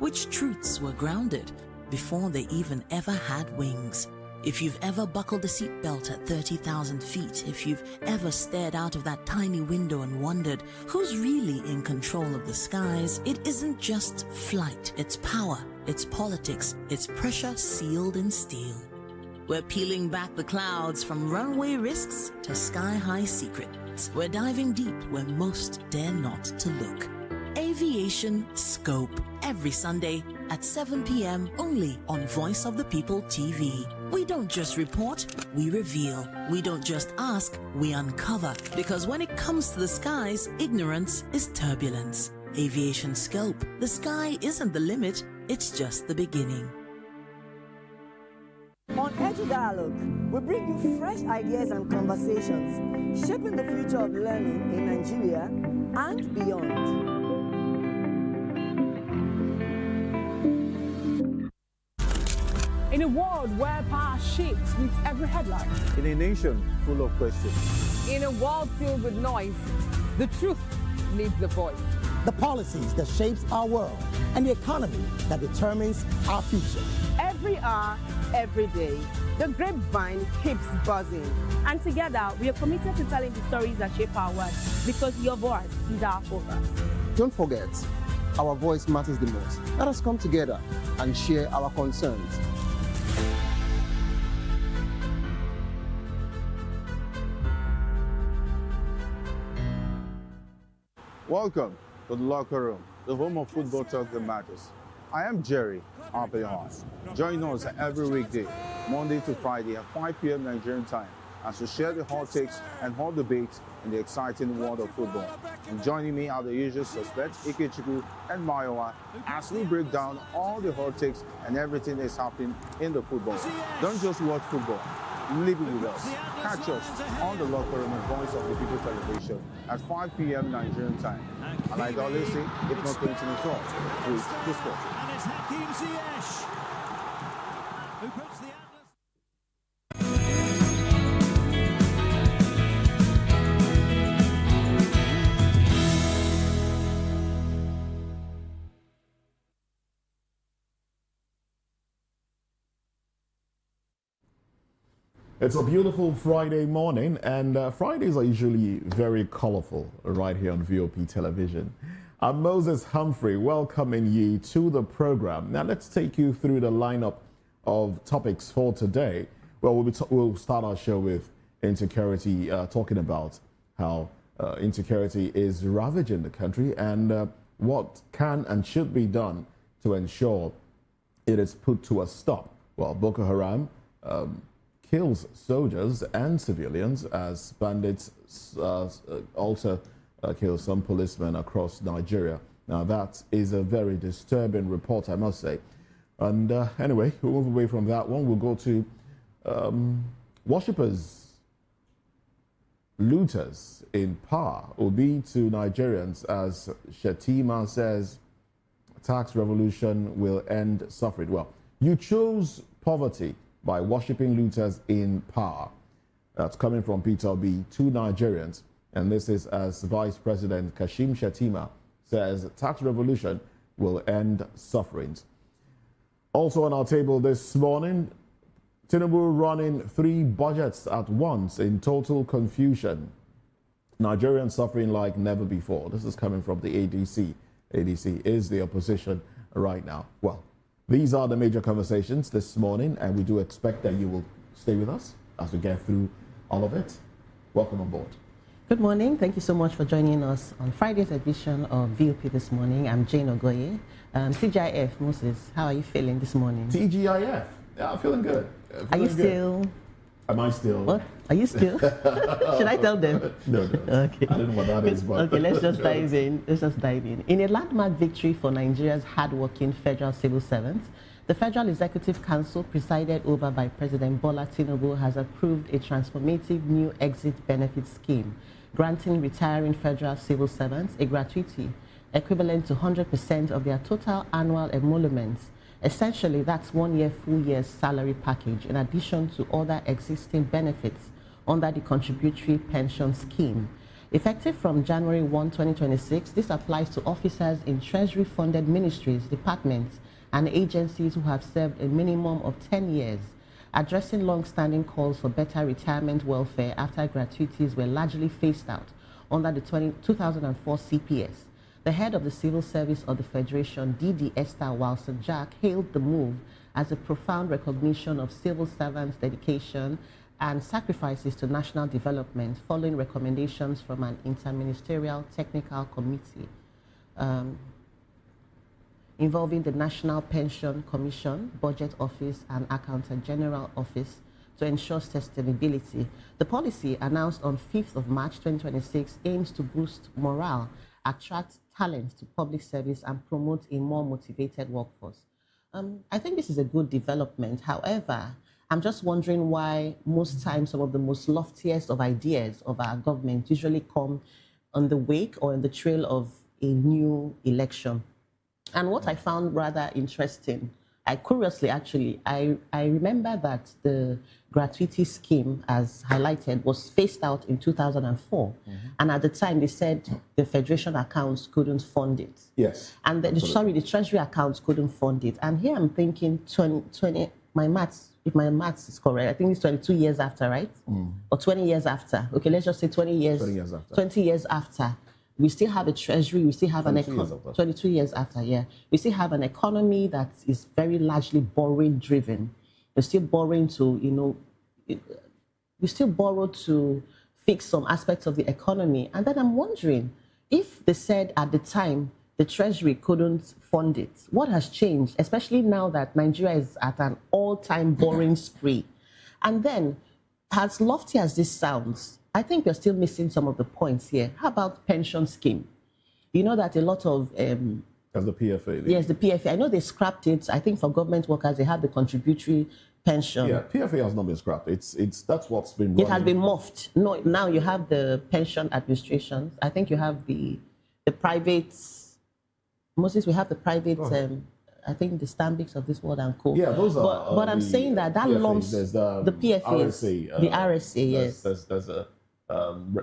which truths were grounded before they even ever had wings. If you've ever buckled a seatbelt at 30,000 feet, if you've ever stared out of that tiny window and wondered who's really in control of the skies, it isn't just flight, it's power, it's politics, it's pressure sealed in steel. We're peeling back the clouds from runway risks to sky-high secrets. We're diving deep where most dare not to look. Aviation Scope, every Sunday at 7 p.m. only on Voice of the People TV. We don't just report, we reveal. We don't just ask, we uncover. Because when it comes to the skies, ignorance is turbulence. Aviation Scope, the sky isn't the limit, it's just the beginning. On Edu Dialogue, we bring you fresh ideas and conversations, shaping the future of learning in Nigeria and beyond. In a world where power shifts with every headline. In a nation full of questions. In a world filled with noise, the truth needs a voice. The policies that shapes our world and the economy that determines our future. Every hour, every day, the grapevine keeps buzzing. And together, we are committed to telling the stories that shape our world, because your voice is our focus. Don't forget, our voice matters the most. Let us come together and share our concerns. Welcome to the locker room, the home of football talk that matters. I am Jerry Arpayon. Join us every weekday, Monday to Friday at 5 p.m. Nigerian time, as we share the hot takes and hot debates in the exciting world of football. And joining me are the usual suspects, Ikechukwu and Mayowa, as we break down all the hot takes and everything that's happening in the football. Don't just watch football, live it with us. Catch us on the locker room and Voice of the People television at 5 p.m. Nigerian time. And like I always say, if not 20 minutes off, please the sport. And it's Hakim Ziyech, who puts the It's a beautiful Friday morning, and Fridays are usually very colorful right here on VOP television. I'm Moses Humphrey, welcoming you to the program. Now let's take you through the lineup of topics for today. Well, we'll start our show with insecurity, talking about how insecurity is ravaging the country and what can and should be done to ensure it is put to a stop. Well, Boko Haram kills soldiers and civilians as bandits also kill some policemen across Nigeria. Now that is a very disturbing report, I must say. And anyway, we'll move away from that one. We'll go to worshippers, looters in power will be to Nigerians, as Shetima says, tax revolution will end suffering. Well, you chose poverty by worshipping looters in power. That's coming from Peter Obi to Nigerians. And this is as Vice President Kashim Shettima says tax revolution will end sufferings. Also on our table this morning, Tinubu running 3 budgets at once in total confusion. Nigerians suffering like never before. This is coming from the ADC. ADC is the opposition right now. Well, these are the major conversations this morning, and we do expect that you will stay with us as we get through all of it. Welcome on board. Good morning. Thank you so much for joining us on Friday's edition of VOP this morning. I'm Jane Ogoye. TGIF, Moses, how are you feeling this morning? TGIF? Yeah, I'm feeling good. Are you still? Am I still? What? Are you still? Should I tell them? No. Okay. I don't know what that is, but... Okay, let's just dive in. In a landmark victory for Nigeria's hard-working federal civil servants, the Federal Executive Council, presided over by President Bola Tinubu, has approved a transformative new exit benefit scheme, granting retiring federal civil servants a gratuity equivalent to 100% of their total annual emoluments. Essentially, that's 1 year, full year's salary package, in addition to other existing benefits under the contributory pension scheme. Effective from January 1, 2026, this applies to officers in Treasury-funded ministries, departments, and agencies who have served a minimum of 10 years, addressing long-standing calls for better retirement welfare after gratuities were largely phased out under the 2004 CPS. The head of the Civil Service of the Federation, D.D. Esther Wilson-Jack, hailed the move as a profound recognition of civil servants' dedication and sacrifices to national development following recommendations from an interministerial technical committee involving the National Pension Commission, Budget Office, and Accountant General Office to ensure sustainability. The policy, announced on 5th of March 2026, aims to boost morale, attract talent to public service, and promote a more motivated workforce. I think this is a good development. However, I'm just wondering why most times some of the most loftiest of ideas of our government usually come on the wake or in the trail of a new election. And what I found rather interesting, curiously actually, I remember that the gratuity scheme, as highlighted, was phased out in 2004. And at the time, they said the Federation accounts couldn't fund it. Yes. And the Treasury accounts couldn't fund it. And here I'm thinking 20 my maths, if my maths is correct, I think it's 22 years after, right? Or 20 years after. Okay, let's just say 20 years. 20 years after. 20 years after. We still have a treasury, we still have an economy. 22 years after, yeah. We still have an economy that is very largely borrowing driven. We're still borrowing to, we still borrow to fix some aspects of the economy. And then I'm wondering, if they said at the time the treasury couldn't fund it, what has changed, especially now that Nigeria is at an all-time borrowing spree? And then, as lofty as this sounds, I think we're still missing some of the points here. How about pension scheme? You know that a lot of... As the PFA. Yes, the PFA. I know they scrapped it. I think for government workers, they have the contributory pension. Yeah, PFA has not been scrapped. That's what's been running. It has been morphed. No, now you have the pension administration. I think you have the private... Moses, we have the private... I think the Stanbics of this world and co. Yeah, those are... But I'm saying that PFA, lumps... the PFA. RSA. The RSA, yes. There's a...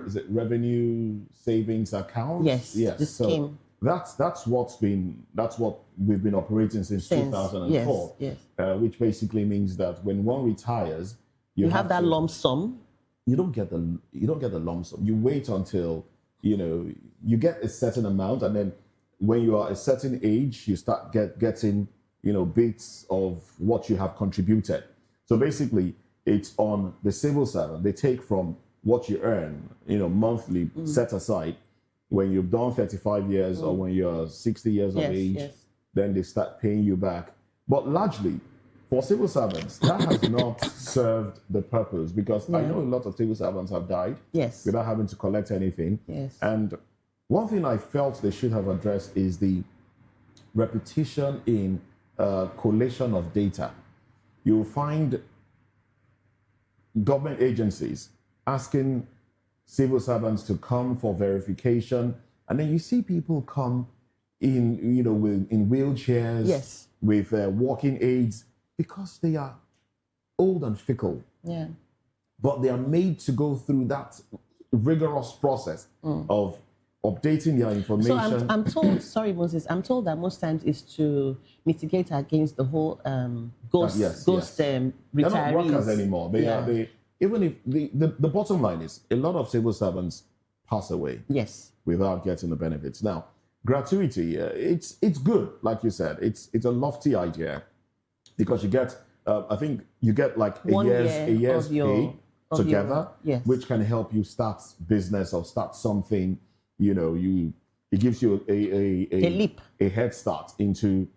is it revenue savings account? Yes, the scheme. That's what we've been operating since 2004. Yes. Which basically means that when one retires, you have that lump sum. You don't get the lump sum. You wait until you get a certain amount, and then when you are a certain age, you start getting bits of what you have contributed. So basically, it's on the civil servant. They take from what you earn, monthly, set aside. When you've done 35 years or when you're 60 years of age, then they start paying you back. But largely, for civil servants, that has not served the purpose, because I know a lot of civil servants have died without having to collect anything. Yes. And one thing I felt they should have addressed is the repetition in collation of data. You'll find government agencies asking civil servants to come for verification, and then you see people come in, in wheelchairs, with walking aids, because they are old and fickle. Yeah. But they are made to go through that rigorous process of updating their information. So I'm told, sorry Moses, I'm told that most times is to mitigate against the whole ghost retirees. They're not workers anymore. Even if the bottom line is, a lot of civil servants pass away without getting the benefits. Now, gratuity, it's good, like you said. It's a lofty idea, because you get, I think you get like a year's pay together, which can help you start business or start something. It gives you a leap, a head start into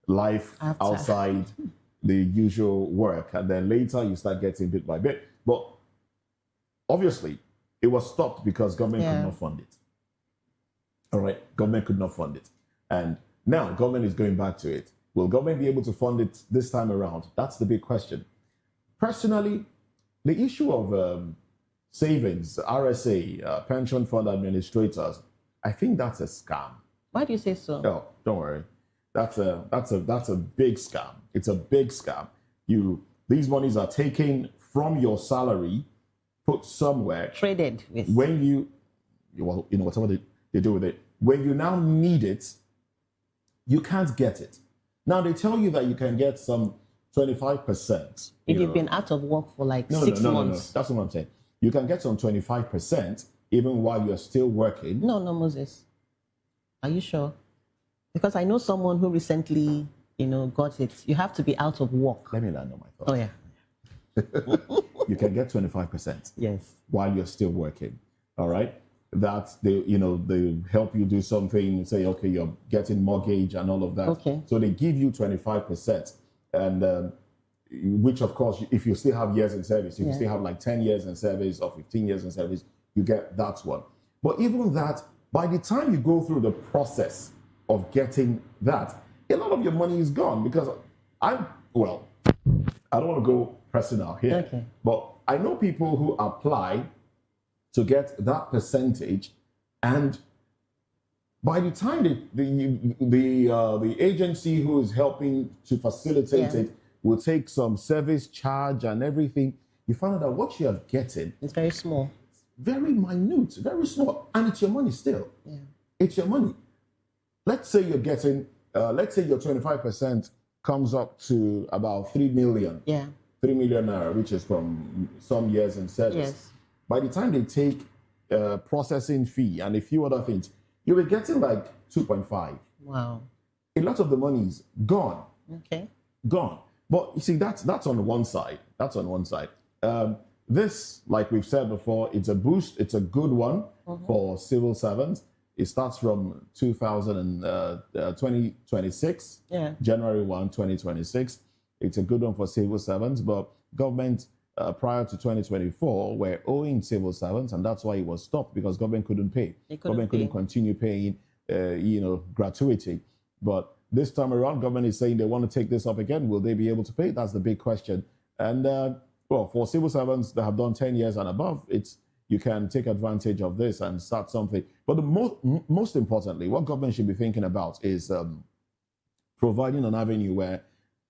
life outside the usual work, and then later you start getting bit by bit. But obviously, it was stopped because government could not fund it. All right, government could not fund it. And now government is going back to it. Will government be able to fund it this time around? That's the big question. Personally, the issue of savings, RSA, pension fund administrators, I think that's a scam. Why do you say so? Oh, don't worry. That's a big scam. It's a big scam. These monies are taken from your salary, put somewhere. Traded with. When whatever they do with it. When you now need it, you can't get it. Now they tell you that you can get some 25%. If you've been out of work for like 6 months. No. That's what I'm saying. You can get some 25% even while you're still working. No, Moses. Are you sure? Because I know someone who recently, got it. You have to be out of work. Let me land on my thoughts. Oh, yeah. You can get 25%. Yes. While you're still working. All right? That they help you do something, say, okay, you're getting mortgage and all of that. Okay. So they give you 25%. And which, of course, if you still have years in service, if you still have like 10 years in service or 15 years in service, you get that one. But even that, by the time you go through the process of getting that, a lot of your money is gone because I don't want to go pressing out here, but I know people who apply to get that percentage, and by the time the agency who is helping to facilitate it will take some service charge and everything, you find out that what you are getting is very small. Very minute, very small, and it's your money still. Yeah. It's your money. Let's say you're getting, let's say your 25% comes up to about 3 million. Yeah. 3 million naira, which is from some years in service. Yes. By the time they take processing fee and a few other things, you'll be getting like 2.5. Wow. A lot of the money is gone. Okay. Gone. But you see, that's on one side. That's on one side. This, like we've said before, it's a boost. It's a good one for civil servants. It starts from 2026, January 1, 2026. It's a good one for civil servants, but government prior to 2024 were owing civil servants, and that's why it was stopped, because government couldn't pay. Government couldn't continue paying, gratuity. But this time around, government is saying they want to take this up again. Will they be able to pay? That's the big question. And for civil servants that have done 10 years and above, you can take advantage of this and start something. But the most importantly, what government should be thinking about is providing an avenue where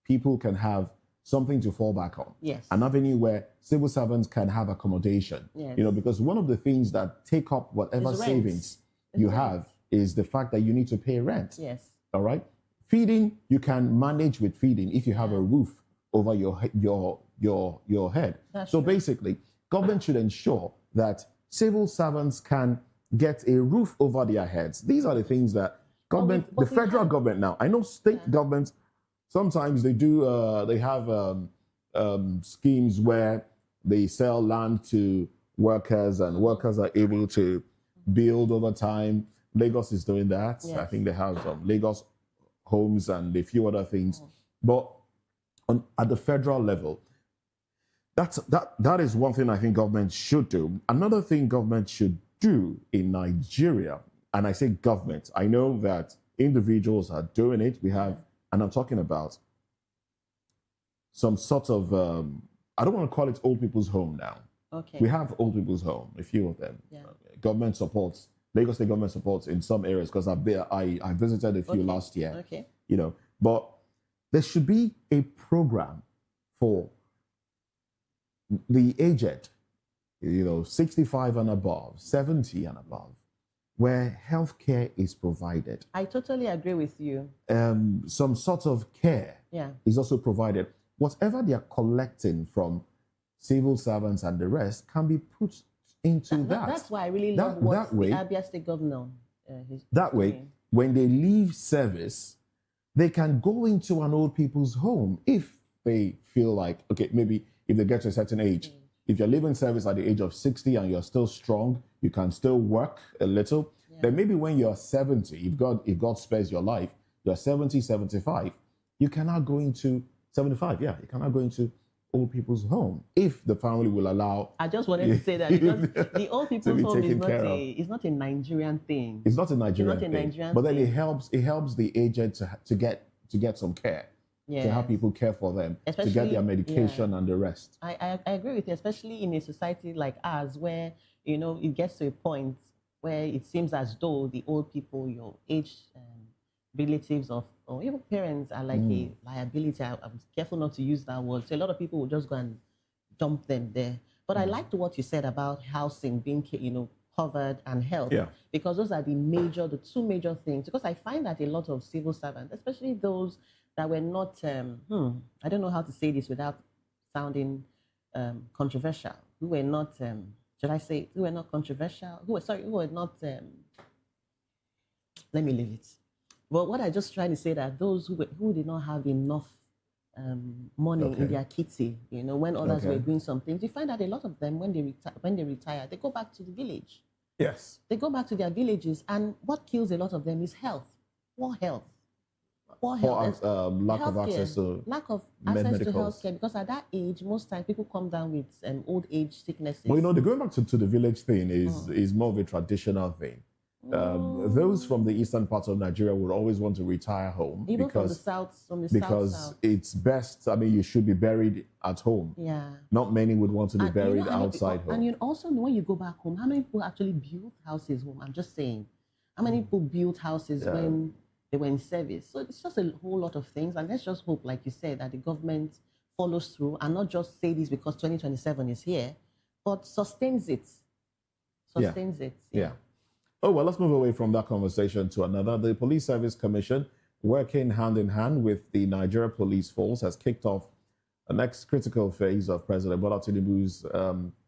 people can have something to fall back on. Yes. An avenue where civil servants can have accommodation. Yes. Because one of the things that take up whatever savings you have is the fact that you need to pay rent. Yes. All right. Feeding, you can manage with feeding if you have a roof over your head. That's so true. basically, government should ensure that civil servants can get a roof over their heads. These are the things that government, the federal government now, I know state governments, sometimes they do, they have schemes where they sell land to workers and workers are able to build over time. Lagos is doing that. Yes. I think they have Lagos homes and a few other things. But at the federal level, that is one thing I think government should do. Another thing government should do in Nigeria, and I say government, I know that individuals are doing it. We have, and I'm talking about some sort of, I don't want to call it old people's home now. Okay. We have old people's home, a few of them. Yeah. Government supports, Lagos State government supports in some areas, because I visited a few last year. Okay. But there should be a program for the aged, 65 and above, 70 and above, where healthcare is provided. I totally agree with you. Some sort of care is also provided. Whatever they are collecting from civil servants and the rest can be put into that. That's why I really love what the Abia State Governor is that way, doing. when they leave service, they can go into an old people's home if they feel like, okay, maybe if they get to a certain age, if you're leaving service at the age of 60 and you're still strong, you can still work a little. Then maybe when you're 70, if God spares your life, you're 70, 75, you cannot go into 75, you cannot go into old people's home if the family will allow. I just wanted to say that because the old people's home is not a Nigerian thing. It's not a Nigerian thing. But then it helps the aged to get some care. To have people care for them, especially, to get their medication and the rest. I agree with you, especially in a society like ours where, it gets to a point where it seems as though the old people, your aged relatives or even parents are like a liability. I'm careful not to use that word. So a lot of people will just go and dump them there. But I liked what you said about housing being, covered, and health. Yeah. Because those are the two major things. Because I find that a lot of civil servants, especially those that were not, I don't know how to say this without sounding controversial, who were not, should I say, who were not controversial, who were not, let me leave it. But what I just trying to say that those who did not have enough money in their kitty, you know, when others were doing some things, you find that a lot of them, when they retire, they go back to the village. Yes. They go back to their villages, and what kills a lot of them is health, poor health. Lack of access to healthcare, because at that age, most times people come down with old age sicknesses. Well, you know, the going back to the village thing is more of a traditional thing. Those from the eastern parts of Nigeria would always want to retire home. Even because, from the because it's best, I mean, you should be buried at home. Yeah. Not many would want to be buried outside home. And you also know when you go back home, how many people actually build houses home? I'm just saying. How many people built houses when they were in service? So it's just a whole lot of things. And let's just hope, like you said, that the government follows through and not just say this because 2027 is here, but sustains it. Sustains it. Yeah. Oh, well, let's move away from that conversation to another. The Police Service Commission, working hand in hand with the Nigeria Police Force, has kicked off the next critical phase of President Bola Tinubu's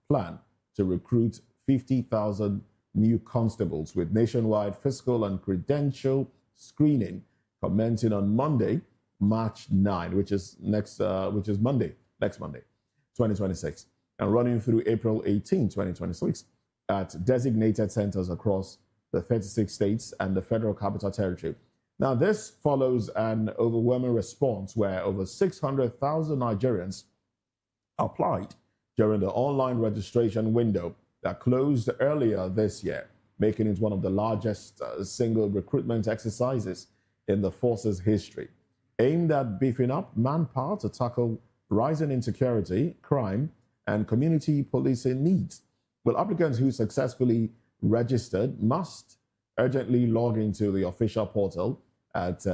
plan to recruit 50,000 new constables with nationwide physical and credential screening commencing on Monday, March 9, which is next Monday, 2026, and running through April 18, 2026. At designated centers across the 36 states and the Federal Capital Territory. Now, this follows an overwhelming response where over 600,000 Nigerians applied during the online registration window that closed earlier this year, making it one of the largest single recruitment exercises in the force's history, aimed at beefing up manpower to tackle rising insecurity, crime, and community policing needs. Well, applicants who successfully registered must urgently log into the official portal at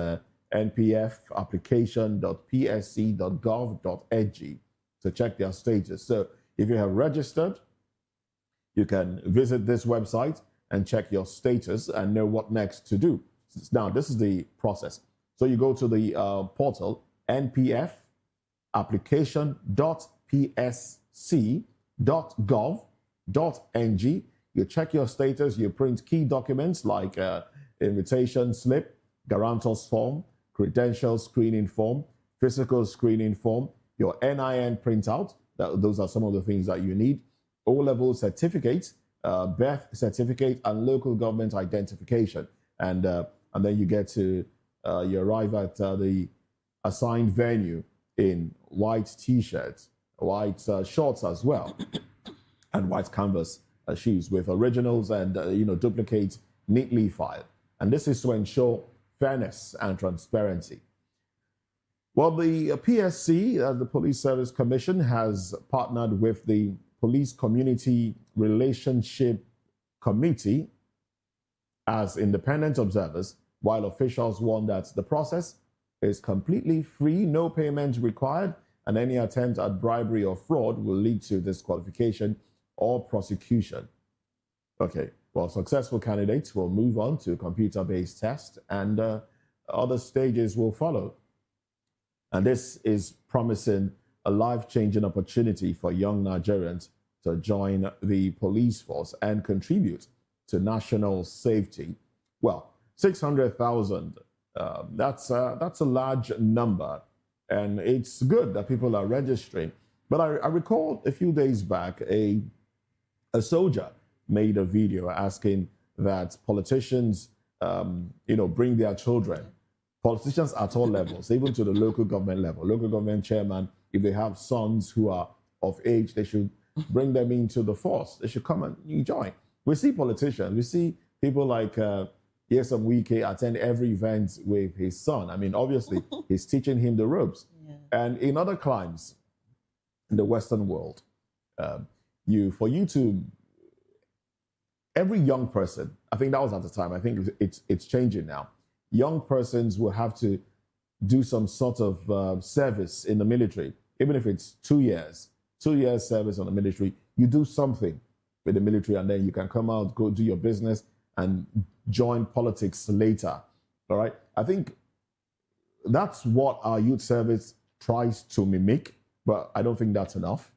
npfapplication.psc.gov.ng to check their status. So if you have registered, you can visit this website and check your status and know what next to do. Now, this is the process. So you go to the portal, npfapplication.psc.gov.ng. You check your status, you print key documents like invitation slip, guarantor's form, credential screening form, physical screening form, your NIN printout. Those are some of the things that you need. O-level certificate, birth certificate, and local government identification. And then you get to, you arrive at the assigned venue in white t-shirts, white shorts as well, and white canvas shoes with originals and duplicates neatly filed. And this is to ensure fairness and transparency. Well, the PSC, the Police Service Commission, has partnered with the Police Community Relationship Committee as independent observers, while officials warn that the process is completely free, no payment required, and any attempt at bribery or fraud will lead to disqualification or prosecution. Okay, well, successful candidates will move on to computer-based tests, and other stages will follow. And this is promising a life-changing opportunity for young Nigerians to join the police force and contribute to national safety. Well, 600,000, that's a large number, and it's good that people are registering. But I recall a few days back, a soldier made a video asking that politicians, bring their children. Politicians at all levels, even to the local government level. Local government chairman, if they have sons who are of age, they should bring them into the force. They should come and join. We see politicians, we see people like Yesam Wike attend every event with his son. I mean, obviously, he's teaching him the ropes. Yeah. And in other climes in the Western world, every young person, I think that was at the time, I think it's changing now. Young persons will have to do some sort of service in the military, even if it's 2 years. 2 years service on the military, you do something with the military, and then you can come out, go do your business, and join politics later. All right? I think that's what our youth service tries to mimic, but I don't think that's enough.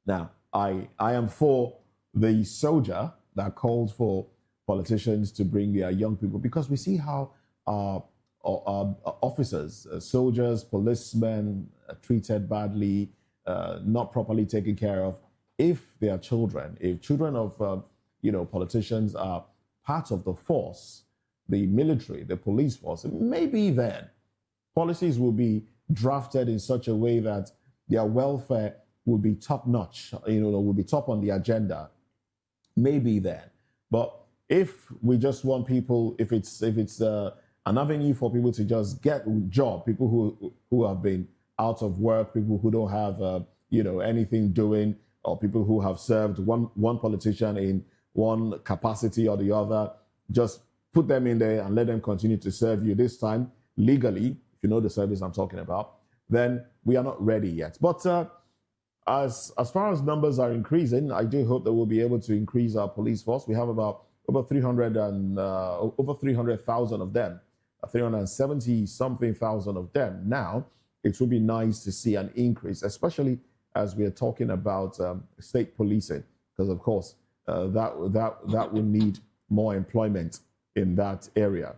Now, I am for the soldier that calls for politicians to bring their young people, because we see how our officers, soldiers, policemen are treated badly, not properly taken care of. If they are children, if children of politicians are part of the force, the military, the police force, maybe then policies will be drafted in such a way that their welfare will be top notch, will be top on the agenda. Maybe then. But if we just want people, if it's an avenue for people to just get a job, people who have been out of work, people who don't have anything doing, or people who have served one politician in one capacity or the other, just put them in there and let them continue to serve you, this time legally, if you know the service I'm talking about, then we are not ready yet. But as far as numbers are increasing, I do hope that we'll be able to increase our police force. We have about over 300,000 of them, 370-something thousand of them. Now, it would be nice to see an increase, especially as we are talking about state policing, because of course that will need more employment in that area.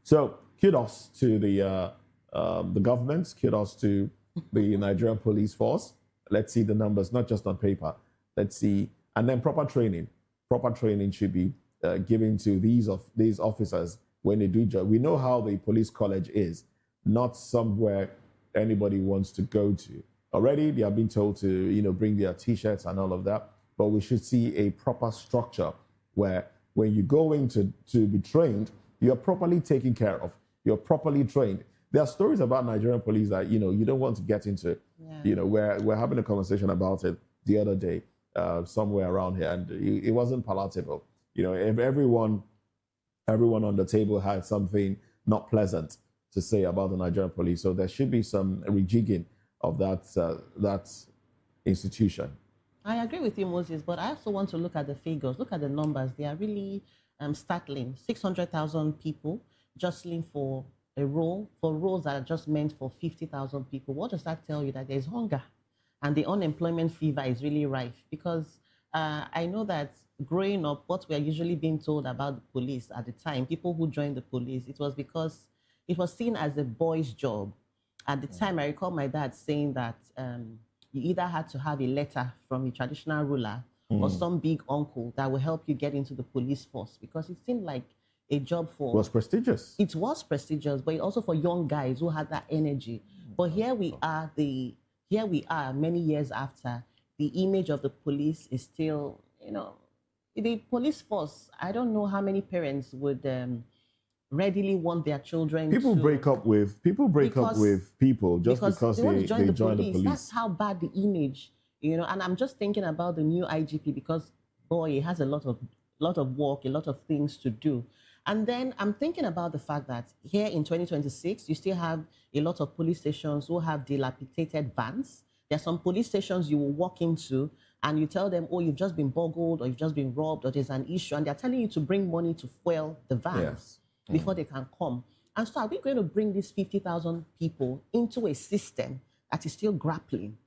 So kudos to the government, kudos to the Nigerian police force. Let's see the numbers, not just on paper. Let's see, and then proper training. Proper training should be given to these officers when they do job. We know how the police college is, not somewhere anybody wants to go to. Already they have been told to bring their T-shirts and all of that, but we should see a proper structure where when you go in to be trained, you're properly taken care of. You're properly trained. There are stories about Nigerian police that you don't want to get into. Yeah. We're having a conversation about it the other day somewhere around here, and it wasn't palatable. If everyone on the table had something not pleasant to say about the Nigerian police, so there should be some rejigging of that institution. I agree with you, Moses, but I also want to look at the figures, look at the numbers. They are really startling. 600,000 people jostling for a role, for roles that are just meant for 50,000 people. What does that tell you? That there's hunger and the unemployment fever is really rife? Because I know that growing up, what we are usually being told about the police at the time, people who joined the police, it was because it was seen as a boy's job. At the time, I recall my dad saying that you either had to have a letter from a traditional ruler or some big uncle that will help you get into the police force, because it seemed like a job for... It was prestigious. It was prestigious, but also for young guys who had that energy. But here we are many years after, the image of the police is still, the police force, I don't know how many parents would readily want their children to break up with people just because they join the police. That's how bad the image, and I'm just thinking about the new IGP, because boy, he has a lot of work, a lot of things to do. And then I'm thinking about the fact that here in 2026, you still have a lot of police stations who have dilapidated vans. There are some police stations you will walk into and you tell them, oh, you've just been boggled or you've just been robbed or there's an issue, and they're telling you to bring money to fuel the vans before they can come. And so are we going to bring these 50,000 people into a system that is still grappling,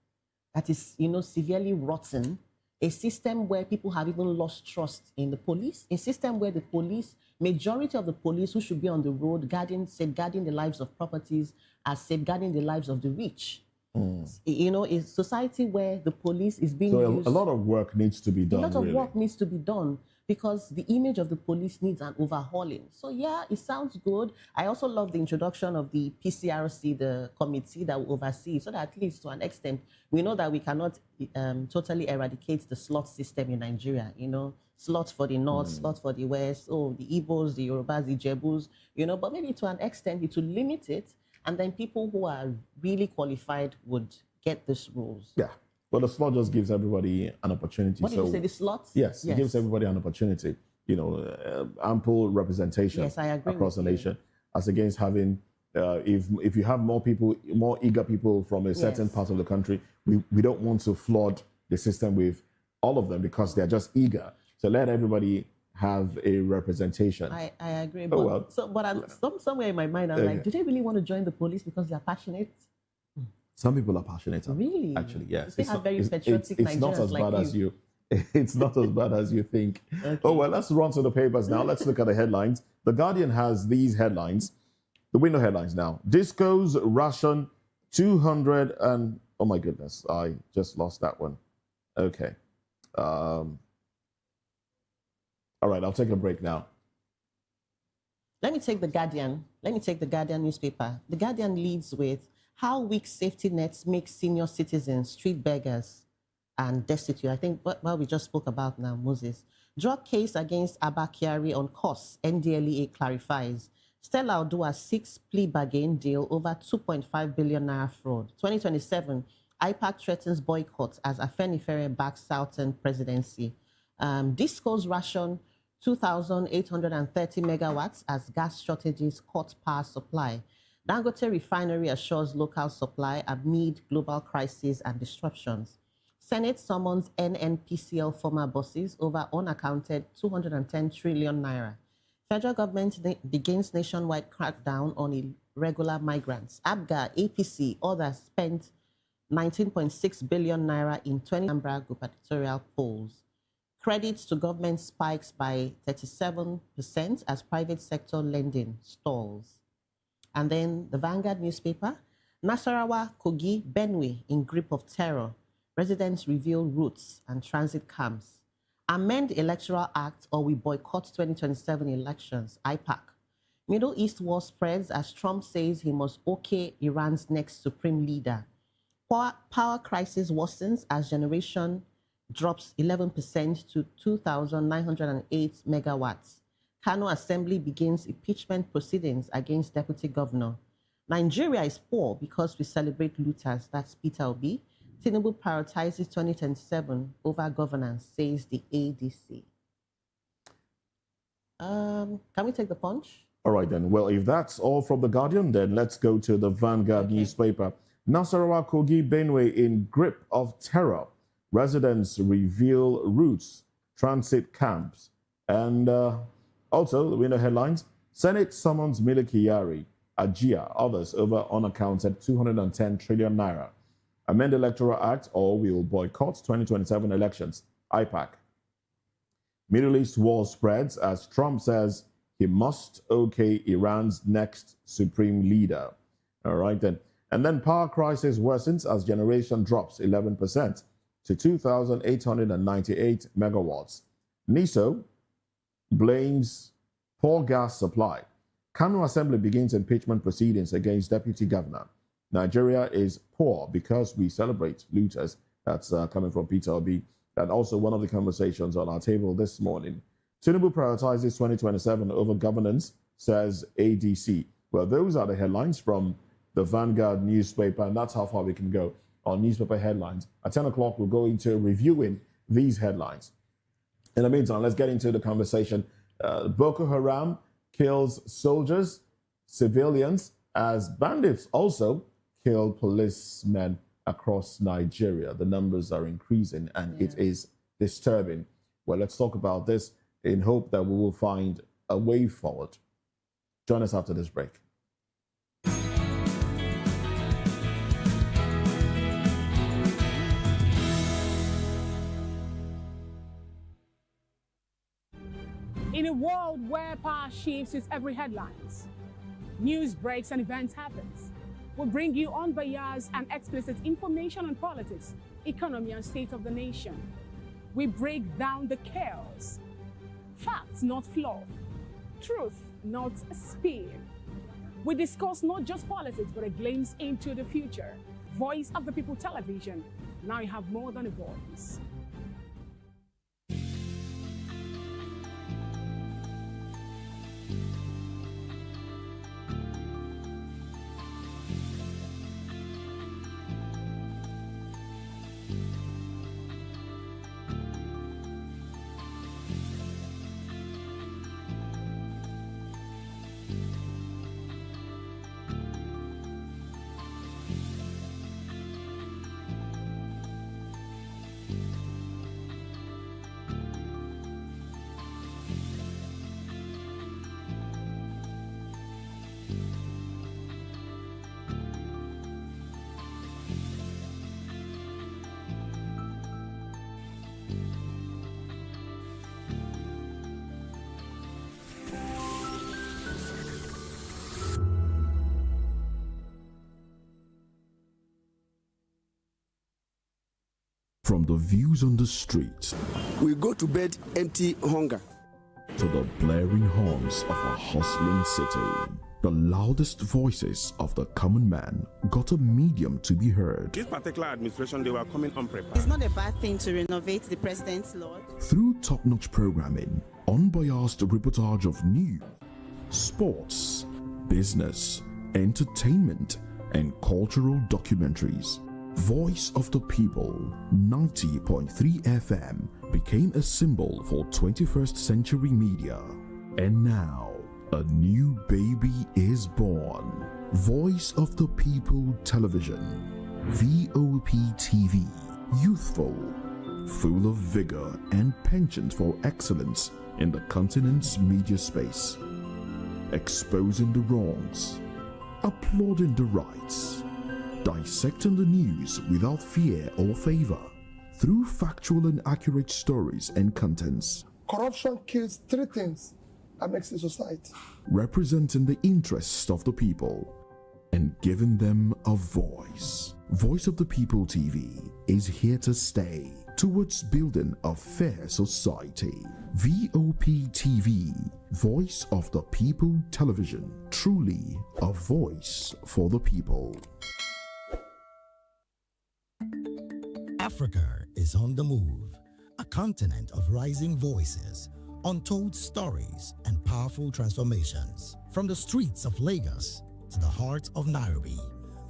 that is, severely rotten, a system where people have even lost trust in the police, a system where the police, majority of the police who should be on the road safeguarding the lives of properties, are safeguarding the lives of the rich? A society where the police is being used. So a lot of work needs to be done. A lot of work needs to be done, because the image of the police needs an overhauling. So yeah, it sounds good. I also love the introduction of the PCRC, the committee that will oversee, so that at least to an extent, we know that we cannot totally eradicate the slot system in Nigeria. Slots for the north, slots for the west, the Igbos, the Yorubas, the Jebus, but maybe to an extent it will limit it, and then people who are really qualified would get these roles. Yeah. Well, the slot just gives everybody an opportunity. What did you say, the slots? Yes, it gives everybody an opportunity, ample representation across the nation, as against having, if you have more eager people from a certain part of the country, we don't want to flood the system with all of them because they're just eager. So let everybody have a representation. I agree. But, somewhere in my mind, I'm like, do they really want to join the police because they're passionate? Some people are passionate. Really? Actually, yes. They have very patriotic it's not as bad as you. It's not as bad as you think. Okay. Oh, well, let's run to the papers now. Let's look at the headlines. The Guardian has these headlines. The window headlines now. Disco's ration 200 and... Oh, my goodness. I just lost that one. Okay. All right, I'll take a break now. Let me take the Guardian. Let me take the Guardian newspaper. The Guardian leads with how weak safety nets make senior citizens street beggars and destitute. I think what we just spoke about now, Moses. Drug case against Abba Kyari on costs, NDLEA clarifies. Stella Odua 6 plea bargain deal over 2.5 billion naira fraud. 2027, IPAC threatens boycott as Afenifere backs Southern presidency. Disco's ration 2,830 megawatts as gas shortages cut power supply. Dangote refinery assures local supply amid global crisis and disruptions. Senate summons NNPCL former bosses over unaccounted 210 trillion naira. Federal government begins nationwide crackdown on irregular migrants. ABGA, APC, others spent 19.6 billion naira in 20 Anambra gubernatorial polls. Credits to government spikes by 37% as private sector lending stalls. And then the Vanguard newspaper, Nasarawa, Kogi, Benue in grip of terror. Residents reveal routes and transit camps. Amend Electoral Act or we boycott 2027 elections, IPAC. Middle East war spreads as Trump says he must okay Iran's next supreme leader. Power crisis worsens as generation drops 11% to 2,908 megawatts. Kano Assembly begins impeachment proceedings against Deputy Governor. Nigeria is poor because we celebrate looters. That's Peter Obi. Tinubu prioritizes 2027 over governance, says the ADC. Can we take the Punch? All right, then. Well, if that's all from The Guardian, then let's go to the Vanguard newspaper. Nasarawa, Kogi, Benue in grip of terror. Residents reveal routes, transit camps. And also, the window headlines, Senate summons Mele Kyari, Ajia, others over unaccounted 210 trillion naira. Amend Electoral Act or we will boycott 2027 elections, IPAC. Middle East war spreads as Trump says he must okay Iran's next supreme leader. All right, then. And then power crisis worsens as generation drops 11% to 2,898 megawatts. NISO blames poor gas supply. Kano Assembly begins impeachment proceedings against Deputy Governor. Nigeria is poor because we celebrate looters. That's coming from Peter Obi. And also one of the conversations on our table this morning. Tinubu prioritizes 2027 over governance, says ADC. Well, those are the headlines from the Vanguard newspaper, and that's how far we can go on newspaper headlines. At 10 o'clock, we'll go into reviewing these headlines. In the meantime, let's get into the conversation. Boko Haram kills soldiers, civilians, as bandits also kill policemen across Nigeria. The numbers are increasing and it is disturbing. Well, let's talk about this in hope that we will find a way forward. Join us after this break. In a world where power shifts with every headlines, news breaks and events happens, we bring you unbiased and explicit information on politics, economy, and state of the nation. We break down the chaos. Facts, not fluff. Truth, not spin. We discuss not just politics, but a glimpse into the future. Voice of the People Television. Now you have more than a voice. From the views on the street, we go to bed empty hunger, to the blaring horns of a hustling city, the loudest voices of the common man got a medium to be heard. This particular administration, they were coming unprepared. It's not a bad thing to renovate the president's lodge. Through top-notch programming, unbiased reportage of news, sports, business, entertainment, and cultural documentaries, Voice of the People 90.3 FM became a symbol for 21st century media. And now, a new baby is born. Voice of the People Television, Voptv, youthful, full of vigor and penchant for excellence in the continent's media space, exposing the wrongs, applauding the rights, dissecting the news without fear or favor, through factual and accurate stories and contents. Corruption kills three things that makes a society. Representing the interests of the people and giving them a voice. Voice of the People TV is here to stay towards building a fair society. Voptv, Voice of the People Television, truly a voice for the people. Africa is on the move, a continent of rising voices, untold stories, and powerful transformations. From the streets of Lagos to the heart of Nairobi,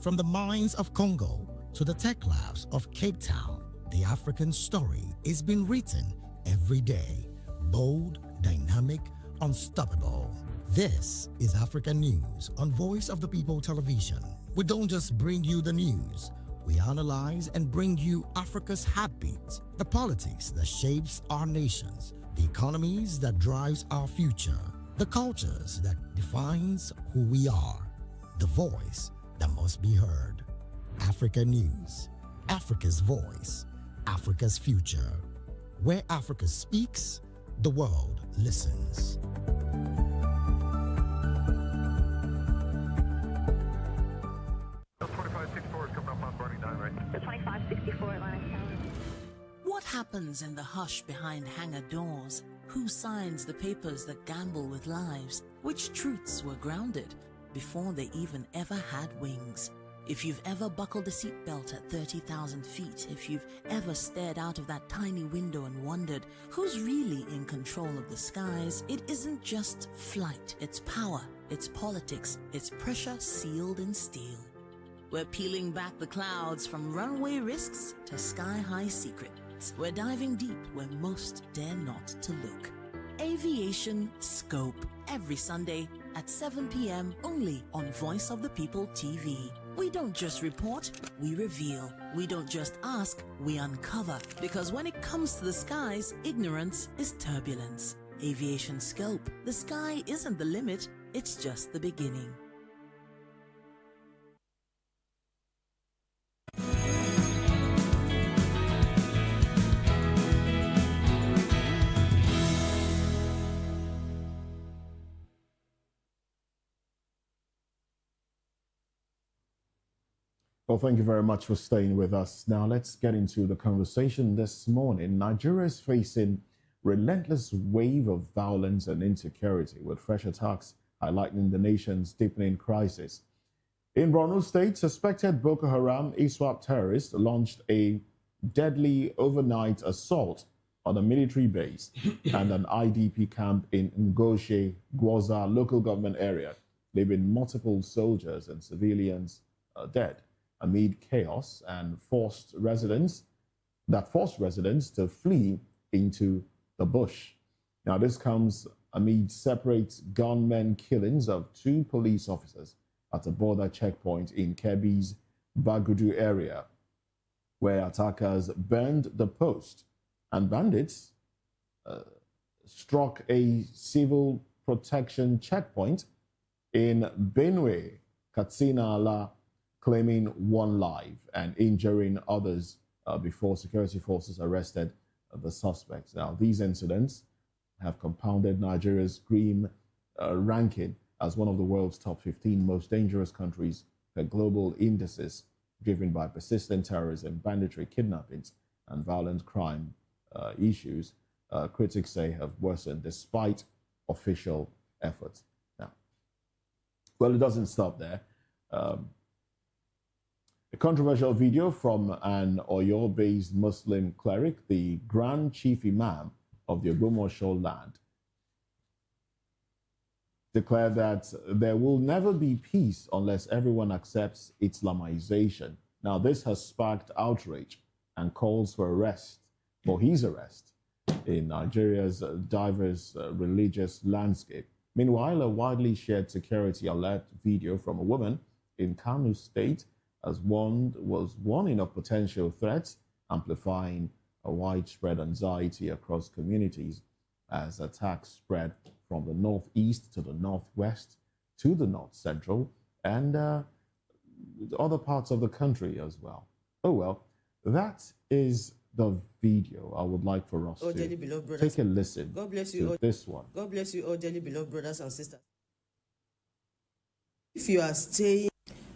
from the mines of Congo to the tech labs of Cape Town, the African story is being written every day. Bold, dynamic, unstoppable. This is Africa News on Voice of the People Television. We don't just bring you the news. We analyze and bring you Africa's heartbeat, the politics that shapes our nations, the economies that drives our future, the cultures that defines who we are, the voice that must be heard. Africa News, Africa's voice, Africa's future. Where Africa speaks, the world listens. What happens in the hush behind hangar doors? Who signs the papers that gamble with lives? Which truths were grounded before they even ever had wings? If you've ever buckled a seatbelt at 30,000 feet, if you've ever stared out of that tiny window and wondered who's really in control of the skies, it isn't just flight, it's power, it's politics, it's pressure sealed in steel. We're peeling back the clouds from runway risks to sky-high secrets. We're diving deep where most dare not to look. Aviation Scope, every Sunday at 7 p.m. only on Voice of the People TV. We don't just report, we reveal. We don't just ask, we uncover. Because when it comes to the skies, ignorance is turbulence. Aviation Scope, the sky isn't the limit, it's just the beginning. Well, thank you very much for staying with us. Now, let's get into the conversation this morning. Nigeria is facing relentless wave of violence and insecurity, with fresh attacks highlighting the nation's deepening crisis. In Borno State, suspected Boko Haram ISWAP terrorists launched a deadly overnight assault on a military base and an IDP camp in Ngoshe, Gwoza local government area, leaving multiple soldiers and civilians dead, amid chaos and forced residents to flee into the bush. Now, this comes amid separate gunmen killings of 2 police officers at a border checkpoint in Kebbi's Bagudu area, where attackers burned the post and bandits struck a civil protection checkpoint in Benue, Katsina-Ala, claiming 1 life and injuring others before security forces arrested the suspects. Now, these incidents have compounded Nigeria's grim ranking as one of the world's top 15 most dangerous countries per global indices, driven by persistent terrorism, banditry, kidnappings, and violent crime issues, critics say have worsened despite official efforts. Now, well, it doesn't stop there. A controversial video from an Oyo-based Muslim cleric, the Grand Chief Imam of the Ogbomoso land, declared that there will never be peace unless everyone accepts Islamization. Now, this has sparked outrage and calls for his arrest in Nigeria's diverse religious landscape. Meanwhile, a widely shared security alert video from a woman in Kano State was warning of potential threats, amplifying a widespread anxiety across communities as attacks spread from the northeast to the northwest to the north central and other parts of the country as well. Oh well, that is the video. I would like for us to take a listen God bless you, to this one. God bless you all, dearly beloved brothers and sisters. If you are staying,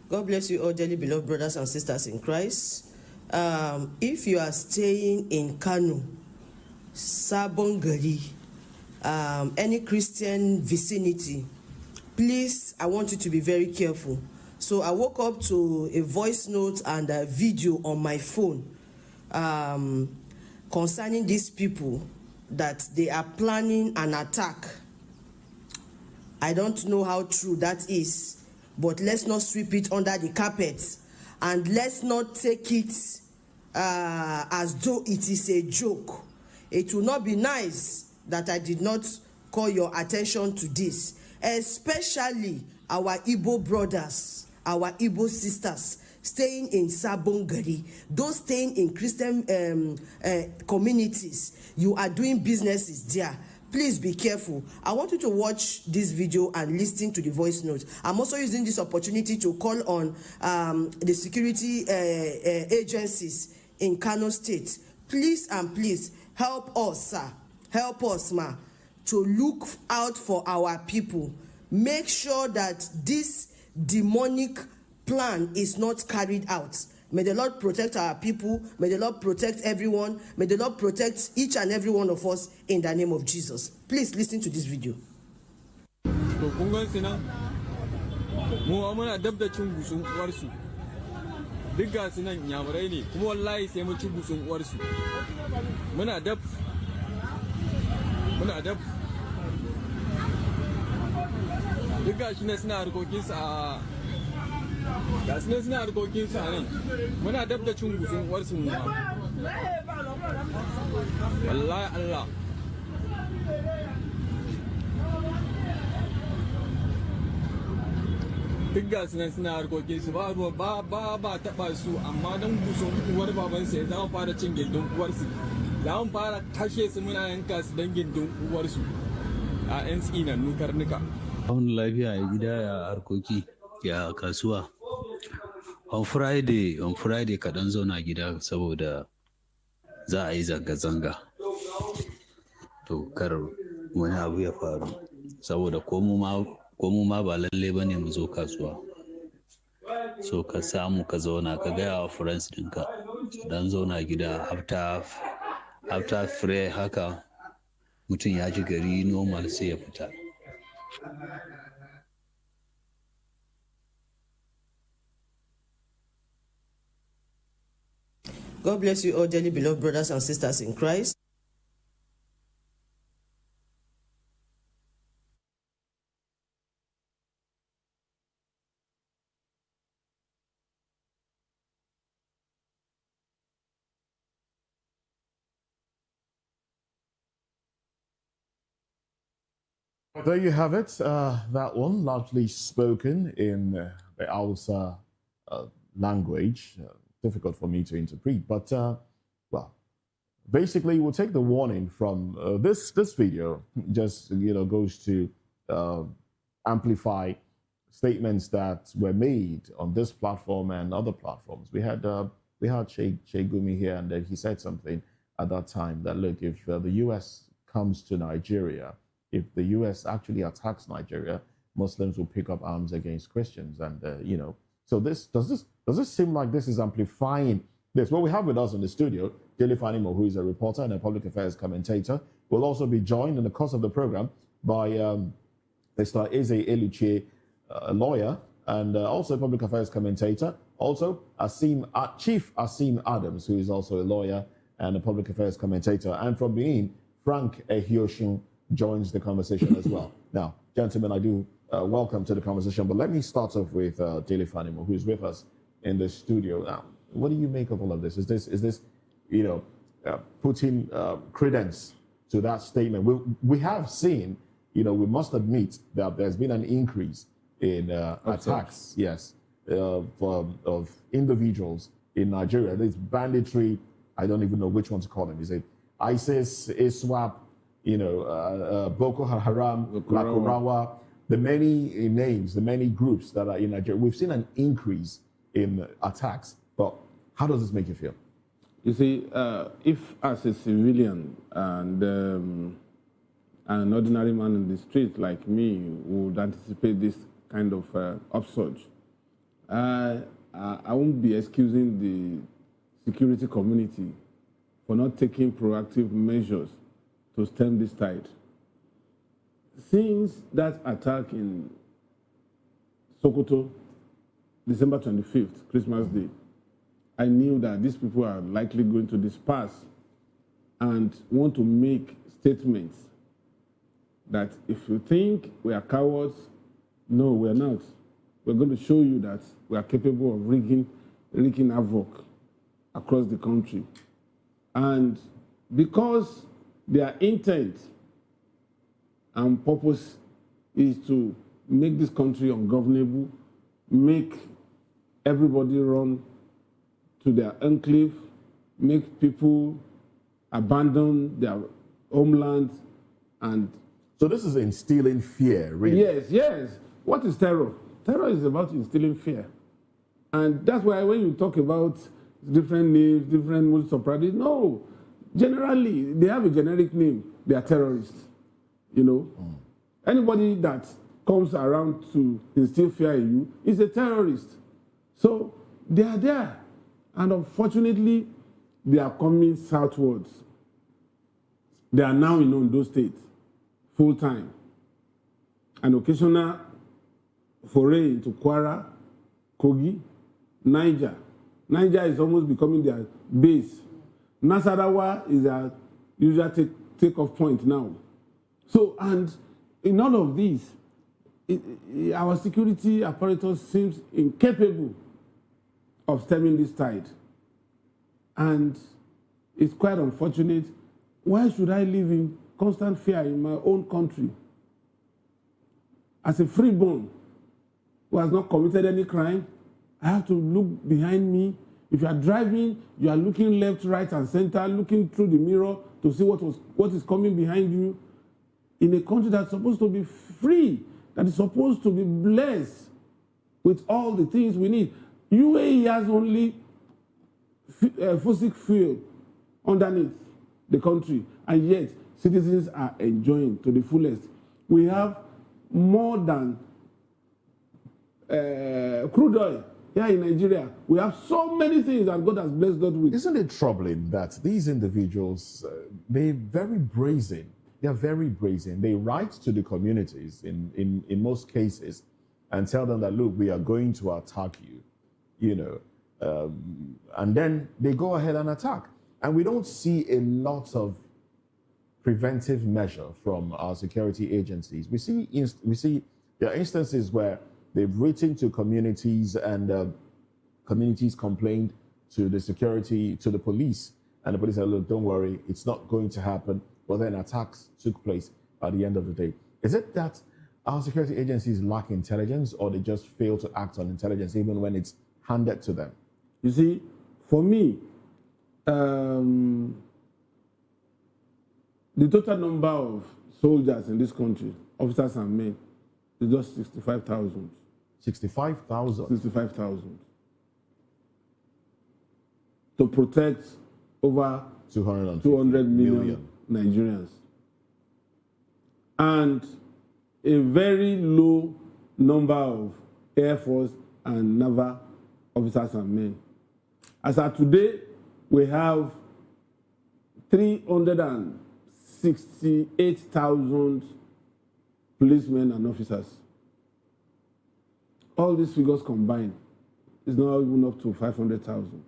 God bless you all, dearly beloved brothers and sisters in Christ. If you are staying in Kano, Sabongari, any Christian vicinity, please, I want you to be very careful. So I woke up to a voice note and a video on my phone concerning these people that they are planning an attack. I don't know how true that is, but let's not sweep it under the carpet and let's not take it as though it is a joke. It will not be nice that I did not call your attention to this, especially our Igbo brothers, our Igbo sisters staying in Sabongari, those staying in Christian communities. You are doing businesses there. Please be careful. I want you to watch this video and listen to the voice note. I'm also using this opportunity to call on the security agencies in Kano State. Please and please help us, sir. Help us, ma, to look out for our people. Make sure that this demonic plan is not carried out. May the Lord protect our people. May the Lord protect everyone. May the Lord protect each and every one of us in the name of Jesus. Please listen to this video. ga su suna harkokin su a nan muna dab da cin gusun uwarsu mu wallahi Allah duk ga su suna harkokin su ba taba su amma dan gusun uwar baban sai za mu fara cin gindin uwarsu za mu fara kashe su muna yanka su dan gindin uwarsu a yan tsinannu karnuka. Wani lafiya ya gida ya harkoki ya kasuwa. On Friday kaɗan zauna gida saboda za a yi zanga-zanga. To kar wani abu ya faru saboda ko mu ma ba lalle ba ne mu zo kasuwa. So ka samu ka zauna ka gaya wa friends ɗinka dan zauna gida after free haka mutum ya ji gari normal sai ya fita. God bless you all, dearly beloved brothers and sisters in Christ. There you have it. That one largely spoken in the Hausa language. Difficult for me to interpret, but well, basically we'll take the warning from this video. Just goes to amplify statements that were made on this platform and other platforms. We had Sheikh Gumi here, and then he said something at that time that look, if the U.S. comes to Nigeria, if the U.S. actually attacks Nigeria, Muslims will pick up arms against Christians, and So does this seem like this is amplifying this? What we have with us in the studio, Jelly Fanimo, who is a reporter and a public affairs commentator. We'll also be joined in the course of the program by Mr. Eze Eluchie, a lawyer and also a public affairs commentator. Also, Chief Asim Adams, who is also a lawyer and a public affairs commentator. And from Benin, Frank Ehioshun joins the conversation as well. Now, gentlemen, I do welcome to the conversation, but let me start off with Jelly Fanimo, who is with us in the studio. Now, what do you make of all of this? Is this putting credence to that statement? We have seen, we must admit that there's been an increase in attacks, yes, of individuals in Nigeria. There's banditry. I don't even know which one to call them. Is it ISIS, ISWAP, Boko Haram, Lakurawa, the many names, the many groups that are in Nigeria. We've seen an increase in attacks, but how does this make you feel? You see, if as a civilian and an ordinary man in the street like me would anticipate this kind of upsurge, I won't be excusing the security community for not taking proactive measures to stem this tide. Since that attack in Sokoto, December 25th, Christmas Day, I knew that these people are likely going to disperse and want to make statements that if you think we are cowards, no, we're not. We're going to show you that we are capable of wreaking havoc across the country. And because their intent and purpose is to make this country ungovernable, make everybody run to their enclave, make people abandon their homelands, and so this is instilling fear, really. Yes. What is terror? Terror is about instilling fear, and that's why when you talk about different names, different modus operandi, no, generally they have a generic name. They are terrorists. Anybody that comes around to instill fear in you is a terrorist. So they are there. And unfortunately, they are coming southwards. They are now in Ondo State, full time. An occasional foray into Kwara, Kogi, Niger. Niger is almost becoming their base. Nasarawa is their usual take-off point now. So, and in all of these, our security apparatus seems incapable of stemming this tide. And it's quite unfortunate. Why should I live in constant fear in my own country? As a freeborn who has not committed any crime, I have to look behind me. If you are driving, you are looking left, right, and center, looking through the mirror to see what is coming behind you. In a country that's supposed to be free, that is supposed to be blessed with all the things we need. UAE has only fossil fuel underneath the country, and yet citizens are enjoying to the fullest. We have more than crude oil here in Nigeria. We have so many things that God has blessed us with. Isn't it troubling that these individuals, they're very brazen? They are very brazen. They write to the communities in most cases and tell them that, look, we are going to attack you, and then they go ahead and attack. And we don't see a lot of preventive measure from our security agencies. We see there are instances where they've written to communities and communities complained to the security, to the police, and the police said, look, don't worry, it's not going to happen. But then attacks took place at the end of the day. Is it that our security agencies lack intelligence, or they just fail to act on intelligence even when it's handed to them? You see, for me, the total number of soldiers in this country, officers and men, is just 65,000. 65,000? 65,000. To protect over 200 million Nigerians. And a very low number of Air Force and Naval officers and men. As of today, we have 368,000 policemen and officers. All these figures combined is not even up to 500,000.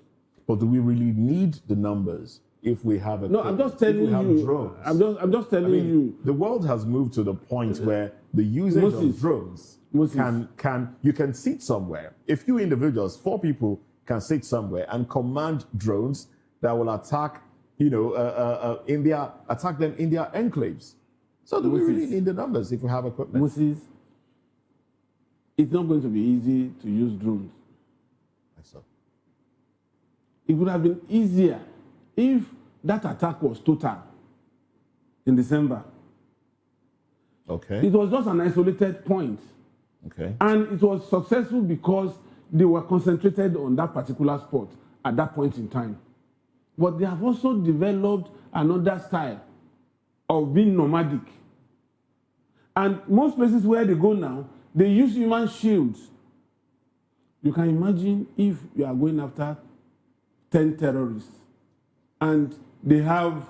But do we really need the numbers if we have a No, I'm just telling you. Drones? I'm just telling you. The world has moved to the point where the usage of drones you can sit somewhere. A few individuals, 4 people can sit somewhere and command drones that will attack, attack them in their enclaves. So do we really need the numbers if we have equipment? Moses, it's not going to be easy to use drones. So. It would have been easier if that attack was total in December. Okay. It was just an isolated point. Okay. And it was successful because they were concentrated on that particular spot at that point in time. But they have also developed another style of being nomadic. And most places where they go now, they use human shields. You can imagine if you are going after 10 terrorists and they have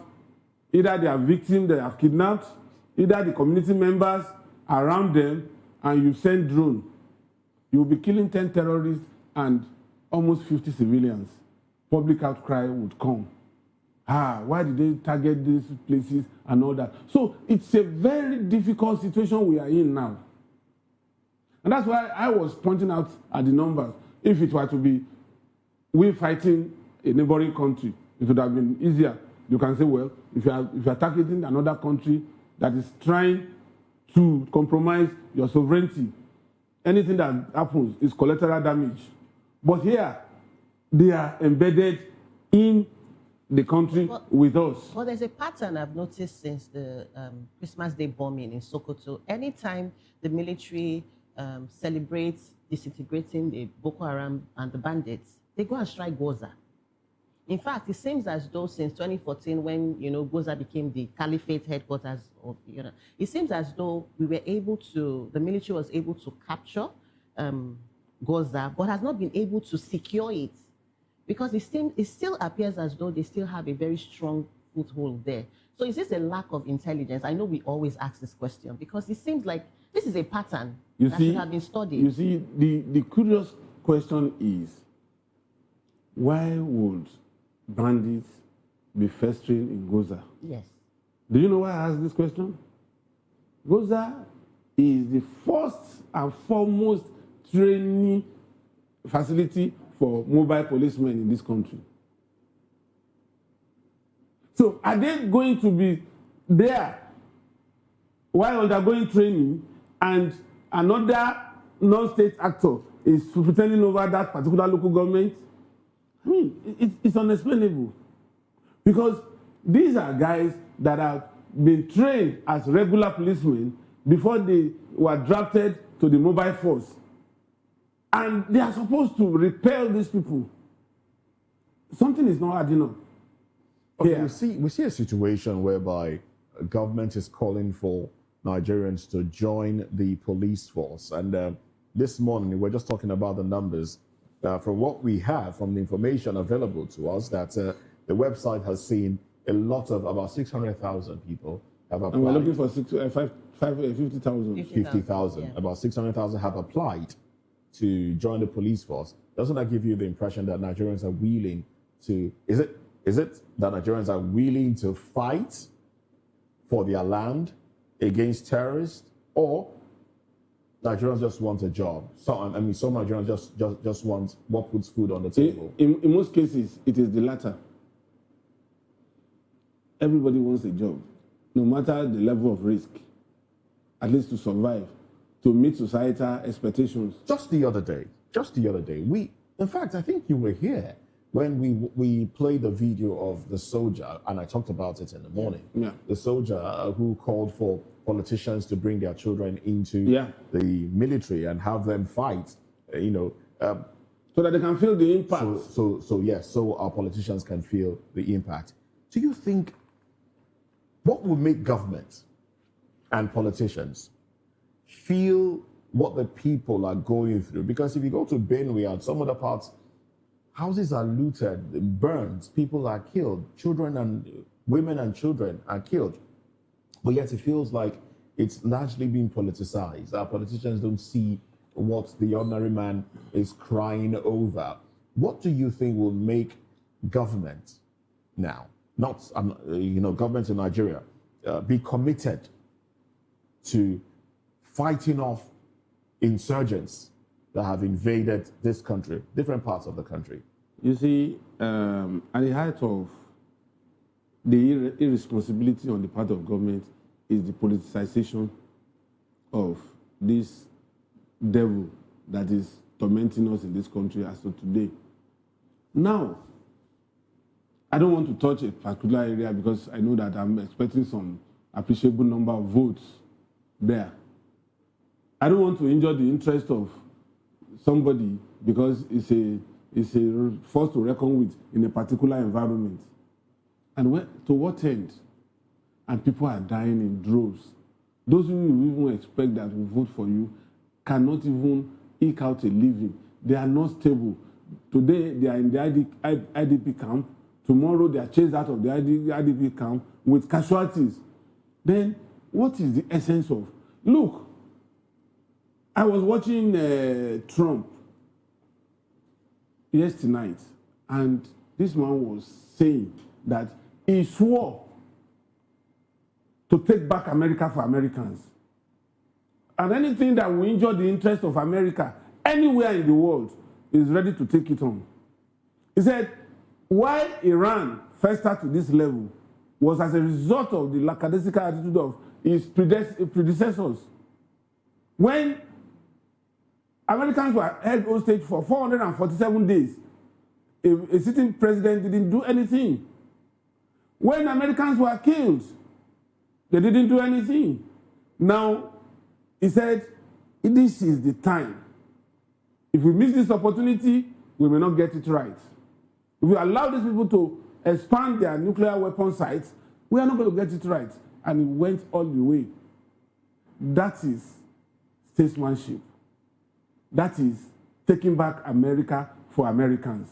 either their victim they have kidnapped, either the community members around them, and you send drone, you'll be killing 10 terrorists and almost 50 civilians. Public outcry would come. Why did they target these places and all that? So it's a very difficult situation we are in now. And that's why I was pointing out at the numbers. If it were to be we fighting a neighboring country, it would have been easier. You can say, well, if you are targeting another country that is trying to compromise your sovereignty, anything that happens is collateral damage. But here, they are embedded in the country with us. Well, there's a pattern I've noticed since the Christmas Day bombing in Sokoto. Anytime the military celebrates disintegrating the Boko Haram and the bandits, they go and strike Goza. In fact, it seems as though since 2014, when Goza became the caliphate headquarters of, it seems as though the military was able to capture Goza, but has not been able to secure it, because it still appears as though they still have a very strong foothold there. So is this a lack of intelligence? I know we always ask this question because it seems like this is a pattern that should have been studied. You see, the curious question is, why would bandits be festering in Goza? Yes. Do you know why I asked this question? Goza is the first and foremost training facility for mobile policemen in this country. So are they going to be there while undergoing training and another non-state actor is pretending over that particular local government? I mean, it's unexplainable. Because these are guys that have been trained as regular policemen before they were drafted to the mobile force. And they are supposed to repel these people. Something is not adding up. Okay, we see a situation whereby a government is calling for Nigerians to join the police force. And this morning, we're just talking about the numbers. From what we have, from the information available to us, that the website has seen a lot of about 600,000 people have applied. And we're looking for 50,000. 50,000. Yeah. About 600,000 have applied to join the police force. Doesn't that give you the impression that Nigerians are willing to... Is it that Nigerians are willing to fight for their land against terrorists, or Nigerians just want a job? Some Nigerians just want what puts food on the table. In most cases, it is the latter. Everybody wants a job, no matter the level of risk, at least to survive, to meet societal expectations. Just the other day, in fact, I think you were here when we played the video of the soldier, and I talked about it in the morning. Yeah. The soldier who called for politicians to bring their children into the military and have them fight, so that they can feel the impact. So our politicians can feel the impact. Do you think, what would make government and politicians feel what the people are going through? Because if you go to Benue and some other parts, houses are looted, burned, people are killed, children and women and children are killed. But yet it feels like it's largely being politicized. Our politicians don't see what the ordinary man is crying over. What do you think will make government now, not government in Nigeria, be committed to fighting off insurgents that have invaded this country, different parts of the country? You see, at the height of the irresponsibility on the part of government is the politicization of this devil that is tormenting us in this country as of today. Now, I don't want to touch a particular area because I know that I'm expecting some appreciable number of votes there. I don't want to injure the interest of somebody because it's a force to reckon with in a particular environment. And to what end? And people are dying in droves. Those who you even expect that will vote for you cannot even eke out a living. They are not stable. Today, they are in the IDP camp. Tomorrow, they are chased out of the IDP camp with casualties. Then, what is the essence of? Look, I was watching Trump yesterday night, and this man was saying that he swore to take back America for Americans. And anything that will injure the interest of America anywhere in the world is ready to take it on. He said, why Iran festered to this level was as a result of the lackadaisical attitude of his predecessors. When Americans were held hostage for 447 days, a sitting president didn't do anything. When Americans were killed, they didn't do anything. Now, he said, this is the time. If we miss this opportunity, we may not get it right. If we allow these people to expand their nuclear weapon sites, we are not going to get it right. And he went all the way. That is statesmanship. That is taking back America for Americans.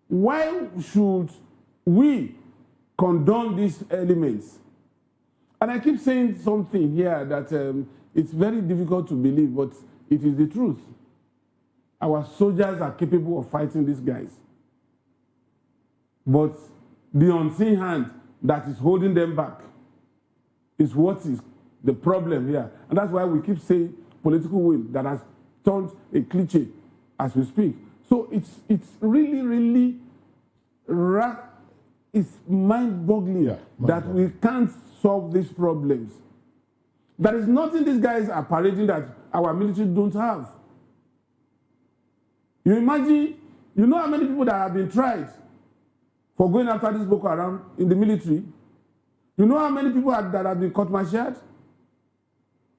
Why should we condone these elements? And I keep saying something here that it's very difficult to believe, but it is the truth. Our soldiers are capable of fighting these guys. But the unseen hand that is holding them back is what is the problem here. And that's why we keep saying political will that has turned a cliche as we speak. So it's really, it's mind-boggling that we can't solve these problems. There is nothing these guys are parading that our military don't have. You imagine, you know how many people that have been tried for going after this Boko Haram in the military? You know how many people that have been court-martialed?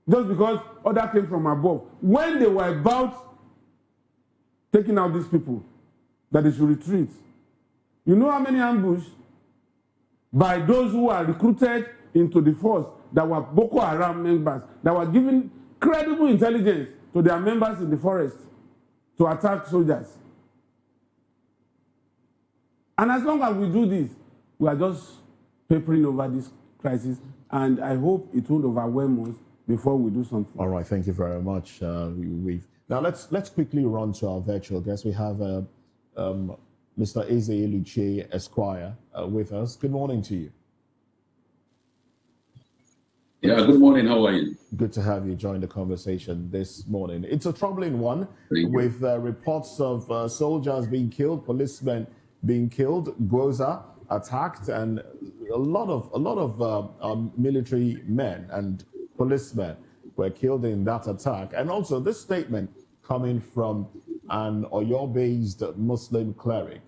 Just because order came from above. When they were about taking out these people, that they should retreat. You know how many ambush by those who are recruited into the force that were Boko Haram members, that were giving credible intelligence to their members in the forest to attack soldiers. And as long as we do this, we are just papering over this crisis, and I hope it won't overwhelm us before we do something. All right, thank you very much. Now let's quickly run to our virtual guest. We have Mr. Eze Luche Esquire with us. Good morning to you. Yeah, good morning. How are you? Good to have you join the conversation this morning. It's a troubling one with reports of soldiers being killed, policemen being killed, Gwoza attacked, and a lot of military men and policemen were killed in that attack. And also this statement coming from an Oyo-based Muslim cleric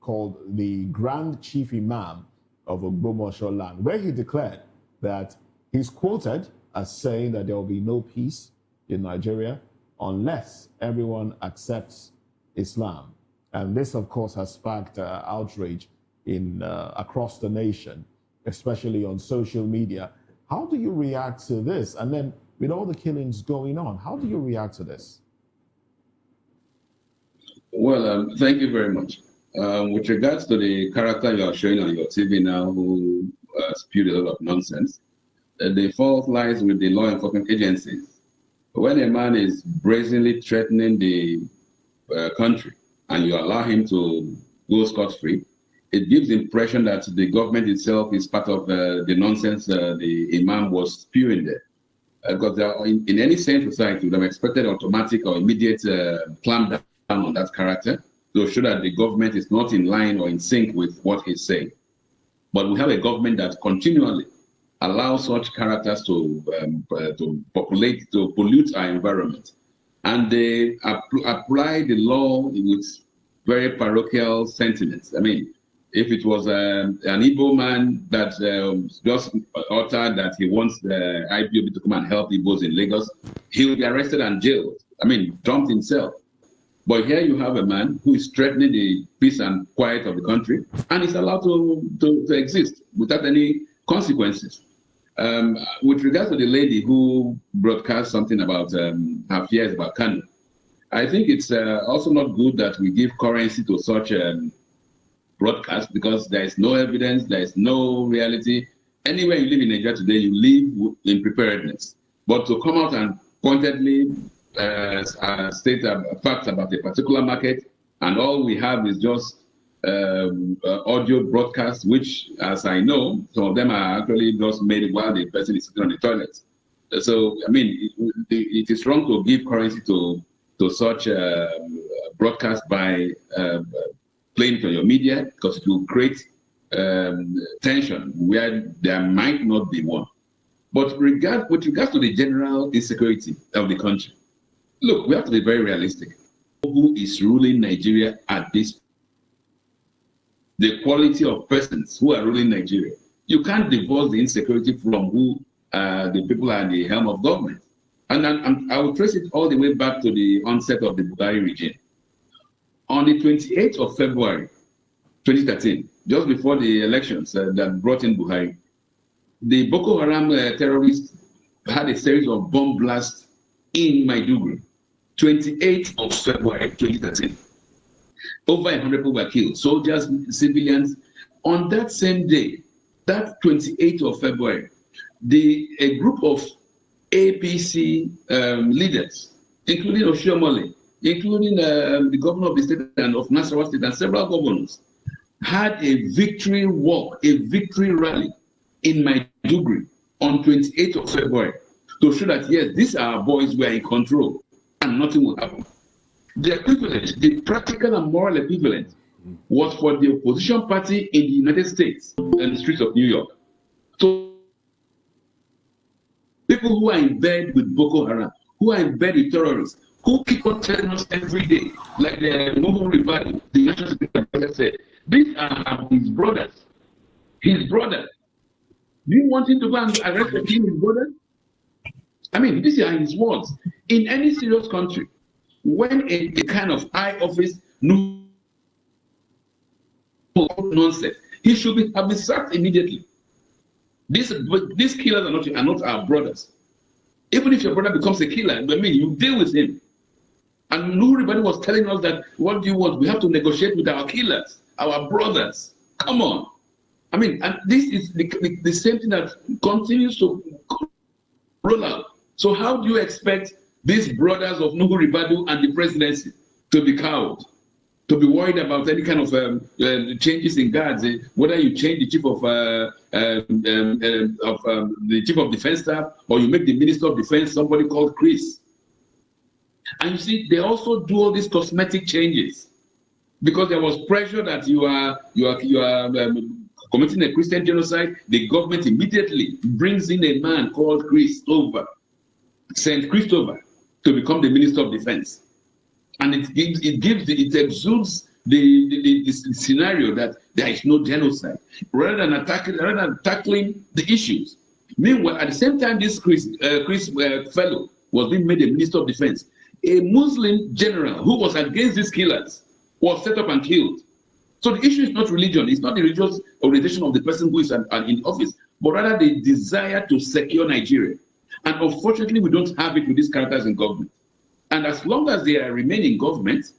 called the Grand Chief Imam of Ogbomosho land, where he declared that he's quoted as saying that there will be no peace in Nigeria unless everyone accepts Islam. And this, of course, has sparked outrage in across the nation, especially on social media. How do you react to this? And then with all the killings going on, how do you react to this? Well, thank you very much. With regards to the character you are showing on your TV now, who spewed a lot of nonsense, the fault lies with the law enforcement agencies. When a man is brazenly threatening the country and you allow him to go scot-free, it gives the impression that the government itself is part of the nonsense the imam was spewing there. Because in any sane society, we would have expected automatic or immediate clampdown on that character to show that the government is not in line or in sync with what he's saying. But we have a government that continually allows such characters to populate, to pollute our environment. And they apply the law with very parochial sentiments. I mean, if it was an Igbo man that just uttered that he wants the IPOB to come and help Igbos in Lagos, he will be arrested and jailed. I mean, dumped himself. But here you have a man who is threatening the peace and quiet of the country, and is allowed to exist without any consequences. With regards to the lady who broadcast something about her fears about Kanu, I think it's also not good that we give currency to such broadcast, because there is no evidence, there is no reality. Anywhere you live in Nigeria today, you live in preparedness. But to come out and pointedly state facts about a particular market, and all we have is just audio broadcasts, which, as I know, some of them are actually just made while the person is sitting on the toilet. So, I mean, it is wrong to give currency to such broadcast by playing it on your media, because it will create tension where there might not be one. But with regards to the general insecurity of the country, look, we have to be very realistic. Who is ruling Nigeria at this? The quality of persons who are ruling Nigeria. You can't divorce the insecurity from who the people are at the helm of government. And I will trace it all the way back to the onset of the Buhari regime. On the 28th of February, 2013, just before the elections that brought in Buhari, the Boko Haram terrorists had a series of bomb blasts in Maiduguri. 28th of February, 2013. Over 100 people were killed, soldiers, civilians. On that same day, that 28th of February, a group of APC leaders, including Oshiomhole, including the governor of the state and of Nasarawa State and several governors, had a victory walk, a victory rally in Maiduguri on 28th of February to show that, yes, these are our boys, we are in control and nothing will happen. The equivalent, the practical and moral equivalent, was for the opposition party in the United States and the streets of New York. So people who are in bed with Boko Haram, who are in bed with terrorists, who keep on telling us every day, like the Muhu Rivali, the national secretary said, these are his brothers. His brothers. Do you want him to go and arrest his brother? I mean, these are his words. In any serious country, when a kind of high office nonsense, he should have been sacked immediately. These killers are not our brothers. Even if your brother becomes a killer, I mean, you deal with him. And everybody was telling us that, what do you want? We have to negotiate with our killers, our brothers. Come on. I mean, and this is the same thing that continues to roll out. So how do you expect these brothers of Nuhu Ribadu and the presidency to be cowed, to be worried about any kind of changes in guards, whether you change the chief of the chief of defense staff, or you make the minister of defense somebody called Chris? And you see, they also do all these cosmetic changes because there was pressure that you are committing a Christian genocide. The government immediately brings in a man called Christopher, Saint Christopher, to become the Minister of Defense. And it exudes the scenario that there is no genocide, rather than tackling the issues. Meanwhile, at the same time, this Chris fellow was being made a Minister of Defense, a Muslim general who was against these killers was set up and killed. So the issue is not religion. It's not the religious orientation of the person who is in office, but rather the desire to secure Nigeria. And unfortunately, we don't have it with these characters in government. And as long as they remain in government,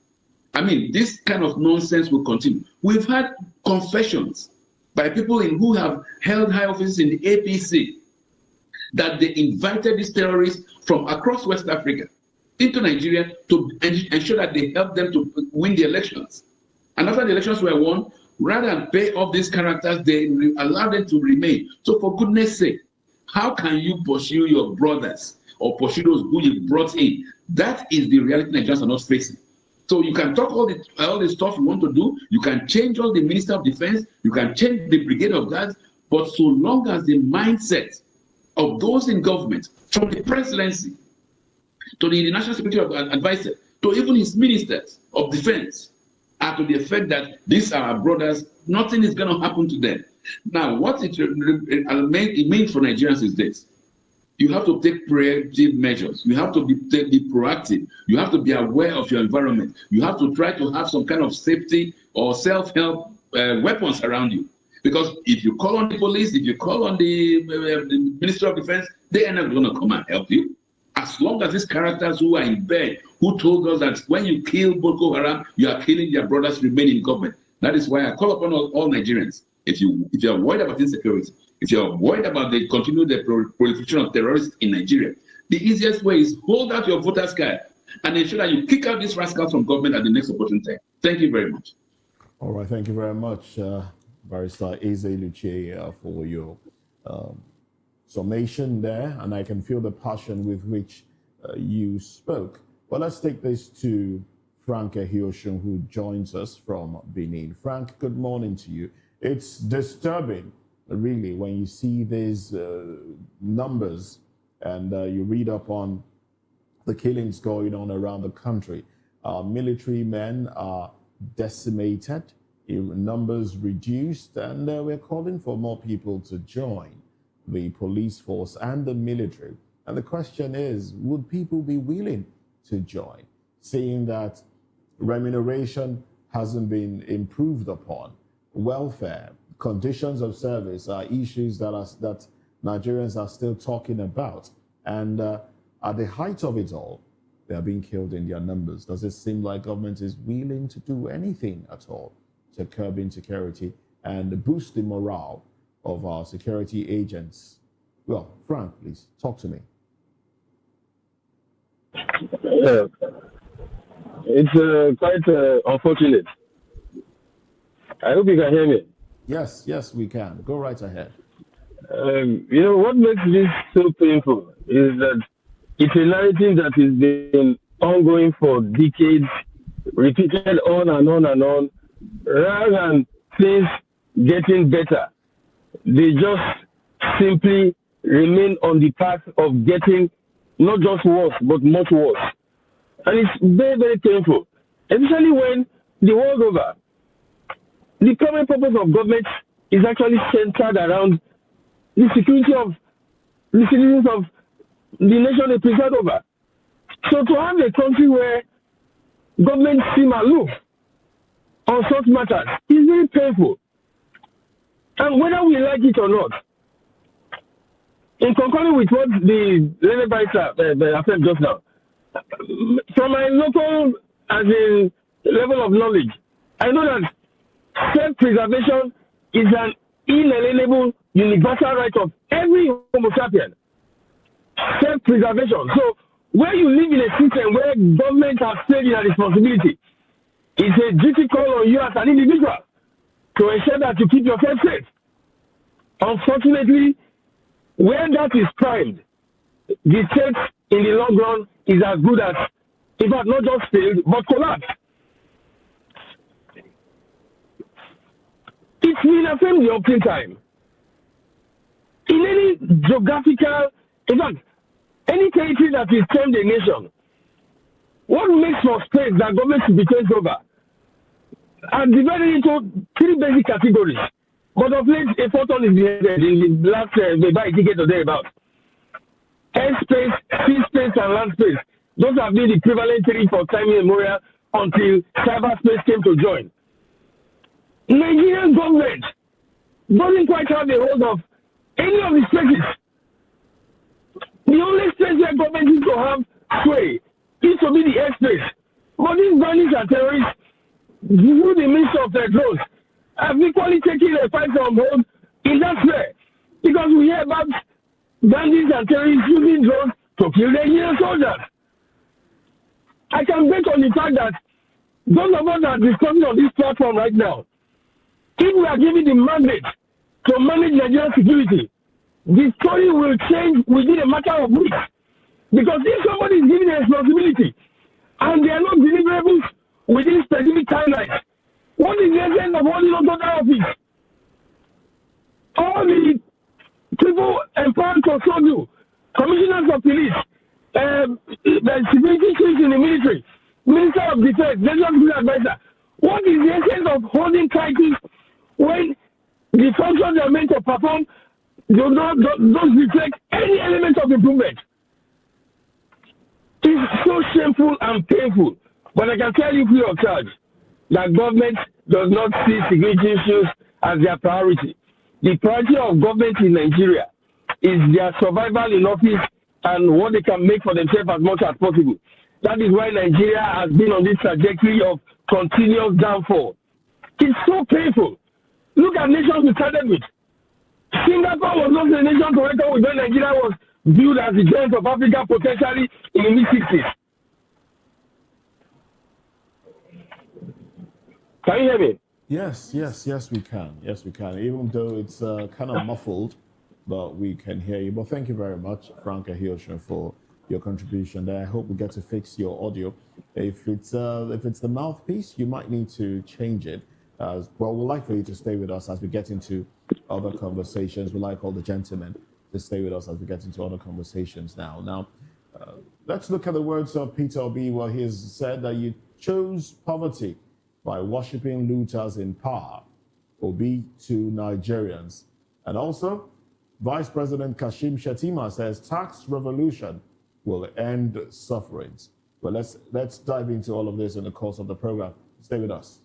I mean, this kind of nonsense will continue. We've had confessions by people who have held high offices in the APC that they invited these terrorists from across West Africa into Nigeria to ensure that they helped them to win the elections. And after the elections were won, rather than pay off these characters, they allowed them to remain. So for goodness sake, how can you pursue your brothers or pursue those who you brought in? That is the reality Nigerians are not facing. So you can talk all the stuff you want to do, you can change all the Minister of Defense, you can change the Brigade of Guards, but so long as the mindset of those in government, from the presidency to the National Security Advisor, to even his ministers of defense, are to the effect that these are our brothers, nothing is going to happen to them. Now, what it means for Nigerians is this. You have to take preemptive measures. You have to be proactive. You have to be aware of your environment. You have to try to have some kind of safety or self-help weapons around you. Because if you call on the police, if you call on the Minister of Defense, they are not going to come and help you. As long as these characters who are in bed, who told us that when you kill Boko Haram, you are killing their brothers, remain in government. That is why I call upon all Nigerians. If you are worried about insecurity, if you are worried about the continued proliferation of terrorists in Nigeria, the easiest way is hold out your voter's card and ensure that you kick out these rascals from government at the next opportune time. Thank you very much. All right, thank you very much, Barrister Eze Luche, for your summation there, and I can feel the passion with which you spoke. Well, let's take this to Frank Ehioshun, who joins us from Benin. Frank, good morning to you. It's disturbing, really, when you see these numbers and you read up on the killings going on around the country. Military men are decimated, numbers reduced, and we're calling for more people to join the police force and the military. And the question is, would people be willing to join, seeing that remuneration hasn't been improved upon? Welfare, conditions of service are issues that Nigerians are still talking about. And at the height of it all, they are being killed in their numbers. Does it seem like government is willing to do anything at all to curb insecurity and boost the morale of our security agents? Well, Frank, please talk to me. It's quite unfortunate. I hope you can hear me. Yes, we can. Go right ahead. What makes this so painful is that it's a narrative that has been ongoing for decades, repeated on and on and on, rather than things getting better. They just simply remain on the path of getting not just worse, but much worse. And it's very, very painful, especially when the world over, the primary purpose of government is actually centered around the security of the citizens of the nation they preside over. So to have a country where government seem aloof on such matters is very painful. And whether we like it or not, in concurring with what the learned barrister said just now, from my local level of knowledge, I know that self-preservation is an inalienable universal right of every Homo sapien. Self-preservation. So where you live in a system where government has taken a responsibility, it's a duty call on you as an individual to ensure that you keep yourself safe. Unfortunately, where that is primed, the state in the long run is as good as, in fact, not just failed, but collapsed. It's been affirmed the opening time. In any geographical, in fact, any territory that is termed a nation, what makes for space that government should be changed over are divided into three basic categories. But of late, a fourth one is beheaded in the last by a decade or thereabouts. Air space, sea space, and land space. Those have been the prevalent three for time immemorial until cyberspace came to join. Nigerian government doesn't quite have a hold of any of the spaces. The only space where government is to have sway is to be the airspace. But these bandits and terrorists who the Minister of drones have equally taken a fight from home in that sphere. Because we hear about bandits and terrorists using drones to kill their Nigerian soldiers. I can bet on the fact that those of us that are discussing on this platform right now, if we are given the mandate to manage Nigerian security, the story will change within a matter of weeks. Because if somebody is given a responsibility and they are not deliverables within specific timelines, what is the essence of holding on to that office? All the people empowered to serve you, commissioners of police, the security chiefs in the military, Minister of Defense, National Advisor, what is the essence of holding titles when the functions they are meant to perform don't reflect any element of improvement? It's so shameful and painful. But I can tell you free of charge that government does not see security issues as their priority. The priority of government in Nigeria is their survival in office and what they can make for themselves as much as possible. That is why Nigeria has been on this trajectory of continuous downfall. It's so painful. Look at nations we started with. Singapore was not the nation to reckon with when Nigeria was viewed as the giant of Africa potentially in the mid-60s. Can you hear me? Yes, we can. Yes, we can. Even though it's kind of muffled, but we can hear you. But thank you very much, Frank Ahiosha, for your contribution there. I hope we get to fix your audio. If it's the mouthpiece, you might need to change it. Well, we'd like for you to stay with us as we get into other conversations. We'd like all the gentlemen to stay with us as we get into other conversations now. Now, let's look at the words of Peter Obi, where he has said that you chose poverty by worshipping looters in power. Obi to Nigerians. And also, Vice President Kashim Shettima says tax revolution will end sufferings. Well, let's dive into all of this in the course of the program. Stay with us.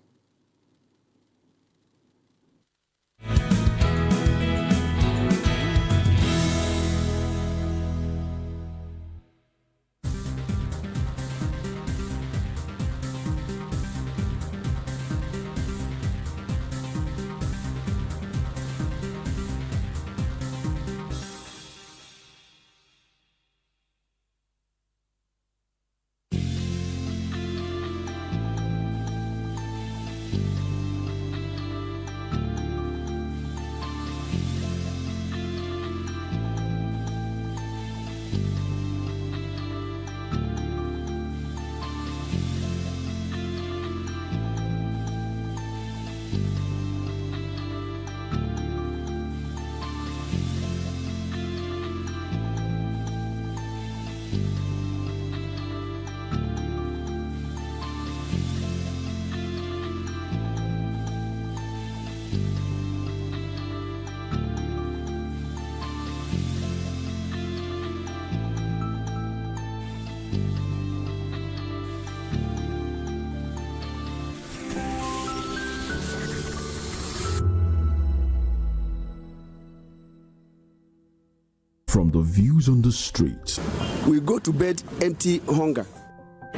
From the views on the street, we go to bed empty hunger,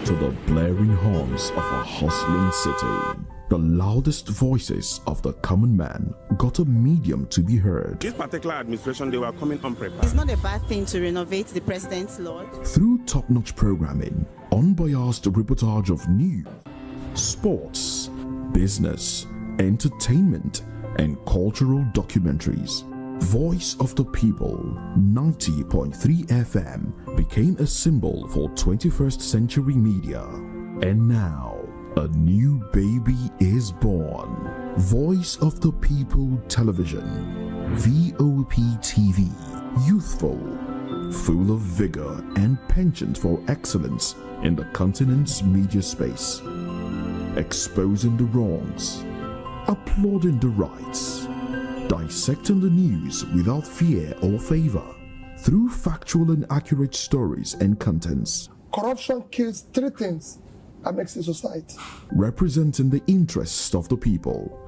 to the blaring horns of a hustling city, the loudest voices of the common man got a medium to be heard. This particular administration, they were coming unprepared. It's not a bad thing to renovate the president's lodge. Through top-notch programming, unbiased reportage of news, sports, business, entertainment, and cultural documentaries, Voice of the People 90.3 FM became a symbol for 21st century media. And now, a new baby is born. Voice of the People Television, Voptv, youthful, full of vigor and penchant for excellence in the continent's media space, exposing the wrongs, applauding the rights, dissecting the news without fear or favor, through factual and accurate stories and contents. Corruption kills three things that makes a society. Representing the interests of the people.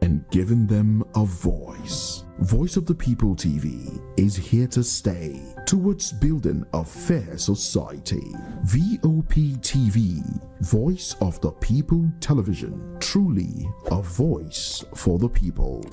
and giving them a voice. Voice of the People TV is here to stay towards building a fair society. Voptv, Voice of the People Television, truly a voice for the people.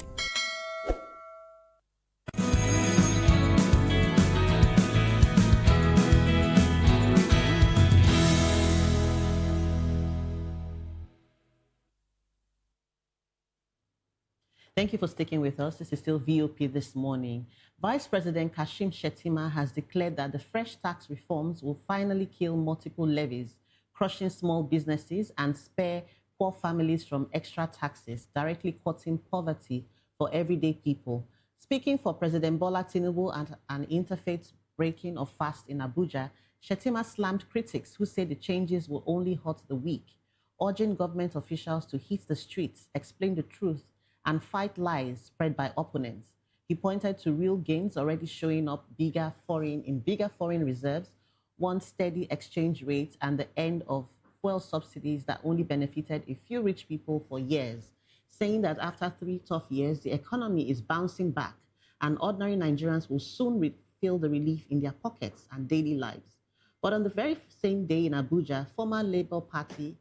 Thank you for sticking with us. This is still VOP this morning. Vice President Kashim Shettima has declared that the fresh tax reforms will finally kill multiple levies, crushing small businesses and spare poor families from extra taxes, directly cutting poverty for everyday people. Speaking for President Bola Tinubu at an interfaith breaking of fast in Abuja, Shettima slammed critics who said the changes will only hurt the weak, urging government officials to hit the streets, explain the truth, and fight lies spread by opponents. He pointed to real gains already showing up bigger foreign reserves, one steady exchange rate, and the end of fuel subsidies that only benefited a few rich people for years, saying that after 3 tough years, the economy is bouncing back and ordinary Nigerians will soon feel the relief in their pockets and daily lives. But on the very same day in Abuja, former Labour Party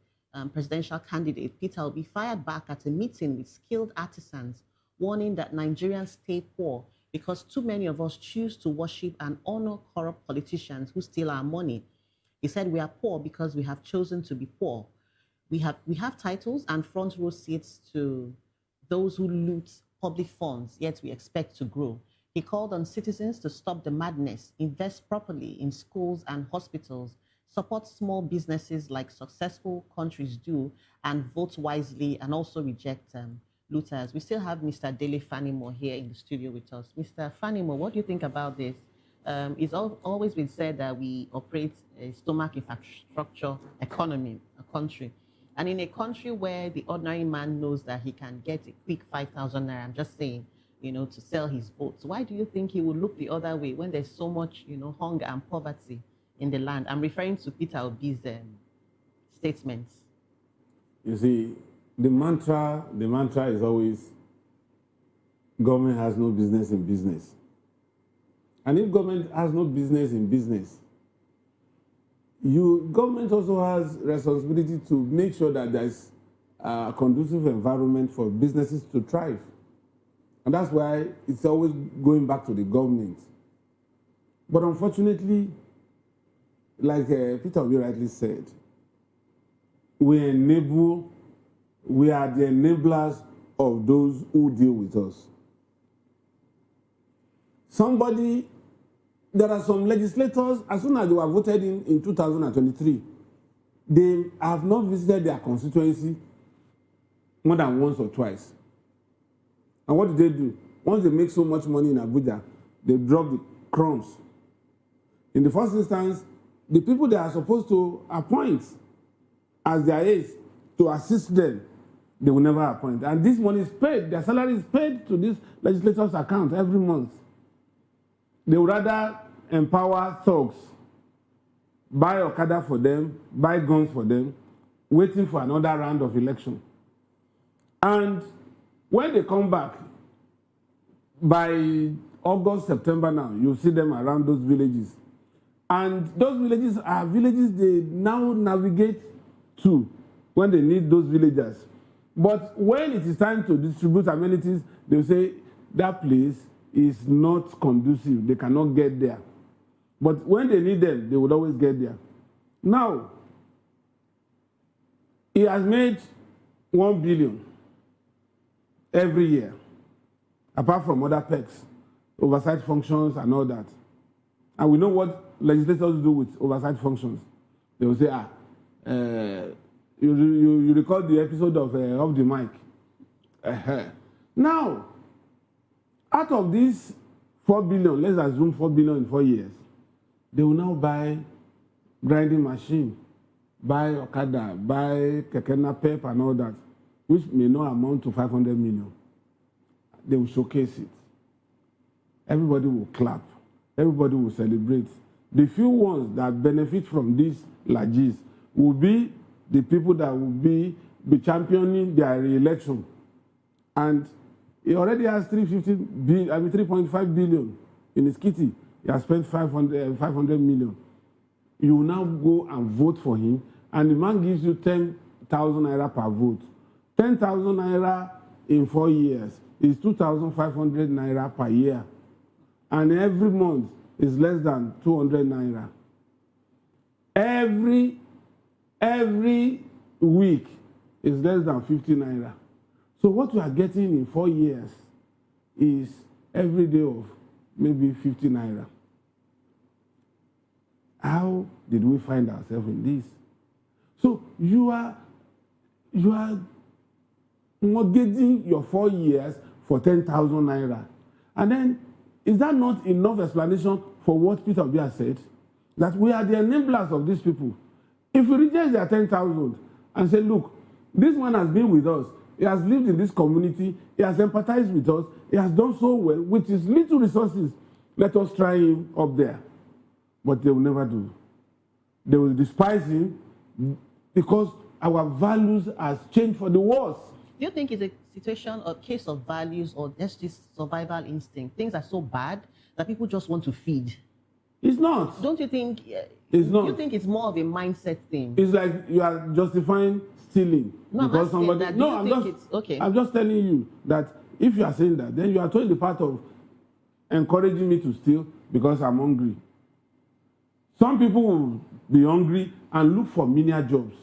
presidential candidate Peter Obi fired back at a meeting with skilled artisans, warning that Nigerians stay poor because too many of us choose to worship and honor corrupt politicians who steal our money. He said we are poor because we have chosen to be poor. We have titles and front row seats to those who loot public funds, yet we expect to grow. He called on citizens to stop the madness, invest properly in schools and hospitals, support small businesses like successful countries do, and vote wisely, and also reject looters. We still have Mr. Dele Fanimo here in the studio with us. Mr. Fanimo, what do you think about this? It's always been said that we operate a stomach infrastructure economy, a country. And in a country where the ordinary man knows that he can get a quick 5,000 naira, I'm just saying, to sell his votes, why do you think he would look the other way when there's so much, hunger and poverty in the land? I'm referring to Peter Obi's statements. You see, the mantra is always, government has no business in business. And if government has no business in business, government also has responsibility to make sure that there's a conducive environment for businesses to thrive. And that's why it's always going back to the government. But unfortunately, like Peter Obi rightly said, we are the enablers of those who deal with us. There are some legislators, as soon as they were voted in 2023, they have not visited their constituency more than once or twice. And what do? Once they make so much money in Abuja, they drop the crumbs. In the first instance, the people they are supposed to appoint as their aides to assist them, they will never appoint. And this money is paid, their salary is paid to this legislator's account every month. They would rather empower thugs, buy Okada for them, buy guns for them, waiting for another round of election. And when they come back, by August, September now, you'll see them around those villages. And those villages are villages they now navigate to when they need those villagers. But when it is time to distribute amenities, they'll say that place is not conducive. They cannot get there. But when they need them, they would always get there. Now, he has made 1 billion every year, apart from other perks, oversight functions and all that. And we know what legislators do with oversight functions. They will say, you record the episode of the mic. Now, out of this 4 billion, let's assume 4 billion in 4 years, they will now buy grinding machine, buy Okada, buy Kekena Pep and all that, which may not amount to 500 million. They will showcase it. Everybody will clap. Everybody will celebrate. The few ones that benefit from these largesse will be the people that will be championing their re-election. And he already has 3.5 billion in his kitty. He has spent 500 million. You will now go and vote for him, and the man gives you 10,000 naira per vote. 10,000 naira in 4 years is 2,500 naira per year. And every month is less than 200 naira. Every week is less than 50 naira. So what we are getting in 4 years is every day of maybe 50 naira. How did we find ourselves in this? So you are mortgaging your 4 years for 10,000 naira. And then, is that not enough explanation for what Peter Obi has said? That we are the enablers of these people. If we reject their 10,000 and say, look, this man has been with us, he has lived in this community, he has empathized with us, he has done so well with his little resources, let us try him up there. But they will never do. They will despise him because our values has changed for the worse. Do you think it's a situation or case of values or just this survival instinct? Things are so bad that people just want to feed. It's not. Don't you think? It's not. Do you think it's more of a mindset thing? It's like you are justifying stealing because somebody. No, I'm just telling you that if you are saying that, then you are totally part of encouraging me to steal because I'm hungry. Some people will be hungry and look for menial jobs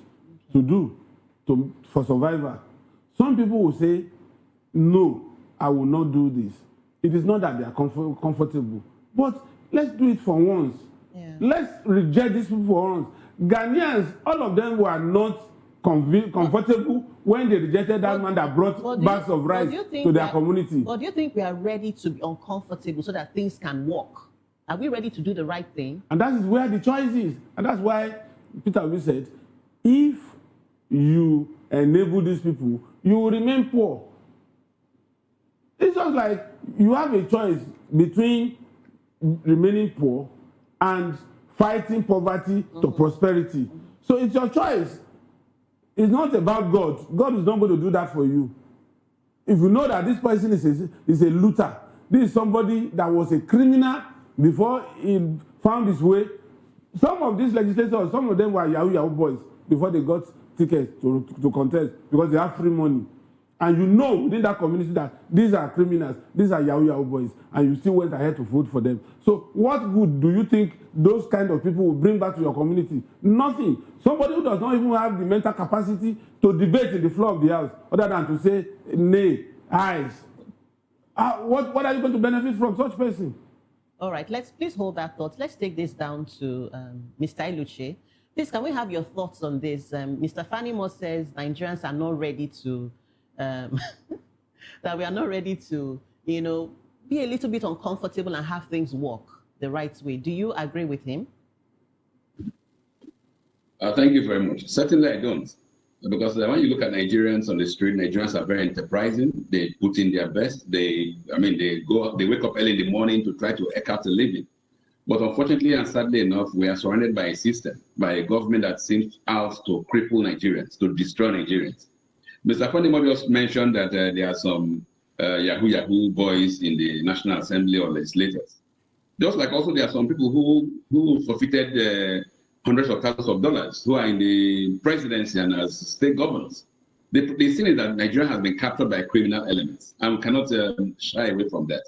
to do for survival. Some people will say, no, I will not do this. It is not that they are comfortable. But let's do it for once. Yeah. Let's reject these people for once. Ghanaians, all of them were not comfortable when they rejected that man that brought bags of rice to their community. But do you think we are ready to be uncomfortable so that things can work? Are we ready to do the right thing? And that is where the choice is. And that's why Peter Obi said, if you enable these people, you will remain poor. It's just like you have a choice between remaining poor and fighting poverty to prosperity. So it's your choice. It's not about God. God is not going to do that for you. If you know that this person is a looter, this is somebody that was a criminal before he found his way. Some of these legislators, some of them were Yahoo boys before they got tickets to contest because they have free money. And you know within that community that these are criminals, these are Yahoo boys, and you still went ahead to vote for them. So what good do you think those kind of people will bring back to your community? Nothing. Somebody who does not even have the mental capacity to debate in the floor of the house, other than to say, nay, eyes. What are you going to benefit from such person? All right, please hold that thought. Let's take this down to Mr. Iluche. Please, can we have your thoughts on this? Mr. Fanimo says Nigerians are not ready to, that we are not ready to, be a little bit uncomfortable and have things work the right way. Do you agree with him? Thank you very much. Certainly I don't. Because when you look at Nigerians on the street, Nigerians are very enterprising. They put in their best. They wake up early in the morning to try to eke out a living. But unfortunately and sadly enough, we are surrounded by a system, by a government that seems out to cripple Nigerians, to destroy Nigerians. Mr. Fanimo just mentioned that there are some Yahoo boys in the National Assembly or legislators. Just like also there are some people who forfeited hundreds of thousands of dollars who are in the presidency and as state governors. The thing is that Nigeria has been captured by criminal elements, and we cannot shy away from that.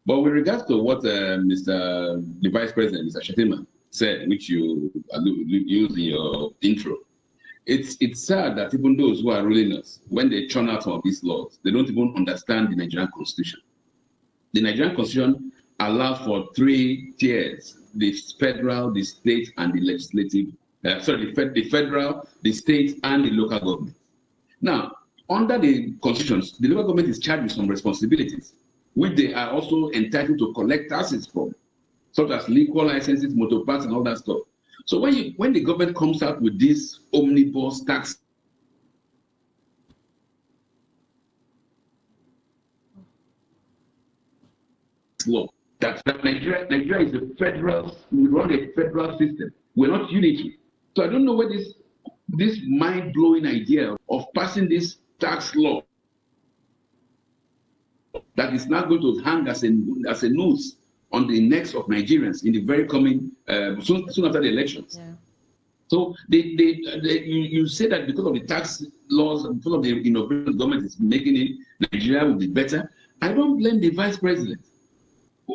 But with regards to what the Vice President, Mr. Shetima, said, which you used in your intro, it's sad that even those who are ruling us, when they churn out some of these laws, they don't even understand the Nigerian Constitution. The Nigerian Constitution allows for 3 tiers: the federal, the state, and the legislative. The federal, the state, and the local government. Now, under the Constitution, the local government is charged with some responsibilities, which they are also entitled to collect taxes from, such as liquor licenses, motor parks, and all that stuff. So when the government comes out with this omnibus tax law, that Nigeria is a federal, we run a federal system. We're not unity. So I don't know where this mind-blowing idea of passing this tax law that is now going to hang as a noose on the necks of Nigerians in the very coming, soon after the elections. Yeah. So you say that because of the tax laws and because of the innovation the government is making in Nigeria will be better. I don't blame the vice president.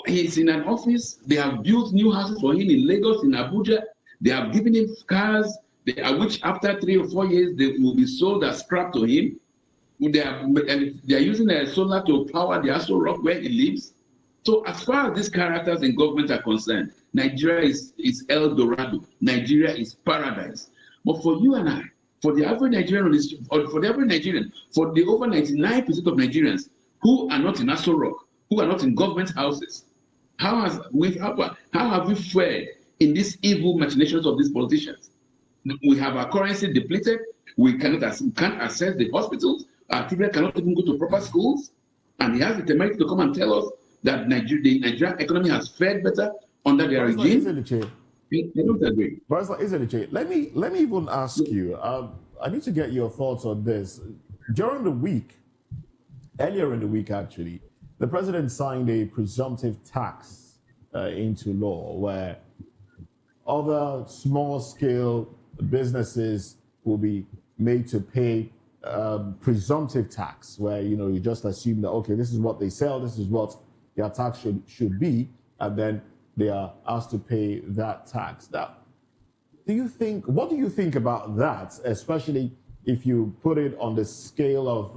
He's in an office. They have built new houses for him in Lagos, in Abuja. They have given him cars, which after 3 or 4 years they will be sold as scrap to him. They are using a solar to power the Aso Rock where he lives. So as far as these characters in government are concerned, Nigeria is El Dorado. Nigeria is paradise. But for you and I, for the average Nigerian, or for the average Nigerian, for the over 99% of Nigerians who are not in Aso Rock, who are not in government houses, how have we fared in these evil machinations of these politicians? We have our currency depleted. We can't access the hospitals. Our children cannot even go to proper schools. And he has the temerity to come and tell us that the Nigerian economy has fared better under their regime. I don't agree. But let me even ask you. I need to get your thoughts on this. During the week, earlier in the week actually, the president signed a presumptive tax into law where other small-scale businesses will be made to pay presumptive tax, where you just assume that okay, this is what they sell, this is what their tax should be, and then they are asked to pay that tax. Now, what do you think about that, especially if you put it on the scale of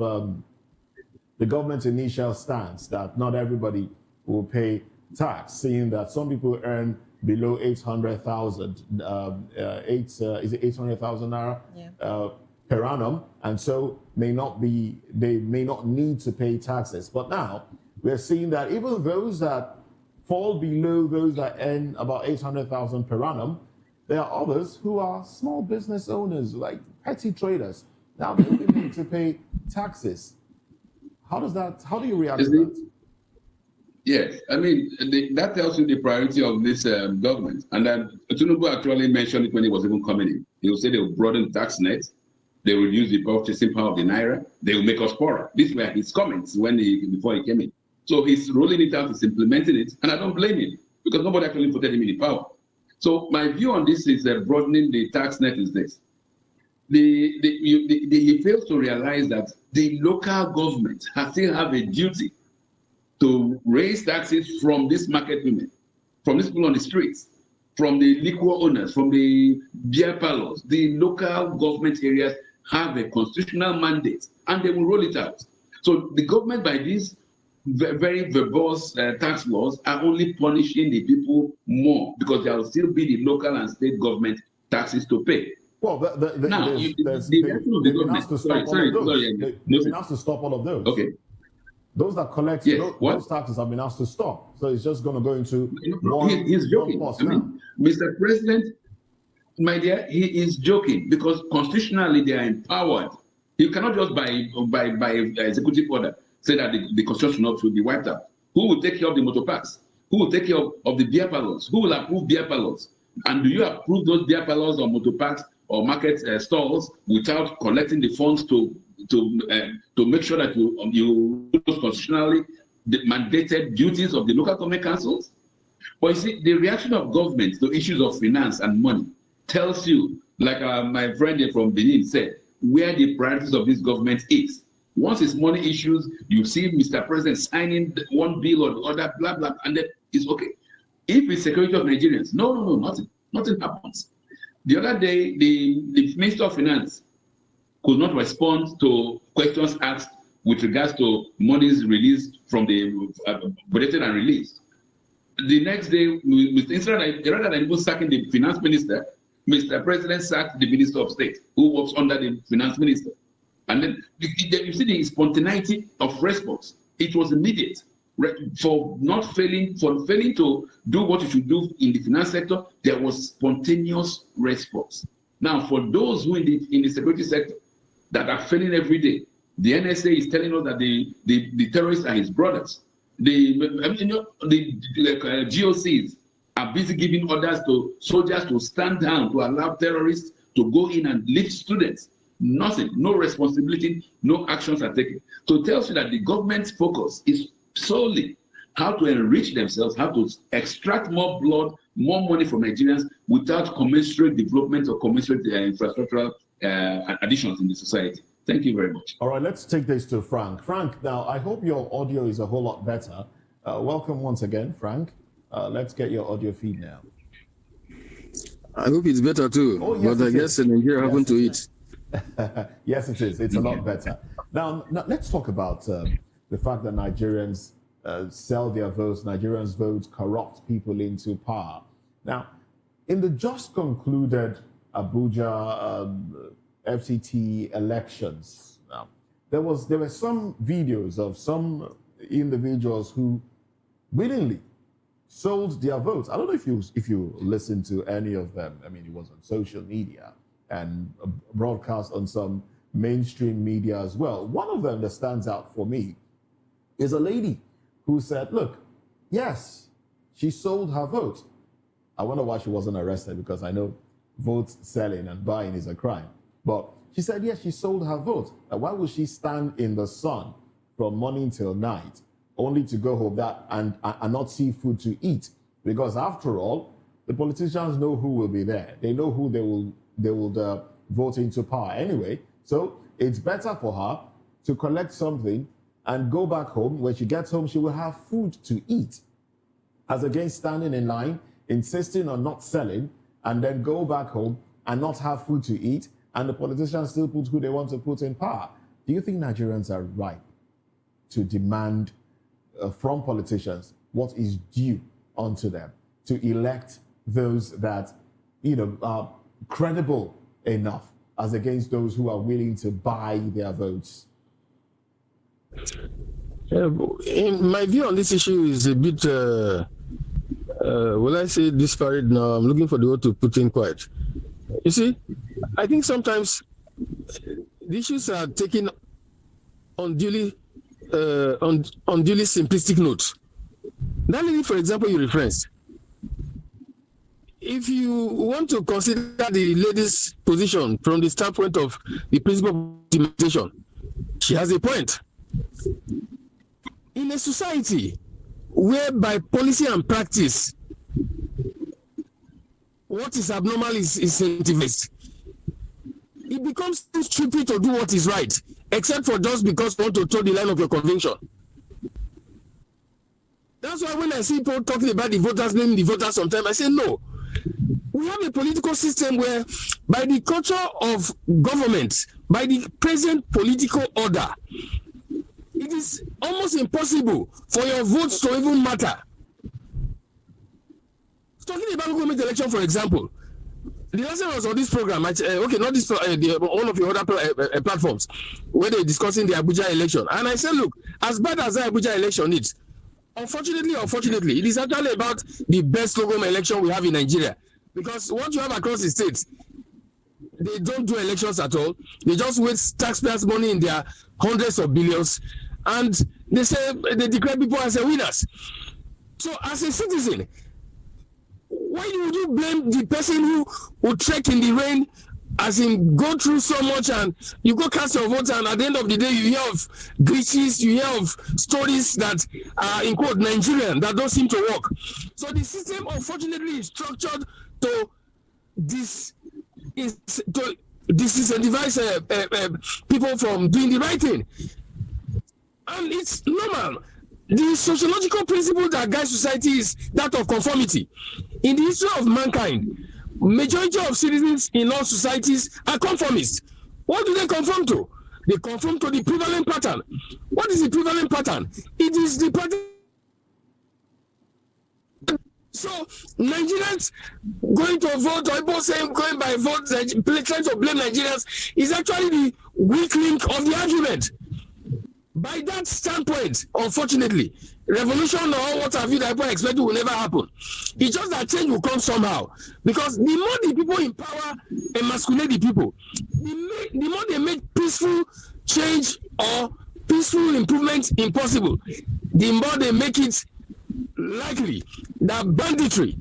the government's initial stance that not everybody will pay tax, seeing that some people earn below 800,000, is it 800,000 naira per annum, and so they may not need to pay taxes. But now we're seeing that even those that fall below those that earn about 800,000 per annum, there are others who are small business owners, like petty traders. Now they need to pay taxes. How do you react to that? Yes, I mean, that tells you the priority of this government. And Tinubu actually mentioned it when he was even coming in. He will say they will broaden the tax net, they will reduce the purchasing power of the naira, they will make us poorer. These were his comments before he came in. So he's rolling it out, he's implementing it, and I don't blame him because nobody actually put him in the power. So my view on this is that broadening the tax net is this. He fails to realize that the local government still have a duty to raise taxes from these market women, from these people on the streets, from the liquor owners, from the beer parlors. The local government areas have a constitutional mandate, and they will roll it out. So the government, by these very verbose tax laws, are only punishing the people more because there will still be the local and state government taxes to pay. Well, they've been asked to stop all of those. Okay. Those that collect those taxes have been asked to stop. So it's just going to go into He's joking. Mr. President, my dear, he is joking because constitutionally they are empowered. You cannot just by executive order say that the constitution should be wiped out. Who will take care of the motor parks? Who will take care of the beer parlors? Who will approve beer parlors? And do you approve those beer parlors or motor parks or market stalls without collecting the funds to make sure that you do those constitutionally mandated duties of the local government councils? But you see, the reaction of government to issues of finance and money tells you, like my friend here from Benin said, where the priorities of this government is. Once it's money issues, you see Mr. President signing one bill or the other, blah, blah, and then it's okay. If it's security of Nigerians, no, nothing happens. The other day, the Minister of Finance could not respond to questions asked with regards to monies released from the budgeted and released. The next day, rather than even sacking the finance minister, Mr. President sacked the Minister of State, who works under the finance minister. And then you see the spontaneity of response. It was immediate. For failing to do what you should do in the finance sector, there was spontaneous response. Now, for those who in the security sector that are failing every day, the NSA is telling us that the terrorists are his brothers. The GOCs are busy giving orders to soldiers to stand down, to allow terrorists to go in and lift students. Nothing, no responsibility, no actions are taken. So it tells you that the government's focus is solely how to enrich themselves, how to extract more blood, more money from Nigerians without commensurate development or commensurate infrastructural additions in the society. Thank you very much. All right, let's take this to Frank. Frank, now I hope your audio is a whole lot better. Welcome once again, Frank. Let's get your audio feed now. I hope it's better too, yes, but I guess in Nigeria happened to it. Yes, it is. It's a lot better. Now let's talk about the fact that Nigerians sell their votes, Nigerians vote, corrupt people into power. Now, in the just concluded Abuja FCT elections, there were some videos of some individuals who willingly sold their votes. I don't know if you listened to any of them. I mean, it was on social media and broadcast on some mainstream media as well. One of them that stands out for me is a lady who said, look, yes, she sold her vote. I wonder why she wasn't arrested, because I know vote selling and buying is a crime. But she said, yes, she sold her vote. And why would she stand in the sun from morning till night only to go home and not see food to eat? Because after all, the politicians know who will be there. They know who they will vote into power anyway. So it's better for her to collect something and go back home. When she gets home, she will have food to eat, as against standing in line, insisting on not selling, and then go back home and not have food to eat, and the politicians still put who they want to put in power. Do you think Nigerians are right to demand from politicians what is due unto them, to elect those that, are credible enough, as against those who are willing to buy their votes? In my view on this issue is a bit, will I say disparate now? I'm looking for the word to put in quiet. You see, I think sometimes the issues are taken unduly simplistic notes. That lady, for example, you referenced. If you want to consider the lady's position from the standpoint of the principle of optimization, she has a point. In a society whereby policy and practice, what is abnormal is incentivized, it becomes too stupid to do what is right, except for just because you want to toe the line of your conviction. That's why when I see people talking about the voters, naming the voters sometimes, I say no. We have a political system where, by the culture of government, by the present political order, it is almost impossible for your votes to even matter. Talking about government election, for example, the last time I was on this program, not this, one of your other platforms, where they're discussing the Abuja election, and I said, look, as bad as the Abuja election is, unfortunately, it is actually about the best local election we have in Nigeria. Because what you have across the states, they don't do elections at all. They just waste taxpayers' money in their hundreds of billions, and they declare people as winners. So, as a citizen, why would you blame the person who would trek in the rain, as in go through so much, and you go cast your vote, and at the end of the day, you hear of glitches, you hear of stories that are, in quote, Nigerian, that don't seem to work. So the system, unfortunately, is structured to disincentivize people from doing the right thing. And it's normal. The sociological principle that guides society is that of conformity. In the history of mankind, majority of citizens in all societies are conformists. What do they conform to? They conform to the prevalent pattern. What is the prevalent pattern? It is the pattern. So Nigerians going to vote, or people saying going by vote, trying to blame Nigerians, is actually the weak link of the argument. By that standpoint, unfortunately, revolution or what have you that people expect will never happen. It's just that change will come somehow. Because the more the people in power emasculate the people, the more they make peaceful change or peaceful improvement impossible, the more they make it likely that banditry,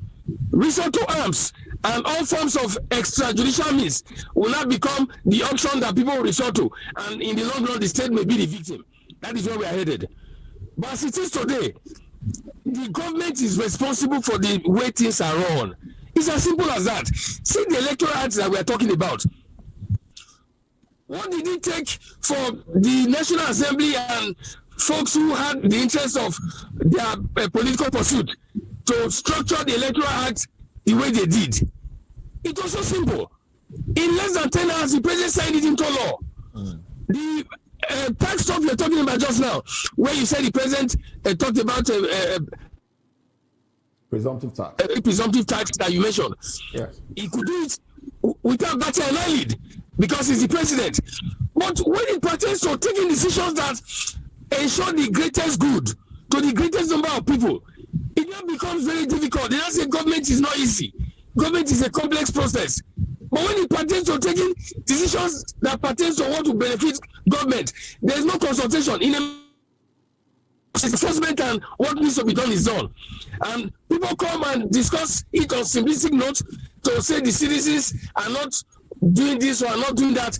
resort to arms, and all forms of extrajudicial means will not become the option that people will resort to. And in the long run, the state may be the victim. That is where we are headed. But as it is today, the government is responsible for the way things are run. It's as simple as that. See the electoral act that we are talking about. What did it take for the National Assembly and folks who had the interest of their political pursuit to structure the electoral act the way they did? It was so simple. In less than 10 hours, the president signed it into law. The tax stuff you're talking about just now, where you said the president talked about presumptive tax. Presumptive tax that you mentioned. Yes. He could do it without batting an eyelid because he's the president. But when it pertains to taking decisions that ensure the greatest good to the greatest number of people, it now becomes very difficult. They now say government is not easy. Government is a complex process. But when it pertains to taking decisions that pertains to what will benefit government, there is no consultation. In a enforcement and what needs to be done is done. And people come and discuss it on simplistic notes to say the citizens are not doing this or are not doing that.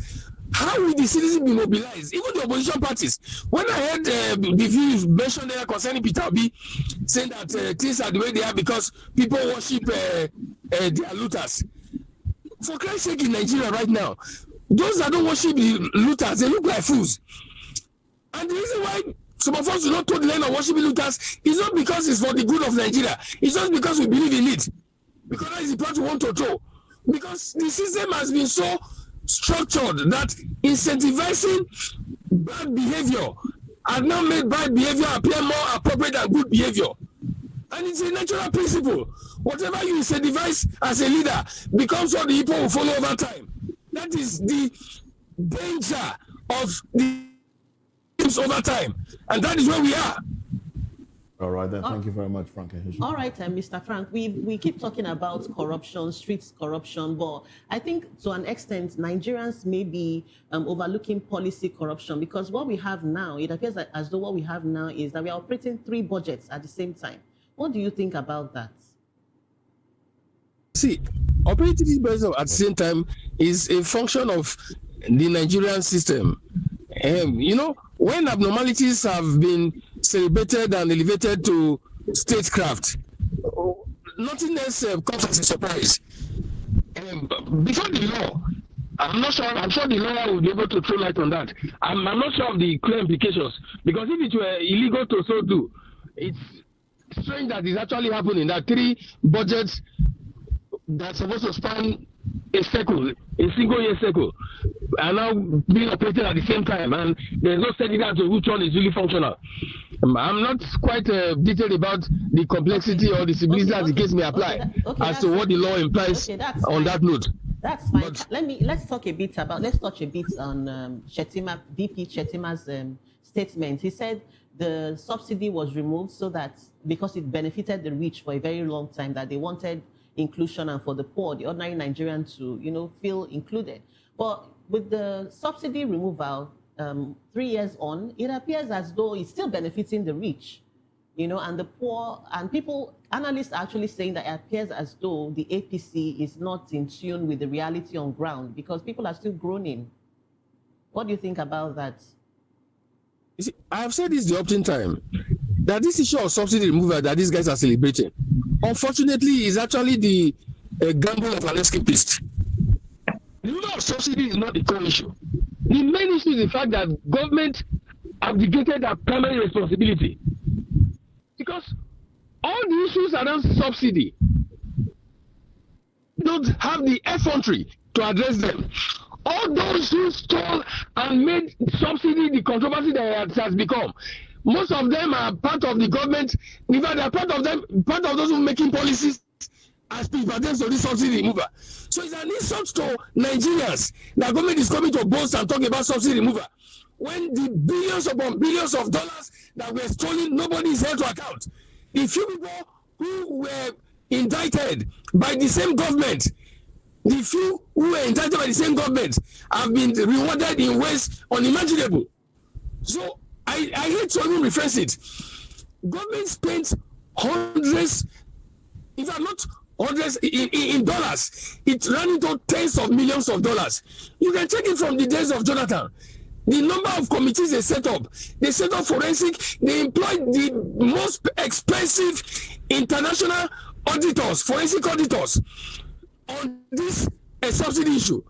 How will the citizens be mobilized? Even the opposition parties. When I heard the views mentioned there concerning Peter Obi saying that things are the way they are because people worship their looters. For Christ's sake, in Nigeria right now, those that don't worship the looters, they look like fools. And the reason why some of us do not toe the line of worshiping looters is not because it's for the good of Nigeria. It's just because we believe in it. Because that is the part we want to toe. Because the system has been so structured that incentivizing bad behavior has now made bad behavior appear more appropriate than good behavior. And it's a natural principle. Whatever you incentivize as a leader becomes what the people will follow over time. That is the danger of the teams over time. And that is where we are. All right, then. Thank you very much, Frank. All right, Mr. Frank, we keep talking about corruption, street corruption, but I think to an extent, Nigerians may be overlooking policy corruption because what we have now, it appears as though what we have now is that we are operating 3 budgets at the same time. What do you think about that? See, operating this budget at the same time is a function of the Nigerian system. You know, when abnormalities have been celebrated and elevated to statecraft, nothing else comes as a surprise. Before the law, I'm not sure. I'm sure the law will be able to throw light on that. I'm not sure of the clear implications because if it were illegal to so do, it's strange that it's actually happening. That 3 budgets that's supposed to span a circle, a single year circle, are now being operated at the same time, and there's no setting out to which one is really functional. I'm not quite detailed about the complexity or the simplicity as the case may apply as to what the law implies on that note. That's fine. But let's touch a bit on VP Chetima's statement. He said the subsidy was removed so that because it benefited the rich for a very long time, that they wanted inclusion and for the poor, the ordinary Nigerian to, feel included. But with the subsidy removal, 3 years on, it appears as though it's still benefiting the rich, and the poor, and analysts are actually saying that it appears as though the APC is not in tune with the reality on ground because people are still groaning. What do you think about that? You see, I have said this the often time, that this issue of subsidy removal that these guys are celebrating, unfortunately, is actually the gamble of an escapist. The removal of subsidy is not the core issue. The main issue is the fact that government abdicated their primary responsibility. Because all the issues around subsidy don't have the effrontery to address them. All those who stole and made subsidy the controversy that it has become, most of them are part of the government. In fact, they are part of those who are making policies as it pertains to this subsidy removal. So it's an insult to Nigerians that government is coming to boast and talk about subsidy removal. When the billions upon billions of dollars that were stolen, nobody is held to account. The few people who were indicted by the same government, the few who were indicted by the same government have been rewarded in ways unimaginable. So I hate to even reference it. Government spent hundreds, in fact not hundreds, in dollars. It ran into tens of millions of dollars. You can check it from the days of Jonathan. The number of committees they set up forensic, they employ the most expensive international auditors, forensic auditors on this subsidy issue.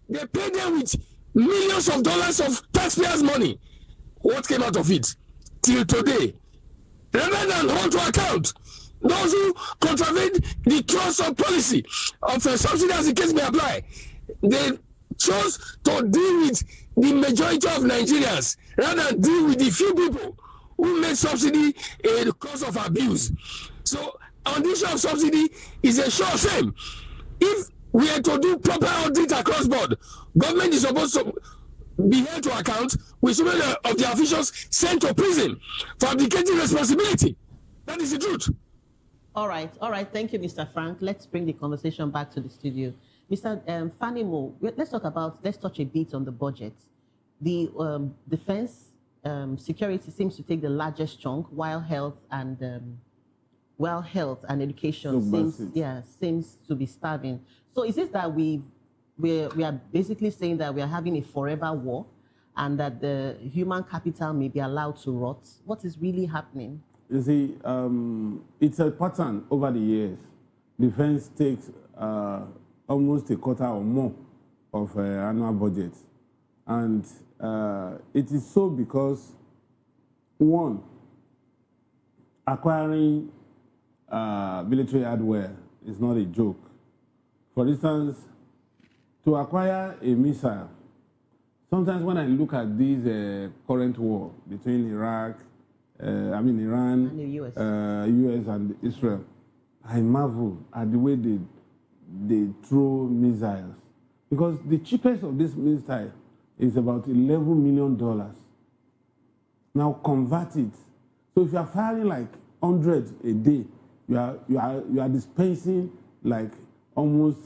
They pay them with millions of dollars of taxpayers' money. What came out of it till today? Rather than hold to account those who contravene the trust of policy of a subsidy as the case may apply, they chose to deal with the majority of Nigerians rather than deal with the few people who make subsidy a cause of abuse. So on the issue of subsidy is a sure shame. If we are to do proper audit across board, government is supposed to be held to account with some of the officials sent to prison for abdicating responsibility. That is the truth. All right. Thank you, Mr. Frank. Let's bring the conversation back to the studio. Mr. Fanimo, let's touch a bit on the budget. The defense security seems to take the largest chunk, while health and education seems to be starving. So is it that we are basically saying that we are having a forever war and that the human capital may be allowed to rot? What is really happening? You see, it's a pattern over the years. Defense takes almost a quarter or more of annual budget. And it is so because, one, acquiring military hardware is not a joke. For instance, to acquire a missile, sometimes when I look at this current war between Iran and the US and Israel, I marvel at the way they throw missiles. Because the cheapest of this missile is about $11 million. Now convert it. So if you are firing like 100 a day, you are dispensing like almost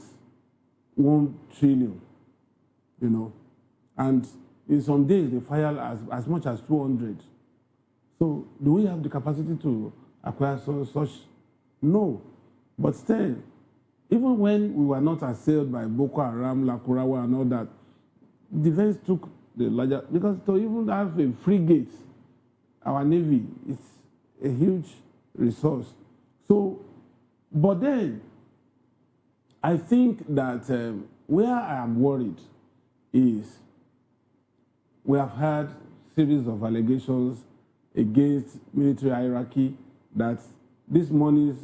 1 trillion, you know. And in some days they fire as much as 200. So do we have the capacity to acquire such? No. But still, even when we were not assailed by Boko Haram, Lakurawa and all that, defense took the larger, because to even have a frigate, our Navy, it's a huge resource. So, but then, I think that where I am worried is we have had series of allegations against military hierarchy that these monies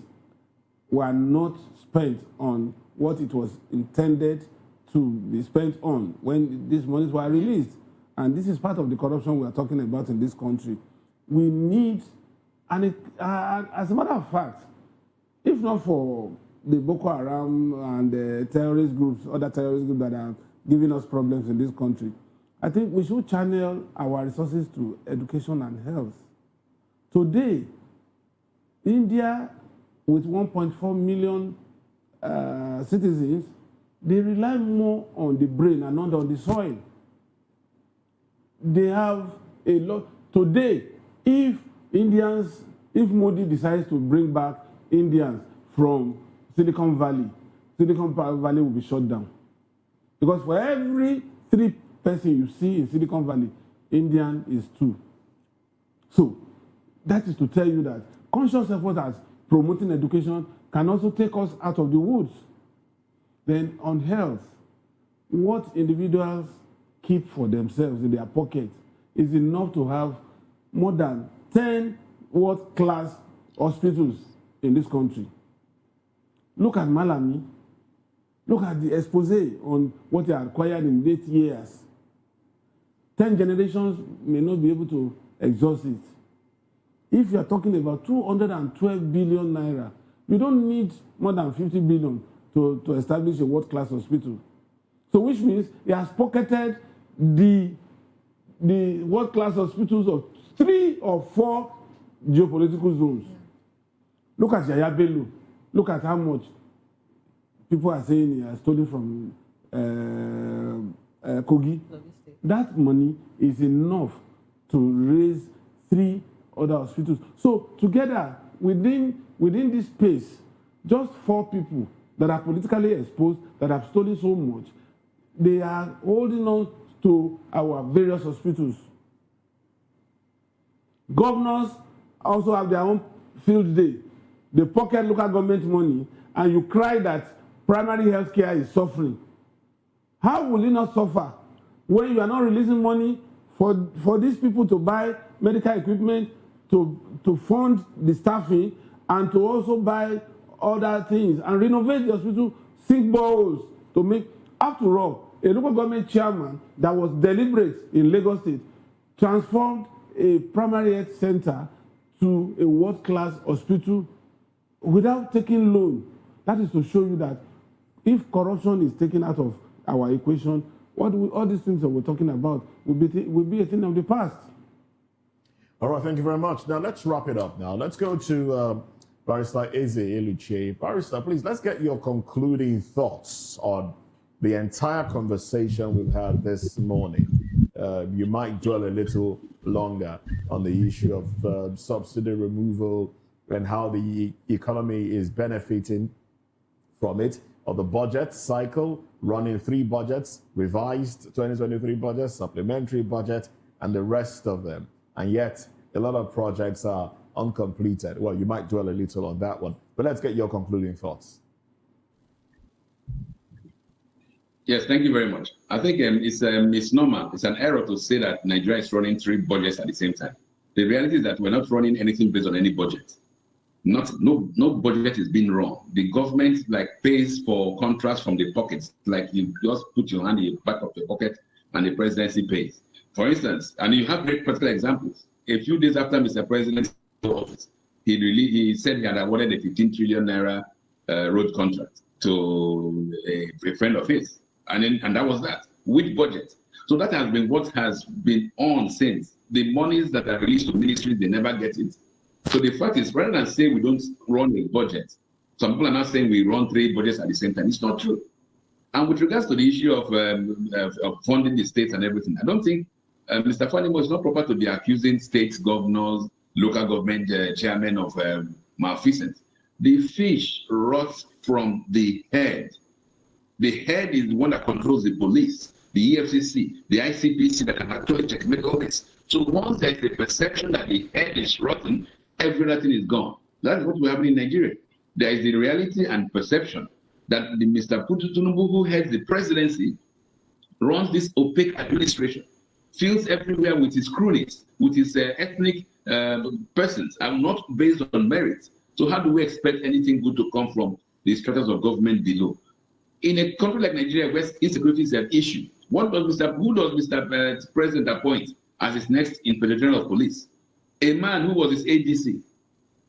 were not spent on what it was intended to be spent on when these monies were released. And this is part of the corruption we are talking about in this country. We need, and as a matter of fact, if not for the Boko Haram and the terrorist groups, other terrorist groups that are giving us problems in this country, I think we should channel our resources to education and health. Today, India, with 1.4 million citizens, they rely more on the brain and not on the soil. They have a lot. Today, if Modi decides to bring back Indians from Silicon Valley will be shut down. Because for every 3 person you see in Silicon Valley, Indian is 2. So that is to tell you that conscious effort as promoting education can also take us out of the woods. Then on health, what individuals keep for themselves in their pocket is enough to have more than 10 world-class hospitals in this country. Look at Malami. Look at the expose on what they acquired in late years. 10 generations may not be able to exhaust it. If you are talking about 212 billion naira, you don't need more than 50 billion to establish a world-class hospital. So which means he has pocketed the world-class hospitals of 3 or 4 geopolitical zones. Look at Yaya Bello. Look at how much people are saying he has stolen from Kogi. That money is enough to raise 3 other hospitals. So together, within this space, just 4 people that are politically exposed, that have stolen so much, they are holding on to our various hospitals. Governors also have their own field day. They pocket local government money, and you cry that primary health care is suffering. How will it not suffer when you are not releasing money for these people to buy medical equipment, to fund the staffing, and to also buy other things and renovate the hospital, sink boreholes to make. After all, a local government chairman that was deliberate in Lagos State transformed a primary health center to a world-class hospital without taking loan. That is to show you that if corruption is taken out of our equation, all these things that we're talking about will be a thing of the past. All right, thank you very much. Now, let's wrap it up now. Let's go to Barrister Eze Eluche. Barrister, please, let's get your concluding thoughts on the entire conversation we've had this morning. You might dwell a little longer on the issue of subsidy removal and how the economy is benefiting from it, or the budget cycle, running 3 budgets, revised 2023 budget, supplementary budget, and the rest of them. And yet, a lot of projects are uncompleted. Well, you might dwell a little on that one, but let's get your concluding thoughts. Yes, thank you very much. I think it's a misnomer. It's an error to say that Nigeria is running 3 budgets at the same time. The reality is that we're not running anything based on any budget. No budget is being run. The government pays for contracts from the pockets. Like you just put your hand in the back of the pocket and the presidency pays. For instance, and you have very practical examples. A few days after Mr. President's office, he said he had awarded a 15 trillion naira road contract to a friend of his. And that was that. Which budget? So that has been what has been on since. The monies that are released to ministries, they never get it. So the fact is, rather than say we don't run a budget, some people are now saying we run 3 budgets at the same time. It's not true. And with regards to the issue of funding the states and everything, I don't think Mr. Fanimo is not proper to be accusing states, governors, local government chairmen of malfeasance. The fish rots from the head. The head is the one that controls the police, the EFCC, the ICPC that can actually checkmate all this. So once there's a perception that the head is rotten, everything is gone. That's what we have in Nigeria. There is the reality and perception that the Mr. Tinubu, who heads the presidency, runs this opaque administration, fills everywhere with his cronies, with his ethnic persons, and not based on merit. So how do we expect anything good to come from the structures of government below? In a country like Nigeria, where insecurity is an issue, who does Mr. President appoint as his next Inspector General of Police? A man who was his ADC,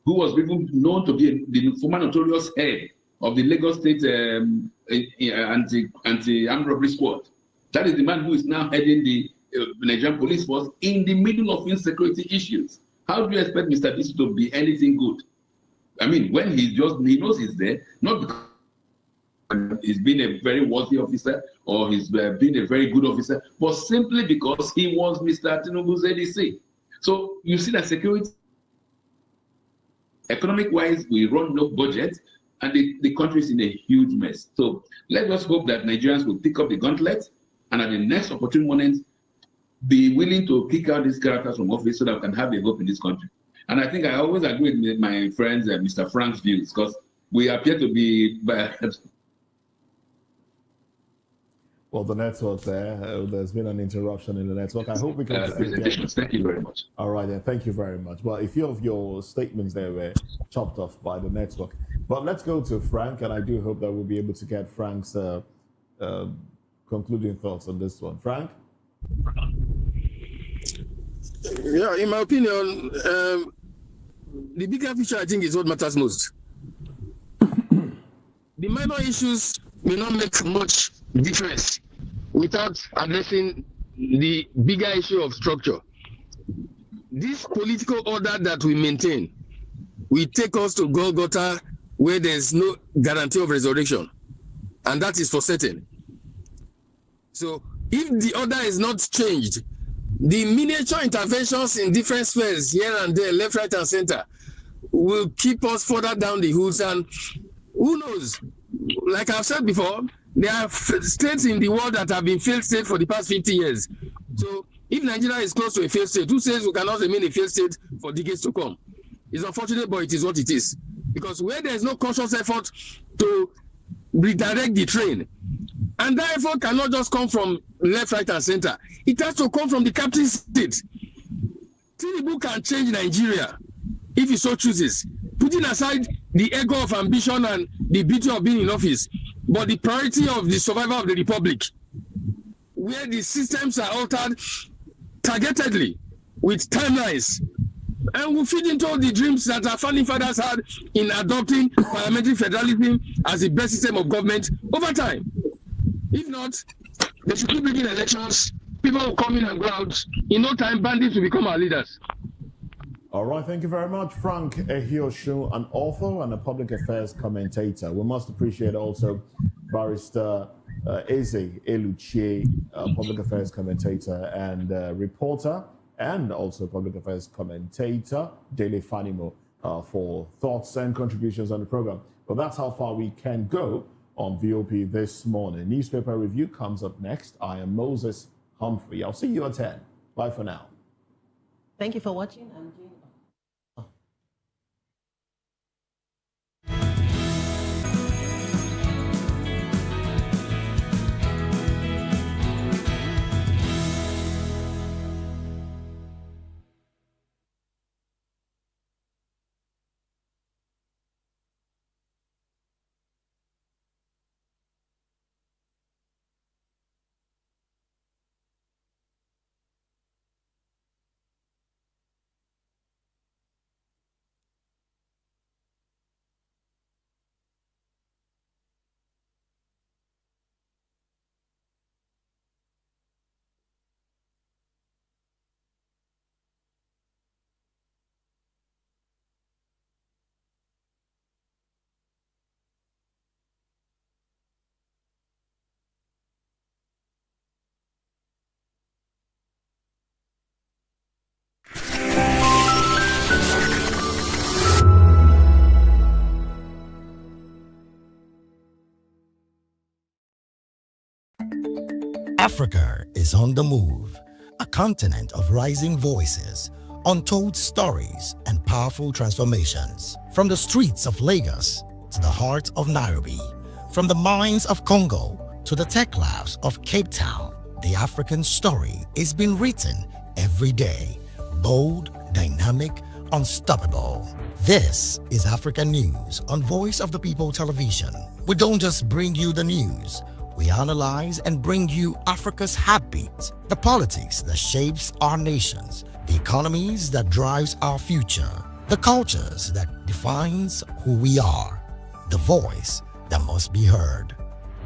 who was even known to be the former notorious head of the Lagos State anti-armed robbery squad. That is the man who is now heading the Nigerian police force in the middle of insecurity issues. How do you expect Mr. DC to be anything good? I mean, when he knows he's there, not because he's been a very worthy officer or he's been a very good officer, but simply because he was Mr. Tinubu's ADC. So you see that security, economic-wise, we run no budget, and the country is in a huge mess. So let us hope that Nigerians will pick up the gauntlet and at the next opportune moment, be willing to kick out these characters from office so that we can have a hope in this country. And I think I always agree with my friends, Mr. Frank's views, because we appear to be... Well, the network there's been an interruption in the network. I hope we can... Thank you very much. All right, then. Thank you very much. Well, a few of your statements there were chopped off by the network. But let's go to Frank, and I do hope that we'll be able to get Frank's concluding thoughts on this one. Frank? Yeah, in my opinion, the bigger picture, I think, is what matters most. The minor issues may not make much difference without addressing the bigger issue of structure. This political order that we maintain will take us to Golgotha, where there's no guarantee of resurrection, and that is for certain. So if the order is not changed, the miniature interventions in different spheres here and there, left, right, and center, will keep us further down the hoods. And who knows? Like I've said before, There are states in the world that have been failed states for the past 50 years. So if Nigeria is close to a failed state, who says we cannot remain a failed state for decades to come? It's unfortunate, but it is what it is. Because where there is no conscious effort to redirect the train, and that effort cannot just come from left, right, and center. It has to come from the captain state. Tinubu can change Nigeria if he so chooses, putting aside the ego of ambition and the beauty of being in office, but the priority of the survival of the republic, where the systems are altered targetedly with timelines, and will feed into the dreams that our founding fathers had in adopting parliamentary federalism as the best system of government over time. If not, they should keep bringing elections, people will come in and go out. In no time, bandits will become our leaders. All right, thank you very much, Frank Ehioshu, an author and a public affairs commentator. We must appreciate also Barrister Eze Eluchie, public affairs commentator and reporter, and also public affairs commentator, Daily Fanimo, for thoughts and contributions on the program. But that's how far we can go on VOP this morning. Newspaper review comes up next. I am Moses Humphrey. I'll see you at 10. Bye for now. Thank you for watching. Africa is on the move, a continent of rising voices, untold stories, and powerful transformations. From the streets of Lagos to the heart of Nairobi, from the mines of Congo to the tech labs of Cape Town, the African story is being written every day. Bold, dynamic, unstoppable. This is Africa News on Voice of the People Television. We don't just bring you the news. We analyze and bring you Africa's heartbeat, the politics that shapes our nations, the economies that drives our future, the cultures that defines who we are, the voice that must be heard.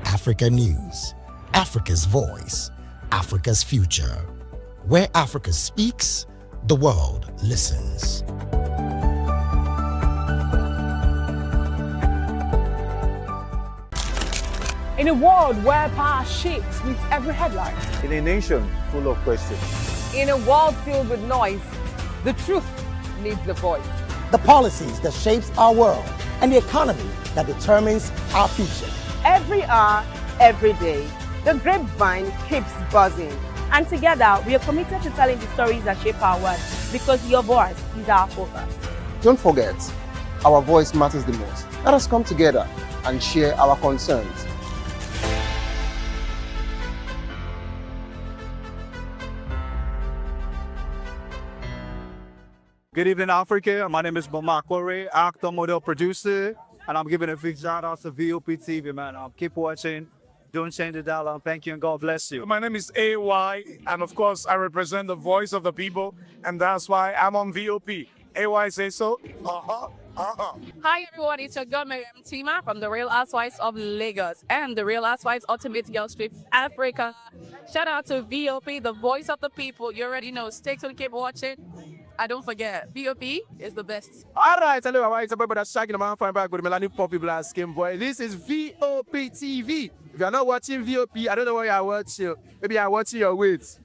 Africa News, Africa's voice, Africa's future. Where Africa speaks, the world listens. In a world where power shifts with every headline. In a nation full of questions. In a world filled with noise, the truth needs a voice. The policies that shapes our world and the economy that determines our future. Every hour, every day, the grapevine keeps buzzing. And together, we are committed to telling the stories that shape our world because your voice is our focus. Don't forget, our voice matters the most. Let us come together and share our concerns. Good evening, Africa. My name is Bamakore, actor, model, producer, and I'm giving a big shout out to Voptv, man. Keep watching. Don't change the dial. Thank you and God bless you. My name is AY, and of course, I represent the voice of the people, and that's why I'm on VOP. AY say so. Hi everyone, it's your girl Miriam Tima from the Real Housewives of Lagos and the Real Housewives Ultimate Girl Trip Africa. Shout out to VOP, the voice of the people. You already know. Stay tuned, keep watching. And don't forget, VOP is the best. All right, hello, it's a brother that's shaking the man fine back with Melanie Poppy Black Skin Boy. This is VOP TV. If you're not watching VOP, I don't know why you're watching. Maybe you're watching your weight.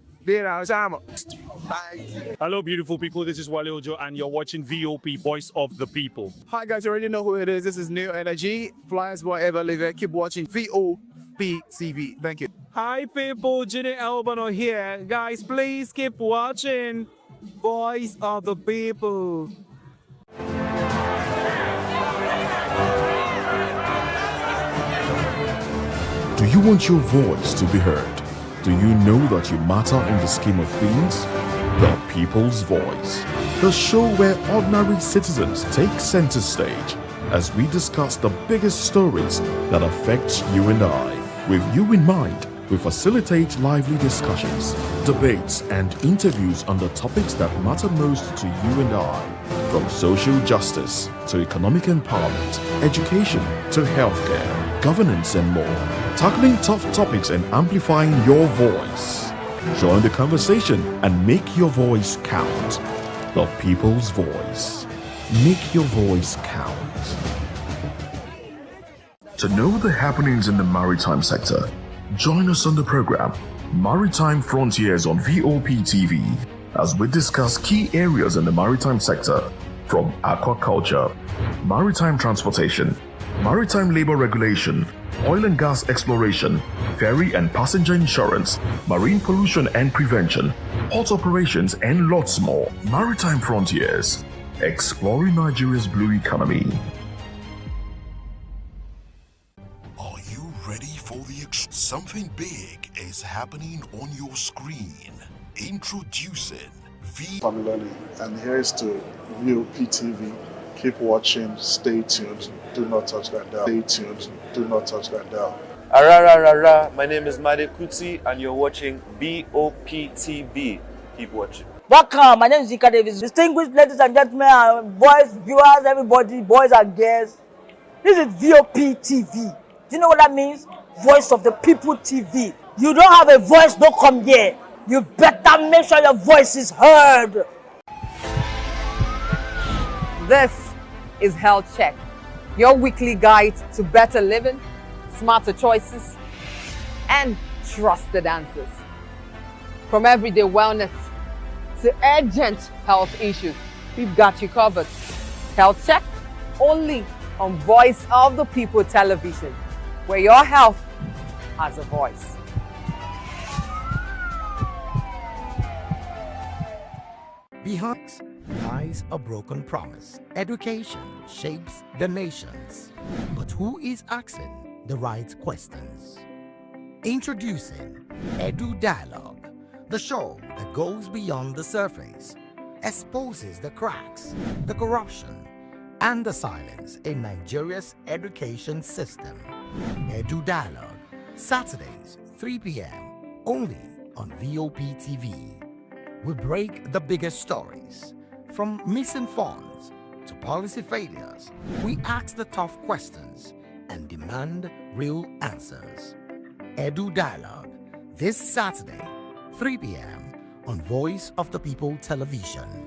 Hello, beautiful people. This is Wale Ojo, and you're watching VOP, Voice of the People. Hi, guys. You already know who it is. This is New Energy. Flyers, whatever, live it. Keep watching VOP. VOPTV. Thank you. Hi people, Junior Albano here. Guys, please keep watching Voice of the People. Do you want your voice to be heard? Do you know that you matter in the scheme of things? The People's Voice, the show where ordinary citizens take center stage as we discuss the biggest stories that affect you and I. With you in mind, we facilitate lively discussions, debates, and interviews on the topics that matter most to you and I, from social justice to economic empowerment, education to healthcare, governance, and more, tackling tough topics and amplifying your voice. Join the conversation and make your voice count. The People's Voice. Make your voice count. To know the happenings in the maritime sector, join us on the program Maritime Frontiers on Voptv as we discuss key areas in the maritime sector, from aquaculture, maritime transportation, maritime labor regulation, oil and gas exploration, ferry and passenger insurance, marine pollution and prevention, port operations, and lots more. Maritime Frontiers, exploring Nigeria's blue economy. Are you ready for something big is happening on your screen? Introducing Familani, and here's to Voptv. Keep watching, stay tuned, do not touch that dial. Stay tuned, do not touch that dial. Arara, my name is Made Kuti and you're watching Voptv. Keep watching. Welcome, my name is Zika Davis. Distinguished ladies and gentlemen, boys, viewers, everybody, boys and girls. This is Voptv. Do you know what that means? Voice of the People TV. You don't have a voice, don't come here. You better make sure your voice is heard. This is Health Check, your weekly guide to better living, smarter choices, and trusted answers. From everyday wellness to urgent health issues, we've got you covered. Health Check, only on Voice of the People television, where your health has a voice. Behind lies a broken promise. Education shapes the nations. But who is asking the right questions? Introducing Edu Dialogue, the show that goes beyond the surface, exposes the cracks, the corruption, and the silence in Nigeria's education system. Edu Dialogue, Saturdays, 3 p.m., only on Voptv. We break the biggest stories, from missing funds to policy failures. We ask the tough questions and demand real answers. Edu Dialogue, this Saturday, 3 p.m. on Voice of the People television.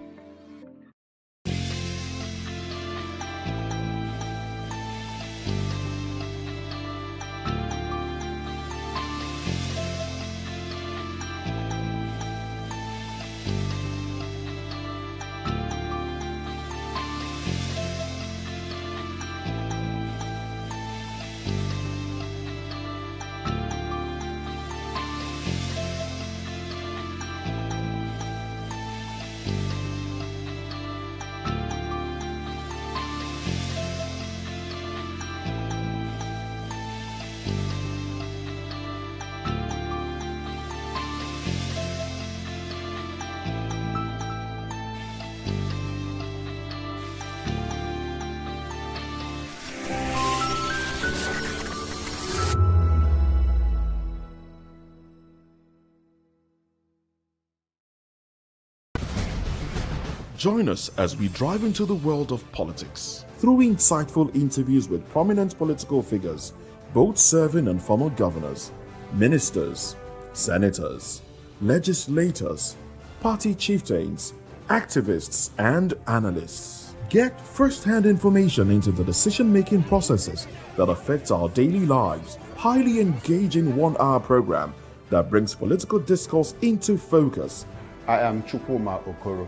Join us as we drive into the world of politics through insightful interviews with prominent political figures, both serving and former governors, ministers, senators, legislators, party chieftains, activists, and analysts. Get first-hand information into the decision-making processes that affect our daily lives. Highly engaging one-hour program that brings political discourse into focus. I am Chukwuma Okoro.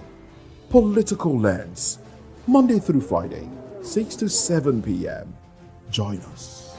Political Lens, Monday through Friday, 6 to 7 p.m. Join us.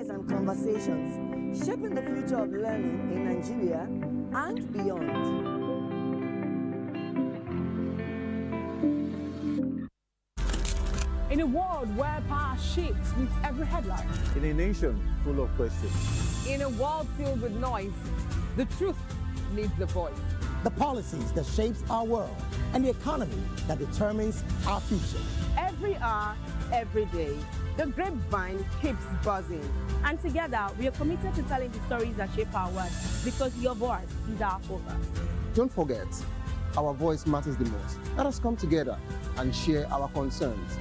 stories and conversations shaping the future of learning in Nigeria and beyond. In a world where power shifts with every headline. In a nation full of questions. In a world filled with noise, the truth needs a voice. The policies that shapes our world and the economy that determines our future. Every hour, every day, the grapevine keeps buzzing. And together, we are committed to telling the stories that shape our world because your voice is our focus. Don't forget, our voice matters the most. Let us come together and share our concerns.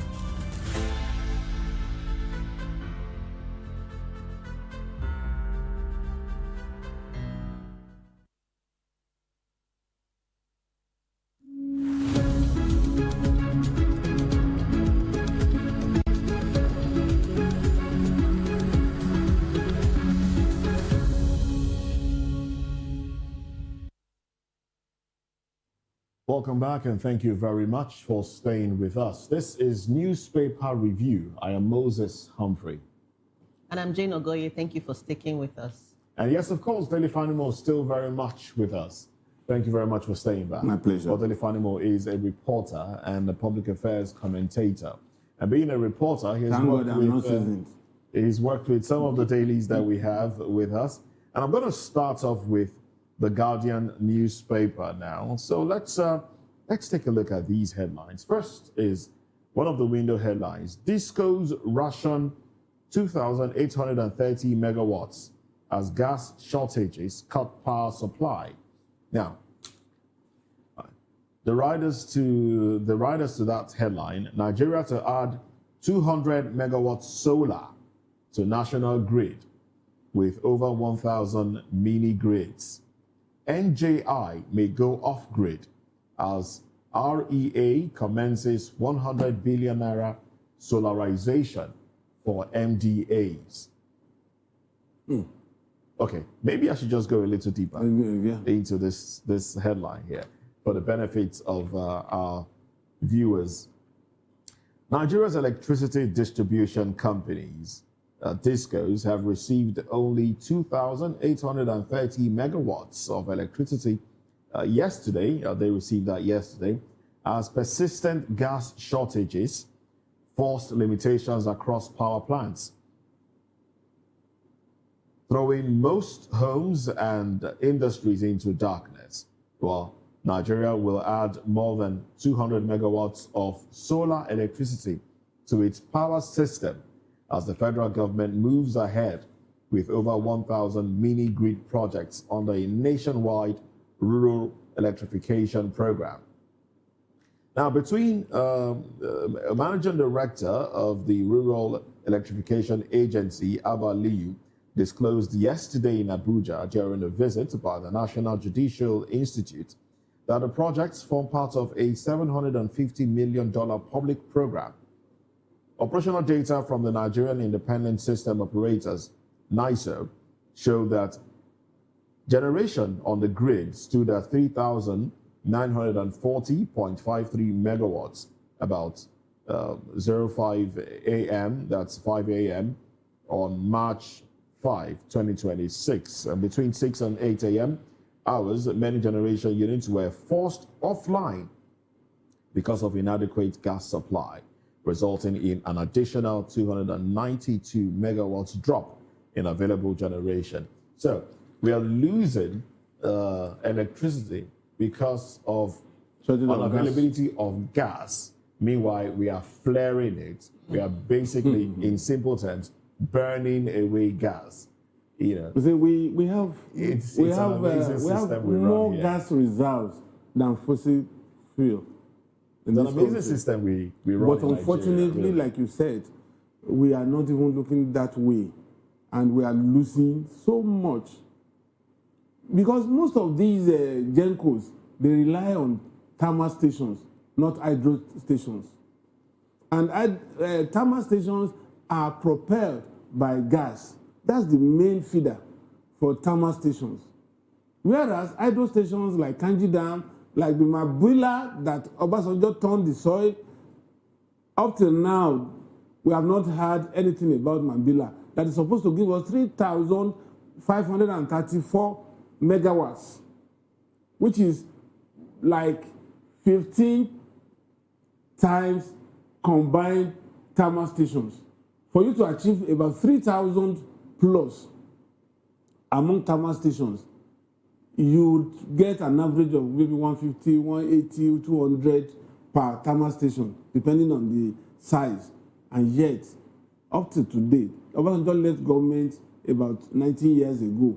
Welcome back and thank you very much for staying with us. This is Newspaper Review. I am Moses Humphrey. And I'm Jane Ogoye. Thank you for sticking with us. And yes, of course, Daily Fanimo is still very much with us. Thank you very much for staying back. My pleasure. Well, Daily Fanimo is a reporter and a public affairs commentator. And being a reporter, he's worked with some of the dailies that we have with us. And I'm going to start off with the Guardian newspaper now. So let's take a look at these headlines. First is one of the window headlines. Disco's ration 2,830 megawatts as gas shortages cut power supply. Now, the riders to that headline: Nigeria to add 200 megawatts solar to national grid with over 1,000 mini grids. NJI may go off-grid as REA commences 100 billion naira solarization for MDAs. Okay, maybe I should just go a little deeper into this headline here for the benefit of our viewers. Nigeria's electricity distribution companies, DISCOs, have received only 2,830 megawatts of electricity yesterday. They received that yesterday as persistent gas shortages forced limitations across power plants, throwing most homes and industries into darkness. Well, Nigeria will add more than 200 megawatts of solar electricity to its power system as the federal government moves ahead with over 1,000 mini grid projects under a nationwide rural electrification program. Now, between Managing Director of the Rural Electrification Agency, Abba Liu, disclosed yesterday in Abuja during a visit by the National Judicial Institute that the projects form part of a $750 million public program. Operational data from the Nigerian Independent System Operators, NISO, show that generation on the grid stood at 3,940.53 megawatts, about 05 a.m., that's 5 a.m., on March 5, 2026. And between 6 and 8 a.m. hours, many generation units were forced offline because of inadequate gas supply, resulting in an additional 292 megawatts drop in available generation. So we are losing electricity because of unavailability of gas. Meanwhile, we are flaring it. We are basically, in simple terms, burning away gas. You know, see, we have more gas reserves than fossil fuel. It's an amazing system we run. But unfortunately, like you said, we are not even looking that way, and we are losing so much because most of these gencos, they rely on thermal stations, not hydro stations, and thermal stations are propelled by gas. That's the main feeder for thermal stations. Whereas hydro stations like Kanji Dam, like the Mabula that Obasanjo turned the soil, up till now, we have not heard anything about Mabila. that is supposed to give us 3,534 megawatts, which is like 15 times combined thermal stations. For you to achieve about 3,000 plus among thermal stations, you would get an average of maybe 150, 180, 200 per thermal station, depending on the size. And yet, up to today, Obasanjo left government about 19 years ago.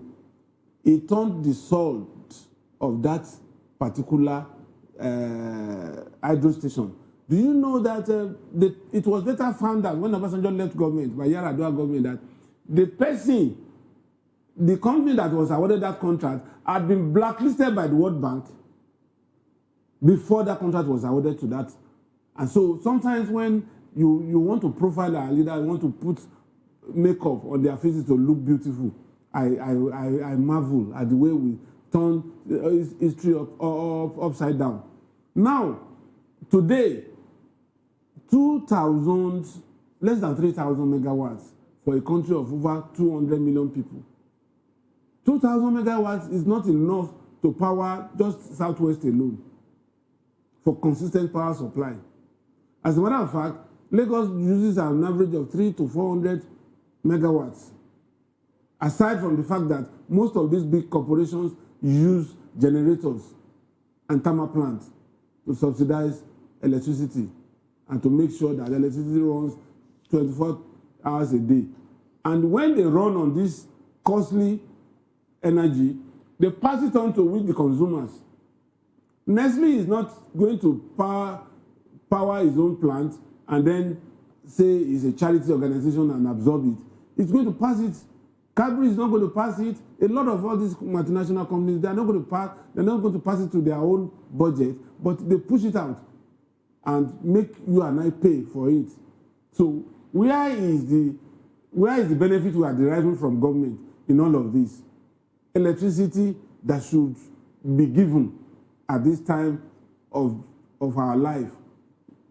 He turned the salt of that particular hydro station. Do you know that it was later found out when Obasanjo left government, by Yar'Adua government, that the company that was awarded that contract had been blacklisted by the World Bank before that contract was awarded to that. And so sometimes when you want to profile our leader, you want to put makeup on their faces to look beautiful, I marvel at the way we turn history upside down. Now, today, less than 3,000 megawatts for a country of over 200 million people. 2,000 megawatts is not enough to power just Southwest alone for consistent power supply. As a matter of fact, Lagos uses an average of 300 to 400 megawatts. Aside from the fact that most of these big corporations use generators and thermal plants to subsidize electricity and to make sure that electricity runs 24 hours a day. And when they run on this costly energy, they pass it on to the consumers. Nestle is not going to power his own plant and then say it's a charity organization and absorb it. It's going to pass it. Cadbury is not going to pass it. A lot of all these multinational companies, they're not going to pass it to their own budget, but they push it out and make you and I pay for it. So where is the benefit we are deriving from government in all of this? Electricity that should be given at this time of our life,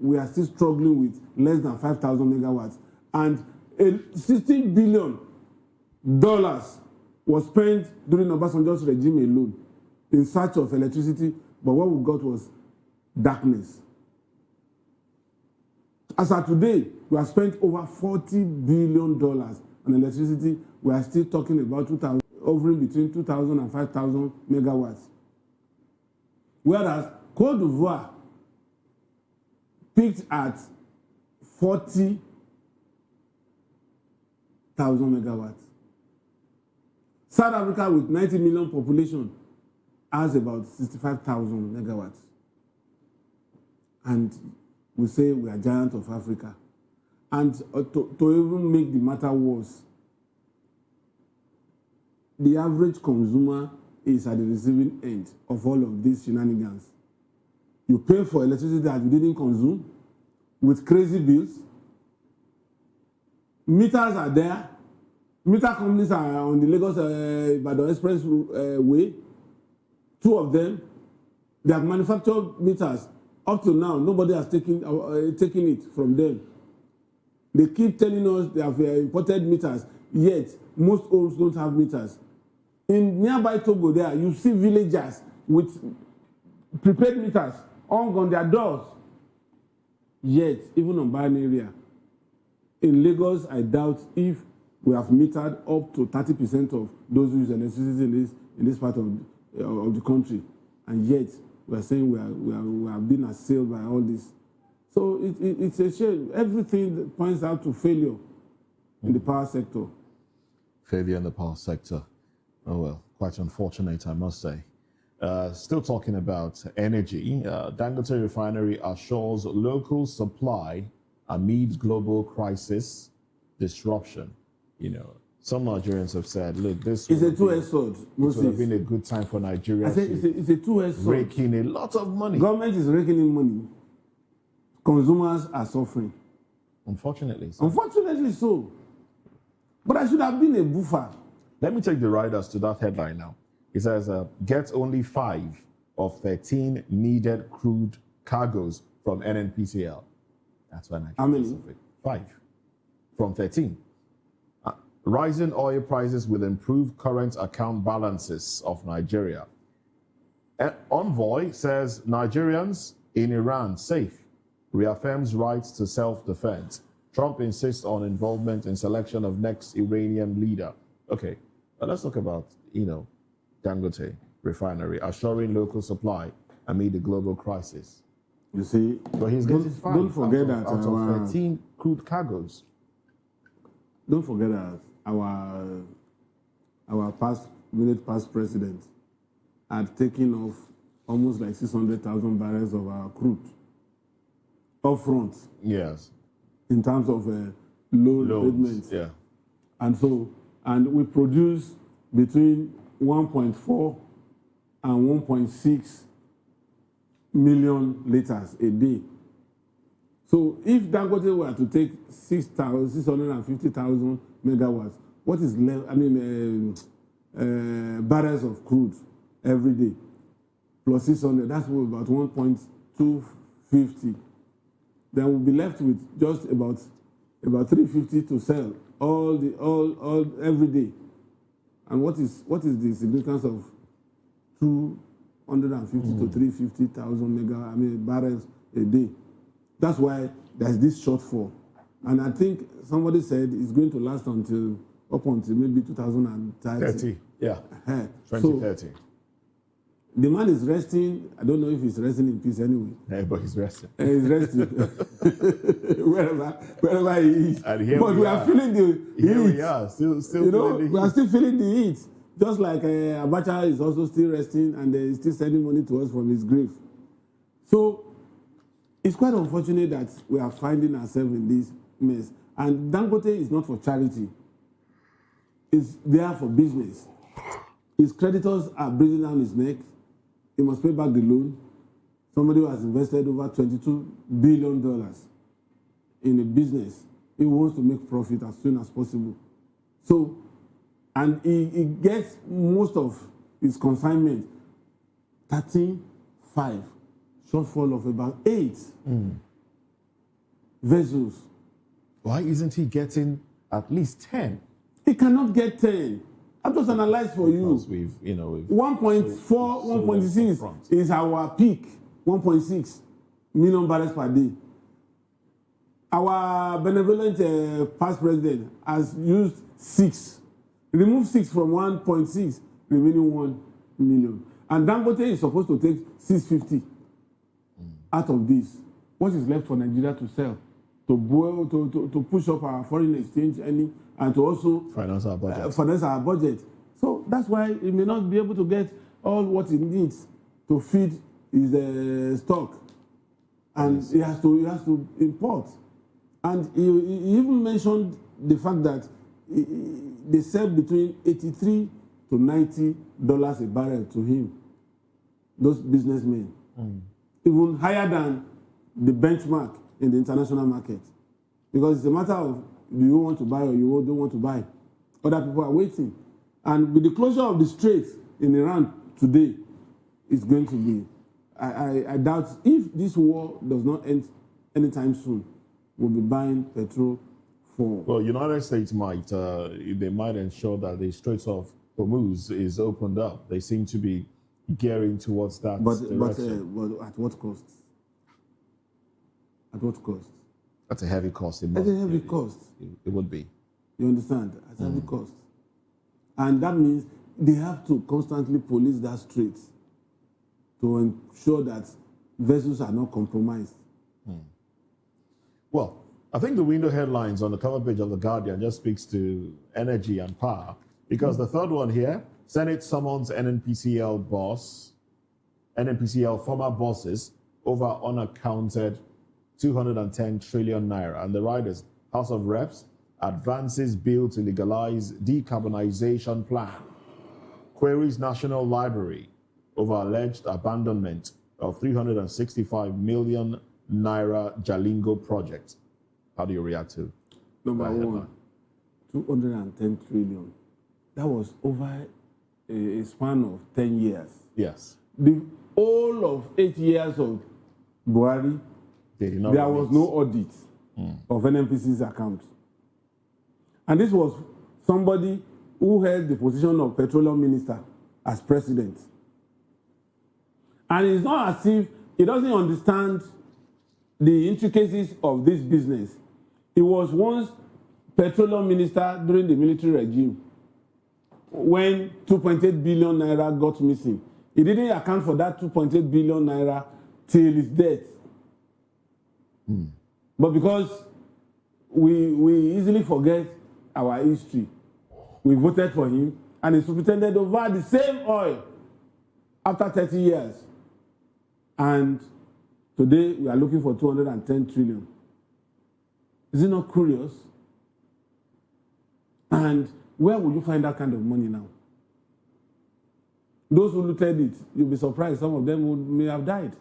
we are still struggling with less than 5,000 megawatts. And $16 billion was spent during Obasanjo's regime alone in search of electricity, but what we got was darkness. As of today, we have spent over $40 billion on electricity. We are still talking about hovering between 2,000 and 5,000 megawatts. Whereas Côte d'Ivoire peaked at 40,000 megawatts. South Africa, with 90 million population, has about 65,000 megawatts. And we say we are giant of Africa. And to even make the matter worse, the average consumer is at the receiving end of all of these shenanigans. You pay for electricity that you didn't consume with crazy bills. Meters are there. Meter companies are on the Lagos-Ibadan Express way. Two of them, they have manufactured meters. Up to now, nobody has taken it from them. They keep telling us they have imported meters, yet most homes don't have meters. In nearby Togo there, you see villagers with prepaid meters hung on their doors. Yet, even on Bayan area, in Lagos, I doubt if we have metered up to 30% of those who use electricity in this part of the country. And yet, we are saying we are being assailed by all this. So it's a shame. Everything points out to failure in the power sector. Failure in the power sector. Oh, well, quite unfortunate, I must say. Still talking about energy, Dangote Refinery assures local supply amid global crisis disruption. You know, some Nigerians have said, look, this is a two-edged sword. It would have been a good time for Nigeria I say it's a two-edged sword. Rake in a lot of money. Government is raking in money. Consumers are suffering. Unfortunately so. Unfortunately so. But I should have been a buffer. Let me take the riders to that headline now. It says, get only 5 of 13 needed crude cargoes from NNPCL. That's why Nigeria. How many? 5 from 13. Rising oil prices will improve current account balances of Nigeria. Envoy says Nigerians in Iran safe, reaffirms rights to self-defense. Trump insists on involvement in selection of next Iranian leader. Okay, let's talk about, Dangote refinery, assuring local supply amid the global crisis. You see, but he's getting five don't forget out of 13 crude cargoes. Don't forget that our minute past president had taken off almost like 600,000 barrels of our crude up front. Yes. In terms of loan payments. Yeah. And we produce between 1.4 and 1.6 million liters a day. So if Dangote were to take 650,000 megawatts, what is left? Barrels of crude every day plus 600. That's about 1.250. Then we'll be left with just about 350 to sell all every day. And what is the significance of 250 to 350,000 barrels a day? That's why there's this shortfall. And I think somebody said it's going to last up until maybe 2030. Yeah. 2030. So, the man is resting. I don't know if he's resting in peace anyway. Yeah, but he's resting. He's resting wherever he is. And here but we are feeling the heat. Here we are, still feeling the heat. We are still feeling the heat. Just like Abacha is also still resting and he's still sending money to us from his grave. So it's quite unfortunate that we are finding ourselves in this mess. And Dangote is not for charity. It's there for business. His creditors are breathing down his neck. He must pay back the loan. Somebody who has invested over $22 billion in a business, he wants to make profit as soon as possible. So, and he gets most of his consignment, 13.5, shortfall of about 8 vessels. Why isn't he getting at least 10? He cannot get 10. I've just analyzed for you. We've 1.4, 1.6 is our peak. 1.6 million barrels per day. Our benevolent past president has used 6. Remove 6 from 1.6, remaining 1 million. And Dangote is supposed to take 650 out of this. What is left for Nigeria to sell? To push up our foreign exchange and to also finance our budget. So that's why he may not be able to get all what he needs to feed his stock, and he has to import. And he even mentioned the fact that they sell between $83 to $90 a barrel to him, those businessmen, even higher than the benchmark in the international market, because it's a matter of do you want to buy or you don't want to buy. Other people are waiting, and with the closure of the Strait in Iran today, it's going to be. I doubt if this war does not end anytime soon, we'll be buying petrol for. Well, United States might ensure that the Straits of Hormuz is opened up. They seem to be gearing towards that direction. But at what cost? At what cost? That's a heavy cost. That's a heavy cost. It would be. You understand? That's a heavy cost. And that means they have to constantly police that strait to ensure that vessels are not compromised. Well, I think the window headlines on the cover page of The Guardian just speaks to energy and power, because the third one here, Senate summons NNPCL former bosses over unaccounted 210 trillion naira. And the riders, House of Reps advances bill to legalize decarbonization plan. Queries National Library over alleged abandonment of 365 million naira Jalingo project. How do you react to Number one, 210 trillion. That was over a span of 10 years. Yes. The whole of 8 years of Buhari, there was no audit of NNPC's account. And this was somebody who held the position of petroleum minister as president. And it's not as if he doesn't understand the intricacies of this business. He was once petroleum minister during the military regime when 2.8 billion naira got missing. He didn't account for that 2.8 billion naira till his death. But because we easily forget our history, we voted for him, and he superintended over the same oil after 30 years. And today we are looking for 210 trillion. Is it not curious? And where will you find that kind of money now? Those who looted it, you'll be surprised, some of them may have died.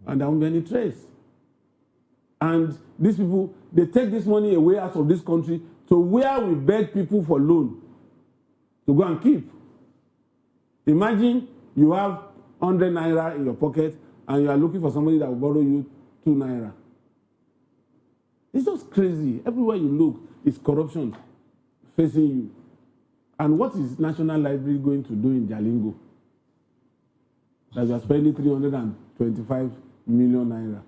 And there won't be any trace. And these people, they take this money away out of this country to where we beg people for loan to go and keep. Imagine you have 100 naira in your pocket and you are looking for somebody that will borrow you 2 naira. It's just crazy. Everywhere you look, it's corruption facing you. And what is National Library going to do in Jalingo? That you are spending 325 million naira.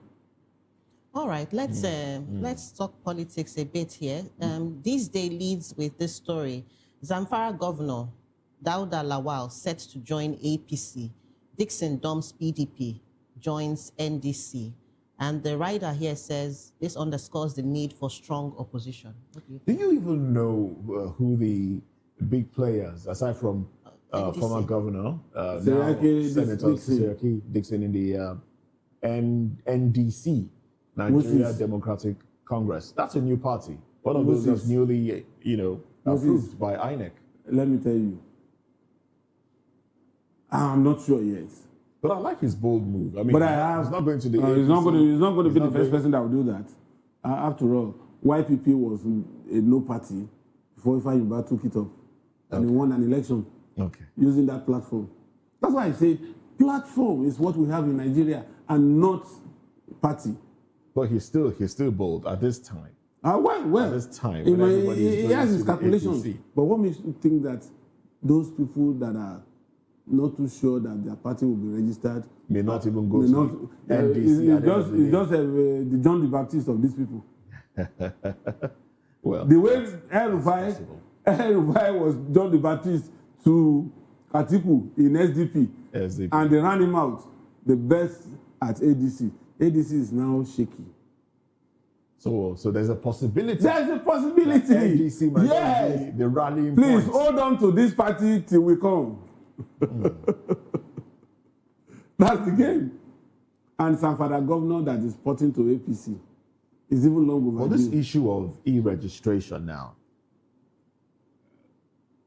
All right, let's talk politics a bit here. This day leads with this story. Zamfara Governor Dauda Lawal set to join APC. Dixon Dom's PDP joins NDC. And the writer here says this underscores the need for strong opposition. Do you even know who the big players, aside from former governor, now Senator Siraki Dixon in the NDC, Nigeria Democratic Congress? That's a new party. One of those that's newly, approved by INEC. Let me tell you, I'm not sure yet. But I like his bold move. I mean, but I have, he's not going to the he's not going to be the first person that will do that. After all, YPP was a no party before Ifeanyi took it up. And he won an election using that platform. That's why I say platform is what we have in Nigeria and not party. But he's still bold at this time. Well, at this time, he has his calculations. But what makes you think that those people that are not too sure that their party will be registered may not even go to NDC? It's just the John the Baptist of these people. Well, the way El-Rufai was John the Baptist to Atiku in SDP, and they ran him out. The best at ADC. ADC is now shaky. So there's a possibility. There's a possibility. NDC might be the rallying Please point. hold on to this party till we come. That's the game. And Zamfara governor that is porting to APC is even long overdue. Well, this issue of e-registration now,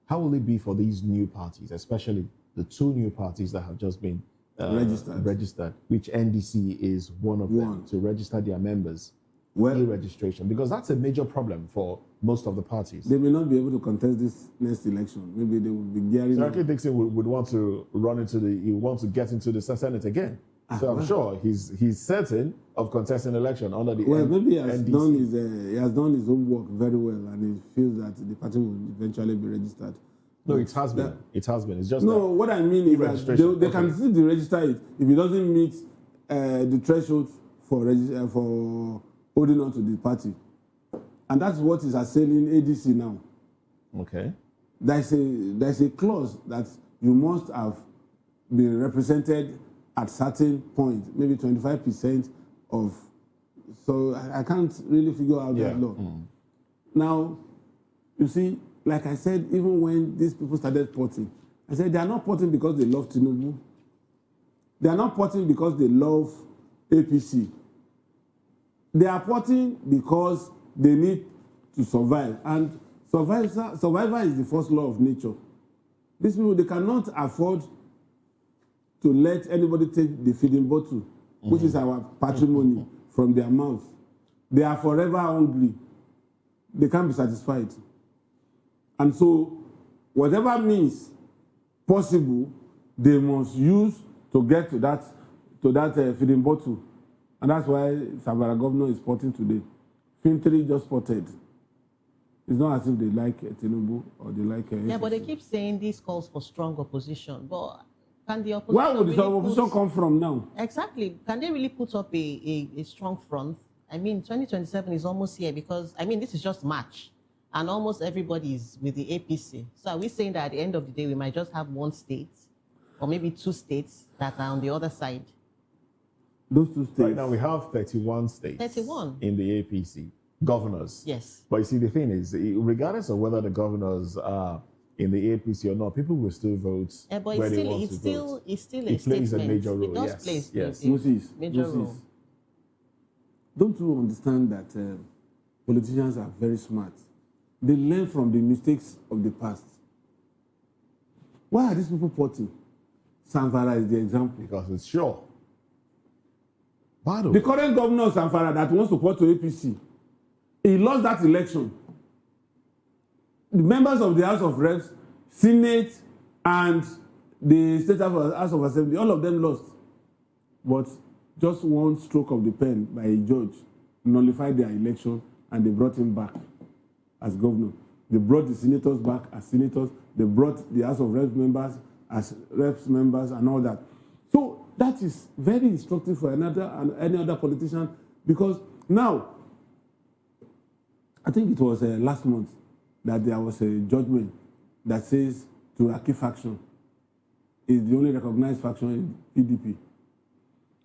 how will it be for these new parties, especially the 2 new parties that have just been registered, which NDC is one of them, to register their members? E-registration, because that's a major problem for most of the parties. They may not be able to contest this next election. Maybe they will be gearing up. Dixon would want to he wants to get into the Senate again. So I'm sure he's certain of contesting election under the maybe he has NDC. he has done his homework very well, and he feels that the party will eventually be registered. No, it has been. It has been. It's just what I mean is that they can still register it if it doesn't meet the threshold for holding on to the party. And that's what is assailing ADC now. Okay. There's a clause that you must have been represented at certain point, maybe 25% of. So I can't really figure out that law. Now, you see, like I said, even when these people started porting, I said they are not porting because they love Tinubu. They are not porting because they love APC. They are porting because they need to survive. And survival is the first law of nature. These people, they cannot afford to let anybody take the feeding bottle, which is our patrimony, from their mouth. They are forever hungry. They can't be satisfied. And so, whatever means possible, they must use to get to that feeding bottle. And that's why Zamfara governor is porting today. Fintri just ported. It's not as if they like Tinubu or they like. Yeah, but they keep saying this calls for strong opposition. But can the opposition? Where would the really opposition come from now? Exactly. Can they really put up a strong front? I mean, 2027 is almost here because, I mean, this is just March and almost everybody is with the APC. So are we saying that at the end of the day, we might just have one state or maybe two states that are on the other side? Those two states. Right now we have 31 states 31 in the APC, governors. Yes. But you see, the thing is, regardless of whether the governors are in the APC or not, people will still vote But where they want it's to still, vote. it's still a It plays a statement. major role. It does Yes. play Yes. a major role. Don't you understand that politicians are very smart? They learn from the mistakes of the past. Why are these people plotting? Sanfara is the example. Because it's sure. The current governor of Sanfara that wants to port to APC, he lost that election. The members of the House of Reps, Senate, and the State House of Assembly, all of them lost. But just one stroke of the pen by a judge nullified their election and they brought him back as governor. They brought the senators back as senators. They brought the House of Reps members as Reps members and all that. So that is very instructive for any other politician because now, I think it was last month that there was a judgment that says Turaki faction is the only recognized faction in PDP.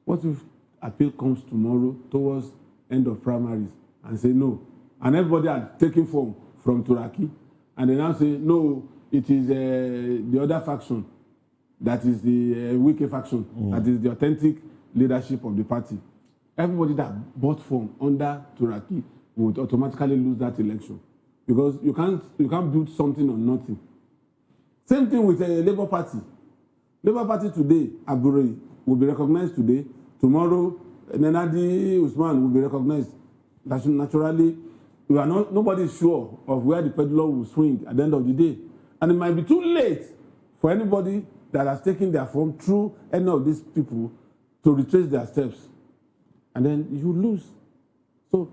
What if appeal comes tomorrow towards end of primaries and say no, and everybody had taken form from Turaki, and they now say no, it is the other faction that is the Wike faction, that is the authentic leadership of the party. Everybody that bought form under Turaki would automatically lose that election because you can't build something on nothing. Same thing with the Labour Party. Labour Party today, Abure will be recognized today. Tomorrow, Nenadi Usman will be recognized. Naturally, nobody is sure of where the pendulum will swing at the end of the day. And it might be too late for anybody that has taken their form through any of these people to retrace their steps. And then you lose. So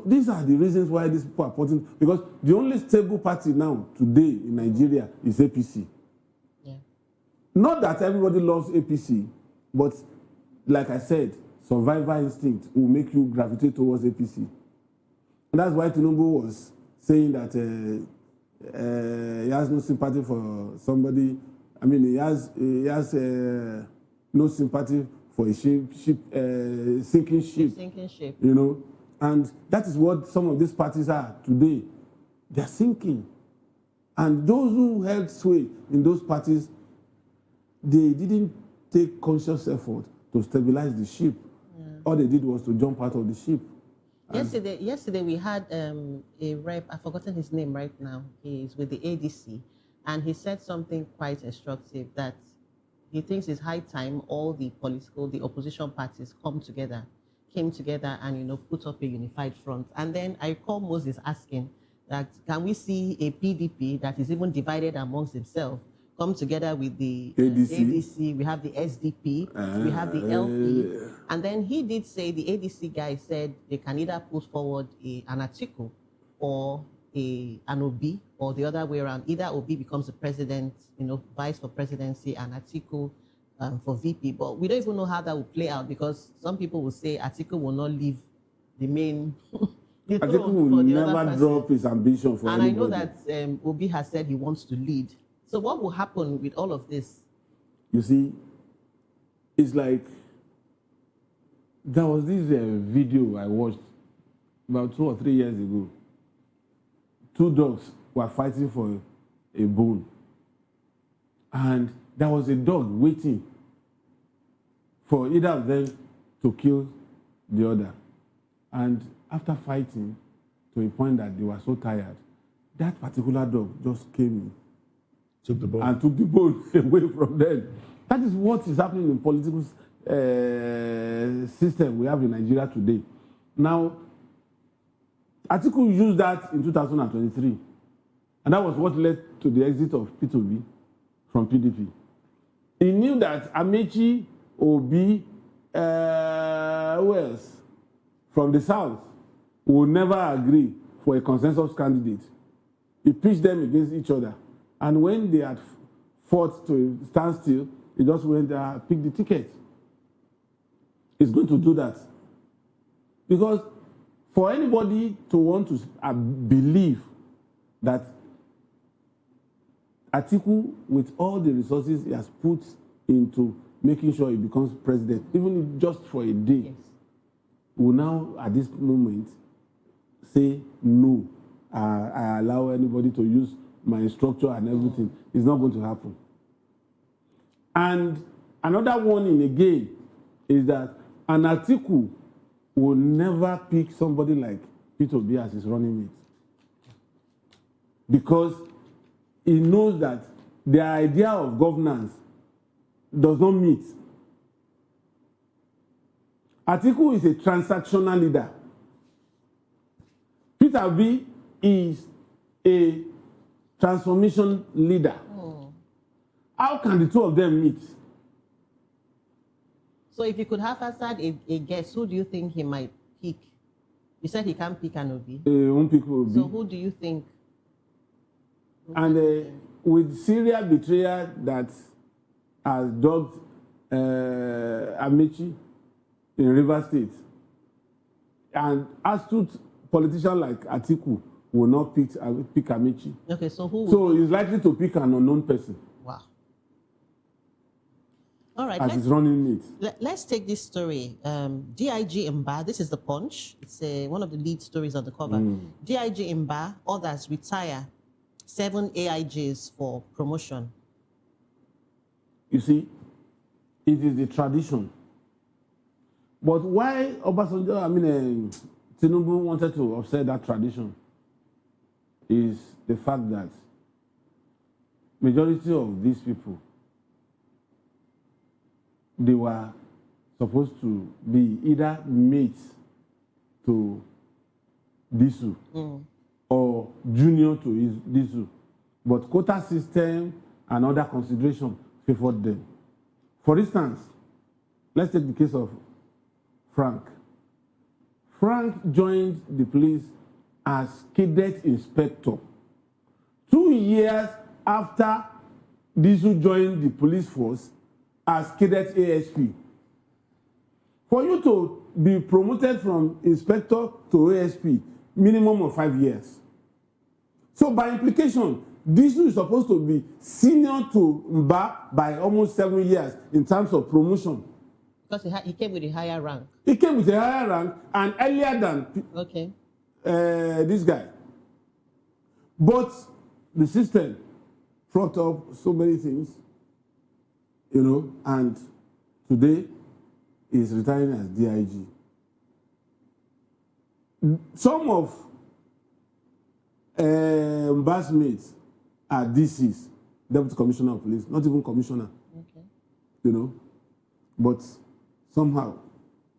these are the reasons why these people are putting, because the only stable party now, today in Nigeria, is APC. Yeah. Not that everybody loves APC, but like I said, survival instinct will make you gravitate towards APC. And that's why Tinubu was saying that he has no sympathy for somebody. I mean, he has no sympathy for a sinking ship. You know, and that is what some of these parties are today. They're sinking. And those who held sway in those parties, they didn't take conscious effort to stabilize the ship. Yeah. All they did was to jump out of the ship. Yesterday we had a rep, I've forgotten his name right now. He's with the ADC, and he said something quite instructive, that he thinks it's high time all the opposition parties came together and put up a unified front. And then I recall Moses asking that, can we see a PDP that is even divided amongst itself come together with the ADC, we have the SDP, we have the LP. And then he did say, the ADC guy said they can either put forward an article or an OB, or the other way around. Either OB becomes the president, vice for presidency, and Atiku for VP. But we don't even know how that will play out, because some people will say Atiku will not leave the main Atiku will never drop his ambition for anybody. And I know that Obi has said he wants to lead. So what will happen with all of this? You see, it's like, there was this video I watched about 2 or 3 years ago. 2 dogs were fighting for a bone. And there was a dog waiting for either of them to kill the other. And after fighting to a point that they were so tired, that particular dog just came in. Took the bone. And took the bone away from them. That is what is happening in the political system we have in Nigeria today. Now, Atiku used that in 2023. And that was what led to the exit of P2B from PDP. He knew that Amechi, Obi, who else, from the South, would never agree for a consensus candidate. He pitched them against each other. And when they had fought to stand still, he just went there and picked the ticket. He's going to do that. Because for anybody to want to believe that Atiku, with all the resources he has put into making sure he becomes president, even if just for a day, will now, at this moment, say, no, I allow anybody to use my structure and everything. It's not going to happen. And another warning again is that an Atiku will never pick somebody like Peter Obi as his running mate. Because he knows that the idea of governance does not meet. Atiku is a transactional leader. Peter Obi is a transformation leader. How can the two of them meet? So if you could have answered a guess, who do you think he might pick? You said he can't pick an Obi. Won't pick Obi. So who do you think? And with Syria betrayal that has dogged Amici in Rivers State, and astute politician like Atiku will not pick Amici. Okay, so who? So he's likely to pick an unknown person. Wow. All right. As his running mate. Let's take this story. DIG Mba, this is the Punch. It's one of the lead stories on the cover. DIG Mba, others retire 7 AIGs for promotion. You see, it is the tradition. But why Obasanjo, Tinubu wanted to upset that tradition is the fact that majority of these people, they were supposed to be either mates to Disu or junior to Disu. But quota system and other consideration favored them. For instance, let's take the case of Frank. Frank joined the police as cadet inspector. 2 years after Disu joined the police force as cadet ASP. For you to be promoted from inspector to ASP, minimum of 5 years. So by implication, Disu is supposed to be senior to Mba by almost 7 years in terms of promotion. Because he came with a higher rank. He came with a higher rank and earlier than this guy. But the system brought up so many things, and today is retiring as DIG. Some of Mba's mates are DCs, Deputy Commissioner of Police, not even Commissioner. But somehow,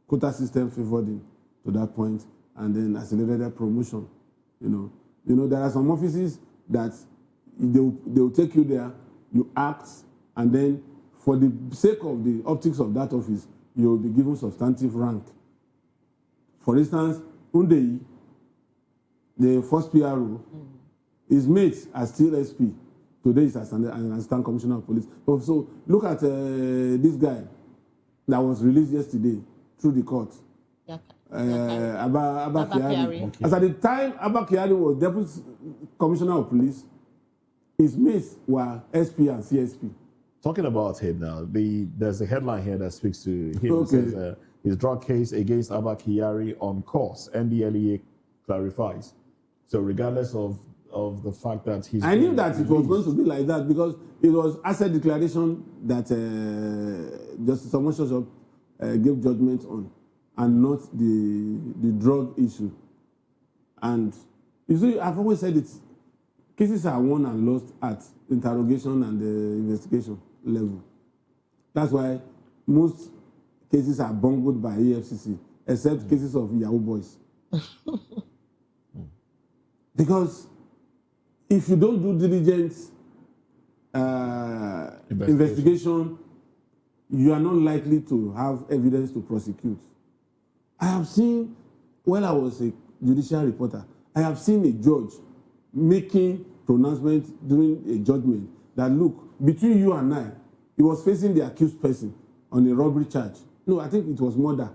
quota system favored him to that point and then accelerated promotion. There are some offices that they will take you there, you act, and then for the sake of the optics of that office, you will be given substantive rank. For instance, Undeyi, the first PRO, his mates are still SP. Today he's an assistant commissioner of police. So look at this guy that was released yesterday through the court. Abba Kyari. As at the time Abba Kyari was deputy commissioner of police, his mates were SP and CSP. Talking about him now, there's a headline here that speaks to him. It says, his drug case against Abba Kyari on course, NDLEA clarifies. So regardless of the fact that he's... I knew that it was going to be like that because it was asset declaration that Justice Omoshosho gave judgment on and not the drug issue. And you see, I've always said it, cases are won and lost at interrogation and investigation level. That's why most cases are bungled by EFCC, except cases of Yahoo boys. Because if you don't do diligent investigation, you are not likely to have evidence to prosecute. I have seen, when I was a judicial reporter, I have seen a judge making pronouncements during a judgment that, look, between you and I, he was facing the accused person on a robbery charge. No, I think it was murder.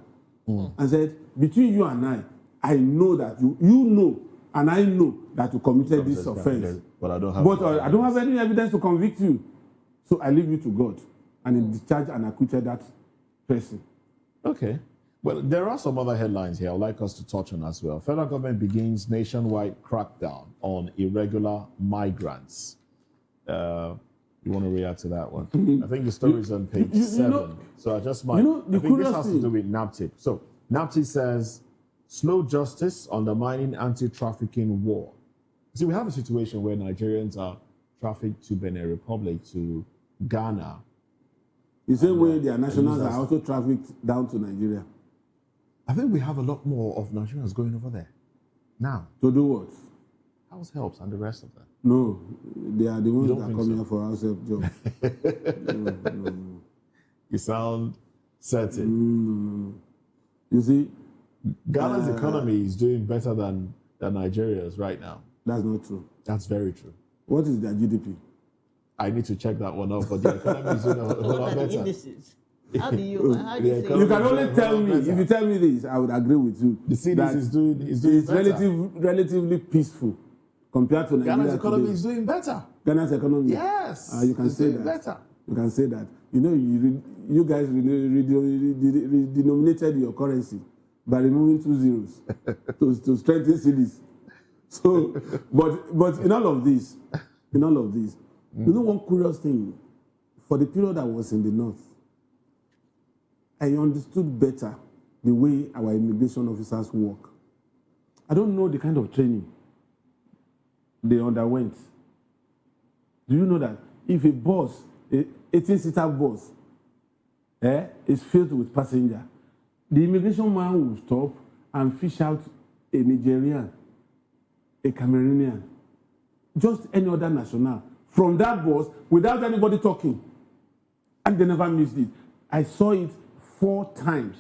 And said, between you and I know that you know, and I know that you committed this offense. But I don't have. But I don't have any evidence to convict you. So I leave you to God. And he discharged and acquitted that person. Okay. Well, there are some other headlines here I'd like us to touch on as well. Federal government begins nationwide crackdown on irregular migrants. You want to react to that one? I think the story is on page 7. So I just might. I think this has to do with NAPTIP. So NAPTIP says, slow justice undermining anti-trafficking war. See, we have a situation where Nigerians are trafficked to Benin Republic, to Ghana. The same way their nationals are also trafficked down to Nigeria. I think we have a lot more of Nigerians going over there now. To do what? House helps and the rest of them. No, they are the ones that are coming here for house help job. No. You sound certain. No. You see, Ghana's economy is doing better than Nigeria's right now. That's not true. That's very true. What is their GDP? I need to check that one out, but the economy is doing a whole lot better. Indices? How do you say? You can only tell me, if you tell me this, I would agree with you. The CDs is doing better. Relatively peaceful compared to Nigeria. Ghana's economy today. is doing better. Ghana's economy? Yes. You can say that. Better. You can say that. You know, you guys denominated your currency by removing 2 zeros to strengthen cities. So, but in all of this, you know one curious thing, for the period I was in the north, I understood better the way our immigration officers work. I don't know the kind of training they underwent. Do you know that if a bus, a 18-seater bus, is filled with passengers, the immigration man will stop and fish out a Nigerian, a Cameroonian, just any other national, from that bus without anybody talking. And they never missed it. I saw it 4 times.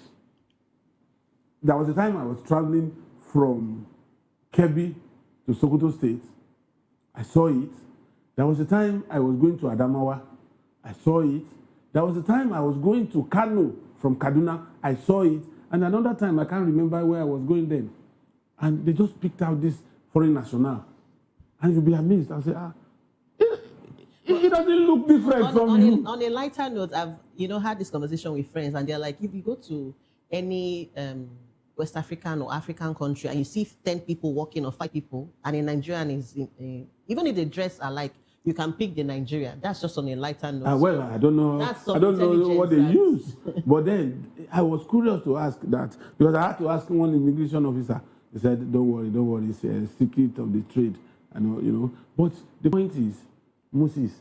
There was a time I was traveling from Kebbi to Sokoto State. I saw it. There was a time I was going to Adamawa. I saw it. There was a time I was going to Kano from Kaduna. I saw it. And another time, I can't remember where I was going then. And they just picked out this foreign national. And you'll be amazed. I'll say, it doesn't look different from you. On a lighter note, I've had this conversation with friends, and they're like, if you go to any West African or African country and you see 10 people walking or 5 people, and a Nigerian is, even if the dress are like, you can pick the Nigerian. That's just on a lighter note. Well, I don't know. I don't know what they use. But then I was curious to ask that, because I had to ask one immigration officer. He said, "Don't worry. It's a secret of the trade." I know, But the point is, Moses,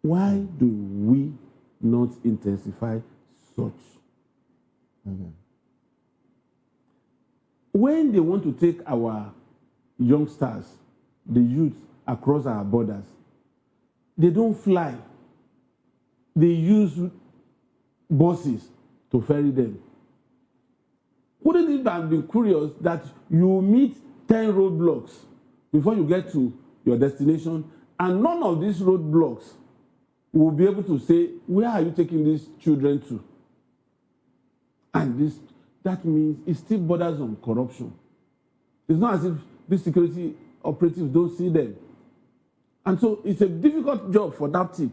why do we not intensify such? Mm-hmm. When they want to take our youngsters, the youth, across our borders, they don't fly. They use buses to ferry them. Wouldn't it have been curious that you meet 10 roadblocks before you get to your destination, and none of these roadblocks will be able to say, where are you taking these children to? And that means it still borders on corruption. It's not as if these security operatives don't see them. And so it's a difficult job for that tip.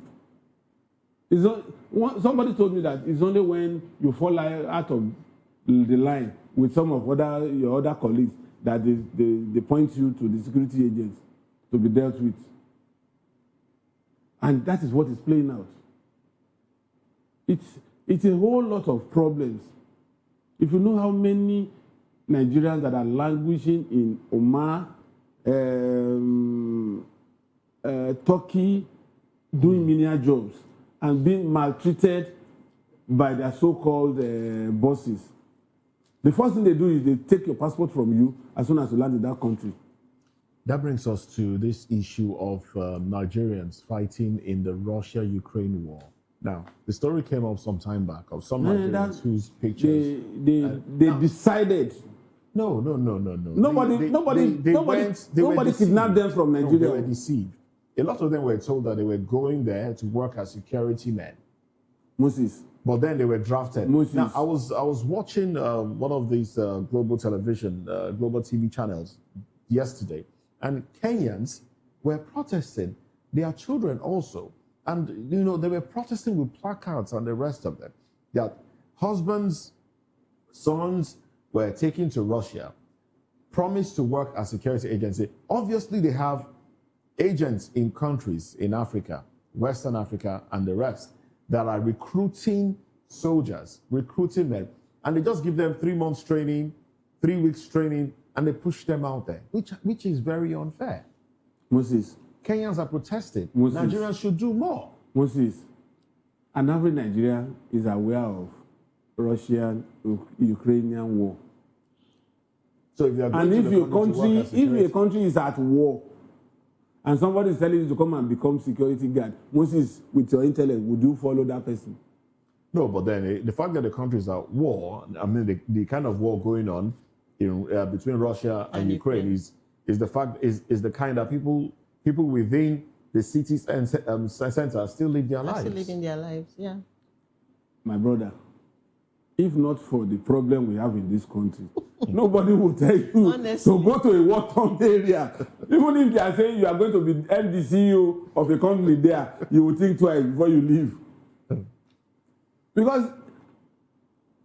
Somebody told me that it's only when you fall out of the line with some of your other colleagues that they point you to the security agents to be dealt with. And that is what is playing out. It's a whole lot of problems. If you know how many Nigerians that are languishing in Oman, Turkey, doing menial jobs and being maltreated by their so-called bosses. The first thing they do is they take your passport from you as soon as you land in that country. That brings us to this issue of Nigerians fighting in the Russia-Ukraine war. Now, the story came up some time back of some Nigerians whose pictures... They decided No. Nobody kidnapped them from Nigeria. No, they were deceived. A lot of them were told that they were going there to work as security men. Moses. But then they were drafted. Moses. Now, I was watching one of these global TV channels yesterday, and Kenyans were protesting. Their children also. And, they were protesting with placards and the rest of them. Their husbands, sons were taken to Russia, promised to work as security agency. Obviously, they have agents in countries in Africa, Western Africa, and the rest that are recruiting soldiers, recruiting men, and they just give them 3 months training, 3 weeks training, and they push them out there, which is very unfair. Moses. Kenyans are protesting. Moses. Nigerians should do more. Moses. And every Nigerian is aware of Russian-Ukrainian war. So if you are going and to if your country is at war, and somebody is telling you to come and become security guard, Moses, with your intellect, would you follow that person? No, but then the fact that the country is at war, I mean, the kind of war going on between Russia and Ukraine is the kind that people within the cities and centers still live their lives. Still living their lives, yeah. My brother, if not for the problem we have in this country, nobody will tell you to go to a war-torn area. Even if they are saying you are going to be MD CEO of a company there, you will think twice before you leave. Because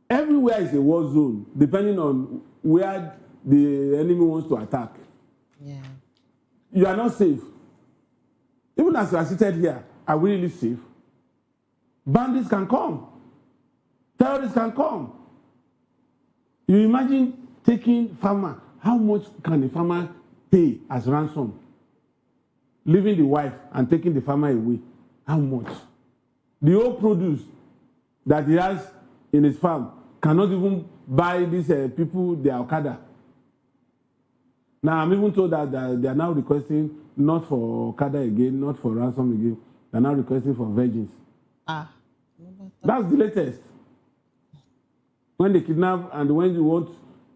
everywhere is a war zone, depending on where the enemy wants to attack. Yeah. You are not safe. Even as you are seated here, are we really safe? Bandits can come. Terrorists can come. You imagine taking farmer. How much can the farmer pay as ransom? Leaving the wife and taking the farmer away. How much? The whole produce that he has in his farm cannot even buy these people the Okada. Now, I'm even told that they are now requesting not for Okada again, not for ransom again. They are now requesting for virgins. That's the latest. When they kidnap and when you want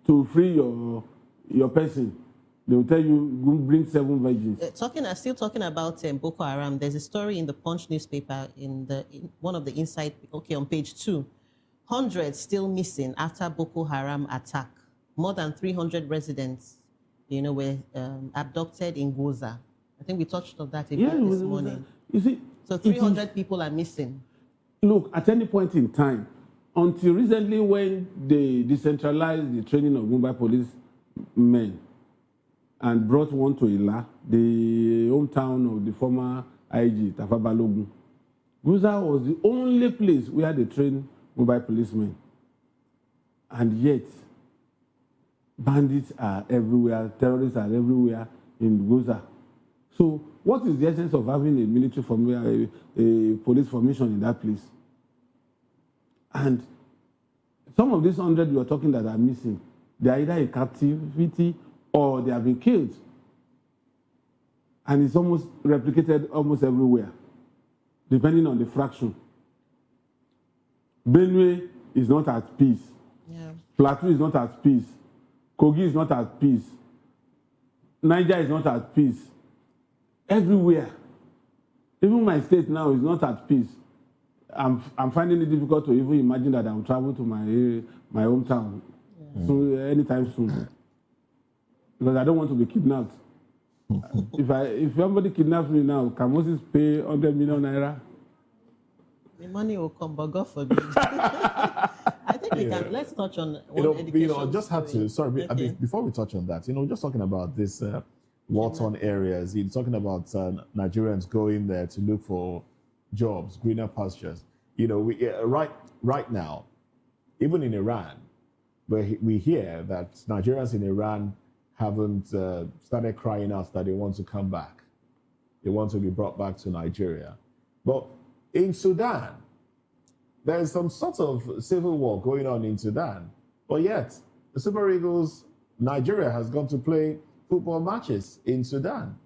to free your person, they will tell you, bring 7 virgins. Still talking about Boko Haram, there's a story in the Punch newspaper in one of the inside, on page 2. Hundreds still missing after Boko Haram attack. More than 300 residents, were abducted in Goza. I think we touched on that a bit this morning. You see, so 300 people are missing. Look, at any point in time, until recently when they decentralized the training of Mumbai police men and brought one to Ila, the hometown of the former IG, Tafa Balogun, Goza was the only place where they trained Mumbai policemen. And yet, bandits are everywhere, terrorists are everywhere in Goza. So, what is the essence of having a military a police formation in that place? And some of these 100 you are talking that are missing, they are either in captivity or they have been killed. And it's almost replicated almost everywhere, depending on the fraction. Benue is not at peace. Yeah. Plateau is not at peace. Kogi is not at peace. Niger is not at peace. Everywhere. Even my state now is not at peace. I'm finding it difficult to even imagine that I will travel to my hometown anytime soon. Because I don't want to be kidnapped. If somebody kidnaps me now, can Moses pay 100 million naira? The money will come, but God forbid. I think we can. Let's touch on one education. Just had to. Sorry, before we touch on that, just talking about this war-torn areas. You're talking about Nigerians going there to look for jobs, greener pastures. Right now, even in Iran, where we hear that Nigerians in Iran haven't started crying out that they want to come back. They want to be brought back to Nigeria. But in Sudan, there is some sort of civil war going on in Sudan. But yet, the Super Eagles, Nigeria has gone to play football matches in Sudan.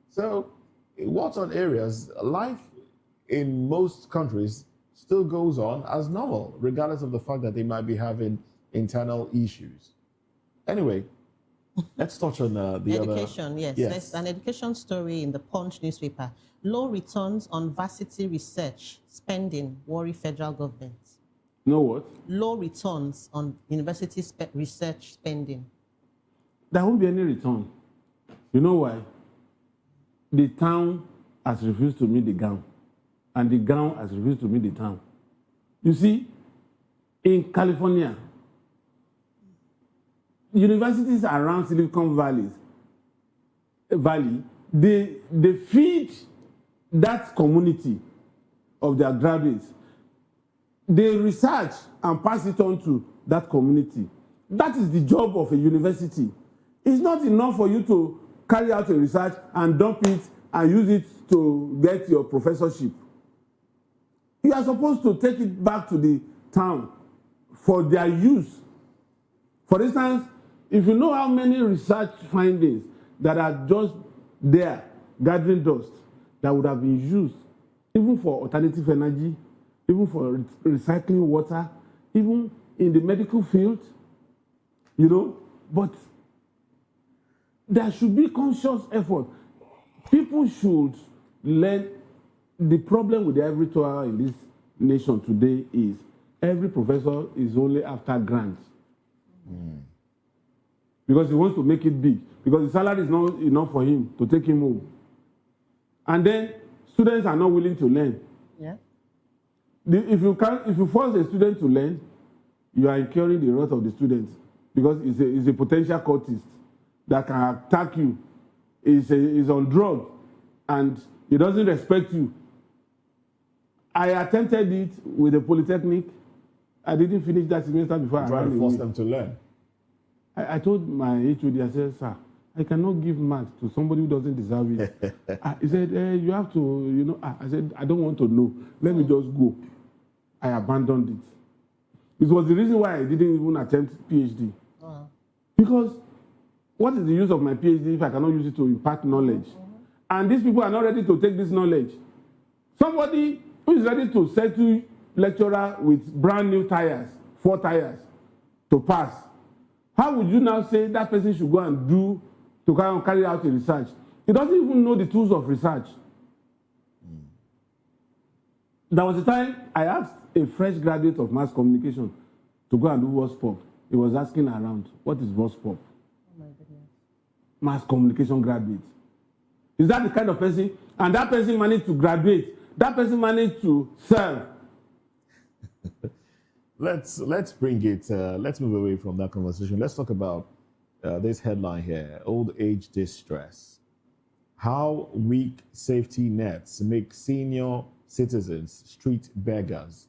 So, in war-torn areas, life in most countries still goes on as normal, regardless of the fact that they might be having internal issues. Anyway, let's touch on the education, other... yes. There's an education story in the Punch newspaper. Low returns on varsity research spending worry federal government. No what? Low returns on university research spending. There won't be any return. You know why? The town has refused to meet the gown, and the gown has refused to meet the town. You see, in California, universities around Silicon Valley, they feed that community of their graduates. They research and pass it on to that community. That is the job of a university. It's not enough for you to carry out a research and dump it and use it to get your professorship. You are supposed to take it back to the town for their use. For instance, if you know how many research findings that are just there gathering dust that would have been used even for alternative energy, even for recycling water, even in the medical field, you know, but there should be conscious effort. People should learn. The problem with the ivory tower in this nation today is every professor is only after grants. Because he wants to make it big. Because the salary is not enough for him to take him home. And then students are not willing to learn. Yeah. If you force a student to learn, you are incurring the wrath of the student because he's a potential cultist that can attack you. He's on drug and he doesn't respect you. I attempted it with the Polytechnic. I didn't finish that semester before I trying to force them to learn. I told my HOD, I said, sir, I cannot give maths to somebody who doesn't deserve it. He said, you have to, you know. I said, I don't want to know. Let me just go. I abandoned it. It was the reason why I didn't even attempt PhD. Because what is the use of my PhD if I cannot use it to impart knowledge? And these people are not ready to take this knowledge. Somebody who is ready to settle lecturer with brand new tires, 4 tires, to pass. How would you now say that person should go and carry out a research? He doesn't even know the tools of research. There was a time I asked a fresh graduate of mass communication to go and do VOSPOP. He was asking around, what is VOSPOP? Oh my goodness. Mass communication graduate. Is that the kind of person? And that person managed to graduate. That person managed to serve. Let's bring it. Let's move away from that conversation. Let's talk about this headline here: old age distress. How weak safety nets make senior citizens street beggars,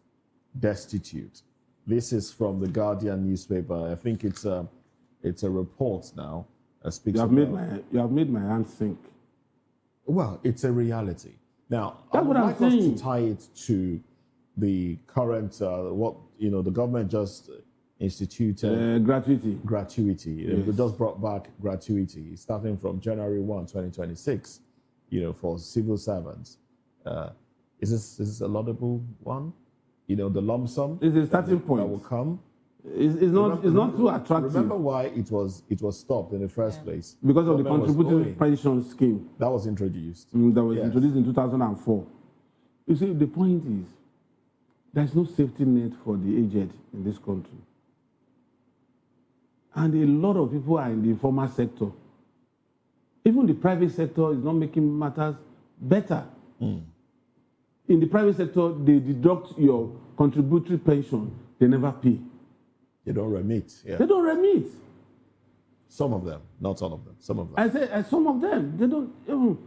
destitute. This is from the Guardian newspaper. I think it's a report now. Speaks you have made my hand sink. Well, it's a reality. Now, That's what I'm like us saying. to tie it to the current, the government just instituted gratuity. They just brought back gratuity starting from January 1, 2026, for civil servants. Is this a laudable one? The lump sum? It's a starting point. That will come. It's not too attractive. Remember why it was stopped in the first place? Because of the contributory pension scheme. That was introduced. That was introduced in 2004. You see, the point is, there's no safety net for the aged in this country. And a lot of people are in the informal sector. Even the private sector is not making matters better. In the private sector, they deduct your contributory pension. They never pay. They don't remit. Yeah. They don't remit. Some of them, not all of them. Some of them. I say some of them. They don't. Even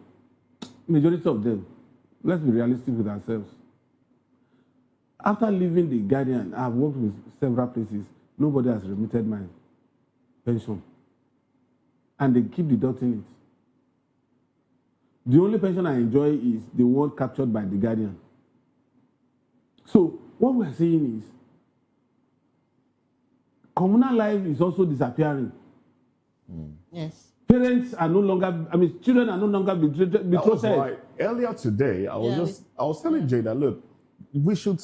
majority of them. Let's be realistic with ourselves. After leaving the Guardian, I've worked with several places. Nobody has remitted my pension. And they keep deducting it. The only pension I enjoy is the one captured by the Guardian. So what we are saying is, communal life is also disappearing. Yes. Parents are no longer, children are no longer betrothed. That was why earlier today, I was telling Jay that, look, we should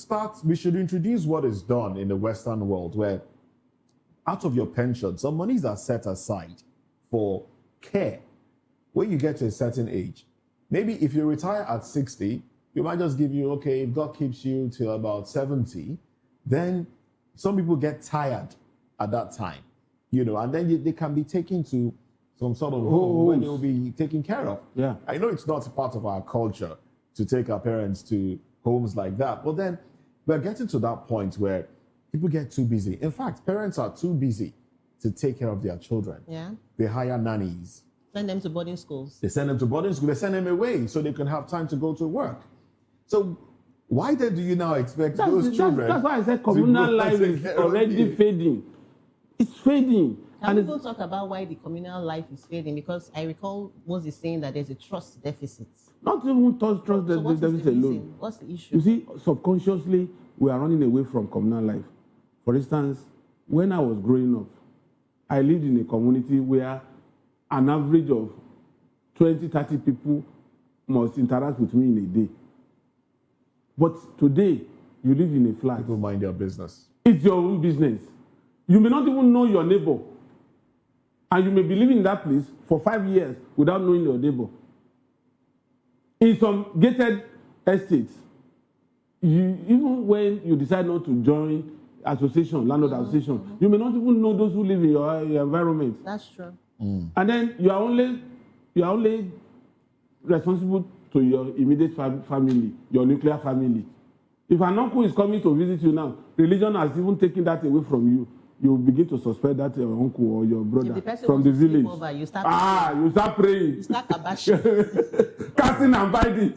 introduce what is done in the Western world, where out of your pension, some monies are set aside for care. When you get to a certain age, maybe if you retire at 60, you might just give you, okay, if God keeps you till about 70, then some people get tired at that time, and then they can be taken to some sort of home where they will be taken care of. Yeah. I know it's not part of our culture to take our parents to homes like that, but then we're getting to that point where people get too busy. In fact, parents are too busy to take care of their children. Yeah. They hire nannies. Send them to boarding schools. They send them to boarding school. They send them away so they can have time to go to work. So why then do you now expect those children? That's why I said communal life is already fading. It's fading. And people talk about why the communal life is fading, because I recall Moses saying that there's a trust deficit. Not even trust deficit alone. What's the issue? You see, subconsciously, we are running away from communal life. For instance, when I was growing up, I lived in a community where an average of 20, 30 people must interact with me in a day. But today, you live in a flat. People mind their business. It's your own business. You may not even know your neighbor. And you may be living in that place for 5 years without knowing your neighbor. In some gated estates, even when you decide not to join association, landlord association, you may not even know those who live in your environment. That's true. And then you are only responsible to your immediate family, your nuclear family. If an uncle is coming to visit you now, religion has even taken that away from you. You begin to suspect that your uncle or your brother from the village. Over, you start praying. You start kabashing. Casting and binding.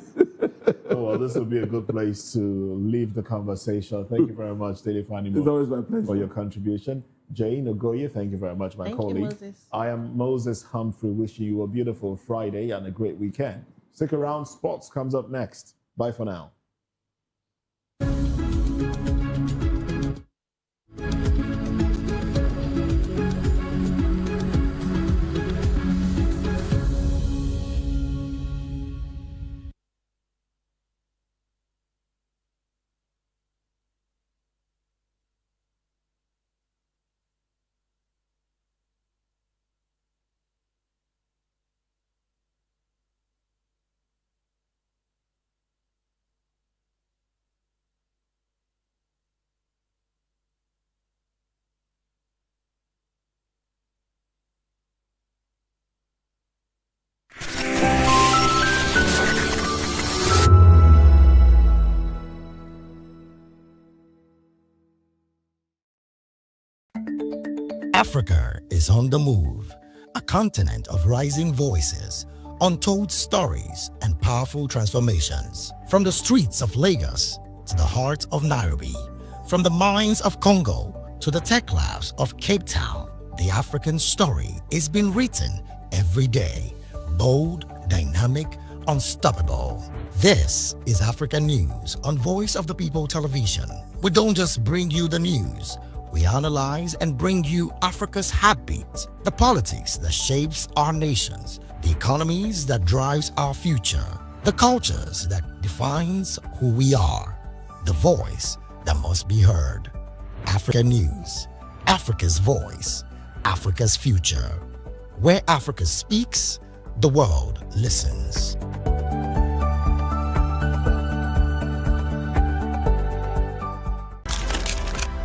Oh, well, this will be a good place to leave the conversation. Thank you very much, Dele Fanimo. It's always my pleasure. For your contribution. Jane Ogoye, thank you very much, my Thank colleague. you, Moses. I am Moses Humphrey, wishing you a beautiful Friday and a great weekend. Stick around, sports comes up next. Bye for now. Africa is on the move, a continent of rising voices, untold stories, and powerful transformations. From the streets of Lagos to the heart of Nairobi, from the mines of Congo to the tech labs of Cape Town, the African story is being written every day. Bold, dynamic, unstoppable. This is Africa News on Voice of the People Television. We don't just bring you the news. We analyze and bring you Africa's heartbeat, the politics that shapes our nations, the economies that drives our future, the cultures that defines who we are, the voice that must be heard. Africa News, Africa's voice, Africa's future. Where Africa speaks, the world listens.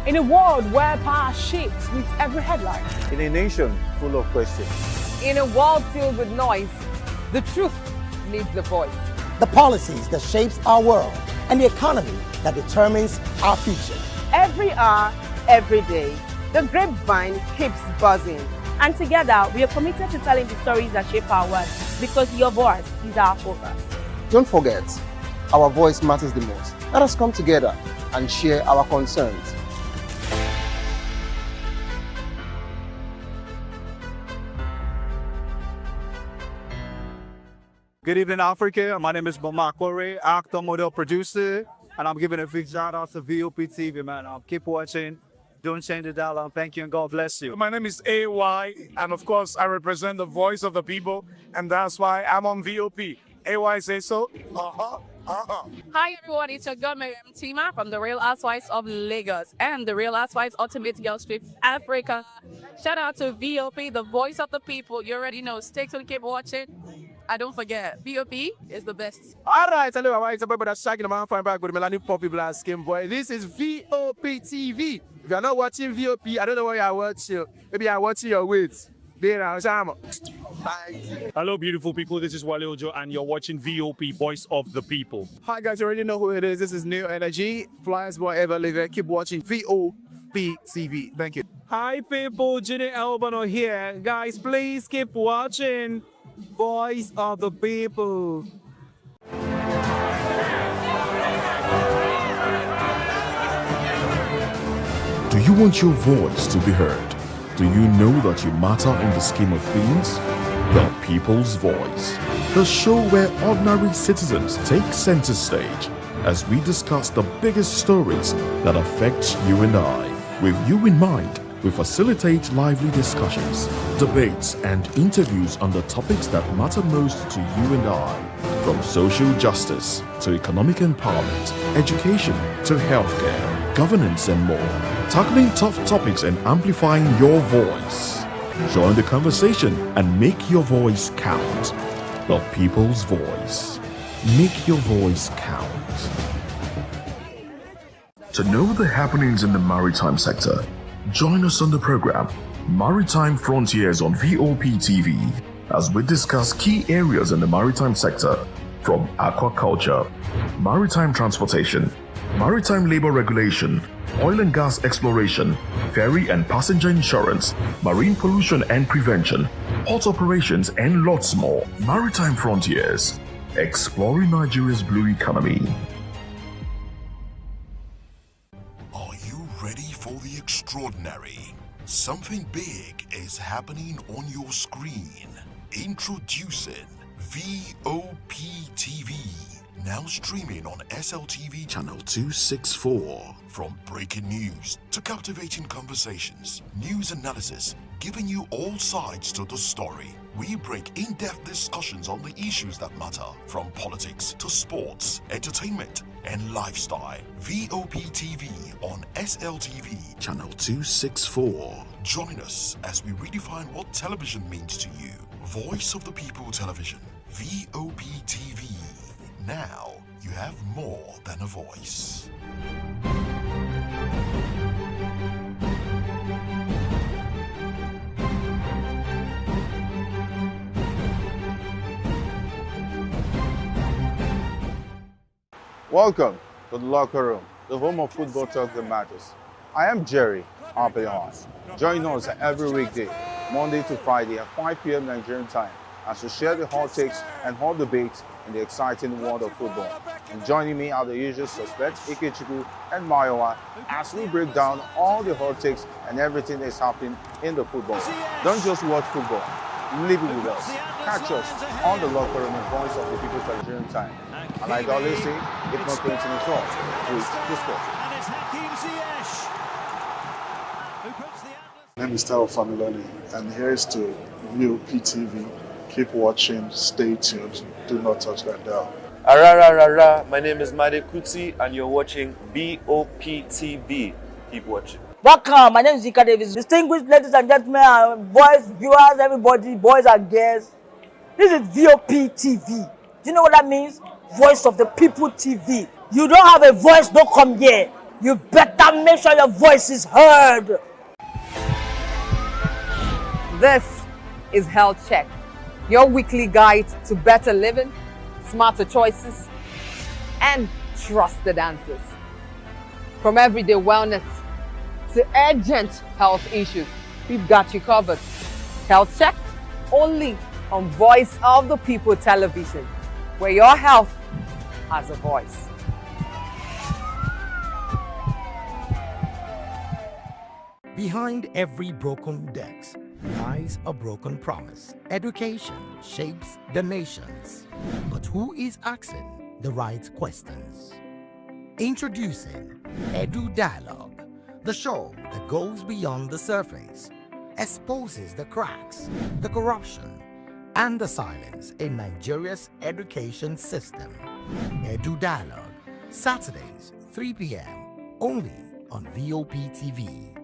In a world where power shifts with every headline. In a nation full of questions. In a world filled with noise, the truth needs a voice. The policies that shapes our world and the economy that determines our future. Every hour, every day, the grapevine keeps buzzing. And together, we are committed to telling the stories that shape our world, because your voice is our focus. Don't forget, our voice matters the most. Let us come together and share our concerns. Good evening, Africa. My name is Voptv, actor, model, producer, and I'm giving a big shout out to Voptv, man. Keep watching. Don't change the dial. Thank you and God bless you. My name is AY, and of course, I represent the voice of the people, and that's why I'm on VOP. AY say so. Hi everyone, it's your girl Miriam Tima from the Real Housewives of Lagos and the Real Housewives Ultimate Girls Trip Africa. Shout out to VOP, the voice of the people. You already know. Stay tuned, keep watching. And don't forget, VOP is the best. Alright, hello, it's about that Shaggy, the man from back with Melanie Poppy Black Skin Boy. This is Voptv. If you're not watching VOP, I don't know why you're watching. Maybe you're watching your weight. Hello, beautiful people. This is Wale Ojo, and you're watching VOP, Voice of the People. Hi, guys. You already know who it is. This is New Energy. Flyers boy ever living. Keep watching VOP TV. Thank you. Hi, people. Ginny Albano here. Guys, please keep watching Voice of the People. Do you want your voice to be heard? Do you know that you matter in the scheme of things? The People's Voice, the show where ordinary citizens take center stage as we discuss the biggest stories that affect you and I. With you in mind, we facilitate lively discussions, debates, and interviews on the topics that matter most to you and I, from social justice to economic empowerment, education to healthcare, governance, and more, tackling tough topics and amplifying your voice. Join the conversation and make your voice count. The People's Voice. Make your voice count. To know the happenings in the maritime sector, join us on the program Maritime Frontiers on VOP TV as we discuss key areas in the maritime sector, from aquaculture, maritime transportation, maritime labor regulation, oil and gas exploration, ferry and passenger insurance, marine pollution and prevention, port operations, and lots more. Maritime Frontiers, exploring Nigeria's blue economy. Are you ready for the extraordinary? Something big is happening on your screen. Introducing Voptv. Now streaming on SLTV channel 264. From breaking news to captivating conversations, news analysis, giving you all sides to the story. We break in-depth discussions on the issues that matter, from politics to sports, entertainment, and lifestyle. Voptv on SLTV channel 264. Join us as we redefine what television means to you. Voice of the People Television, Voptv. Now you have more than a voice. Welcome to the locker room, the home of football talk that matters. I am Jerry Arpillon. Join us every weekday, Monday to Friday at 5 p.m. Nigerian time, as we share the hot takes and hot debates in the exciting world of football. And joining me are the usual suspects, Ikechukwu and Mayowa, as we break down all the hot takes and everything that's happening in the football. Don't just watch football, live it with us. Catch us on the locker room and Voice of the People Nigerian time. And like I always say, if not 20 minutes off, please discuss. My name is Tao Familoni, and here is to view PTV. Keep watching, stay tuned, do not touch that dial. My name is Made Kuti, and you're watching Voptv. Keep watching. Welcome, my name is Zika Davis. Distinguished ladies and gentlemen, boys, viewers, everybody, boys and girls. This is Voptv. Do you know what that means? Voice of the People TV. You don't have a voice, don't come here. You better make sure your voice is heard. This is Health Check, your weekly guide to better living, smarter choices, and trusted answers. From everyday wellness to urgent health issues, we've got you covered. Health Check, only on Voice of the People Television, where your health has a voice. Behind every broken desk lies a broken promise. Education shapes the nations. But who is asking the right questions? Introducing Edu Dialogue, the show that goes beyond the surface, exposes the cracks, the corruption, and the silence in Nigeria's education system. Edu Dialogue, Saturdays, 3 p.m., only on Voptv.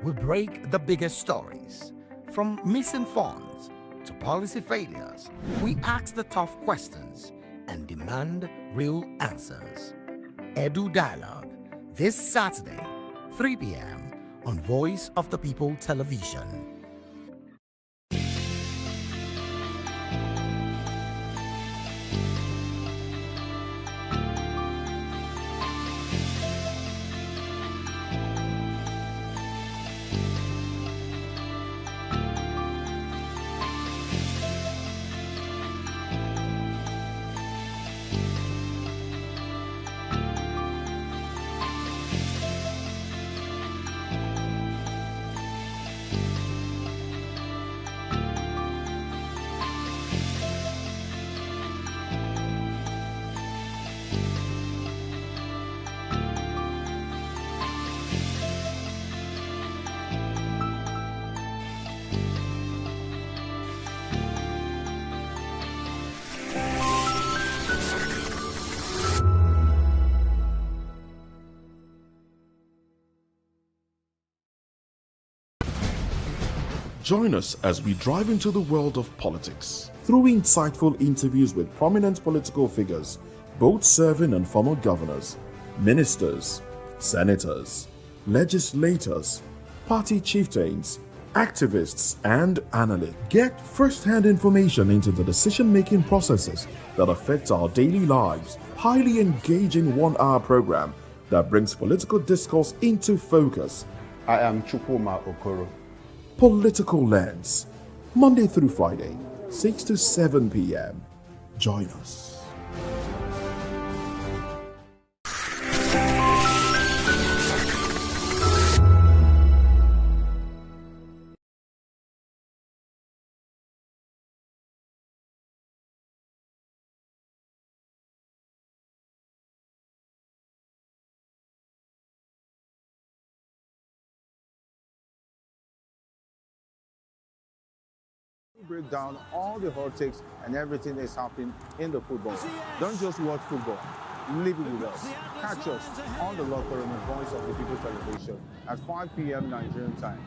We break the biggest stories, from missing funds to policy failures. We ask the tough questions and demand real answers. Edu Dialogue, this Saturday, 3 p.m. on Voice of the People Television. Join us as we drive into the world of politics through insightful interviews with prominent political figures, both serving and former governors, ministers, senators, legislators, party chieftains, activists, and analysts. Get first-hand information into the decision-making processes that affect our daily lives. Highly engaging 1-hour program that brings political discourse into focus. I am Chukwuma Okoro. Political Lens, Monday through Friday, 6 to 7 p.m. Join us. Break down all the hot takes and everything that's happening in the football. Don't just watch football, live it with us. Catch us on the Locker Room and Voice of the People Television at 5 p.m. Nigerian time.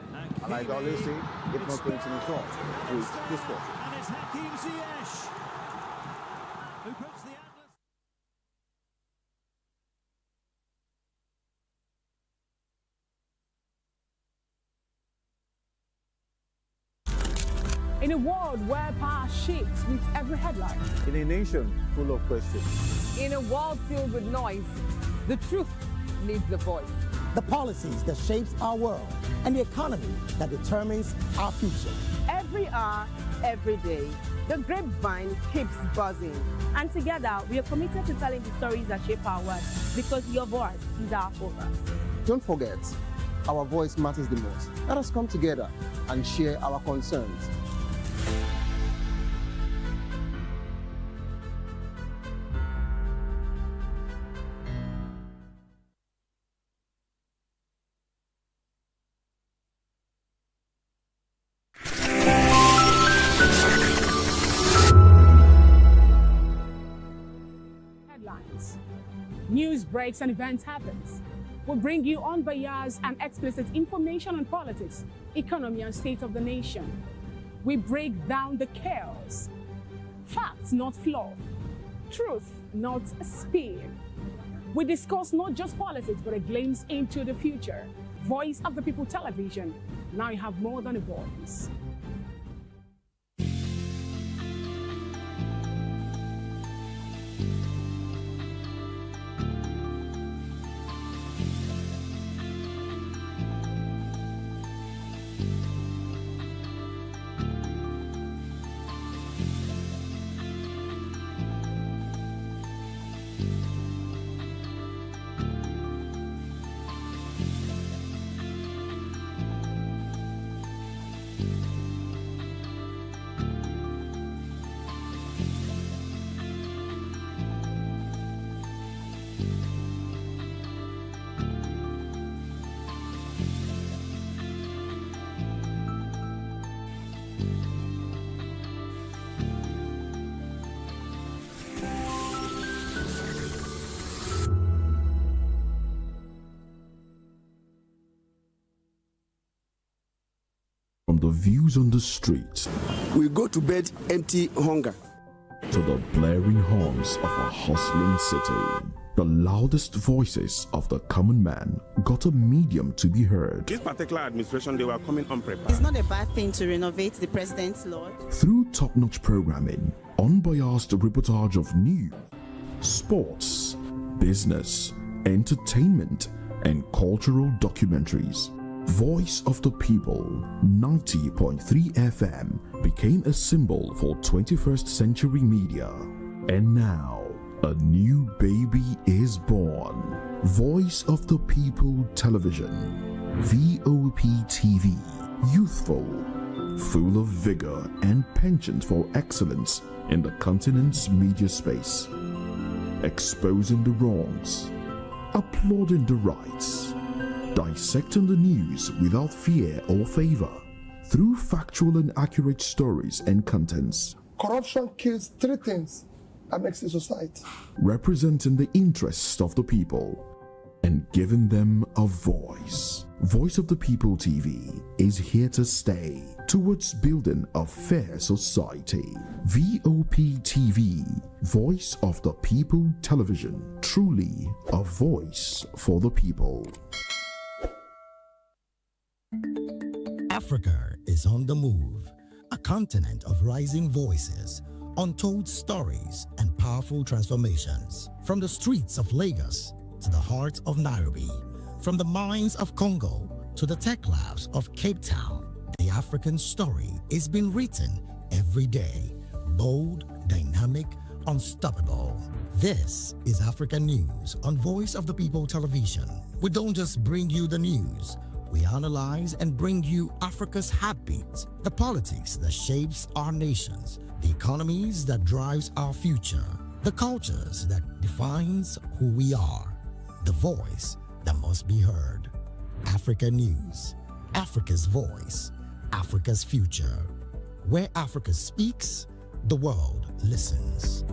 And like I always say, if not 20 minutes off, please discuss. And it's Hakim Ziyech, who puts the Atlas. In a world where power shapes with every headline. In a nation full of questions. In a world filled with noise, the truth needs a voice. The policies that shapes our world and the economy that determines our future. Every hour, every day, the grapevine keeps buzzing. And together, we are committed to telling the stories that shape our world because your voice is our focus. Don't forget, our voice matters the most. Let us come together and share our concerns. Headlines. News breaks and events happens. We bring you unbiased and explicit information on politics, economy, and state of the nation. We break down the chaos. Facts, not fluff. Truth, not spin. We discuss not just politics, but a glimpse into the future. Voice of the People Television. Now you have more than a voice. views on the street We go to bed empty hunger. to the blaring horns of a hustling city. The loudest voices of the common man got a medium to be heard. This particular administration, they were coming unprepared. It's not a bad thing to renovate the president's lodge. Through top-notch programming, unbiased reportage of news, sports, business, entertainment, and cultural documentaries, Voice of the People 90.3 FM became a symbol for 21st century media. And now, a new baby is born. Voice of the People Television, VOPTV, youthful, full of vigor and penchant for excellence in the continent's media space, exposing the wrongs, applauding the rights, dissecting the news without fear or favor, through factual and accurate stories and contents. Corruption kills three things that makes a society. Representing the interests of the people and giving them a voice. Voice of the People TV is here to stay towards building a fair society. VOP TV, Voice of the People Television, truly a voice for the people. Africa is on the move, a continent of rising voices, untold stories, and powerful transformations. From the streets of Lagos to the heart of Nairobi, from the mines of Congo to the tech labs of Cape Town, the African story is being written every day. Bold, dynamic, unstoppable. This is African News on Voice of the People Television. We don't just bring you the news. We analyze and bring you Africa's heartbeat, the politics that shapes our nations, the economies that drives our future, the cultures that defines who we are, the voice that must be heard. Africa News, Africa's voice, Africa's future. Where Africa speaks, the world listens.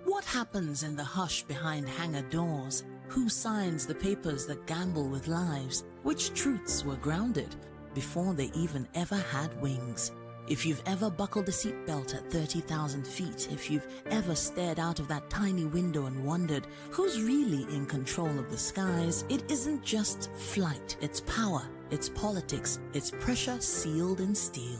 What happens in the hush behind hangar doors? Who signs the papers that gamble with lives? Which truths were grounded before they even ever had wings? If you've ever buckled a seatbelt at 30,000 feet, if you've ever stared out of that tiny window and wondered who's really in control of the skies, it isn't just flight, it's power, it's politics, it's pressure sealed in steel.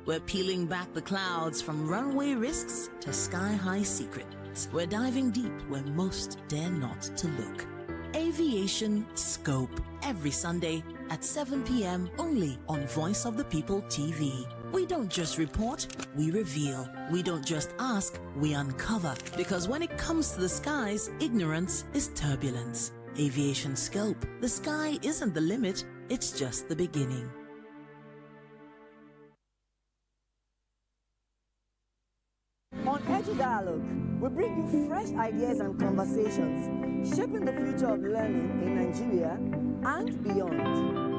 We're peeling back the clouds from runway risks to sky-high secrets. We're diving deep where most dare not to look. Aviation Scope, every Sunday at 7 p.m. only on Voice of the People TV. We don't just report, we reveal. We don't just ask, we uncover. Because when it comes to the skies, ignorance is turbulence. Aviation Scope, the sky isn't the limit, it's just the beginning. On Edu Dialogue, we bring you fresh ideas and conversations shaping the future of learning in Nigeria and beyond.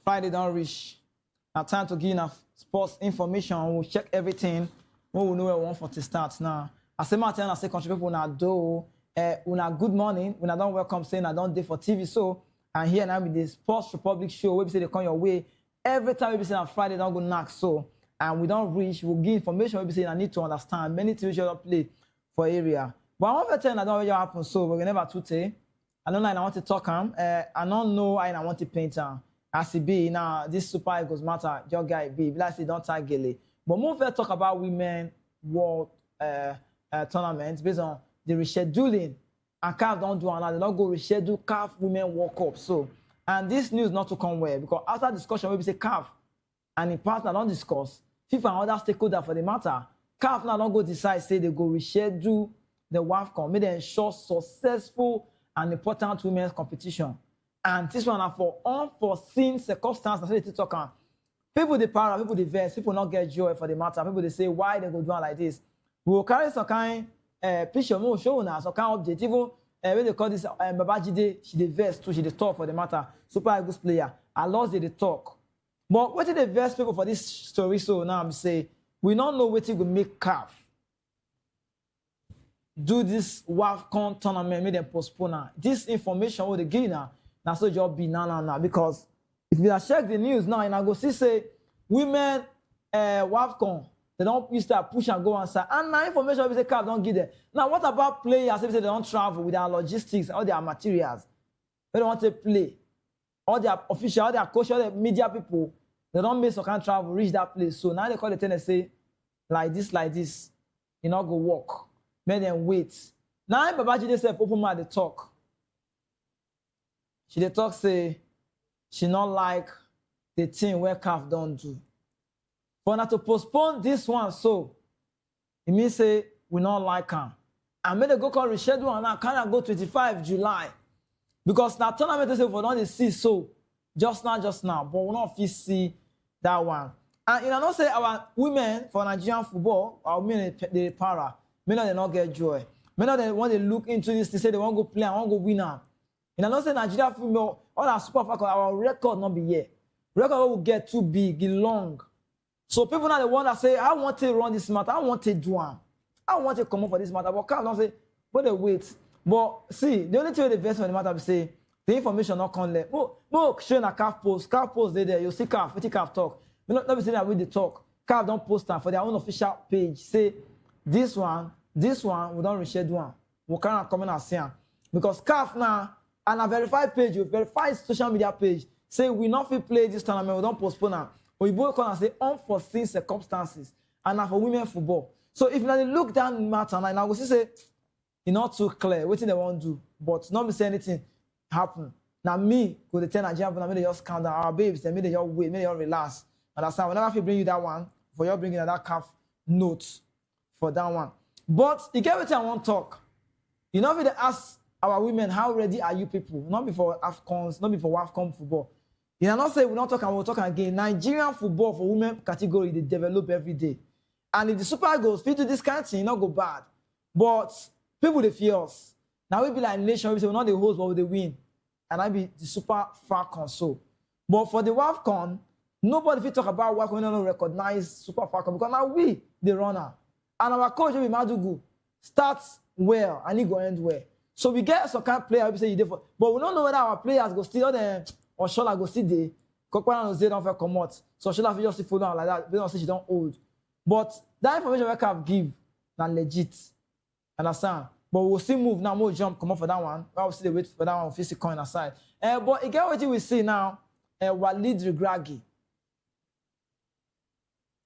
Friday don't reach. Now time to give enough sports information. We'll check everything. We will know where we want for to start now. I say Martin, I say country people now do una good morning. When I don't welcome saying I don't day for TV. So and here now with the Sports Republic show, we say they come your way. Every time we say on Friday don't go knock so and we don't reach, we'll give information we say I need to understand. Many TV shows play for area. But I want to tell you I don't know what happen, so we're never to tell. I don't know I want to talk I don't know I want to paint as it be now this Super Eagles matter your guy be like say don't tag Gele. But more first talk about women world tournaments based on the rescheduling and CAF don't do another, they don't go reschedule CAF Women World Cup. So and this news not to come well because after discussion we say CAF and the partner don't discuss FIFA and other stakeholders for the matter. CAF now don't go decide say they go reschedule the WAFCON, make them ensure successful and important women's competition. And this one are for unforeseen circumstances. They talk people they para, people they vex, people not get joy for the matter. People they say why they go do it like this. We will carry some kind picture more show now, some kind of update. Even when they call this Babajide, she the vex too, she the talk for the matter. Super Eagles player. I lost the talk. But what did the vex people for this story? So now I'm say we don't know what it will make CAF do this WAFCON tournament, make them postpone now. This information what they give now, that's so job be now. Because if you check the news now, and I go see say women WAFCON, they don't used to push and go outside. And now information we say CAF don't give them. Now what about players if they don't travel with their logistics, all their materials? They don't want to play. All their official, all their coach, all the media people, they don't make some kind of travel, reach that place. So now they call the tenant say, like this, you not go walk. Make them wait. Now Babajide say open mouth they talk. She dey talk say she not like the thing where CAF don't do. But now to postpone this one, so it means say we not like her. And make they go call reschedule and now can go 25 July. Because now tournament they say for don't see so just now, but we not fit see that one. And you know not say our women for Nigerian football, our women they para. Many of them not get joy. Many of them when they look into this, they say they want to go play and want to go win now. And I don't say Nigeria football, all our Super Falcons, our record not be here. Record will get too big, long. So people now the one that say, I want to run this matter, I want to do one. I want to come up for this matter. But CAF don't say, but they wait. But see, the only thing the best on the matter be say, the information not come there. But showing a CAF post there, you see CAF, what CAF talk. We not be saying that with the talk. CAF don't post them for their own official page. Say, this one, we don't reschedule one. We can't come in and see them. Because CAF now, and a verified page, a verified social media page, say we not fit play this tournament, we don't postpone them. But you both come and say unforeseen circumstances. And now for women football. So if you look down matter, and I will say, it's not too clear what they want to do, but not be say anything happen. Now me, go to 10 Nigerian, but I may just count down our babes, they may they just wait, may they just relax. Understand? Whenever I bring you that one, for you bringing that CAF note for that one. But you get what I want to talk. You know, if they ask our women, how ready are you people? Not before AFCONs, not before WAFCON football. You know, not say we're not talking, we'll talk again. Nigerian football for women category, they develop every day. And if the Super Eagles fit to this kind of thing, not go bad. But people, they fear us. Now we be like nation, we say we're not the host, but we win. And I be the Super Falcons. So. But for the WAFCON, nobody fit talk about WAFCON, we don't recognize Super Falcon because now we, the runner. And our coach will be Madugu. Starts well and he go end well. So we get some kind of player we say you did for, but we don't know whether our players go still there or Shola go still there. Kokwana Jose don't come out. So Shola just follow down like that. They don't say she don't hold. But that information we can give now legit. Understand? But we'll still move now, more jump, come up for that one. We'll still wait for that one, physical coin aside. But again, what we see now, Walid Regragui.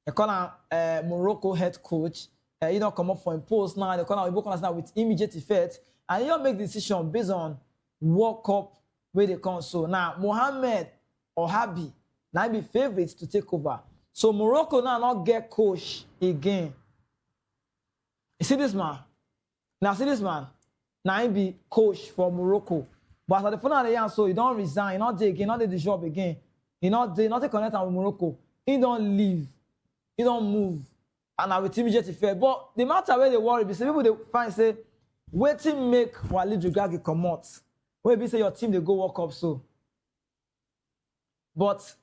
They call him Morocco head coach. He don't come up for him post now. They call him now with immediate effect. And he don't make decision based on World Cup where they come. So now Mohamed or Habi now be favorites to take over. So Morocco now not get coach again. You see this man? Now see this man? Now he be coach for Morocco. But at the final of the year, so he don't resign, he not take, he not do the job again. He not connect with Morocco. He don't leave. He don't move. And I with immediate effect. But the matter where they worry, be say people they find say, waiting make Walid Regragui come out. Where be say your team they go walk up so. But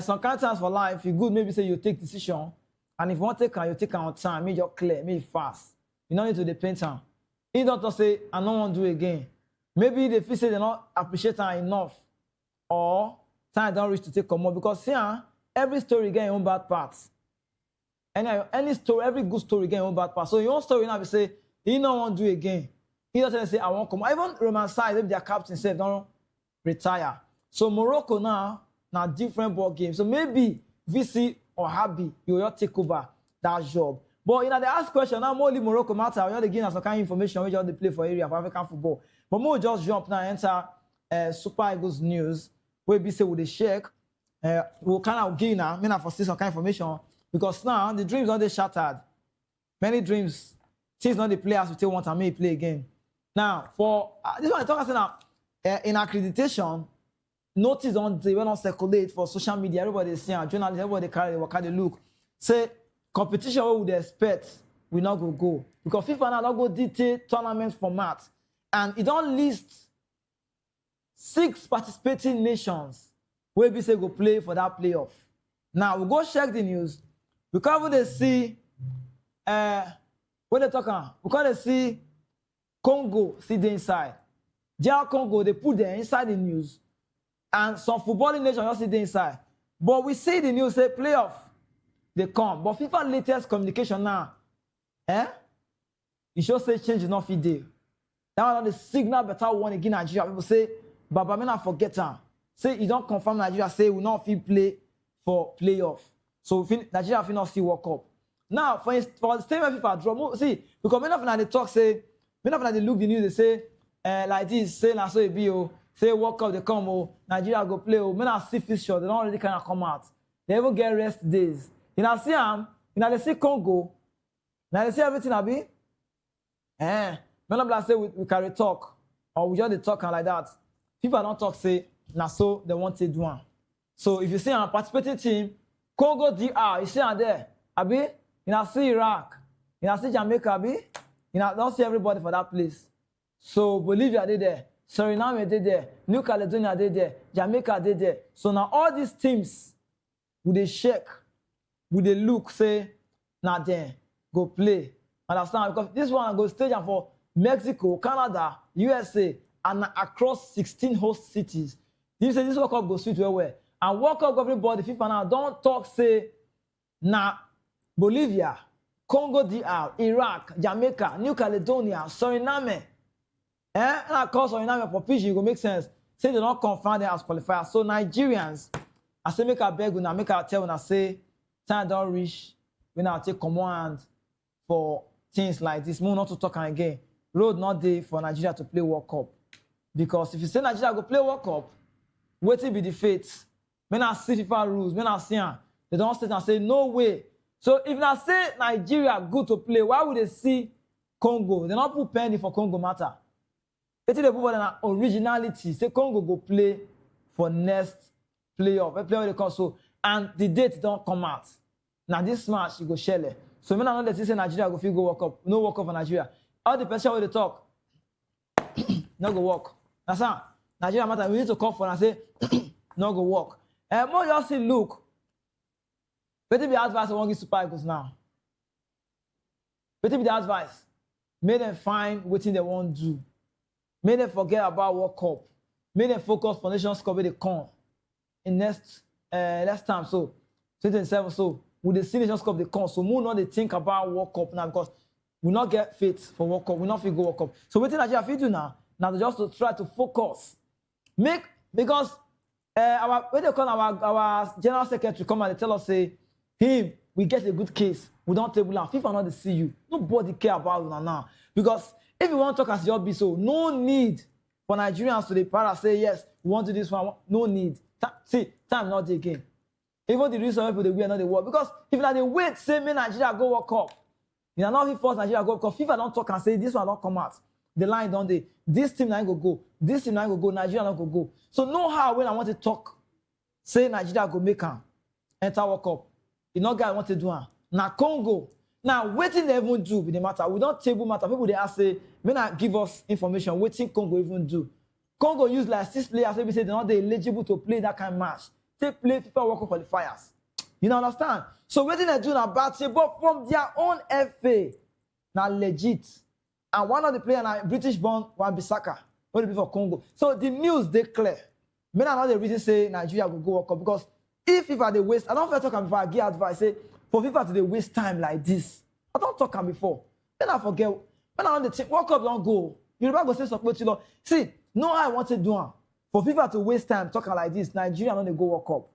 some kind of times for life, you good maybe say you take decision, and if you want to take you take on time, make it clear, make it fast. You don't need to depend on. If doctor say, I don't want to do it again, maybe they feel say they not appreciate her enough, or time don't reach to take more because here, every story get your own bad parts. Any story, every good story get your own bad parts. So your own story now, you say, he don't want to do it again. He doesn't say, I won't come. Even romanticize if their captain said, don't retire. So Morocco now different ball game. So maybe VC or Habi, you will take over that job. But you know, they ask question now, more Morocco matter. We are giving us some kind of information we just play for area of African football. But more just jump now enter Super Eagles news. Where we say with the shake, we'll kind of give now, me for see some kind of information because now the dreams are they shattered. Many dreams, things not the players who still want to make play again. Now for this one, I talk about now in accreditation. Notice on the when on circulate for social media, everybody see journalists, everybody carry what kind of look. Say competition what would they expect we not go because FIFA now don't go detail tournament format and it don't list 6 participating nations where we say go play for that playoff. Now we go check the news because they see what they talking because they see Congo see the inside. DR Congo they put them inside the news. And some footballing nations just sit inside. But we see the news say playoff, they come. But FIFA latest communication now, it should say change is not fit there. That one the signal better one again Nigeria. People say, Baba may not forget her. Say you don't confirm Nigeria, say we not fit play for playoff. So Nigeria will not see World Cup. Now, for the same way FIFA draw, see, because many of them they talk, say, many of them they look the news, they say, like this, say, now so it be, say World Cup they come, Nigeria go play, men are see fixture, they don't already kind of come out. They even get rest days. You know, see them, you know, they see Congo, now they see everything I be. Men of them say we carry talk, or we just talk like that. People don't talk, say, now so they want to do one. So if you see a participating team, Congo DR, you see them there, Abi, you know, see Iraq, you know, see Jamaica, Abi, you know, don't see everybody for that place. So Bolivia they there. Suriname did there, New Caledonia did there, Jamaica did there. So now all these teams, would they shake, would they look, say, now then, go play. Understand? Because this one go stage for Mexico, Canada, USA, and across 16 host cities. This World Cup goes sweet well. And World Cup everybody, FIFA now, don't talk, say, now Bolivia, Congo DR, Iraq, Jamaica, New Caledonia, Suriname. And of course, on your for PG, it will make sense. Say they don't confirm them as qualifiers. So Nigerians, I say make a beg when I make a tell when I say time don't reach when I take command for things like this. More not to talk again. Road not there for Nigeria to play World Cup. Because if you say Nigeria go play World Cup, wait till be the fate. When I see FIFA rules, when I see them, they don't sit and say no way. So if I say Nigeria good to play, why would they see Congo? They don't put penny for Congo matter. It's the people that originality. Say Congo go play for next playoff. A playoff they come so and the date don't come out. Now this match you go shell it. So when I know that say Nigeria go feel go World Cup, no World Cup for Nigeria. All the person where they talk, no go work. That's how Nigeria matter. We need to come for and say no go work. And more just see look. Better be advice I want to give Super Eagles now. Better be the advice. Make them find what they want to do. May they forget about World Cup. May they focus on Nations Cup where they come in next time. So 2027. So with the Nations Cup they come. So more not they think about World Cup now because we not get fit for World Cup. We not fit go World Cup. So what Nigeria fit do now? Now they just to try to focus. Because when they call our general secretary come and they tell us say we get a good case. We don't table and FIFA not to see you. Nobody care about you now because. If you want to talk as your be so, no need for Nigerians to the para say yes, we want to do this one. No need. Time not again. Even the reason people they will not the work because if they wait, say me Nigeria go World Cup. You know not if force Nigeria go because FIFA don't talk and say this one don't come out. The line don't they? This team now go. This team now go. Nigeria not go. So know how when I want to talk, say Nigeria go make am enter World Cup. You know guy want to do am. Now Congo. Now, waiting they even do with the matter. We don't table matter. People they ask say, may not give us information. Waiting Congo even do. Congo use like 6 players. They say they're not eligible to play that kind of match. take play FIFA World Cup qualifiers. You know, understand? So what they do now bad say, but from their own FA, now legit. And one of the players now British born Wan-Bissaka, only before Congo. So the news they clear. Men are not the reason say Nigeria will go World Cup because if FIFA they waste, I don't feel talk before I give advice say for FIFA to they waste time like this. I don't talk before. Then I forget when I on the team World Cup don't go. You never go say support you know. See, no I want to do for FIFA to waste time talking like this. Nigeria don't go World Cup.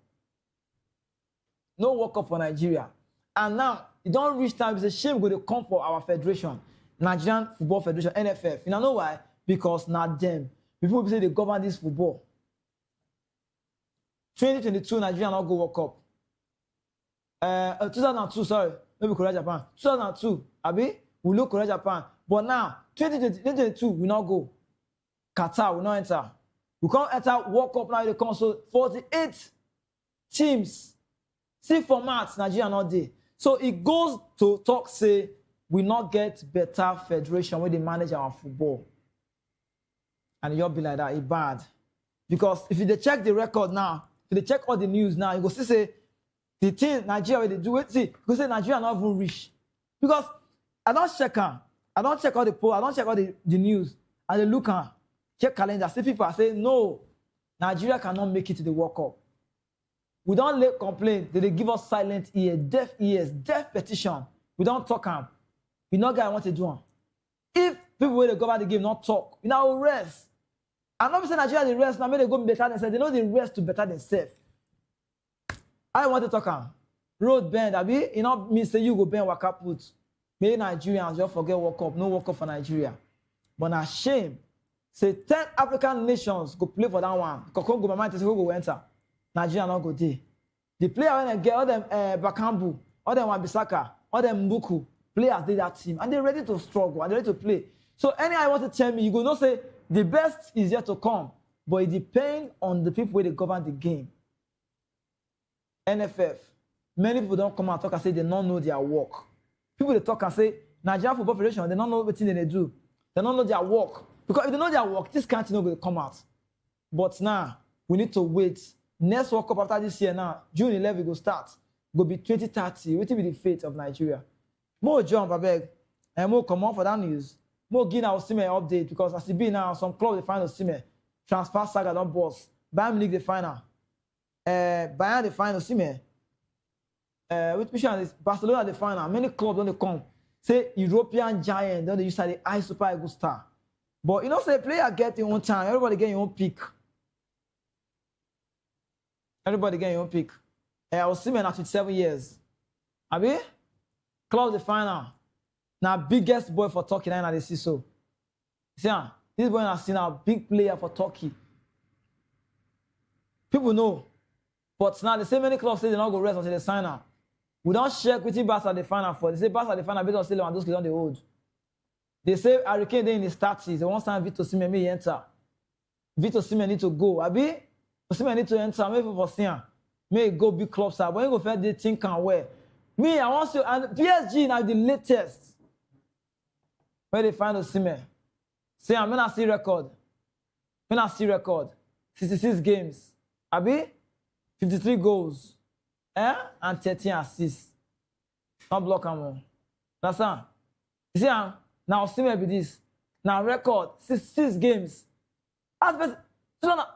No World Cup for Nigeria. And now it don't reach time. It's a shame going to come for our federation, Nigerian Football Federation, NFF. You know why? Because not them. People say they govern this football. 2022 Nigeria not go World Cup. 2002, sorry, maybe Korea Japan. 2002, Abi, we look Korea Japan. But now 2022 we not go. Qatar will not enter. We can't enter World Cup now. They come so 48 teams. See formats Nigeria not there. So it goes to talk say we not get better federation when they manage our football. And you'll be like that, it's bad. Because if you check the record now, if they check all the news now, you go see say the thing Nigeria they do it. See, you go say Nigeria not even rich. Because I don't check them. I don't check all the poll, I don't check all the news. And they look at check calendar. See people say no, Nigeria cannot make it to the World Cup. We don't let complain. They give us silent ears, deaf petition. We don't talk them. We not guy want to do them. If people will go about the game not talk, we now rest. I'm not saying Nigeria they rest, now maybe they go better themselves. They know they rest to better themselves. I want to talk them. Road bend, Abi, you know me say you go bend waka put. Maybe Nigerians just forget World Cup, no World Cup for Nigeria. But na shame. Say 10 African nations go play for that one. Congo my mind to say who go enter. Nigeria not go there. The player when they get all them Bakambu, all them Wan-Bissaka, all them Mbuku, players did that team. And they're ready to struggle and they're ready to play. So any I want to tell me, you go not say the best is yet to come, but it depends on the people where they govern the game. NFF. Many people don't come and talk and say they don't know their work. People they talk and say Nigerian Football Federation, they don't know what they do. They don't know their work. Because if they know their work, this country not going to come out. But now, we need to wait. Next World Cup after this year now, June 11 will start. Go be 2030. What will be the fate of Nigeria? More jump, I beg. And more come on for that news. More give our Osimhen update because as it be now, some club the final Osimhen. Transfer saga don't boss. Bayern League the final. Bayern the final Osimhen. Which mission is Barcelona the final. Many clubs don't come. Say European giant, don't they use the high super eagle star. But you know, say player get your own time, everybody get your own pick. Everybody get your own pick. I was Osimhen at 27 years. Abi? Club the final. Now biggest boy for Turkey now they see so. See, this boy has seen a big player for Turkey. People know. But now the same many clubs say they not go rest until they sign out. We don't check which Barca the final for. They say Barca the final based on still and those on the old. They say Hurricane they in the 30s. They want to sign Victor Osimhen may enter. Victor Osimhen need to go. Abi? Osimhen need to enter. Maybe for Sian. May go big clubs. But when you go first, they think and where. Me, I want to and PSG now the latest. Where they find Osimhen. Say I'm gonna see record. When I see record. 66 games. Abi? 53 goals. And 13 assists. Not block them all. That's all. You see, now Osimhen be this. Now record 66 games.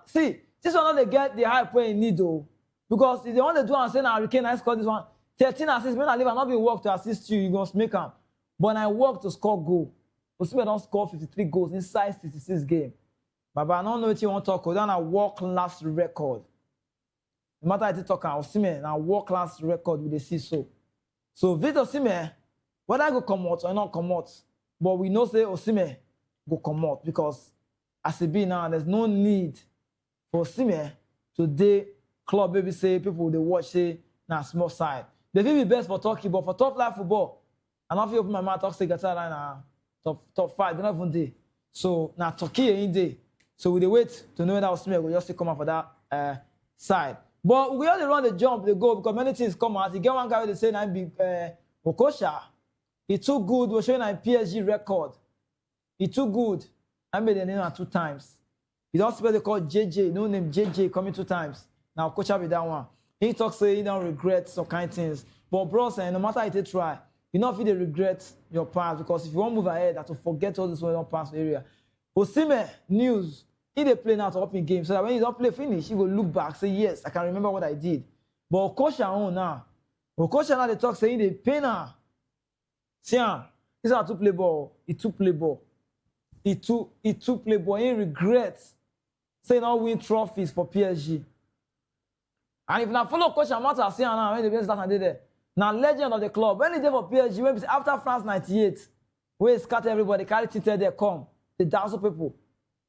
See, this one not they get the hype where you need though. Because if they want to do and say now Hurricane I score this one, 13 assists, when I leave and not be work to assist you, you're gonna make them. But I work to score goal. Osimhen don't score 53 goals inside 66 games. But I don't know what you want to talk about. Then I work last record. No matter how you talk about Osimhen, now work class record with the see so. So Victor Osimhen, whether I go come out or not come out, but we know say Osimhen go come out because as it be now, there's no need for Osimhen to day club baby say people they watch say now small side. They will be best for Turkey, but for top life football, I don't feel open my mouth talk say Qatar now top 5, they're not even there. So now Turkey in there. So we wait to know that Osimhen will just come out for that side. But we only run the jump, they go because many things come out. You get one guy they say now be Okosha. He too good. We're showing a PSG record. He too good. I made the name 2 times. He don't spell they call JJ. No name JJ coming 2 times. Now, coach be that one. He talks say he don't regret some kind of things. But bros, no matter how you try, you know if you regret your past, because if you want to move ahead, that to forget all this way on past area. Osime news, he dey play now to up in game, so that when you don't play finish, he will look back, say yes, I can remember what I did. But Okosha own now. Okosha now they talk saying they pay now. See him, this is how to play ball. He took play ball. He took play ball. He regrets saying not win trophies for PSG. And if now follow Coach Amata, see now when the best that there. Now legend of the club. When he did for PSG, when after France 98, where he scatter everybody, carry tinted there come. The thousand people.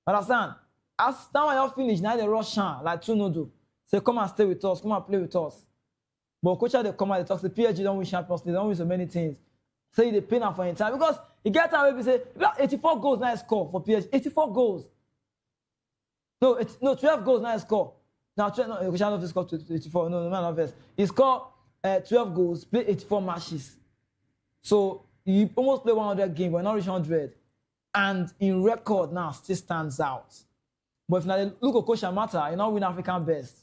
Understand? As now when you finish, now they rush like 2-0. Say come and stay with us, come and play with us. But coach they come and they talk, the PSG don't win Champions League, they don't win so many things. Say they pay now for entire because you get time where we say 84 goals now score for PSG. 84 goals. No, 12 goals now score. Now, coach not score 84. No, man of first. He scored 12 goals, play 84 matches. So he almost play 100 games, but not reach 100. And in record now still stands out. But if now look at Coach Amata, you know win African best.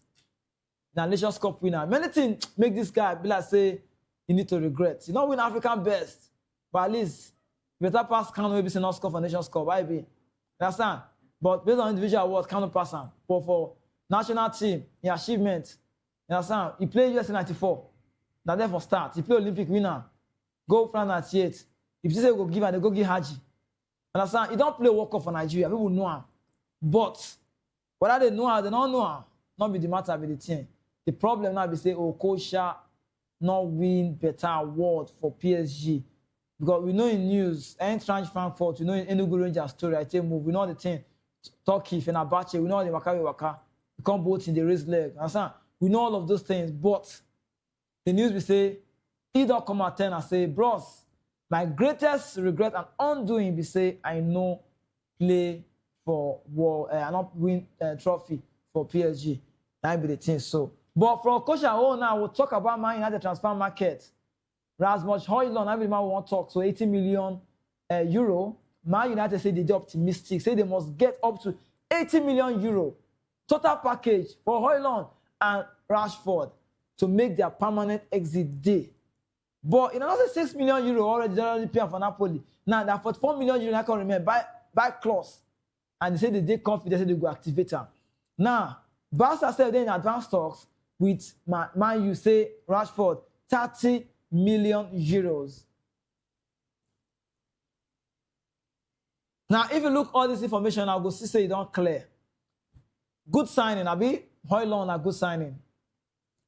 Now Nations Cup winner. Many things make this guy be like say you need to regret. You don't win African best, but at least better pass can maybe say not score for Nations Cup. I be understand. But based on individual awards, cannot pass him. But for national team, the achievement, you understand? He played USA 94. Now there for start. He play Olympic winner. Go France 98. If you say go give and they go give Haji. Understand? He don't play World Cup for Nigeria. People know him. But whether they know him, they don't know him. Not be the matter with the team. The problem now be say, oh, Kosha not win better award for PSG. Because we know in news, Eintracht Frankfurt, we know in Enugu Rangers story, I tell you, move, we know the thing. Turkey, Fenerbahce, we know the Waka. We come both in the race leg. Understand? We know all of those things, but the news we say, he don't come at 10 and say, bros, my greatest regret and undoing be say, I know play for world, I not win trophy for PSG. That be the thing. So, but from Coach now, we'll talk about Man United transfer market. Rasmus Højlund, everyone want to talk. So 80 million euro. Man United say they're optimistic. Say they must get up to 80 million euro total package for Højlund and Rashford to make their permanent exit day. But in another 6 million euro already paying for Napoli. Now that 44 million euro I can remember by clause. And they say they confident they go activate them. Now, Barca said they're in advanced talks with Man U say Rashford 30 million euros. Now, if you look all this information, I'll go see say it don't clear. Good signing, Abi. Højlund a good signing.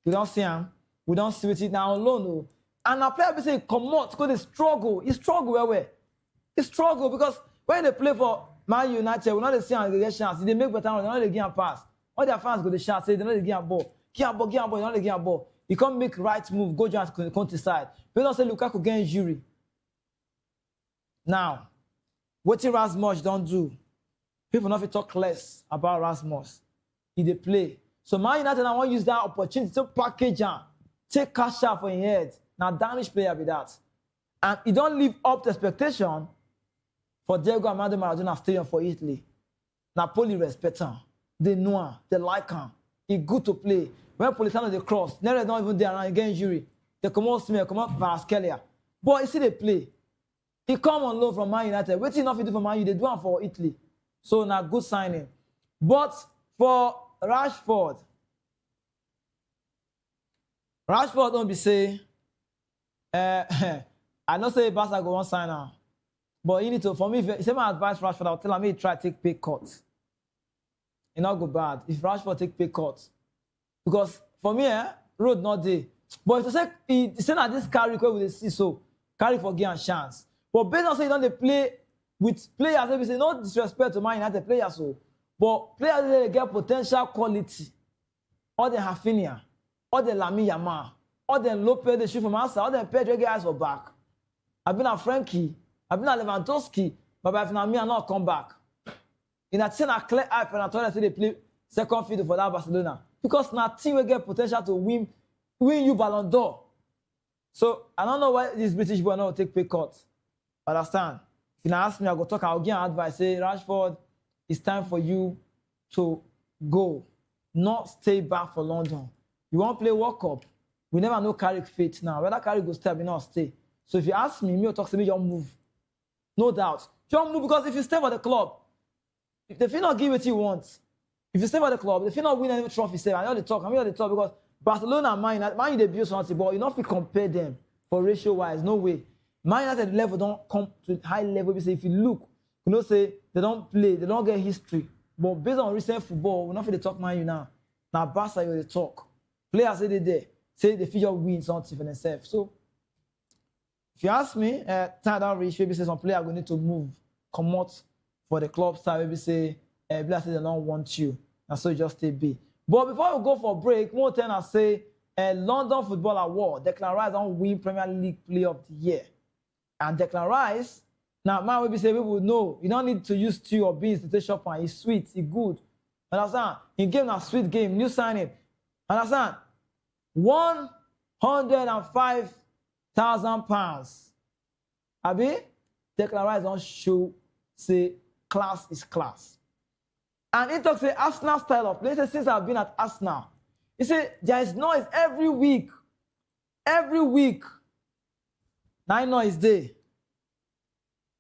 We don't see him. We don't see it now alone. No. And our player be say come out because they struggle. He struggle where? He struggle because when they play for Man United, we not see him get chance. They make better, they not they give him pass. All their fans go the shot, say they know they give him ball. Give him ball, you know they give him ball. He can't make right move, go down to the countryside. But don't say Lukaku get injury. Now, what Rasmus don't do, people not talk less about Rasmus. He dey play. So Man United now want to use that opportunity to package him, take cash out for his head. Now Danish player be that. And he don't live up to expectation for Diego Armando Maradona stadium for Italy. Napoli respect him. They know him. They like him. He good to play. When Politano they cross, never don't even there and get injury. They come out Smith, come out Varaskelia. But you see they play. He come on loan from Man United. What enough he do for Man U, they do him for Italy. So now good signing. But for Rashford don't be say, I know say Barca go on sign now. But you need to, for me, if say my advice Rashford, I'll tell him he try to take pay cut. It not go bad if Rashford take pay cut. Because for me, road not there. But if you say he say that this carry with the see so carry for give a chance. But based on say you don't play with players, they say no disrespect to Man United players so. But players they get potential quality. All the Rafinha, all the Lamine Yamal, all the Lopez they shoot from outside, all the Pedro get eyes for back. I've been a Frankie, I've been a Lewandowski, but if not me, I not come back. In a team a clear eye for Antonio say they play second field for that Barcelona. Because now team will get potential to win you Ballon d'Or. So I don't know why this British boy not take pay cut. Understand? If you ask me, I go talk, I'll give advice. Say Rashford, it's time for you to go. not stay back for London. You want to play World Cup? We never know Carrick fate now. Whether Carrick go stay, we not stay. So if you ask me, or talk to me, you move. No doubt. You move because if you stay for the club, if they feel not give what you want, if you stay for the club, they feel not win any trophy. Say, I know the talk because Barcelona and Man United, they build something, but you not feel compare them for ratio wise. No way. Man United level don't come to high level. Say if you look, say they don't play, they don't get history. But based on recent football, we're not for the talk Man U now. Now Barca, you the talk. Players say they there, say they feel win something for themselves. So if you ask me, time down reach, maybe say some player are going to need to move, come out for the club side, maybe say, they don't want you. And so you just stay be. But before we go for a break, more than I say, London Football Award, Declan Rice don't win Premier League Player of the Year. And Declan Rice, now man will be say people know, you don't need to use stew or beans to take shop and it's sweet, it's good. Understand? In game a sweet game, new signing. Understand? £105,000. Abi, Declan Rice don't show, say, class is class. And he talks say Arsenal style of play. Since I've been at Arsenal, he said there is noise every week. Every week. 9 noise day.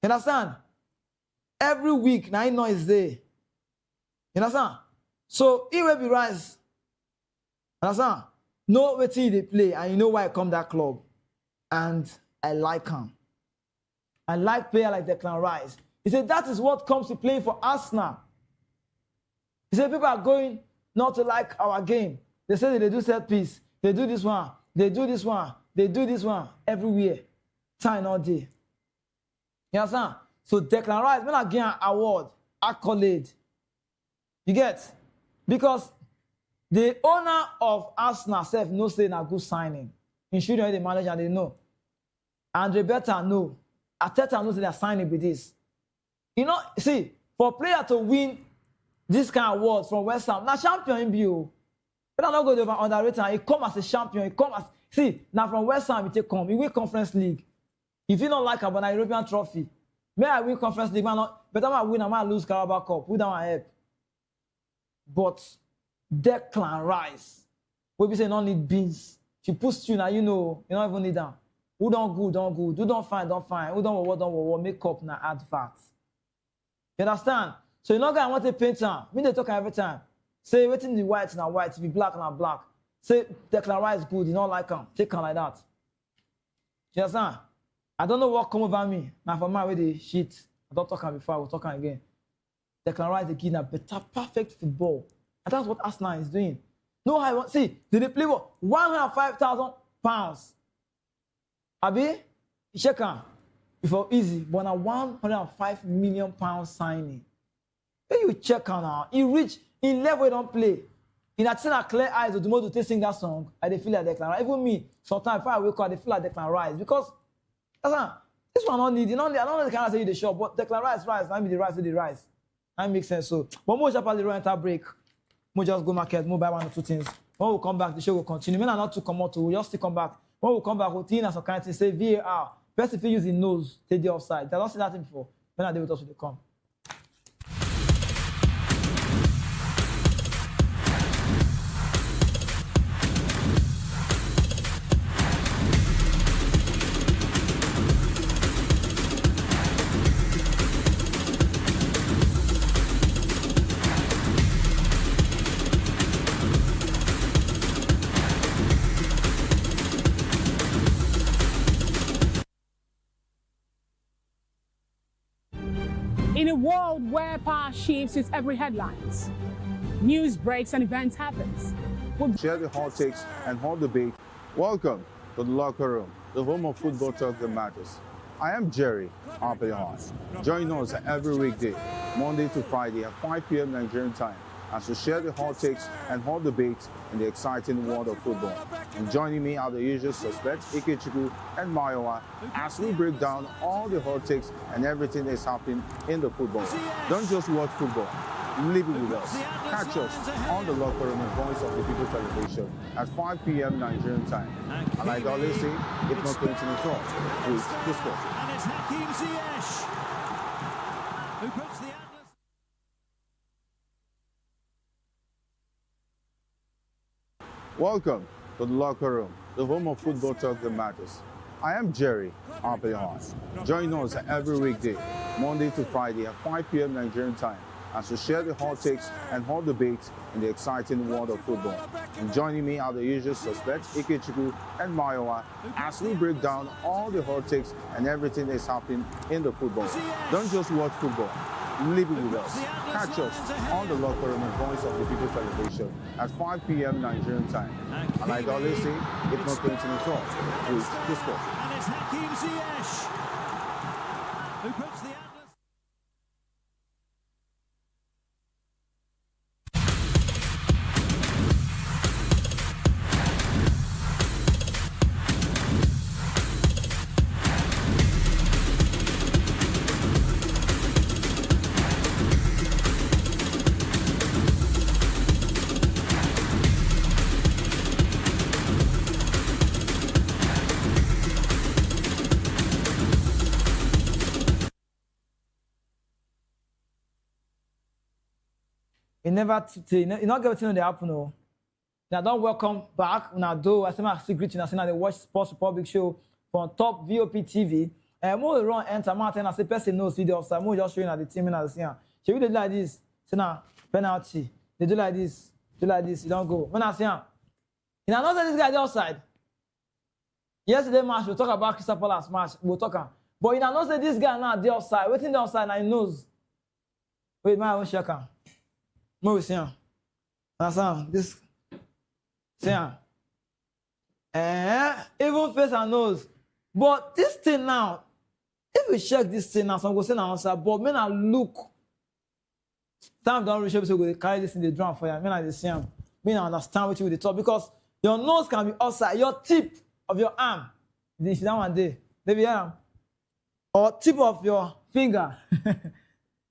You understand? Every week, 9 noise day. You understand? So he will be Rice. Understand? Know what they play, and you know why I come that club. And I like him. I like player like Declan Rice. He said that is what comes to playing for Arsenal. He said people are going not to like our game. They say that they do set piece. They do this one. They do this one. They do this one everywhere. Time all day. You understand? So Declan Rice, when I get an award, accolade, you get? Because the owner of Arsenal self knows saying a good signing. Including the manager, they know. Andre Berta know. Ateta knows they are signing with this. You know, see, for a player to win this kind of awards from West Ham, now champion in BO. But I'm not going to underrate him. He come as a champion. He come as, see, now from West Ham, he take come. He win Conference League. If you don't like him, but a European trophy, may I win Conference League, man, but I win, I might lose Carabao Cup. Who don't help? But Declan Rice, we be saying don't need beans. She puts you now, you know, you don't even need them. Who don't good, don't good. Who don't fine, don't fine. Who don't what, make up now advert. You understand? So you know, guy want to paint him. Me they talk every time. Say waiting the white now white, if you black now black. Say Declan Rice good, you don't like him. Take him like that. You understand? I don't know what come over me. Now for my way they shit. I don't talk him before, I will talk him again. Declan Rice again a better, perfect football. And that's what Arsenal is doing. No, I want see, did they play what? £105,000. Abi, check out. If it easy, but now £105 million signing. When you check out now, he reach in level don't play. In a thing clear eyes, the more to sing that song, I they feel like Declan Rice. Even me, sometimes if I wake up, they feel like Declan Rice because this one don't need. I don't know the kind of say the shop, but Declan Rice, I mean the rice. That makes sense. So, but more just the enter break. More just go market, more buy 1 or 2 things. When we come back, the show will continue. Men are not to come out, we'll just still come back. When we come back, we'll and some kind of thing, say VAR. Best if you use the nose, take the offside. They don't see that thing before. When are they with us when they come? In a world where power shifts its every headlines, news breaks and events happens. Share the hot takes and hot debate. Welcome to the locker room, the home of football talk that matters. I am Jerry Arpillon. Join us every weekday, Monday to Friday at 5 p.m. Nigerian time, as we share the hot takes and hot debates in the exciting world of football. And joining me are the usual suspects, Ikechukwu and Mayowa, as we break down all the hot takes and everything that's happening in the football. Don't just watch football, live it with us. Catch us on the locker room and Voice of the People television at 5 p.m. Nigerian time. And like I always say, if not 20 minutes off, please, the sport. And it's Hakim Ziyech, who puts the Welcome to the locker room, the home of football talk that matters. I am Jerry Arpehon. Join us every weekday, Monday to Friday at 5 p.m. Nigerian time, as we share the hot takes and hot debates in the exciting world of football. And joining me are the usual suspects, Ikechukwu and Mayowa, as we break down all the hot takes and everything that's happening in the football. Don't just watch football, live it with us. Catch us on the locker room and Voice of the People celebration at 5 p.m. Nigerian time. And like I always say, if not 20 minutes off, please just go. And it's Hakim Ziyech, who puts the Atlas. You never, you not get everything on the happen. No. Now don't welcome back. Now do I say my secret? Now say now they watch Sports Republic show from top Voptv. And more run enter Martin. I say person knows video offside. More just showing at the team and I say, should we do like this? Say now penalty. They do like this. Do like this. You don't go. When I say, you know this guy the outside. Yesterday match we talk about Crystal Palace match. We'll talk. But you know say this guy now the outside. Waiting the outside now he knows. Wait, my own check. Moi aussi, this, even face and nose. But this thing now, if we check this thing now, some go say now answer, but when I look, time don't reach, so we carry this in the drum for you. When I see him, I understand what you with the top because your nose can be outside, your tip of your arm, this that one day, maybe or tip of your finger.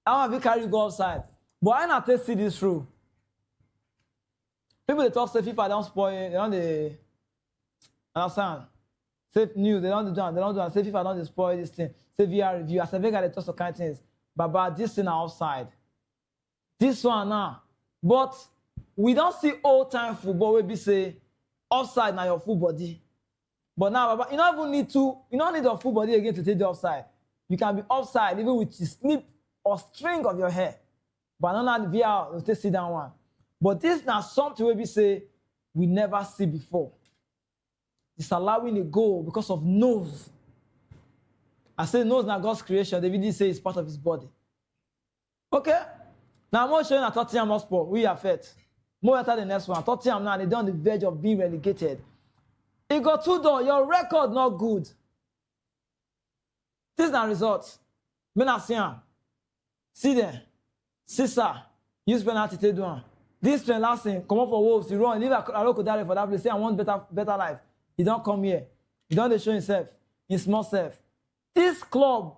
I want to carry you go outside. But I not see this through. People they talk say FIFA don't spoil, they don't they understand. Say news, they don't do that. Say FIFA don't spoil this thing. Say VR review. I say they got talk some kind of things. But this thing outside. This one now. But we don't see old time football where we say offside now your full body. But now, Baba, you don't even need to, you don't need your full body again to take the offside. You can be offside even with the snip or string of your hair. But not the VR, we'll sit down one. But this now something where we say we never see before. It's allowing a goal because of nose. I say nose now God's creation. David did say it's part of his body. Okay? Now I'm not showing at Tottenham Hotspur. We are fit. More after the next one. Tottenham now, they're on the verge of being relegated. He got 2 doors. Your record not good. This is the result. Men are seeing. See there. Sisa, use penalty to do one. This train last thing, come up for Wolves, he run, leave Aroko Dare for that place, say I want better life. He don't come here. He don't show himself, his small self. This club,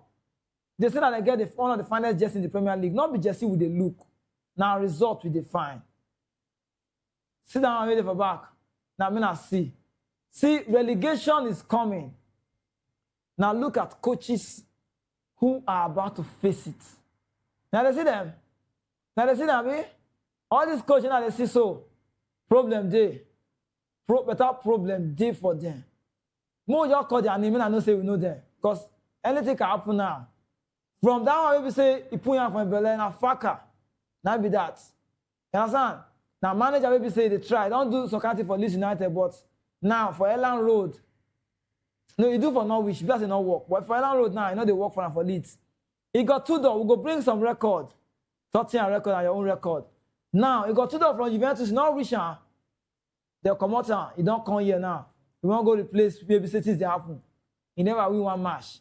they say that they get one of the finest jerseys in the Premier League. Not be jersey with the look. Now result with the fine. Sit down and wait for back. Now I'm gonna see. See, relegation is coming. Now look at coaches who are about to face it. Now they see them. Now they see them, eh? All these coaches now they see so. Problem day. Better problem day for them. More y'all call their name and I know say we know them. Because anything can happen now. From that one, we say, you put your from Berlin, a fucker. Now be that. You understand? Now manager will say they try. Don't do some kind of for Leeds United, but now for Elland Road. No, you do for Norwich, because it not work. But for Elland Road now, you know they work for Leeds. He got 2 doors. We go bring some record. Tottenham record and your own record. Now, he got 2 doors from Juventus, not rich. They'll come out. He don't come here now. He won't go replace maybe say things they happen. He never win one match.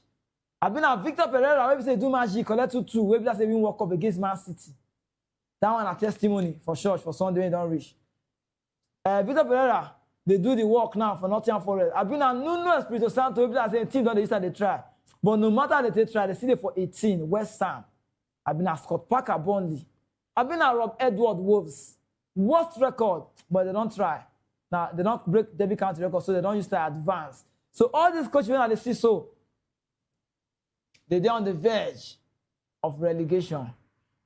I've been at Victor Pereira, maybe say do match, he collect 2-2. Maybe that's a win World Cup against Man City. That one a testimony for church, for Sunday when they don't reach. Victor Pereira, they do the work now for Nottingham Forest. I've been at Nuno Espirito Santo, maybe that's a team that they try. But no matter that they try, they see it for 18, West Ham. I've been at Scott Parker, Burnley. I've been at Rob Edward Wolves. Worst record, but they don't try. Now, they don't break Derby County record, so they don't use to advance. So all these coaches, when they see so, they're on the verge of relegation.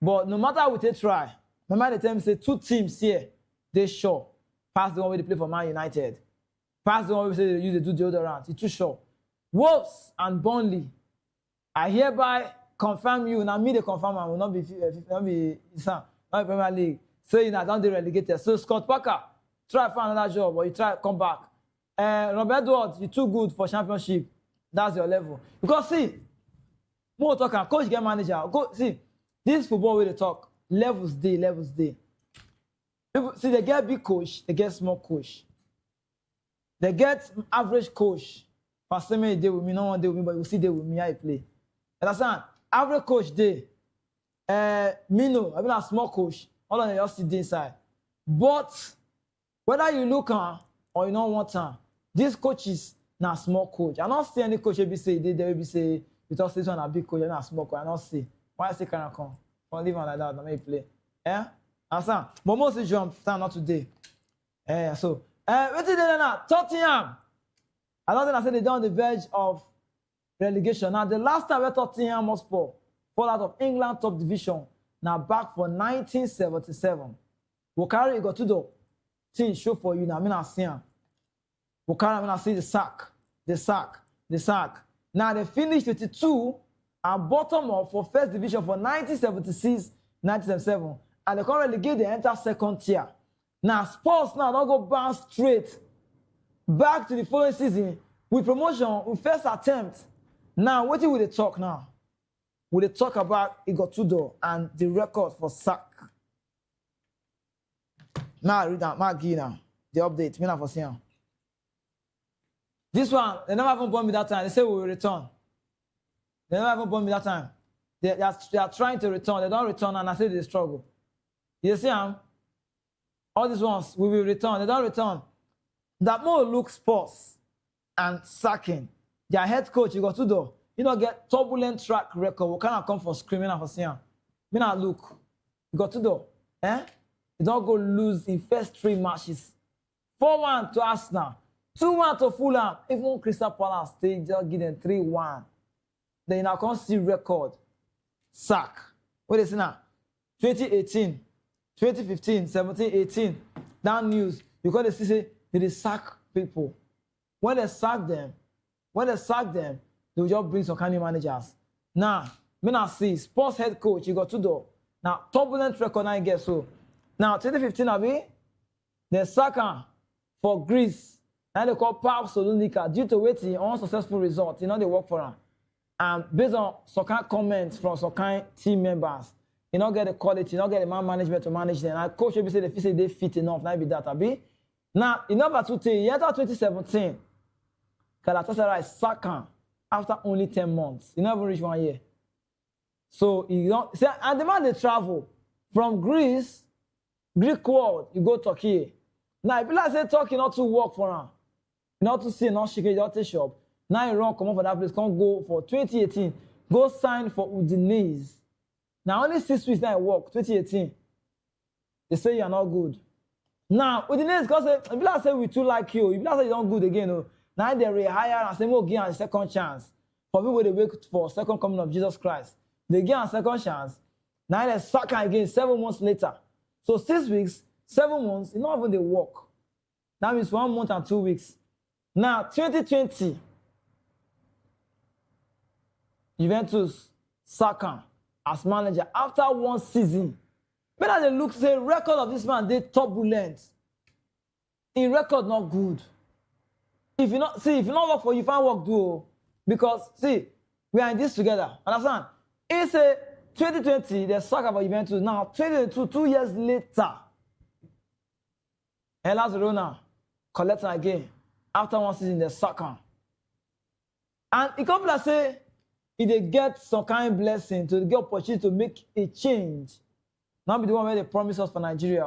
But no matter what they try, remember they tell me, say 2 teams here, they sure. Pass the one where they play for Man United. Pass the one where they say they use to do deodorant. It's too short. Wolves and Burnley, I hereby confirm you. Now me they confirm I will not be Premier League. So you know don't they relegated. So Scott Parker, try for another job or you try come back. Robert Edwards, you're too good for championship. That's your level. Because see, more talking, coach get manager. Go see this football where they talk. Levels day. People, see, they get big coach, they get small coach. They get average coach. For some day with me, no one day with me, but you see day with me, I play. Understand? Average coach day. Mino, I mean a small coach. All of them just sit inside. But whether you look on or you don't want to, this coach is not small coach. I don't see any coach be say they will be say because this one a big coach, not small coach. I don't see. Why I say can I come? I'll leave on like that, I may play. Understand? But most jump, stand not today. So what did they now? Tottenham. I don't think I said they're on the verge of relegation. Now the last time we Tottenham Hotspur fall out of England top division, now back for 1977. Wakari got to the team show for you now. I mean I see him. Wakari, I mean I see the sack. Now they finished 22 and bottom up for first division for 1976, 1977. And they can't relegate the entire second tier. Now Spurs now don't go back straight back to the following season with promotion with first attempt. Now what will they talk now? Will they talk about Igotudo and the record for sack? Now read that, Mark now. The update. Me not for seeing. This one, they never even born me that time. They say we will return. They never even born me that time. They are trying to return. They don't return and I say they struggle. You see all these ones, we will return. They don't return. That more look sports and sacking. Their head coach, you got to do. You don't get turbulent track record. We cannot come for screaming and for seeing. Me not look. You got to do. You don't go lose in first 3 matches. 4-1 to Arsenal. 2-1 to Fulham. Even Crystal Palace, they just give them 3-1. Then you now can't see record. Sack. What is it now? 2018, 2015, 17, 18. That news. Because they say they sack people. When they sack them, they will just bring some kind of managers. Now, me not see sports head coach, you got to do. Now, turbulent record now you get so. Now, 2015, Abi, they sack for Greece. And they call Paul Solunica due to waiting on unsuccessful result. You know, they work for them. And based on some kind of comments from some kind of team members, you don't get the quality, you don't get the man management to manage them. And coach will be say they feel they fit enough, now be that, Abi. Now, in number 2 year 2017, Galatasaray Saka after only 10 months. He never reached 1 year. So, you don't say, and the man they travel from Greece, Greek world, you go Turkey. Now, if you like say Turkey not to work for him, not to see, not shake it, not to shop. Now you run, come on for that place, can't go for 2018. Go sign for Udinese. Now, only 6 weeks now I work, 2018. They say you are not good. Now, Udinese, because if you like say we too like you, if you like say you don't good again, no. Now they rehire and say, more give a second chance. For people they wait for second coming of Jesus Christ. They give a second chance. Now they sack again 7 months later. So 6 weeks, 7 months, it's not even they work. That means 1 month and 2 weeks. Now, 2020, Juventus Saka as manager after 1 season. But as they look, say record of this man, they turbulent. In record not good. If you not work for you, find work do. Because see, we are in this together. Understand? It's a 2020, they Saka for Juventus. Now 2022, 2 years later, Hellas Verona collecting again. After 1 season, they Saka. And it comes like say, if they get some kind of blessing to get opportunity to make a change, not be the one where they promise us for Nigeria,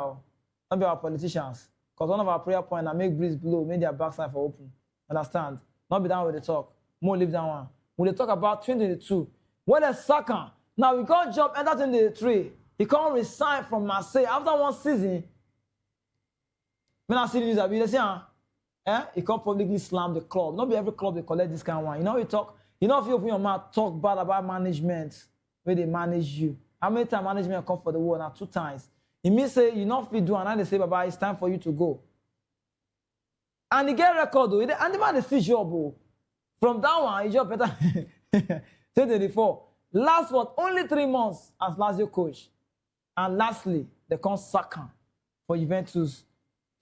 not be our politicians. Because one of our prayer points that make breeze blow, make their backside for open. Understand? Not be down with the talk. More leave that one. When they talk about 2022, when they Saka, now we can't jump enter 2023. He can't resign from Marseille after 1 season. When I see the news, I be say, he can't publicly slam the club. Not be every club they collect this kind of one. You know you talk. You know if you open your mouth, talk bad about management, where they manage you. How many times management come for the world? Now 2 times. It means say you not fit do and now they say, bye, it's time for you to go. And he get record, though. And the man is still job, oh. From that one, he job better. 2024. Last what? Only 3 months as Lazio coach. And lastly, they come sack him for Juventus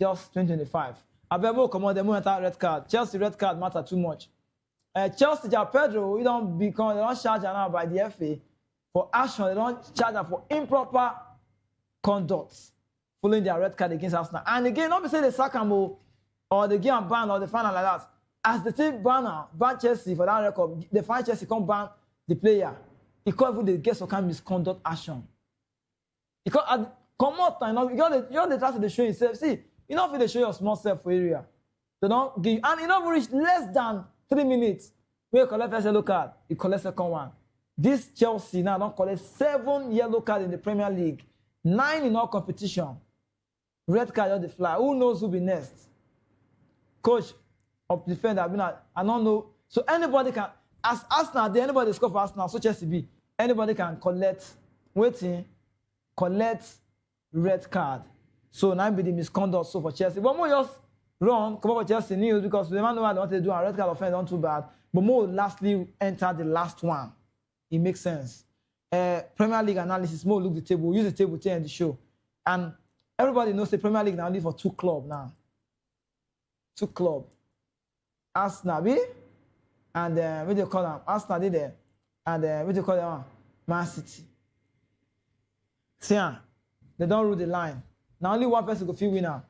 just 2025. Abemo come on, they enter red card. Chelsea red card matter too much. Chelsea, Pedro, they don't charge her now by the FA for action. They don't charge her for improper conduct following their red card against Arsenal. And again, not be say they sack him or they give him ban or they find out like that. As the team ban Chelsea for that record, they find Chelsea come ban the player. He can't even get some kind of misconduct action. Because come out and you got the try to show yourself. See, you know if they show your small self for area. They don't give and you don't reach less than 3 minutes. When you collect first yellow card, you collect second one. This Chelsea now don't collect 7 yellow cards in the Premier League, 9 in all competition. Red card on the fly. Who knows who be next? Coach of defender, I don't know. So anybody can, as Arsenal, anybody score for Arsenal, so Chelsea be, anybody can collect red card. So now be the misconduct so for Chelsea. But more just run, come up for Chelsea news because they don't know what they want to do and red card offense not too bad. But more lastly enter the last one. It makes sense. Premier League analysis, more look the table, use the table to end the show. And everybody knows the Premier League now only for 2 clubs now. 2 clubs. Arsenal, and what do you call them? Arsenal did there. And what do you call them? Man City. See, they don't rule the line. Now only one person go feel winner.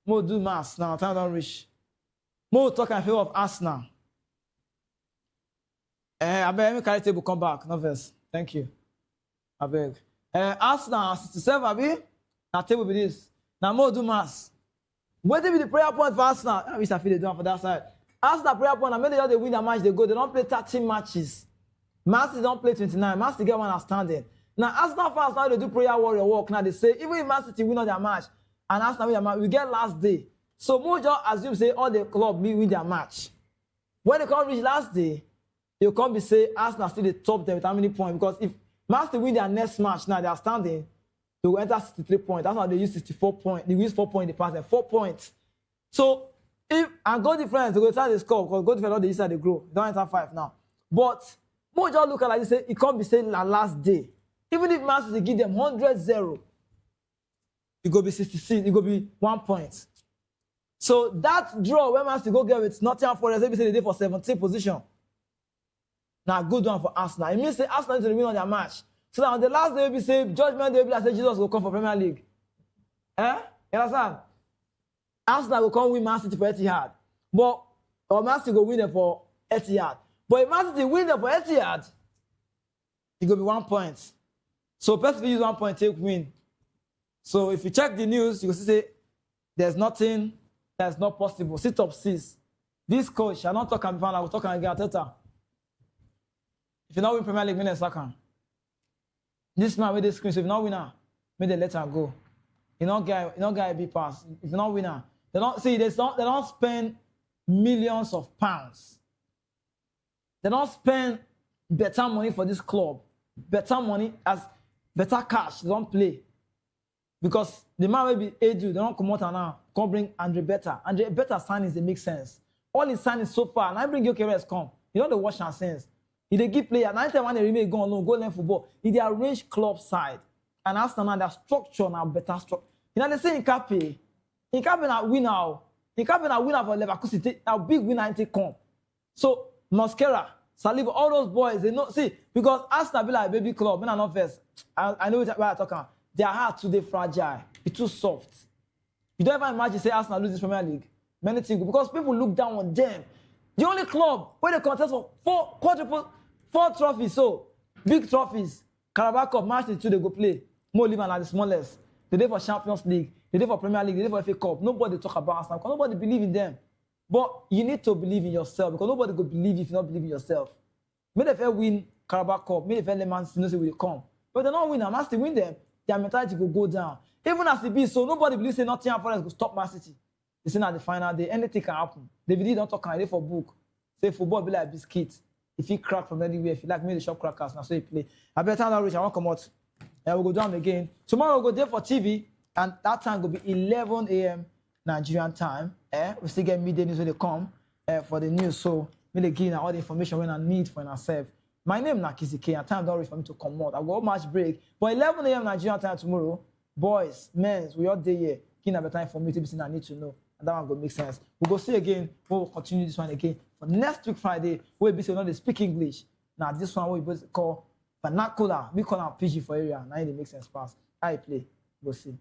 More do mass now. Time don't reach. More talk in favor of Arsenal. I beg me carry table come back. No verse. Thank you. I beg. Arsenal 67. Abi. Now table be this. Now more do mass. What be the prayer point for Arsenal? I wish I feel they do for that side. Arsenal prayer point. I mean they win the match. They go. They don't play 13 matches. Man City don't play 29. Man City get one outstanding. Now, Arsenal fans now they do prayer warrior work. Now they say even if Man City win on their match and Arsenal win their match, we get last day. So more just assume say all the club win their match. When they come reach last day, you can't be say Arsenal still the top them with how many points? Because if Man City win their next match, now they are standing, they will enter 63 points. That's how they use 64 points. They use 4 points in the past, 4 points. So if and goal difference, they go inside the score because goal difference all the inside they grow. They don't enter 5 now. But more just look at like this, say it can't be saying the last day. Even if Man City give them 100-0, it go be 66, it go be 1 point. So that draw when Man City go get with Nottingham Forest, they say they did for 17th position. Now good one for Arsenal. It means say Arsenal need to win on their match. So that on the last day we say judgment day, we like say Jesus will come for Premier League. You understand? Arsenal will come win Man City for Etihad. But or Man City go win them for Etihad. But if Man City win them for Etihad, it go be 1 point. So person use 1 point take win. So if you check the news, you will see there's nothing that's not possible. Sit up 6. This coach, I don't talk about I will talk again. If you not win Premier League, win a second. This man with the screen, so if you not winner, may they let her go. You not get a big pass. If you not winner, they don't spend millions of pounds. They don't spend better money for this club. Better money as better cash. They don't play. Because the man will be Edu, they don't come out and now come bring Andre Beta. Andre Beta signings, they make sense. All his signings so far, and I bring Gyökeres come. You know the wash and sense. If they give player, 91 they remain go alone, go learn football. If they arrange club side, and Arsenal their structure now better structure. You know they say in Cape na win now. In Cape na winner for Leverkusen, now big winner and take come. So Mosquera, Saliba, all those boys, they know see because Arsenal be like a baby club. When I know first, I know what I'm talking. Their heart too fragile. It's too soft. You don't ever imagine say Arsenal lose this Premier League. Many things because people look down on them. The only club where they contest for 4 trophies, so big trophies. Carabao Cup, match 2 they go play. More Liverpool are the smallest. They did for Champions League, they did for Premier League, they did for FA Cup. Nobody talk about Arsenal because nobody believe in them. But you need to believe in yourself because nobody will believe if you don't believe in yourself. May they win Carabao Cup, may they let Man City know say will come. But they don't win, Man City win them, their mentality will go down. Even as it be, so nobody believes in Nottingham Forest will stop Man City. They say at the final day, anything can happen. David don't talk kind for book. Say football be like biscuit. If he crack from anywhere, if you like me, the shop crackers, now so you play. I better not reach, I won't come out. We'll go down again. Tomorrow we'll go there for TV, and that time will be 11 a.m. Nigerian time. We still get midday news when they come for the news. So we they give all the information when I need for ourselves. My name is Nakizike, and time don't reach for me to come out. I go match break. But 11 a.m. Nigerian time tomorrow, boys, men, we all day here. Give a time for me to be I need to know. And that one will make sense. We'll go see again. We'll continue this one again. For next week Friday, we'll be saying they speak English. Now this one we call vernacular. We call it PG for area. Now it makes sense fast. I play. We'll see.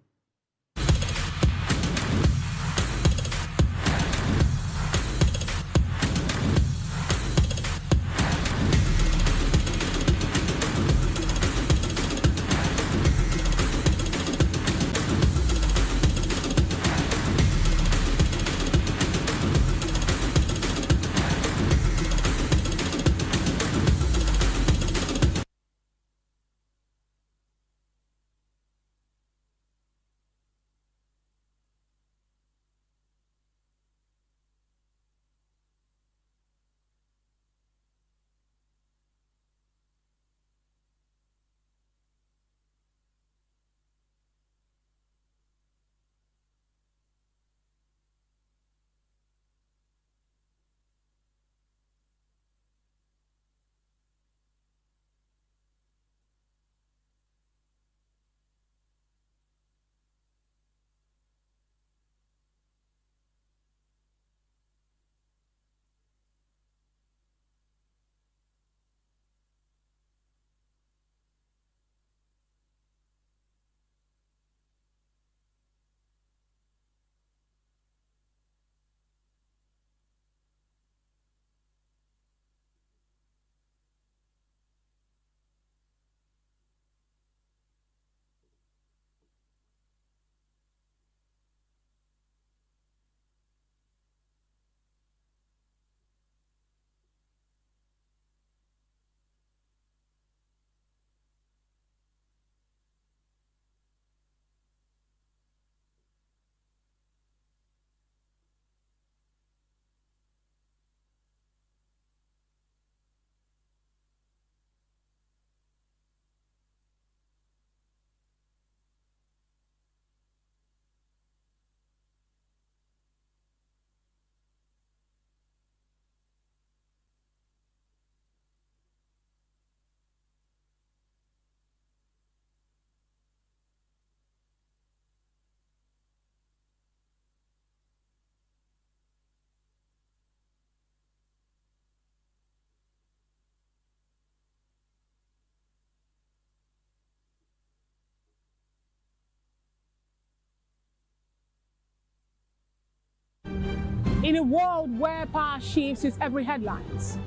In a world where power shifts its every headlines,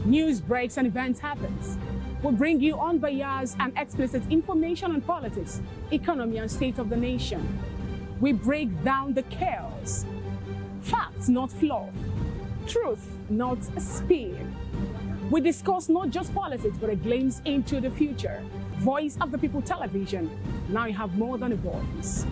news breaks and events happens, we bring you unbiased and explicit information on politics, economy, and state of the nation. We break down the chaos. Facts, not fluff. Truth, not spin. We discuss not just politics, but a glimpse into the future. Voice of the People Television. Now you have more than a voice.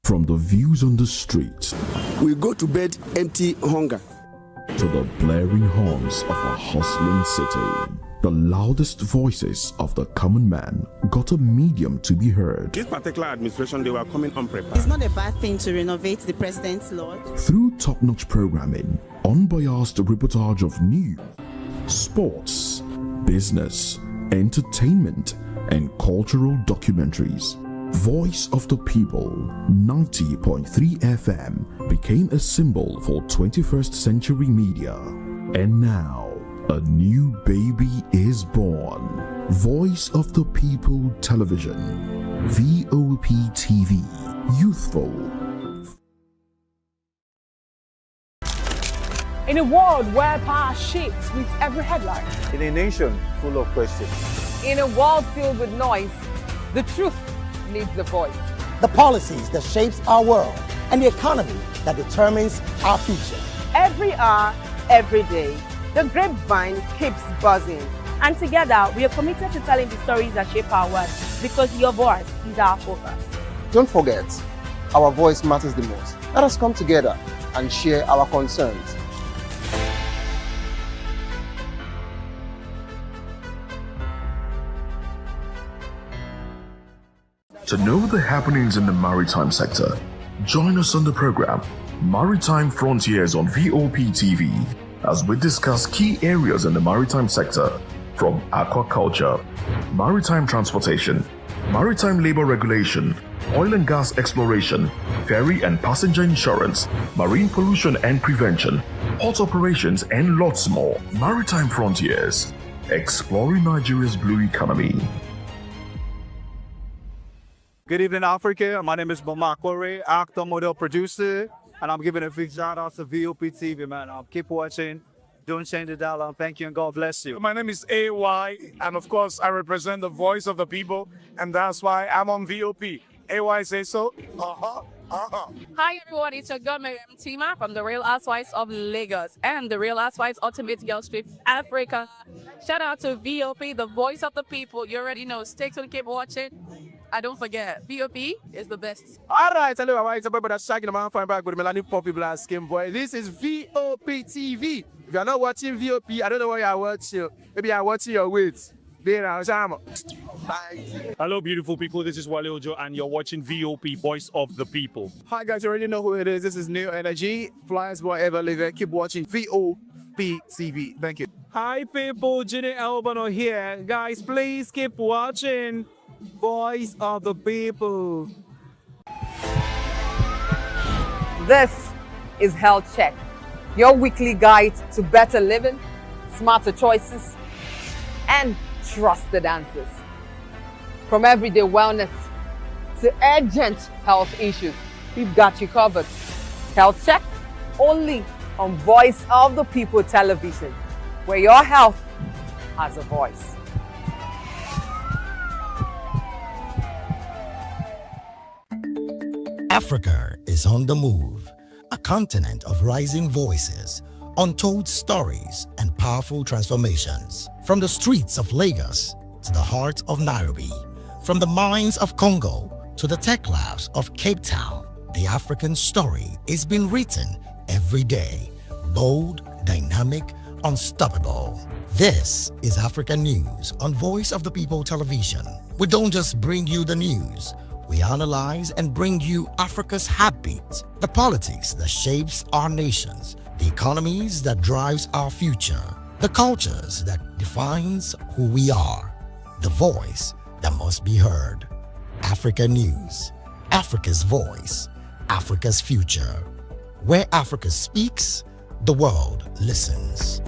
From the views on the streets, we go to bed empty hunger, to the blaring horns of a hustling city, the loudest voices of the common man got a medium to be heard. This particular administration, they were coming unprepared. It's not a bad thing to renovate the president's lodge. Through top-notch programming, unbiased reportage of news, sports, business, entertainment, and cultural documentaries. Voice of the People, 90.3 FM became a symbol for 21st century media. And now, a new baby is born. Voice of the People Television, Voptv, youthful. In a world where power shifts with every headline. In a nation full of questions. In a world filled with noise, the truth needs a voice. The policies that shapes our world and the economy that determines our future. Every hour, every day, the grapevine keeps buzzing. And together, we are committed to telling the stories that shape our world because your voice is our focus. Don't forget, our voice matters the most. Let us come together and share our concerns. To know the happenings in the maritime sector, join us on the program Maritime Frontiers on Voptv as we discuss key areas in the maritime sector from aquaculture, maritime transportation, maritime labor regulation, oil and gas exploration, ferry and passenger insurance, marine pollution and prevention, port operations and lots more. Maritime Frontiers, exploring Nigeria's blue economy. Good evening, Africa. My name is Mamakore, actor, model, producer, and I'm giving a big shout out to Voptv, man. Keep watching. Don't change the dial. Thank you and God bless you. My name is AY, and of course, I represent the voice of the people, and that's why I'm on VOP. AY say so. Hi everyone, it's your girl Miriam Tima from the Real Housewives of Lagos and the Real Housewives Ultimate Girls Trip Africa. Shout out to VOP, the voice of the people. You already know. Stay tuned, keep watching. And don't forget, VOP is the best. Alright, hello, it's a boy that's shaking the man fine back with Melanie Poppy Black Skin Boy. This is Voptv. If you're not watching VOP, I don't know what you're watching. Maybe you're watching your weight. Hello, beautiful people. This is Wale Ojo, and you're watching VOP, Voice of the People. Hi, guys. You already know who it is. This is New Energy. Flyers whatever live. Keep watching VOPTV. Thank you. Hi, people. Ginny Albano here. Guys, please keep watching Voice of the People. This is Health Check, your weekly guide to better living, smarter choices, and trusted answers. From everyday wellness to urgent health issues, we've got you covered. Health Check, only on Voice of the People television, where your health has a voice. Africa is on the move, a continent of rising voices, untold stories, and powerful transformations. From the streets of Lagos to the heart of Nairobi, from the mines of Congo to the tech labs of Cape Town, the African story is being written every day. Bold, dynamic, unstoppable. This is Africa News on Voice of the People television. We don't just bring you the news. We analyze and bring you Africa's heartbeat, the politics that shapes our nations, the economies that drives our future, the cultures that defines who we are, the voice that must be heard. Africa News, Africa's voice, Africa's future. Where Africa speaks, the world listens.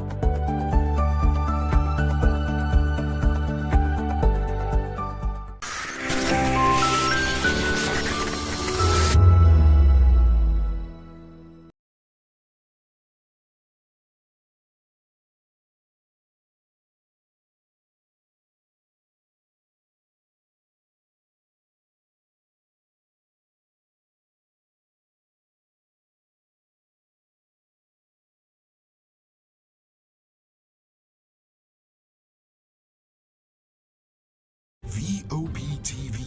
VOPTV.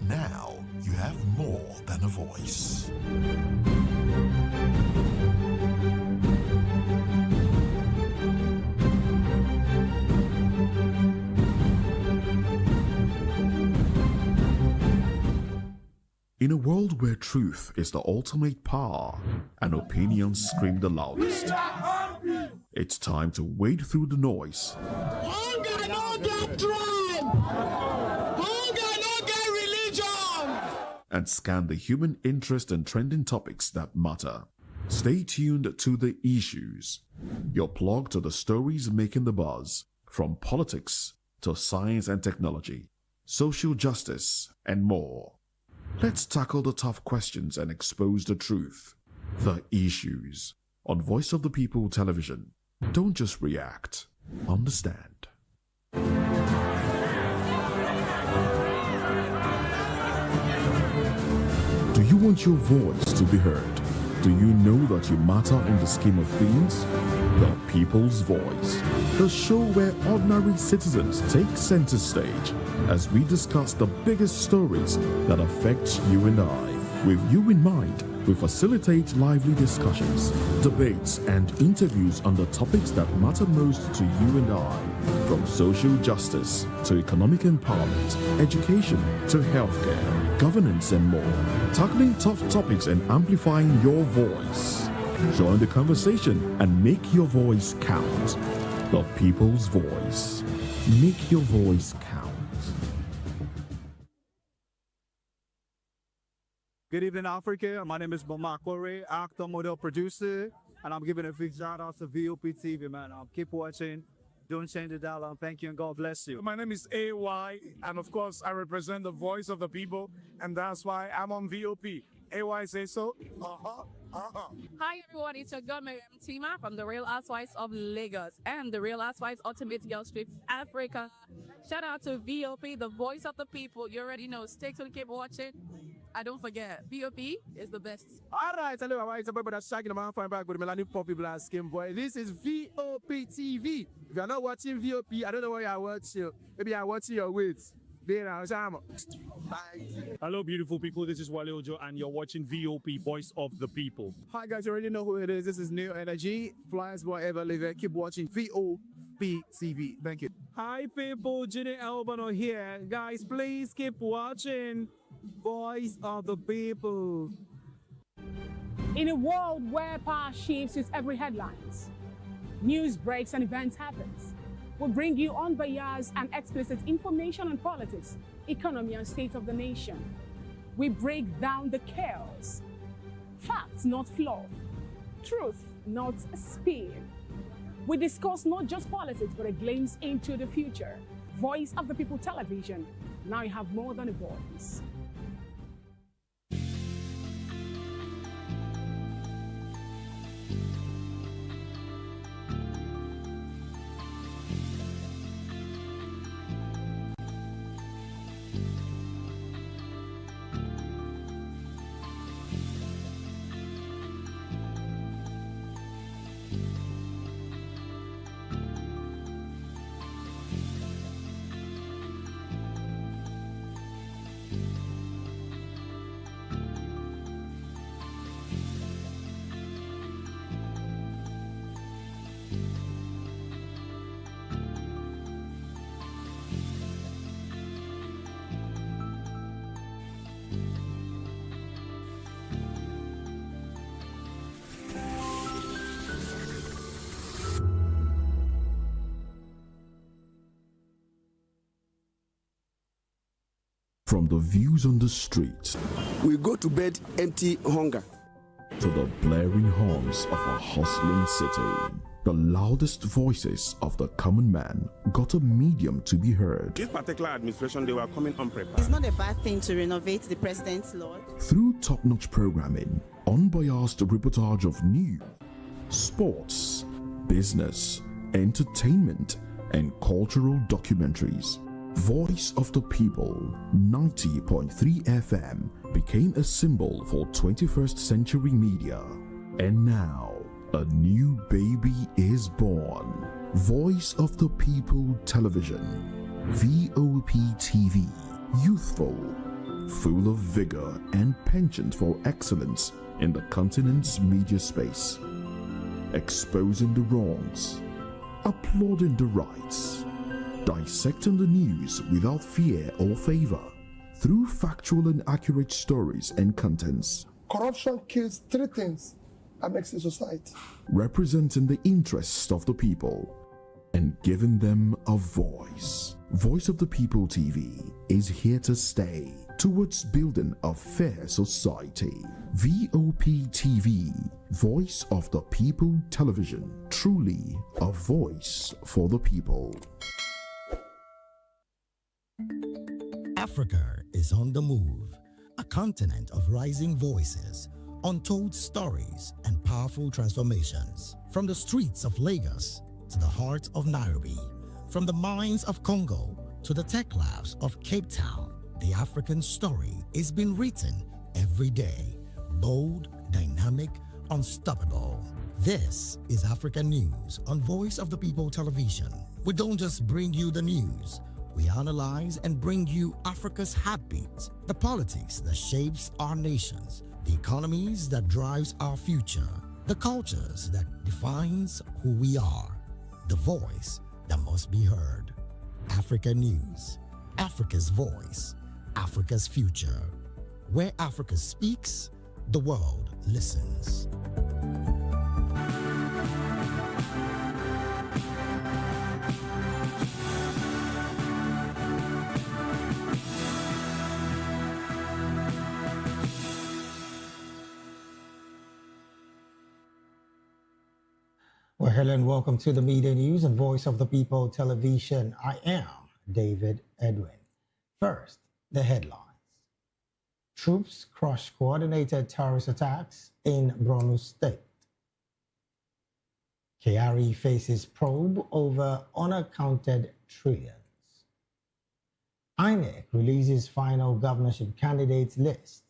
Now you have more than a voice. In a world where truth is the ultimate power and opinions scream the loudest, it's time to wade through the noise. Hunger no get tribe. Hunger no get religion. and scan the human interest and trending topics that matter. Stay tuned to The Issues, your plug to the stories making the buzz, from politics to science and technology, social justice, and more. Let's tackle the tough questions and expose the truth. The Issues on Voice of the People Television. Don't just react, understand. Do you want your voice to be heard? Do you know that you matter in the scheme of things? The People's Voice, the show where ordinary citizens take center stage as we discuss the biggest stories that affect you and I. With you in mind, we facilitate lively discussions, debates, and interviews on the topics that matter most to you and I, from social justice to economic empowerment, education to healthcare, governance, and more, tackling tough topics and amplifying your voice. Join the conversation and make your voice count. The People's Voice. Make your voice count. Good evening, Africa. My name is Bomakore, actor, model, producer, and I'm giving a big shout out to Voptv, man. Keep watching. Don't change the dial. Thank you and God bless you. My name is AY, and of course, I represent the voice of the people, and that's why I'm on VOP. AY say so. Hi everyone, it's your girl Miriam Tima from the Real Housewives of Lagos and the Real Housewives Ultimate Girls Trip Africa. Shout out to VOP, the voice of the people. You already know. Stay tuned, keep watching. And don't forget, VOP is the best. All right, hello, all right, it's a boy, but I'm shaking the man fine back with Melanie Poppy Blast Skin Boy. This is Voptv. If you're not watching VOP, I don't know why you're watching. Maybe you're watching your weight. Bye. Hello, beautiful people. This is Wale Ojo, and you're watching VOP, Voice of the People. Hi, guys. You already know who it is. This is New Energy. Flyers, whatever, live it. Keep watching VOP TV. Thank you. Hi, people. Ginny Albano here. Guys, please keep watching Voice of the People. In a world where power shifts its every headlines, news breaks and events happens, we bring you unbiased and explicit information on politics, economy, and state of the nation. We break down the chaos. Facts, not fluff. Truth, not spin. We discuss not just politics, but a glimpse into the future. Voice of the People Television. Now you have more than a voice. From the views on the street, we go to bed empty hunger, to the blaring horns of a hustling city, the loudest voices of the common man got a medium to be heard. This particular administration, they were coming unprepared. It's not a bad thing to renovate the president's lawn. Through top-notch programming, unbiased reportage of news, sports, business, entertainment, and cultural documentaries, Voice of the People 90.3 FM became a symbol for 21st century media. And now, a new baby is born. Voice of the People Television, Voptv, youthful, full of vigor and penchant for excellence in the continent's media space, exposing the wrongs, applauding the rights, dissecting the news without fear or favor, through factual and accurate stories and contents. Corruption kills three things that makes a society. Representing the interests of the people and giving them a voice. Voice of the People TV is here to stay. towards building a fair society. Voptv, Voice of the People Television, truly a voice for the people. Africa is on the move, a continent of rising voices, untold stories, and powerful transformations. From the streets of Lagos to the heart of Nairobi, from the mines of Congo to the tech labs of Cape Town, the African story is being written every day. Bold, dynamic, unstoppable. This is African News on Voice of the People Television. We don't just bring you the news. We analyze and bring you Africa's heartbeat, the politics that shapes our nations, the economies that drives our future, the cultures that defines who we are, the voice that must be heard. Africa News, Africa's voice, Africa's future. Where Africa speaks, the world listens. Well, hello and welcome to the Media News and Voice of the People Television. I am David Edwin. First, the headlines. Troops crush coordinated terrorist attacks in Borno State. Kyari faces probe over unaccounted trillions. INEC releases final governorship candidates list.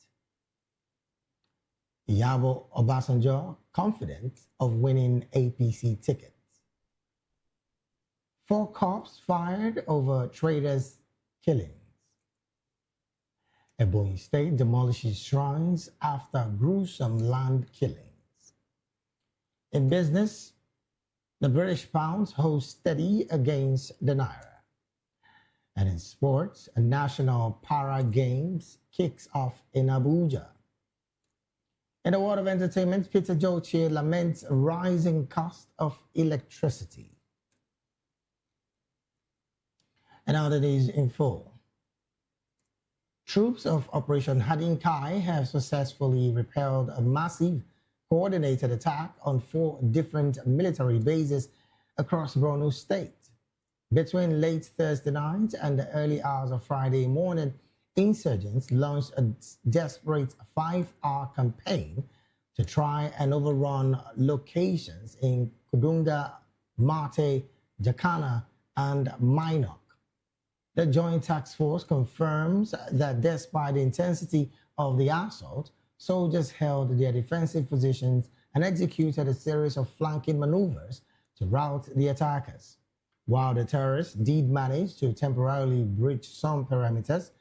Iyabo Obasanjo confident of winning APC tickets. 4 cops fired over traders' killings. Ebonyi State demolishes shrines after gruesome land killings. In business, the British pound holds steady against the naira. And in sports, a national para games kicks off in Abuja. In the world of entertainment, Peter Jochie laments rising cost of electricity. And now the news in full. Troops of Operation Hadinkai have successfully repelled a massive coordinated attack on 4 different military bases across Borno State. Between late Thursday night and the early hours of Friday morning, insurgents launched a desperate 5-hour campaign to try and overrun locations in Kudunga, Mate, Jakana, and Minok. The Joint Task Force confirms that despite the intensity of the assault, soldiers held their defensive positions and executed a series of flanking maneuvers to rout the attackers. While the terrorists did manage to temporarily breach some perimeters,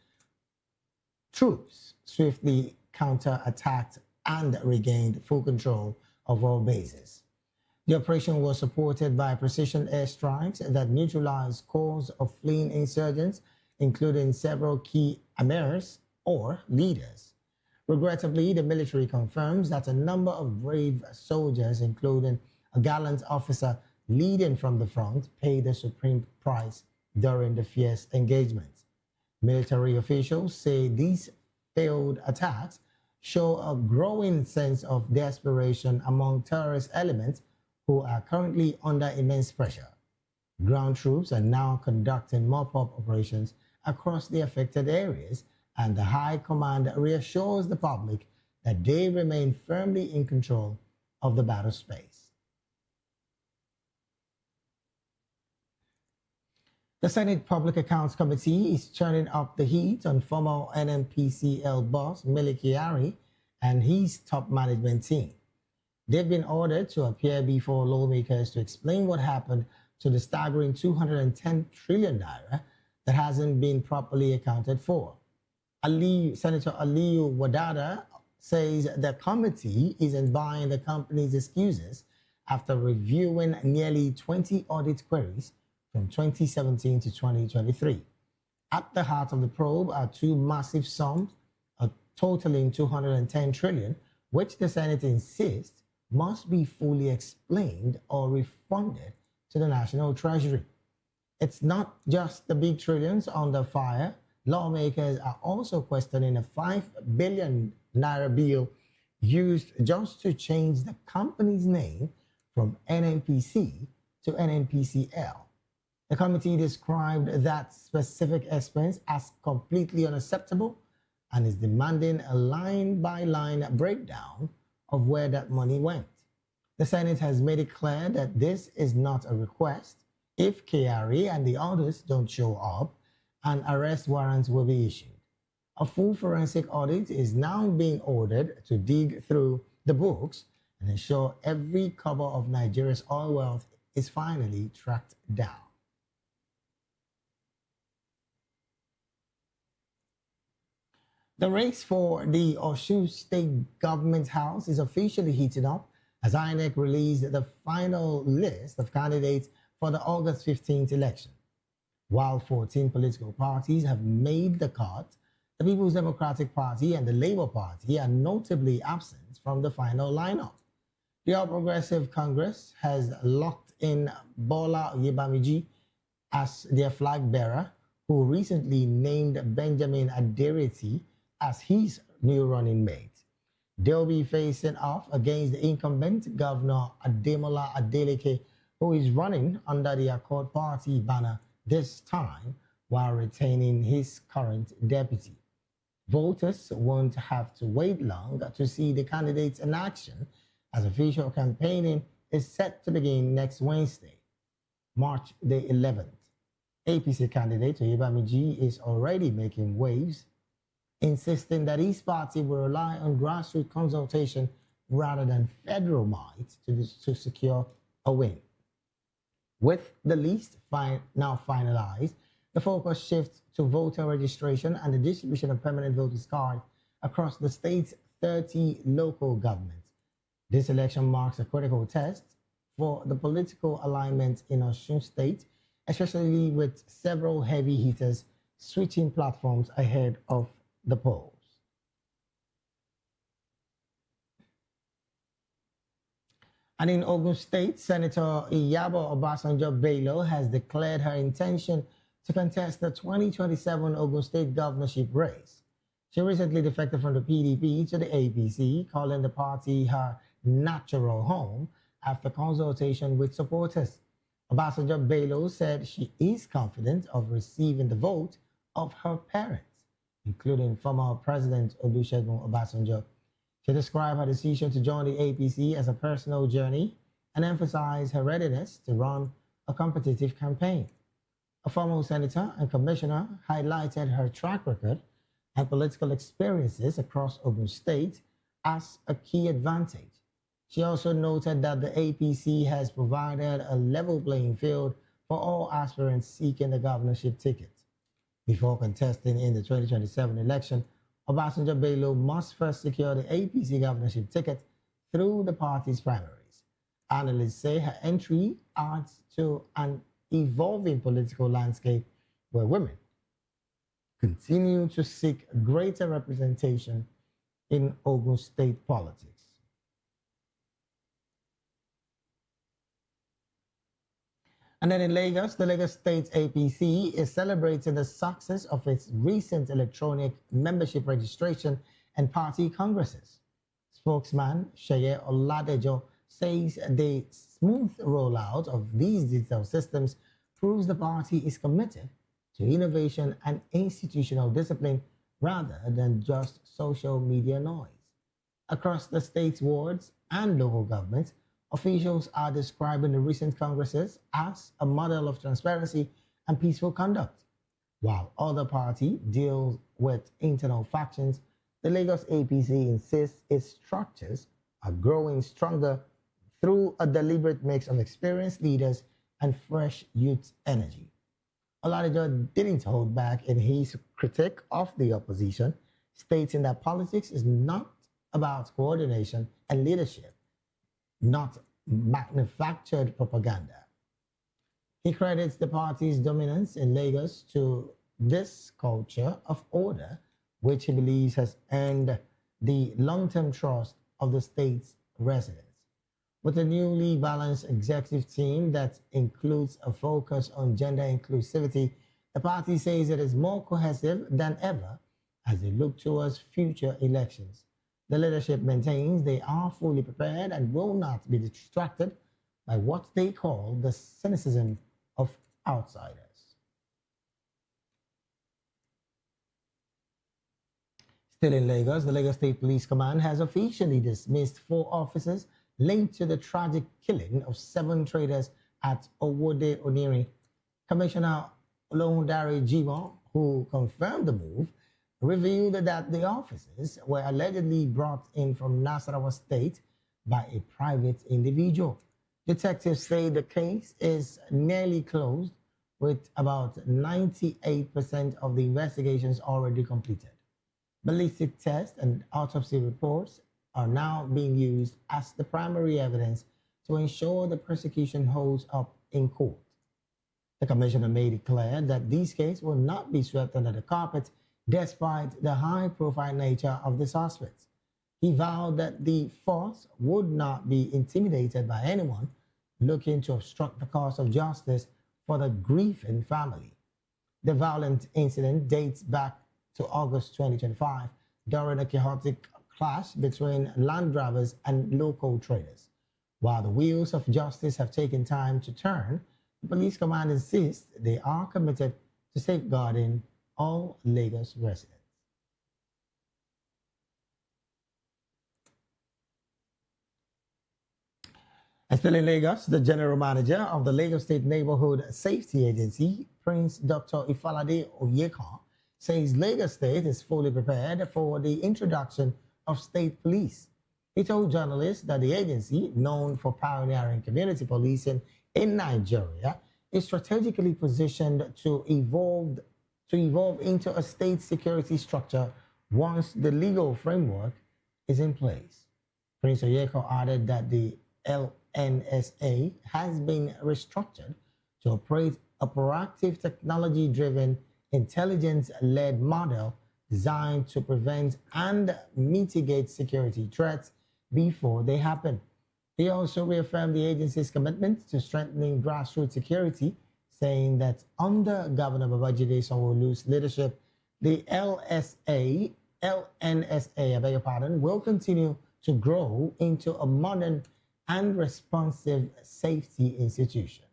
troops swiftly counter-attacked and regained full control of all bases. The operation was supported by precision airstrikes that neutralized cores of fleeing insurgents, including several key emirs or leaders. Regrettably, the military confirms that a number of brave soldiers, including a gallant officer leading from the front, paid the supreme price during the fierce engagement. Military officials say these failed attacks show a growing sense of desperation among terrorist elements who are currently under immense pressure. Ground troops are now conducting mop-up operations across the affected areas, and the High Command reassures the public that they remain firmly in control of the battle space. The Senate Public Accounts Committee is turning up the heat on former NMPCL boss Mele Kyari and his top management team. They've been ordered to appear before lawmakers to explain what happened to the staggering 210 trillion naira that hasn't been properly accounted for. Senator Aliyu Wadada says the committee isn't buying the company's excuses after reviewing nearly 20 audit queries from 2017 to 2023. At the heart of the probe are 2 massive sums, totaling 210 trillion, which the Senate insists must be fully explained or refunded to the National Treasury. It's not just the big trillions under fire, lawmakers are also questioning a 5 billion naira bill used just to change the company's name from NNPC to NNPCL. The committee described that specific expense as completely unacceptable and is demanding a line-by-line breakdown of where that money went. The Senate has made it clear that this is not a request. If KRA and the others don't show up, an arrest warrant will be issued. A full forensic audit is now being ordered to dig through the books and ensure every cover of Nigeria's oil wealth is finally tracked down. The race for the Osun State Government House is officially heating up as INEC released the final list of candidates for the August 15th election. While 14 political parties have made the cut, the People's Democratic Party and the Labour Party are notably absent from the final lineup. The All Progressive Congress has locked in Bola Oyebamiji as their flag bearer, who recently named Benjamin Adereti as his new running mate. They'll be facing off against the incumbent Governor Ademola Adeleke, who is running under the Accord Party banner this time while retaining his current deputy. Voters won't have to wait long to see the candidates in action, as official campaigning is set to begin next Wednesday, March the 11th. APC candidate Oyebamiji is already making waves, insisting that his party will rely on grassroots consultation rather than federal might to secure a win. With the list now finalized, the focus shifts to voter registration and the distribution of permanent voters' cards across the state's 30 local governments. This election marks a critical test for the political alignment in Osun State, especially with several heavy hitters switching platforms ahead of the polls. And in Ogun State, Senator Iyabo Obasanjo Bello has declared her intention to contest the 2027 Ogun State governorship race. She recently defected from the PDP to the APC, calling the party her natural home after consultation with supporters. Obasanjo Bello said she is confident of receiving the vote of her parents, including former President Olusegun Obasanjo. She described her decision to join the APC as a personal journey and emphasized her readiness to run a competitive campaign. A former senator and commissioner highlighted her track record and political experiences across Ogun State as a key advantage. She also noted that the APC has provided a level playing field for all aspirants seeking the governorship ticket. Before contesting in the 2027 election, Obasanjo Bello must first secure the APC governorship ticket through the party's primaries. Analysts say her entry adds to an evolving political landscape where women continue to seek greater representation in Ogun State politics. And then in Lagos, the Lagos State APC is celebrating the success of its recent electronic membership registration and party congresses. Spokesman Sheye Oladejo says the smooth rollout of these digital systems proves the party is committed to innovation and institutional discipline rather than just social media noise. Across the state's wards and local governments, officials are describing the recent congresses as a model of transparency and peaceful conduct. While other parties deal with internal factions, the Lagos APC insists its structures are growing stronger through a deliberate mix of experienced leaders and fresh youth energy. Oladejo didn't hold back in his critique of the opposition, stating that politics is not about coordination and leadership, not manufactured propaganda. He credits the party's dominance in Lagos to this culture of order, which he believes has earned the long-term trust of the state's residents. With a newly balanced executive team that includes a focus on gender inclusivity, The party says it is more cohesive than ever as they look towards future elections. The leadership maintains they are fully prepared and will not be distracted by what they call the cynicism of outsiders. Still in Lagos, the Lagos State Police Command has officially dismissed 4 officers linked to the tragic killing of 7 traders at Owode Oniri. Commissioner Olorundare Jimo, who confirmed the move, revealed that the officers were allegedly brought in from Nasarawa State by a private individual. Detectives say the case is nearly closed, with about 98% of the investigations already completed. Ballistic tests and autopsy reports are now being used as the primary evidence to ensure the prosecution holds up in court. The commissioner made it clear that these cases will not be swept under the carpet despite the high-profile nature of the suspects. He vowed that the force would not be intimidated by anyone looking to obstruct the course of justice for the grieving family. The violent incident dates back to August 2025 during a chaotic clash between land grabbers and local traders. While the wheels of justice have taken time to turn, the police command insists they are committed to safeguarding all Lagos residents. And still in Lagos, the general manager of the Lagos State Neighborhood Safety Agency, Prince Dr. Ifalade Oyeka, says Lagos State is fully prepared for the introduction of state police. He told journalists that the agency, known for pioneering community policing in Nigeria, is strategically positioned to evolve into a state security structure once the legal framework is in place. Prince Oyeko added that the LNSA has been restructured to operate a proactive, technology-driven, intelligence-led model designed to prevent and mitigate security threats before they happen. He also reaffirmed the agency's commitment to strengthening grassroots security, saying that under Governor Babajide Sanwo-Olu's leadership, the LNSA, will continue to grow into a modern and responsive safety institution.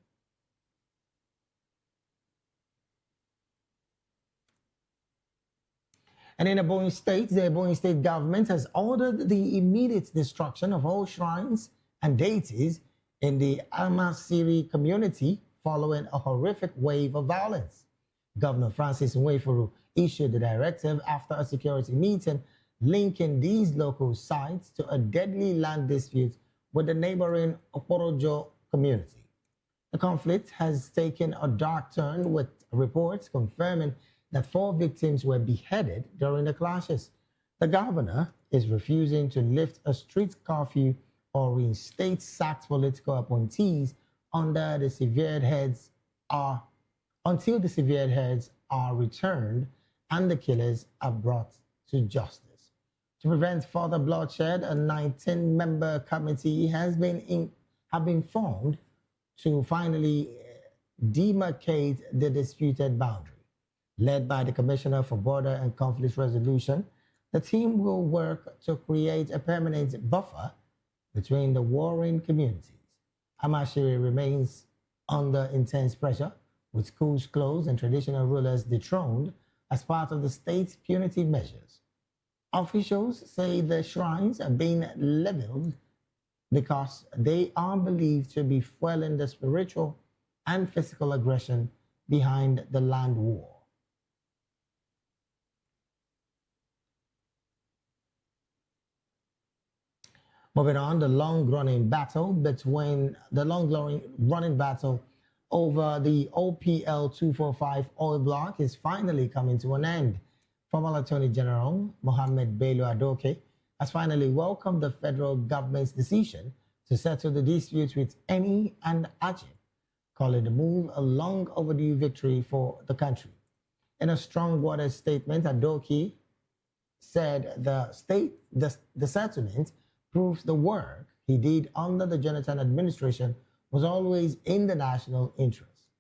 And in Ebonyi State, the Ebonyi State government has ordered the immediate destruction of all shrines and deities in the Amasiri community following a horrific wave of violence. Governor Francis Nwefuru issued the directive after a security meeting linking these local sites to a deadly land dispute with the neighboring Okorojo community. The conflict has taken a dark turn, with reports confirming that 4 victims were beheaded during the clashes. The governor is refusing to lift a street curfew or reinstate sacked political appointees until the severed heads are returned and the killers are brought to justice. To prevent further bloodshed, a 19-member committee has been formed to finally demarcate the disputed boundary. Led by the Commissioner for Border and Conflict Resolution, the team will work to create a permanent buffer between the warring communities. Amashiri remains under intense pressure, with schools closed and traditional rulers dethroned as part of the state's punitive measures. Officials say the shrines are being leveled because they are believed to be fueling the spiritual and physical aggression behind the land war. Moving on, the long-running battle over the OPL 245 oil block is finally coming to an end. Former Attorney General Mohammed Bello Adoke has finally welcomed the federal government's decision to settle the dispute with Eni and Ajib, calling the move a long overdue victory for the country. In a strong-worded statement, Adoke said the settlement proves the work he did under the Jonathan administration was always in the national interest.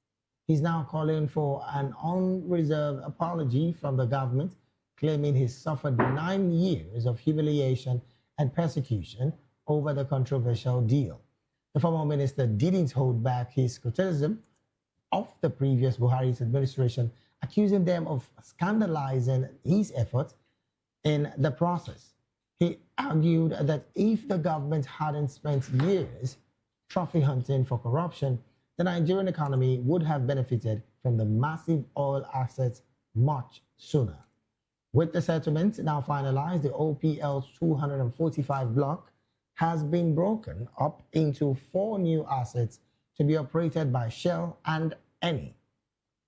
He's now calling for an unreserved apology from the government, claiming he suffered 9 years of humiliation and persecution over the controversial deal. The former minister didn't hold back his criticism of the previous Buhari's administration, accusing them of scandalizing his efforts in the process. He argued that if the government hadn't spent years trophy hunting for corruption, the Nigerian economy would have benefited from the massive oil assets much sooner. With the settlement now finalized, the OPL 245 block has been broken up into 4 new assets to be operated by Shell and Eni.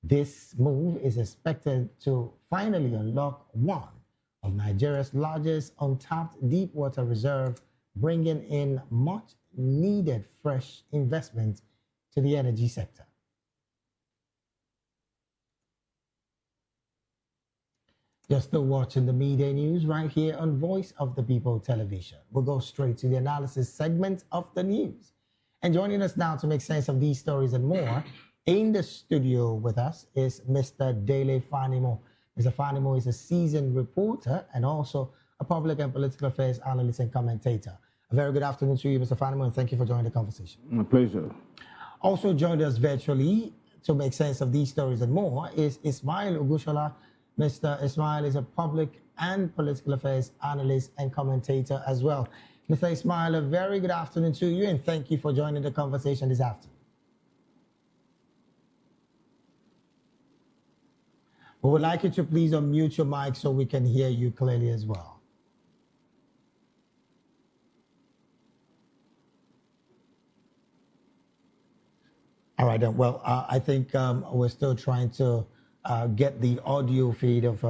This move is expected to finally unlock one of Nigeria's largest untapped deepwater reserve, bringing in much needed fresh investment to the energy sector. You're still watching the Midday News right here on Voice of the People television. We'll go straight to the analysis segment of the news. And joining us now to make sense of these stories and more, in the studio with us is Mr. Dele Fanimo. Mr. Fanimo is a seasoned reporter and also a public and political affairs analyst and commentator. A very good afternoon to you, Mr. Fanimo, and thank you for joining the conversation. My pleasure. Also joined us virtually to make sense of these stories and more is Ismail Ogushola. Mr. Ismail is a public and political affairs analyst and commentator as well. Mr. Ismail, a very good afternoon to you, and thank you for joining the conversation this afternoon. We would like you to please unmute your mic so we can hear you clearly as well. All right, then. Well, I think we're still trying to get the audio feed of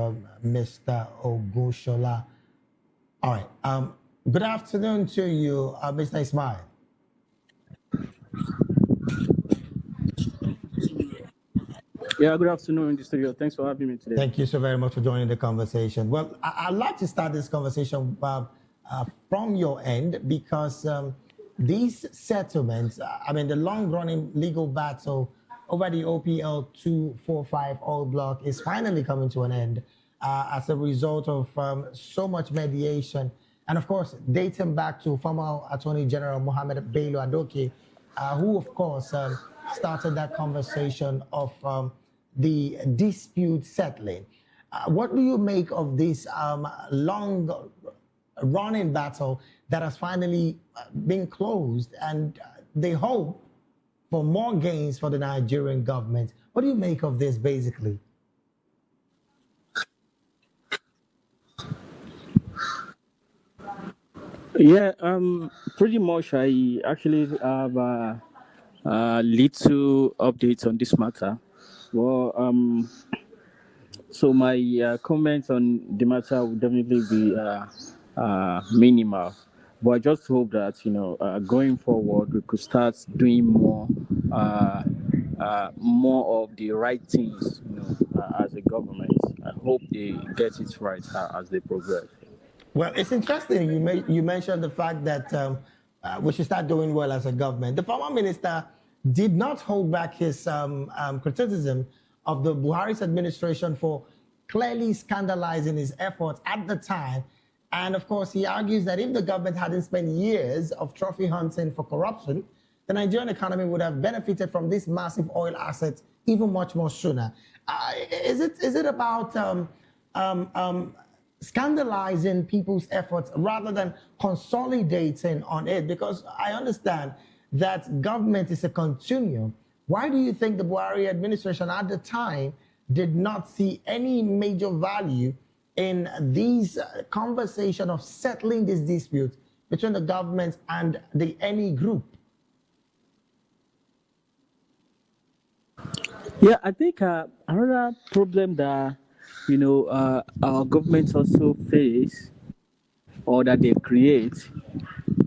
Mr. Ogushola. All right. Good afternoon to you, Mr. Ismail. Yeah, good afternoon in the studio. Thanks for having me today. Thank you so very much for joining the conversation. Well, I'd like to start this conversation from your end because these settlements, I mean, the long-running legal battle over the OPL 245 oil block is finally coming to an end as a result of so much mediation. And of course, dating back to former Attorney General Mohammed Bello Adoke, who of course started that conversation of the dispute settling. What do you make of this long running battle that has finally been closed, and they hope for more gains for the Nigerian government? What do you make of this, basically? Yeah, pretty much. I actually have little updates on this matter. Well, so my comments on the matter will definitely be minimal. But I just hope that, going forward, we could start doing more of the right things, as a government. I hope they get it right as they progress. Well, it's interesting you mentioned the fact that we should start doing well as a government. The former minister did not hold back his criticism of the Buhari's administration for clearly scandalizing his efforts at the time. And of course, he argues that if the government hadn't spent years of trophy hunting for corruption, the Nigerian economy would have benefited from these massive oil assets even much more sooner. Is it about scandalizing people's efforts rather than consolidating on it? Because I understand that government is a continuum. Why do you think the Buhari administration at the time did not see any major value in these conversation of settling this dispute between the government and the Eni group? Yeah, I think another problem that our government also face, or that they create,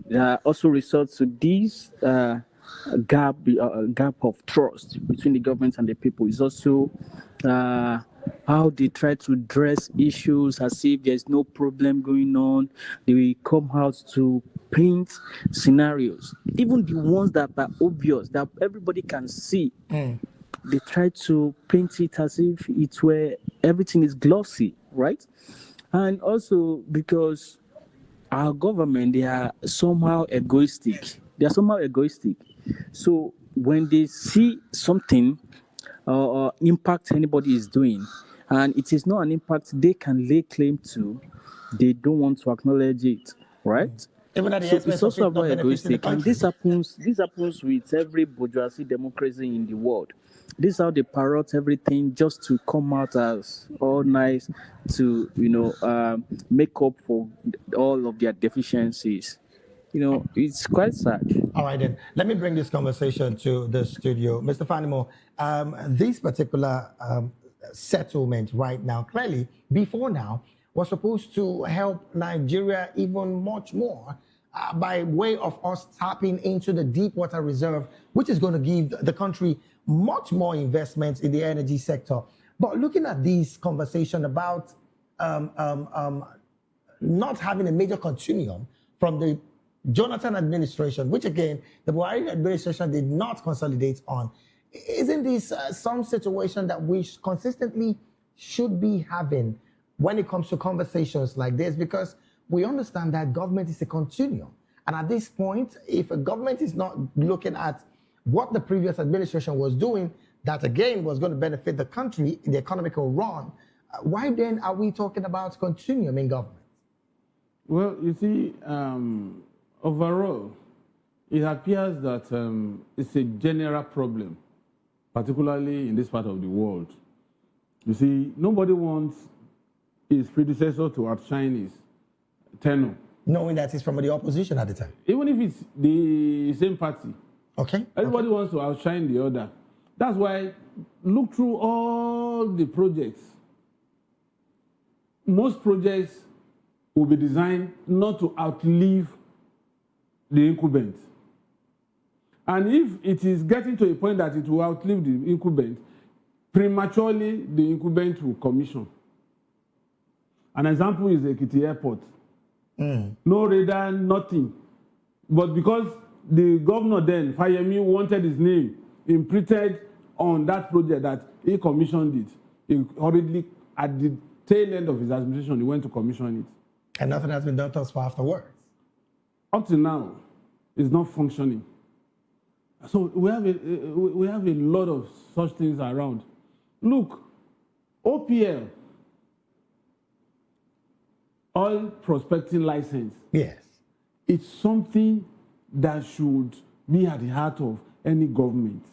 that also results to this gap of trust between the government and the people, is also how they try to address issues as if there's no problem going on. They will come out to paint scenarios, even the ones that are obvious, that everybody can see. they try to paint it as if it's where everything is glossy, right? And also because our government, they are somehow egoistic. So when they see something or impact anybody is doing, and it is not an impact they can lay claim to, they don't want to acknowledge it, right? Even at the So expense it's of also it not about benefiting the egoistic, and country. this happens with every bourgeoisie democracy in the world. This is how they parrot everything just to come out as all nice to make up for all of their deficiencies. It's quite sad. All right, then. Let me bring this conversation to the studio. Mr. Fanimo, this particular settlement right now, clearly, before now, was supposed to help Nigeria even much more by way of us tapping into the deep water reserve, which is going to give the country much more investments in the energy sector. But looking at this conversation about not having a major continuum from the Jonathan administration, which again, the Buhari administration did not consolidate on. Isn't this some situation that we consistently should be having when it comes to conversations like this? Because we understand that government is a continuum. And at this point, if a government is not looking at what the previous administration was doing, that again was going to benefit the country in the economical run, why then are we talking about continuum in government? Well, you see, overall, it appears that it's a general problem, particularly in this part of the world. You see, nobody wants his predecessor to outshine his tenure. Knowing that he's from the opposition at the time. Even if it's the same party. Okay. Everybody wants to outshine the other. That's why, look through all the projects. Most projects will be designed not to outlive the incumbent. And if it is getting to a point that it will outlive the incumbent, prematurely the incumbent will commission. An example is Ekiti Airport. No radar, nothing. But because the governor then, Fayemi, wanted his name imprinted on that project that he commissioned it, he hurriedly, at the tail end of his administration, he went to commission it. And nothing has been done thus far afterwards. Up to now, it's not functioning. So we have a lot of such things around. Look, OPL, oil prospecting license. Yes. It's something that should be at the heart of any government.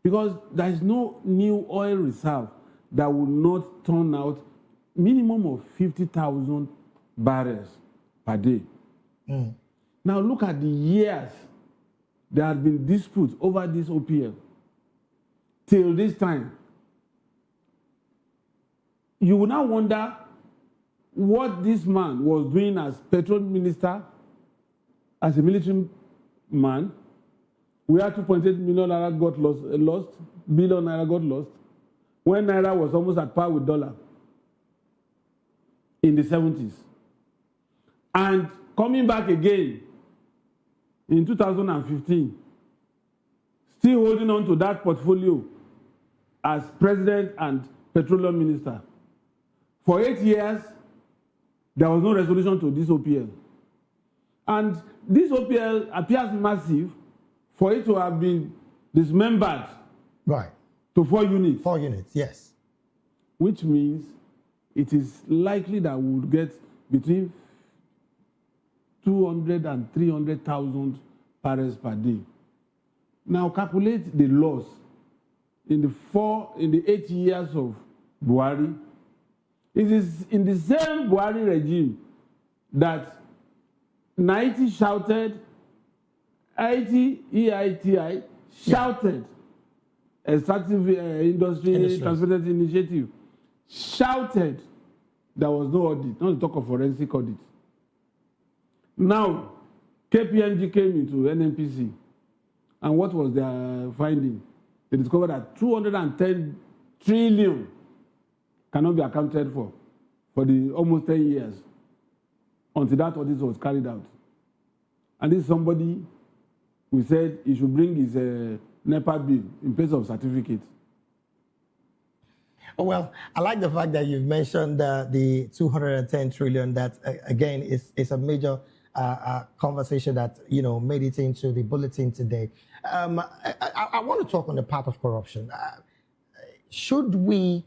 Because there is no new oil reserve that will not turn out minimum of 50,000 barrels per day. Now look at the years there have been disputes over this OPL. Till this time, you will now wonder what this man was doing as petroleum minister, as a military man, where 2.8 million naira got lost, billion naira got lost, when naira was almost at par with dollar in the 70s. And coming back again in 2015, still holding on to that portfolio as president and petroleum minister. For 8 years, there was no resolution to this OPL. And this OPL appears massive for it to have been dismembered to 4 units. 4 units, yes. Which means it is likely that we would get between 200 and 300,000 barrels per day. Now calculate the loss in the 8 years of Buhari. It is in the same Buhari regime that Naiti shouted, EITI shouted, Extractive Industry Transparency Initiative shouted there was no audit, not to talk of forensic audit. Now, KPMG came into NNPC, and what was their finding? They discovered that 210 trillion cannot be accounted for the almost 10 years until that audit was carried out. And this is somebody who said he should bring his NEPA bill in place of certificate. Well, I like the fact that you've mentioned the 210 trillion. That again is a major conversation that made it into the bulletin today. I want to talk on the part of corruption. Should we,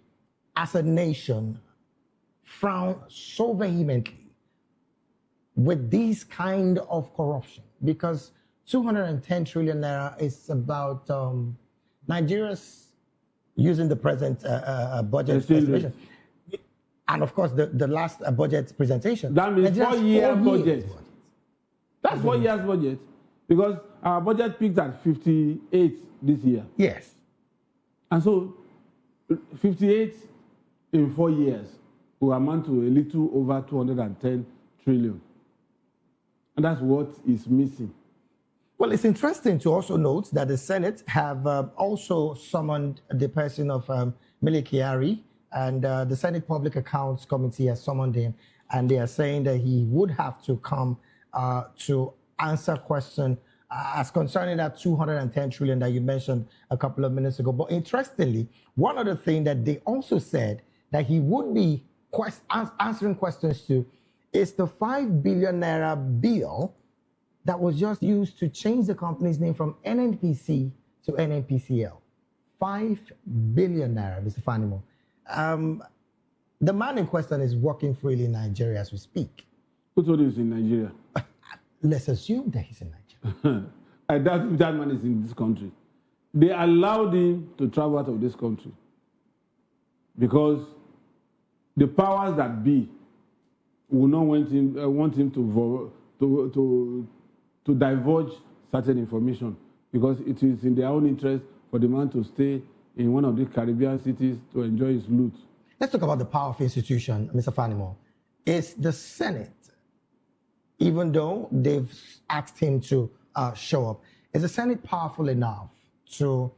as a nation, frown so vehemently with this kind of corruption? Because 210 trillion naira is about Nigeria's, using the present budget estimation, and of course the last budget presentation. That means 4 year budget. That's 4 years budget, because our budget peaked at 58 this year. Yes. And so 58 in 4 years will amount to a little over 210 trillion. And that's what is missing. Well, it's interesting to also note that the Senate have also summoned the person of Mele Kyari, and the Senate Public Accounts Committee has summoned him, and they are saying that he would have to come to answer question as concerning that 210 trillion that you mentioned a couple of minutes ago. But interestingly, one other thing that they also said that he would be answering questions to is the 5 billion naira bill that was just used to change the company's name from NNPC to NNPCL. 5 billion naira, Mr. Fanimo. The man in question is working freely in Nigeria as we speak. Who told you he's in Nigeria? Let's assume that he's in Nigeria. I doubt if that man is in this country. They allowed him to travel out of this country because the powers that be will not want him to divulge certain information, because it is in their own interest for the man to stay in one of the Caribbean cities to enjoy his loot. Let's talk about the power of institution, Mr. Fanimo. Is the Senate, even though they've asked him to show up, is the Senate powerful enough to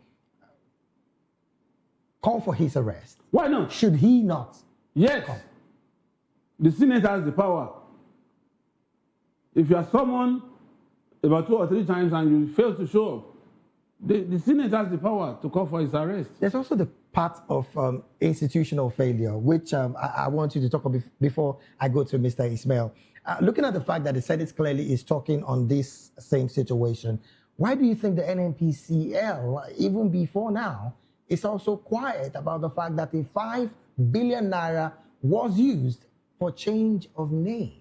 call for his arrest? Why not? Should he not? Yes. Come? The Senate has the power. If you are summoned about 2 or 3 times and you fail to show up, the Senate has the power to call for his arrest. There's also the part of institutional failure, which I want you to talk about before I go to Mr. Ismail. Looking at the fact that the Senate clearly is talking on this same situation, why do you think the NNPCL, even before now, is also quiet about the fact that the 5 billion naira was used for change of name?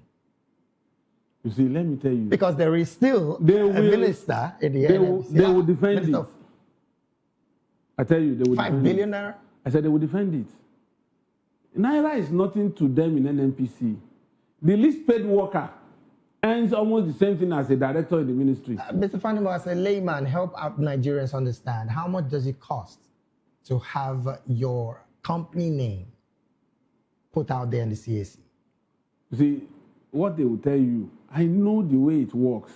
You see, let me tell you. Because there is still a minister in the NNPCL. They will defend it. I tell you, they will 5 billion naira? I said they will defend it. Naira is nothing to them in NNPC. The least paid worker earns almost the same thing as a director in the ministry. Mr. Fanimo, as a layman, help out Nigerians understand, how much does it cost to have your company name put out there in the CAC? You see, what they will tell you, I know the way it works.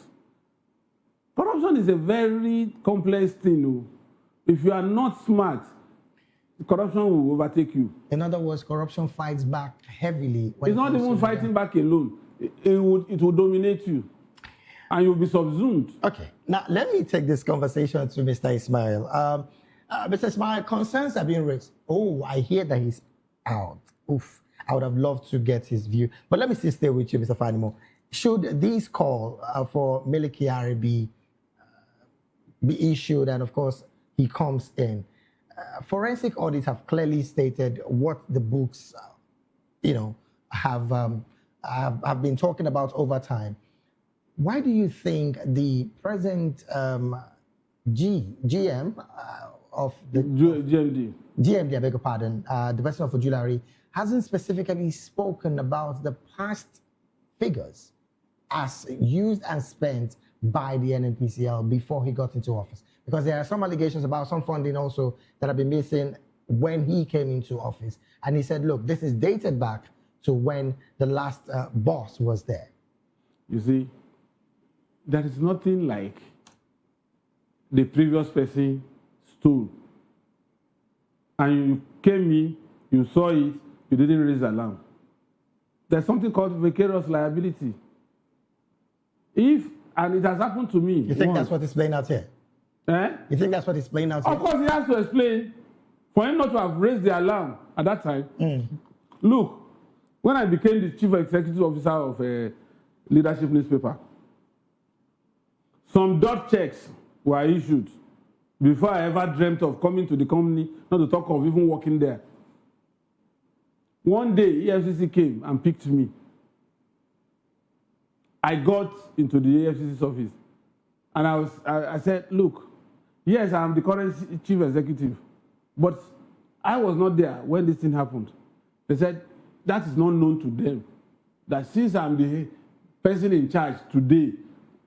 Corruption is a very complex thing. If you are not smart, corruption will overtake you. In other words, corruption fights back heavily. It's not even fighting back alone. It will dominate you, and you'll be subsumed. Okay. Now, let me take this conversation to Mr. Ismail. Mr. Ismail, concerns are being raised. Oh, I hear that he's out. Oof. I would have loved to get his view. But let me still stay with you, Mr. Fanimo. Should this call for Mele Kyari be issued, and of course he comes in, forensic audits have clearly stated what the books, have been talking about over time. Why do you think the present GM of the GMD, I beg your pardon, the person of Ojulari, hasn't specifically spoken about the past figures as used and spent by the NNPCL before he got into office? Because there are some allegations about some funding also that have been missing when he came into office. And he said, look, this is dated back to when the last boss was there. You see, there is nothing like the previous person stole. And you came in, you saw it, you didn't raise alarm. There's something called vicarious liability. And it has happened to me. You think that's what is playing out here? You think that's what he's playing out? Of course, he has to explain. For him not to have raised the alarm at that time. Look, when I became the chief executive officer of a leadership newspaper, some dot checks were issued before I ever dreamt of coming to the company, not to talk of even working there. One day, EFCC came and picked me. I got into the EFCC's office and I said, look, yes, I'm the current chief executive, but I was not there when this thing happened. They said, that is not known to them. That since I'm the person in charge today,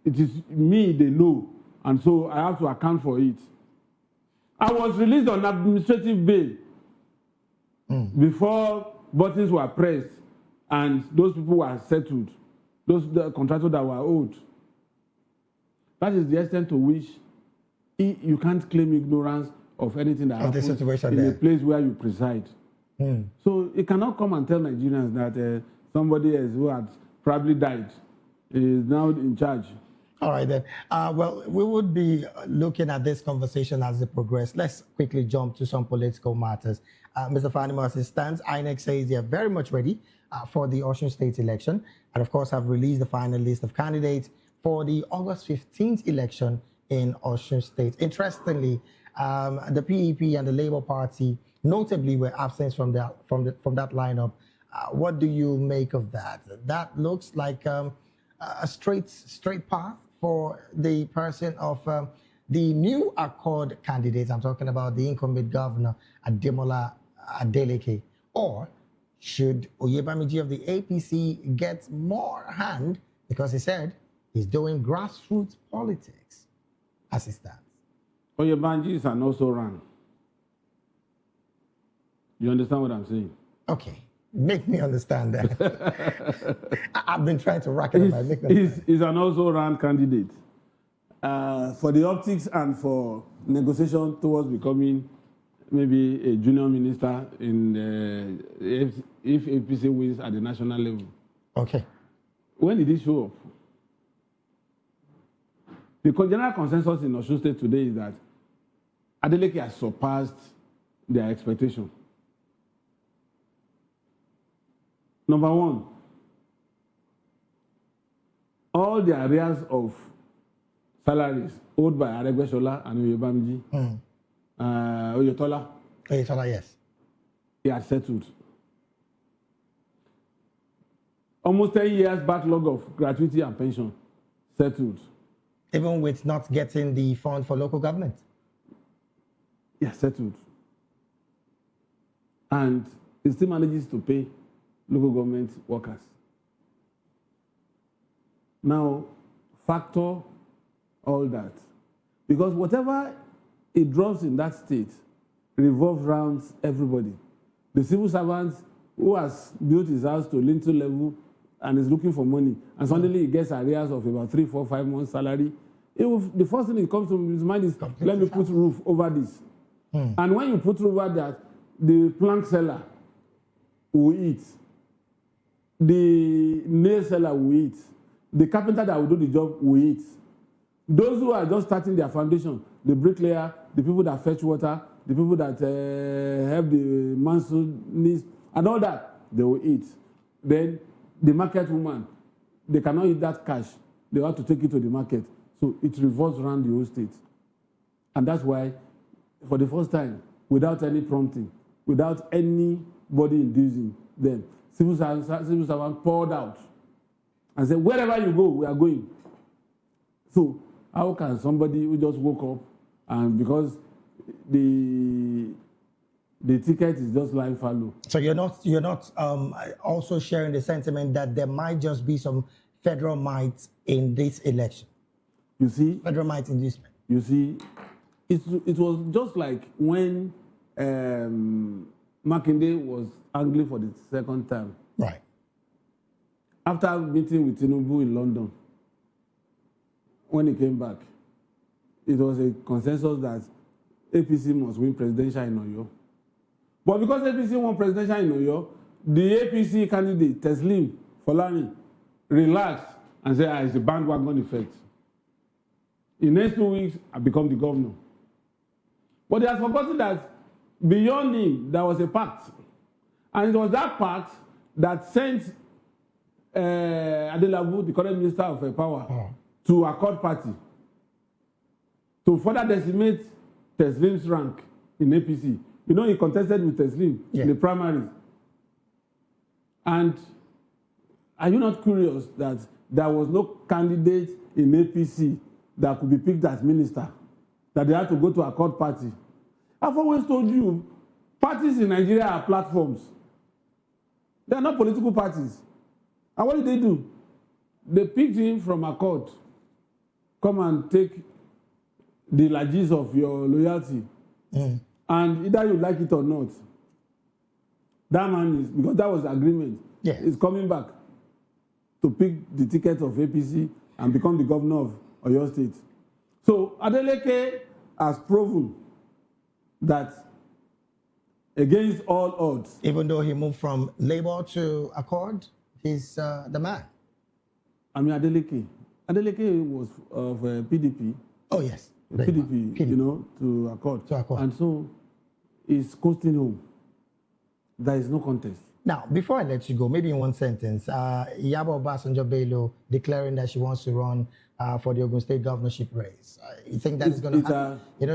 it is me they know, and so I have to account for it. I was released on administrative bail before buttons were pressed and those people were settled, the contractors that were owed. That is the extent to which you can't claim ignorance of anything that happens in a place where you preside. So you cannot come and tell Nigerians that somebody else who had probably died is now in charge. All right, then. Well, we would be looking at this conversation as it progresses. Let's quickly jump to some political matters. Mr. Fanimo, as it stands, INEC says they are very much ready for the Osun State election, and of course have released the final list of candidates for the August 15th election in Osun State. Interestingly, the PEP and the Labour Party notably were absent from that lineup. What do you make of that? That looks like a straight path for the person of the new Accord candidate. I'm talking about the incumbent governor, Ademola Adeleke. Or should Oyebamiji of the APC get more hand because he said he's doing grassroots politics as it stands? Oyebamiji is an also ran. You understand what I'm saying? Okay. Make me understand that. I've been trying to rack it up. He's an also ran candidate. For the optics and for negotiation towards becoming maybe a junior minister in if APC wins at the national level. Okay. When did he show up? The general consensus in Osun State today is that Adeleke has surpassed their expectation. Number one, all the areas of salaries owed by Aregbesola and Oyebamiji, Oyetola, yes, he has settled. Almost 10 years backlog of gratuity and pension settled. Even with not getting the fund for local government? Yes, settled. And he still manages to pay local government workers. Now, factor all that. Because whatever it drops in that state revolves around everybody. The civil servant who has built his house to lintel level and is looking for money, and suddenly he gets arrears of about 3, 4, 5 months salary. The first thing that comes to his mind is, let me put roof over this. And when you put roof over that, the plank seller will eat. The nail seller will eat. The carpenter that will do the job will eat. Those who are just starting their foundation, the bricklayer, the people that fetch water, the people that help the mansonists, and all that, they will eat. Then the market woman, they cannot eat that cash. They have to take it to the market. So it revolves around the whole state. And that's why, for the first time, without any prompting, without anybody inducing them, civil servant poured out and said, wherever you go, we are going. So how can somebody who just woke up and because the ticket is just lying fallow? So you're not also sharing the sentiment that there might just be some federal might in this election? You see? Federal might inducement. You see, it was just like when Makinde was angry for the second time. Right. After meeting with Tinubu in London, when he came back, it was a consensus that APC must win presidential in Oyo. But because APC won presidential in Oyo, the APC candidate, Teslim Folani, relaxed and said, it's a bandwagon effect. In the next 2 weeks, I become the governor. But they have forgotten that beyond him, there was a pact. And it was that pact that sent Adelabu, the current Minister of Power, to Accord Party to further decimate Teslim's rank in APC. You know, he contested with Teslim in the primaries. And are you not curious that there was no candidate in APC that could be picked as minister, that they had to go to Accord Party? I've always told you, parties in Nigeria are platforms. They are not political parties. And what did they do? They picked him from Accord. Come and take the largesse of your loyalty. And either you like it or not, that man is, because that was the agreement, is coming back to pick the ticket of APC and become the governor of Oyo State. So Adeleke has proven that against all odds. Even though he moved from Labour to Accord, he's the man. I mean, Adeleke was of PDP. Oh, yes. PDP, you know, to Accord. And so it's costing home. There is no contest. Now, before I let you go, maybe in one sentence, Iyabo Obasanjo Bello declaring that she wants to run for the Ogun State governorship race. You think that's going to happen? You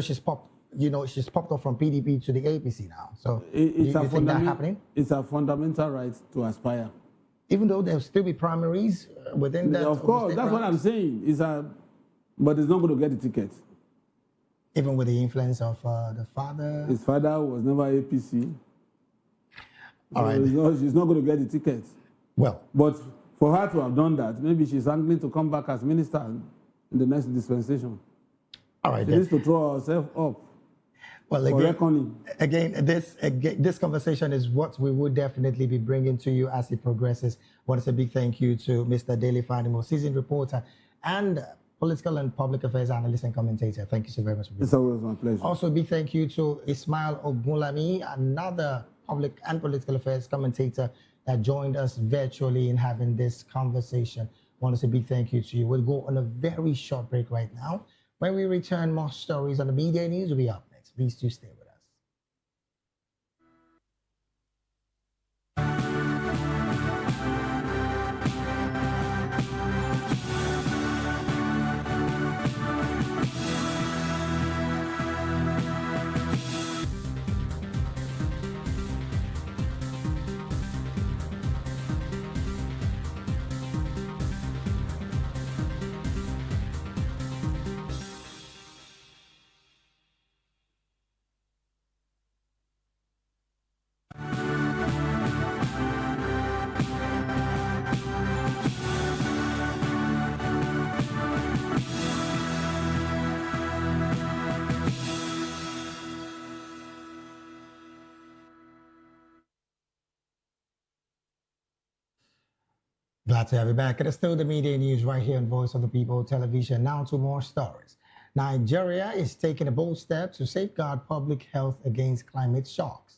know, she's popped up from PDP to the APC now. So do you think that's happening? It's a fundamental right to aspire. Even though there'll still be primaries within that? Of course, that's what I'm saying. But it's not going to get the ticket. Even with the influence of the father? His father was never APC. All right. She's not going to get the ticket. Well. But for her to have done that, maybe she's angling to come back as minister in the next dispensation. All right. She needs to throw herself up. Well, again, this conversation is what we would definitely be bringing to you as it progresses. I want to say a big thank you to Mr. Daily Fanimo, seasoned reporter and political and public affairs analyst and commentator. Thank you so very much. It's always my pleasure. Also, a big thank you to Ismail Ogunlami, another public and political affairs commentator that joined us virtually in having this conversation. I want to say a big thank you to you. We'll go on a very short break right now. When we return, more stories on the media news will be up next. Please do stay with us. Glad to have you back. It is still the media news right here on Voice of the People television. Now to more stories. Nigeria is taking a bold step to safeguard public health against climate shocks.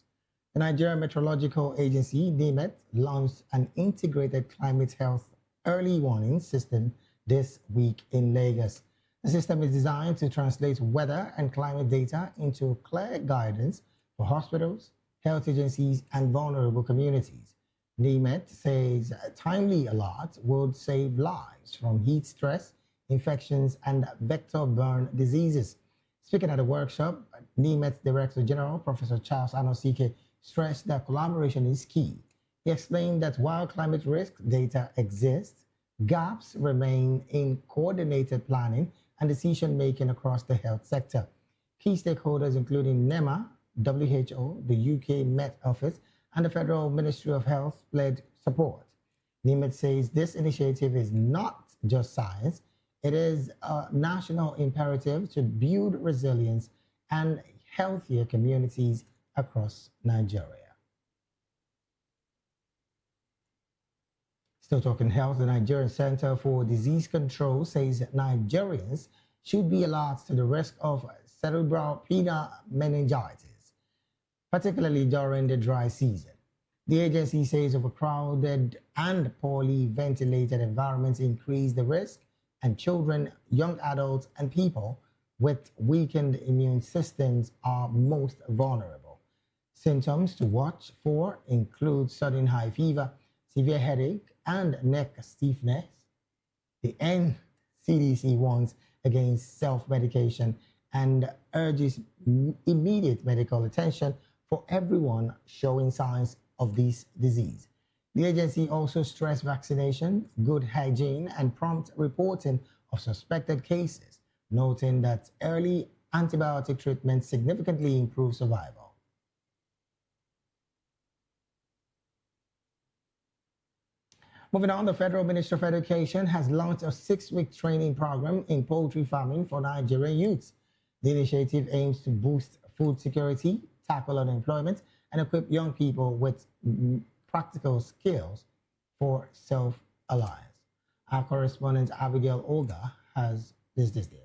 The Nigerian Meteorological Agency, NIMET, launched an integrated climate health early warning system this week in Lagos. The system is designed to translate weather and climate data into clear guidance for hospitals, health agencies, and vulnerable communities. NIMET says timely alerts would save lives from heat stress, infections, and vector-borne diseases. Speaking at a workshop, NIMET Director General, Professor Charles Anosike, stressed that collaboration is key. He explained that while climate risk data exists, gaps remain in coordinated planning and decision-making across the health sector. Key stakeholders, including NEMA, WHO, the UK Met Office, and the Federal Ministry of Health, pledged support. NIMET says this initiative is not just science, it is a national imperative to build resilience and healthier communities across Nigeria. Still talking health, the Nigerian Center for Disease Control says that Nigerians should be alert to the risk of cerebral meningitis, particularly during the dry season. The agency says overcrowded and poorly ventilated environments increase the risk and children, young adults, and people with weakened immune systems are most vulnerable. Symptoms to watch for include sudden high fever, severe headache, and neck stiffness. The NCDC warns against self-medication and urges immediate medical attention for everyone showing signs of this disease. The agency also stressed vaccination, good hygiene, and prompt reporting of suspected cases, noting that early antibiotic treatment significantly improves survival. Moving on, the Federal Ministry of Education has launched a 6-week training program in poultry farming for Nigerian youths. The initiative aims to boost food security, tackle unemployment, and equip young people with practical skills for self-reliance. Our correspondent Abigail Olga has this deal.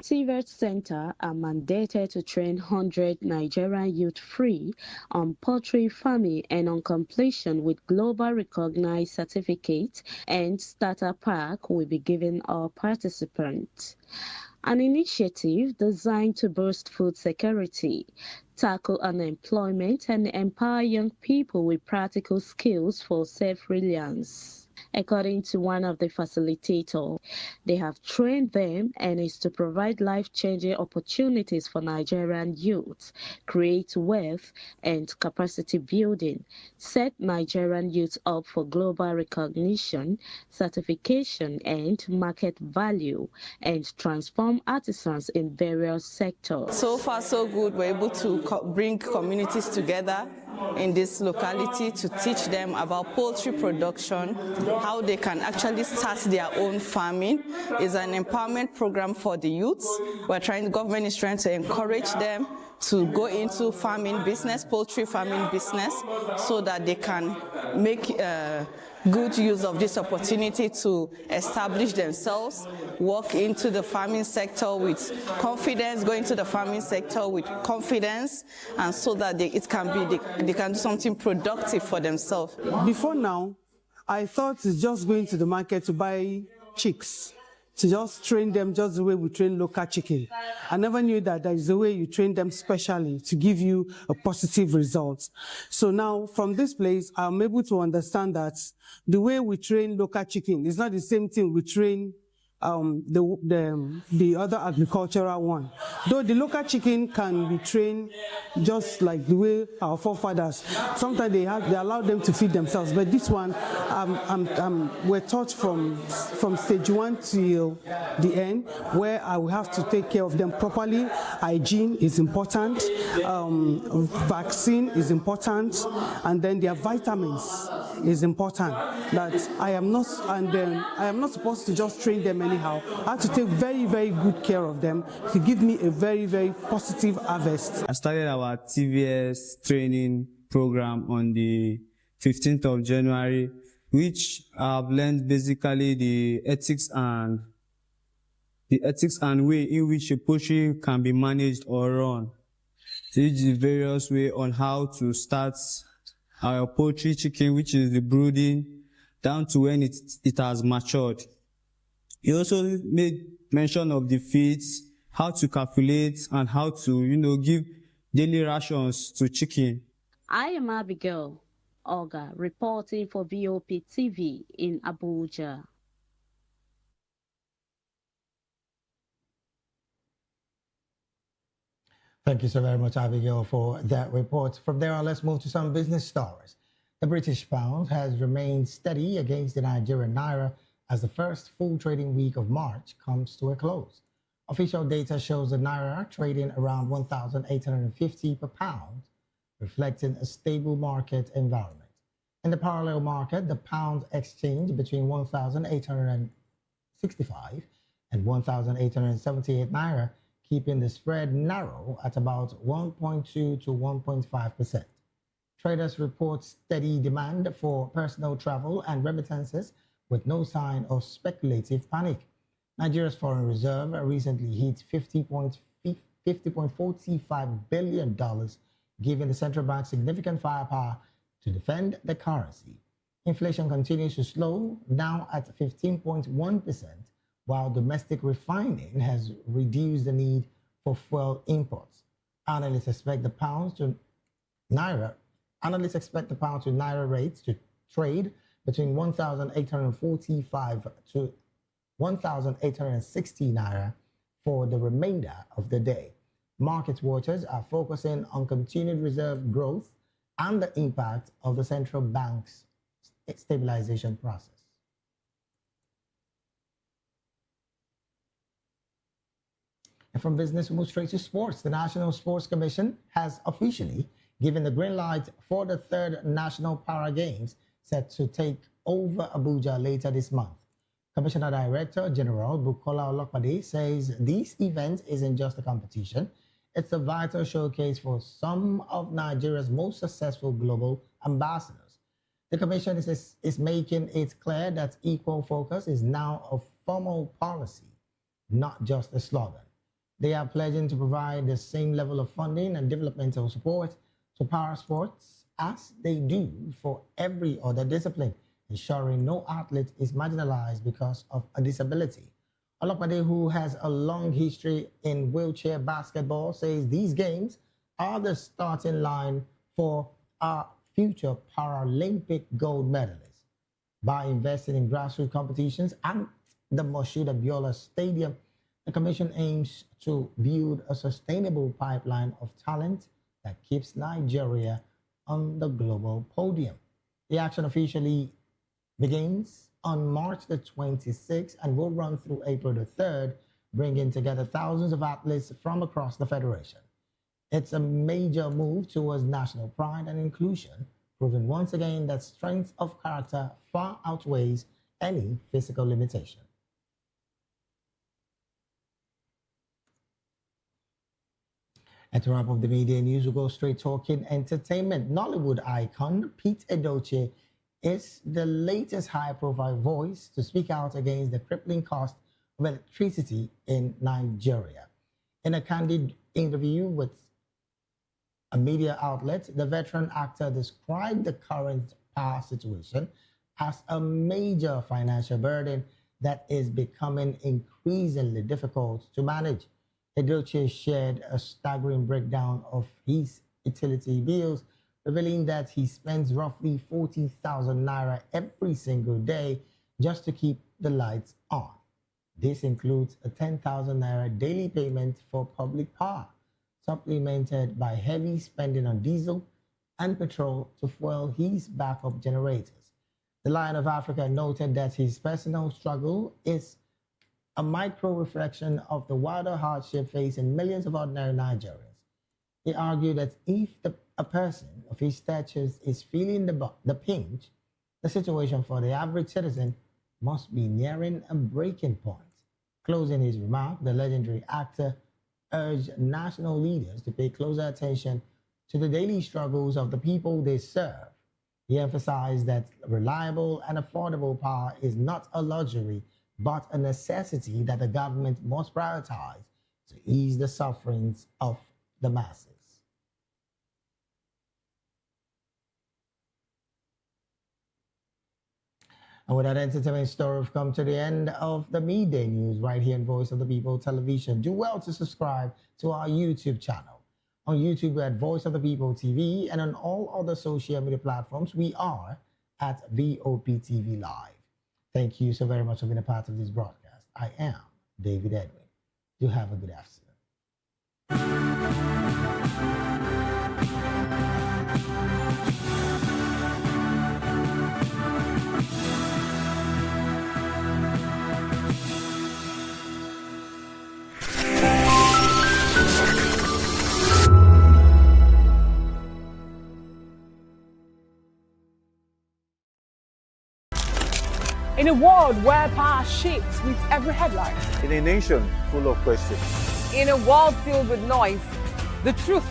TVET Center are mandated to train 100 Nigerian youth free on poultry farming and on completion with global recognized certificate, and starter pack will be given all participants. An initiative designed to boost food security, tackle unemployment, and empower young people with practical skills for self-reliance. According to one of the facilitators, they have trained them and is to provide life-changing opportunities for Nigerian youth, create wealth and capacity building, set Nigerian youth up for global recognition, certification and market value, and transform artisans in various sectors. So far so good. We're able to bring communities together in this locality to teach them about poultry production, how they can actually start their own farming. It's an empowerment program for the youths. The government is trying to encourage them to go into farming business, poultry farming business, so that they can make good use of this opportunity to establish themselves, walk into the farming sector with confidence, go into the farming sector with confidence, and so that they can do something productive for themselves. Before now, I thought it's just going to the market to buy chicks, to just train them just the way we train local chicken. I never knew that there is a way you train them specially to give you a positive result. So now from this place, I'm able to understand that the way we train local chicken is not the same thing we train the other agricultural one. Though the local chicken can be trained just like the way our forefathers, sometimes they allow them to feed themselves, but this one, we're taught from stage 1 till the end, where I will have to take care of them properly. Hygiene is important, vaccine is important, and then their vitamins is important. That I am not supposed to just train them anyhow. I have to take very, very good care of them to give me a very, very positive harvest. I started our TVS training program on the 15th of January, which I've learned basically the ethics and way in which a poultry can be managed or run. The various way on how to start our poultry chicken, which is the brooding, down to when it has matured. He also made mention of the feeds, how to calculate, and how to, give daily rations to chicken. I am Abigail Olga, reporting for Voptv in Abuja. Thank you so very much, Abigail, for that report. From there on, let's move to some business stories. The British pound has remained steady against the Nigerian naira as the first full trading week of March comes to a close. Official data shows the naira trading around 1,850 per pound, reflecting a stable market environment. In the parallel market, the pound exchanged between 1,865 and 1,878 naira, keeping the spread narrow at about 1.2 to 1.5%. Traders report steady demand for personal travel and remittances, with no sign of speculative panic. Nigeria's foreign reserve recently hit $50.45 billion, giving the central bank significant firepower to defend the currency. Inflation continues to slow, now at 15.1%, while domestic refining has reduced the need for fuel imports. Analysts expect the pound to naira rates to trade between 1,845 to 1,860 naira for the remainder of the day. Market watchers are focusing on continued reserve growth and the impact of the central bank's stabilization process. And from business, we move straight to sports. The National Sports Commission has officially given the green light for the third National Para Games set to take over Abuja later this month. Commissioner Director General Bukola Olopade says this event isn't just a competition, it's a vital showcase for some of Nigeria's most successful global ambassadors. The Commission is making it clear that equal focus is now a formal policy, not just a slogan. They are pledging to provide the same level of funding and developmental support to para sports as they do for every other discipline, ensuring no athlete is marginalized because of a disability. Olopade, who has a long history in wheelchair basketball, says these games are the starting line for our future Paralympic gold medalists. By investing in grassroots competitions and the Moshood Abiola Stadium, the Commission aims to build a sustainable pipeline of talent that keeps Nigeria on the global podium. The action officially begins on March the 26th and will run through April the 3rd, bringing together thousands of athletes from across the Federation. It's a major move towards national pride and inclusion, proving once again that strength of character far outweighs any physical limitation. And to wrap up the media news, we'll go straight talking entertainment. Nollywood icon Pete Edochie is the latest high-profile voice to speak out against the crippling cost of electricity in Nigeria. In a candid interview with a media outlet, the veteran actor described the current power situation as a major financial burden that is becoming increasingly difficult to manage. Edochie shared a staggering breakdown of his utility bills, revealing that he spends roughly 40,000 naira every single day just to keep the lights on. This includes a 10,000 naira daily payment for public power, supplemented by heavy spending on diesel and petrol to fuel his backup generators. The Lion of Africa noted that his personal struggle is a micro-reflection of the wider hardship facing millions of ordinary Nigerians. He argued that if a person of his stature is feeling the pinch, the situation for the average citizen must be nearing a breaking point. Closing his remark, the legendary actor urged national leaders to pay closer attention to the daily struggles of the people they serve. He emphasized that reliable and affordable power is not a luxury, but a necessity that the government must prioritize to ease the sufferings of the masses. And with that entertainment story, we've come to the end of the midday news right here in Voice of the People Television. Do well to subscribe to our YouTube channel. On YouTube, we're at Voice of the People TV, and on all other social media platforms, we are at Voptv Live. Thank you so very much for being a part of this broadcast. I am David Edwin. Do have a good afternoon. In a world where power shifts with every headline. In a nation full of questions. In a world filled with noise, the truth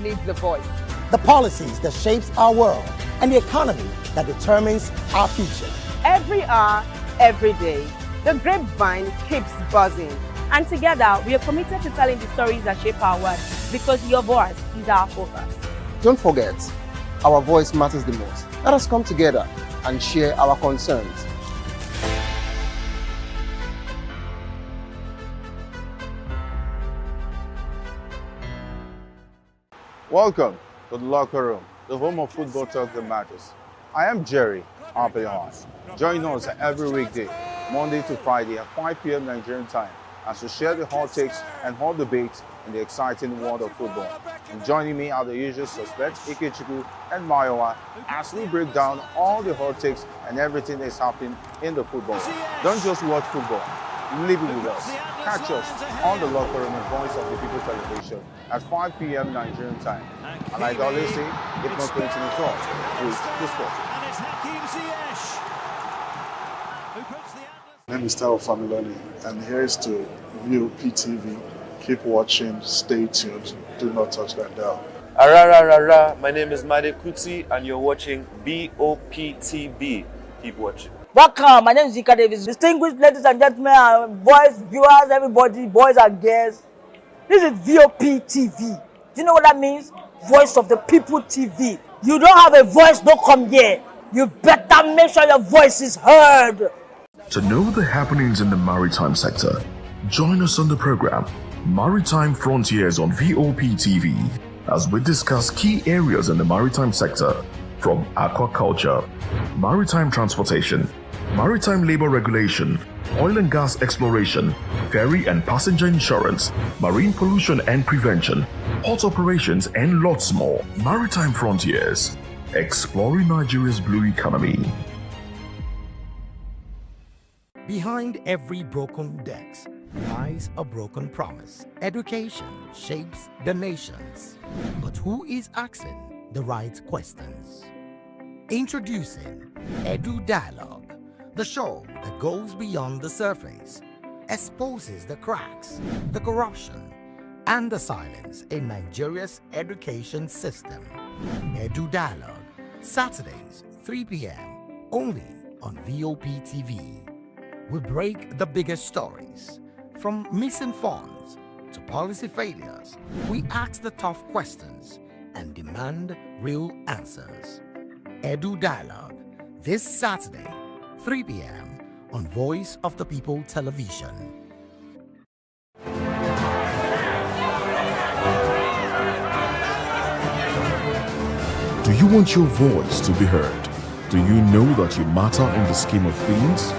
needs a voice. The policies that shapes our world and the economy that determines our future. Every hour, every day, the grapevine keeps buzzing. And together, we are committed to telling the stories that shape our world, because your voice is our focus. Don't forget, our voice matters the most. Let us come together and share our concerns. Welcome to the locker room, the home of football talk that matters. I am Jerry Arpelon. Join us every weekday, Monday to Friday at 5 p.m. Nigerian time, as we share the hot takes and hot debates in the exciting world of football. And joining me are the usual suspects, Ikechukwu and Mayowa, as we break down all the hot takes and everything that's happening in the football. Don't just watch football, live it with us. Catch us on the locker room and Voice of the People television at 5 p.m. Nigerian time. And like I always say, if not going to the talk, please discuss. My name is Tao Familoni, and here's to Voptv. Keep watching, stay tuned, do not touch that dial. My name is Made Kuti, and you're watching Voptv. Keep watching. Welcome, my name is Zika Davis. Distinguished ladies and gentlemen, boys, viewers, everybody, boys and girls. This is Voptv. Do you know what that means? Voice of the People TV. You don't have a voice, don't come here. You better make sure your voice is heard. To know the happenings in the maritime sector, join us on the program Maritime Frontiers on Voptv as we discuss key areas in the maritime sector, from aquaculture, maritime transportation, maritime labor regulation, oil and gas exploration, ferry and passenger insurance, marine pollution and prevention, port operations, and lots more. Maritime Frontiers, exploring Nigeria's blue economy. Behind every broken deck lies a broken promise. Education shapes the nations. But who is asking the right questions? Introducing Edu Dialogue, the show that goes beyond the surface, exposes the cracks, the corruption, and the silence in Nigeria's education system. Edu Dialogue, Saturdays, 3 p.m., only on Voptv. We break the biggest stories, from missing funds to policy failures. We ask the tough questions and demand real answers. Edu Dialogue, this Saturday, 3 p.m. on Voice of the People television. Do you want your voice to be heard? Do you know that you matter in the scheme of things?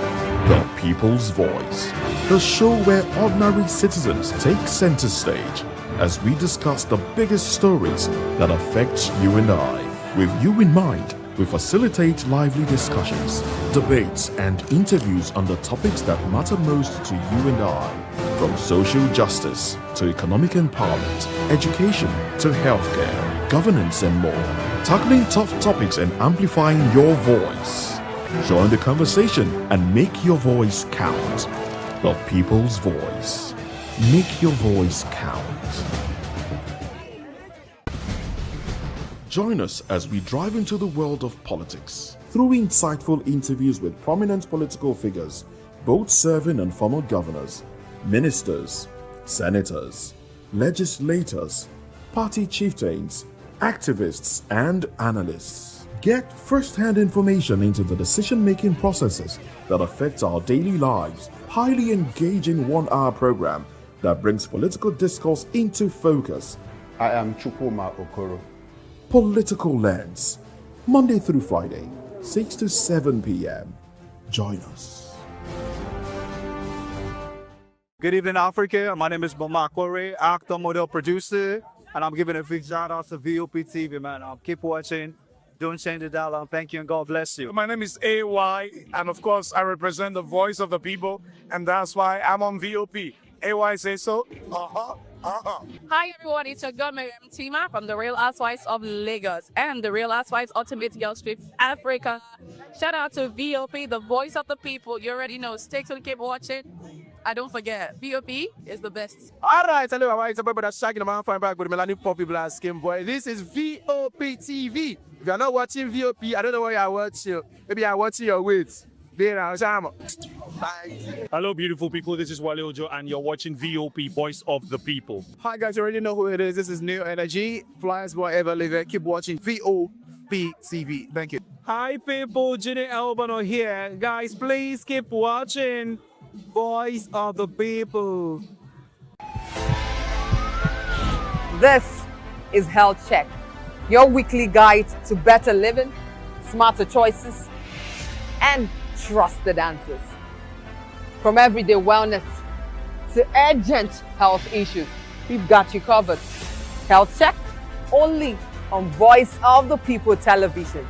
The People's Voice, the show where ordinary citizens take center stage as we discuss the biggest stories that affect you and I. With you in mind, we facilitate lively discussions, debates, and interviews on the topics that matter most to you and I, from social justice to economic empowerment, education to healthcare, governance, and more, tackling tough topics and amplifying your voice. Join the conversation and make your voice count. The People's Voice. Make your voice count. Join us as we drive into the world of politics through insightful interviews with prominent political figures, both serving and former governors, ministers, senators, legislators, party chieftains, activists, and analysts. Get first-hand information into the decision-making processes that affect our daily lives. Highly engaging one-hour program that brings political discourse into focus. I am Chukwuma Okoro. Political Lens, Monday through Friday, 6 to 7 p.m. Join us. Good evening, Africa. My name is Mamakore, actor, model, producer, and I'm giving a big shout out to Voptv, man. Keep watching. Don't change the dial. Thank you and God bless you. My name is AY, and of course, I represent the voice of the people, and that's why I'm on VOP. AY say so. Hi everyone, it's your girl Miriam Tima from the Real Housewives of Lagos and the Real Housewives Ultimate Girls Trip Africa. Shout out to VOP, the voice of the people. You already know. Stay tuned, keep watching. And don't forget, VOP is the best. All right, hello, it's a boy that's shagging the man fine back with Melanie Poppy Black Skin Boy. This is Voptv. If you're not watching VOP, I don't know why you're watching. Maybe you're watching your weight. Hello, beautiful people. This is Wale Ojo, and you're watching VOP, Voice of the People. Hi, guys. You already know who it is. This is New Energy. Flyers, whatever, live it. Keep watching VOPTV. Thank you. Hi, people. Ginny Albano here. Guys, please keep watching Voice of the People. This is Health Check, your weekly guide to better living, smarter choices, and trusted answers. From everyday wellness to urgent health issues, we've got you covered. Health Check, only on Voice of the People television,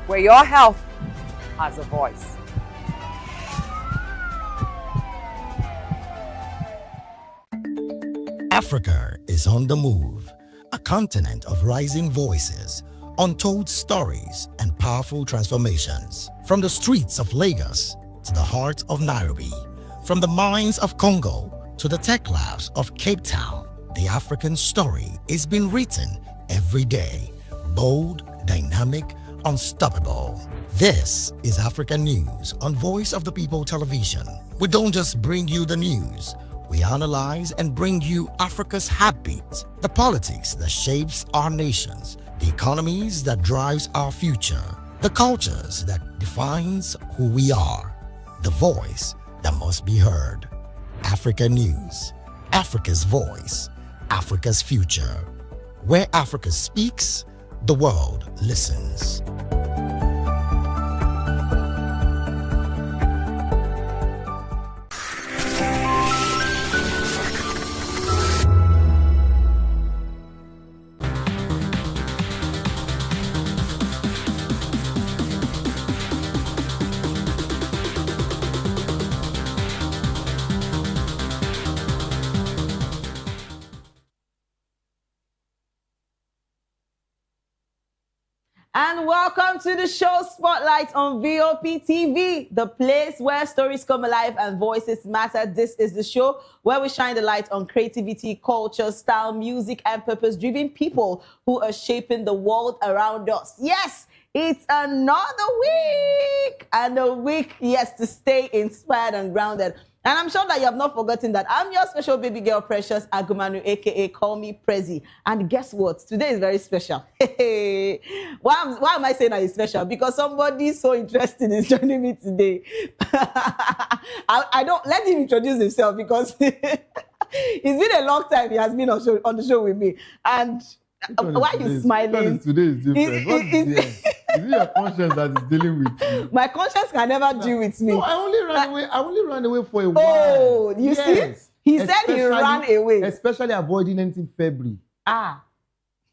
where your health has a voice. Africa is on the move, a continent of rising voices, untold stories, and powerful transformations. From the streets of Lagos to the heart of Nairobi, from the mines of Congo to the tech labs of Cape Town, the African story is being written every day. Bold, dynamic, unstoppable. This is Africa News on Voice of the People television. We don't just bring you the news. We analyze and bring you Africa's heartbeat, the politics that shapes our nations, the economies that drives our future, the cultures that defines who we are, the voice that must be heard. Africa News, Africa's voice, Africa's future. Where Africa speaks, the world listens. And welcome to the show Spotlight on Voptv, the place where stories come alive and voices matter. This is the show where we shine the light on creativity, culture, style, music, and purpose-driven people who are shaping the world around us. Yes, it's another week, and a week, yes, to stay inspired and grounded. And I'm sure that you have not forgotten that I'm your special baby girl, Precious Agumanu, a.k.a. Call Me Prezi. And guess what? Today is very special. Why am I saying that it's special? Because somebody so interesting is joining me today. I don't let him introduce himself because it's been a long time he has been on the show with me. And why are you smiling? Today is different. What is there? Is it your conscience that is dealing with you? My conscience can never deal with me. No, I only ran away for a while. Oh, you see? He said he ran away. Especially avoiding anything February.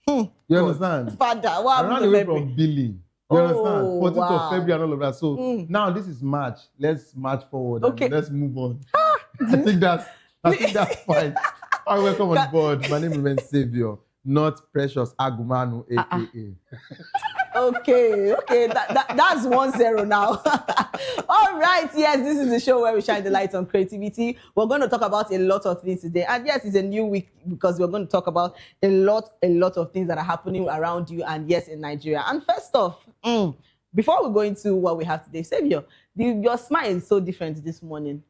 You understand? Father, I ran away from Billy. You understand? 14th wow. of February and all of that. So now this is March. Let's march forward. Okay. And let's move on. I think that's fine. All right, welcome on board. My name remains Savior, not Precious Agumanu, a.k.a. Okay, that's 1-0 now. All right, yes, this is the show where we shine the light on creativity. We're going to talk about a lot of things today. And yes, it's a new week because we're going to talk about a lot of things that are happening around you and yes, in Nigeria. And first off, before we go into what we have today, Savior, your smile is so different this morning.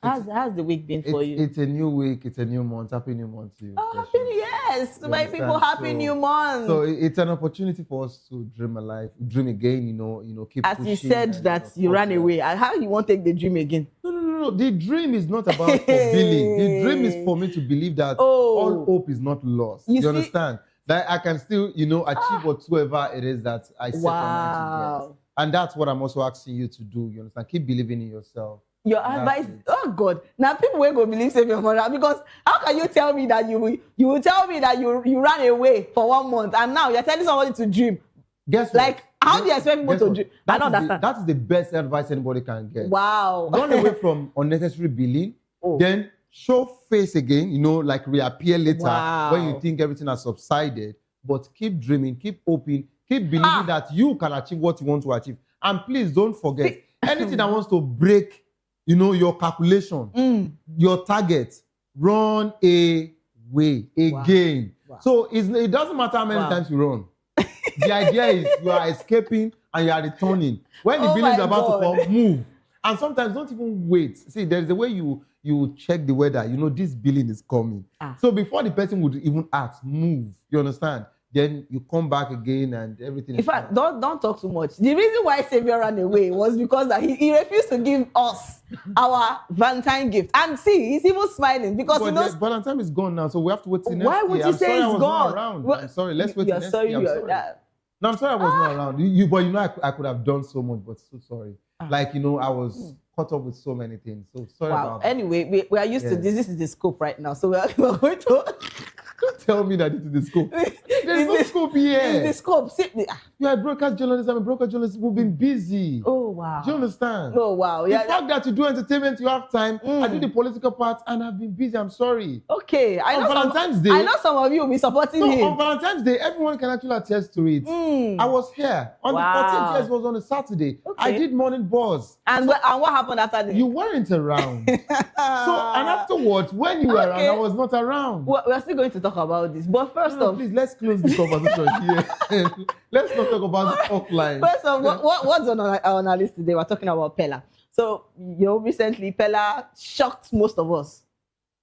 How's the week been for you? It's a new week. It's a new month. Happy new month to you. Oh, happy new yes. To my people, happy new month. So it's an opportunity for us to dream dream again, keep as pushing. You said that you ran away. How you want to take the dream again? No. The dream is not about fulfilling. The dream is for me to believe that all hope is not lost. You understand? That I can still, achieve whatsoever it is that I set my mind to get. And that's what I'm also asking you to do. You understand? Keep believing in yourself. Your advice, oh God! Now people will go believe Savior Mother because how can you tell me that you will tell me that you ran away for 1 month and now you're telling somebody to dream? Guess what? Like how do you expect people to dream? I don't understand. That is the best advice anybody can get. Wow! Run away from unnecessary belief. Then show face again. Like reappear later when you think everything has subsided. But keep dreaming, keep hoping, keep believing that you can achieve what you want to achieve. And please don't forget anything that wants to break. Your calculation, your target, run away again. Wow. So it doesn't matter how many times you run. The idea is you are escaping and you are returning. When the billing is about to come, move. And sometimes don't even wait. See, there's a way you check the weather. This billing is coming. So before the person would even ask, move. You understand? then you come back again and everything. In fact, don't talk too much. The reason why Savior ran away was because that he refused to give us our Valentine gift. And see, he's even smiling because he knows Valentine is gone now, so we have to wait till next year. Why would you say I it's was gone? not around. Well, I'm sorry. Let's wait till next year. I'm sorry. No, I'm sorry I was not around. But you know, I could have done so much, but so sorry. Like, you know, I was caught up with so many things. So sorry about that. Anyway, we are used to this. This is the scope right now. So we're going to... Don't tell me that this is the scope. There's no scope here. It's the scope. You are a broadcast journalist. I'm a broadcast journalist. We've been busy. Oh, wow. Do you understand? Oh, wow. The fact that you do entertainment, you have time. I do the political part, and I've been busy. I'm sorry. Okay. On Valentine's Day, I know some of you will be supporting him. On Valentine's Day, everyone can actually attest to it. I was here. On the 14th, yes, it was on a Saturday. Okay. I did morning buzz. And what happened after that? You weren't around. And afterwards, when you were around, I was not around. Well, we're still going to talk about this. But first off, please, let's close the conversation here. Let's not talk about it offline. First off, what's on our list today? We're talking about Pella. So, you know, recently, Pella shocked most of us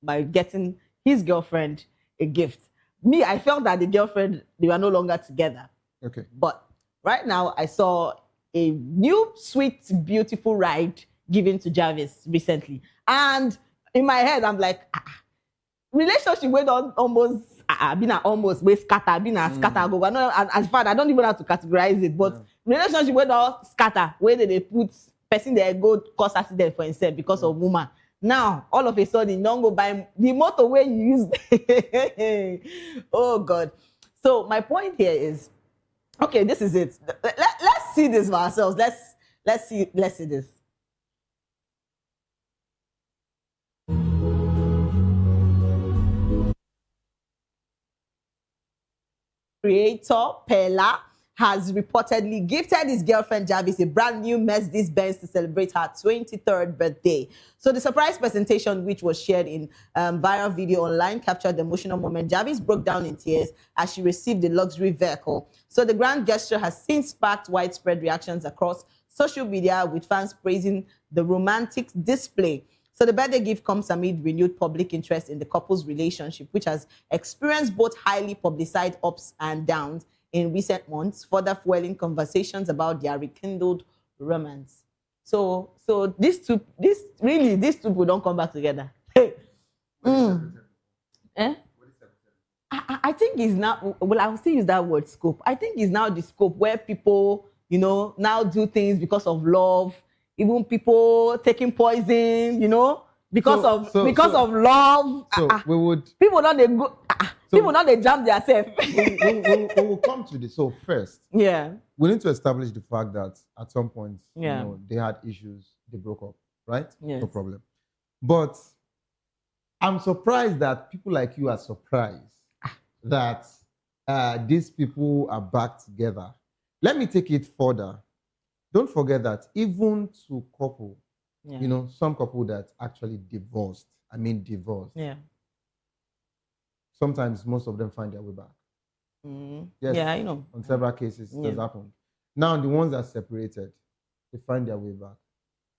by getting his girlfriend a gift. Me, I felt that the girlfriend, they were no longer together. Okay. But right now, I saw a new, sweet, beautiful ride given to Jarvis recently. And in my head, I'm like, relationship went on almost way scatter, scatter go. And as far I don't even have to categorize it, but relationship went all scatter. Where did they put person there go cause accident for himself because of woman? Now all of a sudden, you don't go buy the motorway you use. Oh God! So my point here is, okay, this is it. Let's see this for ourselves. Let's see this. Creator Pella has reportedly gifted his girlfriend Jarvis a brand new Mercedes-Benz to celebrate her 23rd birthday. So the surprise presentation, which was shared in viral video online, captured the emotional moment. Jarvis broke down in tears as she received the luxury vehicle. So the grand gesture has since sparked widespread reactions across social media, with fans praising the romantic display. So the birthday gift comes amid renewed public interest in the couple's relationship, which has experienced both highly publicized ups and downs in recent months, further fueling conversations about their rekindled romance. So these two people don't come back together. Hey. I think it's now, well, I will still use that word scope. I think it's now the scope where people, you know, now do things because of love. Even people taking poison, you know, because of love. We would people not they go. People not they jump themselves. we will come to this. So first, we need to establish the fact that at some point, you know, they had issues, they broke up, right? Yes. No problem. But I'm surprised that people like you are surprised that these people are back together. Let me take it further. Don't forget that even to couple, you know, some couple that actually divorced, sometimes most of them find their way back. Yes, yeah, I know. On several cases, it has happened. Now, the ones that are separated, they find their way back.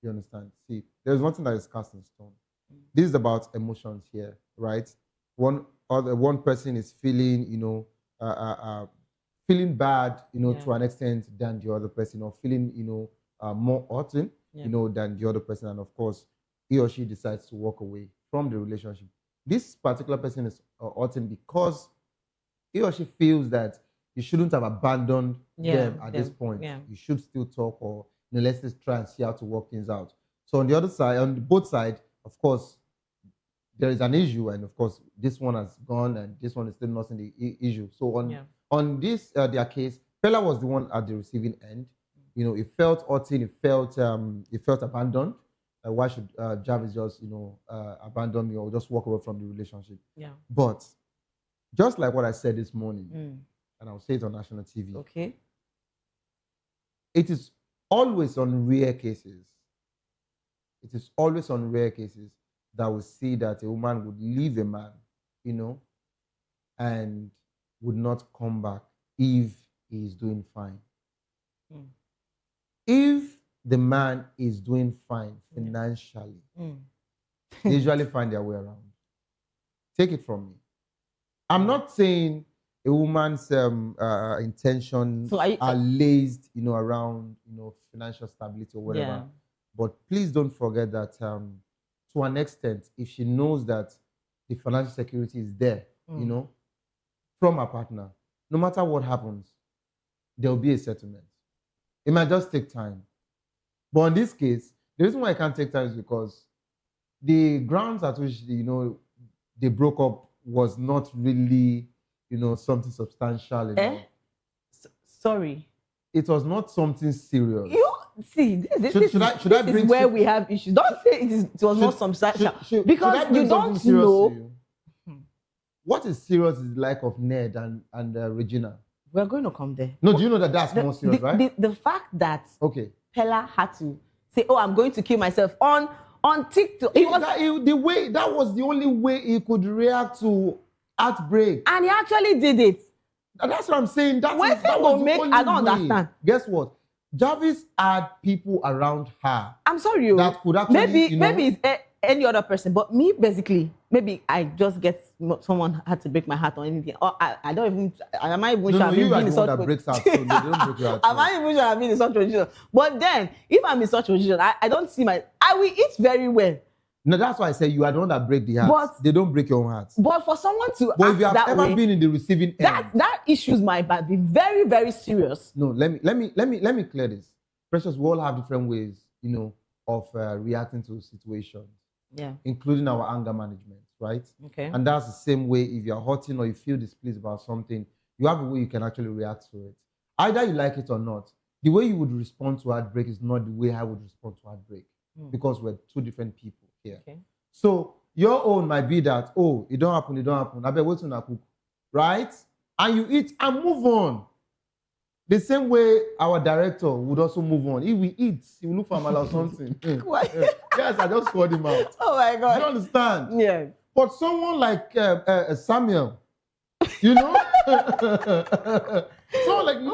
You understand? See, there's nothing that is cast in stone. This is about emotions here, right? One person is feeling, you know, feeling bad, you know, to an extent than the other person, or feeling, you know, more hurting, you know, than the other person. And of course, he or she decides to walk away from the relationship. This particular person is hurting because he or she feels that you shouldn't have abandoned them at this point. You should still talk, or, you know, let's just try and see how to work things out. So on the other side, on both sides, of course, there is an issue, and of course, this one has gone, and this one is still not in the issue. So on this their case, Pella was the one at the receiving end. You know, it felt hurting, it felt abandoned. Why should Jarvis just, you know, abandon me or just walk away from the relationship? But just like what I said this morning, and I'll say it on national TV. Okay. It is always on rare cases. It is always on rare cases that we see that a woman would leave a man, you know, and would not come back if he is doing fine. If the man is doing fine financially, they usually find their way around. Take it from me. I'm not saying a woman's intention So are laced, around, financial stability or whatever. Yeah. But please don't forget that to an extent, if she knows that the financial security is there, from her partner, no matter what happens, there'll be a settlement. It might just take time. But in this case, the reason why I can't take time is because the grounds at which, they broke up was not really, something substantial enough. Sorry. It was not something serious. You see, this is where we have issues. Don't say it was not substantial because you don't know. What is serious is the like of Ned and Regina. We're going to come there. No, do you know that that's more serious, right? The fact that okay, Pella had to say, "Oh, I'm going to kill myself" on TikTok. That was the only way he could react to heartbreak, and he actually did it. And that's what I'm saying. That was the only I don't understand. Guess what? Jarvis had people around her. I'm sorry, that could actually maybe it's any other person, but me basically, maybe I just get someone had to break my heart or anything. Or I don't even. Am I even sure I've been in such that breaks out, so they don't break your heart. Am I even sure I've been in such a position? But then, if I'm in such a position, I don't see I will eat very well. No, that's why I say you are the one that break the heart. But they don't break your own heart. But for someone to if you have that ever way, been in the receiving end, that issues might be very, very serious. No, let me clear this. Precious, we all have different ways, of reacting to situations. Yeah. Including our anger management, right? Okay. And that's the same way if you're hurting or you feel displeased about something, you have a way you can actually react to it. Either you like it or not. The way you would respond to heartbreak is not the way I would respond to heartbreak. Because we're two different people here. Okay. So your own might be that, oh, it don't happen. I bet what's gonna cook, right? And you eat and move on. The same way our director would also move on. If we eat, he will look for Amala or something. Yes, I just called him out. Oh my God. Do you understand? Yeah. But someone like Samuel, someone like,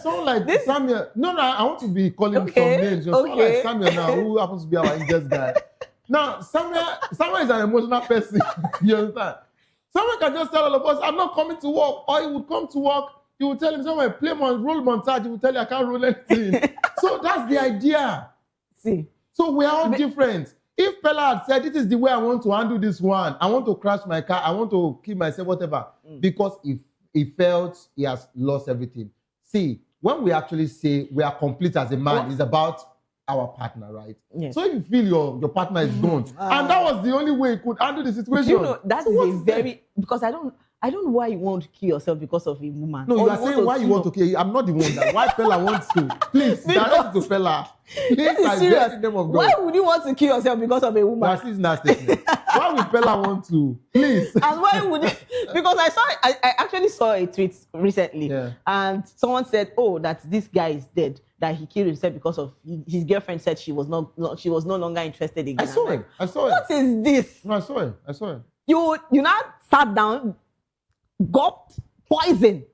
someone like Samuel. No, I want to be calling some names. Someone like Samuel now, who happens to be our Indians guy. Now, Samuel is an emotional person. You understand? Someone can just tell all of us, I'm not coming to work. Or he would come to work, he would tell him, someone play roll montage, he would tell you, I can't roll anything. So that's the idea. See. So we are all different. If Pella had said, this is the way I want to handle this one, I want to crash my car, I want to kill myself, whatever, because if he felt he has lost everything. See, when we actually say we are complete as a man, it's about our partner, right? Yes. So if you feel your partner is gone, and that was the only way you could handle the situation. That is a very, because I don't know why you want to kill yourself because of a woman. No, you are saying why you want to kill. I'm not the one that. Why Pella wants to. Please, direct it to Pella. This is serious. Why would you want to kill yourself because of a woman? That is not statement. Why would Pella want to? Please. And why would you? Because I actually saw a tweet recently, and someone said, "Oh, that this guy is dead. That he killed himself because of his girlfriend said she was no longer interested again." I saw it. What is this? No, I saw it. You now sat down, gulped poison.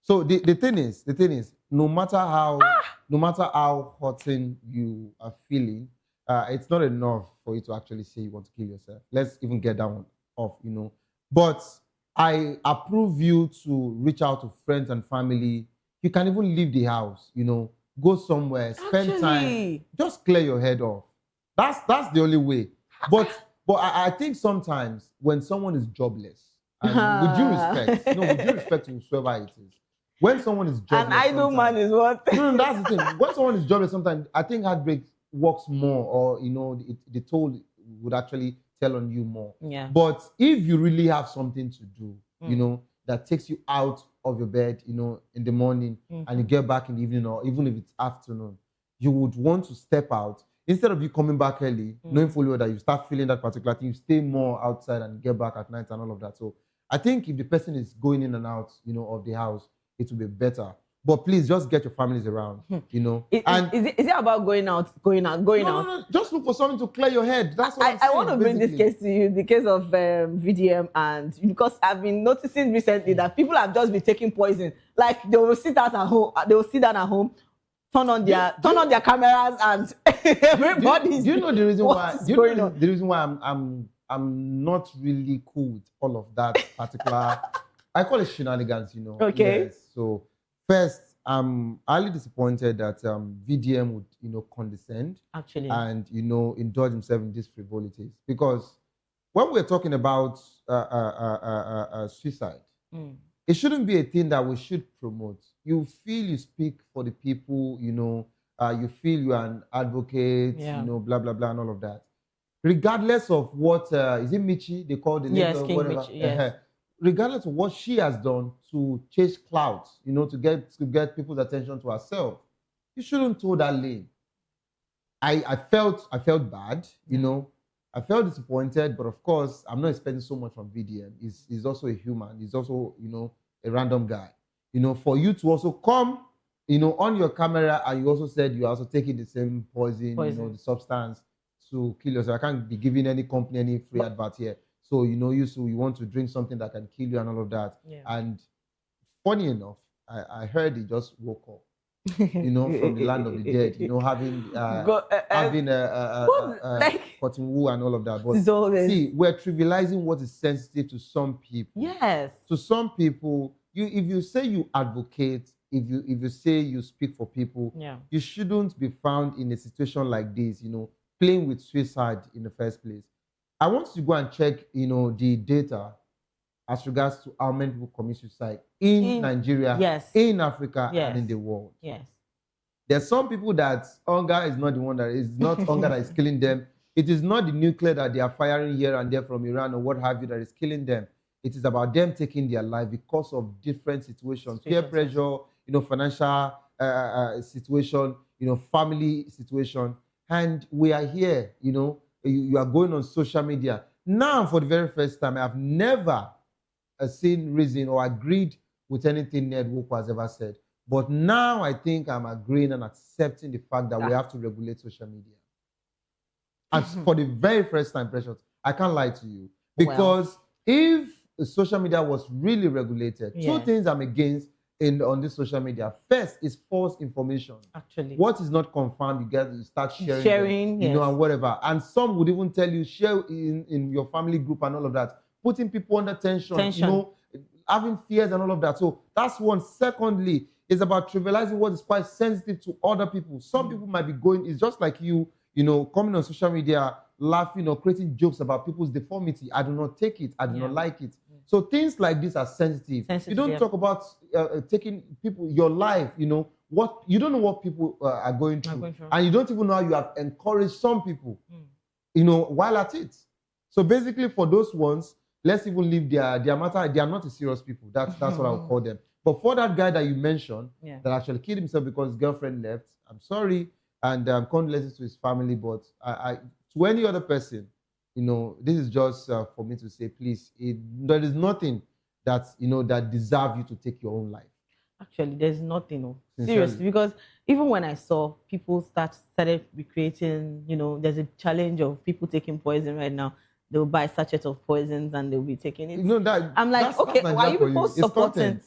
So the thing is, no matter how hurting you are feeling, it's not enough for you to actually say you want to kill yourself. Let's even get that one off, But I approve you to reach out to friends and family. You can even leave the house, go somewhere, spend time, just clear your head off. That's the only way. But I think sometimes when someone is jobless, and with due respect to whoever it is, when someone is jobless, an idle man is what? No, that's the thing. When someone is jobless, sometimes I think heartbreak works more, or the toll would actually tell on you more. Yeah. But if you really have something to do, that takes you out of your bed, in the morning, and you get back in the evening, or even if it's afternoon, you would want to step out instead of you coming back early, knowing fully well that you start feeling that particular thing. You stay more outside and get back at night and all of that. So I think if the person is going in and out, of the house, it will be better. But please just get your families around, Is it about going out? No. Just look for something to clear your head. That's what I want to bring this case to you, the case of VDM, and because I've been noticing recently that people have just been taking poison. Like they will sit down at home, turn on their cameras, and everybody's. Do you know the reason why? The reason why I'm not really cool with all of that particular I call it shenanigans, Okay. Yes. So first, I'm highly disappointed that VDM would, condescend Actually. and, indulge himself in these frivolities. Because when we're talking about suicide, it shouldn't be a thing that we should promote. You feel you speak for the people, you feel you are an advocate, blah, blah, blah, and all of that. Regardless of what, is it Michi? They call the name Yes, or King whatever. Michi, yes. Regardless of what she has done to chase clouds, to get people's attention to herself, you shouldn't toe that lane. I felt bad, I felt disappointed, but of course, I'm not expecting so much from VDM. He's also a human. He's also, a random guy. For you to also come, on your camera, and you also said you're also taking the same poison, the substance to kill yourself. I can't be giving any company any free advert here. So, you want to drink something that can kill you and all of that. Yeah. And funny enough, I heard he just woke up. From the land of the dead, having cotton wool and all of that. But see, we're trivializing what is sensitive to some people. Yes. To some people, if you say you advocate, if you say you speak for people, you shouldn't be found in a situation like this, playing with suicide in the first place. I want you to go and check, the data as regards to how many people commit suicide in Nigeria, in Africa, and in the world. Yes. There's some people that hunger is not the one that is not hunger that is killing them. It is not the nuclear that they are firing here and there from Iran or what have you that is killing them. It is about them taking their life because of different situations, peer pressure, financial situation, family situation. And we are here, you are going on social media. Now, for the very first time, I have never seen reason or agreed with anything Ned Woku has ever said. But now I think I'm agreeing and accepting the fact that we have to regulate social media. And for the very first time, Precious, I can't lie to you. Because if social media was really regulated, two things I'm against on this social media. First is false information. Actually. What is not confirmed, you start sharing them, and whatever. And some would even tell you, share in your family group and all of that. Putting people under tension. Having fears and all of that. So that's one. Secondly, it's about trivializing what is quite sensitive to other people. Some people might be going, it's just like you, coming on social media, laughing or creating jokes about people's deformity. I do not take it. I do not like it. So things like this are sensitive. You don't talk about taking people, your life, what you don't know what people are going through. And you don't even know how you have encouraged some people, while at it. So basically for those ones, let's even leave their matter. They are not a serious people. That's what I would call them. But for that guy that you mentioned, that actually killed himself because his girlfriend left, I'm sorry, and condolences to his family. But to any other person, this is just for me to say, please, there is nothing that that deserves you to take your own life. Actually, there's nothing. Seriously, because even when I saw people started recreating, there's a challenge of people taking poison right now. They'll buy sachets of poisons and they'll be taking it. I'm like, okay, why are you people supporting?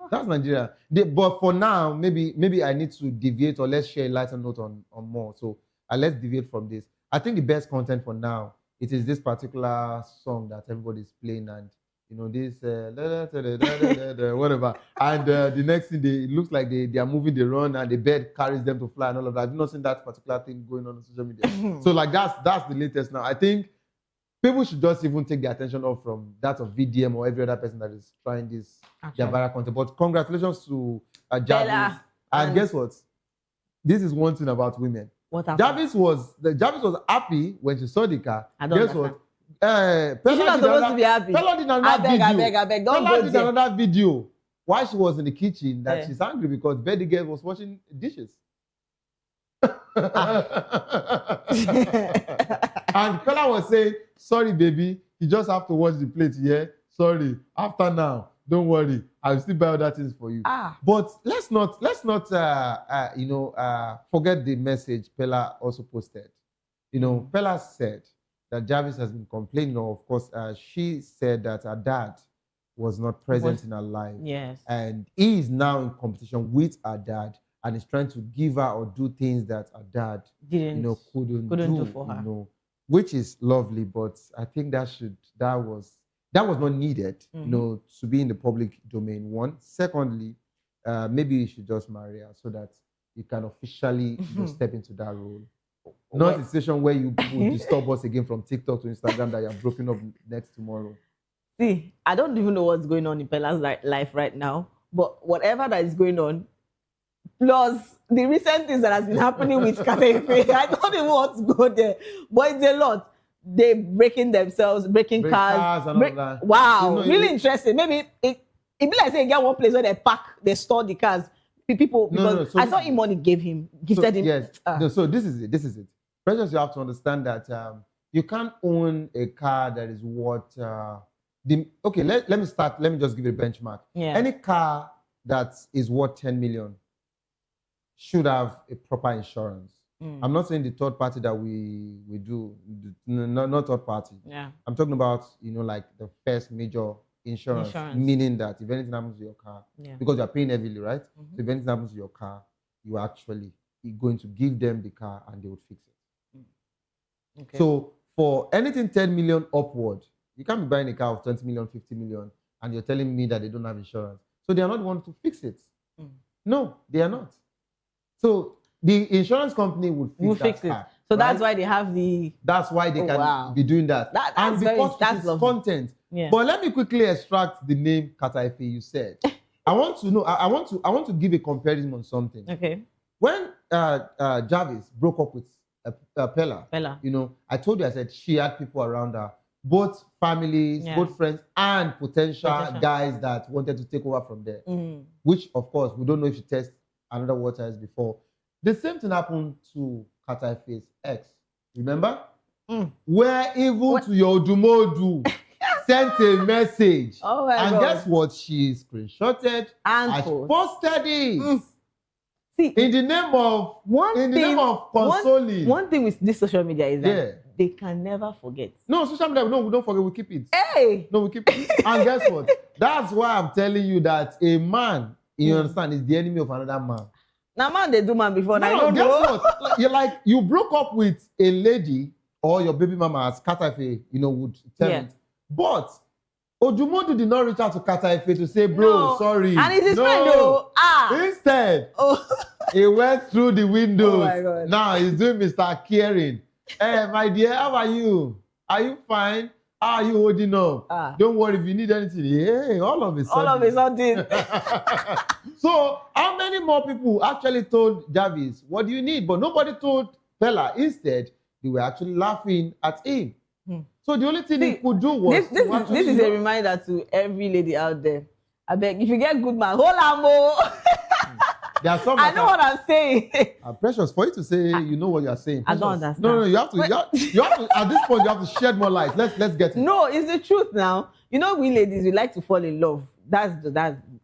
That's Nigeria. But for now, maybe I need to deviate, or let's share a lighter note on more. So let's deviate from this. I think the best content for now, it is this particular song that everybody's playing, and this whatever. And the next thing, it looks like they are moving, they run, and the bird carries them to fly and all of that. I've not seen that particular thing going on social media. So like that's the latest now. I think people should just even take their attention off from that of VDM or every other person that is trying this their viral content. But congratulations to Jarvis. And guess what? This is one thing about women. What happened? Jarvis was happy when she saw the car. Guess what? She's not supposed to be happy. Pella did another video. I beg. Don't Pella go did there. another video while she was in the kitchen that she's angry because Betty girl was washing dishes. And Pella was saying, sorry, baby, you just have to wash the plate, yeah? Sorry. After now, don't worry. I'll still buy other things for you. But let's not forget the message Pella also posted. Pella said that Jarvis has been complaining. Of course, she said that her dad was not present in her life. Yes. And he is now in competition with her dad and is trying to give her or do things that her dad couldn't do for her. Which is lovely, but I think that that was not needed, you know, to be in the public domain. One. Secondly, maybe you should just marry her so that you can officially you know, step into that role. Not a situation where you will disturb us again from TikTok to Instagram that you're broken up next tomorrow. See, I don't even know what's going on in Pella's life right now, but whatever that is going on, plus the recent things that has been happening with Katefe, I don't even want to go there, but it's a lot. They breaking themselves, breaking cars and all that. Wow, You know, really interesting. Maybe it be like saying get one place where they store the cars. People, because So I saw him money gifted him. Yes. No, so this is it. Precious, you have to understand that you can't own a car that is worth okay, let me start. Let me just give you a benchmark. Yeah. Any car that is worth 10 million should have a proper insurance. I'm not saying the third party that we do, not third party. Yeah. I'm talking about, you know, like the first major insurance. Meaning that if anything happens to your car, because you're paying heavily, right? So if anything happens to your car, you are actually going to give them the car and they would fix it. Okay. So for anything 10 million upward, you can't be buying a car of 20 million, 50 million, and you're telling me that they don't have insurance. So they are not the ones to fix it. No, they are not. So the insurance company would fix that car. So that's why they have the... That's why they can be doing that. And because it's content. Yeah. But let me quickly extract the name Kataife you said. I want to know, I want to give a comparison on something. Okay. When Jarvis broke up with Pella, you know, I told you, I said she had people around her, both families, both friends, and potential guys that wanted to take over from there. Which, of course, we don't know if she tested another water before. The same thing happened to Kataife's ex. Remember? Where even to your Dumodu sent a message. Oh my and God. Guess what? She screenshotted and posted it. See, in the name of consoling. One thing with this social media is that they can never forget. No, social media, no, we don't forget, we keep it. Hey! No, we keep it. And guess what? That's why I'm telling you that a man, you understand, is the enemy of another man. Now, man, they do man before. No, I don't guess know. what? You broke up with a lady or your baby mama, as Kataife, you know, would tell it. But Ojumodu did not reach out to Kataife to say, bro, sorry. And it's his friend, though. Instead, he went through the windows. Oh my God. Now he's doing Mr. Caring. Hey, my dear, how are you? Are you fine? How are you holding up? Don't worry, if you need anything. Hey, all of a sudden. So, how many more people actually told Jarvis, what do you need? But nobody told Pella. Instead, they were actually laughing at him. So the only thing he could do was... This is a reminder to every lady out there. I beg, if you get good man, hold on, more. I know what I'm saying. Precious, for you to say you know what you're saying. I don't understand. No, you have to, at this point, you have to shed more light. Let's get it. No, it's the truth now. You know, we ladies, we like to fall in love.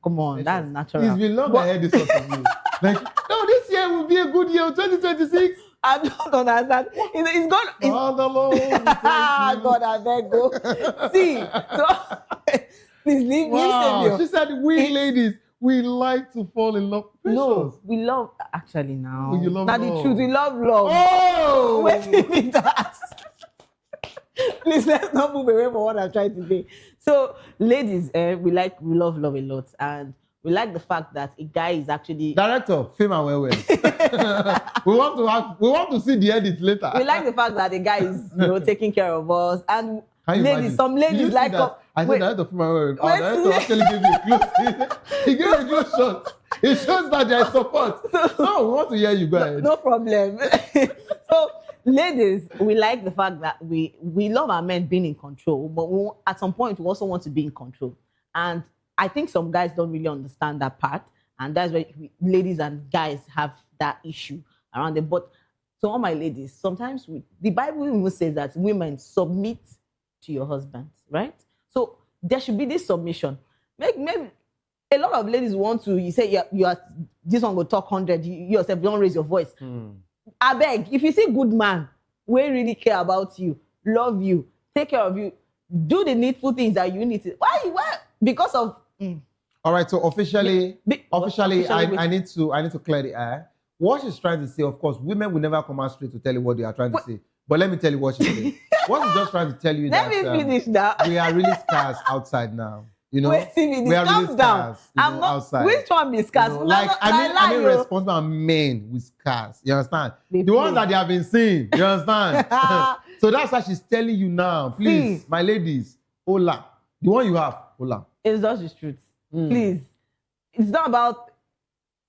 Come on, that's natural. It's been long I heard this from you. Like, no, this year will be a good year, 2026. I don't understand. It's gone. Father Lord, God, I beg go. See, so please leave me. She said, we ladies, we like to fall in love. Precious. No, we love actually now. You love love. The truth, we love love. Oh, wait me that. Please let's not move away from what I'm trying to say. So, ladies, we love love a lot, and we like the fact that a guy is actually director, fame and well. we want to see the edit later. We like the fact that the guy is, taking care of us, and ladies, some ladies like us. I said director, fame and well. Our director actually gave you a close. He gave a close shot. It shows that there is support. No, we want to hear you. Go ahead. No problem. So, ladies, we like the fact that we love our men being in control, but at some point we also want to be in control. And I think some guys don't really understand that part, and that's why ladies and guys have that issue around them. But to all my ladies, sometimes the Bible even says that women submit to your husbands, right? So there should be this submission. Maybe a lot of ladies want to, you say you are this one will talk 100, you yourself don't raise your voice. I beg, if you see good man, we really care about you, love you, take care of you, do the needful things that you need to. Why? Because of. All right. So officially, I need to clear the air. What she's trying to say, of course, women will never come out straight to tell you what they are trying to say. But let me tell you what she said. What she's just trying to tell you Let me finish that. we are really scarce outside now. You know, Wait, we are calm really down. scarce, I'm not, outside. Which one be scarce? You know, like I mean responsible men with scars. You understand? The ones that they have been seeing. You understand? So that's why she's telling you now. Please, my ladies, hola. The one you have, hola. It's just the truth. Please. It's not about.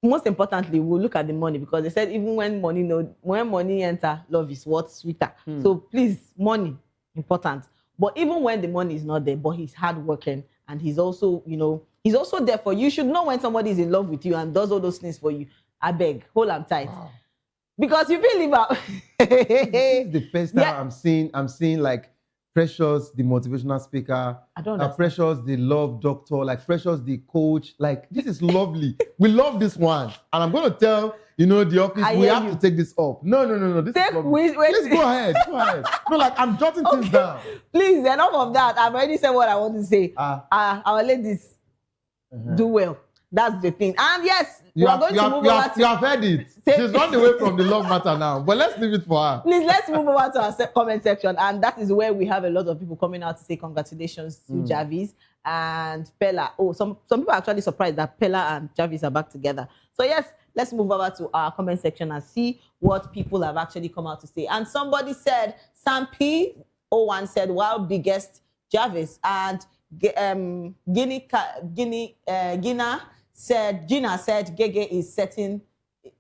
Most importantly, we'll look at the money because they said even when money enter, love is what's sweeter. So please, money important. But even when the money is not there, but he's hardworking and he's also, he's also there for you. You should know when somebody is in love with you and does all those things for you. I beg, hold on tight. Wow. Because you feel live out. This is the first time I'm seeing like Precious, the motivational speaker. I don't know. Precious, the love doctor, like Precious, the coach. Like, this is lovely. We love this one. And I'm going to tell, the office, we have to take this up. No. This is lovely. Please go ahead. No, like, I'm jotting things down. Please, enough of that. I've already said what I want to say. Our ladies do well. That's the thing. And yes, you have heard it. She's run away from the love matter now. But let's leave it for her. Please, let's move over to our comment section. And that is where we have a lot of people coming out to say congratulations to Javis and Pella. Oh, some people are actually surprised that Pella and Javis are back together. So yes, let's move over to our comment section and see what people have actually come out to say. And somebody said, Sam P01 said, wow, biggest Javis. And Gina said Gege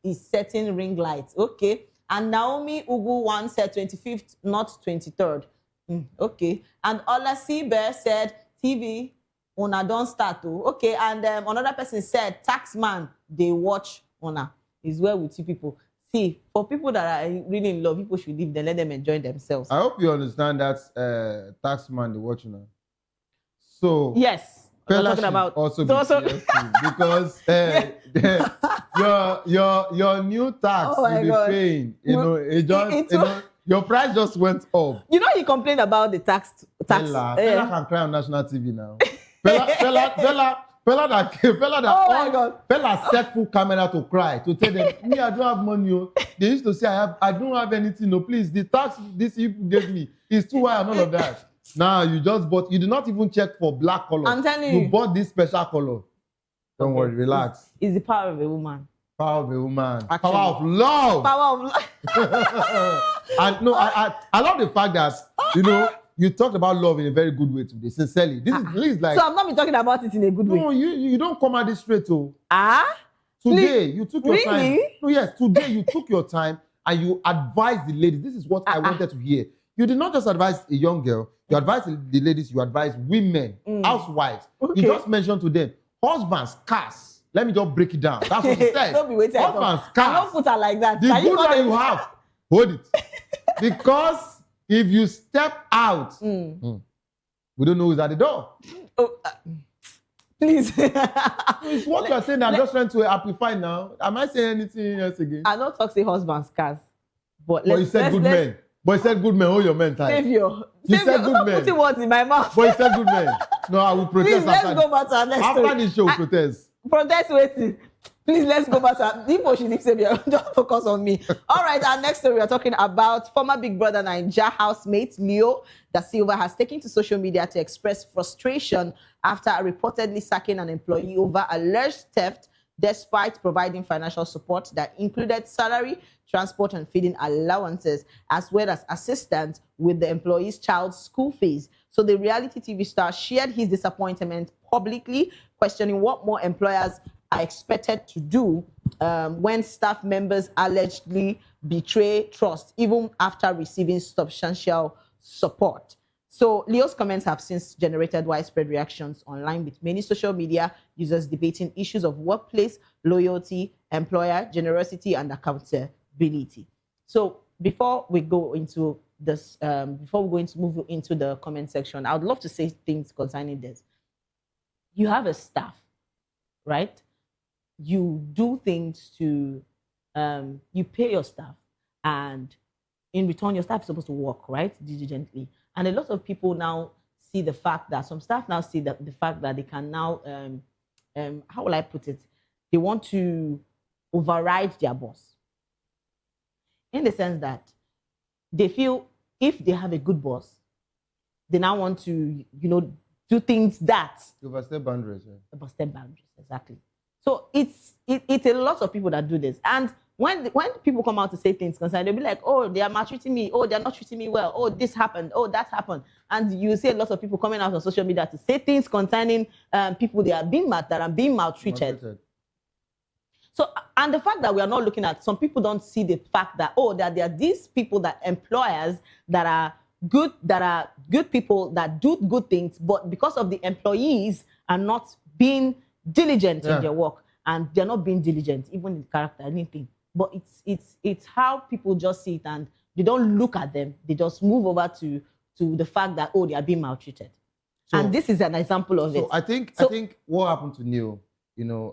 is setting ring lights. Okay. And Naomi Ugu 1 said 25th, not 23rd. Okay. And Ola Siber said TV Una don't start to. Okay. And another person said Taxman, they watch Una. Is well with you people. See, for people that are really in love, people should leave them, let them enjoy themselves. I hope you understand that Taxman, they watch Una. So yes. Pella talking about also because your new tax you'll be paying, your price just went up. He complained about the tax. Pella can cry on national TV now. Pella set full camera to cry to tell them, me, I don't have money. They used to say I don't have anything. No, please, the tax this you gave me is too high and all of that. Now you just bought. You did not even check for black color. I'm telling you. You bought this special color. Don't worry, relax. It's the power of a woman. Power of a woman. Actually, power of love. Power of love. And no, I love the fact that you talked about love in a very good way today. Sincerely, this is like. So I'm not been talking about it in a good way. No, you don't come at this straight, oh. Today you took your time. No, yes, today you took your time and you advised the ladies. This is what I wanted to hear. You did not just advise a young girl. You advise the ladies, you advise women, housewives. Okay. You just mentioned to them, husbands, cars. Let me just break it down. That's what you said. Don't be waiting. Husbands, cars. Don't put her like that. The good one you have, hold it. Because if you step out, we don't know who's at the door. Please. It's what you're saying. I'm just trying to amplify now. Am I saying anything else again? I don't talk say husbands, cars. But you said good men. But he said good men, hold your men tight. Savior. He said good men. Putting words in my mouth. But he said good men. No, I will protest. Please, let's go back to our next story. After this show, protest. Protest waiting. Please, let's go back to our... People should leave Savior. Don't focus on me. All right, our next story, we're talking about former Big Brother Naija housemate Leo Da Silva has taken to social media to express frustration after reportedly sacking an employee over alleged theft despite providing financial support that included salary, transport, and feeding allowances, as well as assistance with the employee's child's school fees. So the reality TV star shared his disappointment publicly, questioning what more employers are expected to do when staff members allegedly betray trust, even after receiving substantial support. So Leo's comments have since generated widespread reactions online, with many social media users debating issues of workplace loyalty, employer generosity, and accountability. So before we go into this, move into the comment section, I would love to say things concerning this. You have a staff, right? You do things to, you pay your staff, and in return, your staff is supposed to work, right, diligently. And a lot of people now see the fact that, some staff now see the fact that they can now, how will I put it? They want to override their boss. In the sense that they feel if they have a good boss, they now want to, do things that You overstep boundaries. overstep boundaries. Exactly. So it's a lot of people that do this. And when people come out to say things concerning, they'll be like, oh, they are maltreating me. Oh, they're not treating me well. Oh, this happened. Oh, that happened. And you see a lot of people coming out on social media to say things concerning people that are being maltreated. So, and the fact that we are not looking at, some people don't see the fact that, that there are these people that employers that are good people that do good things, but because of the employees are not being diligent in their work, and they're not being diligent, even in character, anything. But it's how people just see it, and they don't look at them. They just move over to the fact that, they are being maltreated. And this is an example of it. So I think what happened to Neil,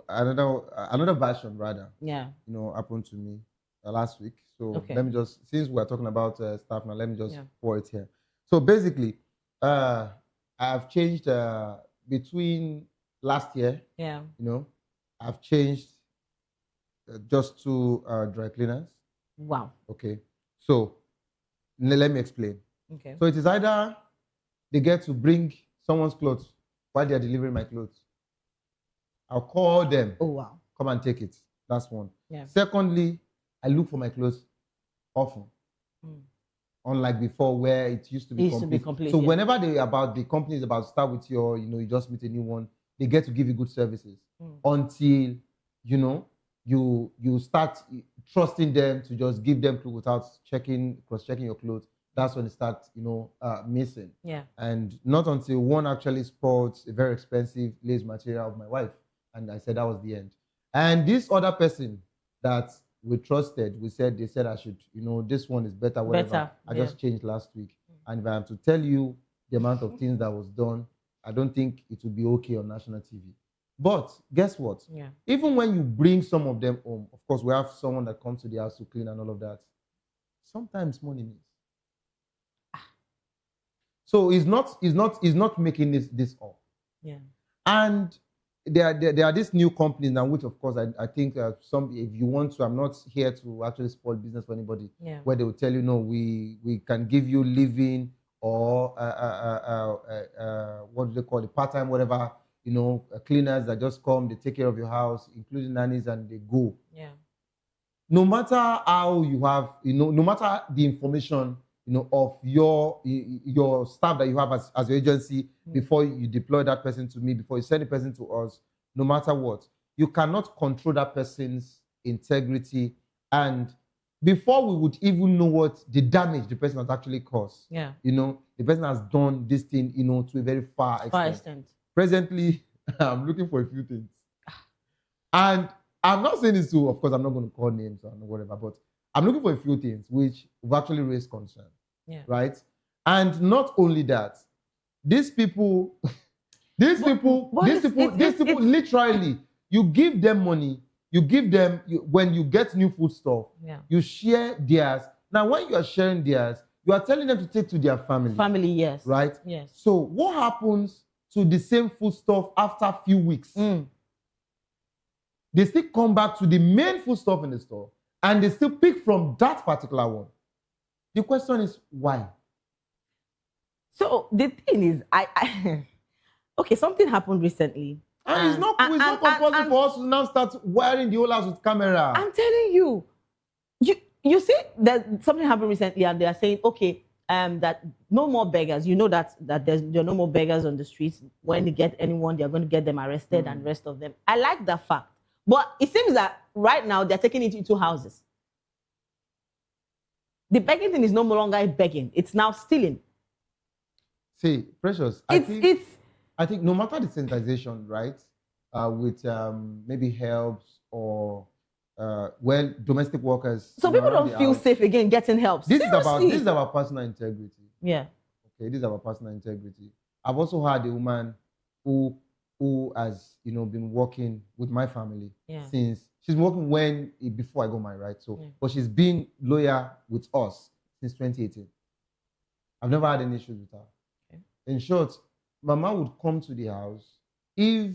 another version rather, happened to me last week. So let me just, since we're talking about staff now, let me just pour it here. So basically, I've changed between last year. I've changed just 2 dry cleaners. Wow. Okay. So let me explain. Okay. So it is either they get to bring someone's clothes while they are delivering my clothes. I'll call them. Oh, wow. Come and take it. That's one. Yeah. Secondly, I look for my clothes often. Unlike before, where it used to be complete. So whenever the company is about to start with you just meet a new one, they get to give you good services until you start trusting them to just give them clothes without cross-checking your clothes. That's when it starts, missing. Yeah. And not until one actually sports a very expensive lace material of my wife, and I said that was the end. And this other person that we trusted, they said I should, this one is better, whatever. I just changed last week. And if I am to tell you the amount of things that was done, I don't think it will be okay on national TV. But guess what? Yeah. Even when you bring some of them home, of course, we have someone that comes to the house to clean and all of that. Sometimes money means. So he's not making this up. Yeah. And there are these new companies now, which of course I think if you want to, I'm not here to actually spoil business for anybody. Yeah. Where they will tell you, no, we can give you living or what do they call it, part-time, whatever, cleaners that just come, they take care of your house, including nannies, and they go. Yeah. No matter how you have, no matter the information, of your staff that you have as your agency, before you deploy that person to me, before you send the person to us, no matter what, you cannot control that person's integrity. And before we would even know what the damage the person has actually caused, the person has done this thing, to a very far extent. Presently, I'm looking for a few things. And I'm not saying this to, of course, I'm not going to call names or whatever, but I'm looking for a few things which have actually raised concern. Yeah. Right? And not only that, these people, literally, you give them money, when you get new food stuff, you share theirs. Now, when you are sharing theirs, you are telling them to take to their family. Family, yes. Right? Yes. So what happens to the same food stuff after a few weeks? They still come back to the main food stuff in the store, and they still pick from that particular one. The question is why? So the thing is, okay, something happened recently. And it's not compulsory for us to now start wiring the whole house with camera. I'm telling you, you see that something happened recently, and they are saying, okay, that no more beggars. You know that there are no more beggars on the streets. When they get anyone, they are going to get them arrested and rest of them. I like that fact. But it seems that right now they're taking it into houses. The begging thing is no longer begging. It's now stealing. See, Precious, I think no matter the sensitization, right, with maybe helps or domestic workers. So people don't feel safe again getting help. This is about personal integrity. Yeah. Okay, this is about personal integrity. I've also had a woman who has been working with my family since she's working before I got married, right? So, but she's been loyal with us since 2018. I've never had any issues with her. Okay. In short, Mama would come to the house if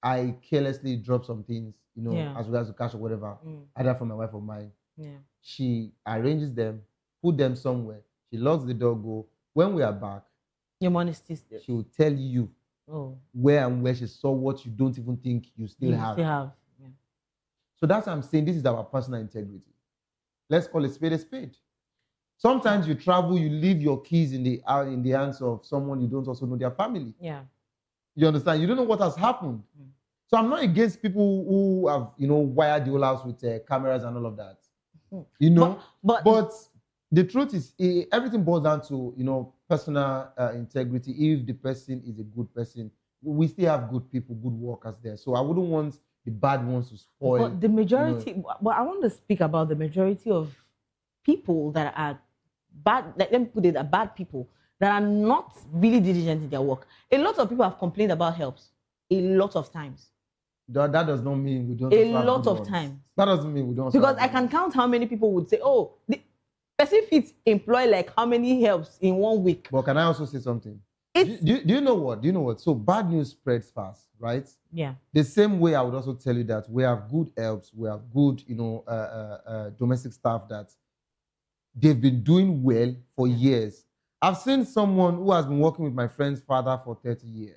I carelessly drop some things, as regards to cash or whatever, either from my wife or mine. Yeah. She arranges them, put them somewhere. She locks the door, go. When we are back, your money still there. She will tell you where and where she saw what you don't even think you still have. Yeah. So that's what I'm saying. This is our personal integrity. Let's call it spade a spade. Sometimes you travel, you leave your keys in the hands of someone you don't also know their family. Yeah. You understand? You don't know what has happened. So I'm not against people who have, wired the whole house with cameras and all of that. But the truth is, everything boils down to, personal integrity. If the person is a good person, we still have good people, good workers there. So I wouldn't want the bad ones to spoil. But the majority, but I want to speak about the majority of people that are bad, let me put it, are bad people that are not really diligent in their work. A lot of people have complained about helps a lot of times. That does not mean we don't. A lot of times. That doesn't mean we don't. Because I can count how many people would say, oh, the person fits employ like how many helps in 1 week. But can I also say something? Do you know what? Do you know what? So bad news spreads fast, right? Yeah. The same way I would also tell you that we have good helps, we have good, domestic staff that they've been doing well for years. I've seen someone who has been working with my friend's father for 30 years.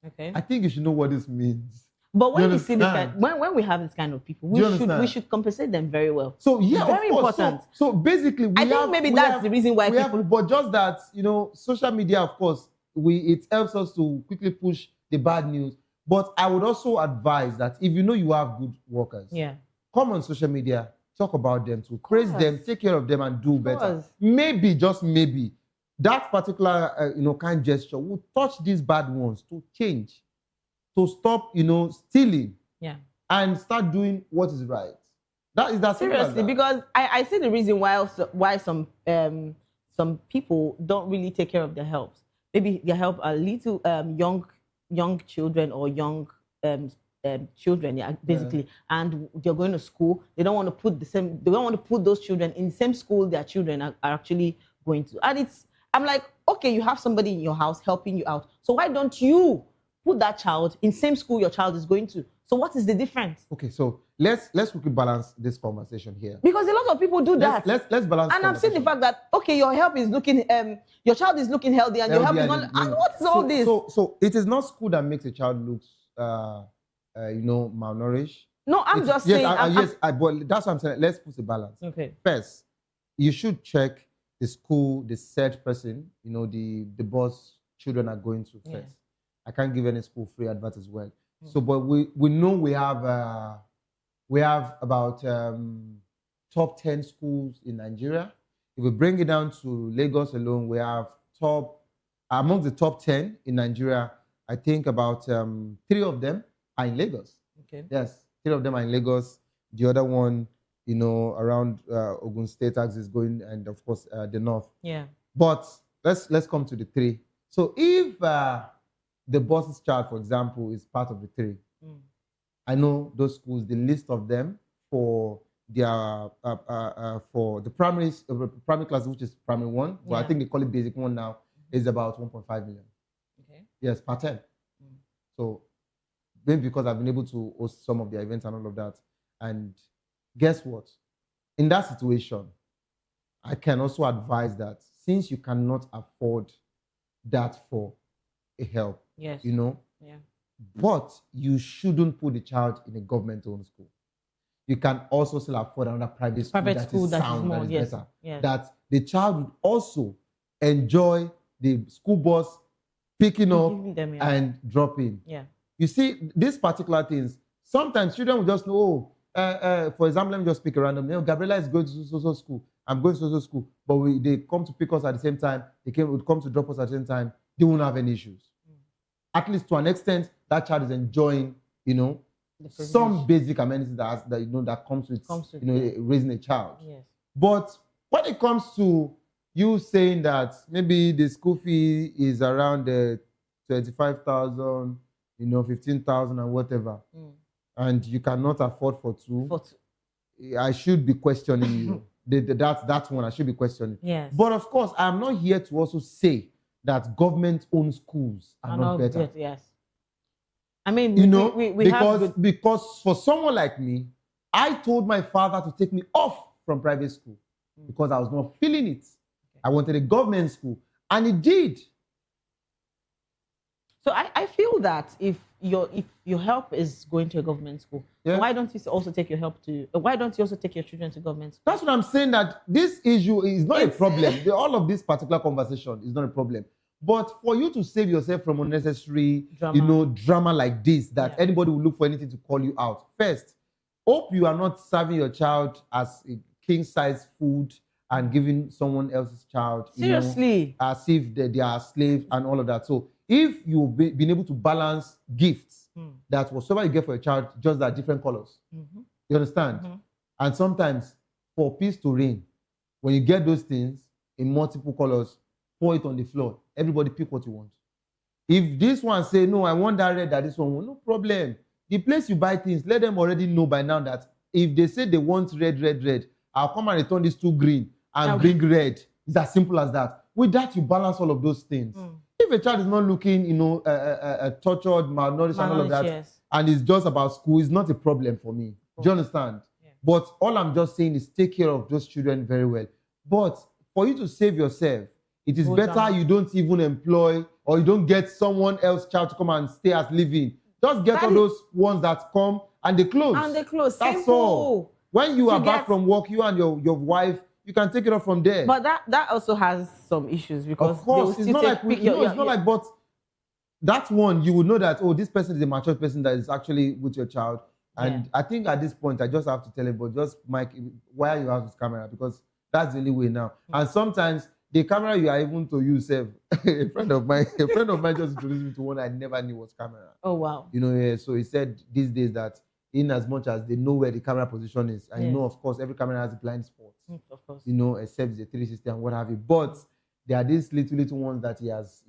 Okay. I think you should know what this means. But when we see this when we have this kind of people, we should compensate them very well. So yeah, very of course. important. So basically, I think maybe that's the reason why people. But just that, social media, of course, it helps us to quickly push the bad news. But I would also advise that if you have good workers, come on social media, talk about them, to praise them, take care of them, and do better. Maybe, just maybe, that particular kind gesture will touch these bad ones to change, to stop stealing, and start doing what is right. That is that seriously, because I see the reason why some people don't really take care of their helps. Maybe their help are little young children or young children, basically, and they're going to school. They don't want to put They don't want to put those children in the same school their children are actually going to. And I'm like, okay, you have somebody in your house helping you out. So why don't you put that child in same school your child is going to? So what is the difference? Okay, so let's quickly balance this conversation here. Because a lot of people do that. Let's balance. And I'm seeing the fact that your help is looking, your child is looking healthy, and your help is not. And what is all this? So it is not school that makes a child look, malnourished. No, I'm just saying. But that's what I'm saying. Let's put a balance. Okay. First, you should check the school, the said person, the boss children are going to first. I can't give any school free advert as well. So, but we know we have about top 10 schools in Nigeria. If we bring it down to Lagos alone, we have among the top 10 in Nigeria. I think about 3 of them are in Lagos. Okay. Yes, 3 of them are in Lagos. The other one, around Ogun State is going, and of course the north. Yeah. But let's come to the 3. So if the boss's child, for example, is part of the 3, I know those schools, the list of them for their for the primary class, which is primary 1, but I think they call it basic 1 now, is about 1.5 million. Okay. Yes, per term. So maybe because I've been able to host some of their events and all of that, and guess what? In that situation, I can also advise that since you cannot afford that for a help, yes, but you shouldn't put the child in a government-owned school. You can also still afford another private school that is sound, that is better. Yes. That the child would also enjoy the school bus picking up and dropping. Yeah. You see, these particular things, sometimes children will just know, for example, let me just pick a random. Gabriela is going to so school. I'm going to so school. But they come to pick us at the same time. They would come to drop us at the same time. They won't have any issues. At least to an extent, that child is enjoying, some basic amenities that comes with raising a child. Yes. But when it comes to you saying that maybe the school fee is around 25,000, 15,000 and whatever, and you cannot afford for two, I should be questioning you. That's one I should be questioning. Yes. But of course, I'm not here to also say that government-owned schools are not better. Yes. I mean, because for someone like me, I told my father to take me off from private school. because I was not feeling it. I wanted a government school, and it did. So I feel that if your help is going to a government school, so why don't you also take your help to? Why don't you also take your children to government school? That's what I'm saying. That this issue is not a problem. All of this particular conversation is not a problem. But for you to save yourself from unnecessary, drama like this, that anybody will look for anything to call you out. First, hope you are not serving your child as a king-size food and giving someone else's child, seriously, as if they are slaves and all of that. So if you've been able to balance gifts, that whatsoever you get for a child, just that different colors. You understand? And sometimes for peace to reign, when you get those things in multiple colors, pour it on the floor. Everybody pick what you want. If this one say, no, I want that red, that this one won't, no problem. The place you buy things, let them already know by now that if they say they want red, red, red, I'll come and return this to green and bring red. It's as simple as that. With that, you balance all of those things. If a child is not looking, tortured, malnourished, and all of that, and it's just about school, it's not a problem for me. Do you understand? But all I'm just saying is take care of those children very well. But for you to save yourself, it is better you don't even employ or you don't get someone else's child to come and stay as living. Just get all those ones that come and they close. And they close. That's Simple. all. When you are back from work, you and your wife, you can take it off from there. But that also has some issues because of course, it's not like it's not like. But that one, you would know that this person is a mature person that is actually with your child. And I think at this point, I just have to tell him, but just Mike, why you have this camera? Because that's the only way now. And sometimes the camera you are even to use, a friend of mine just introduced me to one I never knew was camera. Oh wow! So he said these days that in as much as they know where the camera position is, and of course, every camera has a blind spot. Of course. Except the 360 and what have you. But there are these little ones that he has,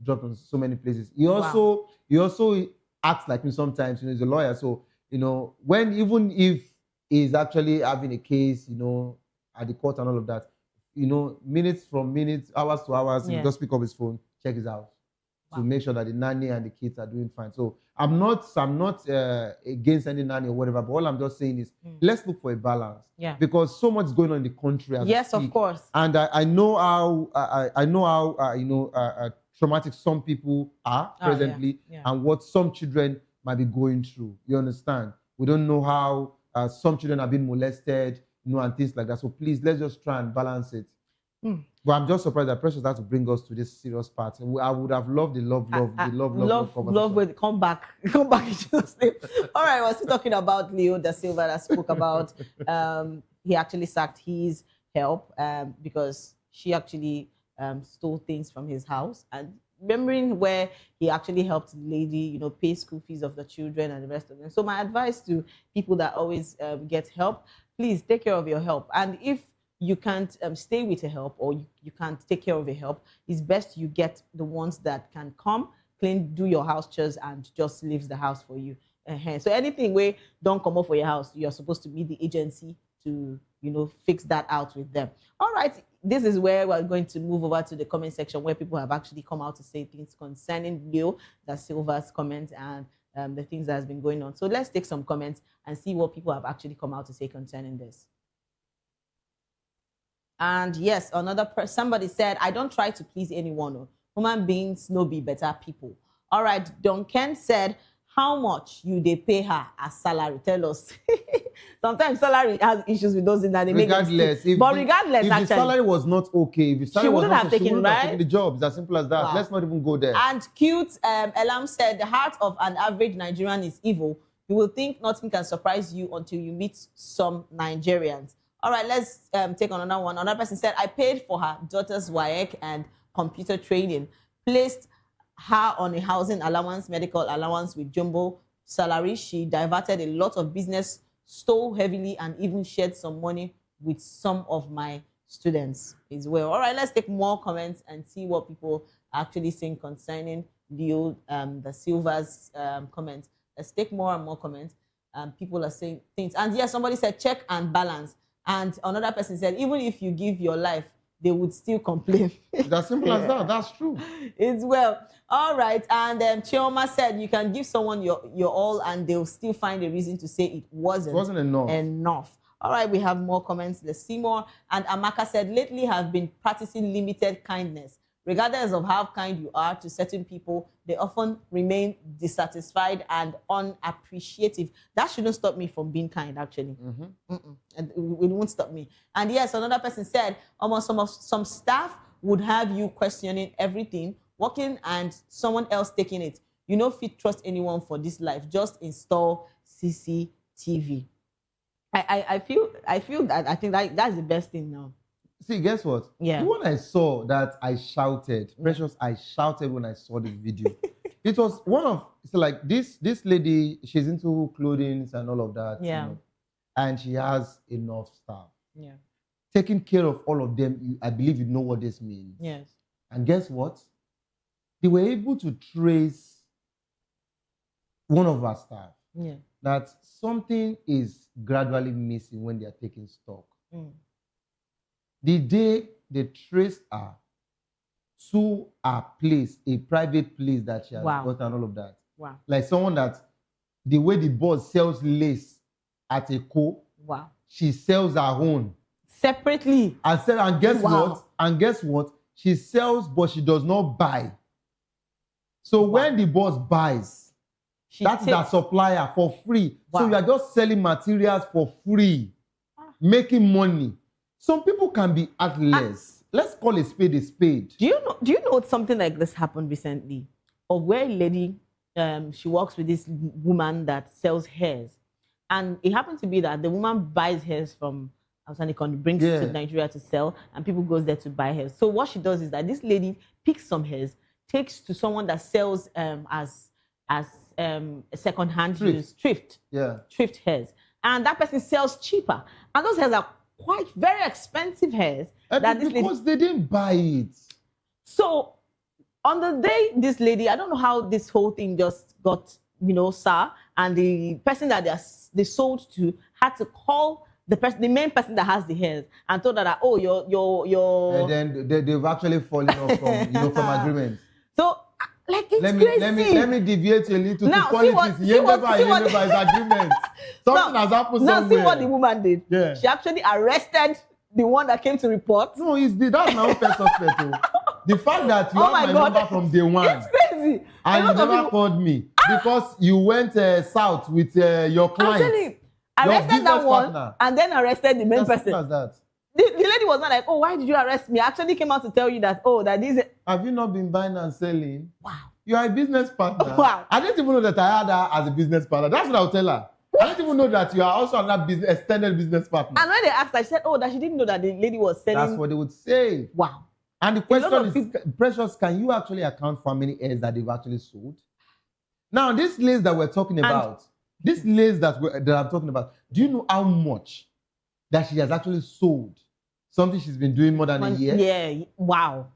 dropped on so many places. He also acts like me sometimes. He's a lawyer, so even if he's actually having a case, at the court and all of that. Minutes from minutes, hours to hours, he just pick up his phone, check his house to make sure that the nanny and the kids are doing fine. So I'm not against any nanny or whatever, but all I'm just saying is let's look for a balance. Yeah. Because so much is going on in the country. Yes, of course. And I know how traumatic some people are presently, and what some children might be going through. You understand? We don't know how some children have been molested. And things like that. So please, let's just try and balance it. But I'm just surprised that Precious had to bring us to this serious part. I would have loved the love with come back in Jesus' name. All right, we're still talking about Leo da Silva that spoke about he actually sacked his help because she actually stole things from his house. And remembering where he actually helped the lady, pay school fees of the children and the rest of them. So my advice to people that always get help, please take care of your help. And if you can't stay with a help or you can't take care of a help, it's best you get the ones that can come, clean, do your house chores, and just leaves the house for you. So anything where don't come up for your house, you're supposed to be the agency to, fix that out with them. All right, this is where we're going to move over to the comment section where people have actually come out to say things concerning Leo da Silva's comments and the things that has been going on. So let's take some comments and see what people have actually come out to say concerning this. And yes, somebody said, I don't try to please anyone. Human beings no be better people. All right, Duncan said, how much you they pay her as salary? Tell us. Sometimes salary has issues with those in that they regardless, make regardless, if actually, the salary was not okay, if the salary she wouldn't have taken the job. It's as simple as that. Wow. Let's not even go there. And cute Elam said, the heart of an average Nigerian is evil. You will think nothing can surprise you until you meet some Nigerians. All right, let's take on another one. Another person said, I paid for her daughter's WAEC and computer training, placed her on a housing allowance, medical allowance with jumbo salary. She diverted a lot of business, stole heavily, and even shared some money with some of my students as well. All right, let's take more comments and see what people are actually saying concerning Leo da Silva's comments. Let's take more and more comments. People are saying things. And yes, somebody said check and balance. And another person said, even if you give your life, they would still complain. It's as simple as that. That's true. It's well. All right. And Chioma said you can give someone your all and they'll still find a reason to say it wasn't enough. All right, we have more comments. Let's see more. And Amaka said, lately have been practicing limited kindness. Regardless of how kind you are to certain people, they often remain dissatisfied and unappreciative. That shouldn't stop me from being kind, actually. And it won't stop me. And yes, another person said, almost some staff would have you questioning everything, working and someone else taking it. You know, if you trust anyone for this life, just install CCTV. I feel that I think that's the best thing now. See, guess what? Yeah. When I saw that, I shouted. Precious, I shouted when I saw this video. It was one of, so like this lady, she's into clothing and all of that. Yeah. You know, and she has enough staff. Yeah. Taking care of all of them, I believe you know what this means. Yes. And guess what? They were able to trace one of our staff. Yeah. That something is gradually missing when they are taking stock. The day they traced her to a place, a private place that she has got and all of that. Wow. Like someone that the way the boss sells lace at a co, wow, she sells her own. Separately. And guess what? And guess what? She sells, but she does not buy. So when the boss buys, that's the supplier for free. So you are just selling materials for free, making money. Some people can be heartless. Let's call a spade a spade. Do you know something like this happened recently? Of where a lady, she works with this woman that sells hairs. And it happened to be that the woman buys hairs from outside, brings it to Nigeria to sell, and people goes there to buy hairs. So what she does is that this lady picks some hairs, takes to someone that sells as second-hand use, thrift hairs. And that person sells cheaper. And those hairs are quite very expensive hairs. Because they didn't buy it. So on the day this lady, I don't know how this whole thing just got, sour, and the person that they sold to had to call the main person that has the hairs and told her that, oh, your and then they've actually fallen off from agreement. So like it's crazy. Let me deviate a little to politics. Is agreement. Something has happened somewhere. Now see what the woman did. Yeah. She actually arrested the one that came to report. No, that's my own first suspect. The fact that you have my number from day one. It's crazy. And you never called me because you went south with your client. Arrested that one partner. And then arrested the main person. As that. The lady was not like, oh, why did you arrest me? I actually came out to tell you that, that this. Have you not been buying and selling? Wow. You are a business partner. Wow. I didn't even know that I had her as a business partner. That's what I'll tell her. I didn't even know that you are also another extended business partner. And when they asked her, she said, that she didn't know that the lady was selling. That's what they would say. Wow. And the question is, Precious, can you actually account for how many hairs that they've actually sold? Now, this lace that we're talking about, this lace that I'm talking about, do you know how much that she has actually sold? Something she's been doing more than a year? Yeah. Wow.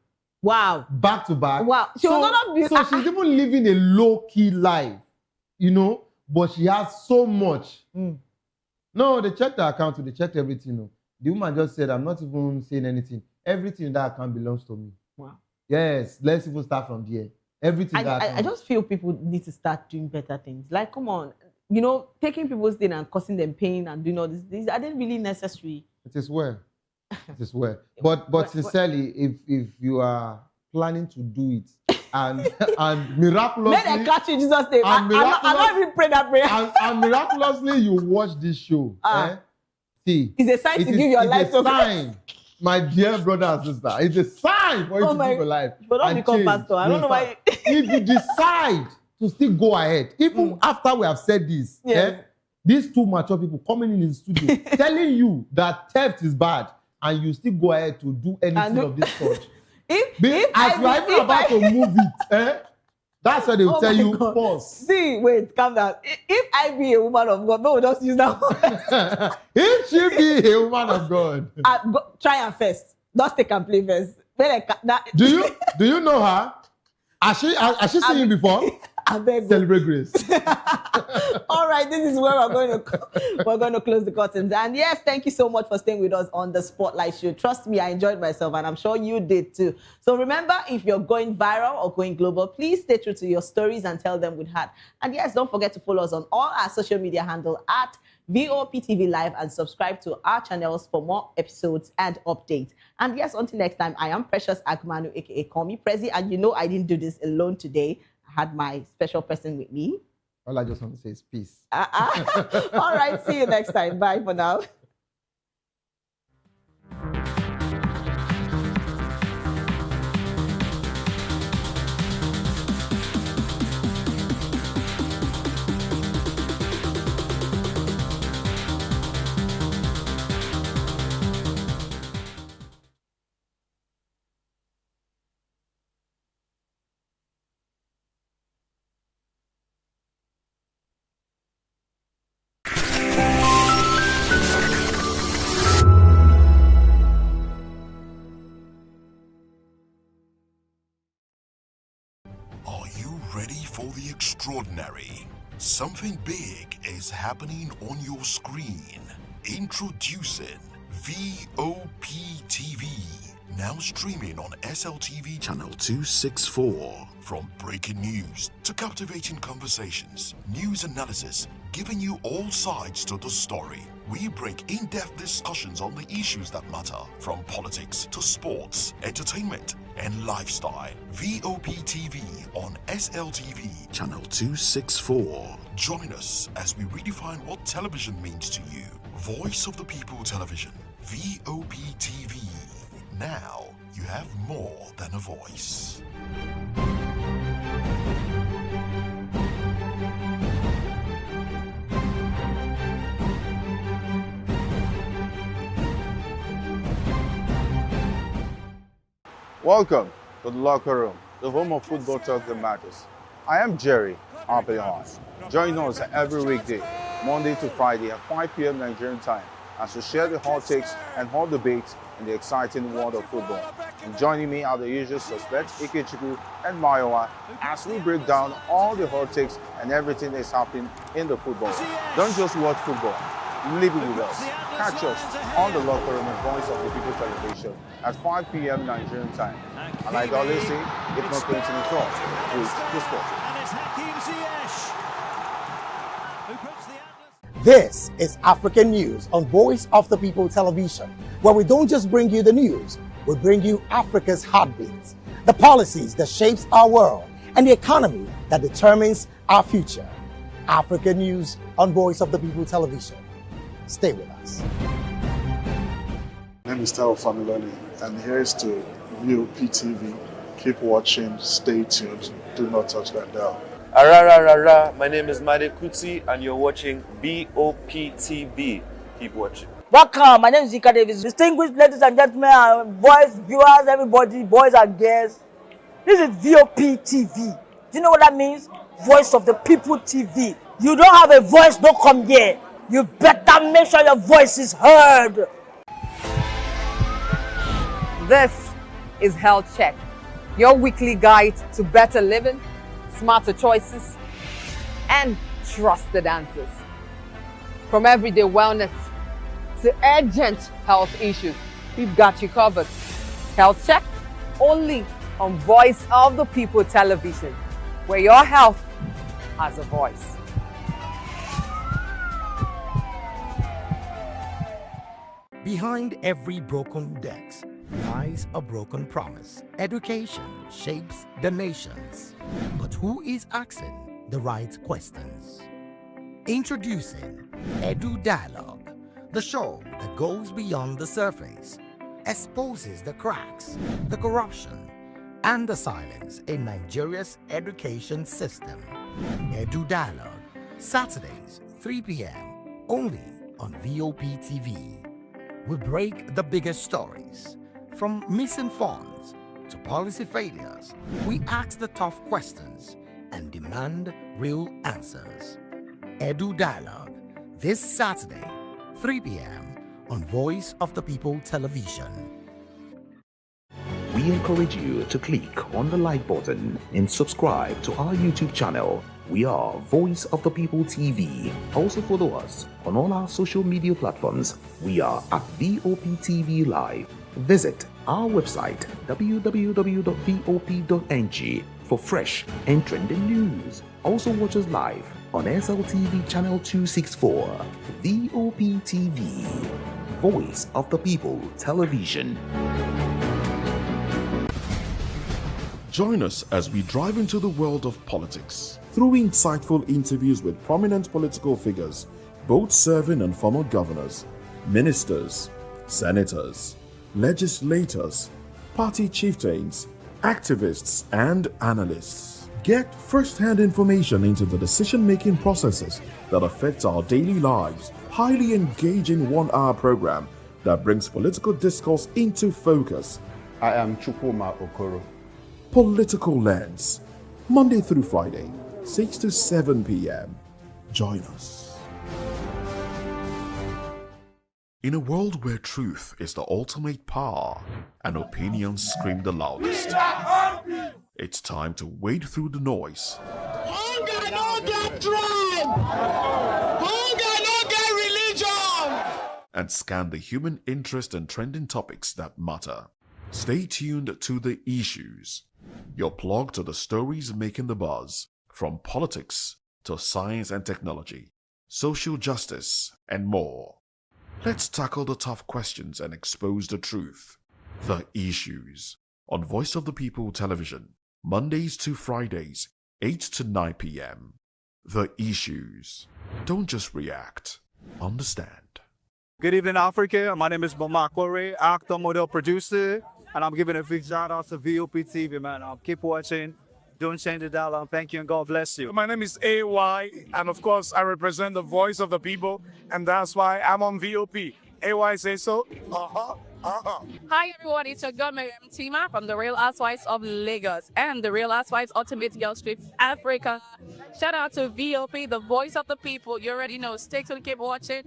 Back to back. Wow. So she's even living a low-key life, but she has so much. No, they checked her account, they checked everything. The woman just said, I'm not even saying anything. Everything in that account belongs to me. Wow. Yes, let's even start from there. Everything I just feel people need to start doing better things. Like, come on, taking people's thing and causing them pain and doing all this, are they really necessary? It is well. It is well. But sincerely, if you are planning to do it and miraculously, may they catch you in Jesus' name. I'm not even praying that prayer. And miraculously you watch this show. See, it's a sign to give your life to Christ. My dear brother and sister, it's a sign for you to give your life. But don't become pastor. I don't know why. If you decide to still go ahead, even after we have said this, these two mature people coming in the studio telling you that theft is bad, and you still go ahead to do anything of this sort. As you are even about to move it, that's what they will tell you first. See, wait, calm down. If I be a woman of God, no, just use that one. If she be a woman of God, try and first. Just take and play first. Do you know her? Has she seen you before? I beg. Celebrate grace. All right, this is where we're going to close the curtains. And yes, thank you so much for staying with us on the Spotlight Show. Trust me, I enjoyed myself, and I'm sure you did too. So remember, if you're going viral or going global, please stay true to your stories and tell them with heart. And yes, don't forget to follow us on all our social media handle at Voptv Live and subscribe to our channels for more episodes and updates. And yes, until next time, I am Precious Agmanu, aka Call Me Prezi, and you know I didn't do this alone today. I had my special person with me. All I just want to say is peace. All right, see you next time. Bye for now. Are you ready for the extraordinary? Something big is happening on your screen. Introducing Voptv, now streaming on SLTV channel 264. From breaking news to captivating conversations, news analysis, giving you all sides to the story. We break in-depth discussions on the issues that matter, from politics to sports, entertainment, and lifestyle. Voptv on SLTV channel 264. Join us as we redefine what television means to you. Voice of the People Television, Voptv. Now you have more than a voice. Welcome to the locker room, the home of football talk that matters. I am Jerry Ampelhon. Join us every weekday, Monday to Friday at 5 p.m. Nigerian time, as we share the hot takes and hot debates in the exciting world of football. And joining me are the usual suspects, Ikechukwu and Mayowa, as we break down all the hot takes and everything that's happening in the football. Don't just watch football, live it with us. Catch us on the locker room and Voice of the People Television at 5 p.m. Nigerian time. And like I always say, if not 20 minutes off, please the sport. This is African News on Voice of the People Television, where we don't just bring you the news, we bring you Africa's heartbeats, the policies that shapes our world, and the economy that determines our future. African News on Voice of the People Television. Stay with us. My name is Tao Familoni, and here is to view PTV. Keep watching, stay tuned, do not touch that dial. My name is Made Kuti, and you're watching Voptv. Keep watching. Welcome, my name is Zika Davis. Distinguished ladies and gentlemen, boys, viewers, everybody, boys and girls. This is Voptv. Do you know what that means? Voice of the People TV. You don't have a voice, don't come here. You better make sure your voice is heard. This is Health Check, your weekly guide to better living, smarter choices, and trusted answers. From everyday wellness to urgent health issues, we've got you covered. Health Check, only on Voice of the People Television, where your health has a voice. Behind every broken desk lies a broken promise. Education shapes the nations. But who is asking the right questions? Introducing Edu Dialogue, the show that goes beyond the surface, exposes the cracks, the corruption, and the silence in Nigeria's education system. Edu Dialogue, Saturdays, 3 p.m., only on Voptv. We break the biggest stories, from missing funds to policy failures. We ask the tough questions and demand real answers. Edu Dialogue, this Saturday, 3 p.m. on Voice of the People Television. We encourage you to click on the like button and subscribe to our YouTube channel, We are Voice of the People TV. Also follow us on all our social media platforms. We are at VOPTV Live. Visit our website www.vop.ng for fresh and trending news. Also watch us live on SLTV channel 264. VOPTV, Voice of the People Television. Join us as we drive into the world of politics through insightful interviews with prominent political figures, both serving and former governors, ministers, senators, legislators, party chieftains, activists, and analysts. Get first-hand information into the decision-making processes that affect our daily lives. Highly engaging one-hour program that brings political discourse into focus. I am Chukwuma Okoro. Political Lens, Monday through Friday, 6 to 7 p.m. Join us. In a world where truth is the ultimate power and opinions scream the loudest, it's time to wade through the noise. Hunger no get tribe! Hunger no get religion! And scan the human interest and trending topics that matter. Stay tuned to The Issues, your plug to the stories making the buzz, from politics to science and technology, social justice, and more. Let's tackle the tough questions and expose the truth. The Issues, on Voice of the People Television, Mondays to Fridays, 8 to 9 p.m. The Issues. Don't just react, understand. Good evening, Africa. My name is Voptv, actor, model, producer, and I'm giving a big shout out to Voptv, man. Keep watching. Don't change the dial. Thank you and God bless you. My name is AY, and of course, I represent the voice of the people, and that's why I'm on VOP. AY say so. Hi everyone, it's your girl Miriam Tima from the Real Housewives of Lagos and the Real Housewives Ultimate Girl Trip Africa. Shout out to VOP, the voice of the people. You already know. Stay tuned, keep watching.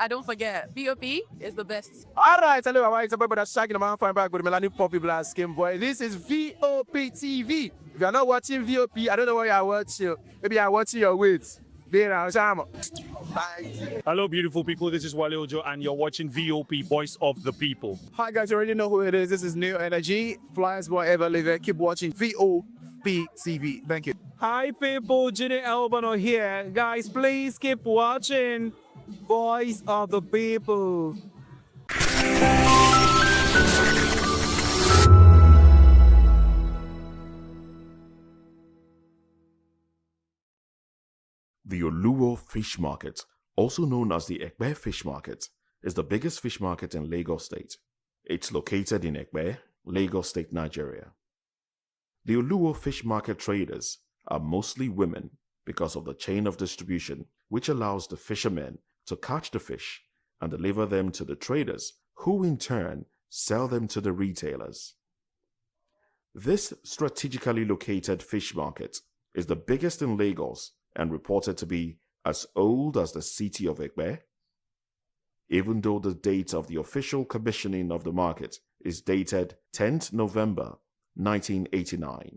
And don't forget, VOP is the best. All right, hello, I'm brother Shaggy, I'm fine back with Melanie Poppy Black Skin Boy. This is VOP TV. If you're not watching VOP, I don't know why you're watching. Maybe you're watching your weight. Hello, beautiful people. This is Wale Ojo, and you're watching VOP, Voice of the People. Hi, guys. You already know who it is. This is New Energy. Flyers, whatever, live it. Keep watching VOP TV. Thank you. Hi, people. Ginny Albano here. Guys, please keep watching Voice of the People. The Oluwo Fish Market, also known as the Ekpe Fish Market, is the biggest fish market in Lagos State. It's located in Ekpe, Lagos State, Nigeria. The Oluwo Fish Market traders are mostly women because of the chain of distribution, which allows the fishermen to catch the fish and deliver them to the traders, who in turn sell them to the retailers. This strategically located fish market is the biggest in Lagos and reported to be as old as the city of Ekpe, even though the date of the official commissioning of the market is dated 10th November 1989.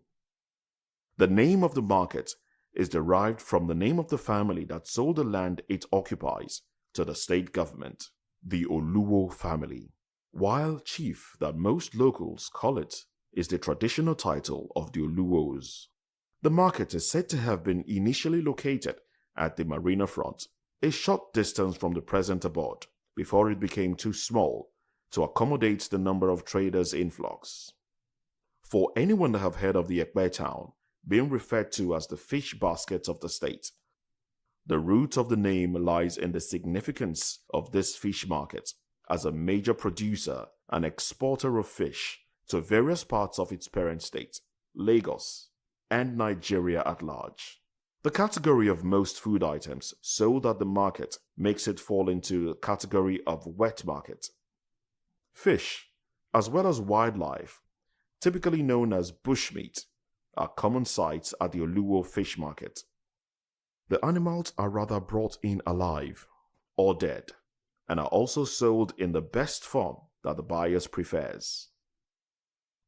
The name of the market is derived from the name of the family that sold the land it occupies to the state government, the Oluwo family, while chief that most locals call it is the traditional title of the Oluwos. The market is said to have been initially located at the marina front, a short distance from the present abode, before it became too small to accommodate the number of traders' influx. For anyone to have heard of the Ekpe town being referred to as the fish basket of the state, the root of the name lies in the significance of this fish market as a major producer and exporter of fish to various parts of its parent state, Lagos, and Nigeria at large. The category of most food items sold at the market makes it fall into the category of wet market. Fish, as well as wildlife, typically known as bushmeat, are common sights at the Oluwo fish market. The animals are rather brought in alive or dead, and are also sold in the best form that the buyers prefers.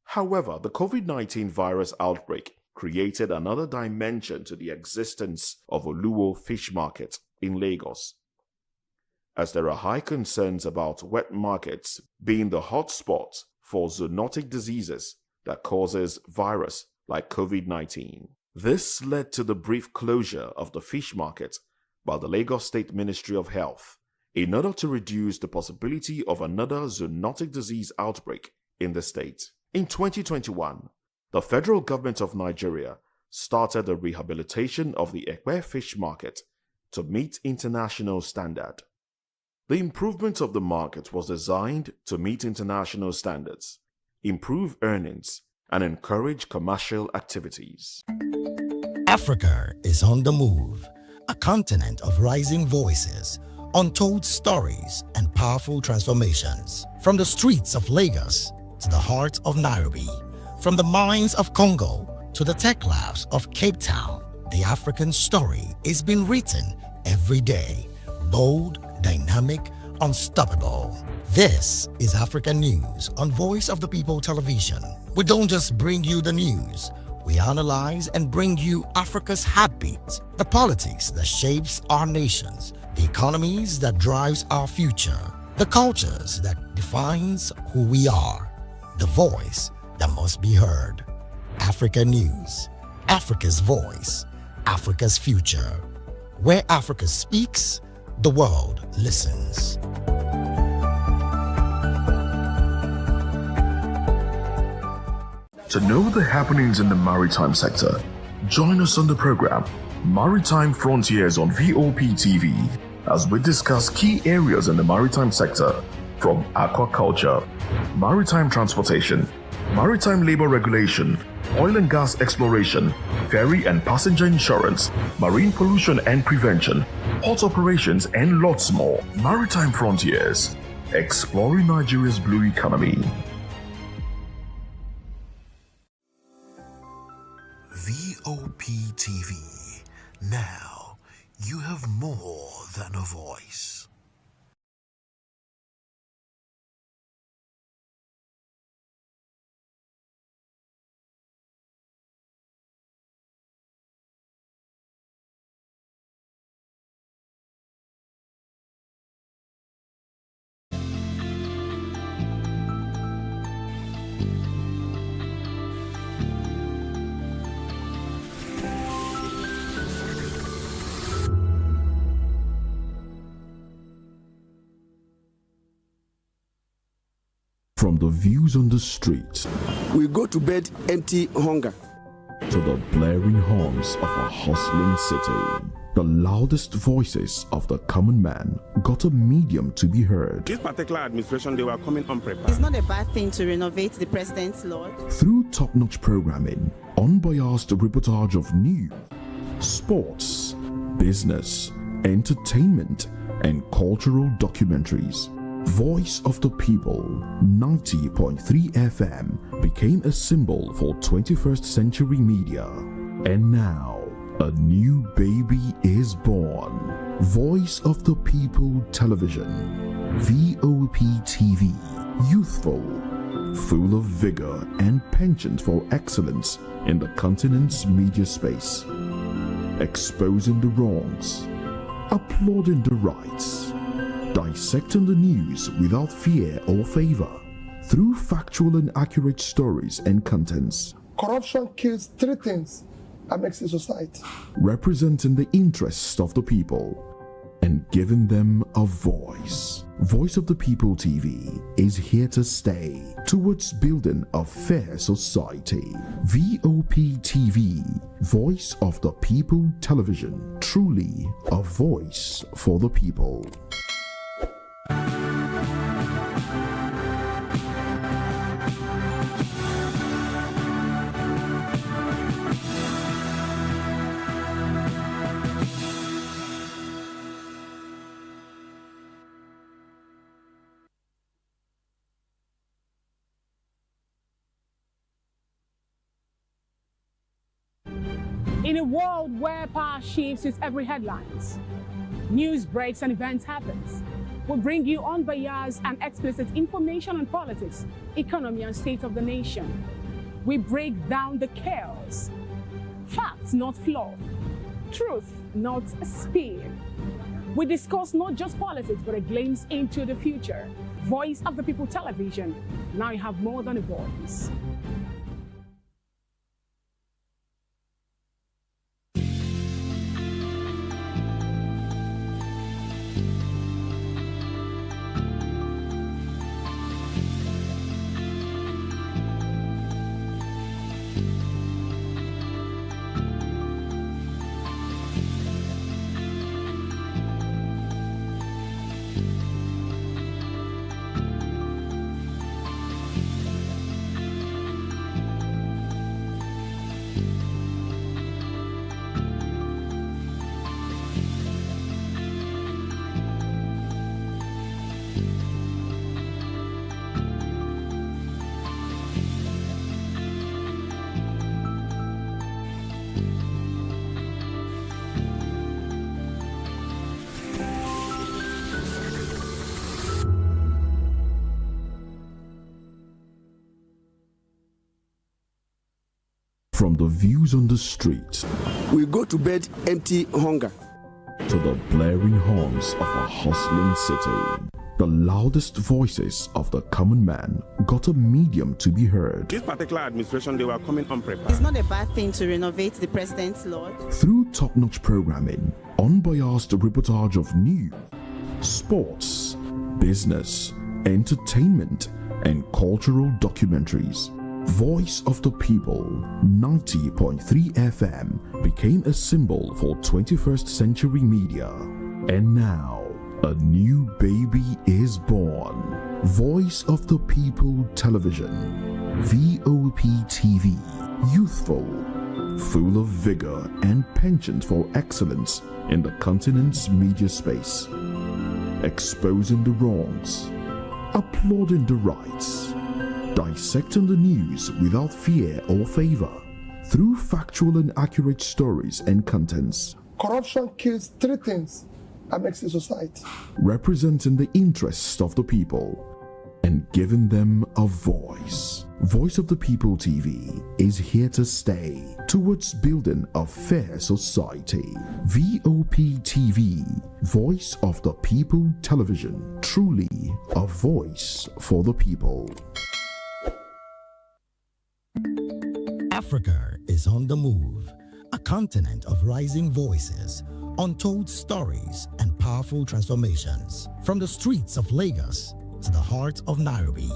However, the COVID-19 virus outbreak created another dimension to the existence of Oluwo Fish Market in Lagos, as there are high concerns about wet markets being the hotspot for zoonotic diseases that causes virus like COVID-19. This led to the brief closure of the fish market by the Lagos State Ministry of Health in order to reduce the possibility of another zoonotic disease outbreak in the state. In 2021, the federal government of Nigeria started the rehabilitation of the Ekpe fish market to meet international standard. The improvement of the market was designed to meet international standards, improve earnings, and encourage commercial activities. Africa is on the move, a continent of rising voices, untold stories, and powerful transformations. From the streets of Lagos to the heart of Nairobi, from the mines of Congo to the tech labs of Cape Town, the African story is being written every day. Bold, dynamic, unstoppable. This is African News on Voice of the People Television. We don't just bring you the news, we analyze and bring you Africa's heartbeat, the politics that shapes our nations, the economies that drives our future, the cultures that defines who we are, the voice that must be heard. Africa News, Africa's voice, Africa's future. Where Africa speaks, the world listens. To know the happenings in the maritime sector, join us on the program Maritime Frontiers on Voptv as we discuss key areas in the maritime sector, from aquaculture, maritime transportation, maritime labor regulation, oil and gas exploration, ferry and passenger insurance, marine pollution and prevention, port operations, and lots more. Maritime Frontiers, exploring Nigeria's blue economy. Voptv. Now, you have more than a voice. From the views on the street, we go to bed empty hunger, to the blaring horns of a hustling city, the loudest voices of the common man got a medium to be heard. This particular administration, they were coming unprepared. It's not a bad thing to renovate the president's lord. Through top-notch programming, unbiased reportage of news, sports, business, entertainment, and cultural documentaries, Voice of the People 90.3 FM became a symbol for 21st century media. And now, a new baby is born. Voice of the People Television, Voptv, youthful, full of vigor and penchant for excellence in the continent's media space, exposing the wrongs, applauding the rights, dissecting the news without fear or favor, through factual and accurate stories and contents. Corruption kills three things that makes a society. Representing the interests of the people and giving them a voice. Voice of the People TV is here to stay towards building a fair society. Voptv, Voice of the People Television, truly a voice for the people. In a world where power shifts with every headlines, news breaks and events happens, we bring you unbiased and explicit information on politics, economy, and state of the nation. We break down the chaos Facts, not flaw. Truth, not spin. We discuss not just politics, but a glimpse into the future. Voice of the People Television. Now you have more than a voice. From the views on the street We go to bed empty hunger. to the blaring horns of a hustling city, the loudest voices of the common man got a medium to be heard. This particular administration, they were coming unprepared. It's not a bad thing to renovate the president's lord. Through top-notch programming, unbiased reportage of news, sports, business, entertainment, and cultural documentaries, Voice of the People 90.3 FM became a symbol for 21st century media. And now, a new baby is born. Voice of the People Television, Voptv, youthful, full of vigor and penchant for excellence in the continent's media space, exposing the wrongs, applauding the rights, dissecting the news without fear or favor, through factual and accurate stories and contents, Corruption kills three things that makes a society. representing the interests of the people and giving them a voice. Voice of the People TV is here to stay towards building a fair society. Voptv, Voice of the People Television, truly a voice for the people. Africa is on the move, a continent of rising voices, untold stories, and powerful transformations. From the streets of Lagos to the heart of Nairobi,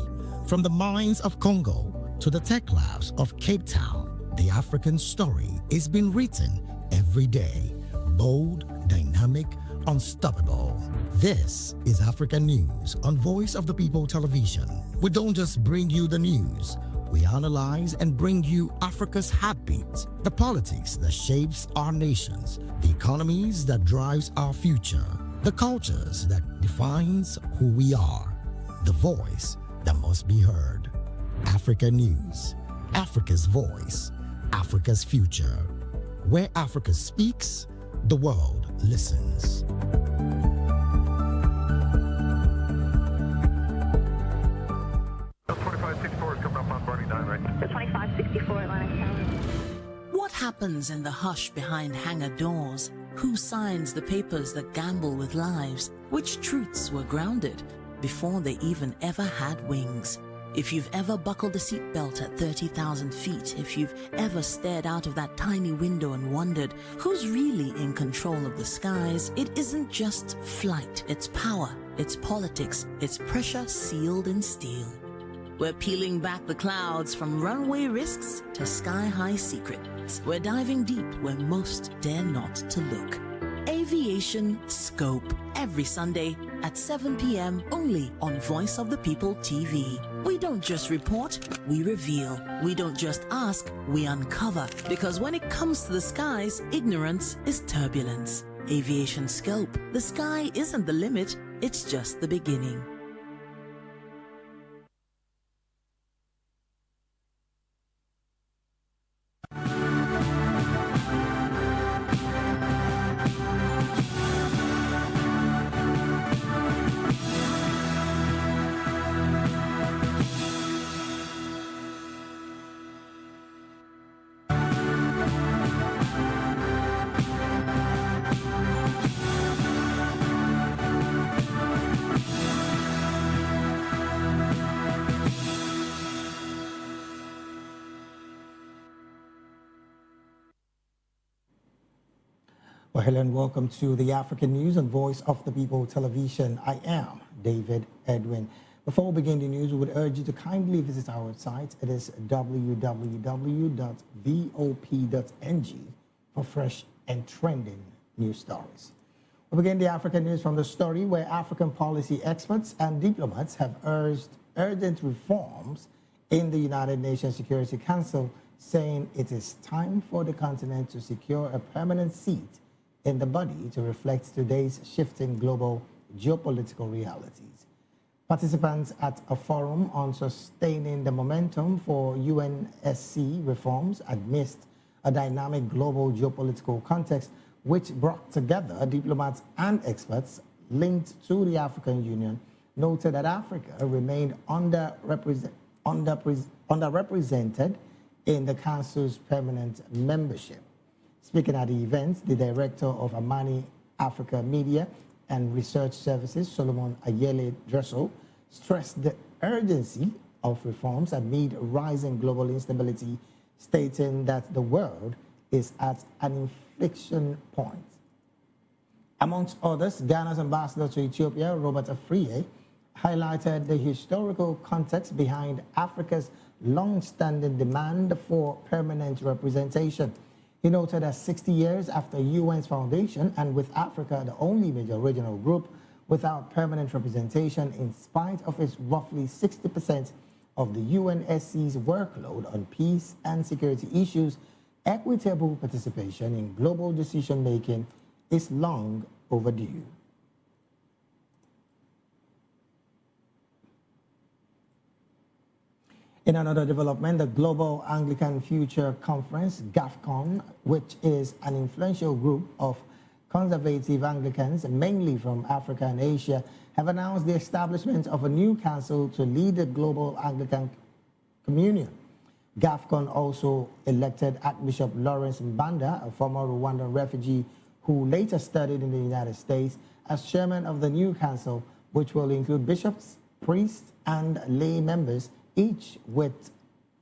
from the mines of Congo to the tech labs of Cape Town, the African story is being written every day. Bold, dynamic, unstoppable. This is African News on Voice of the People Television. We don't just bring you the news. We analyze and bring you Africa's heartbeat, the politics that shapes our nations, the economies that drives our future, the cultures that defines who we are, the voice that must be heard. Africa News, Africa's voice, Africa's future. Where Africa speaks, the world listens. What happens in the hush behind hangar doors? Who signs the papers that gamble with lives? Which truths were grounded before they even ever had wings? If you've ever buckled a seatbelt at 30,000 feet, if you've ever stared out of that tiny window and wondered who's really in control of the skies, it isn't just flight, it's power, it's politics, it's pressure sealed in steel. We're peeling back the clouds from runway risks to sky-high secrets. We're diving deep where most dare not to look. Aviation Scope, every Sunday at 7 p.m. only on Voice of the People TV. We don't just report, we reveal. We don't just ask, we uncover. Because when it comes to the skies, ignorance is turbulence. Aviation Scope, the sky isn't the limit, it's just the beginning. Well, hello and welcome to the African News on Voice of the People Television. I am David Edwin. Before we begin the news, we would urge you to kindly visit our website. It is www.vop.ng for fresh and trending news stories. We begin the African news from the story where African policy experts and diplomats have urged urgent reforms in the United Nations Security Council, saying it is time for the continent to secure a permanent seat in the body to reflect today's shifting global geopolitical realities. Participants at a forum on sustaining the momentum for UNSC reforms amidst a dynamic global geopolitical context, which brought together diplomats and experts linked to the African Union, noted that Africa remained underrepresented in the Council's permanent membership. Speaking at the event, the director of Amani Africa Media and Research Services, Solomon Ayele Dressel, stressed the urgency of reforms amid rising global instability, stating that the world is at an inflection point. Amongst others, Ghana's ambassador to Ethiopia, Robert Afriye, highlighted the historical context behind Africa's long-standing demand for permanent representation. He noted that 60 years after UN's foundation, and with Africa the only major regional group without permanent representation in spite of its roughly 60% of the UNSC's workload on peace and security issues, equitable participation in global decision-making is long overdue. In another development, the Global Anglican Future Conference, GAFCON, which is an influential group of conservative Anglicans, mainly from Africa and Asia, have announced the establishment of a new council to lead the Global Anglican Communion. GAFCON also elected Archbishop Lawrence Mbanda, a former Rwandan refugee who later studied in the United States, as chairman of the new council, which will include bishops, priests, and lay members, each with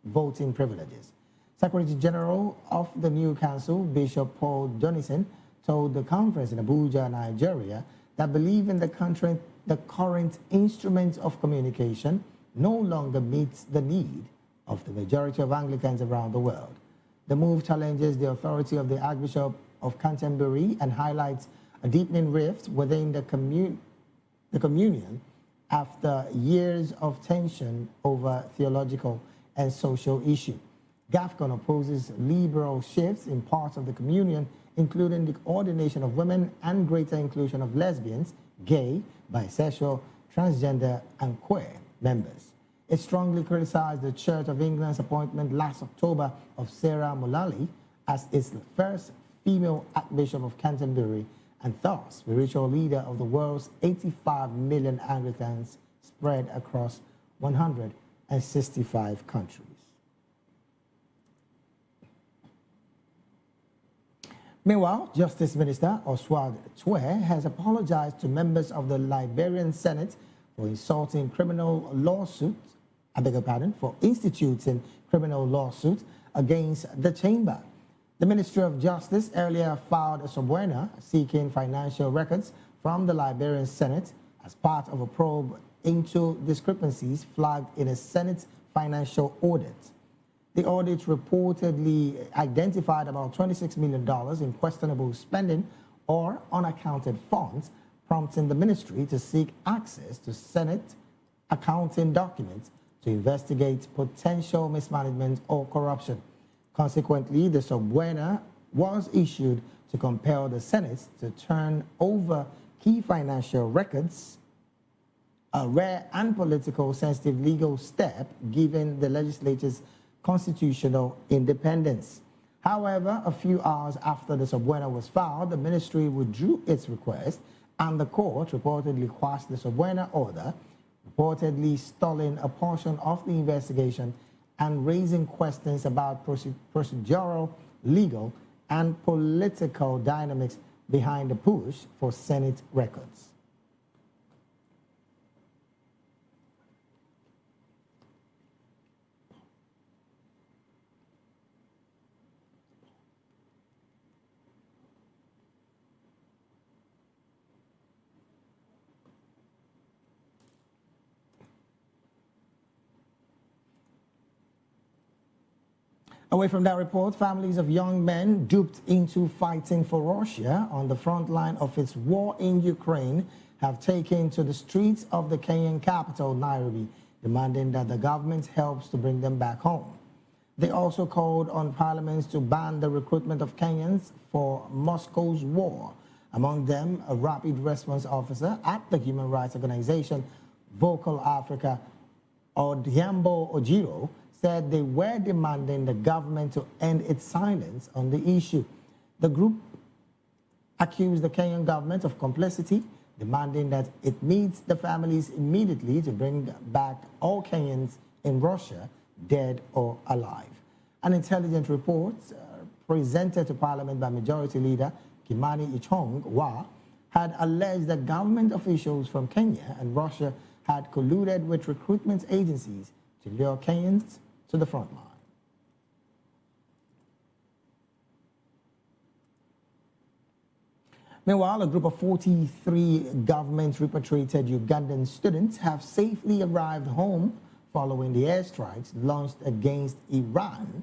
voting privileges. Secretary General of the new council, Bishop Paul Donison, told the conference in Abuja, Nigeria, that believe in the current instruments of communication no longer meets the need of the majority of Anglicans around the world. The move challenges the authority of the Archbishop of Canterbury and highlights a deepening rift within the communion after years of tension over theological and social issues. GAFCON opposes liberal shifts in parts of the communion, including the ordination of women and greater inclusion of lesbians, gay, bisexual, transgender, and queer members. It strongly criticized the Church of England's appointment last October of Sarah Mullally as its first female Archbishop of Canterbury and thus spiritual leader of the world's 85 million Anglicans spread across 165 countries. Meanwhile, Justice Minister Oswald Twe has apologized to members of the Liberian Senate for instituting criminal lawsuits against the chamber. The Ministry of Justice earlier filed a subpoena seeking financial records from the Liberian Senate as part of a probe into discrepancies flagged in a Senate financial audit. The audit reportedly identified about $26 million in questionable spending or unaccounted funds, prompting the ministry to seek access to Senate accounting documents to investigate potential mismanagement or corruption. Consequently, the subpoena was issued to compel the Senate to turn over key financial records, a rare and political sensitive legal step given the legislature's constitutional independence. However, a few hours after the subpoena was filed, the ministry withdrew its request and the court reportedly quashed the subpoena order, reportedly stalling a portion of the investigation and raising questions about procedural, legal, and political dynamics behind the push for Senate records. Away from that report, families of young men duped into fighting for Russia on the front line of its war in Ukraine have taken to the streets of the Kenyan capital, Nairobi, demanding that the government helps to bring them back home. They also called on parliaments to ban the recruitment of Kenyans for Moscow's war. Among them, a rapid response officer at the human rights organization Vocal Africa, Odhiambo Ojiro, said they were demanding the government to end its silence on the issue. The group accused the Kenyan government of complicity, demanding that it needs the families immediately to bring back all Kenyans in Russia, dead or alive. An intelligence report presented to Parliament by Majority Leader Kimani Ichung'wah had alleged that government officials from Kenya and Russia had colluded with recruitment agencies to lure Kenyans to the front line. Meanwhile, a group of 43 government repatriated Ugandan students have safely arrived home following the airstrikes launched against Iran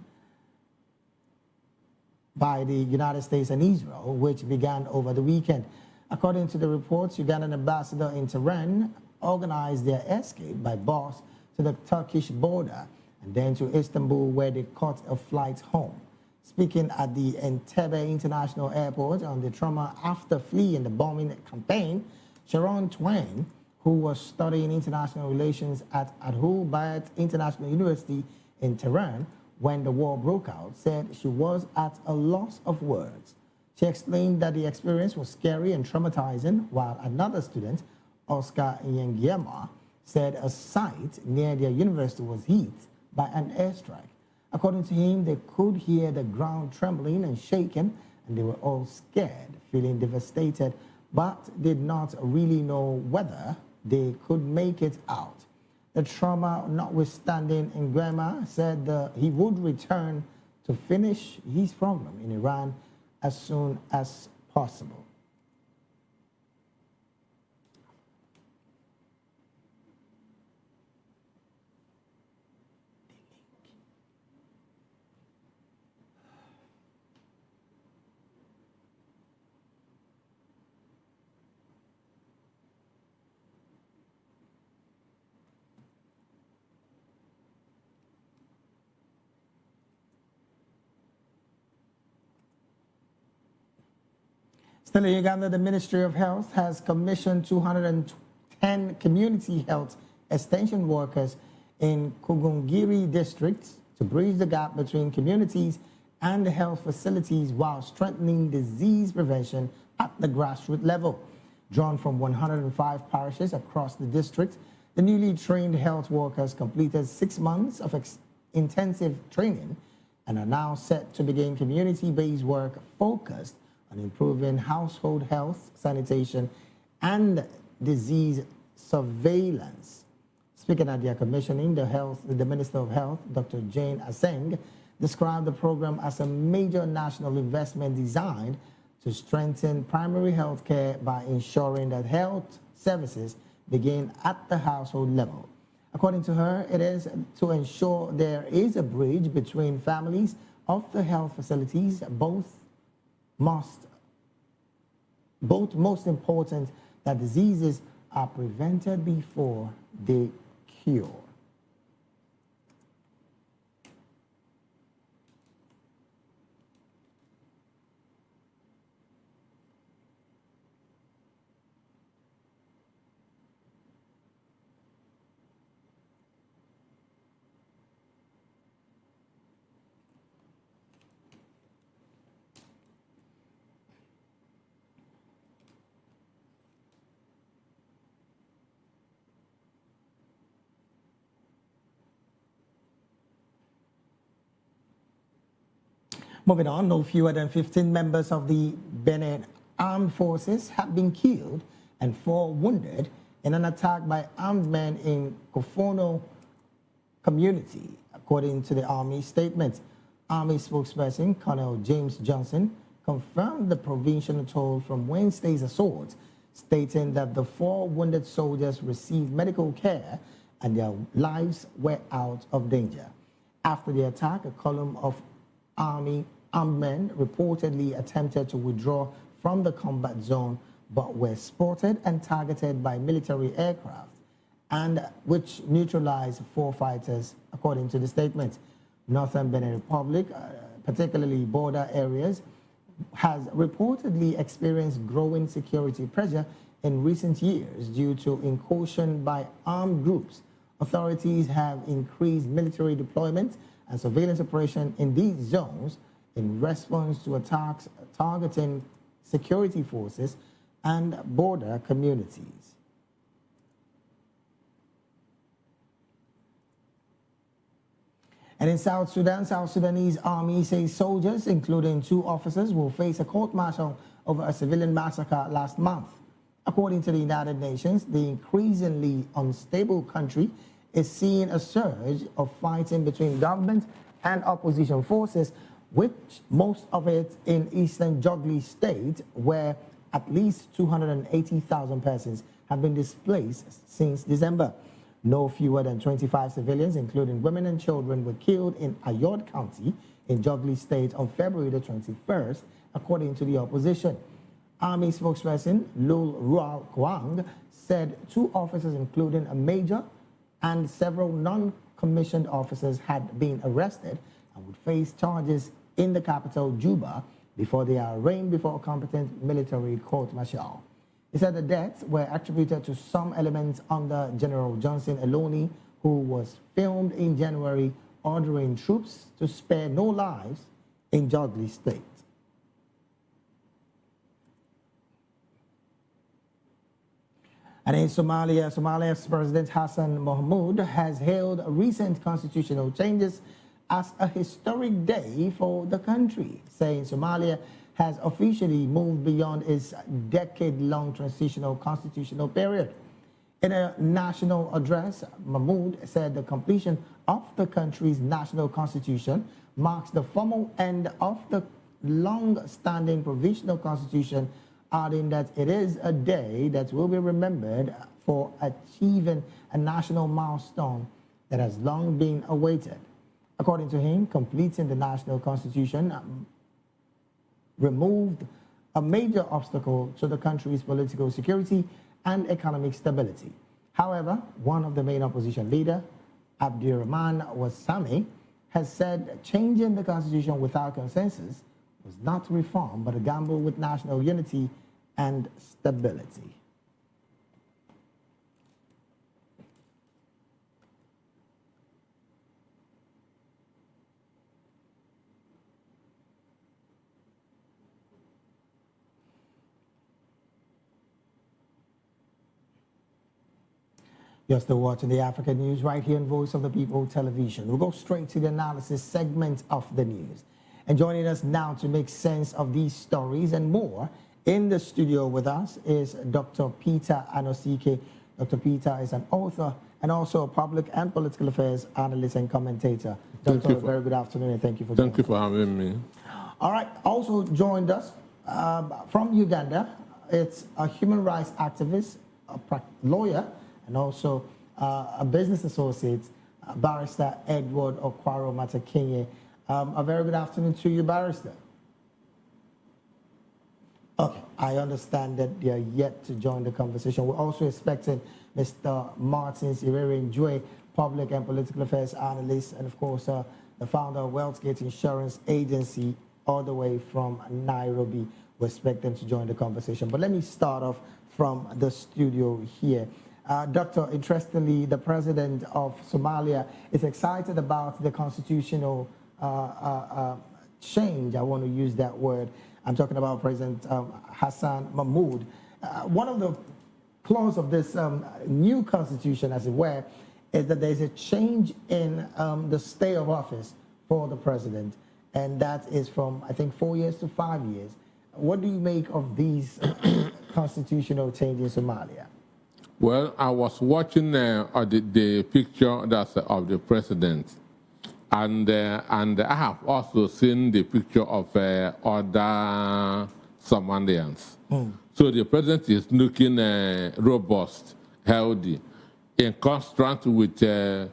by the United States and Israel, which began over the weekend. According to the reports, Ugandan ambassador in Tehran organized their escape by bus to the Turkish border and then to Istanbul, where they caught a flight home. Speaking at the Entebbe International Airport on the trauma after fleeing the bombing campaign, Sharon Twain, who was studying international relations at Ahlul Bayt International University in Tehran when the war broke out, said she was at a loss of words. She explained that the experience was scary and traumatizing, while another student, Oscar Nyengiema, said a site near their university was hit by an airstrike. According to him, they could hear the ground trembling and shaking, and they were all scared, feeling devastated, but did not really know whether they could make it out. The trauma notwithstanding, Nguema said he would return to finish his program in Iran as soon as possible. Still in Uganda, the Ministry of Health has commissioned 210 community health extension workers in Kugungiri districts to bridge the gap between communities and health facilities while strengthening disease prevention at the grassroots level. Drawn from 105 parishes across the district, the newly trained health workers completed 6 months of intensive training and are now set to begin community-based work focused on improving household health, sanitation, and disease surveillance. Speaking at their commissioning, the Minister of Health, Dr. Jane Aseng, described the program as a major national investment designed to strengthen primary health care by ensuring that health services begin at the household level. According to her, it is to ensure there is a bridge between families of the health facilities, both most important that diseases are prevented before they cure. Moving on, no fewer than 15 members of the Benin Armed Forces have been killed and 4 wounded in an attack by armed men in Kofono community, according to the Army statement. Army spokesperson Colonel James Johnson confirmed the provisional toll from Wednesday's assault, stating that the 4 wounded soldiers received medical care and their lives were out of danger. After the attack, a column of armed men reportedly attempted to withdraw from the combat zone but were spotted and targeted by military aircraft, and which neutralized 4 fighters, according to the statement. Northern Benin Republic, particularly border areas, has reportedly experienced growing security pressure in recent years due to incursion by armed groups. Authorities have increased military deployment and surveillance operation in these zones in response to attacks targeting security forces and border communities. And in South Sudan, South Sudanese army says soldiers, including 2 officers, will face a court-martial over a civilian massacre last month. According to the United Nations, the increasingly unstable country is seeing a surge of fighting between government and opposition forces, which most of it in eastern Jogli state, where at least 280,000 persons have been displaced since December. No fewer than 25 civilians, including women and children, were killed in Ayod County in Jogli State on February the 21st, according to the opposition. Army spokesperson Lul Rual Kwang said 2 officers, including a major and several non-commissioned officers, had been arrested and would face charges in the capital, Juba, before they are arraigned before a competent military court-martial. He said the deaths were attributed to some elements under General Johnson Eloni, who was filmed in January ordering troops to spare no lives in Jogli State. And in Somalia, Somalia's President Hassan Mahmoud has hailed recent constitutional changes as a historic day for the country, saying Somalia has officially moved beyond its decade-long transitional constitutional period. In a national address, Mahmoud said the completion of the country's national constitution marks the formal end of the long-standing provisional constitution, adding that it is a day that will be remembered for achieving a national milestone that has long been awaited. According to him, completing the national constitution removed a major obstacle to the country's political security and economic stability. However, one of the main opposition leader, Abdirahman Wassami, has said changing the constitution without consensus was not reform, but a gamble with national unity and stability. You're still watching the African News right here on Voice of the People television. We'll go straight to the analysis segment of the news. And joining us now to make sense of these stories and more in the studio with us is Dr. Peter Anosike. Dr. Peter is an author and also a public and political affairs analyst and commentator. Doctor, very good afternoon and thank you for joining us. Thank you for having me. All right, also joined us from Uganda, it's a human rights activist, a lawyer, and also a business associate, Barrister Edward Okwaro Matakinye. A very good afternoon to you, Barrister. Okay, I understand that they are yet to join the conversation. We're also expecting Mr. Martin Sirere-Njue, public and political affairs analyst, and of course, the founder of Wealthgate Insurance Agency, all the way from Nairobi. We expect them to join the conversation. But let me start off from the studio here. Doctor, interestingly, the president of Somalia is excited about the constitutional change. I want to use that word. I'm talking about President Hassan Mahmoud. One of the clauses of this new constitution, as it were, is that there's a change in the stay of office for the president, and that is from, I think, 4 years to 5 years. What do you make of these constitutional changes in Somalia? Well, I was watching the picture that's of the president, and I have also seen the picture of other Somalians. So the president is looking robust, healthy, in contrast with the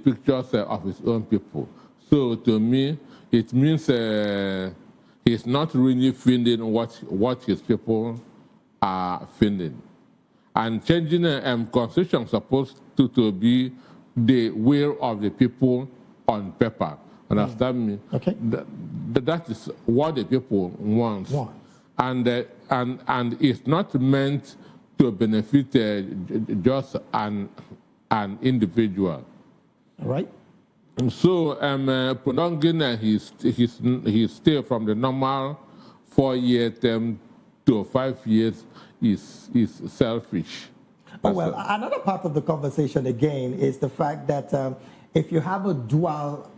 pictures of his own people. So to me, it means he's not really feeling what his people are feeling. And changing a constitution is supposed to be the will of the people on paper. Understand me? Okay. That is what the people want. And it's not meant to benefit just an individual. All right. So prolonging his stay from the normal 4-year term to 5 years is selfish. Oh, well, another part of the conversation again is the fact that if you have a dual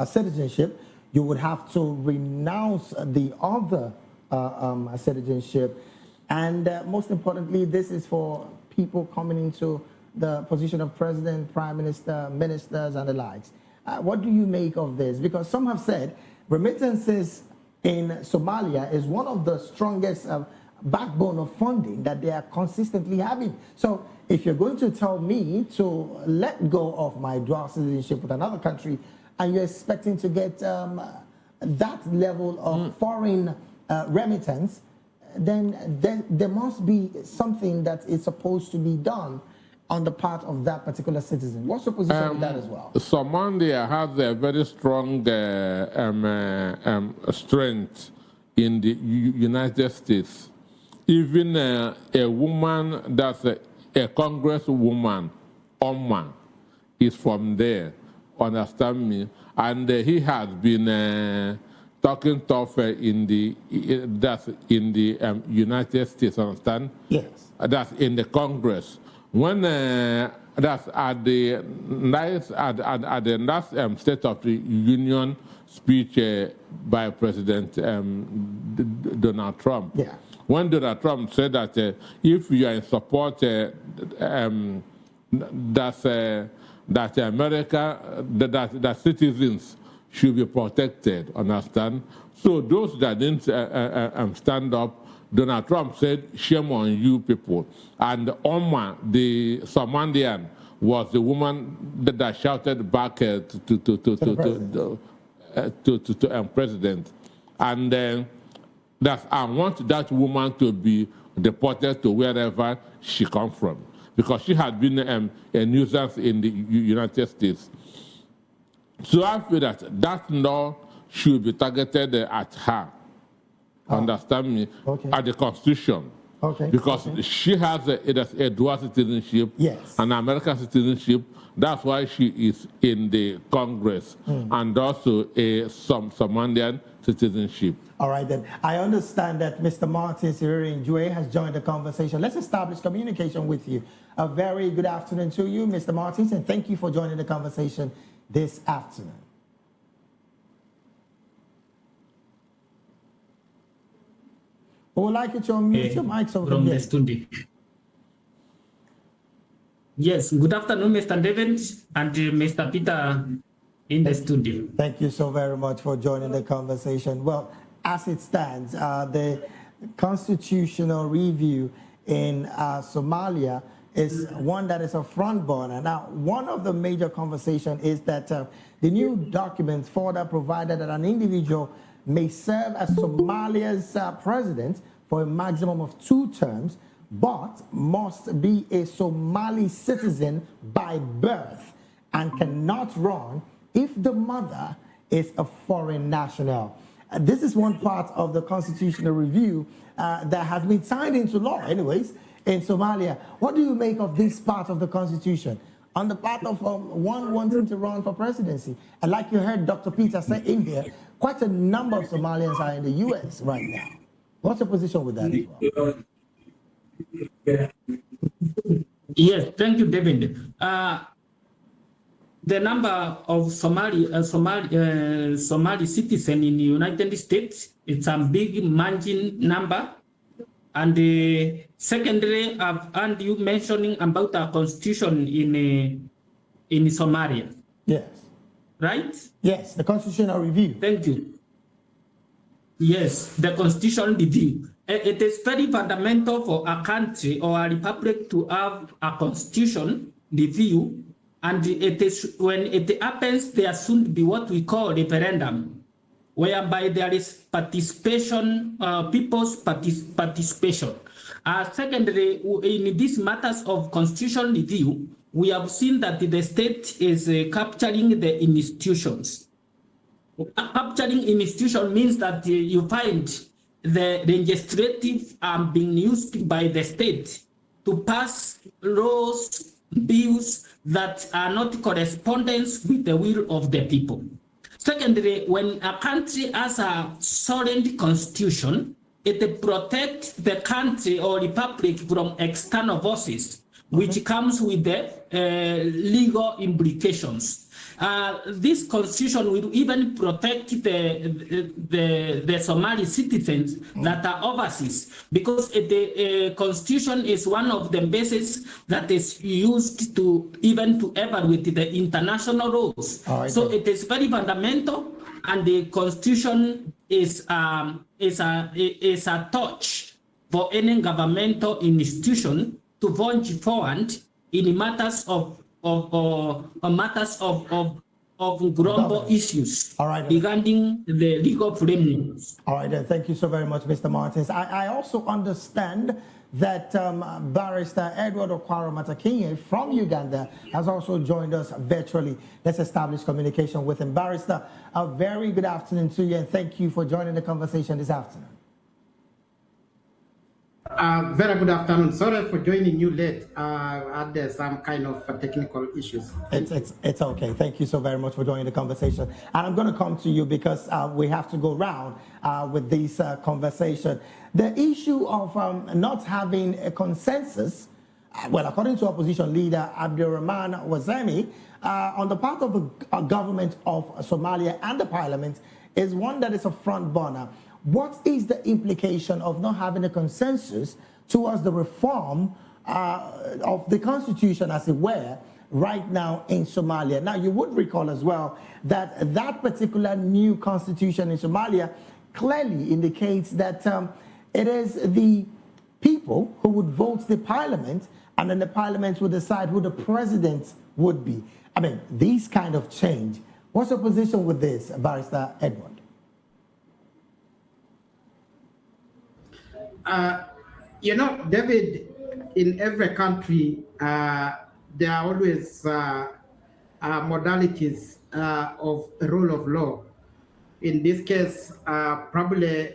citizenship, you would have to renounce the other citizenship. And most importantly, this is for people coming into the position of president, prime minister, ministers, and the likes. What do you make of this? Because some have said remittances in Somalia is one of the strongest backbone of funding that they are consistently having. So if you're going to tell me to let go of my dual citizenship with another country and you're expecting to get that level of foreign remittance, then there must be something that is supposed to be done on the part of that particular citizen. What's your position with that as well? Somalia has a very strong strength in the United States. Even a woman that's a congresswoman, Oma, is from there. Understand me? And he has been talking tough in the United States. Understand? Yes. That's in the Congress. When that's at the last State of the Union speech by President Donald Trump. Yeah. When Donald Trump said that if you are in support that America, that citizens should be protected, understand? So those that didn't stand up, Donald Trump said, shame on you people. And Oma, the Somalian, was the woman that shouted back to president. And that I want that woman to be deported to wherever she comes from, because she had been a nuisance in the United States. So I feel that law should be targeted at her. Understand me? Okay. At the Constitution. Okay. Because she has a dual citizenship, yes, an American citizenship. That's why she is in the Congress, and also a Somalian citizenship. All right, then. I understand that Mr. Martin Siriri Njue has joined the conversation. Let's establish communication with you. A very good afternoon to you, Mr. Martins, and thank you for joining the conversation this afternoon. I would like you to unmute your mics over from here. the studio. Yes, good afternoon, Mr. David and Mr. Peter in the studio. Thank you so very much for joining the conversation. Well, as it stands, the constitutional review in Somalia is one that is a front burner. Now, one of the major conversations is that the new documents further provided that an individual may serve as Somalia's president for a maximum of 2 terms, but must be a Somali citizen by birth and cannot run if the mother is a foreign national. This is one part of the constitutional review that has been signed into law anyways in Somalia. What do you make of this part of the constitution on the part of one wanting to run for presidency? And like you heard Dr. Peter say in here, quite a number of Somalians are in the US right now. What's your position with that as well? Yes, thank you, David. The number of Somali citizens in the United States, it's a big margin number. And secondly, I've heard you mentioning about our constitution in Somalia. Yes. Right? Yes, the constitutional review. Thank you. Yes, the constitutional review. It is very fundamental for a country or a republic to have a constitution review And it is when it happens, there soon be what we call referendum, whereby there is participation, people's participation. Secondly, in these matters of constitutional review, we have seen that the state is capturing the institutions. Capturing institution means that you find the legislative being used by the state to pass laws, bills that are not correspondence with the will of the people. Secondly, when a country has a solid constitution, it protects the country or republic from external forces, which comes with the legal implications. This constitution will even protect the Somali citizens that are overseas, because the constitution is one of the bases that is used to evaluate the international laws. So it is very fundamental, and the constitution is a touch for any governmental institution to launch forward in matters of global issues regarding the legal frameworks. All right, then. Thank you so very much, Mr. Martins. I also understand that Barrister Edward Okwaro Matakinye from Uganda has also joined us virtually. Let's establish communication with him. Barrister, a very good afternoon to you, and thank you for joining the conversation this afternoon. Very good afternoon. Sorry for joining you late. I had some kind of technical issues. It's okay. Thank you so very much for joining the conversation. And I'm going to come to you because we have to go round with this conversation. The issue of not having a consensus, well, according to opposition leader Abdurrahman Wazemi, on the part of the government of Somalia and the parliament, is one that is a front burner. What is the implication of not having a consensus towards the reform of the constitution, as it were, right now in Somalia? Now, you would recall as well that that particular new constitution in Somalia clearly indicates that it is the people who would vote the parliament, and then the parliament would decide who the president would be. I mean, these kind of change. What's your position with this, Barrister Edward? You know, David, in every country, there are always modalities of rule of law. In this case, probably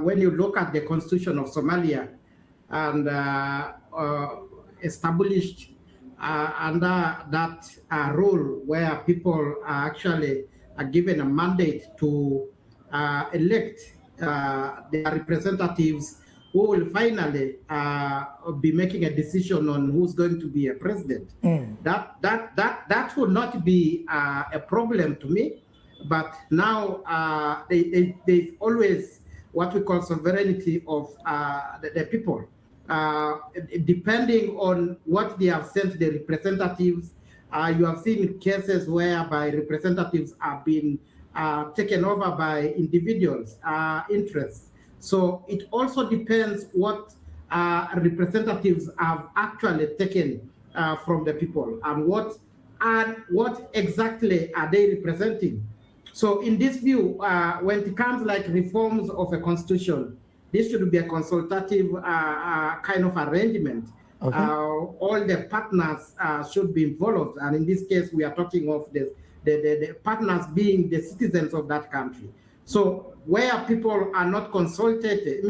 when you look at the constitution of Somalia and established under that rule where people are actually given a mandate to elect their representatives who will finally be making a decision on who's going to be a president. That would not be a problem to me, but now there's always what we call sovereignty of the people. Depending on what they have sent the representatives, you have seen cases whereby representatives have been taken over by individuals' interests. So it also depends what representatives have actually taken from the people and what exactly are they representing. So in this view, when it comes like reforms of a constitution, this should be a consultative kind of arrangement. Okay. All the partners should be involved, and in this case, we are talking of the partners being the citizens of that country. So where people are not consulted,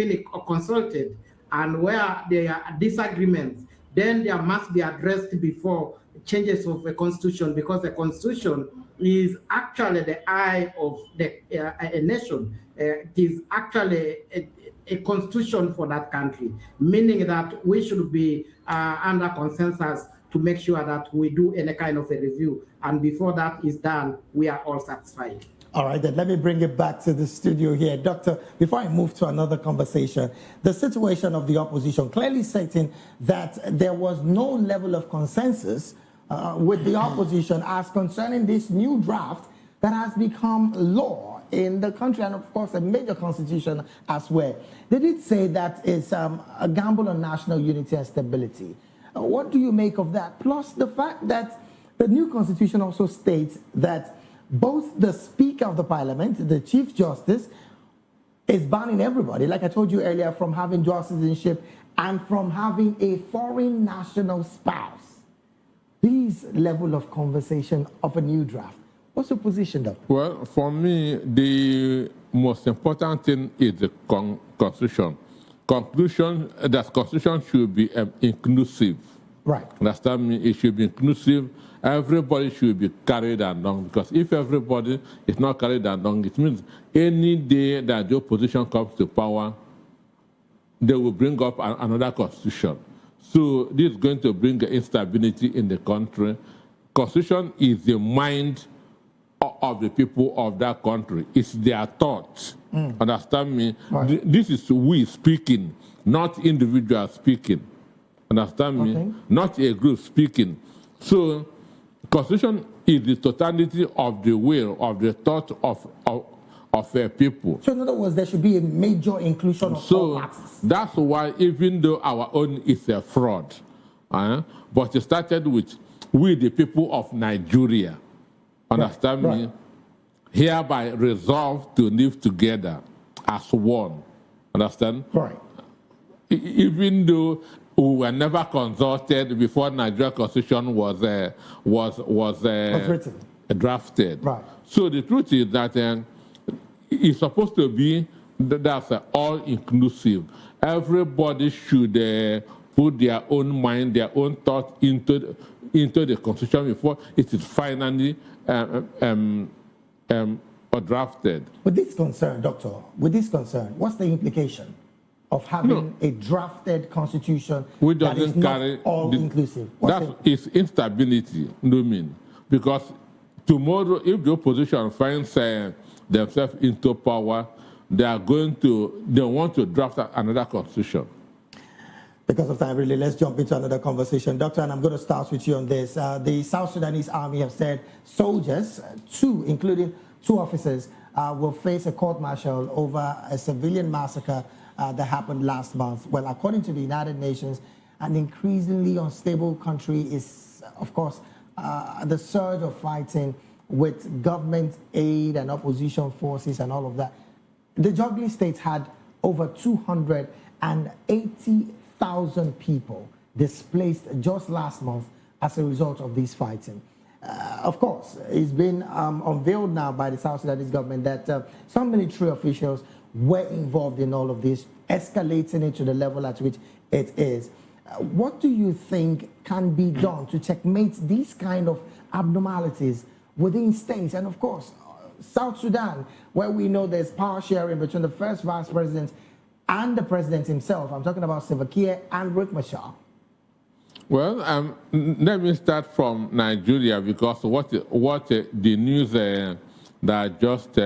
and where there are disagreements, then there must be addressed before changes of a constitution, because the constitution is actually the eye of a nation. It is actually a constitution for that country, meaning that we should be under consensus to make sure that we do any kind of a review. And before that is done, we are all satisfied. All right, then let me bring it back to the studio here. Doctor, before I move to another conversation, the situation of the opposition clearly stating that there was no level of consensus with the opposition as concerning this new draft that has become law in the country, and of course a major constitution as well. They did say that it's a gamble on national unity and stability. What do you make of that? Plus the fact that The new constitution also states that both the Speaker of the Parliament, the Chief Justice, is banning everybody, like I told you earlier, from having dual citizenship and from having a foreign national spouse. These level of conversation of a new draft. What's your position, Doctor? Well, for me, the most important thing is the constitution. That constitution should be inclusive. Right. Understand me? It should be inclusive. Everybody should be carried along, because if everybody is not carried along, it means any day that the opposition comes to power, they will bring up another constitution. So this is going to bring instability in the country. Constitution is the mind of the people of that country. It's their thoughts. Understand me? Right. This is we speaking, not individual speaking. Understand me? Not a group speaking. So Constitution is the totality of the will, of the thought of people. So in other words, there should be a major inclusion of all parties. That's why, even though our own is a fraud, but it started with we, the people of Nigeria, understand me, hereby resolve to live together as one. Understand? Right. Even though we were never consulted before Nigeria Constitution was written, drafted. Right. So the truth is that it's supposed to be that's all inclusive. Everybody should put their own mind, their own thought into the Constitution before it is finally drafted. With this concern, Doctor, what's the implication of having a drafted constitution that is not all-inclusive? That is instability, because tomorrow, if the opposition finds themselves into power, they want to draft another constitution. Because of time, really, let's jump into another conversation. Doctor, and I'm going to start with you on this. The South Sudanese Army have said soldiers, including two officers, will face a court-martial over a civilian massacre that happened last month. Well, according to the United Nations, an increasingly unstable country is, of course, the surge of fighting with government aid and opposition forces and all of that. The juggling states had over 280,000 people displaced just last month as a result of this fighting. Of course, it's been unveiled now by the South Sudanese government that some military officials were involved in all of this, escalating it to the level at which it is. What do you think can be done to checkmate these kind of abnormalities within states? And of course, South Sudan, where we know there's power sharing between the first vice president and the president himself. I'm talking about Salva Kiir and Riek Machar. Well, let me start from Nigeria, because what the news that just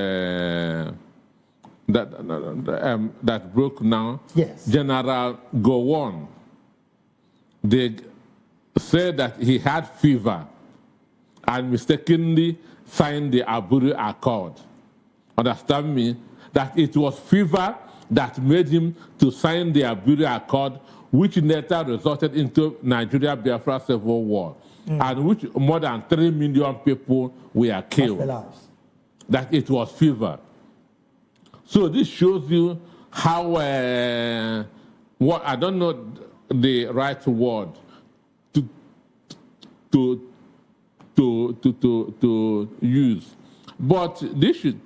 that broke now. Yes. General Gowon, they said that he had fever and mistakenly signed the Aburi Accord. Understand me? That it was fever that made him to sign the Aburi Accord, which later resulted into Nigeria-Biafra Civil War, and which more than 3 million people were killed. That it was fever. So this shows you how, what I don't know the right word to use, but this should,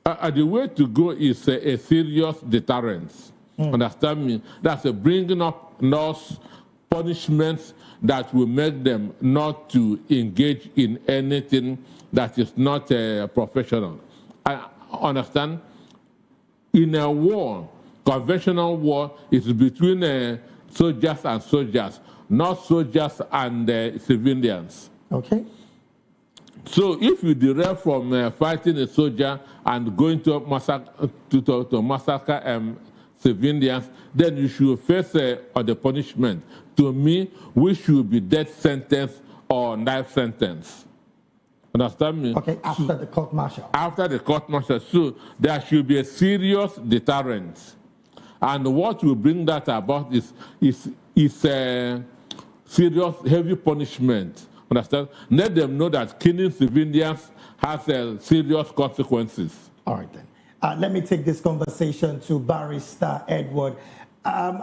the way to go is a serious deterrence. Understand me? That's a bringing up laws, punishments that will make them not to engage in anything that is not professional. I understand. In a war, conventional war is between soldiers and soldiers, not soldiers and civilians. Okay. So if you derail from fighting a soldier and going to massacre civilians, then you should face the punishment. To me, we should be death sentence or life sentence. Understand me? Okay, after the court martial. After the court martial. So there should be a serious deterrence. And what will bring that about is a serious, heavy punishment Understand? Let them know that killing civilians has serious consequences. All right, then. Let me take this conversation to Barrister Edward.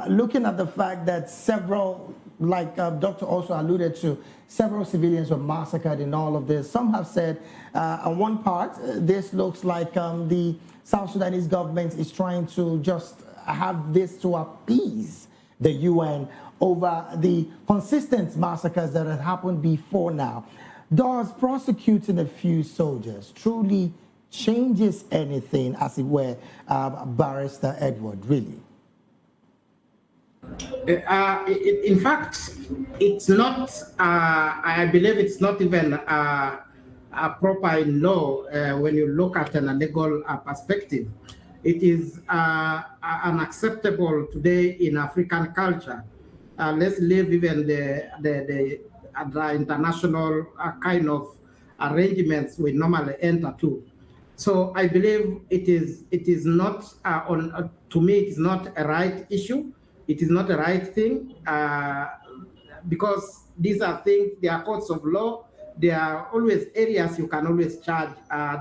Looking at the fact that several, like Doctor also alluded to, several civilians were massacred in all of this. Some have said, on one part, this looks like the South Sudanese government is trying to just have this to appease the UN over the consistent massacres that had happened before now. Does prosecuting a few soldiers truly changes anything, as it were, Barrister Edward, really? In fact, it's not, I believe it's not even proper in law when you look at a legal perspective. It is unacceptable today in African culture. Let's leave even the international kind of arrangements we normally enter to. So I believe it is not to me it is not a right issue. It is not a right thing because these are things, they are courts of law. There are always areas you can always charge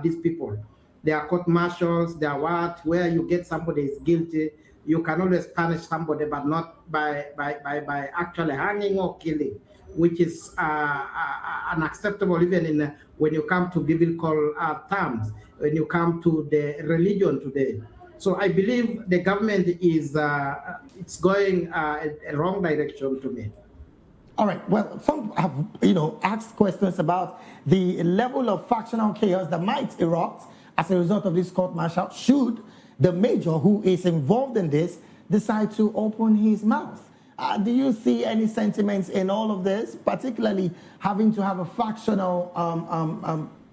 these people. There are court martials, there are where you get somebody is guilty, you can always punish somebody, but not by actually hanging or killing, which is unacceptable even when you come to biblical terms, when you come to the religion today. So I believe the government is it's going a wrong direction to me. All right. Well, some have asked questions about the level of factional chaos that might erupt as a result of this court martial should the major who is involved in this decide to open his mouth. Do you see any sentiments in all of this, particularly having to have a factional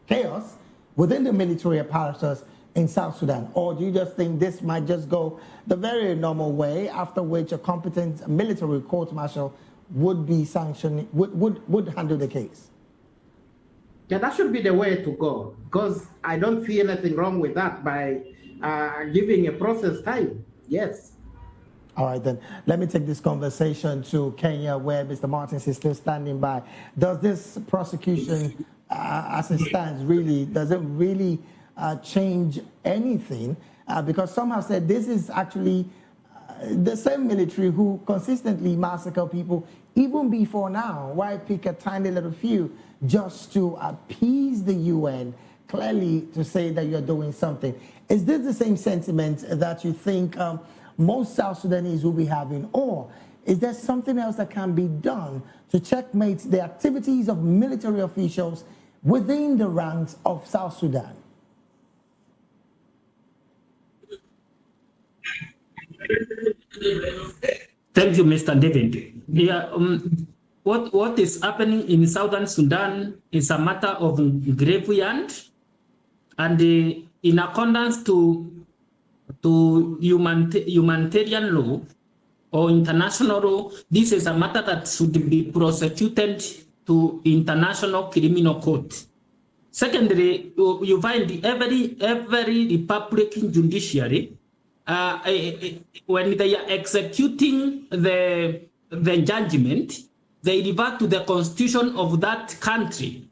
chaos within the military apparatus in South Sudan? Or do you just think this might just go the very normal way, after which a competent military court martial would be sanctioned, would handle the case? Yeah, that should be the way to go, because I don't see anything wrong with that by giving a process time. Yes. All right, then. Let me take this conversation to Kenya, where Mr. Martins is still standing by. Does this prosecution, as it stands, does it really change anything? Because some have said this is actually the same military who consistently massacre people even before now. Why pick a tiny little few just to appease the UN, clearly to say that you're doing something? Is this the same sentiment that you think most South Sudanese will be having? Or is there something else that can be done to checkmate the activities of military officials within the ranks of South Sudan? Thank you, Mr. David. Yeah, what is happening in Southern Sudan is a matter of grievance, and in accordance to humanitarian law or international law, this is a matter that should be prosecuted to International Criminal Court. Secondly, you find every Republican judiciary, when they are executing the judgment, they revert to the constitution of that country.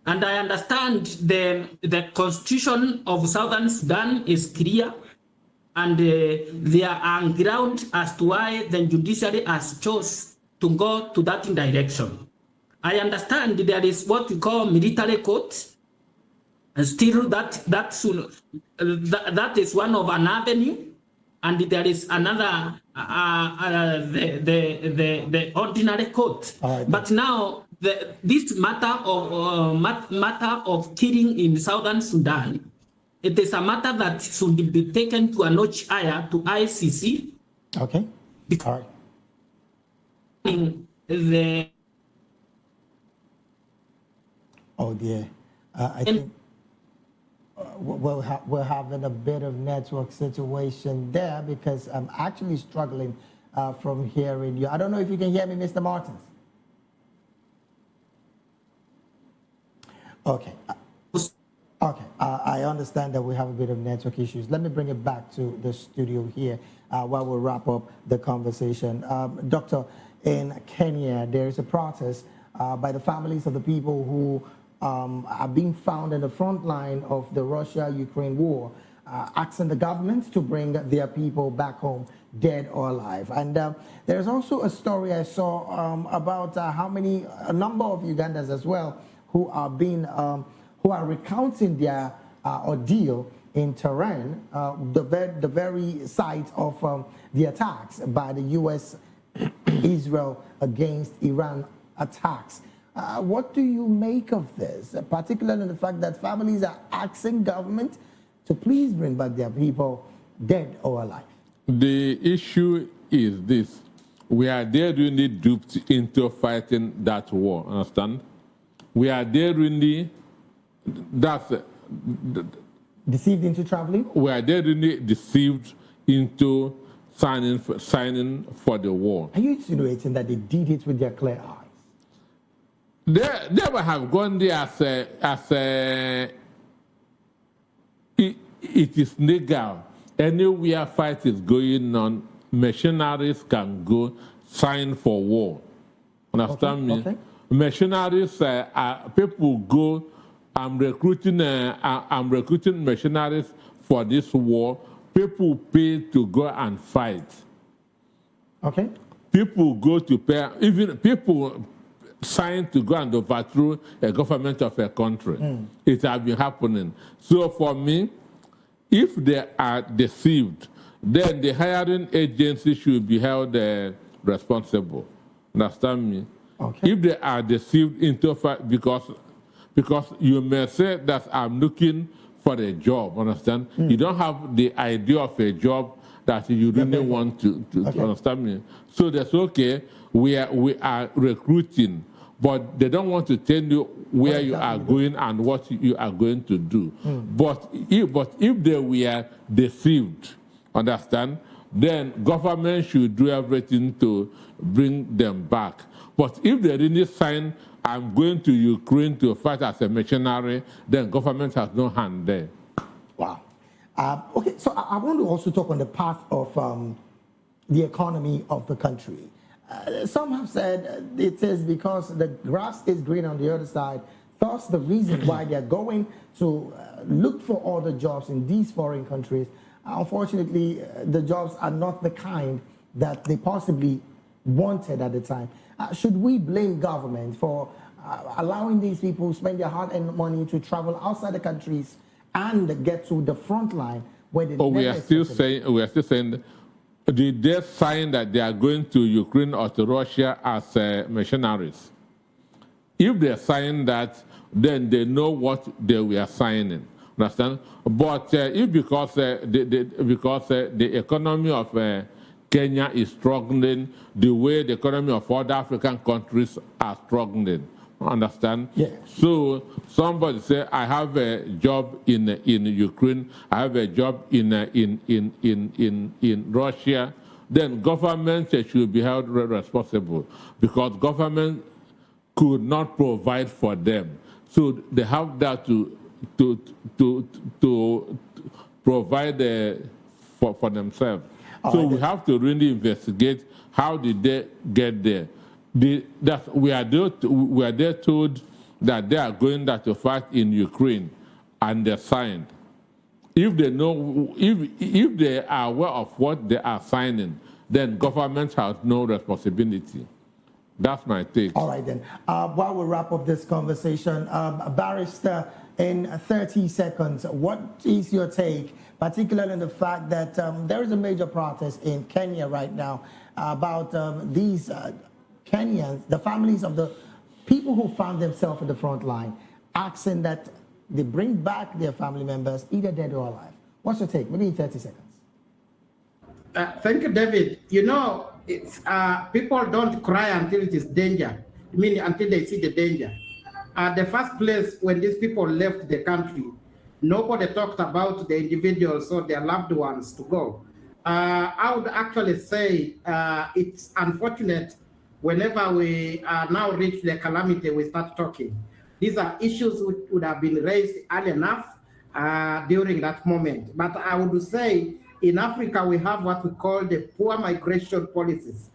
And I understand the constitution of Southern Sudan is clear, and there are ground as to why the judiciary has chose to go to that direction. I understand there is what we call military court, and still that is one of an avenue. And there is another, the ordinary court. Right. But now, this matter of killing in Southern Sudan, it is a matter that should be taken to a notch higher, to ICC. Okay. All right. Oh dear, I think we're having a bit of network situation there, because I'm actually struggling from hearing you. I don't know if you can hear me, Mr. Martins. Okay. Okay, I understand that we have a bit of network issues. Let me bring it back to the studio here while we wrap up the conversation. Doctor, in Kenya, there is a protest by the families of the people who are being found in the front line of the Russia-Ukraine war, asking the government to bring their people back home, dead or alive. And there's also a story I saw about a number of Ugandans as well who are recounting their ordeal in Tehran, the very site of the attacks by the U.S. Israel against Iran attacks. What do you make of this, particularly the fact that families are asking government to please bring back their people, dead or alive? The issue is this. We are there really duped into fighting that war, understand? We are there really, deceived into traveling? We are there really deceived into signing for the war. Are you insinuating that they did it with their clear eyes? They will have gone there it is legal. Anywhere fight is going on, mercenaries can go sign for war. Understand me? Okay. Mercenaries, people go. I'm recruiting mercenaries for this war. People pay to go and fight. Okay. People go to pay. Even people sign to go and overthrow a government of a country. It has been happening. So for me, if they are deceived, then the hiring agency should be held responsible. Understand me? Okay. If they are deceived into fight, because you may say that I'm looking for a job, understand? You don't have the idea of a job that you really want to understand me? So that's okay, we are recruiting, but they don't want to tell you where you are going and what you are going to do. But if they were deceived, understand, then government should do everything to bring them back. But if they really sign, I'm going to Ukraine to fight as a missionary, then government has no hand there. Wow. Okay, so I want to also talk on the path of the economy of the country. Some have said it is because the grass is green on the other side. Thus, the reason why they're going to look for other jobs in these foreign countries. Unfortunately, the jobs are not the kind that they possibly wanted at the time. Should we blame government for allowing these people to spend their hard-earned money to travel outside the countries and get to the front line where they? We are still saying. Did they sign that they are going to Ukraine or to Russia as missionaries? If they sign that, then they know what they were signing. Understand? But if because the economy of Kenya is struggling the way the economy of other African countries are struggling. Understand? Yeah. So somebody say, I have a job in Ukraine, I have a job in Russia, then government should be held responsible because government could not provide for them. So they have that to provide for themselves. So we have to really investigate how did they get there. We are there told that they are going there to fight in Ukraine, and they signed. If they know, if they are aware of what they are signing, then government has no responsibility. That's my take. All right then. While we wrap up this conversation, Barrister, in 30 seconds, what is your take, particularly on the fact that there is a major protest in Kenya right now about these Kenyans, the families of the people who found themselves in the front line, asking that they bring back their family members, either dead or alive. What's your take? Maybe in 30 seconds. Thank you, David. You know, it's people don't cry until it is danger. I mean, until they see the danger. The first place when these people left the country, nobody talked about the individuals or their loved ones to go. I would actually say it's unfortunate whenever we now reach the calamity, we start talking. These are issues which would have been raised early enough during that moment. But I would say in Africa, we have what we call the poor migration policies.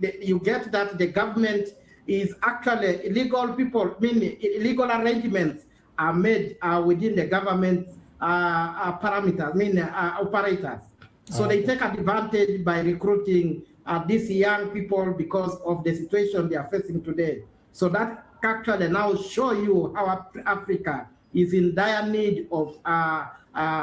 You get that the government is actually illegal people, meaning illegal arrangements are made within the government parameters, operators. So they take advantage by recruiting these young people because of the situation they are facing today. So that actually now show you how Africa is in dire need of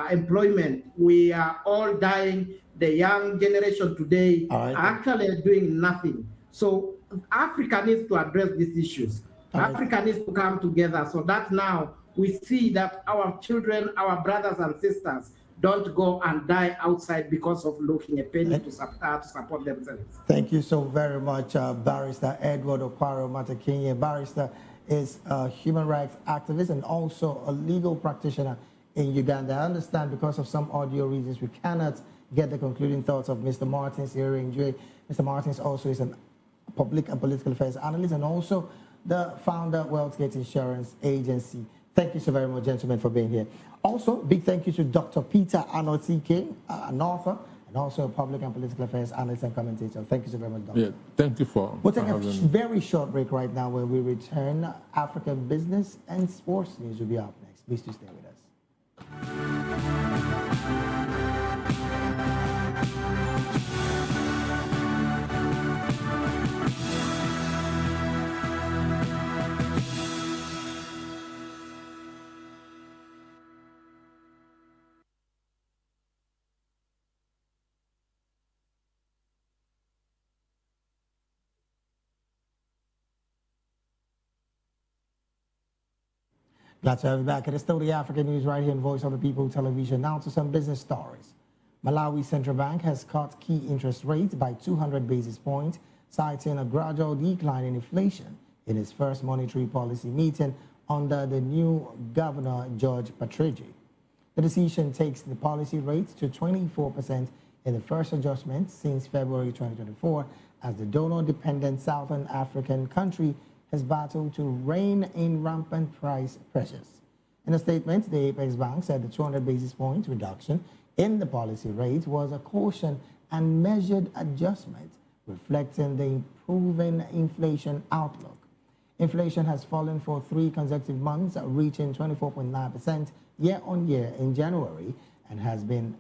employment. We are all dying. The young generation today are actually doing nothing. So Africa needs to address these issues. Africa needs to come together so that now we see that our children, our brothers and sisters don't go and die outside because of looking a penny to support themselves. Thank you so very much, Barrister Edward Okwaro Matakinye. Barrister is a human rights activist and also a legal practitioner in Uganda. I understand because of some audio reasons we cannot get the concluding thoughts of Mr. Martins here in Mr. Martins also is a public and political affairs analyst and also the founder of WealthGate Insurance Agency. Thank you so very much, gentlemen, for being here. Also, big thank you to Dr. Peter Anotike, an author and also a public and political affairs analyst and commentator. Thank you so very much, Doctor. Yeah, thank you for We'll take a having me. very short break right now. When we return, African business and sports news will be up next. Please do stay with us. Glad to have you back. It is still the African News right here in Voice of the People Television. Now to some business stories. Malawi Central Bank has cut key interest rates by 200 basis points, citing a gradual decline in inflation in its first monetary policy meeting under the new governor, George Patrici. The decision takes the policy rate to 24% in the first adjustment since February 2024, as the donor-dependent Southern African country has battled to rein in rampant price pressures. In a statement, the Apex Bank said the 200 basis point reduction in the policy rate was a caution and measured adjustment, reflecting the improving inflation outlook. Inflation has fallen for 3 consecutive months, reaching 24.9% year-on-year in January, and has been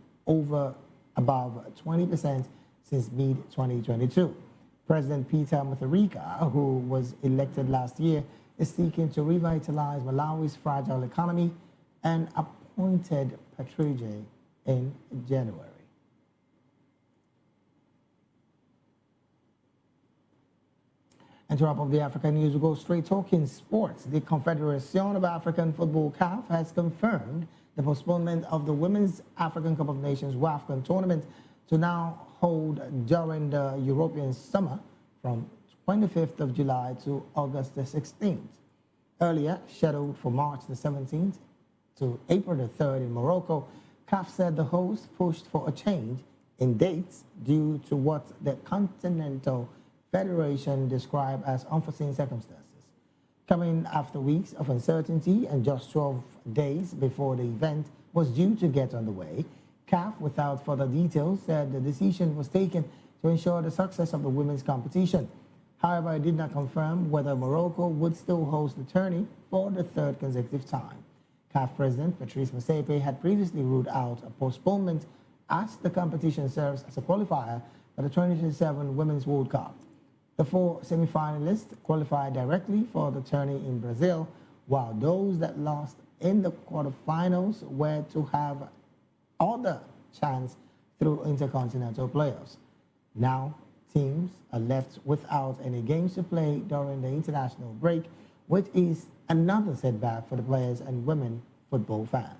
above 20% since mid-2022. President Peter Mutharika, who was elected last year, is seeking to revitalize Malawi's fragile economy and appointed Patrici in January. And to wrap up the African news, we go straight talking sports. The Confederation of African Football CAF has confirmed the postponement of the Women's African Cup of Nations WAFCON tournament to now hold during the European summer from 25th of July to August the 16th. Earlier, scheduled for March the 17th to April the 3rd in Morocco, CAF said the host pushed for a change in dates due to what the Continental Federation described as unforeseen circumstances. Coming after weeks of uncertainty and just 12 days before the event was due to get underway, CAF, without further details, said the decision was taken to ensure the success of the women's competition. However, it did not confirm whether Morocco would still host the tourney for the 3rd consecutive time. CAF President Patrice Motsepe had previously ruled out a postponement as the competition serves as a qualifier for the 2027 Women's World Cup. The 4 semi-finalists qualified directly for the tourney in Brazil, while those that lost in the quarterfinals were to have other chance through intercontinental playoffs. Now, teams are left without any games to play during the international break, which is another setback for the players and women football fans.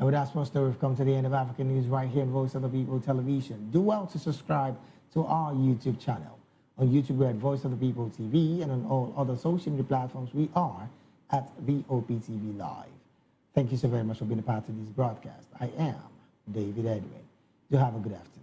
And with that sports story, we've come to the end of African News right here in Voice of the People Television. Do well to subscribe to our YouTube channel. On YouTube, we're at Voice of the People TV, and on all other social media platforms, we are at Voptv Live. Thank you so very much for being a part of this broadcast. I am David Edwin. Do have a good afternoon.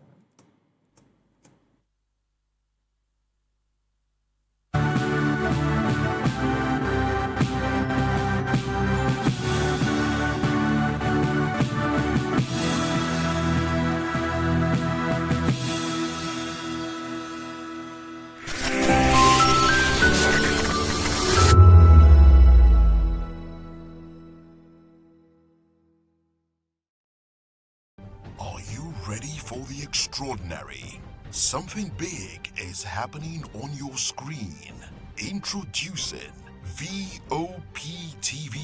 for the extraordinary. Something big is happening on your screen. Introducing Voptv.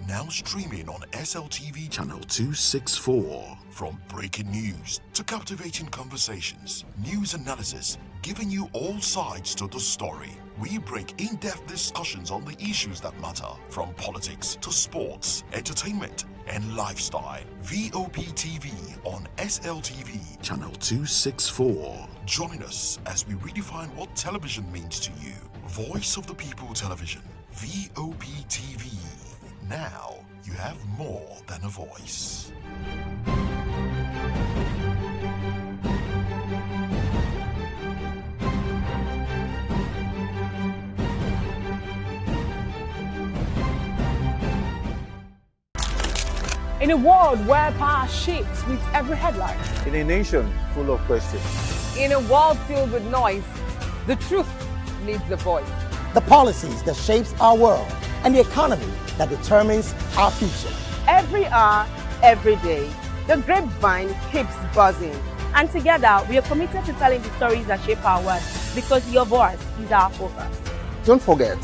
Now streaming on SLTV channel 264. From breaking news to captivating conversations, news analysis, giving you all sides to the story. We break in-depth discussions on the issues that matter, from politics to sports, entertainment, and lifestyle. Voptv on SLTV channel 264. Join us as we redefine what television means to you. Voice of the People Television, Voptv. Now you have more than a voice. In a world where power shapes with every headline. In a nation full of questions. In a world filled with noise, the truth needs a voice. The policies that shapes our world and the economy that determines our future. Every hour, every day, the grapevine keeps buzzing. And together, we are committed to telling the stories that shape our world, because your voice is our focus. Don't forget,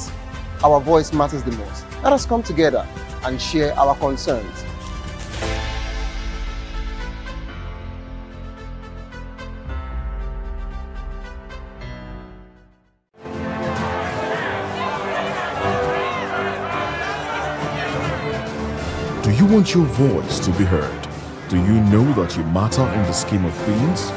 our voice matters the most. Let us come together and share our concerns. Do you want your voice to be heard? Do you know that you matter in the scheme of things?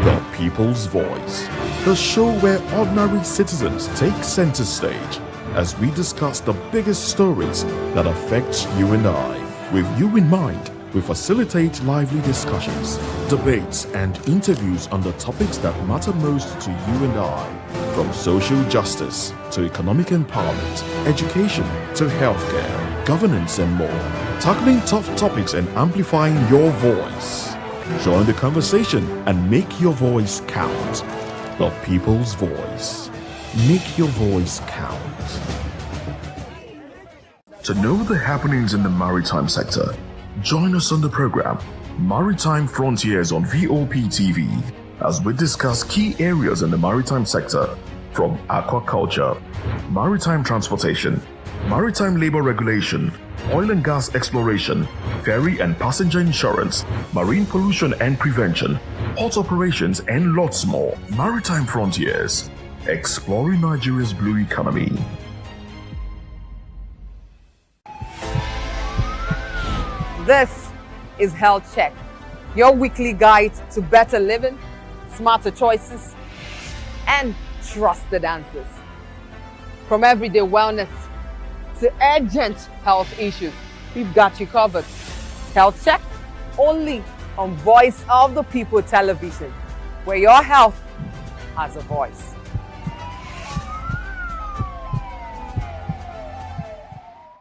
The People's Voice, the show where ordinary citizens take center stage as we discuss the biggest stories that affect you and I. With you in mind, we facilitate lively discussions, debates, and interviews on the topics that matter most to you and I, from social justice to economic empowerment, education to healthcare, governance, and more, tackling tough topics and amplifying your voice. Join the conversation and make your voice count. The People's Voice. Make your voice count. To know the happenings in the maritime sector, join us on the program Maritime Frontiers on Voptv as we discuss key areas in the maritime sector, from aquaculture, maritime transportation, maritime labor regulation, oil and gas exploration, ferry and passenger insurance, marine pollution and prevention, port operations, and lots more. Maritime Frontiers, exploring Nigeria's blue economy. This is Health Check, your weekly guide to better living, smarter choices, and trusted answers. From everyday wellness to urgent health issues, we've got you covered. Health Check, only on Voice of the People Television, where your health has a voice.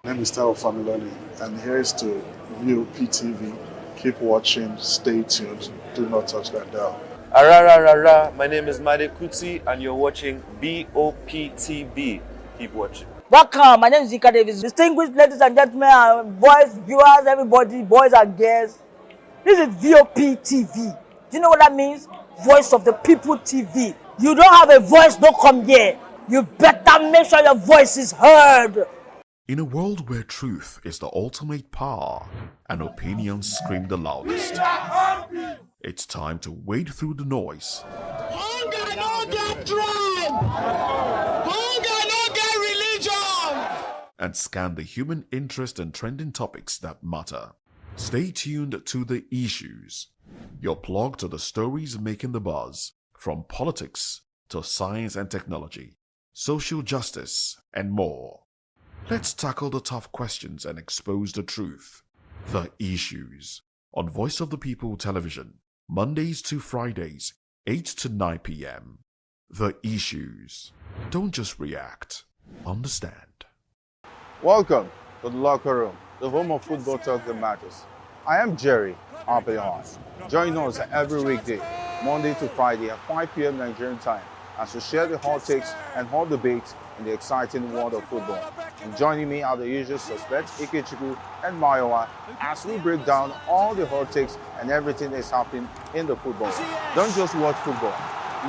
My name is Tao Familoni, and here is to Voptv. Keep watching, stay tuned, do not touch that dial. Arararara, my name is Made Kuti, and you're watching Voptv. Keep watching. Welcome, my name is Zika Davis. Distinguished ladies and gentlemen, boys, viewers, everybody, boys and girls. This is Voptv. Do you know what that means? Voice of the People TV. You don't have a voice, don't come here. You better make sure your voice is heard. In a world where truth is the ultimate power and opinions scream the loudest, it's time to wade through the noise. Hunger no get tribe. Hunger no get religion. And scan the human interest and trending topics that matter. Stay tuned to The Issues, your plug to the stories making the buzz, from politics to science and technology, social justice, and more. Let's tackle the tough questions and expose the truth. The Issues on Voice of the People Television, Mondays to Fridays, 8 to 9 p.m. The Issues. Don't just react, understand. Welcome to the locker room, the home of football talk that matters. I am Jerry Arpeon. Join us every weekday, Monday to Friday at 5 p.m. Nigerian time, as we share the hot takes and hot debates in the exciting world of football. And joining me are the usual suspects, Ikechukwu and Mayowa, as we break down all the hot takes and everything that's happening in the football. Don't just watch football,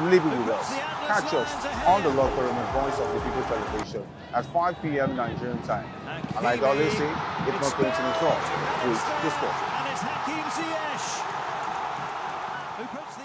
live it with us. Catch us on the Locker Room and Voice of the People television at 5 p.m. Nigerian time. And like I always say, if not going to the thought, please discuss. And it's Hakim Ziyech who puts the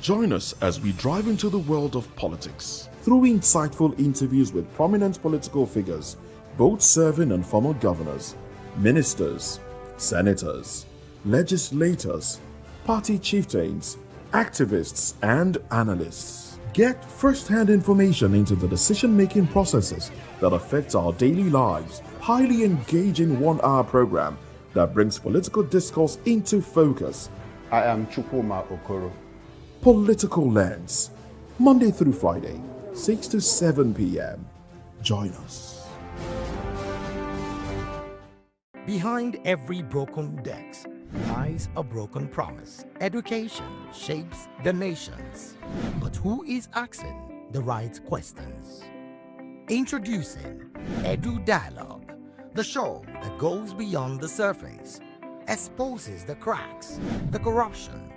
Join us as we drive into the world of politics through insightful interviews with prominent political figures, both serving and former governors, ministers, senators, legislators, party chieftains, activists, and analysts. Get first-hand information into the decision-making processes that affect our daily lives. Highly engaging one-hour program that brings political discourse into focus. I am Chukwuma Okoro. Political Lens, Monday through Friday, 6 to 7 p.m. Join us. Behind every broken desk lies a broken promise. Education shapes the nations. But who is asking the right questions? Introducing Edu Dialogue, the show that goes beyond the surface, exposes the cracks, the corruption,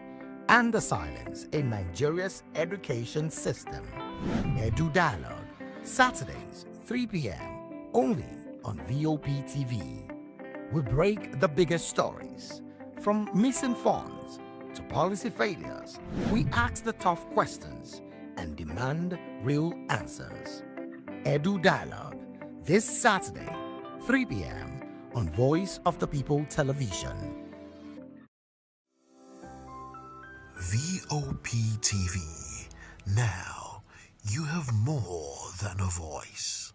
and the silence in Nigeria's education system. Edu Dialogue, Saturdays, 3 p.m., only on Voptv. We break the biggest stories, from missing funds to policy failures. We ask the tough questions and demand real answers. Edu Dialogue, this Saturday, 3 p.m. on Voice of the People television. Voptv. Now, you have more than a voice.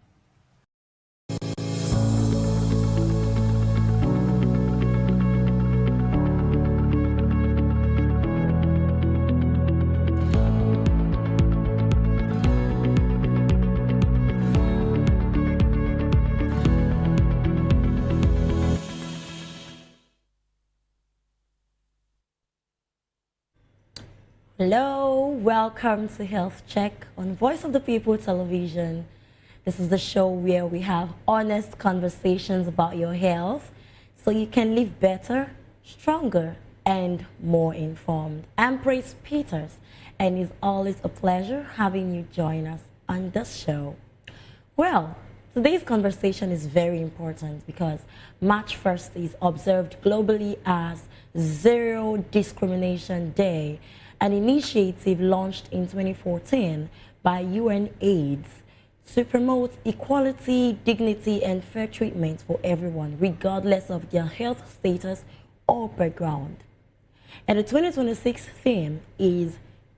Hello, welcome to Health Check on Voice of the People television. This is the show where we have honest conversations about your health so you can live better, stronger, and more informed. I'm Praise Peters, and it's always a pleasure having you join us on this show. Well, today's conversation is very important because March 1st is observed globally as Zero Discrimination Day, an initiative launched in 2014 by UNAIDS to promote equality, dignity, and fair treatment for everyone, regardless of their health status or background. And the 2026 theme is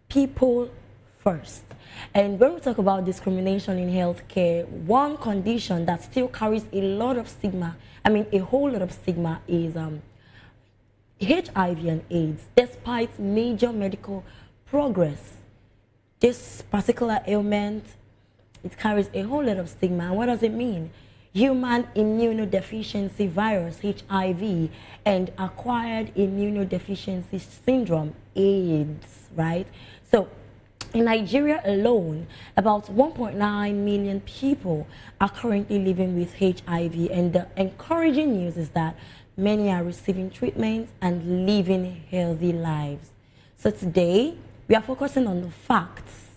People First. And when we talk about discrimination in healthcare, one condition that still carries a lot of stigma, a whole lot of stigma, is HIV and AIDS. Despite major medical progress, this particular ailment, it carries a whole lot of stigma. And what does it mean? Human immunodeficiency virus, HIV, and acquired immunodeficiency syndrome, AIDS, right? So in Nigeria alone, about 1.9 million people are currently living with HIV, and the encouraging news is that many are receiving treatment and living healthy lives. So today, we are focusing on the facts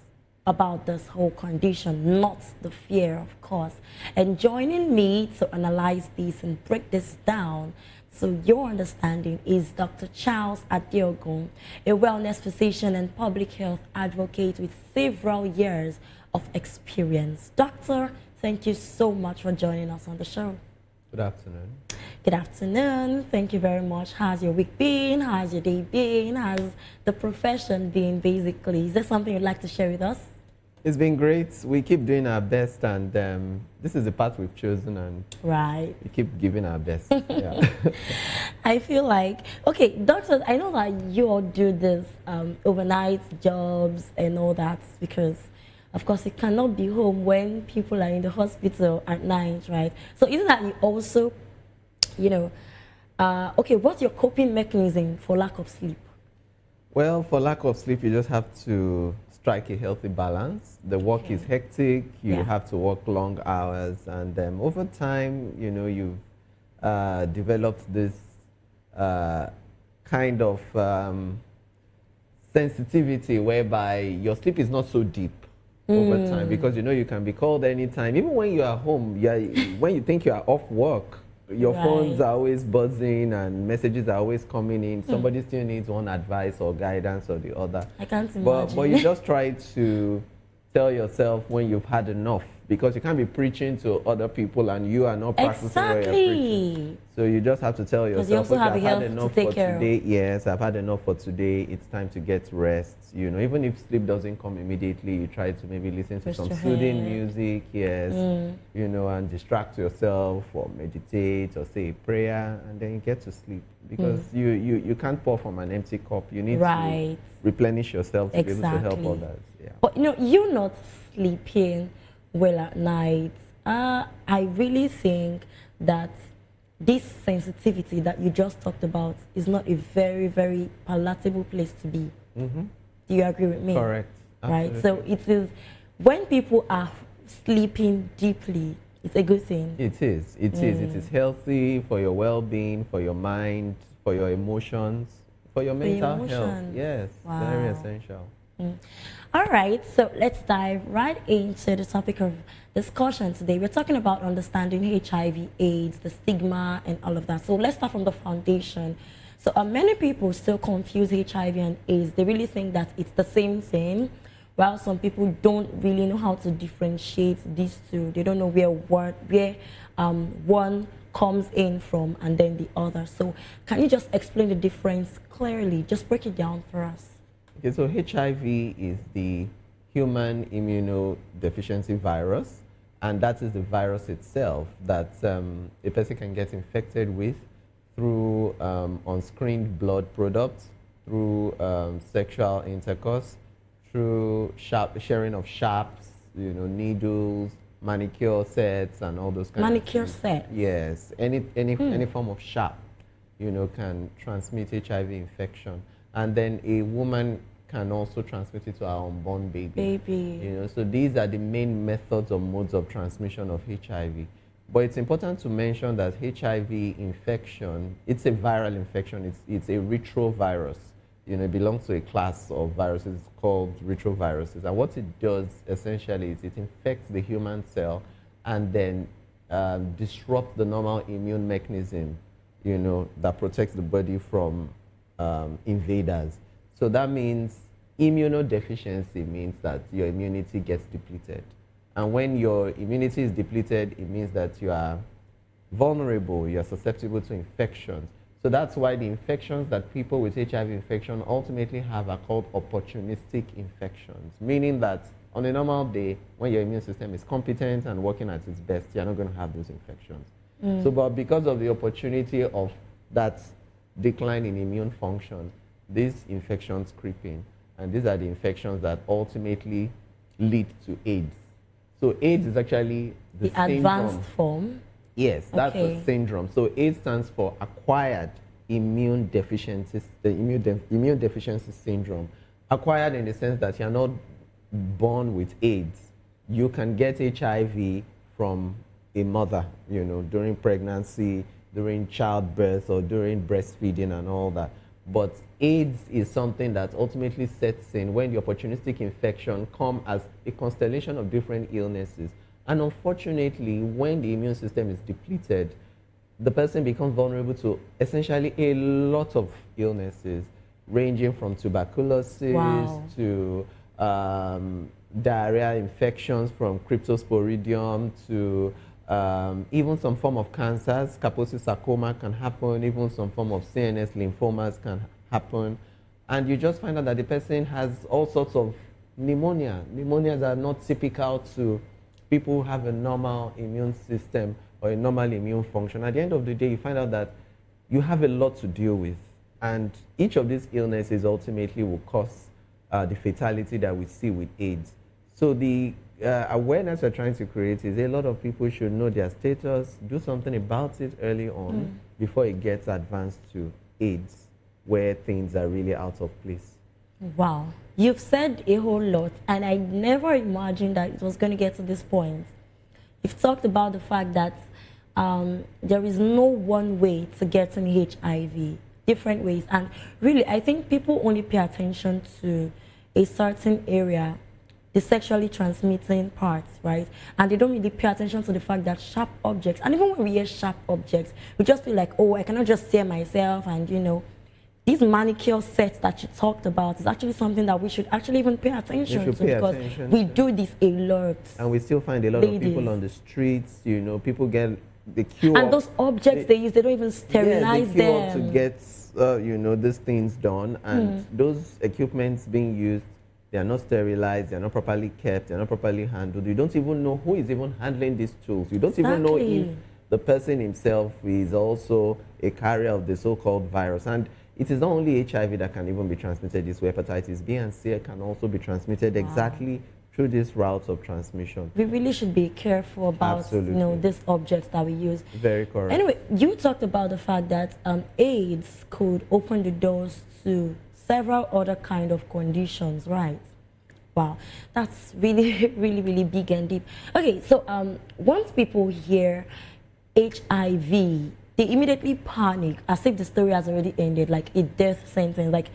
about this whole condition, not the fear, of course. And joining me to analyze this and break this down so your understanding is Dr. Charles Adiogun, a wellness physician and public health advocate with several years of experience. Doctor, thank you so much for joining us on the show. Good afternoon. Good afternoon. Thank you very much. How's your week been? How's your day been? How's the profession been, basically? Is there something you'd like to share with us? It's been great. We keep doing our best, and this is the path we've chosen, and right, we keep giving our best. Yeah. I feel like, okay, doctors, I know that you all do this overnight jobs and all that because, of course, you cannot be home when people are in the hospital at night, right? So isn't that you also, okay, what's your coping mechanism for lack of sleep? Well, for lack of sleep, you just have to strike a healthy balance. The work is hectic. You have to work long hours, and over time, you know, you've developed this kind of sensitivity whereby your sleep is not so deep over time, because you know you can be called anytime. Even when you are home, when you think you are off work, your phones are always buzzing and messages are always coming in. Somebody still needs one advice or guidance or the other. I can't imagine. But you just try to tell yourself when you've had enough, because you can't be preaching to other people and you are not practicing what you're preaching. So you just have to tell yourself, okay, I've had enough for today. Yes, I've had enough for today. It's time to get rest. You know, even if sleep doesn't come immediately, you try to maybe listen to some soothing music, you know, and distract yourself or meditate or say a prayer, and then you get to sleep. Because you can't pour from an empty cup. You need to replenish yourself to be able to help others. Yeah. But you know, you not sleeping well at night. I really think that this sensitivity that you just talked about is not a very, very palatable place to be. Do you agree with me? Correct. Right. So it is when people are sleeping deeply, it's a good thing. It is. It is. It is healthy for your well-being, for your mind, for your emotions, for your mental health. Yes. Wow. Very essential. All right, so let's dive right into the topic of discussion today. We're talking about understanding HIV, AIDS, the stigma, and all of that. So let's start from the foundation. So many people still confuse HIV and AIDS. They really think that it's the same thing, while some people don't really know how to differentiate these two. They don't know where one comes in from and then the other. So can you just explain the difference clearly? Just break it down for us. Okay, so HIV is the human immunodeficiency virus, and that is the virus itself that a person can get infected with through unscreened blood products, through sexual intercourse, through sharing of sharps, you know, needles, manicure sets, and all those kinds of things. Manicure sets? Yes, any form of sharp, you know, can transmit HIV infection. And then a woman can also transmit it to her unborn baby. You know, so these are the main methods or modes of transmission of HIV. But it's important to mention that HIV infection, it's a viral infection. It's a retrovirus. You know, it belongs to a class of viruses called retroviruses. And what it does essentially is it infects the human cell and then disrupts the normal immune mechanism, you know, that protects the body from invaders. So that means immunodeficiency means that your immunity gets depleted. And when your immunity is depleted, it means that you are vulnerable, you are susceptible to infections. So that's why the infections that people with HIV infection ultimately have are called opportunistic infections, meaning that on a normal day, when your immune system is competent and working at its best, you're not going to have those infections. So, but because of the opportunity of that decline in immune function, these infections creep in. And these are the infections that ultimately lead to AIDS. So AIDS is actually the advanced form? Yes, that's a syndrome. So AIDS stands for acquired immune deficiency, immune deficiency syndrome. Acquired in the sense that you're not born with AIDS. You can get HIV from a mother, you know, during pregnancy, during childbirth, or during breastfeeding and all that. But AIDS is something that ultimately sets in when the opportunistic infection comes as a constellation of different illnesses. And unfortunately, when the immune system is depleted, the person becomes vulnerable to essentially a lot of illnesses, ranging from tuberculosis to diarrhea infections from cryptosporidium to even some form of cancers. Kaposi sarcoma can happen, even some form of CNS lymphomas can happen. And you just find out that the person has all sorts of pneumonia. Pneumonias are not typical to people who have a normal immune system or a normal immune function. At the end of the day, you find out that you have a lot to deal with. And each of these illnesses ultimately will cause the fatality that we see with AIDS. So the awareness we're trying to create is a lot of people should know their status, do something about it early on before it gets advanced to AIDS, where things are really out of place. Wow. You've said a whole lot, and I never imagined that it was going to get to this point. You've talked about the fact that there is no one way to getting HIV, different ways. And really, I think people only pay attention to a certain area, the sexually transmitting parts, right? And they don't really pay attention to the fact that sharp objects, and even when we hear sharp objects, we just feel like, oh, I cannot just sear myself, and you know, these manicure sets that you talked about is actually something that we should actually even pay attention to, because we do this a lot. And we still find a lot of people on the streets, you know, people get the queue. And those objects they use, they don't even sterilize them. To get, you know, these things done. And those equipments being used, they are not sterilized, they are not properly kept, they are not properly handled. You don't even know who is even handling these tools. You don't even know if the person himself is also a carrier of the so-called virus. And it is not only HIV that can even be transmitted this way. Hepatitis B and C can also be transmitted exactly through these routes of transmission. We really should be careful about you know, these objects that we use. Very correct. Anyway, you talked about the fact that AIDS could open the doors to several other kind of conditions, right? Wow, that's really, really big and deep. Okay, so once people hear HIV, they immediately panic as if the story has already ended, like a death sentence. Like,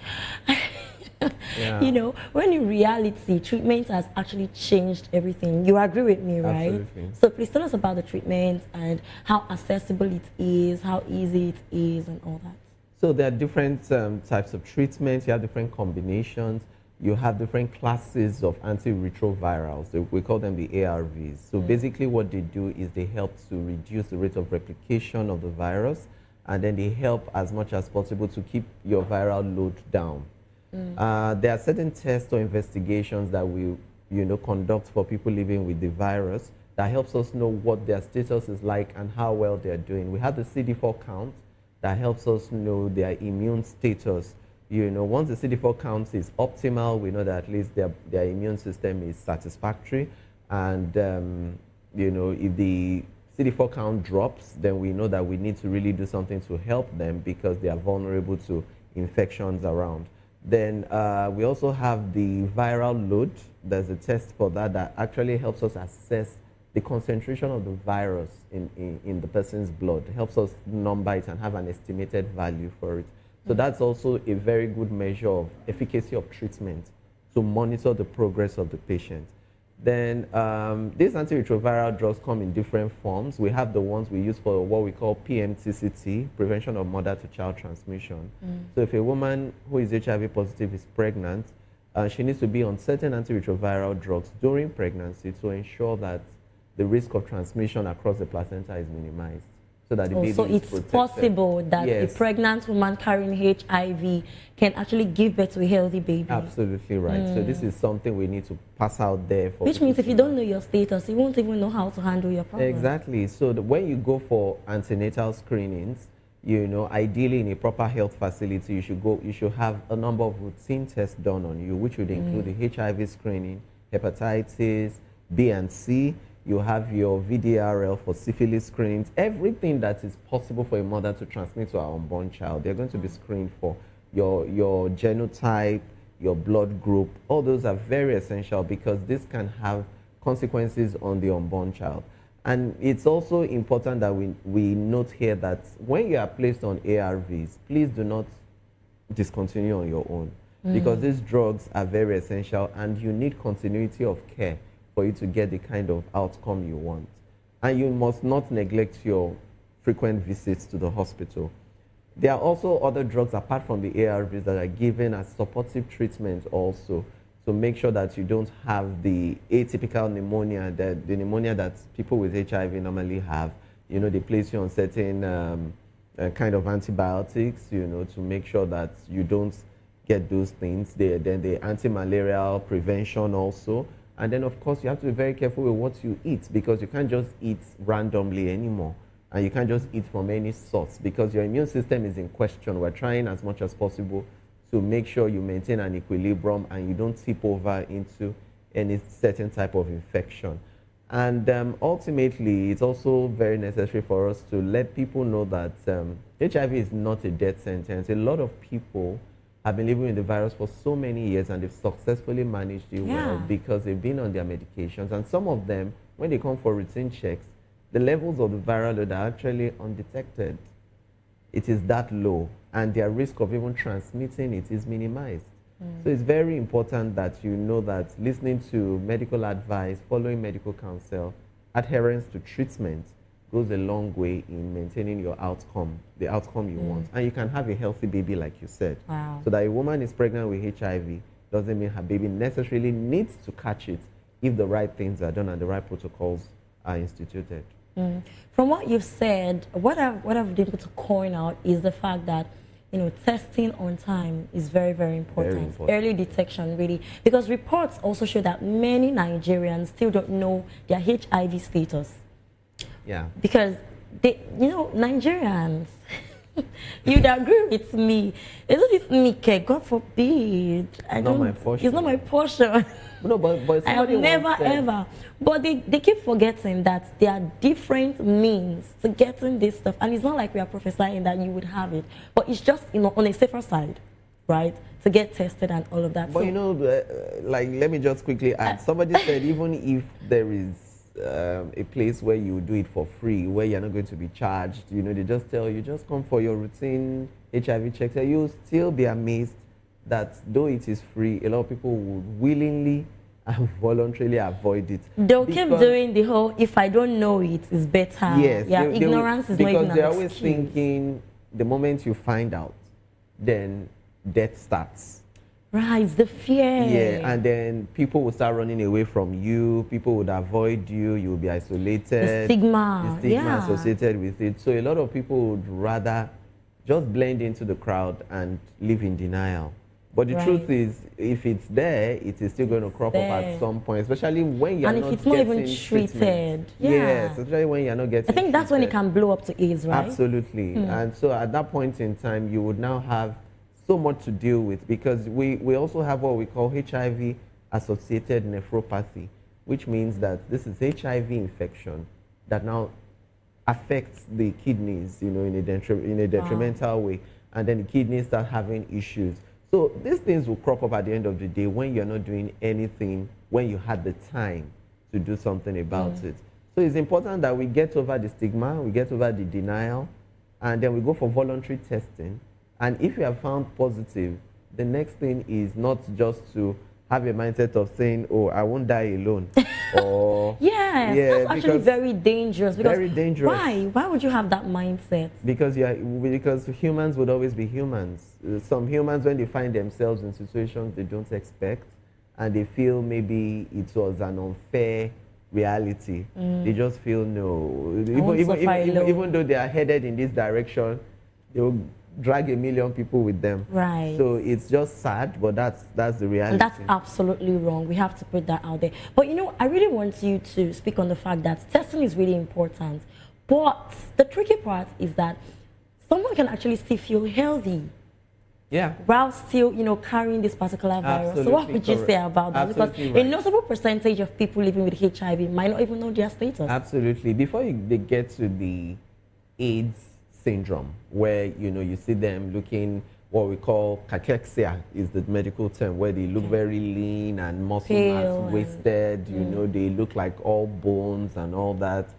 you know, when in reality, treatment has actually changed everything. You agree with me, right? Absolutely. So please tell us about the treatment and how accessible it is, how easy it is, and all that. So there are different types of treatments. You have different combinations. You have different classes of antiretrovirals. We call them the ARVs. So basically what they do is they help to reduce the rate of replication of the virus, and then they help as much as possible to keep your viral load down. There are certain tests or investigations that we conduct for people living with the virus that helps us know what their status is like and how well they're doing. We have the CD4 count that helps us know their immune status. You know, once the CD4 count is optimal, we know that at least their immune system is satisfactory. And, you know, if the CD4 count drops, then we know that we need to really do something to help them because they are vulnerable to infections around. Then we also have the viral load. There's a test for that that actually helps us assess the concentration of the virus in the person's blood. It helps us number it and have an estimated value for it. So that's also a very good measure of efficacy of treatment to monitor the progress of the patient. Then these antiretroviral drugs come in different forms. We have the ones we use for what we call PMTCT, prevention of mother-to-child transmission. So if a woman who is HIV positive is pregnant, she needs to be on certain antiretroviral drugs during pregnancy to ensure that the risk of transmission across the placenta is minimized. So that the baby so is it's protected. possible that a pregnant woman carrying HIV can actually give birth to a healthy baby. Absolutely right. So this is something we need to pass out there. For Which means if you don't know your status, you won't even know how to handle your problem. Exactly. So when you go for antenatal screenings, you know, ideally in a proper health facility, you should have a number of routine tests done on you, which would include the HIV screening, hepatitis B and C. You have your VDRL for syphilis screenings, everything that is possible for a mother to transmit to her unborn child. They're going to be screened for your genotype, your blood group. All those are very essential because this can have consequences on the unborn child. And it's also important that we note here that when you are placed on ARVs, please do not discontinue on your own because these drugs are very essential and you need continuity of care for you to get the kind of outcome you want. And you must not neglect your frequent visits to the hospital. There are also other drugs apart from the ARVs that are given as supportive treatment also to make sure that you don't have the atypical pneumonia, the pneumonia that people with HIV normally have. You know, they place you on certain kind of antibiotics, you know, to make sure that you don't get those things. Then the anti-malarial prevention also. And then, of course, you have to be very careful with what you eat because you can't just eat randomly anymore. And you can't just eat from any source because your immune system is in question. We're trying as much as possible to make sure you maintain an equilibrium and you don't tip over into any certain type of infection. And ultimately, it's also very necessary for us to let people know that HIV is not a death sentence. A lot of people have been living with the virus for so many years and they've successfully managed it well because they've been on their medications. And some of them, when they come for routine checks, the levels of the viral load are actually undetected. It is that low, and their risk of even transmitting it is minimized. So it's very important that you know that listening to medical advice, following medical counsel, adherence to treatment goes a long way in maintaining your outcome, the outcome you want. And you can have a healthy baby, like you said. Wow. So that a woman is pregnant with HIV doesn't mean her baby necessarily needs to catch it if the right things are done and the right protocols are instituted. From what you've said, what I've been able to coin out is the fact that testing on time is very, very important. Very important. Early detection, really, because reports also show that many Nigerians still don't know their HIV status. Yeah. Because they, Nigerians, you'd agree with me. It's not me, God forbid. Not my portion. It's not my portion. No, but I have never ever. But they keep forgetting that there are different means to getting this stuff, and it's not like we are prophesying that you would have it, but it's just on a safer side, right? To get tested and all of that. But like, let me just quickly add. Somebody said even if there is a place where you do it for free, where you're not going to be charged, they just tell you, just come for your routine HIV checks, you'll still be amazed that though it is free, a lot of people would willingly and voluntarily avoid it. They'll keep doing the whole, if I don't know it, it's better. Yes. Ignorance is not even an excuse. Because they're always thinking the moment you find out, then death starts. Right, the fear. Yeah, and then people will start running away from you. People would avoid you. You'll be isolated. The stigma. Associated with it. So a lot of people would rather just blend into the crowd and live in denial. But the truth is, if it's there, it is still going to crop up at some point, especially when you're not getting treatment. And if it's not even treated. Yes, especially when you're not getting I think that's when it can blow up to AIDS, right? Absolutely. And so at that point in time, you would now have so much to deal with, because we also have what we call HIV-associated nephropathy, which means that this is HIV infection that now affects the kidneys, in a detrimental way, and then the kidneys start having issues. So these things will crop up at the end of the day when you're not doing anything, when you had the time to do something about it. So it's important that we get over the stigma, we get over the denial, and then we go for voluntary testing. And if you have found positive, the next thing is not just to have a mindset of saying, oh, I won't die alone. Or that's actually very dangerous. Because very dangerous. Why? Why would you have that mindset? Because humans would always be humans. Some humans, when they find themselves in situations they don't expect, and they feel maybe it was an unfair reality, they just feel no. Even though they are headed in this direction, they will drag a million people with them. Right. So it's just sad, but that's the reality. And that's absolutely wrong. We have to put that out there. But I really want you to speak on the fact that testing is really important. But the tricky part is that someone can actually still feel healthy. Yeah. While still, carrying this particular virus. Absolutely So what would you say about that? Absolutely because a notable percentage of people living with HIV might not even know their status. Absolutely. Before they get to the AIDS syndrome, where you see them looking, what we call cachexia is the medical term, where they look very lean and muscle mass wasted, they look like all bones and all that.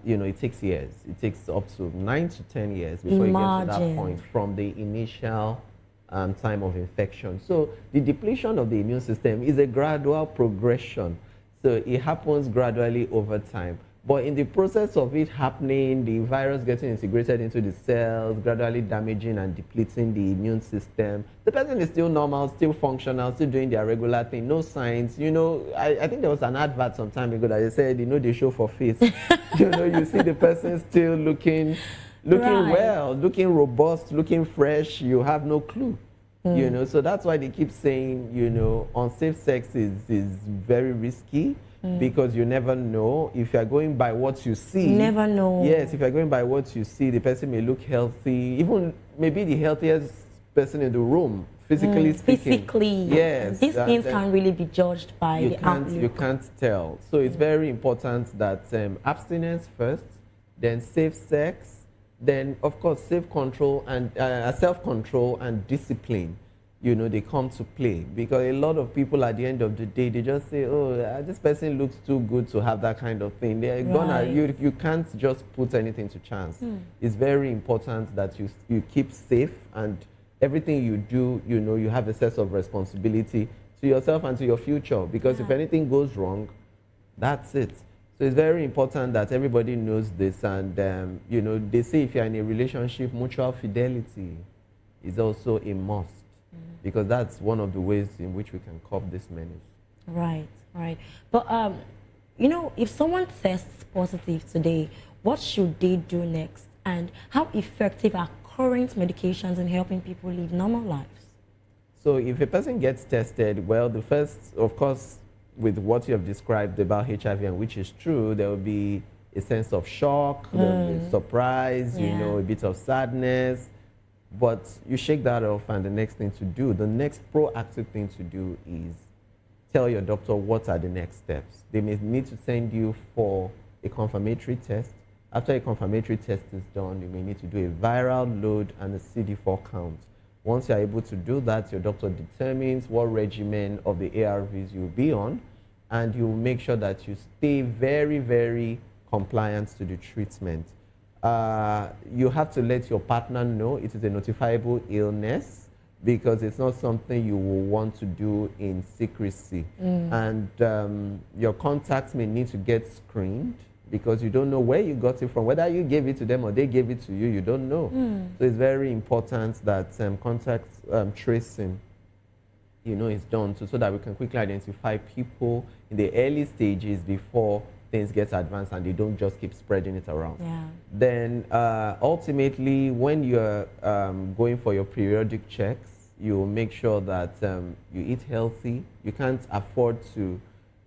It takes years. It takes up to 9 to 10 years before you get to that point from the initial time of infection. So the depletion of the immune system is a gradual progression. So it happens gradually over time. But in the process of it happening, the virus getting integrated into the cells, gradually damaging and depleting the immune system, the person is still normal, still functional, still doing their regular thing, no signs. I think there was an advert some time ago that they said, they show for face. You see the person still looking well, looking robust, looking fresh, you have no clue. So that's why they keep saying, unsafe sex is very risky. Because you never know. If you're going by what you see, you never know. Yes, if you're going by what you see, the person may look healthy, even maybe the healthiest person in the room, physically speaking. Physically, yes. These things can't really be judged by the outlook. You can't tell. So it's very important that abstinence first, then safe sex, then of course self-control and discipline, you know, they come to play, because a lot of people at the end of the day, they just say, oh, this person looks too good to have that kind of thing. They're gonna, you can't just put anything to chance. It's very important that you keep safe, and everything you do, you know, you have a sense of responsibility to yourself and to your future, because if anything goes wrong, that's it. So it's very important that everybody knows this, and you know, they say if you're in a relationship, mutual fidelity is also a must, because that's one of the ways in which we can curb this menace. Right, right. But you know, if someone tests positive today, what should they do next, and how effective are current medications in helping people live normal lives? So if a person gets tested, well, the first, of course, with what you have described about HIV, and which is true, there will be a sense of shock, there will be a surprise, you know, a bit of sadness, but you shake that off, and the next thing to do, the next proactive thing to do is tell your doctor what are the next steps. They may need to send you for a confirmatory test. After a confirmatory test is done, you may need to do a viral load and a CD4 count. Once you're able to do that, your doctor determines what regimen of the ARVs you'll be on, and you make sure that you stay very, very compliant to the treatment. You have to let your partner know it is a notifiable illness, because it's not something you will want to do in secrecy. And your contacts may need to get screened, because you don't know where you got it from. Whether you gave it to them or they gave it to you, you don't know. So it's very important that contact tracing, you know, is done so that we can quickly identify people in the early stages before things get advanced and they don't just keep spreading it around. Then ultimately, when you're going for your periodic checks, you make sure that you eat healthy. You can't afford to,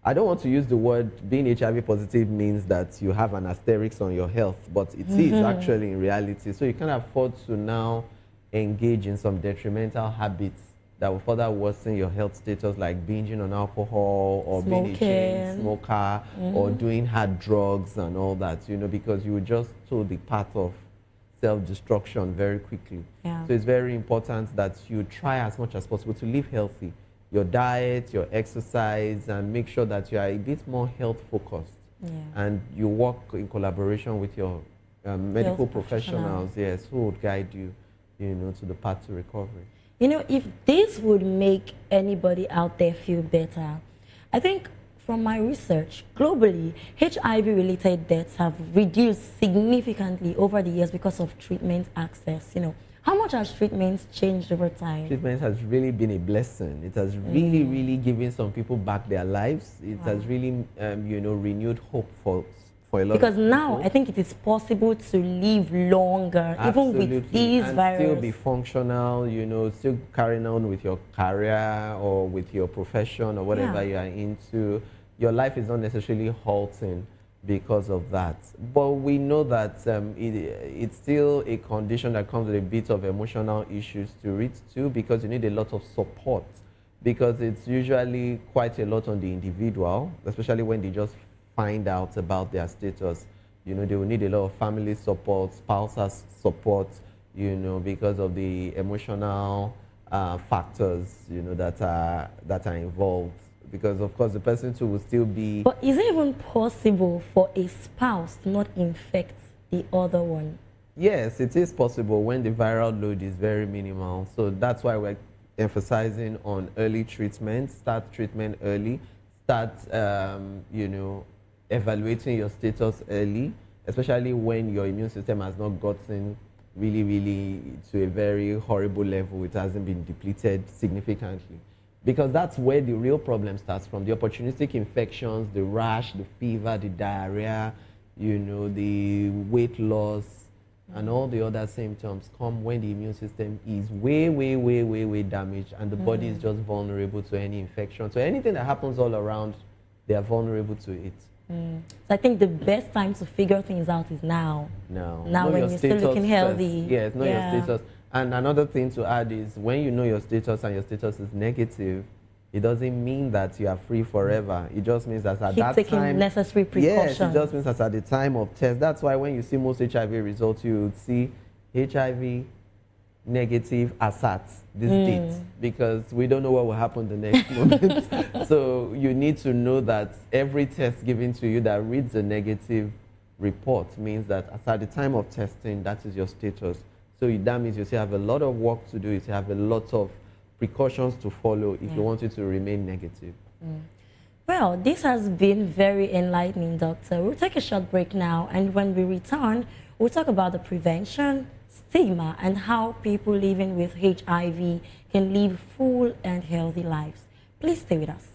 I don't want to use the word being HIV positive means that you have an asterisk on your health, but it is actually in reality. So you can't afford to now engage in some detrimental habits that will further worsen your health status, like binging on alcohol, or being a chain smoker, or doing hard drugs and all that, you know, because you just took the path of self-destruction very quickly. So it's very important that you try as much as possible to live healthy. Your diet, your exercise, and make sure that you are a bit more health focused. And you work in collaboration with your medical professionals, yes, who would guide you, you know, to the path to recovery. You know, if this would make anybody out there feel better, I think from my research, globally, HIV-related deaths have reduced significantly over the years because of treatment access. You know, how much has treatments changed over time? Treatment has really been a blessing. It has really, really given some people back their lives. It has really, you know, renewed hope for a lot because of people. now I think it is possible to live longer, even with these viruses. Still be functional, you know, still carrying on with your career or with your profession or whatever you are into. Your life is not necessarily halting because of that. But we know that it's still a condition that comes with a bit of emotional issues to it too, because you need a lot of support, because it's usually quite a lot on the individual, especially when they just find out about their status. You know, they will need a lot of family support, spousal support, you know, because of the emotional factors, you know, that are involved. Because of course the person too will still be. But is it even possible for a spouse to not infect the other one? Yes, it is possible when the viral load is very minimal. So that's why we're emphasizing on early treatment. Start treatment early. Start, you know, evaluating your status early, especially when your immune system has not gotten really to a very horrible level. It hasn't been depleted significantly. Because that's where the real problem starts from. The opportunistic infections, the rash, the fever, the diarrhea, you know, the weight loss, and all the other symptoms come when the immune system is way damaged, and the body is just vulnerable to any infection. So anything that happens all around, they are vulnerable to it. So I think the best time to figure things out is now. Now know when you're still looking healthy. First. Yes, know your status. And another thing to add is when you know your status and your status is negative, It doesn't mean that you are free forever. It just means that at Keep that taking time, necessary precautions. yes, it just means that at the time of test. That's why when you see most HIV results, you would see HIV negative ASAT this date, because we don't know what will happen the next moment. So you need to know that every test given to you that reads a negative report means that as at the time of testing, that is your status. So that means you still have a lot of work to do. You still have a lot of precautions to follow if you want it to remain negative. Well, this has been very enlightening, Doctor. We'll take a short break now, and when we return, we'll talk about the prevention, stigma, and how people living with HIV can live full and healthy lives. Please stay with us.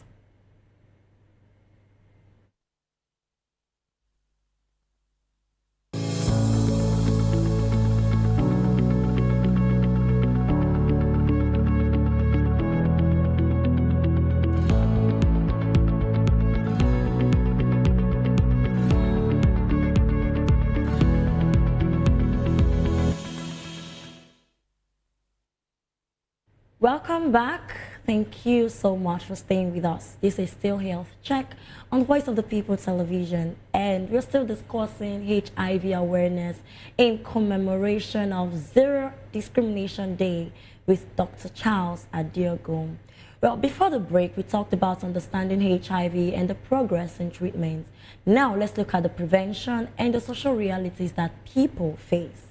Welcome back. Thank you so much for staying with us. This is still Health Check on Voice of the People Television, and we're still discussing HIV awareness in commemoration of Zero Discrimination Day with Dr. Charles Adiogun. Well, before the break, we talked about understanding HIV and the progress in treatment. Now, let's look at the prevention and the social realities that people face.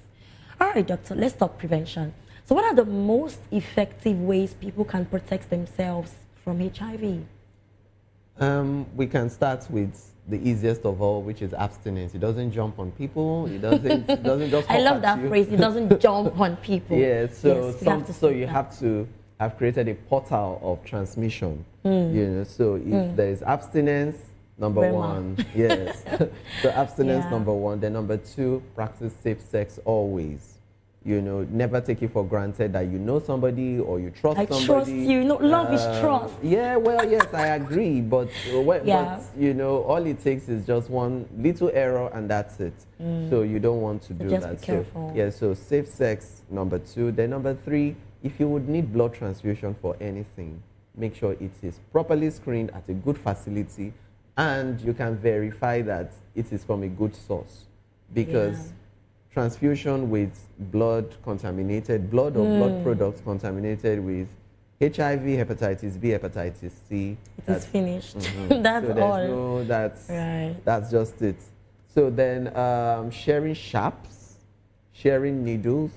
All right, doctor, let's talk prevention. So what are the most effective ways people can protect themselves from HIV? We can start with the easiest of all, which is abstinence. It doesn't jump on people. It doesn't just I love that phrase. It doesn't jump on people. Yeah, so yes, you have to have created a portal of transmission. You know, so if there is abstinence, number one, yes. So abstinence, number one. Then number two, practice safe sex always. You know, never take it for granted that you know somebody or you trust somebody. I trust you. No, love is trust. Yeah, well, yes, I agree. But you know, all it takes is just one little error and that's it. So you don't want to do just that. Be careful. So, yeah, so safe sex, number two. Then number three, if you would need blood transfusion for anything, make sure it is properly screened at a good facility and you can verify that it is from a good source. Because transfusion with blood contaminated, blood or blood products contaminated with HIV, hepatitis B, hepatitis C. It is finished. That's so all. That's just it. So then sharing sharps, sharing needles,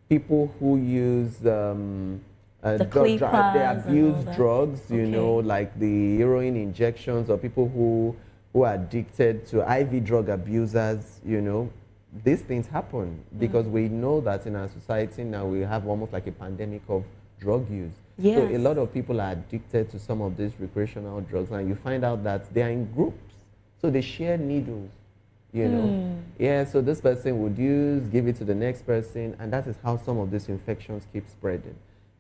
people who use they abuse drugs, you know, like the heroin injections, or people who are addicted to IV drug abusers, you know. These things happen because we know that in our society now we have almost like a pandemic of drug use. Yes. So a lot of people are addicted to some of these recreational drugs, and you find out that they are in groups. So they share needles, you know. Yeah, so this person would give it to the next person, and that is how some of these infections keep spreading.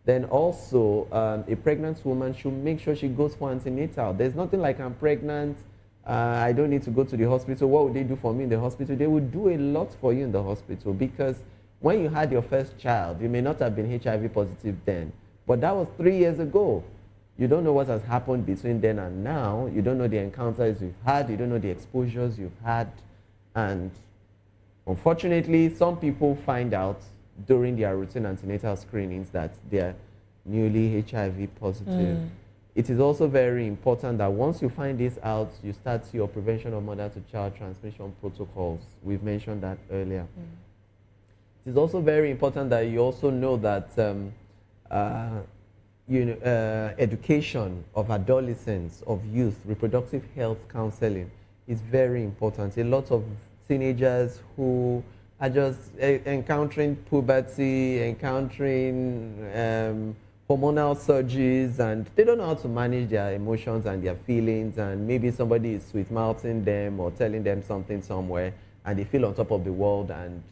Then also, a pregnant woman should make sure she goes for antenatal. There's nothing like I'm pregnant, I don't need to go to the hospital. What would they do for me in the hospital? They would do a lot for you in the hospital, because when you had your first child, you may not have been HIV positive then, but that was 3 years ago. You don't know what has happened between then and now. You don't know the encounters you've had. You don't know the exposures you've had. And unfortunately, some people find out during their routine antenatal screenings that they're newly HIV positive. It is also very important that once you find this out, you start your prevention of mother-to-child transmission protocols. We've mentioned that earlier. It is also very important that you also know that education of adolescents, of youth, reproductive health counseling is very important. A lot of teenagers who are just encountering puberty, encountering hormonal surges, and they don't know how to manage their emotions and their feelings, and maybe somebody is sweet-mouthing them or telling them something somewhere, and they feel on top of the world, and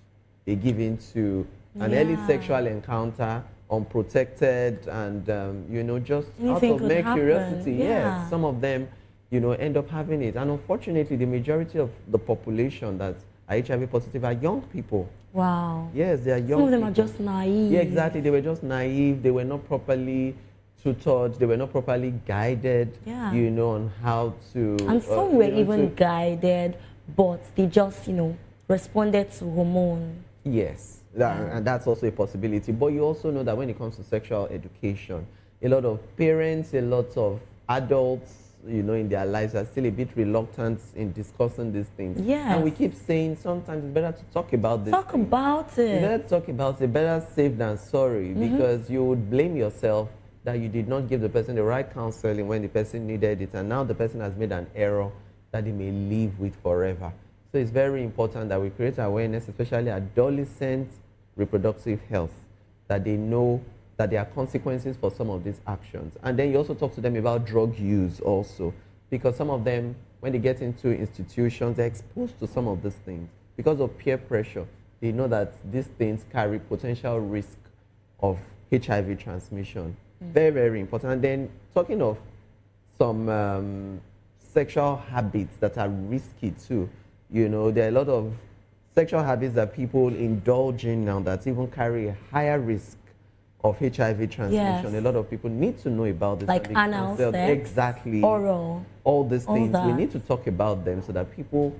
they give in to an early sexual encounter, unprotected, and you know, just Anything out of mere curiosity. Yeah. Yes, some of them, you know, end up having it, and unfortunately, the majority of the population that are HIV positive are young people. Wow. Yes, they are young. Some of them people. are just naive. Yeah, exactly. They were just naive. They were not properly tutored, they were not properly guided, Yeah. you know, on how to... And some were you know, even guided, but they just, you know, responded to hormone. Yes, and that's also a possibility. But you also know that when it comes to sexual education, a lot of parents, a lot of adults, you know, in their lives are still a bit reluctant in discussing these things. Yes. And we keep saying sometimes it's better to talk about this. Talk about it. It's better to talk about it, better safe than sorry, because you would blame yourself that you did not give the person the right counseling when the person needed it, and now the person has made an error that they may live with forever. So it's very important that we create awareness, especially adolescent reproductive health, that they know that there are consequences for some of these actions. And then you also talk to them about drug use also, because some of them, when they get into institutions, they're exposed to some of these things. Because of peer pressure, they know that these things carry potential risk of HIV transmission. Very, very important. And then talking of some sexual habits that are risky too. You know, there are a lot of sexual habits that people indulge in now that even carry a higher risk of HIV transmission. Yes. A lot of people need to know about this. Like anal sex, exactly, oral, all these all things. that. We need to talk about them so that people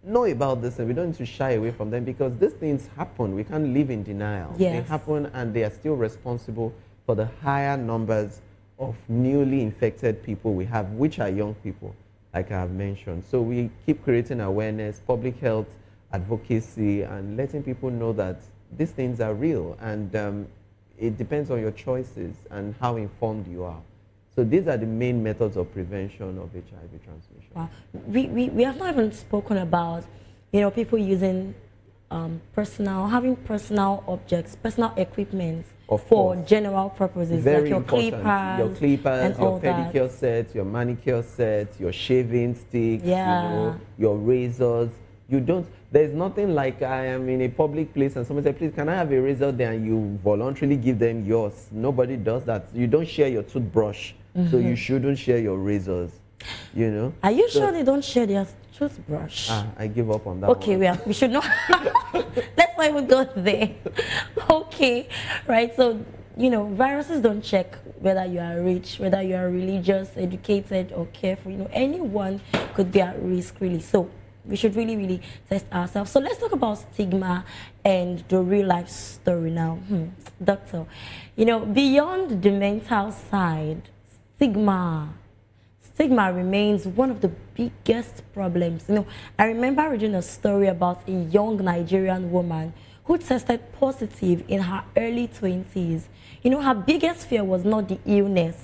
know about this, and we don't need to shy away from them, because these things happen. We can't live in denial. Yes. They happen, and they are still responsible for the higher numbers of newly infected people we have, which are young people, like I have mentioned. So we keep creating awareness, public health advocacy, and letting people know that these things are real, and it depends on your choices and how informed you are. So these are the main methods of prevention of HIV transmission. Wow. We have not even spoken about, you know, people using having personal objects, personal equipment for general purposes, Very like your important. clippers, Your clippers, and your all pedicure that. set, your manicure set, your shaving sticks, Yeah. you know, your razors. You don't, there's nothing like I am in a public place and someone says, please, can I have a razor there? And you voluntarily give them yours. Nobody does that. You don't share your toothbrush, so you shouldn't share your razors, you know? Are you sure they don't share their toothbrush? I give up on that Okay, one. we should not. Let's not even go there. Okay, right. So, you know, viruses don't check whether you are rich, whether you are religious, educated, or careful. You know, anyone could be at risk, really. So we should really, really test ourselves. So let's talk about stigma and the real life story now. Doctor, you know, beyond the mental side, stigma remains one of the biggest problems. You know, I remember reading a story about a young Nigerian woman who tested positive in her early 20s. You know, her biggest fear was not the illness.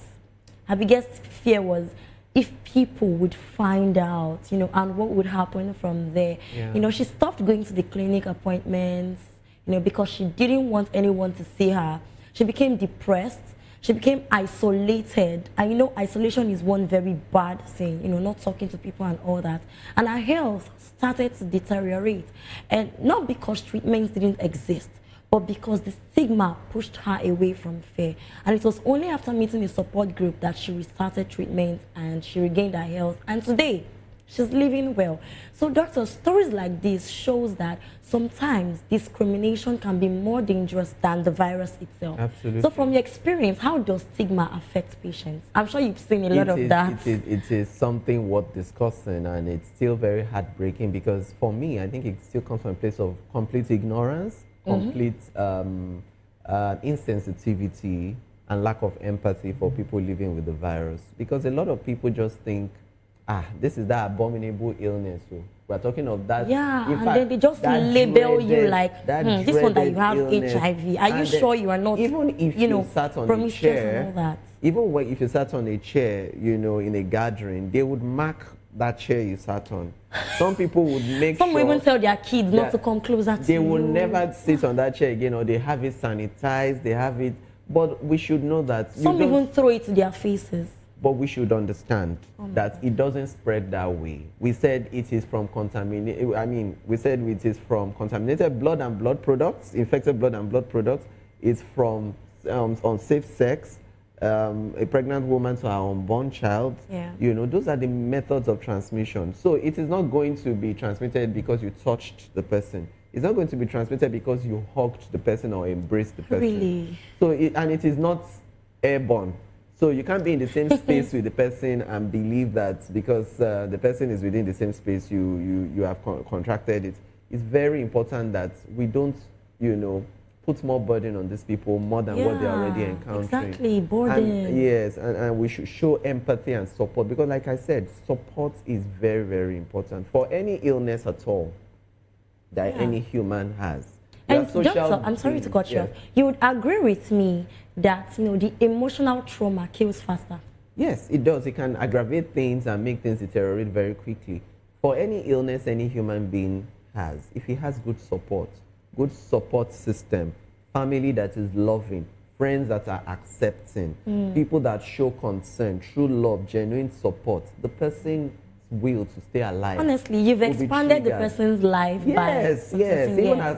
Her biggest fear was if people would find out, you know, and what would happen from there. Yeah. You know, she stopped going to the clinic appointments, you know, because she didn't want anyone to see her. She became depressed. She became isolated. And, you know, isolation is one very bad thing, you know, not talking to people and all that. And her health started to deteriorate. And not because treatments didn't exist, but because the stigma pushed her away from fear. And it was only after meeting a support group that she restarted treatment and she regained her health. And today, she's living well. So, doctor, stories like this shows that sometimes discrimination can be more dangerous than the virus itself. Absolutely. So, from your experience, how does stigma affect patients? I'm sure you've seen a lot of that. It is something worth discussing, and it's still very heartbreaking, because for me, I think it still comes from a place of complete ignorance, complete insensitivity, and lack of empathy for people living with the virus. Because a lot of people just think, this is that abominable illness. So we're talking of that. Yeah, in and fact, then they just that label you dreaded- like, that this one that you dreaded have illness. HIV. Are you And then sure you are not, even if you know, sat on a promiscuous chair, and all that? even if you sat on a chair, you know, in a gathering, they would mark that chair you sat on. Some people would make Some sure will even tell their kids not that to come closer to they you. will never sit on that chair again, or they have it sanitized, they have it. But we should know that. Some even throw it to their faces. But we should understand that it doesn't spread that way. We said it is from contaminated blood and blood products, infected blood and blood products. It's from unsafe sex, a pregnant woman to her unborn child. Yeah. You know, those are the methods of transmission. So it is not going to be transmitted because you touched the person. It's not going to be transmitted because you hugged the person or embraced the person. Really? So, it is not airborne. So you can't be in the same space with the person and believe that because the person is within the same space, you have contracted it. It's very important that we don't, put more burden on these people more than what they're already encountering. Exactly, burden. And, yes, and we should show empathy and support because, like I said, support is very, very important for any illness at all that any human has. And Doctor, I'm sorry to cut you off. You would agree with me that the emotional trauma kills faster? Yes, it does. It can aggravate things and make things deteriorate very quickly. For any illness any human being has, if he has good support system, family that is loving, friends that are accepting, people that show concern, true love, genuine support, the person's will to stay alive. Honestly, you've expanded the person's life yes,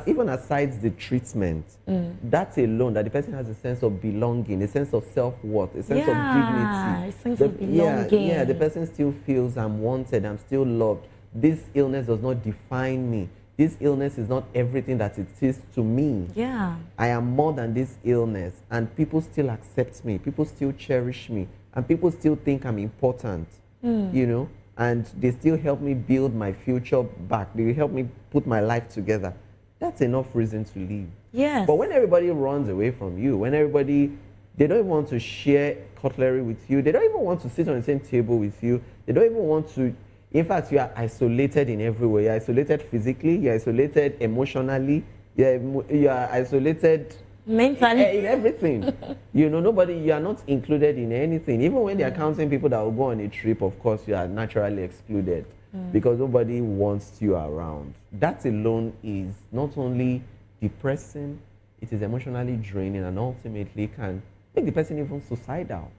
even aside the treatment, that alone, that the person has a sense of belonging, a sense of self-worth, a sense of dignity. A sense of belonging. Yeah, the person still feels I'm wanted, I'm still loved. This illness does not define me. This illness is not everything that it is to me. Yeah. I am more than this illness, and people still accept me, people still cherish me, and people still think I'm important, and they still help me build my future back. They help me put my life together. That's enough reason to live. Yes. But when everybody runs away from you, when everybody, they don't even want to share cutlery with you, they don't even want to sit on the same table with you, they don't even want to, in fact, you are isolated in every way. You're isolated physically, you're isolated emotionally, you are isolated mentally, in everything. Nobody, you are not included in anything. Even when they are counting people that will go on a trip, of course, you are naturally excluded because nobody wants you around. That alone is not only depressing, it is emotionally draining and ultimately can make the person even suicidal.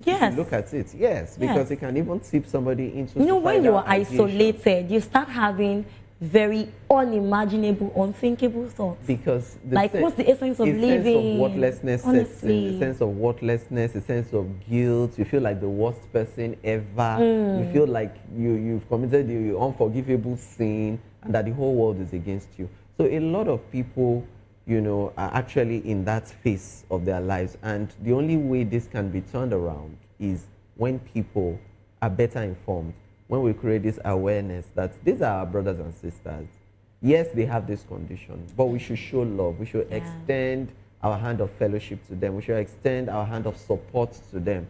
Yes. Look at it, yes, because it can even tip somebody into when you are ideation. isolated, you start having very unimaginable, unthinkable thoughts. Because what's the essence of living? A sense of worthlessness sets in. A sense of worthlessness, a sense of guilt. You feel like the worst person ever. You feel like you've committed the unforgivable sin and that the whole world is against you. So a lot of people, are actually in that phase of their lives. And the only way this can be turned around is when people are better informed, when we create this awareness that these are our brothers and sisters. Yes, they have this condition, but we should show love. We should extend our hand of fellowship to them. We should extend our hand of support to them.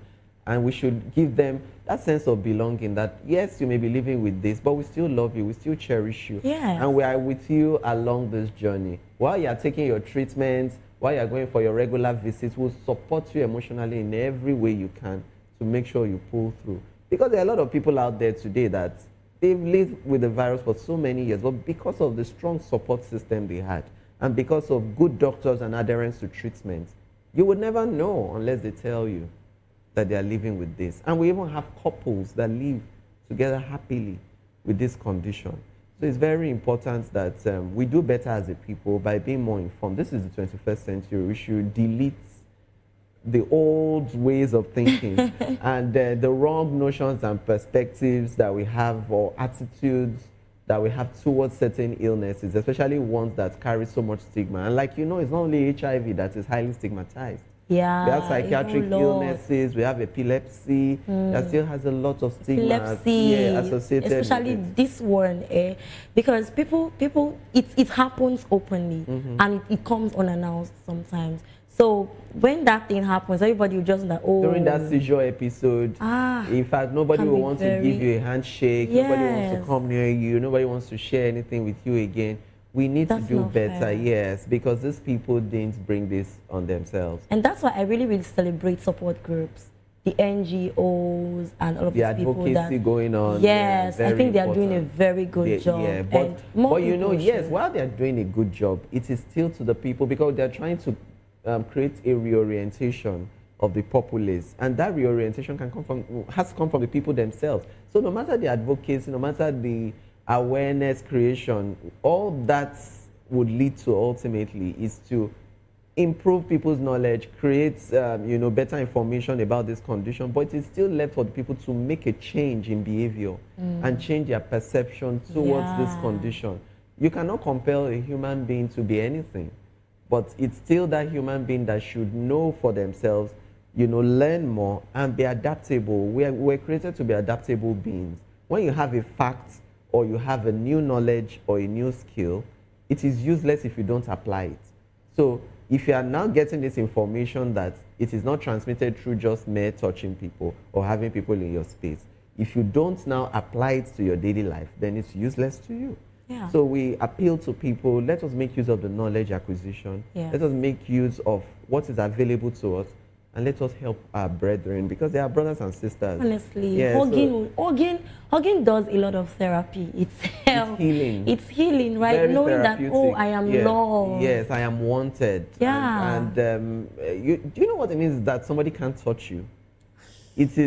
And we should give them that sense of belonging that, yes, you may be living with this, but we still love you, we still cherish you. Yes. And we are with you along this journey. While you are taking your treatments, while you are going for your regular visits, we'll support you emotionally in every way you can to make sure you pull through. Because there are a lot of people out there today that they've lived with the virus for so many years, but because of the strong support system they had, and because of good doctors and adherence to treatment, you would never know unless they tell you that they are living with this. And we even have couples that live together happily with this condition. So it's very important that we do better as a people by being more informed. This is the 21st century. We should delete the old ways of thinking and the wrong notions and perspectives that we have or attitudes that we have towards certain illnesses, especially ones that carry so much stigma. And like it's not only HIV that is highly stigmatized. Yeah, we have psychiatric illnesses, we have epilepsy, that still has a lot of stigma associated especially with it. This one, because people, it happens openly and it comes unannounced sometimes. So when that thing happens, everybody will just like, during that seizure episode, in fact, nobody will want to give you a handshake, nobody wants to come near you, nobody wants to share anything with you again. We need to do better, yes, because these people didn't bring this on themselves. And that's why I really, really celebrate support groups, the NGOs and all of these people. The advocacy going on. Yes, I think they are doing a very good job. Yeah, but yes, while they are doing a good job, it is still to the people because they are trying to create a reorientation of the populace, and that reorientation has come from the people themselves. So no matter the advocacy, no matter the awareness creation, all that would lead to ultimately is to improve people's knowledge, create better information about this condition, but it is still left for the people to make a change in behavior and change their perception towards this condition. You cannot compel a human being to be anything, but it's still that human being that should know for themselves learn more and be adaptable. We're created to be adaptable beings. When you have a fact or you have a new knowledge or a new skill, it is useless if you don't apply it. So if you are now getting this information that it is not transmitted through just mere touching people or having people in your space, if you don't now apply it to your daily life, then it's useless to you. Yeah. So we appeal to people, let us make use of the knowledge acquisition. Yes. Let us make use of what is available to us, and let us help our brethren, because they are brothers and sisters. Honestly, Yeah, hugging does a lot of therapy. It's healing. It's healing, right? Very Knowing therapeutic. that, oh, I am loved. Yes, I am wanted. Yeah. And do you know what it means that somebody can't touch you? It's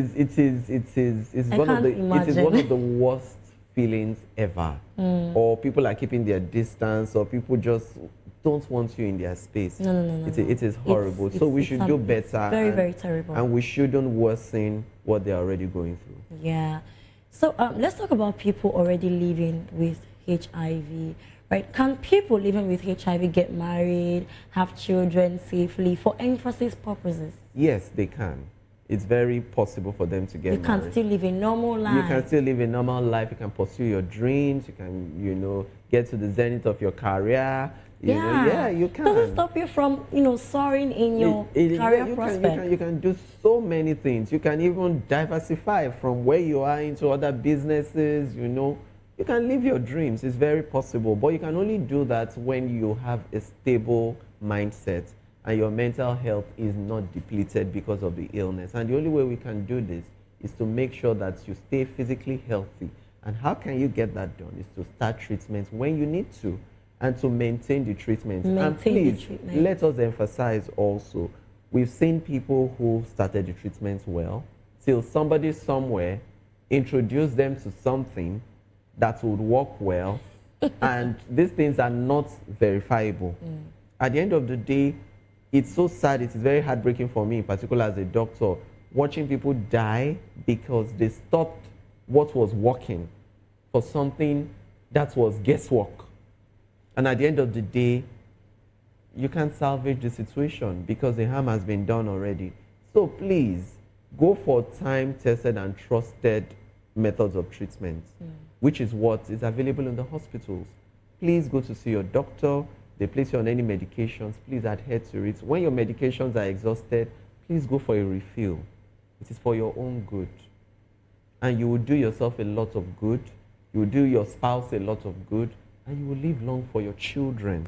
one of the worst feelings ever. Or people are keeping their distance, or people just don't want you in their space. No. It is horrible. So we should do better. Very, very terrible. And we shouldn't worsen what they're already going through. Yeah. So let's talk about people already living with HIV, right? Can people living with HIV get married, have children safely for emphasis purposes? Yes, they can. It's very possible for them to get married. You can still live a normal life. You can still live a normal life. You can pursue your dreams. You can, get to the zenith of your career. You can. Doesn't stop you from, soaring in your career prospect. You can do so many things. You can even diversify from where you are into other businesses, You can live your dreams. It's very possible. But you can only do that when you have a stable mindset and your mental health is not depleted because of the illness. And the only way we can do this is to make sure that you stay physically healthy. And how can you get that done? Is to start treatments when you need to, and to maintain the treatment. And please, let us emphasize also, we've seen people who started the treatment well, till somebody somewhere introduced them to something that would work well, and these things are not verifiable. At the end of the day, it's so sad, it's very heartbreaking for me, in particular as a doctor, watching people die because they stopped what was working for something that was guesswork. And at the end of the day, you can't salvage the situation because the harm has been done already. So please, go for time-tested and trusted methods of treatment, which is what is available in the hospitals. Please go to see your doctor. They place you on any medications. Please adhere to it. When your medications are exhausted, please go for a refill. It is for your own good. And you will do yourself a lot of good. You will do your spouse a lot of good. And you will live long for your children.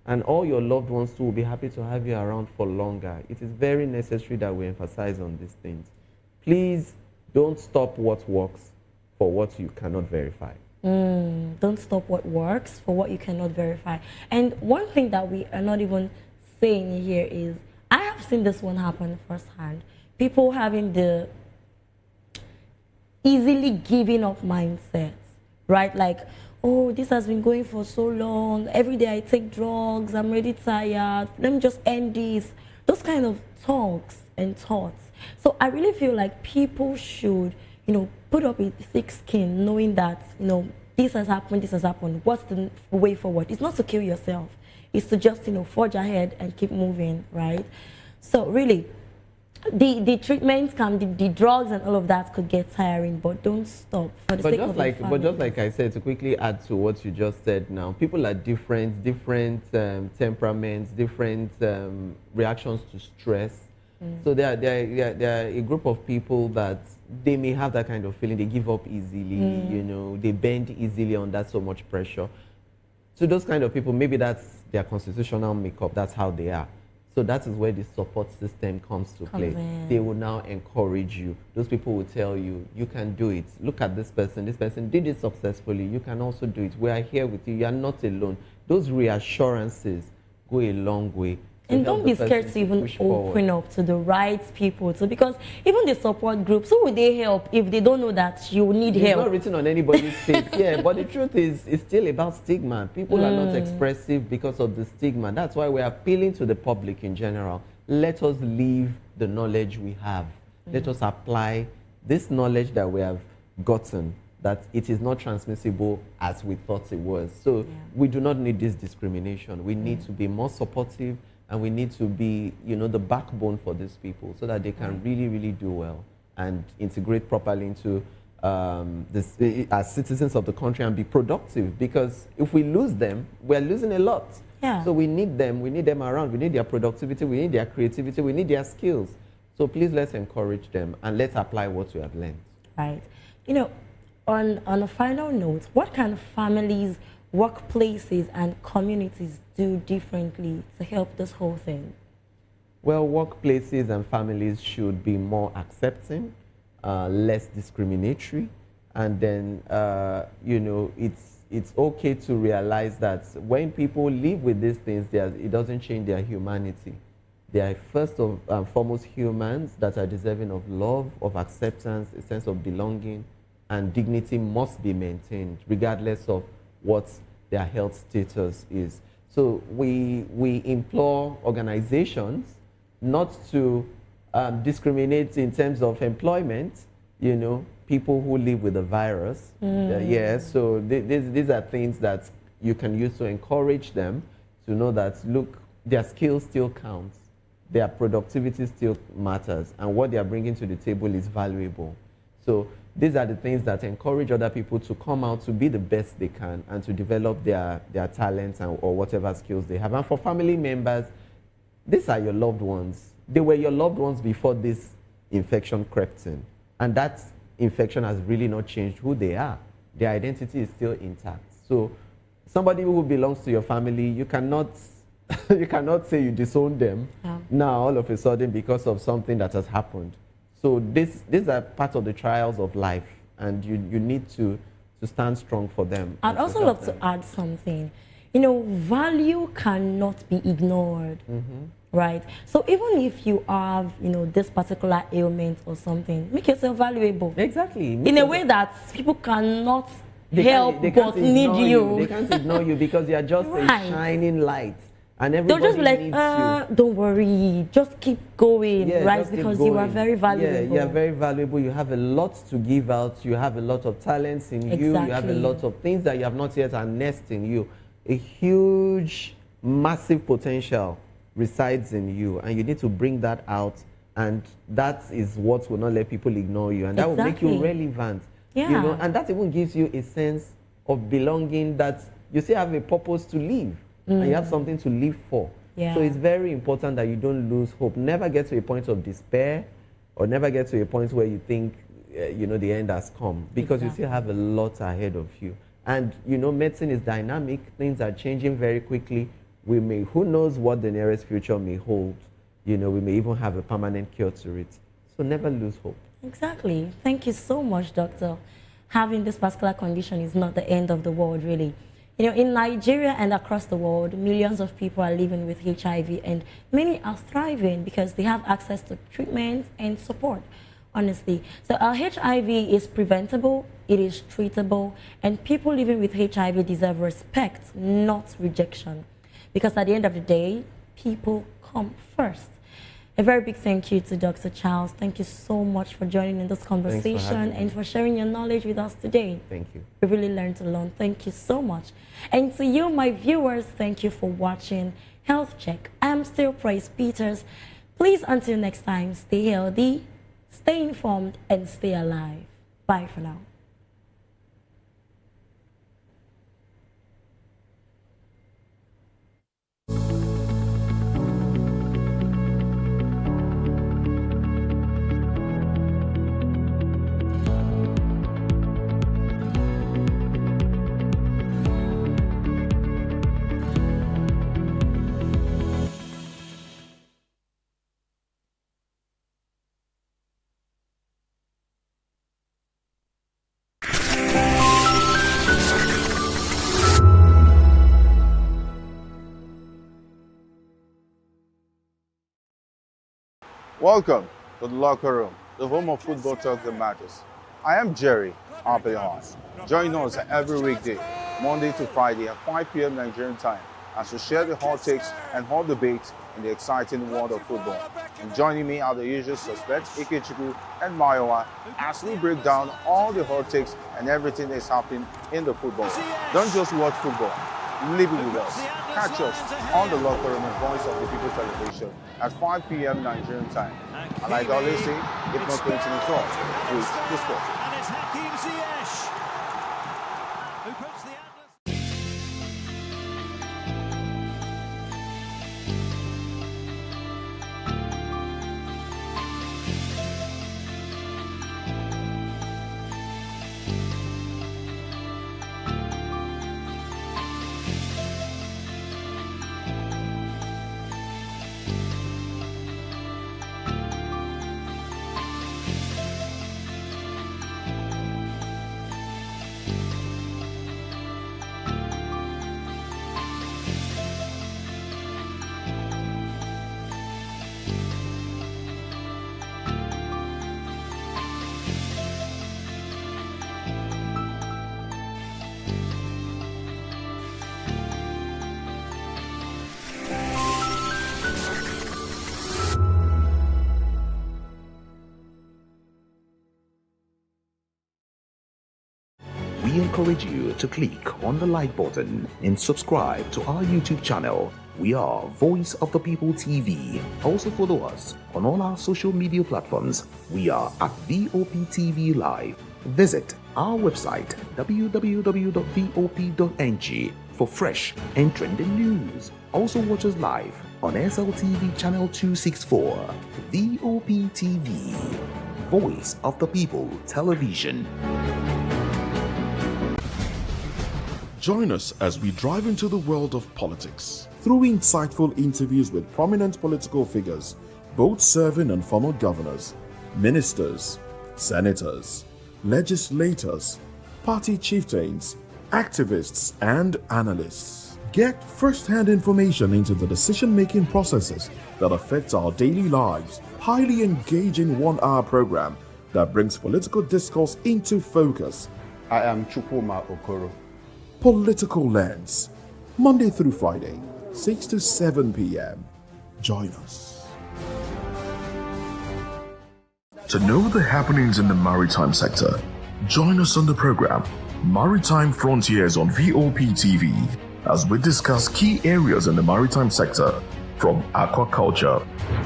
And all your loved ones too will be happy to have you around for longer. It is very necessary that we emphasize on these things. Please don't stop what works for what you cannot verify. Don't stop what works for what you cannot verify. And one thing that we are not even saying here is, I have seen this one happen firsthand. People having the easily giving up mindsets, right? Like, oh, this has been going for so long. Every day I take drugs. I'm already tired. Let me just end this. Those kind of talks and thoughts. So I really feel like people should, put up a thick skin, knowing that, this has happened. What's the way forward? It's not to kill yourself. It's to just, forge ahead and keep moving, right? So really, the treatments the drugs and all of that could get tiring, but don't stop for the sake of your family. But just like I said, to quickly add to what you just said now, people are different temperaments, different reactions to stress. So there are a group of people that they may have that kind of feeling. They give up easily, they bend easily under so much pressure. So those kind of people, maybe that's their constitutional makeup, that's how they are. So that is where the support system comes to play. They will now encourage you. Those people will tell you, you can do it. Look at this person did it successfully. You can also do it. We are here with you. You are not alone. Those reassurances go a long way. And don't be scared to even open up to the right people too, because even the support groups, who would they help if they don't know that you need help? It's not written on anybody's face, but the truth is, it's still about stigma. People are not expressive because of the stigma. That's why we're appealing to the public in general. Let us leave the knowledge we have. Let us apply this knowledge that we have gotten, that it is not transmissible as we thought it was. So we do not need this discrimination. We need to be more supportive and we need to be, the backbone for these people so that they can really, really do well and integrate properly into as citizens of the country and be productive. Because if we lose them, we're losing a lot. Yeah. So we need them around. We need their productivity, we need their creativity, we need their skills. So please let's encourage them and let's apply what we have learned. Right. On a final note, what can families, workplaces, and communities do differently to help this whole thing? Well, workplaces and families should be more accepting, less discriminatory, and then, it's okay to realize that when people live with these things, it doesn't change their humanity. They are first and foremost humans that are deserving of love, of acceptance, a sense of belonging, and dignity must be maintained regardless of what their health status is. So we implore organizations not to discriminate in terms of employment, people who live with the virus. So these are things that you can use to encourage them to know that, look, their skills still counts, their productivity still matters, and what they are bringing to the table is valuable. So these are the things that encourage other people to come out to be the best they can and to develop their talents or whatever skills they have. And for family members, these are your loved ones. They were your loved ones before this infection crept in. And that infection has really not changed who they are. Their identity is still intact. So somebody who belongs to your family, you cannot say you disown them now all of a sudden because of something that has happened. So these are part of the trials of life, and you need to stand strong for them. I'd also love to add something. Value cannot be ignored, right? So even if you have, this particular ailment or something, make yourself valuable. Exactly. In a way that people cannot help but need you. They can't ignore you because you are just a shining light. And they'll just be like, don't worry, just keep going, right? Because you are very valuable. Yeah, you are very valuable. You have a lot to give out. You have a lot of talents in you. You have a lot of things that you have not yet harnessed in you. A huge, massive potential resides in you, and you need to bring that out. And that is what will not let people ignore you, and that will make you relevant. Yeah. And that even gives you a sense of belonging, that you still have a purpose to live. And you have something to live for. Yeah. So it's very important that you don't lose hope. Never get to a point of despair, or never get to a point where you think, the end has come, because you still have a lot ahead of you. And, medicine is dynamic. Things are changing very quickly. Who knows what the nearest future may hold. We may even have a permanent cure to it. So never lose hope. Exactly. Thank you so much, doctor. Having this particular condition is not the end of the world, really. In Nigeria and across the world, millions of people are living with HIV, and many are thriving because they have access to treatment and support, honestly. So HIV is preventable, it is treatable, and people living with HIV deserve respect, not rejection. Because at the end of the day, people come first. A very big thank you to Dr. Charles. Thank you so much for joining in this conversation and for sharing your knowledge with us today. Thank you. We really learned a lot. Thank you so much. And to you, my viewers, thank you for watching Health Check. I'm still Praise Peters. Please, until next time, stay healthy, stay informed, and stay alive. Bye for now. Welcome to the locker room, the home of football talk that matters. I am Jerry Apelon. Join us every weekday, Monday to Friday at 5 p.m. Nigerian time, as we share the hot takes and hot debates in the exciting world of football. And joining me are the usual suspects, Ikechukwu and Mayowa, as we break down all the hot takes and everything that's happening in the football. Don't just watch football, Leave it with us. Catch us on the Locker Room and Voice of the People television at 5 p.m. Nigerian time. And like I always say, if not 20 minutes off, with the sport. And it's Hakim Ziyech who puts the We encourage you to click on the like button and subscribe to our YouTube channel. We are Voice of the People TV. Also follow us on all our social media platforms. We are at Voptv Live. Visit our website www.vop.ng for fresh and trending news. Also watch us live on SLTV channel 264. Voptv, Voice of the People Television. Join us as we drive into the world of politics through insightful interviews with prominent political figures, both serving and former governors, ministers, senators, legislators, party chieftains, activists, and analysts. Get first-hand information into the decision-making processes that affect our daily lives. Highly engaging one-hour program that brings political discourse into focus. I am Chukwuma Okoro. Political Lens, Monday through Friday, 6 to 7 p.m. Join us. To know the happenings in the maritime sector, join us on the program Maritime Frontiers on Voptv as we discuss key areas in the maritime sector from aquaculture,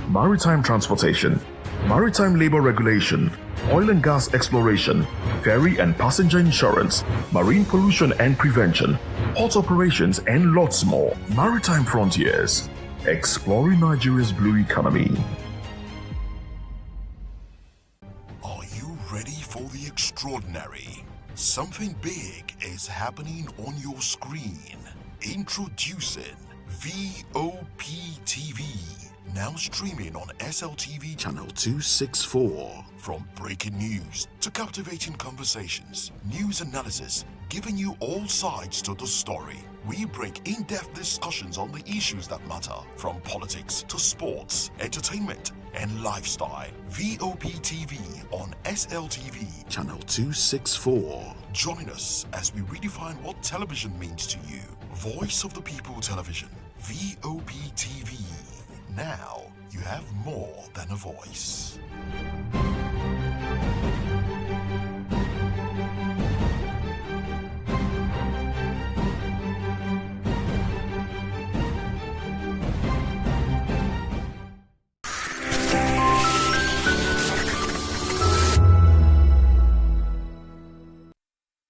maritime transportation, maritime labor regulation, oil and gas exploration, ferry and passenger insurance, marine pollution and prevention, port operations, and lots more. Maritime Frontiers, exploring Nigeria's blue economy. Are you ready for the extraordinary? Something big is happening on your screen. Introducing Voptv. Now streaming on SLTV channel 264. From breaking news to captivating conversations, news analysis, giving you all sides to the story. We break in-depth discussions on the issues that matter, from politics to sports, entertainment, and lifestyle. Voptv on SLTV channel 264. Join us as we redefine what television means to you. Voice of the People Television, Voptv. Now you have more than a voice.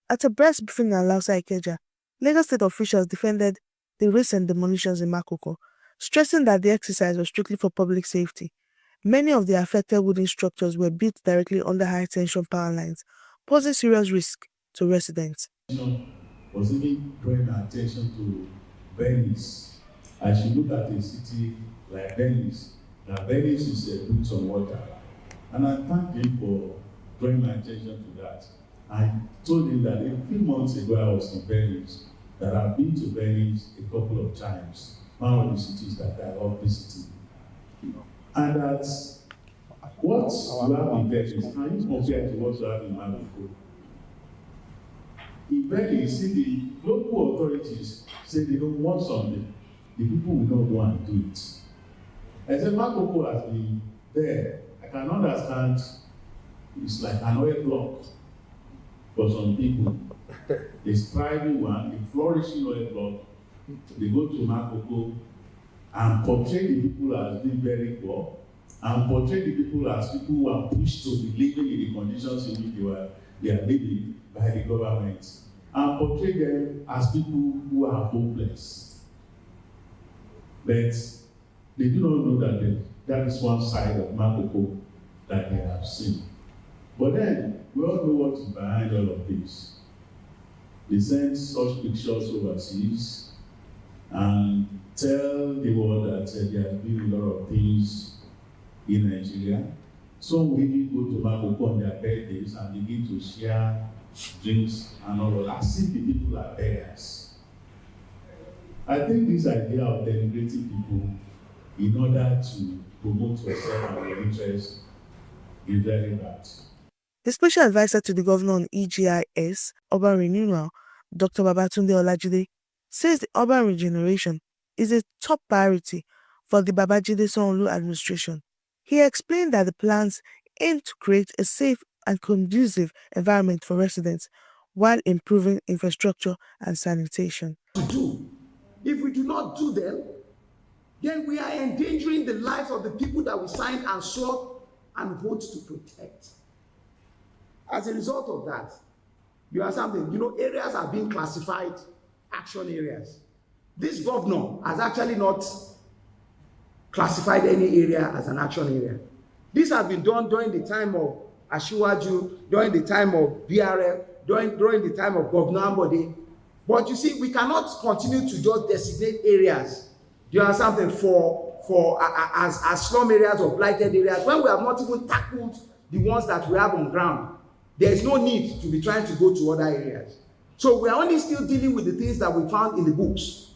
At a press briefing in Alausa Ikeja, Lagos state officials defended the recent demolitions in Makoko, stressing that the exercise was strictly for public safety. Many of the affected wooden structures were built directly under high-tension power lines, posing serious risk to residents. Was even drawing attention to Venice. As you look at a city like Venice, now Venice is a boots on water. And I thank him for drawing my attention to that. I told him that a few months ago I was in Venice, that I've been to Venice a couple of times, one of the cities that I love visiting. And that's what you have in Venice, how you compare to what you have in Mexico. In Venice, the local authorities say they don't want something, the people will not go and do it. I said, Makoko has been there. I can understand it's like an oil block for some people. A thriving one, a flourishing oil block, they go to Makoko and portray the people as being very poor, and portray the people as people who are pushed to be living in the conditions in which they are living by the government, and portray them as people who are hopeless. But they do not know that that is one side of Makoko that they have seen. But then, we all know what is behind all of this. They send such pictures overseas and tell the world that there have been a lot of things in Nigeria. Some will even go to Makoko on their birthdays and begin to share drinks and all of that, as if the people are beggars. I think this idea of denigrating people in order to promote yourself and your interest is very bad. The special advisor to the governor on EGIS, urban renewal, Dr. Babatunde Olajide, says the urban regeneration is a top priority for the Babajide Sanwo-Olu administration. He explained that the plans aim to create a safe and conducive environment for residents while improving infrastructure and sanitation. If we do not do them, then we are endangering the lives of the people that we signed and swore and vote to protect. As a result of that, you have something, areas are being classified action areas. This governor has actually not classified any area as an action area. This has been done during the time of Asiwaju, during the time of BRF, during the time of Governor Ambode. But you see, we cannot continue to just designate areas, do you have something, as slum areas or blighted areas when we have not even tackled the ones that we have on ground. There is no need to be trying to go to other areas. So we are only still dealing with the things that we found in the books.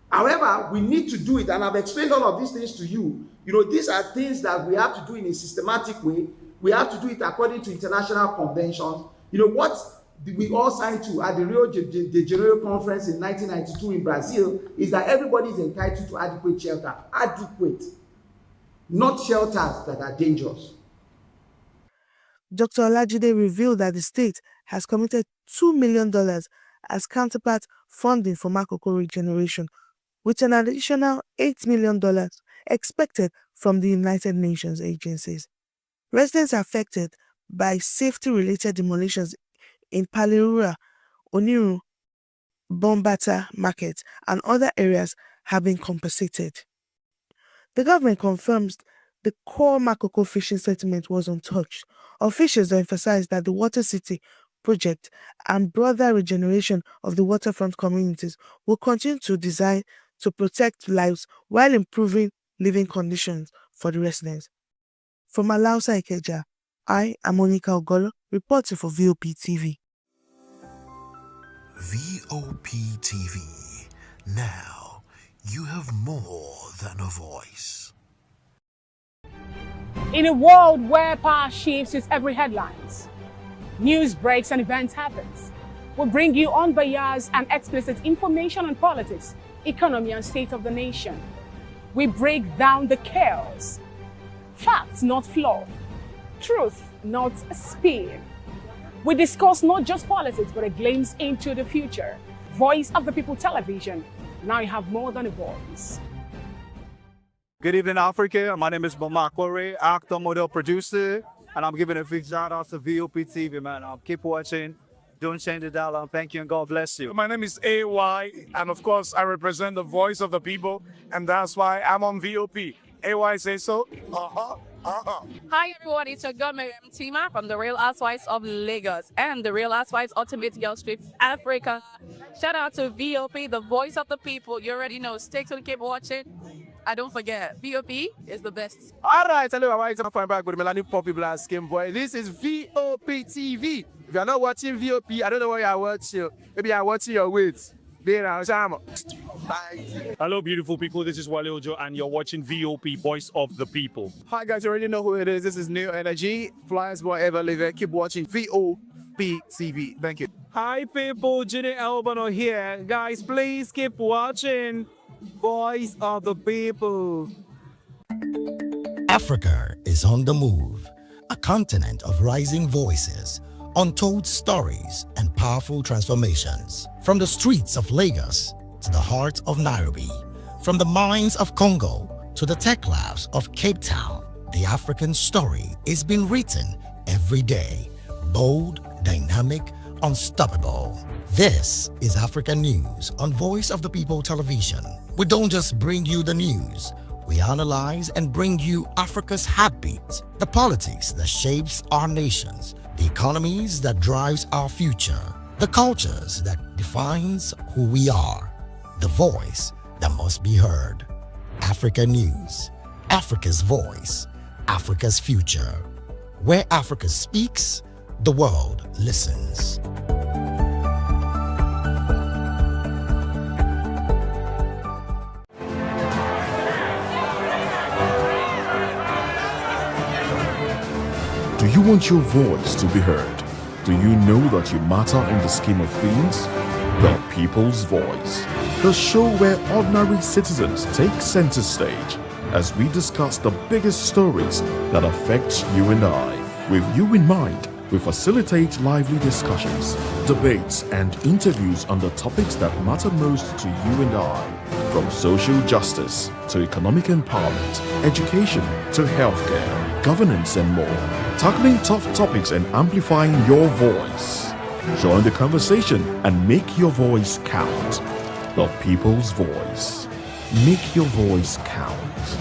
However, we need to do it, and I've explained all of these things to you. These are things that we have to do in a systematic way. We have to do it according to international conventions. What we all signed to at the Rio de Janeiro conference in 1992 in Brazil is that everybody is entitled to adequate shelter. Adequate, not shelters that are dangerous. Dr. Olajide revealed that the state has committed $2 million as counterpart funding for Makoko regeneration, with an additional $8 million expected from the United Nations agencies. Residents affected by safety-related demolitions in Palirura, Oniru, Bombata Market, and other areas have been compensated. The government confirms the core Makoko fishing settlement was untouched. Officials emphasized that the Water City project and broader regeneration of the waterfront communities will continue to design to protect lives while improving living conditions for the residents. From Alausa Ikeja, I am Monica Ogolo, reporting for Voptv. Voptv. Now, you have more than a voice. In a world where power shifts with every headlines, news breaks and events happens, we bring you unbiased and explicit information on politics, economy and state of the nation. We break down the chaos. Facts, not fluff. Truth, not spin. We discuss not just politics, but a glimpse into the future. Voice of the People Television. Now you have more than a voice. Good evening, Africa. My name is Mamakore, actor, model, producer, and I'm giving a big shout out to Voptv, man. Keep watching. Don't change the dial. Thank you and God bless you. My name is AY, and of course, I represent the voice of the people, and that's why I'm on VOP. AY say so. Hi everyone, it's your girl Miriam Tima from the Real Housewives of Lagos and the Real Housewives Ultimate Girl Trip Africa. Shout out to VOP, the voice of the people. You already know. Stay tuned, keep watching. And don't forget, VOP is the best. All right, hello, I'm back with Melanie Poppy Blast Game Boy. This is Voptv. If you're not watching VOP, I don't know why you're watching. Maybe you're watching your weight. Bye. Hello, beautiful people. This is Wale Ojo, and you're watching VOP, Voice of the People. Hi, guys. You already know who it is. This is New Energy. Flyers, whatever, live it. Keep watching VOPTV. Thank you. Hi, people. Ginny Albano here. Guys, please keep watching Voice of the People. Africa is on the move, a continent of rising voices, untold stories, and powerful transformations. From the streets of Lagos to the heart of Nairobi. From the mines of Congo to the tech labs of Cape Town, the African story is being written every day. Bold, dynamic, unstoppable. This is African News on Voice of the People Television. We don't just bring you the news. We analyze and bring you Africa's heartbeat, the politics that shapes our nations, the economies that drives our future, the cultures that defines who we are, the voice that must be heard. Africa News, Africa's voice, Africa's future. Where Africa speaks, the world listens. Do you want your voice to be heard? Do you know that you matter in the scheme of things? The People's Voice, the show where ordinary citizens take center stage as we discuss the biggest stories that affect you and I. With you in mind, we facilitate lively discussions, debates, and interviews on the topics that matter most to you and I, from social justice to economic empowerment, education to healthcare, governance, and more, tackling tough topics and amplifying your voice. Join the conversation and make your voice count. The People's Voice. Make your voice count.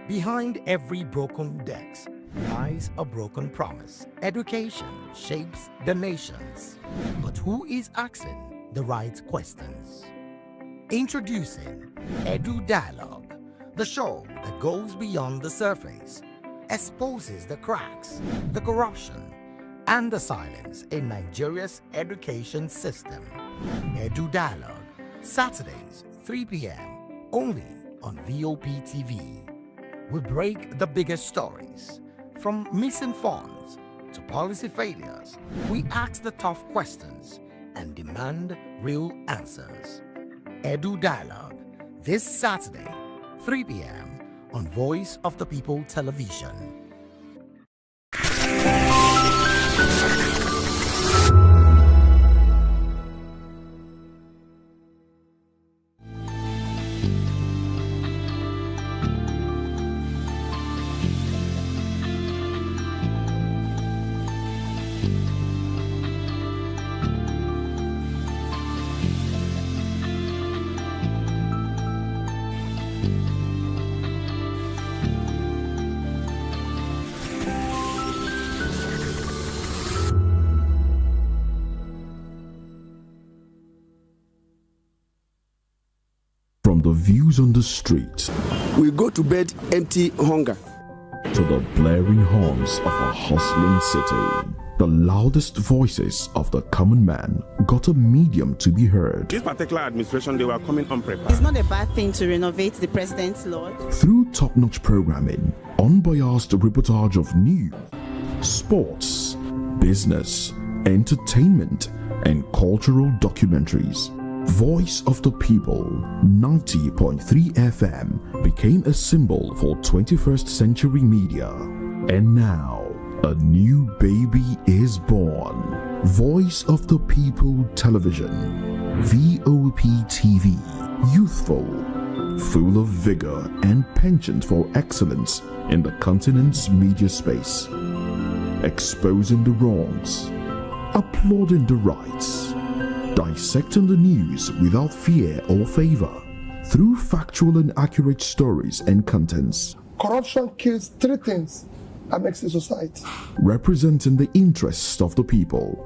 Behind every broken desk lies a broken promise. Education shapes the nations. But who is asking the right questions? Introducing Edu Dialogue, the show that goes beyond the surface, exposes the cracks, the corruption, and the silence in Nigeria's education system. Edu Dialogue, Saturdays, 3 p.m., only on Voptv. We break the biggest stories, from missing funds to policy failures. We ask the tough questions and demand real answers. Edu Dialogue, this Saturday, 3 p.m. on Voice of the People Television. From the views on the street, we go to bed empty hunger, to the blaring horns of a hustling city, the loudest voices of the common man got a medium to be heard. This particular administration, they were coming unprepared. It's not a bad thing to renovate the president's lawn. Through top-notch programming, unbiased reportage of news, sports, business, entertainment, and cultural documentaries, Voice of the People 90.3 FM became a symbol for 21st century media. And now, a new baby is born. Voice of the People Television, Voptv, youthful, full of vigor and penchant for excellence in the continent's media space, exposing the wrongs, applauding the rights, dissecting the news without fear or favor, through factual and accurate stories and contents. Corruption kills three things that makes a society. Representing the interests of the people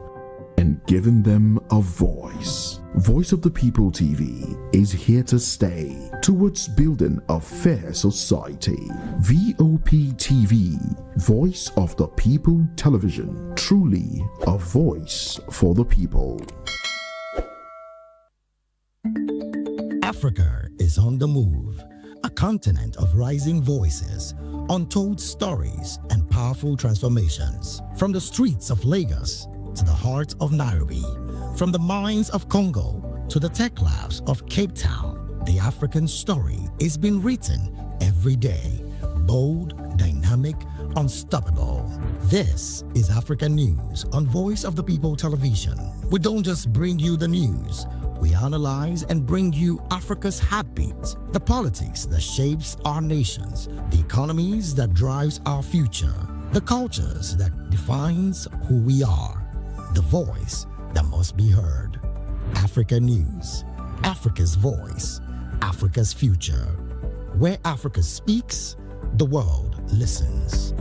and giving them a voice. Voice of the People TV is here to stay towards building a fair society. Voptv, Voice of the People Television, truly a voice for the people. Africa is on the move, a continent of rising voices, untold stories, and powerful transformations. From the streets of Lagos to the heart of Nairobi, from the mines of Congo to the tech labs of Cape Town, the African story is being written every day. Bold, dynamic, unstoppable. This is African News on Voice of the People Television. We don't just bring you the news. we analyze and bring you Africa's heartbeat, the politics that shapes our nations, the economies that drives our future, the cultures that defines who we are, the voice that must be heard. Africa News, Africa's voice, Africa's future. Where Africa speaks, the world listens.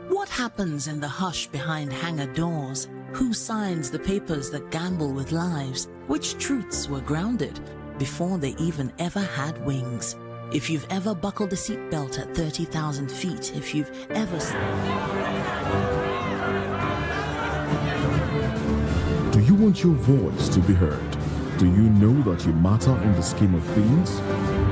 What happens in the hush behind hangar doors? Who signs the papers that gamble with lives? Which truths were grounded before they even ever had wings? If you've ever buckled a seatbelt at 30,000 feet, if you've ever... Do you want your voice to be heard? Do you know that you matter in the scheme of things?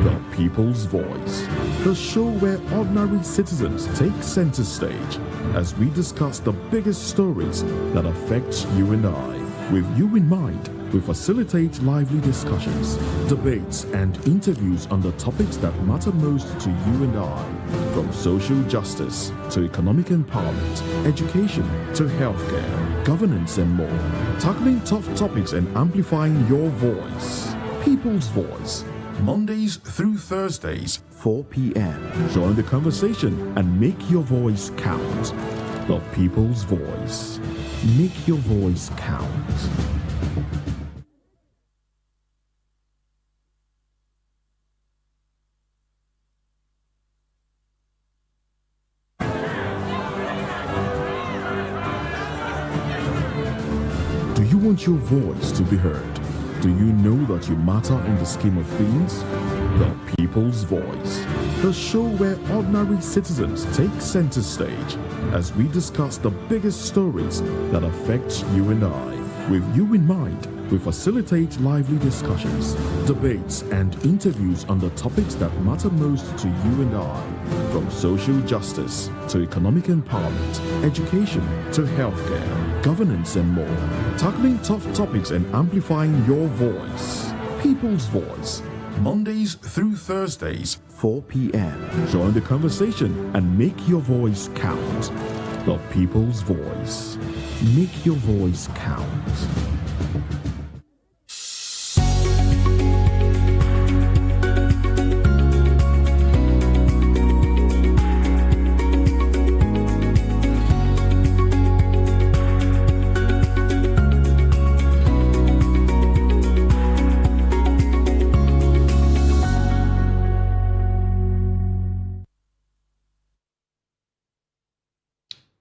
The People's Voice, the show where ordinary citizens take center stage as we discuss the biggest stories that affect you and I. With you in mind, we facilitate lively discussions, debates, and interviews on the topics that matter most to you and I, from social justice to economic empowerment, education to healthcare, governance, and more, tackling tough topics and amplifying your voice. People's Voice, Mondays through Thursdays, 4 p.m. Join the conversation and make your voice count. The People's Voice. Make your voice count. Do you want your voice to be heard? Do you know that you matter in the scheme of things? The People's Voice, the show where ordinary citizens take center stage as we discuss the biggest stories that affect you and I. With you in mind, we facilitate lively discussions, debates, and interviews on the topics that matter most to you and I, from social justice to economic empowerment, education to healthcare, governance, and more, tackling tough topics and amplifying your voice. People's Voice, Mondays through Thursdays, 4 p.m. Join the conversation and make your voice count. The People's Voice. Make your voice count.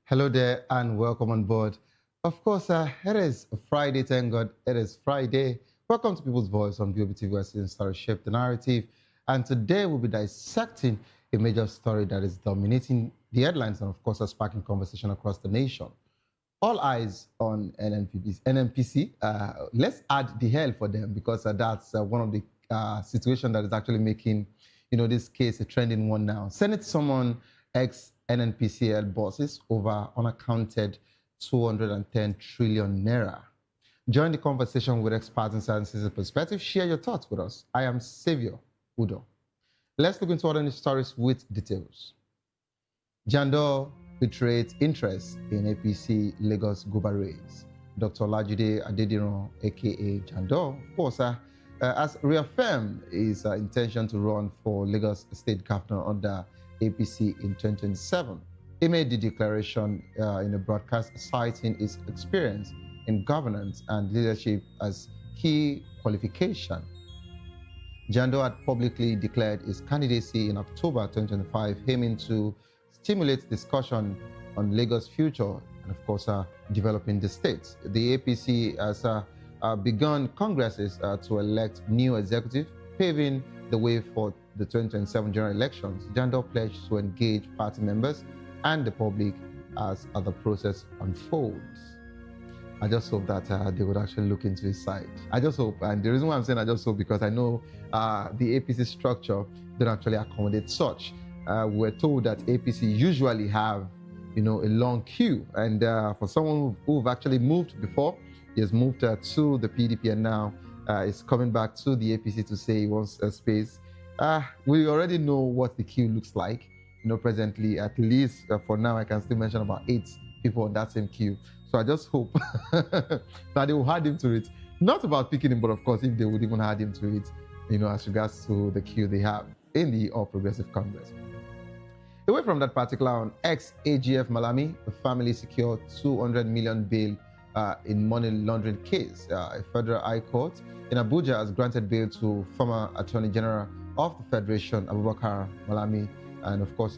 Hello there and welcome on board. Of course, it is Friday, thank God it is Friday. Welcome to People's Voice on Voptv, where students start to shape the narrative. And today we'll be dissecting a major story that is dominating the headlines and of course sparking conversation across the nation. All eyes on NNPC. Let's add the hell for them because that's one of the situations that is actually making, this case a trending one now. Senate summoned ex-NNPCL bosses over unaccounted 210 trillion naira. Join the conversation with experts in science and perspective. Share your thoughts with us. I am Saviour Udo. Let's look into other news stories with details. Jandor betrayed interest in APC Lagos Guba race. Dr. Olajide Adediran, aka Jandor, of course, has reaffirmed his intention to run for Lagos State Governor under APC in 2027. He made the declaration in a broadcast citing his experience in governance and leadership as key qualification. Jandor had publicly declared his candidacy in October 2025, aiming to stimulate discussion on Lagos' future and, of course, developing the state. The APC has begun congresses to elect new executive, paving the way for the 2027 general elections. Jandor pledged to engage party members and the public as the process unfolds. I just hope that they would actually look into his side. I just hope, and the reason why I'm saying I just hope because I know the APC structure don't actually accommodate such. We're told that APC usually have, a long queue, and for someone who've actually moved before, he has moved to the PDP and now is coming back to the APC to say he wants a space. We already know what the queue looks like. Presently, at least for now, I can still mention about 8 people on that same queue. So I just hope that they will add him to it. Not about picking him, but of course, if they would even add him to it, as regards to the queue they have in the All Progressive Congress. Away from that particular one, ex-AGF Malami, the family secured 200 million bail in money laundering case. A federal high court in Abuja has granted bail to former Attorney General of the Federation, Abubakar Malami, and of course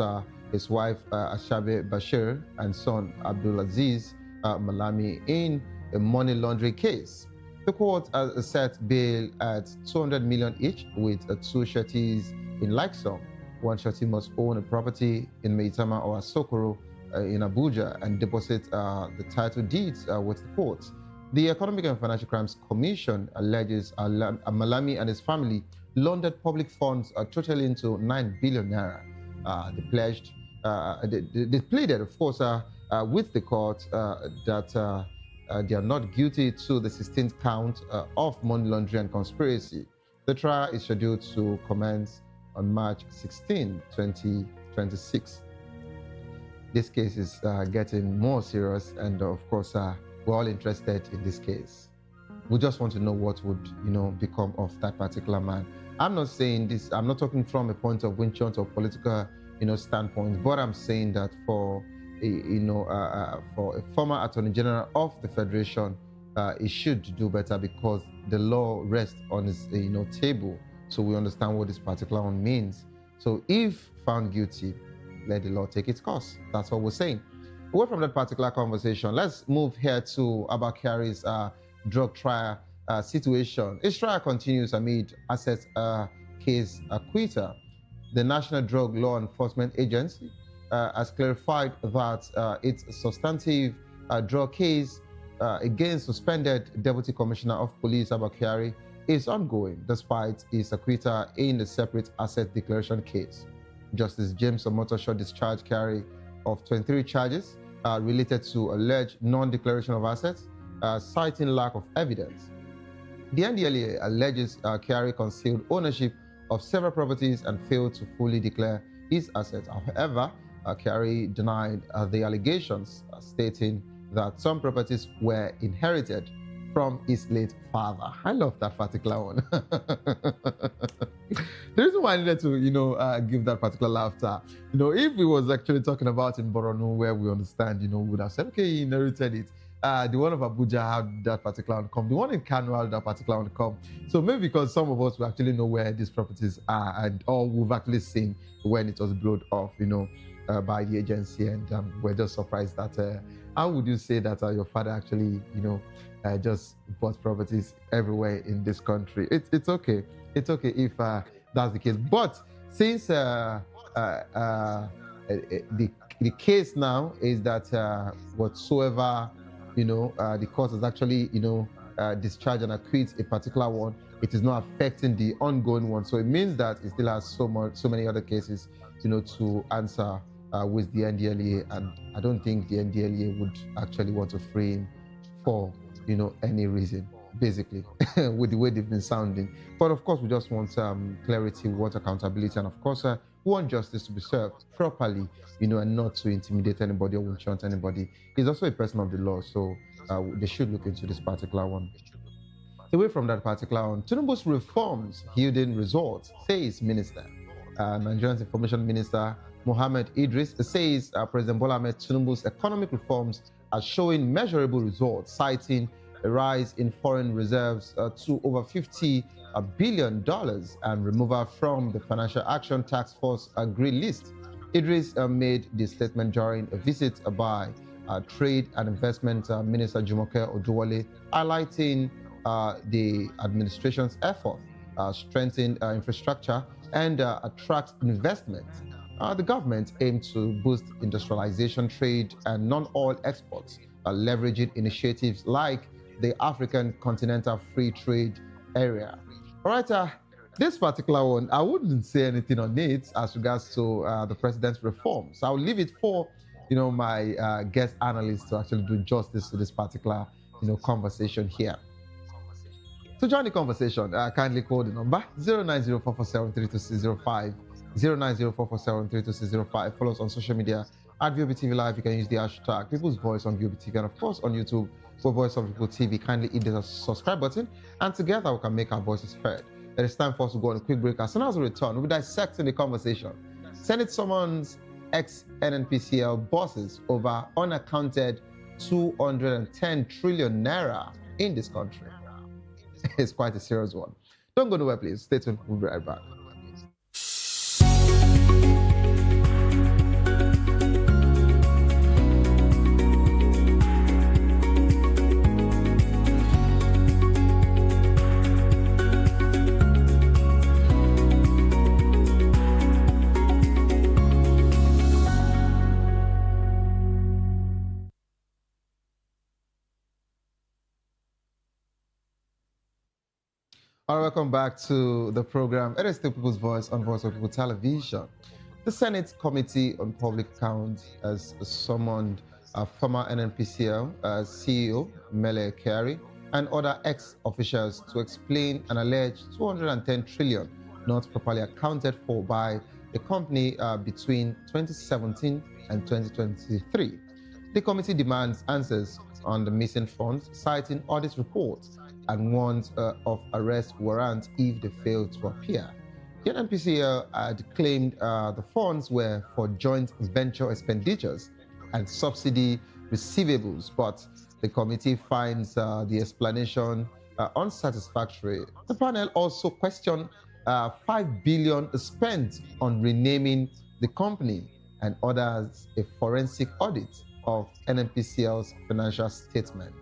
his wife Ashabe Bashir and son Abdulaziz Malami in a money laundering case. The court has set bail at 200 million each, with 2 sureties in like sum. One surety must own a property in Maitama or Asokoro in Abuja and deposit the title deeds with the court. The Economic and Financial Crimes Commission alleges Malami and his family laundered public funds totaling to 9 billion naira. They pleaded, of course, with the court that they are not guilty to the 16th count of money laundering and conspiracy. The trial is scheduled to commence on March 16, 2026. This case is getting more serious, and of course, we're all interested in this case. We just want to know what would, become of that particular man. I'm not saying this, I'm not talking from a point of winchant or political, standpoint, but I'm saying that for a former Attorney General of the Federation, he should do better, because the law rests on his, table. So we understand what this particular one means. So if found guilty, let the law take its course. That's what we're saying. Away from that particular conversation, let's move here to Abakari's drug trial situation. His trial continues amid assets case acquittal. The National Drug Law Enforcement Agency has clarified that its substantive drug case against suspended Deputy Commissioner of Police Abakari is ongoing, despite his acquittal in the separate asset declaration case. Justice James Omotosho discharged Kyari of 23 charges related to alleged non-declaration of assets, citing lack of evidence. The NDLEA alleges Kyari concealed ownership of several properties and failed to fully declare his assets. However, Kyari denied the allegations, stating that some properties were inherited from his late father. I love that particular one. The reason why I needed to, give that particular laughter, if he was actually talking about in Borno, where we understand, we would have said, okay, he inherited it. The one of Abuja had that particular one come. The one in Kano had that particular one come. So maybe because some of us will actually know where these properties are, and or we've actually seen when it was blown off, by the agency, and we're just surprised that how would you say that your father actually, just bought properties everywhere in this country? It's okay. It's okay if that's the case. But since the case now is that whatsoever, the court has actually, discharged and acquit a particular one, it is not affecting the ongoing one. So it means that it still has so many other cases, to answer with the NDLEA, and I don't think the NDLEA would actually want to free him for, any reason, basically, with the way they've been sounding. But of course, we just want clarity, we want accountability, and of course, we want justice to be served properly, and not to intimidate anybody or enchant anybody. He's also a person of the law, so they should look into this particular one. Away from that particular one, Tinubu's reforms yielding results, says Minister. Nigeria's Information Minister Mohammed Idris says President Bola Ahmed Tinubu's economic reforms are showing measurable results, citing a rise in foreign reserves to over $50 billion and removal from the Financial Action Task Force green list. Idris made the statement during a visit by Trade and Investment Minister Jumoke Oduwole, highlighting the administration's effort strengthen infrastructure and attract investment. The government aimed to boost industrialization, trade, and non-oil exports, leveraging initiatives like the African Continental Free Trade Area. All right, this particular one, I wouldn't say anything on it as regards to the president's reforms. I'll leave it for, my guest analysts to actually do justice to this particular, conversation here. To join the conversation, kindly call the number 09044732605, 09044732605. Follow us on social media at VOPTV Live. You can use the hashtag People's Voice on VOPTV, and of course on YouTube for Voice of People TV. Kindly hit the subscribe button, and together we can make our voices heard. It is time for us to go on a quick break. As soon as we return, we'll be dissecting the conversation. Senate summons ex-NNPCL bosses over unaccounted 210 trillion naira in this country. It's quite a serious one. Don't go nowhere, please. Stay tuned. We'll be right back. All right, welcome back to the program. It is still People's Voice on Voice of People Television. The Senate Committee on Public Accounts has summoned former NNPCL CEO Mele Kyari and other ex-officials to explain an alleged 210 trillion not properly accounted for by the company between 2017 and 2023. The committee demands answers on the missing funds, citing audit reports and warns of arrest warrants if they fail to appear. The NNPCL had claimed the funds were for joint venture expenditures and subsidy receivables, but the committee finds the explanation unsatisfactory. The panel also questioned 5 billion spent on renaming the company and orders a forensic audit of NNPCL's financial statement.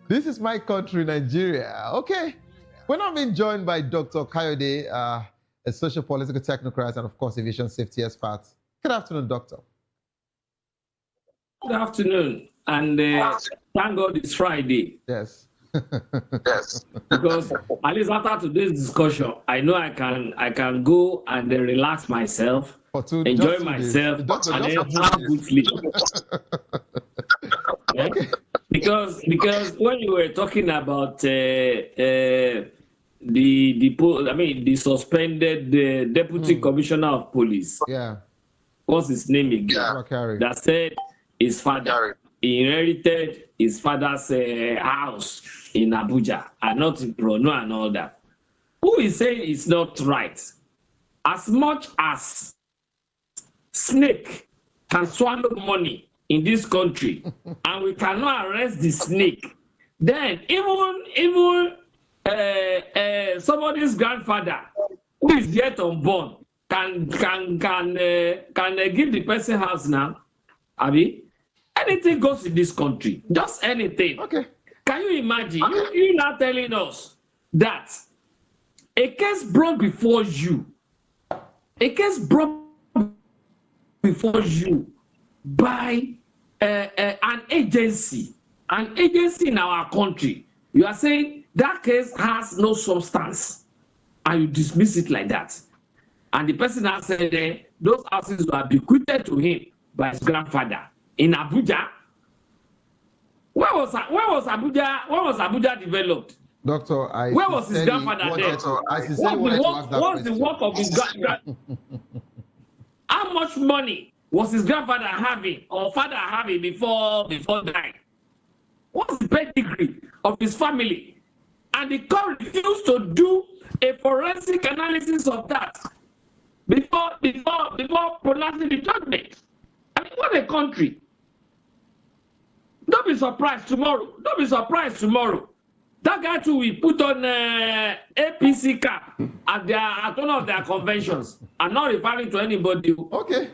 This is my country, Nigeria. Okay. We're now being joined by Dr. Kayode, a social political technocrat and, of course, aviation safety expert. Good afternoon, Doctor. Good afternoon. And thank God it's Friday. Yes. Yes. Because at least after today's discussion, I know I can go and relax myself, enjoy myself, and then have good sleep. Okay. Because when you were talking about the suspended deputy commissioner of police, what's his name again? That said his father inherited his father's house in Abuja and not in Prono and all that. Who is saying it's not right? As much as snake can swallow money in this country, and we cannot arrest the snake, then even somebody's grandfather who is yet unborn can give the person house now. Abi, anything goes in this country, just anything. Okay. Can you imagine? You now telling us that a case brought before you, by an agency in our country, you are saying that case has no substance, and you dismiss it like that. And the person has said those houses were bequeathed to him by his grandfather in Abuja. Where was Abuja developed? Doctor, where was his grandfather there? What's the work of his grandfather? How much money was his grandfather having or father having before dying? What's the pedigree of his family? And the court refused to do a forensic analysis of that before pronouncing the judgment. I mean, what a country. Don't be surprised tomorrow. That guy too will put on APC cap at one of their conventions. I'm not referring to anybody. Okay.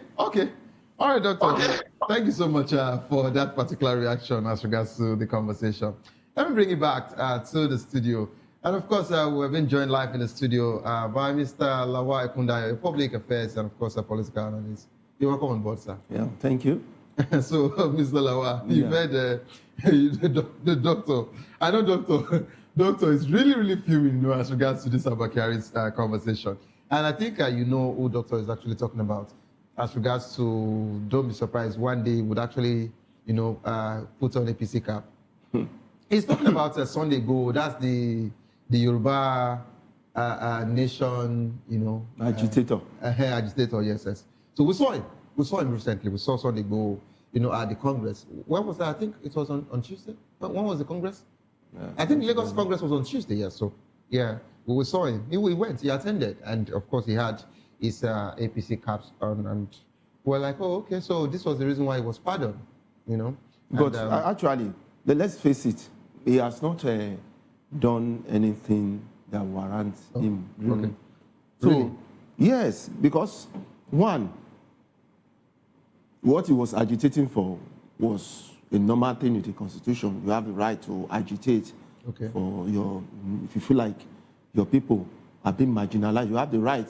All right, Doctor. Okay. Thank you so much for that particular reaction as regards to the conversation. Let me bring it back to the studio. And of course, we've been joined live in the studio by Mr. Lawa Ekunda, a public affairs and, of course, a political analyst. You're welcome on board, sir. Yeah, thank you. So, Mr. Lawa, you've heard the doctor. I know doctor is really fuming, as regards to this Abakari's conversation. And I think you know who doctor is actually talking about. As regards to, don't be surprised, one day would actually, put on a PC cap. He's talking about Sunday Go. That's the Yoruba nation, you know. Agitator. Agitator, yes. So we saw him. We saw him recently. We saw Sunday Go, you know, at the Congress. When was that? I think it was on Tuesday. When was the Congress? Yeah, I think Lagos Congress was on Tuesday, yeah. So, yeah, we saw him. He went, he attended. And, of course, he had his APC caps on. And we're like, oh, okay, so this was the reason why he was pardoned, you know. But and, actually, let's face it, he has not done anything that warrants him. Really. Okay. So, Really? yes, because, one, what he was agitating for was a normal thing in the Constitution. You have the right to agitate for your, if you feel like your people are being marginalized, you have the right.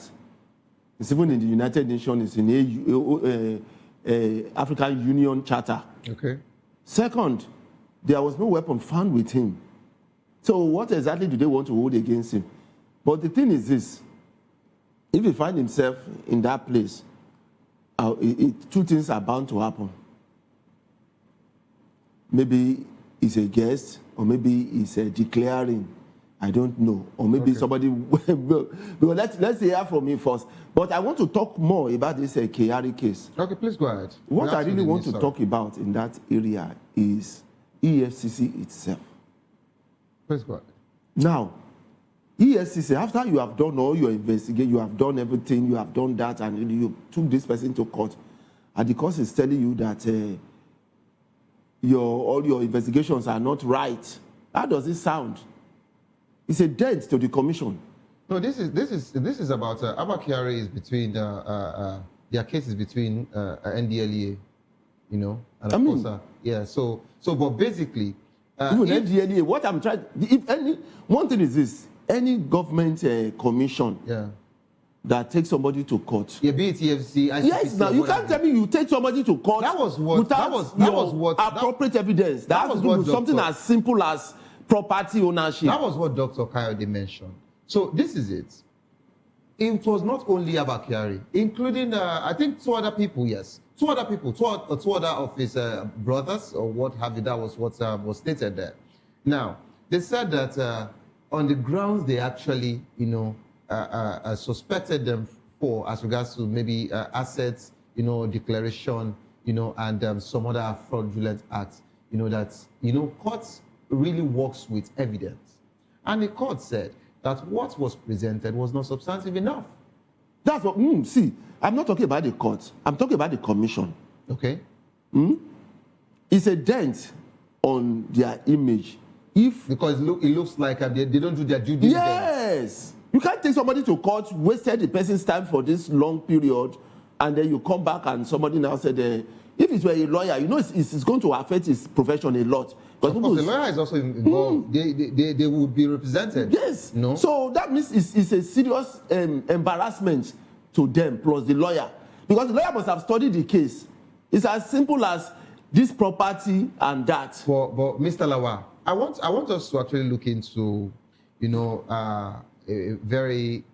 It's even in the United Nations, it's in the African Union Charter. Okay. Second, there was no weapon found with him. So what exactly do they want to hold against him? But the thing is this, if he finds himself in that place, two things are bound to happen. Maybe he's a guest, or maybe he's declaring, I don't know, or maybe somebody will. Let's hear from him first. But I want to talk more about this Kyari case. Okay, please go ahead. What I really want to talk about in that area is EFCC itself. Please go ahead. Now, EFCC, after you have done all your investigation, you have done everything, you have done that, and you took this person to court, and the court is telling you that all your investigations are not right. How does it sound? It's a dent to the commission. No, this is about Abba Kyari is between their case is between NDLEA, you know, and of course, yeah. So but basically, even NDLEA. What I'm trying, one thing is this: any government commission, that takes somebody to court. Yeah, be it EFCC, ICPC. Yes, now you can't tell me you take somebody to court. That was what. Without That was what. Appropriate evidence. That has to do with something as simple as property ownership. That was what Dr. Kayode mentioned. So this is it. It was not only Abba Kyari, including I think two other people. Yes, two other of his brothers or what have you. That was what was stated there. Now they said that on the grounds they actually, you know, suspected them for as regards to maybe assets, you know, declaration, you know, and some other fraudulent acts. You know that courts really works with evidence, and the court said that what was presented was not substantive enough. That's what, see, I'm not talking about the court. I'm talking about the commission. Okay. It's a dent on their image. Because it looks like they don't do their due diligence. Yes. You can't take somebody to court, wasted the person's time for this long period, and then you come back and somebody now said, if it were a lawyer, you know it's going to affect his profession a lot. Of course, the lawyer is also involved. They would be represented. Yes. No. So that means it's a serious embarrassment to them, plus the lawyer. Because the lawyer must have studied the case. It's as simple as this property and that. But Mr. Lawa, I want us to actually look into, you know, a very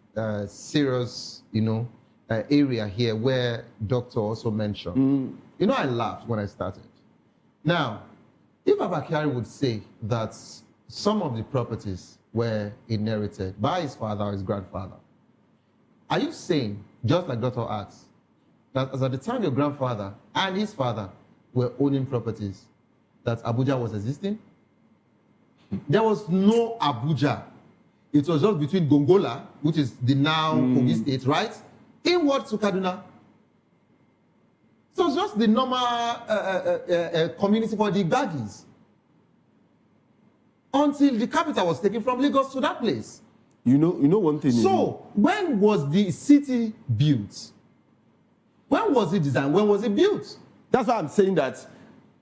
serious, you know, area here where Doctor also mentioned. You know, I laughed when I started. Now, if Abba Kyari would say that some of the properties were inherited by his father or his grandfather, are you saying, just like Dr. asked, that as at the time your grandfather and his father were owning properties, that Abuja was existing? There was no Abuja. It was just between Gongola, which is the now Kogi State, right? Inward to Kaduna. So it's just the normal community for the Gagis. Until the capital was taken from Lagos to that place. You know one thing. So when was the city built? When was it designed? When was it built? That's why I'm saying that.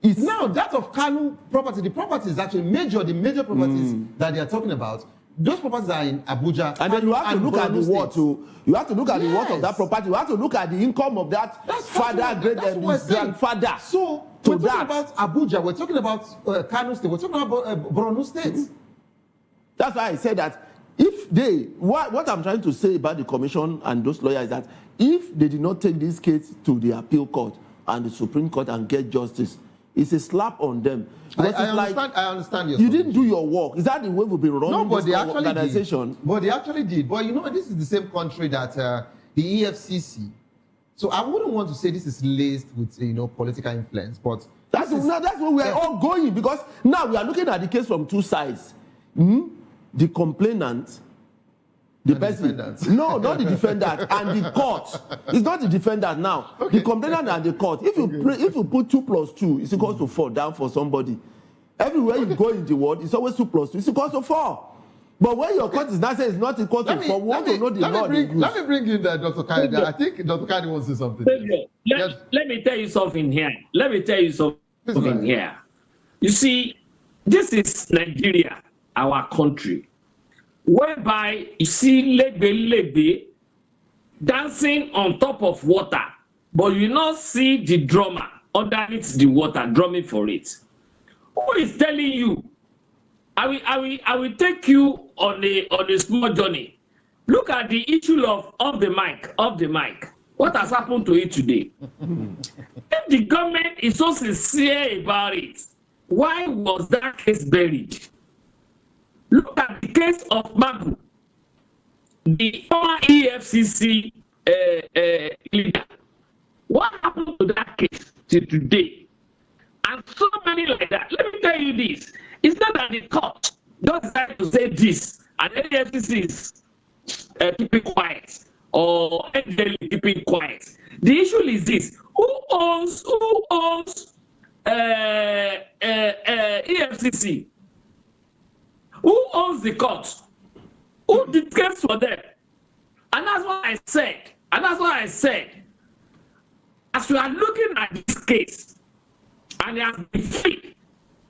It's now that of Kanu property. The property is actually the major properties that they are talking about. Those properties are in Abuja. And then you have to look at the worth too. You have to look at the worth of that property. You have to look at the income of that his grandfather. So we're talking about Abuja. We're talking about Kano State. We're talking about Borno State. That's why I said that if what I'm trying to say about the commission and those lawyers is that if they did not take this case to the appeal court and the Supreme Court and get justice, it's a slap on them. I understand your you didn't do your work. Is that the way we've been running but this they actually organization? Did. But they actually did. But you know, this is the same country that the EFCC. So I wouldn't want to say this is laced with political influence, but that's where we are all going, because now we are looking at the case from two sides. The complainant, the person. No, not the defendant, and the court. It's not the defendant now. Okay. The complainant and the court. If you put 2 plus 2, it's equals to 4 down for somebody. Everywhere you go in the world, it's always 2 plus 2. It's equals to 4. But when your court is not saying it's not equal to 4, we want to know the law. Let me bring in Dr. Kayode. I think Dr. Kayode wants to say something. Let me tell you something here. You see, this is Nigeria, our country, whereby you see Legbe dancing on top of water, but you not see the drummer underneath the water drumming for it. Who is telling you? I will take you on a small journey. Look at the issue of the mic. What has happened to it today? If the government is so sincere about it, why was that case buried? Look at the case of Magu, the former EFCC leader. What happened to that case till today? And so many like that. Let me tell you this. It's not that the court just decided to say this, and the EFCC is keeping quiet, or NDL keeping quiet. The issue is this: who owns EFCC? Who owns the court? Who did case for them? And that's what I said. As we are looking at this case, and he has been free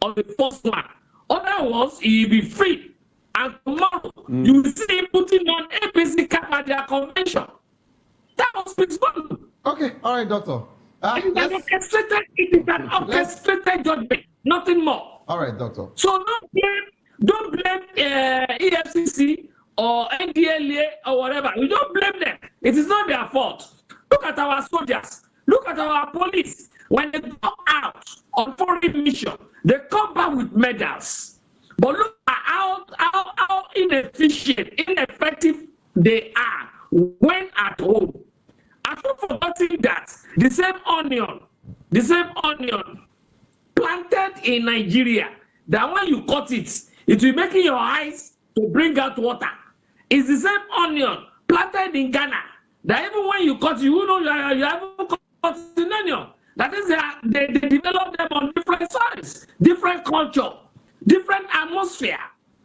on the first one, other ones he will be free, and tomorrow you will see him putting on APC cap at their convention. That was speaks volume. Okay, all right, doctor. It is an orchestrated judgment, nothing more. All right, doctor. So don't blame EFCC or NDLA or whatever. We don't blame them. It is not their fault. Look at our soldiers. Look at our police. When they go out on foreign mission, they come back with medals. But look at how inefficient, ineffective they are when at home. I've not forgotten that the same onion planted in Nigeria, that when you cut it, it will make your eyes to bring out water. It's the same onion planted in Ghana, that even when you cut it, you know you haven't cut an onion. That is, they develop them on different soils, different culture, different atmosphere.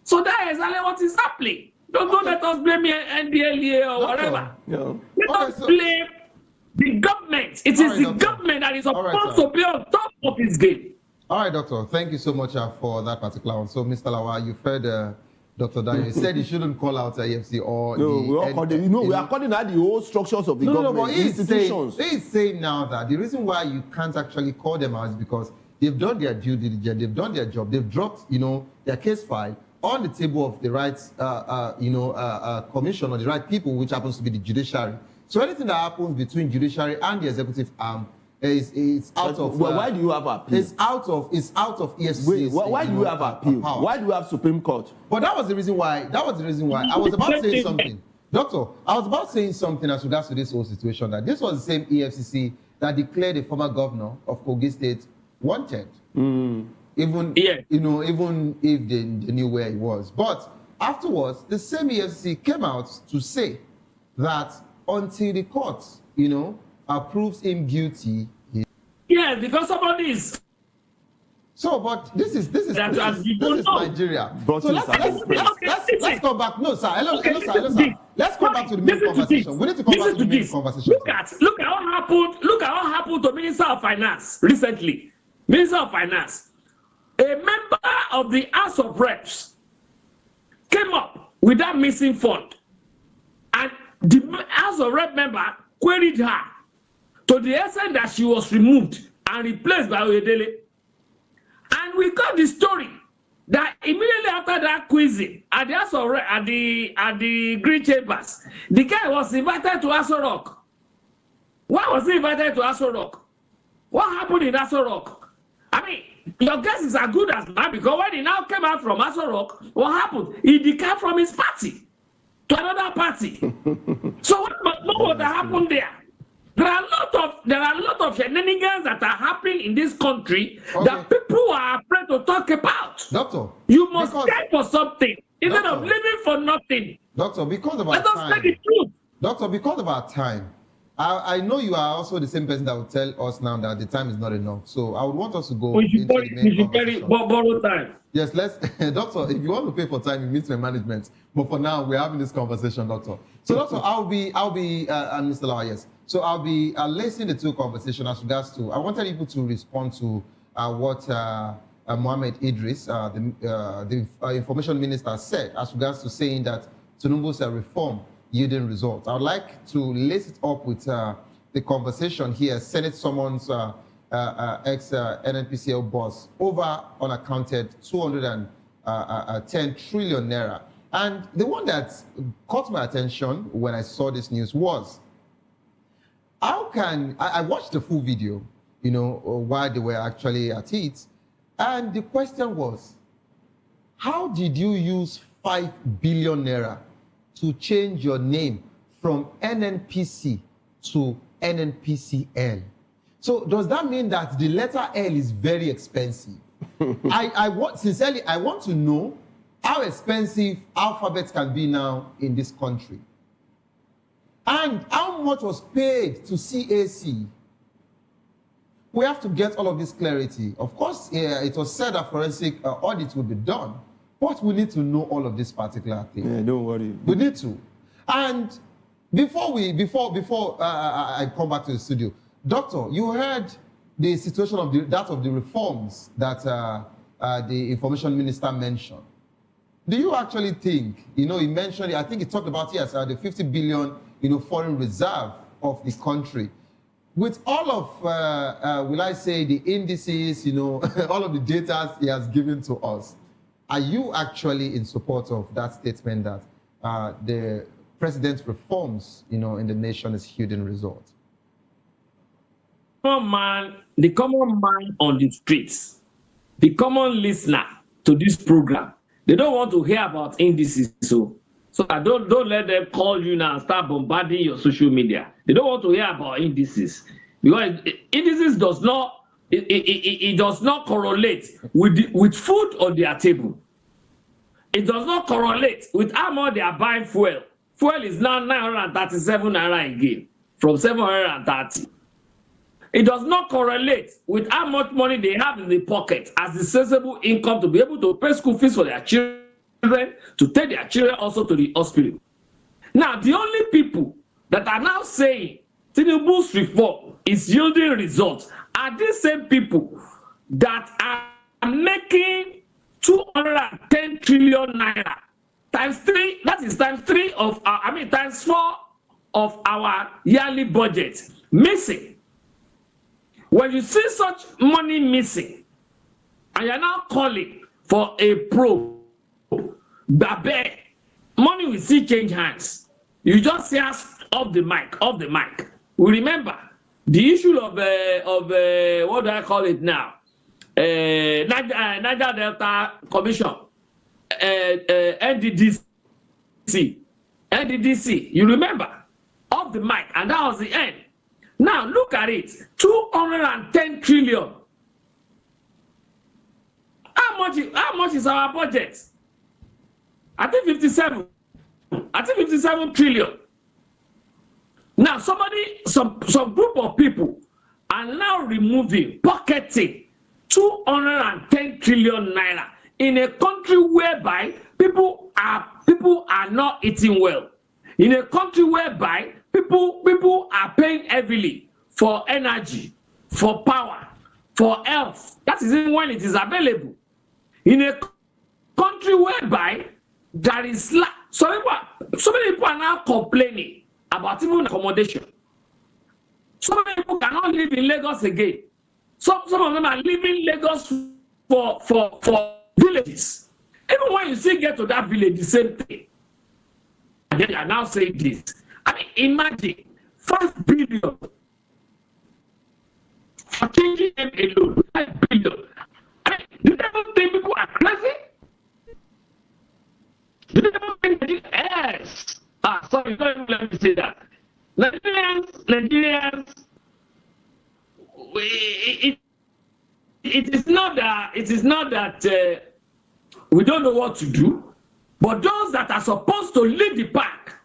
So that is exactly what is happening. Don't let us blame NDLA or whatever. Let us blame the government. It is the government that is supposed to be on top of this game. All right, doctor. Thank you so much for that particular one. So, Mr. Lawal, you've heard Dr. Daniel said he shouldn't call out AFC or we are calling out the whole structures of the government, but institutions. He's saying now that the reason why you can't actually call them out is because they've done their due diligence, they've done their job, they've dropped, their case file on the table of the right, commission or the right people, which happens to be the judiciary. So anything that happens between judiciary and the executive arm is out of. Why do you have appeal? It's out of EFCC. Wait, why do you have appeal? Why do you have Supreme Court? But that was the reason why. I was about saying something, Doctor. I was about saying something as regards to this whole situation. That this was the same EFCC that declared the former governor of Kogi State wanted. Even if they knew where he was. But afterwards, the same EFCC came out to say that until the court, approves him guilty. Yes, because somebody is. So, but this is Nigeria. So let's come back. No, sir. Hello, sir. Let's come back to the main conversation. We need to come back to the main conversation. Look at what happened. Look at what happened to Minister of Finance recently. Minister of Finance, a member of the House of Reps, came up with that missing fund, and the House of Rep member queried her to the extent that she was removed and replaced by Oyedele. And we got the story that immediately after that quizzing at the House of Rep, at the Green Chambers, the guy was invited to Aso Rock. Why was he invited to Aso Rock? What happened in Aso Rock? I mean, Your guess is as good as mine, because when he now came out from Aso Rock, what happened? He declared from his party to another party. So what happened there? There are a lot of shenanigans that are happening in this country that people are afraid to talk about. Doctor, you must stand for something instead of living for nothing. Doctor, because of our Let us say the truth. Doctor, because of our time, I know you are also the same person that will tell us now that the time is not enough. So I would want us to go into the main conversation. Borrow time. Yes, let's, Doctor, if you want to pay for time, you meet my management. But for now, we're having this conversation, Doctor. So, Doctor, I'll be, Mr. Law, yes. So I'll be listening to the two conversations as regards to, I wanted people to respond to what Mohammed Idris, the information minister, said as regards to saying that Tinubu's reform yielding results. I would like to lace it up with the conversation here. Senate summons ex-NNPCL boss over unaccounted 210 trillion naira. And the one that caught my attention when I saw this news was, how can, I watched the full video, you know, while they were actually at it, and the question was, how did you use 5 billion naira to change your name from NNPC to NNPCL? So does that mean that the letter L is very expensive? Sincerely, I want to know how expensive alphabets can be now in this country. And how much was paid to CAC? We have to get all of this clarity. Of course, it was said that forensic audit will be done, but we need to know all of this particular thing. Yeah, don't worry. We need to. And before I come back to the studio, Doctor, you heard the situation of the reforms that the information minister mentioned. Do you actually think, you know, he mentioned, I think he talked about, yes, the 50 billion, you know, foreign reserve of the country. With all of, will I say, the indices, you know, all of the data he has given to us, are you actually in support of that statement that the president's reforms, you know, in the nation is yielding results? The common man on the streets, the common listener to this program, they don't want to hear about indices. So don't let them call you now and start bombarding your social media. They don't want to hear about indices, because indices does not correlate with food on their table. It does not correlate with how much they are buying fuel. Fuel is now 937 naira again from 730. It does not correlate with how much money they have in the pocket as the sensible income to be able to pay school fees for their children, to take their children also to the hospital. Now, the only people that are now saying Tinubu's reform is yielding results are these same people that are making 210 trillion naira times 3. That is times 4 of our yearly budget missing. When you see such money missing, and you're now calling for a probe, Babe, money will still change hands. You just say us off the mic. We remember the issue of what do I call it now? Niger Delta Commission, NDDC. You remember, off the mic, and that was the end. Now look at it, 210 trillion. How much is our budget? I think 57 trillion. Now some group of people are now pocketing 210 trillion naira in a country whereby people are not eating well. In a country whereby people are paying heavily for energy, for power, for health. That is even when it is available. In a country whereby there is so many people are now complaining about even accommodation. So many people cannot live in Lagos again. Some of them are leaving Lagos for villages. Even when you still get to that village, the same thing. And then you are now saying this. I mean, imagine 5 billion for changing them alone. 5 billion. I Do they even think people are crazy? Do they even think yes? Sorry, don't even let me say that. Nigerians, it is not that we don't know what to do, but those that are supposed to lead the pack,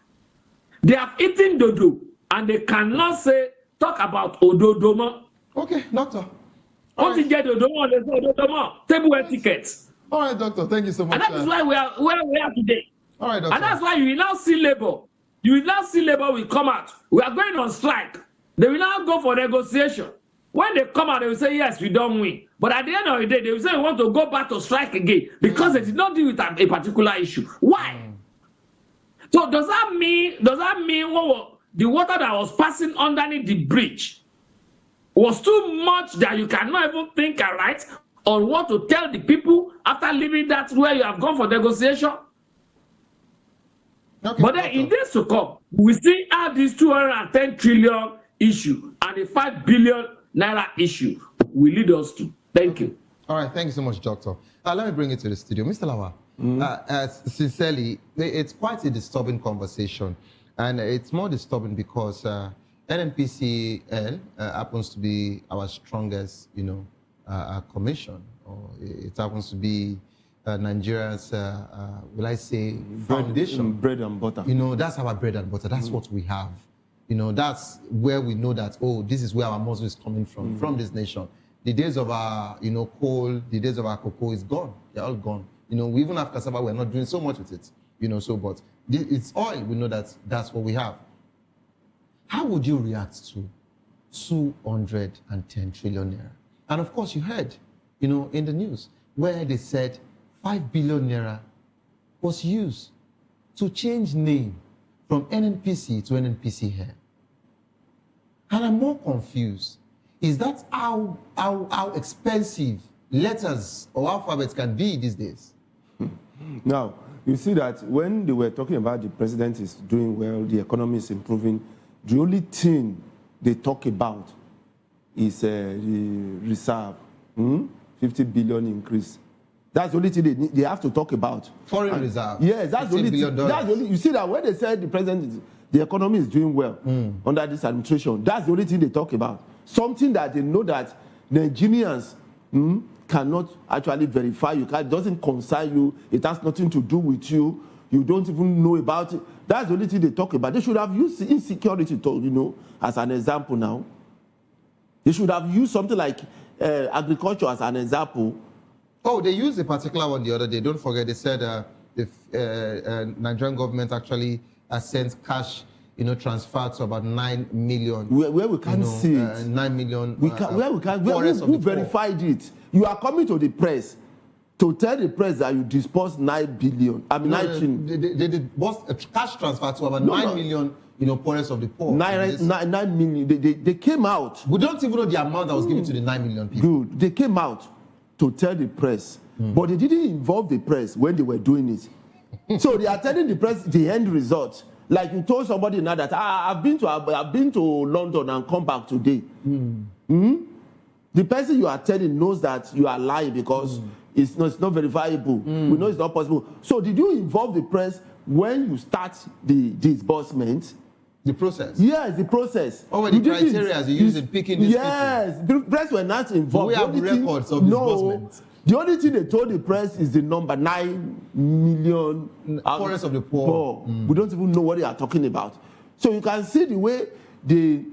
they have eaten dodo and they cannot talk about ododomo. Okay, doctor. What is get ododomo? There's no ododomo. Table etiquette. All right, doctor. Thank you so much. And that is why we are where we are today. All right, doctor. And that's why you will now see labor. You will now see labor will come out. We are going on strike. They will now go for negotiation. When they come out, they will say, yes, we don't win. But at the end of the day, they will say, we want to go back to strike again because they did not deal with a particular issue. Why? So does that mean the water that was passing underneath the bridge was too much that you cannot even think right on what to tell the people after leaving that where you have gone for negotiation? Okay, but then in days to come, we still have this 210 trillion issue and the 5 billion naira issue will lead us to. Thank you. All right, thank you so much, doctor. Let me bring it to the studio. Mr. Lawa, sincerely, it's quite a disturbing conversation. And it's more disturbing because NNPCL happens to be our strongest, commission. Or it happens to be Nigeria's, will I say, foundation. Bread and butter. That's our bread and butter. That's what we have. That's where we know that, this is where our muscle is coming from this nation. The days of our, coal, the days of our cocoa is gone. They're all gone. We even have cassava, we're not doing so much with it. But it's oil, we know that that's what we have. How would you react to 210 trillion naira? And of course, you heard, in the news, where they said 5 billion naira was used to change name from NNPC to NNPC here. And I'm more confused. Is that how expensive letters or alphabets can be these days? Now, you see that when they were talking about the president is doing well, the economy is improving, the only thing they talk about is the reserve, 50 billion increase. That's the only thing they have to talk about. Foreign reserve. Yes, that's the only thing. That's the only, you see that when they said the economy is doing well under this administration, that's the only thing they talk about. Something that they know that Nigerians cannot actually verify. It doesn't concern you. It has nothing to do with you. You don't even know about it. That's the only thing they talk about. They should have used insecurity, as an example now. They should have used something like agriculture as an example. Oh, they used a particular one the other day. Don't forget, they said the Nigerian government actually sent cash, transfer to about 9 million. Where we can't see it. 9 million. Who verified it? You are coming to the press to tell the press that you disbursed 9 billion. I mean, they did a cash transfer to about 9 million. Poorest of the poor. 9 million. They came out. We don't even know the amount that was given to the 9 million people. Good. They came out to tell the press, but they didn't involve the press when they were doing it. So they are telling the press the end result. Like you told somebody now that I've been to London and come back today. The person you are telling knows that you are lying because it's not verifiable. We know it's not possible. So did you involve the press when you start the disbursement? The process? Yes, the process. Oh, the criteria you use in picking these people? Yes, the press were not involved. We have records of disbursement. The only thing they told the press is the number 9 million. Poorest of the poor. We don't even know what they are talking about. So you can see the way they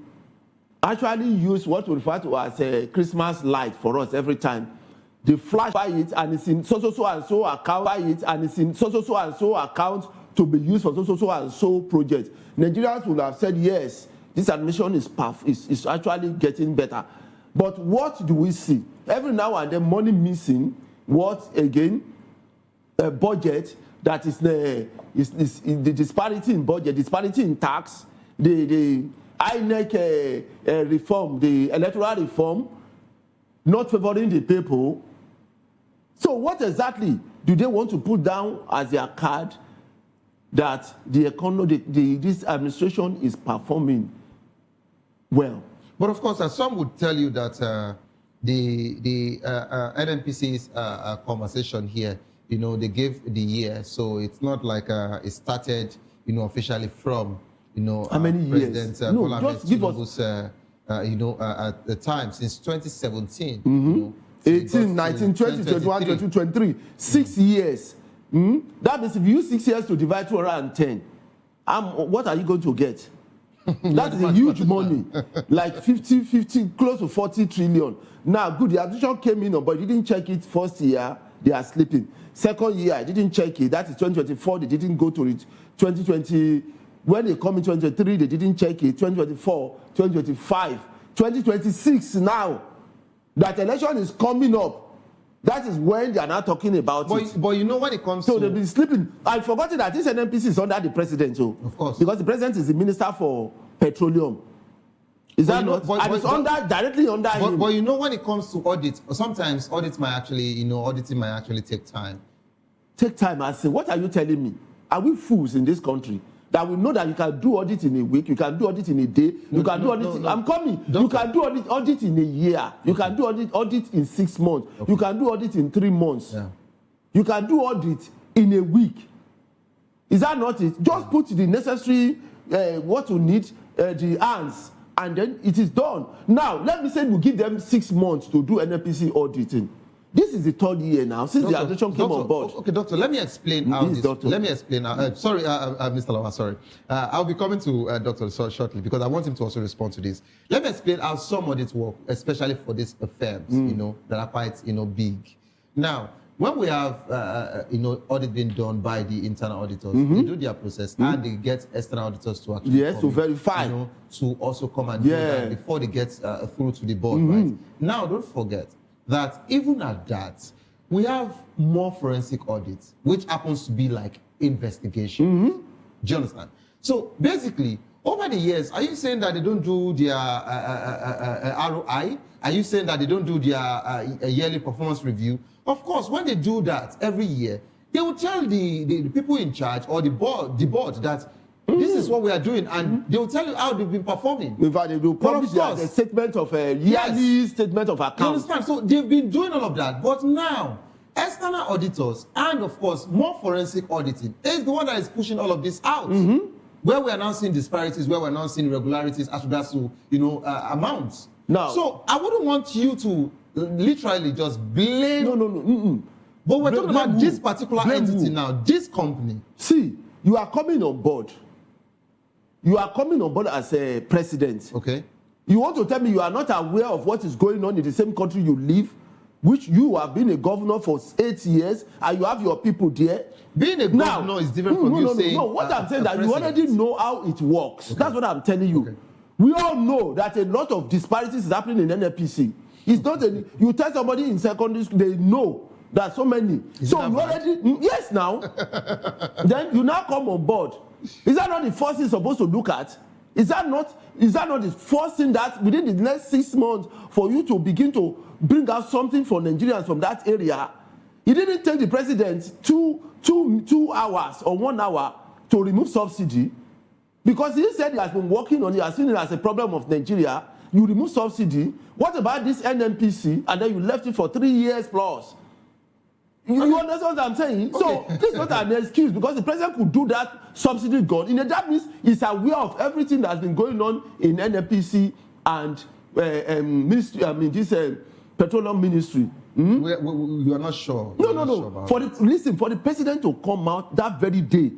actually use what we refer to as a Christmas light for us every time. They flash by it and it's in so and so account, by it and it's in so and so account to be used for so and so project. Nigerians will have said, yes, this admission is actually getting better. But what do we see? Every now and then, money missing. What again? A budget that is the disparity in budget, disparity in tax, the INEC reform, the electoral reform, not favoring the people. So what exactly do they want to put down as their card that the economy, this administration is performing well? But of course, some would tell you that the NNPC's conversation here, you know, they gave the year, so it's not like it started, you know, officially from, you know, how many President years? No, just give us, you know, at the time since 2017. Mm-hmm. You know, 18, 19, 20, 21, 22, 23, 6 years. That means if you use 6 years to divide 210, what are you going to get? That is a huge money, like 50, close to 40 trillion. Now, good, the administration came in, but didn't check it first year, they are sleeping. Second year, I didn't check it, that is 2024, they didn't go to it. 2020, when they come in 2023, they didn't check it. 2024, 2025, 2026 now, that election is coming up. That is when they are now talking about it. But you know when it comes so they'll be sleeping. I've forgotten that this NNPC is under the president, so of course. Because the president is the minister for petroleum. Is that not? And it's directly under him. But you know when it comes to audit, sometimes audits might actually, you know, auditing might actually take time. Take time, I say. What are you telling me? Are we fools in this country? That we know that you can do audit in a week, you can do audit in a day, you can do audit. I'm coming. You can do audit in a year. You can do audit in 6 months. You can do audit in 3 months. Yeah. You can do audit in a week. Is that not it? Just put the necessary what you need, the hands, and then it is done. Now, let me say we give them 6 months to do NNPC auditing. This is the 3rd year now since the administration came on board. Okay, doctor, let me explain how this. Let me explain. Sorry, Mr. Lawa, sorry. I'll be coming to Doctor shortly because I want him to also respond to this. Let me explain how some audits work, especially for these firms, you know, that are quite, you know, big. Now, when we have, you know, audit being done by the internal auditors, they do their process and they get external auditors to actually to verify, you know, to also come and do that before they get through to the board, right? Now, don't forget that even at that, we have more forensic audits, which happens to be like investigation. Do you understand? So basically, over the years, are you saying that they don't do their ROI? Are you saying that they don't do their yearly performance review? Of course, when they do that every year, they will tell the people in charge or the board that this is what we are doing, and they will tell you how they've been performing. In fact, they will publish a statement of a yearly statement of account. You understand? So they've been doing all of that, but now external auditors and of course more forensic auditing is the one that is pushing all of this out. Where we're now seeing disparities, where we're now seeing irregularities as regards to, you know, amounts. No. So I wouldn't want you to literally just blame. No. But we're talking about this particular entity now, this company. See, you are coming on board. You are coming on board as a president. Okay. You want to tell me you are not aware of what is going on in the same country you live, which you have been a governor for 8 years, and you have your people there. Being a governor is different from you saying. No, what I'm saying that you already know how it works. Okay. That's what I'm telling you. Okay. We all know that a lot of disparities is happening in NNPC. It's not you tell somebody in secondary school, they know that so many. So you already, yes now. Then you now come on board. Is that not the first thing you're supposed to look at? Is that not the first thing that within the next 6 months for you to begin to bring out something for Nigerians from that area? It didn't take the president two hours or 1 hour to remove subsidy because he said he has been working on it, he has seen it as a problem of Nigeria. You remove subsidy. What about this NNPC? And then you left it for 3 years plus. You understand what I'm saying? Okay. So this is not an excuse because the president could do that subsidy gone. That means he's aware of everything that's been going on in NNPC and ministry. I mean this petroleum ministry. We are not sure. No. For the president to come out that very day,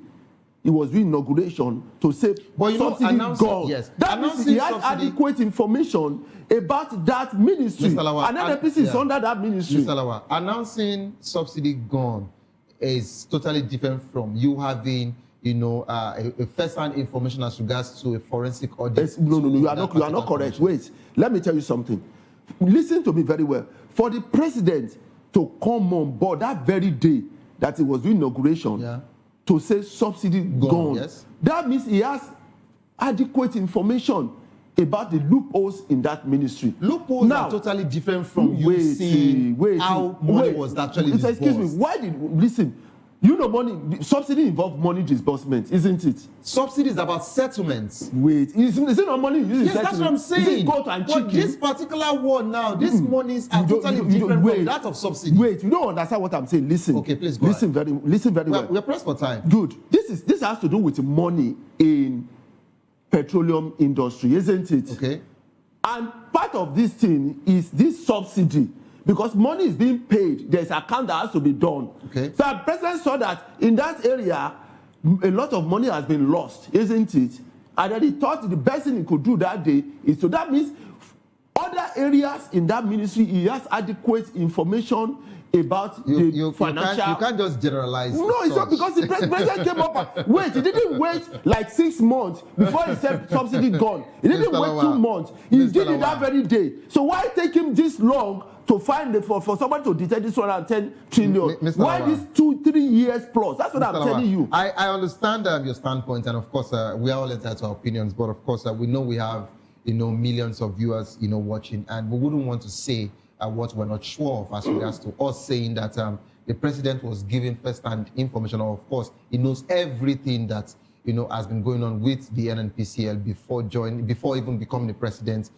it was doing inauguration to say subsidy gone. Yes. That means he had adequate information about that ministry. Lawa, and NNPC is under that ministry. Mr. Lawa, announcing subsidy gone is totally different from you having, you know, a first-hand information as regards to a forensic audit. Yes, no, you are not correct. Wait, let me tell you something. Listen to me very well. For the president to come on board that very day that he was doing inauguration, to say subsidy gone, yes. That means he has adequate information about the loopholes in that ministry. Loopholes are totally different from you seeing how money was actually disbursed. Excuse me, You know, money subsidy involves money disbursement, isn't it? Subsidy is about settlements. Wait, is it not money you use? Yes, that's what I'm saying. Is it goat and chicken? But this particular one now, these monies are totally different from that of subsidy. Wait, you don't understand what I'm saying. Listen. Okay, please go listen ahead. Listen very well. We're pressed for time. Good. This has to do with money in petroleum industry, isn't it? Okay. And part of this thing is this subsidy. Because money is being paid, there's an account that has to be done. Okay. So the president saw that in that area, a lot of money has been lost, isn't it? And then he thought the best thing he could do that day is so that means other areas in that ministry, he has adequate information about the financial. You can't just generalize. No, it's not because the president came up and wait. He didn't wait like 6 months before he said subsidy gone. He didn't wait 2 months. He did it that very day. So why take him this long to find for someone to detect this 110 trillion? Why this 2-3 years plus? That's what I'm telling you. I understand your standpoint, and of course we are all entitled to our opinions. But of course we know we have millions of viewers watching, and we wouldn't want to say what we're not sure of as regards to us saying that the president was given first-hand information, or of course he knows everything that has been going on with the NNPCL before even becoming the president.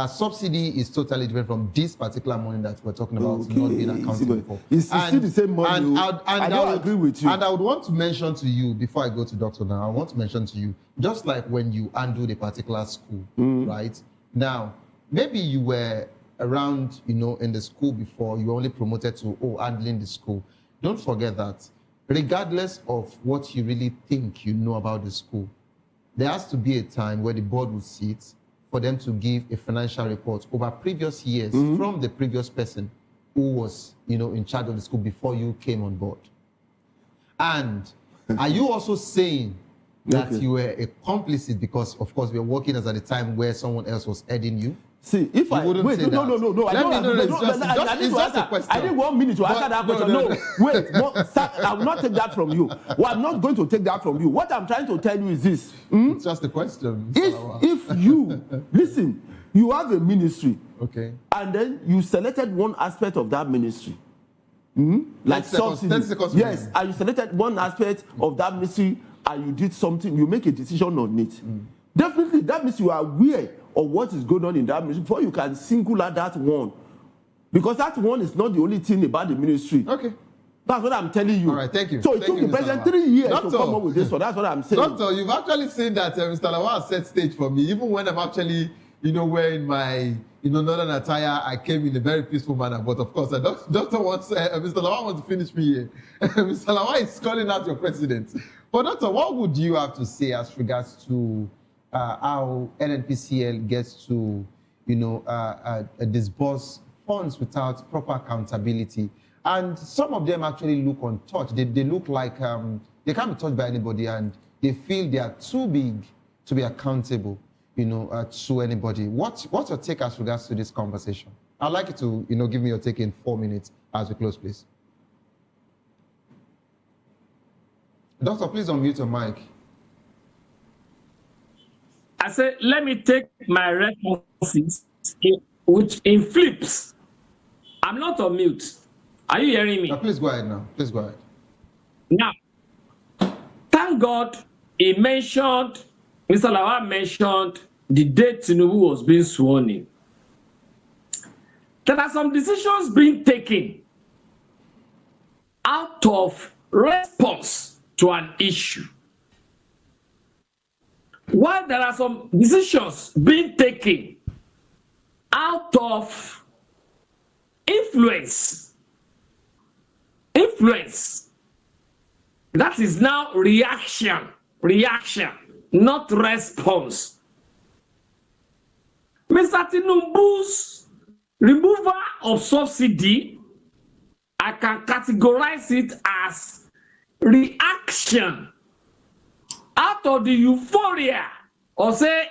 Subsidy is totally different from this particular money that we're talking about not being accounted for. It's still the same money. I don't agree with you. And I would want to mention to you, before I go to Dr. now, I want to mention to you, just like when you handled a particular school, right? Now, maybe you were around, in the school before, you were only promoted to, handling the school. Don't forget that regardless of what you really think about the school, there has to be a time where the board will sit for them to give a financial report over previous years from the previous person who was, in charge of the school before you came on board. And are you also saying that you were a complicit because, of course, we were working as at a time where someone else was heading you? See, if I wait, no. I didn't 1 minute to answer that question. No, wait, sir, I will not take that from you. Well, I'm not going to take that from you. What I'm trying to tell you is this. It's just a question. If you listen, you have a ministry, okay, and then you selected one aspect of that ministry, like subsidy. Yes, and you selected one aspect of that ministry, and you did something. You make a decision on it. Definitely, that means you are aware of what is going on in that ministry before you can single out that one. Because that one is not the only thing about the ministry. Okay. That's what I'm telling you. All right, thank you. So it took the president 3 years to come up with this one. That's what I'm saying. Doctor, you've actually seen that Mr. Lawal set stage for me. Even when I'm actually, wearing my, northern attire, I came in a very peaceful manner. But of course, Doctor wants, Mr. Lawal wants to finish me here. Mr. Lawal is calling out your president. But Doctor, what would you have to say as regards to how NNPCL gets to, disburse funds without proper accountability? And some of them actually look untouched. They look like they can't be touched by anybody, and they feel they are too big to be accountable, to anybody. What's your take as regards to this conversation? I'd like you to, give me your take in 4 minutes as we close, please. Doctor, please unmute your mic. I said, let me take my responses in flips. I'm not on mute. Are you hearing me? Please go ahead now. Please go ahead. Now, thank God Mr. Lawal mentioned the date Tinubu was being sworn in. There are some decisions being taken out of response to an issue. While there are some decisions being taken out of influence, that is now reaction, not response. Mr. Tinubu's removal of subsidy, I can categorize it as reaction out of the euphoria or say,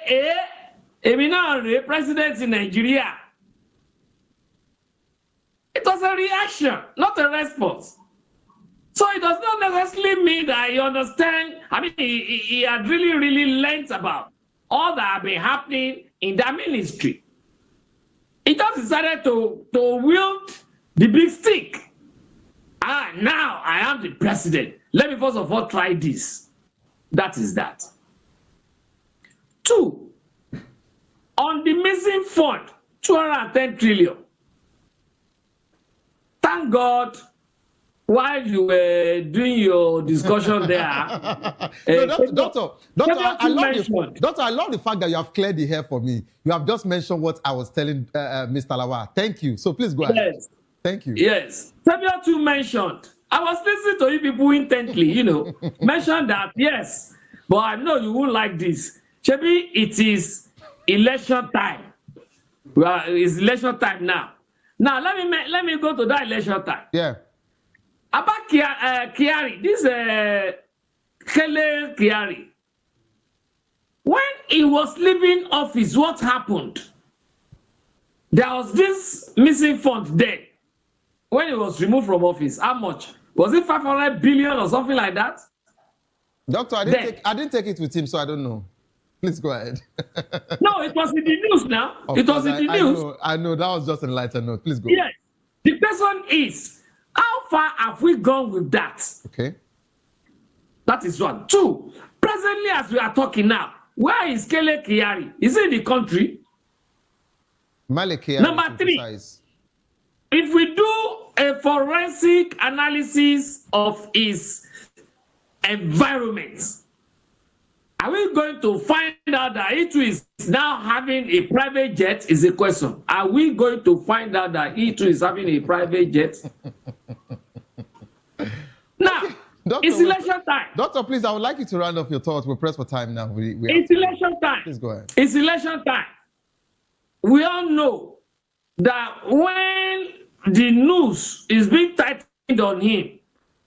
president in Nigeria. It was a reaction, not a response. So it does not necessarily mean that he understand. I mean, he had really learned about all that have been happening in that ministry. He just decided to wield the big stick Now I am the president. Let me first of all try this. That is that. 2, on the missing fund, 210 trillion. Thank God, while you were doing your discussion there, Doctor, I love the fact that you have cleared the hair for me. You have just mentioned what I was telling Mr. Lawa. Thank you. So please go ahead. Yes. Thank you. Yes. Samuel too mentioned. I was listening to you people intently, mentioned that, yes, but I know you won't like this. Chebi, it is election time. Well, it's election time now. Now, let me go to that election time. Yeah. About Kiari, this Kele Kiari, when he was leaving office, what happened? There was this missing fund there. When he was removed from office, how much? Was it 500 billion or something like that? Doctor, I didn't take it with him, so I don't know. Please go ahead. No, it was in the news now. It was in the news. I know. That was just a lighter note. Please go. Yes. The question is, how far have we gone with that? Okay. That is 1. 2, presently as we are talking now, where is Kele Kiari? Is he in the country? Male Kiari. Number 3, if we do a forensic analysis of his environment, are we going to find out that he too is now having a private jet? Is a question. Are we going to find out that he too is having a private jet? Now, Doctor, it's election time. Doctor, please, I would like you to round off your thoughts. We're pressed for time now. It's election time. Please go ahead. It's election time. We all know that when the news is being tightened on him,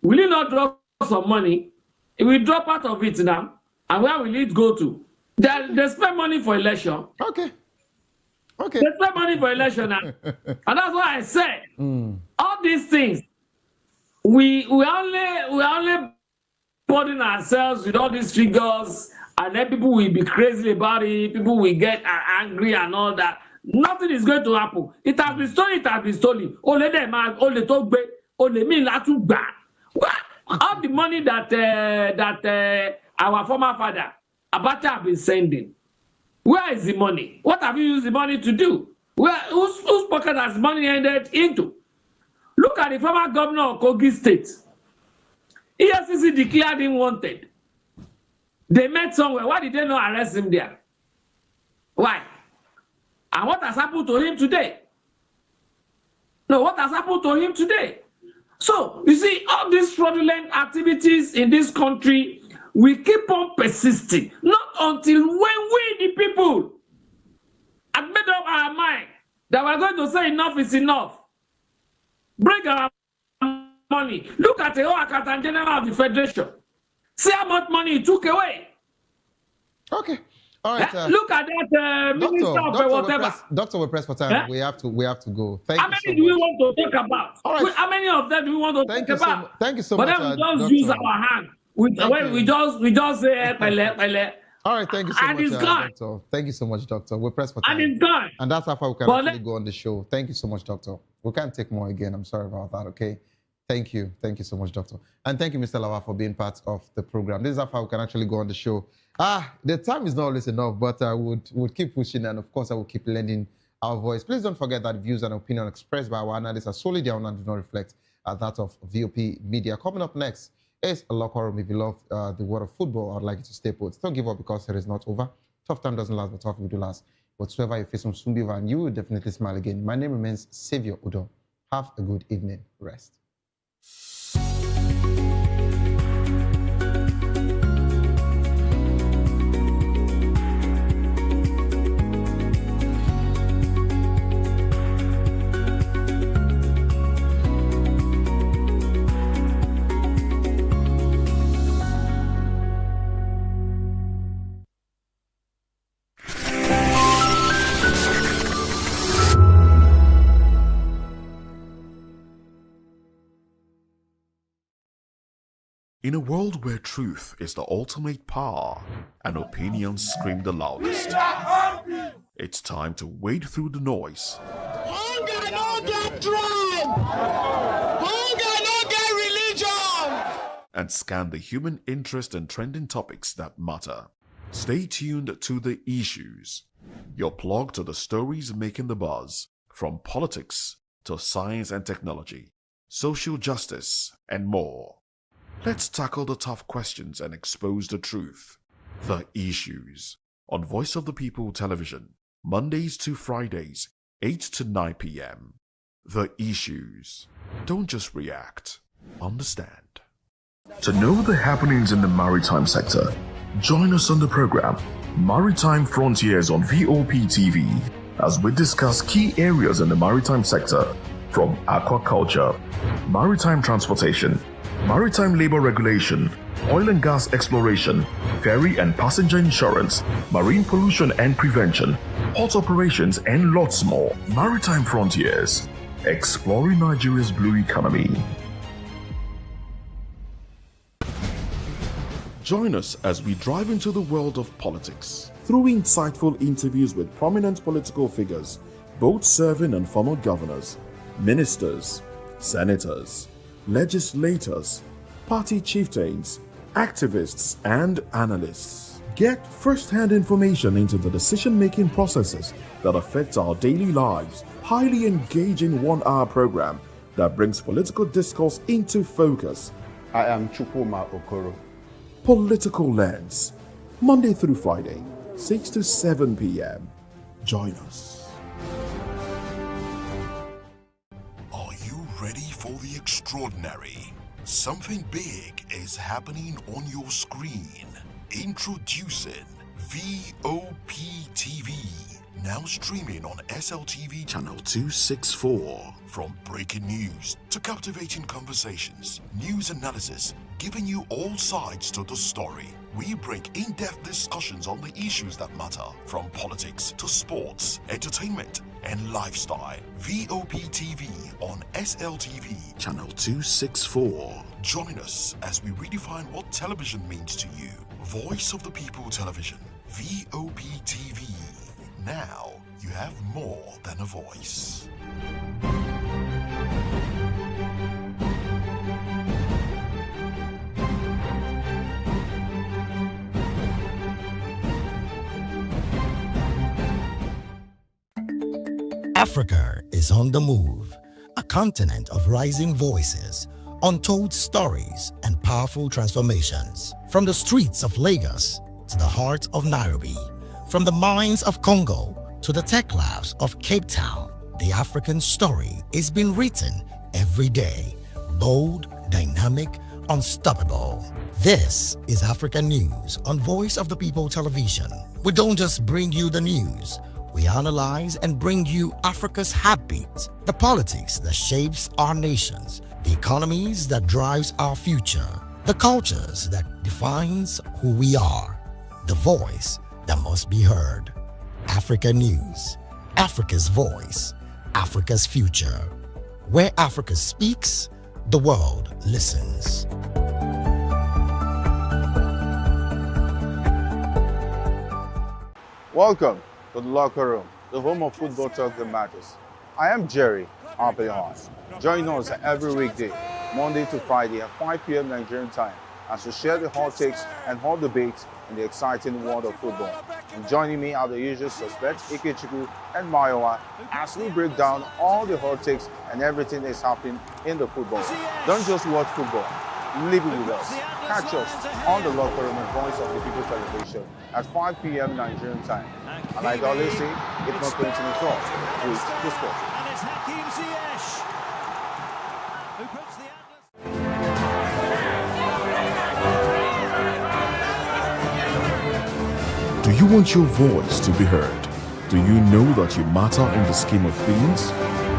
will he not drop some money? He will drop part of it now. And where will it go to? They spend money for election. Okay. They spend money for election now. And that's why I said, all these things, we only burden ourselves with all these figures, and then people will be crazy about it, people will get angry and all that. Nothing is going to happen. It has been stolen, it has been stolen. Only them, only talk back, only me latu back. All the money that our former father, Abacha, have been sending. Where is the money? What have you used the money to do? Whose pocket has money ended into? Look at the former governor of Kogi State. EFCC declared him wanted. They met somewhere. Why did they not arrest him there? Why? And what has happened to him today? No, what has happened to him today? So, you see, all these fraudulent activities in this country, we keep on persisting. Not until when we, the people, have made up our mind that we're going to say enough is enough. Bring our money. Look at the whole Accountant General of the Federation. See how much money he took away. Okay. All right. Look at that minister of whatever. Doctor, we're pressed for time. We have to go. Thank how you many do we want to talk about? All right. How many of them do we want to talk about? Thank you so much. But then we just use our hand. We just say pele. All right, thank you so much, Doctor. Thank you so much, Doctor. We're pressed for time. And it's gone. And that's how far we can actually go on the show. Thank you so much, Doctor. We can't take more again. I'm sorry about that, okay? Thank you. Thank you so much, Doctor. And thank you, Mr. Lawa, for being part of the program. This is how far we can actually go on the show. The time is not always enough, but I would keep pushing, and of course, I will keep lending our voice. Please don't forget that views and opinions expressed by our analysts are solely their own and do not reflect that of VOP Media. Coming up next is a locker room. If you love the world of football, I'd like you to stay put. Don't give up because it is not over. Tough time doesn't last, but tough will do last. Whatsoever you face from Sumbiva, and you will definitely smile again. My name remains Savior Udo. Have a good evening. Rest. In a world where truth is the ultimate power and opinions scream the loudest, it's time to wade through the noise. Hunger no get dry. Hunger no get and scan the human interest and trending topics that matter. Stay tuned to The Issues, your plug to the stories making the buzz, from politics to science and technology, social justice, and more. Let's tackle the tough questions and expose the truth. The Issues on Voice of the People Television, Mondays to Fridays, 8 to 9 p.m. The Issues. Don't just react, understand. To know the happenings in the maritime sector, join us on the program Maritime Frontiers on Voptv as we discuss key areas in the maritime sector, from aquaculture, maritime transportation, maritime labor regulation, oil and gas exploration, ferry and passenger insurance, marine pollution and prevention, port operations, and lots more. Maritime Frontiers, exploring Nigeria's blue economy. Join us as we drive into the world of politics through insightful interviews with prominent political figures, both serving and former governors, ministers, senators, legislators, party chieftains, activists, and analysts. Get first-hand information into the decision-making processes that affect our daily lives. Highly engaging one-hour program that brings political discourse into focus. I am Chukwuma Okoro. Political Lens, Monday through Friday, 6 to 7 p.m. Join us. Are you ready for the extraordinary? Something big is happening on your screen. Introducing Voptv, now streaming on SLTV channel 264. From breaking news to captivating conversations, news analysis, giving you all sides to the story. We bring in-depth discussions on the issues that matter, from politics to sports, entertainment, and lifestyle. Voptv on SLTV channel 264. Join us as we redefine what television means to you. Voice of the People Television, Voptv. Now you have more than a voice. Africa is on the move, a continent of rising voices, untold stories, and powerful transformations. From the streets of Lagos to the heart of Nairobi, from the mines of Congo to the tech labs of Cape Town, the African story is being written every day. Bold, dynamic, unstoppable. This is Africa News on Voice of the People Television. We don't just bring you the news. We analyze and bring you Africa's heartbeat, the politics that shapes our nations, the economies that drives our future, the cultures that defines who we are, the voice that must be heard. Africa News, Africa's voice, Africa's future. Where Africa speaks, the world listens. Welcome to the locker room, the home of football talk that matters. I am Jerry Ampelhon. Join us every weekday, Monday to Friday at 5 p.m. Nigerian time, as we share the hot takes and hot debates in the exciting world of football. And joining me are the usual suspects, Ikechukwu and Mayowa, as we break down all the hot takes and everything that's happening in the football. Don't just watch football, live it with us. Catch us on the locker room and Voice of the People Television at 5 p.m. Nigerian time. And like I always say, if not going to the talk, please the sport. And it's Hakim Ziyech who puts the Do you want your voice to be heard? Do you know that you matter in the scheme of things?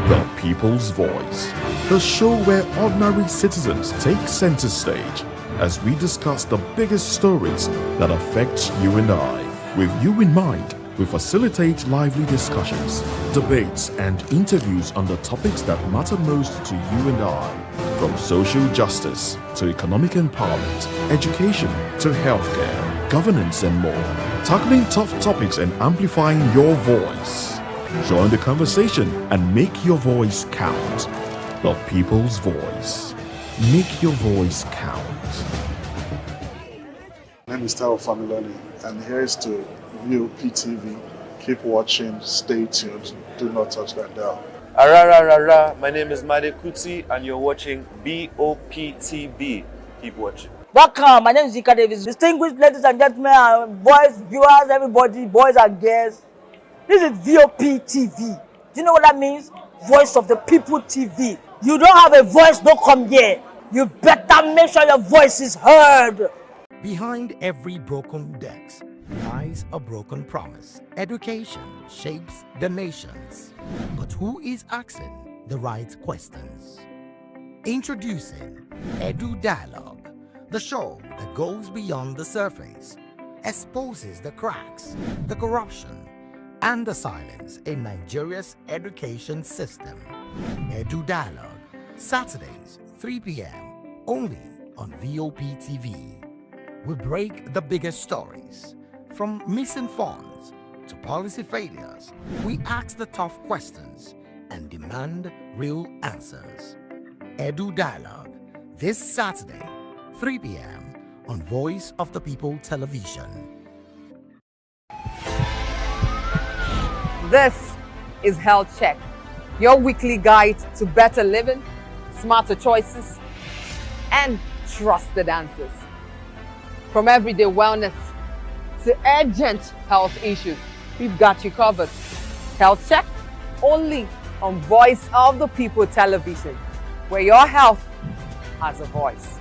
The People's Voice, the show where ordinary citizens take center stage as we discuss the biggest stories that affect you and I. With you in mind, we facilitate lively discussions, debates, and interviews on the topics that matter most to you and I. From social justice to economic empowerment, education to healthcare, governance, and more. Tackling tough topics and amplifying your voice. Join the conversation and make your voice count. The People's Voice. Make your voice count. name is Tao Familoni, and here's to Voptv. Keep watching, stay tuned, do not touch that dial. My name is Made Kuti, and you're watching Voptv. Keep watching. Welcome, my name is Zika Davis. Distinguished ladies and gentlemen, boys, viewers, everybody, boys and girls. This is Voptv. Do you know what that means? Voice of the People TV. You don't have a voice, don't come here. You better make sure your voice is heard. Behind every broken desk lies a broken promise. Education shapes the nations. But who is asking the right questions? Introducing Edu Dialogue, the show that goes beyond the surface, exposes the cracks, the corruption, and the silence in Nigeria's education system. Edu Dialogue, Saturdays, 3 p.m., only on Voptv. We break the biggest stories, from missing funds to policy failures. We ask the tough questions and demand real answers. Edu Dialogue, this Saturday, 3 p.m. on Voice of the People Television. This is Health Check, your weekly guide to better living, smarter choices, and trusted answers. From everyday wellness to urgent health issues, we've got you covered. Health Check, only on Voice of the People Television, where your health has a voice.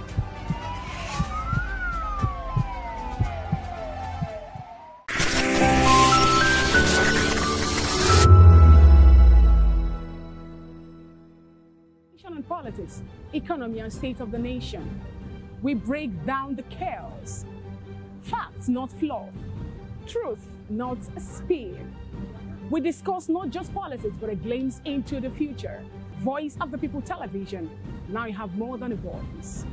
And politics, economy, and state of the nation. We break down the chaos. Facts, not fluff. Truth, not spin. We discuss not just politics, but a glimpse into the future. Voice of the People Television. Now you have more than a voice.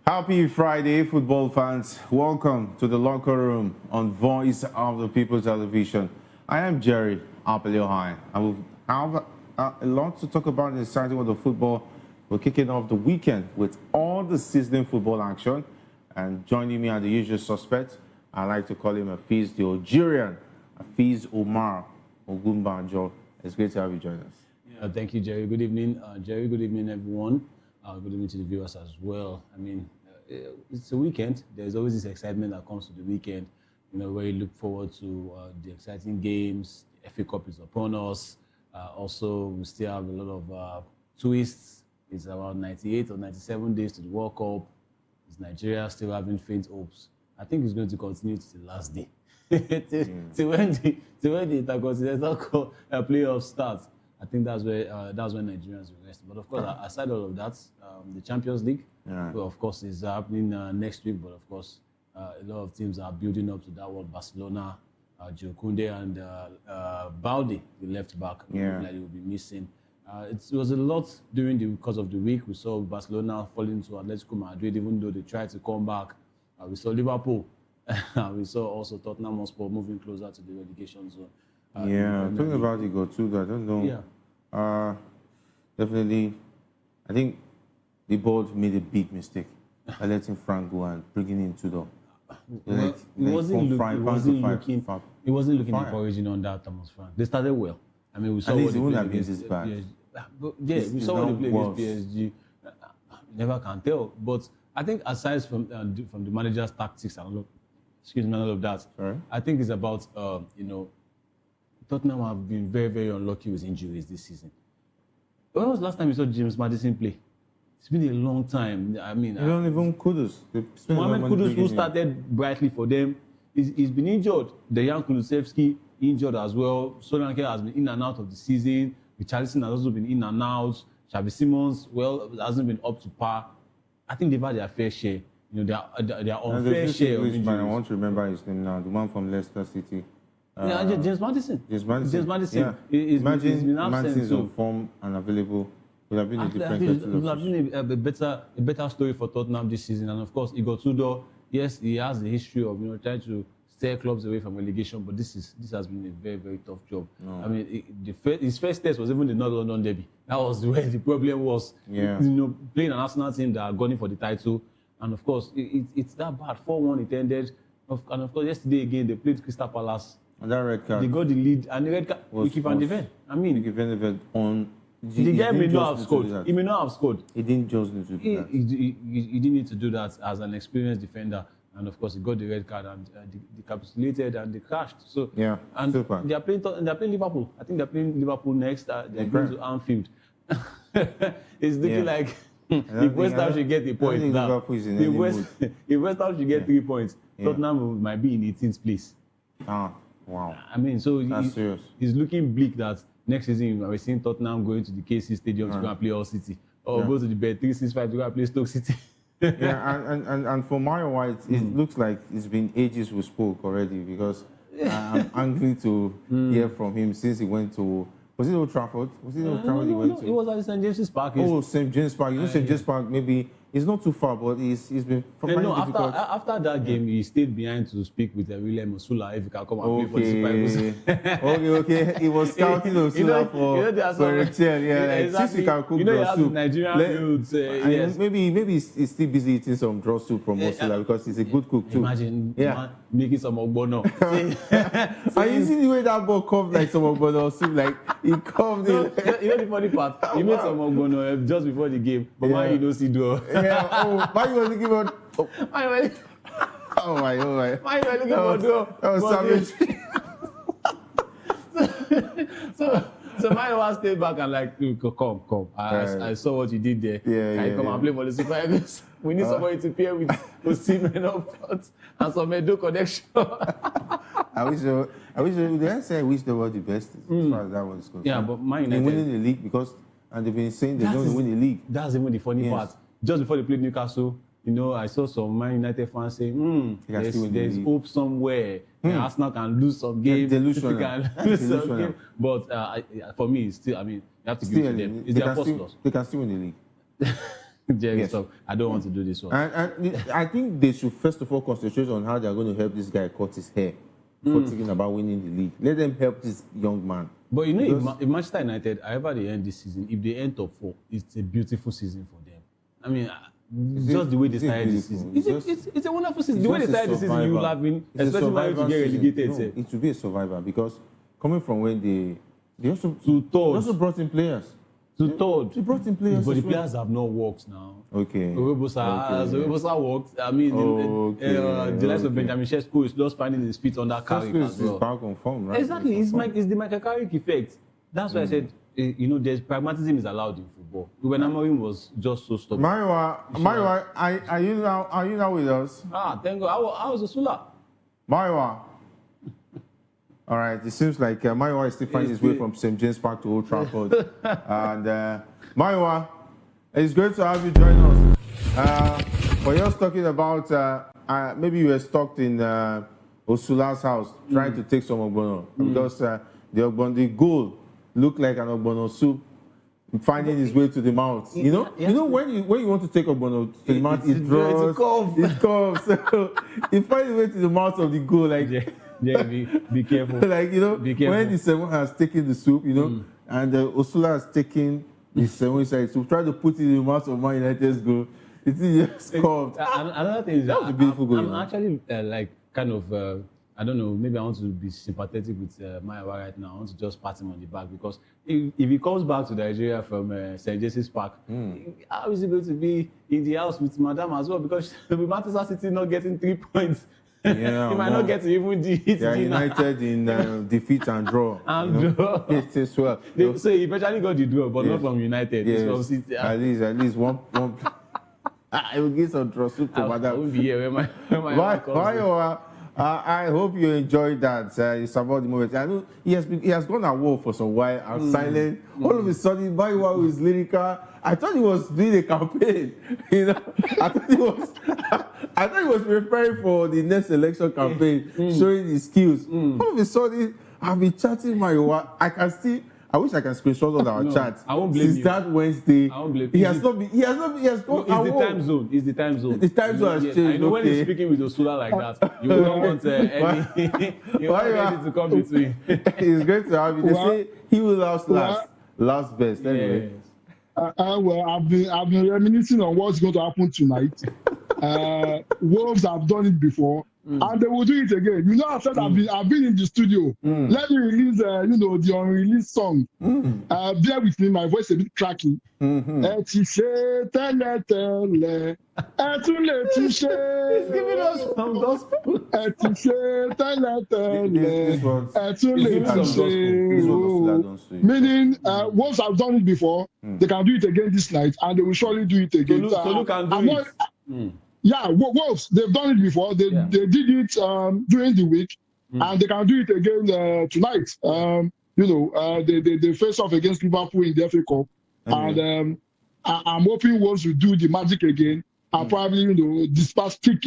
Happy Friday, football fans. Welcome to the locker room on Voice of the People Television. I am Jerry Apeliohai. I will have a lot to talk about in the exciting world of football. We're kicking off the weekend with all the sizzling football action. And joining me are the usual suspects. I like to call him Afiz, the Algerian, Afiz Omar Ogumbanjo. It's great to have you join us. Yeah, thank you, Jerry. Good evening, Jerry. Good evening, everyone. Good evening to the viewers as well. I mean, it's a weekend. There's always this excitement that comes to the weekend, you know, where you look forward to the exciting games. The FA Cup is upon us. Also, we still have a lot of twists. It's around 98 or 97 days to the World Cup. Is Nigeria still having faint hopes? I think it's going to continue to the last day. to when the Intercontinental playoff starts. I think that's when Nigerians will rest. But of course, aside all of that, the Champions League, well, of course, is happening next week. But of course, a lot of teams are building up to that one. Barcelona, Joe Kounde and Balde, the left back, like they will be missing. It was a lot during the course of the week. We saw Barcelona falling to Atletico Madrid, even though they tried to come back. We saw Liverpool. We saw also Tottenham Hotspur moving closer to the relegation zone. Talking about it, go to that. I don't know. Yeah. Definitely, I think the board made a big mistake by letting Frank go and bringing him to the. It wasn't looking encouraging on that Thomas Frank. They started well. I mean, we saw what they played against this bad. We saw what they played against PSG. Never can tell. But I think aside from the manager's tactics and all of that, I think it's about Tottenham have been very, very unlucky with injuries this season. When was the last time you saw James Maddison play? It's been a long time. I mean, don't even Kudus. Mohamed Kudus, who started brightly for them, he's been injured. Dejan Kulusevski injured as well. Solanke has been in and out of the season. Richarlison has also been in and out. Xavi Simons, hasn't been up to par. I think they've had their fair share. You know, their unfair share of injuries. I want to remember his name now. The one from Leicester City. James Madison. James Madison. James Madison. Yeah. Imagine Madison's on form and available. Would have been a different it would have been a better story for Tottenham this season. And of course, Igor Tudor, yes, he has the history of trying to steer clubs away from relegation, but this has been a very, very tough job. No. I mean, his first test was even the North London derby. That was where the problem was. Yeah. Playing an Arsenal team that are gunning for the title, and of course, it's that bad. 4-1 it ended, and of course, yesterday again they played Crystal Palace. And that red card. They got the lead, and the red card. Wiki van de Ven. I mean, Wiki van de Ven on. The guy may not have scored. He may not have scored. He didn't just need to do that. He didn't need to do that as an experienced defender. And of course, he got the red card and they capitulated and they crashed. So yeah, and they are playing Liverpool. I think they're playing Liverpool next. They're going to Anfield. It's looking like if West Ham should get a point now, if West Ham should get 3 points, Tottenham might be in 18th place. Ah, wow. I mean, so that's serious. It's looking bleak that next season we're seeing Tottenham going to the KC Stadium to go and play All City, or go to the Bet365 to go and play Stoke City. and for Mayowa, it looks like it's been ages we spoke already, because I'm angry to hear from him since he went to. Was it Old Trafford? Was it Old Trafford he went to? It was at St. James's Park. Oh, St. James Park. St. James Park, maybe it's not too far, but he's been finding difficult. After that game, he stayed behind to speak with William Osula if he can come and play for the Super Okay. He was scouting Osula for a chair. Yeah, exactly. Since he can cook you draw soup. Nigerian roots. Yes. Maybe he's still busy eating some draw soup from Osula because he's a good cook too. Imagine making some ogbono. And you see the way that ball curved like some ogbono soup, like he curved it. You know the funny part? He made some ogbono just before the game, but man, you don't see door. Yeah, why you were looking for? Oh my. Why you were looking for door? That was savage. So Mayowa stayed back and like, come. I saw what you did there. Can you come and play for the Super Eagles? We need somebody to pair with Osimhen up front and some Edo connection. I wish they wish they were the best as far as that was concerned. Yeah, but Man United, they're winning the league because, and they've been saying they're going to win the league. That's even the funny part. Just before they played Newcastle, I saw some Man United fans saying, there's hope somewhere. Arsenal can lose some games. City can lose some games. But for me, it's still, you have to give it to them. It's their first loss. They can still win the league. Jerry, so I don't want to do this one. And I think they should first of all concentrate on how they're going to help this guy cut his hair for thinking about winning the league. Let them help this young man. But if Manchester United, however they end this season, if they end top 4, it's a beautiful season for them. Just the way they started this season. It's a wonderful season. The way they started this season, you will have been expecting Man to get relegated. No, it will be a survivor because coming from when they also brought in players. To third. They brought in players. But the players have not worked now. Okay. Uwebosa worked. The likes of Benjamin Sesko is just finding his feet on that Carrick as well. Is back on form, right? Exactly. It's the Michael Carrick effect. That's why I said, there's pragmatism is allowed in football. When Amorim was just so stubborn. Mayowa, are you now with us? Thank God. I was Osula. Mayowa. All right, it seems like Mayowa is still finding his way from St. James Park to Old Trafford. And Mayowa, it's great to have you join us. We're just talking about, maybe you were stuck in Osula's house trying to take some ogbono because the goal looked like an ogbono soup finding his way to the mouth. You know when you want to take ogbono to the mouth, it draws, it comes. So it finds its way to the mouth of the goal, like. Yeah, be careful. Like, when the seven has taken the soup, and Osula has taken the seven inside soup, try to put it in the mouth of Man United's goal. It is just curved. Another thing is that was a beautiful goal. I'm actually I don't know, maybe I want to be sympathetic with Mayowa right now. I want to just pat him on the back because if he comes back to Nigeria from St. James's Park, how is he going to be in the house with Madam as well? Because with Manchester City not getting 3 points, yeah, he might not get to even hit. They are united in defeat and draw. Draw. Yes, as well. So he eventually got the draw, but not from United. Yes. From City. At least one. I will give some draw soup to Madam. I won't be here when my I hope you enjoyed that. It's about the moment. I know he has gone at war for some while and silent. All of a sudden, Baiwa is lyrical. I thought he was doing a campaign. You know, I thought he was preparing for the next election campaign, showing his skills. All of a sudden, I've been chatting Baiwa. I wish I can screenshot all our chats. I won't blame Since you. that Wednesday, I won't blame he you. has not been. He has gone. It's the time zone. It's the time zone. The time zone has Yes, changed. I know when okay. he's speaking with Osula like that, you don't want any. You want anything to come between. It's great to have you. They say he will last best. Anyway. Well, I've been reminiscing on what's going to happen tonight. Wolves have done it before, and they will do it again. You know, I said I've been in the studio. Let me release, the unreleased song. Bear with me, my voice is a bit cracking. He's giving us some gospel. Meaning, Wolves have done it before. They can do it again this night, and they will surely do it again. So can do it. Yeah, Wolves, they've done it before. They did it during the week, and they can do it again tonight. They face off against Liverpool in the FA Cup, and I'm hoping Wolves will do the magic again and probably kick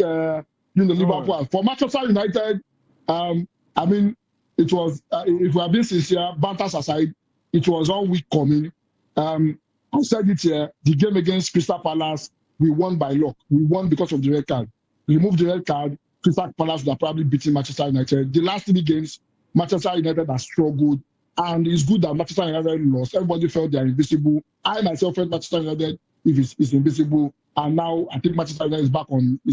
Liverpool. For Manchester United, I mean, it was if we are being sincere, banters aside, it was all week coming. I said it here. The game against Crystal Palace, we won by luck. We won because of the red card. Remove the red card, Crystal Palace would have probably beaten Manchester United. The last 3 games, Manchester United has struggled, and it's good that Manchester United lost. Everybody felt they are invisible. I myself felt Manchester United is invisible, and now I think Manchester United is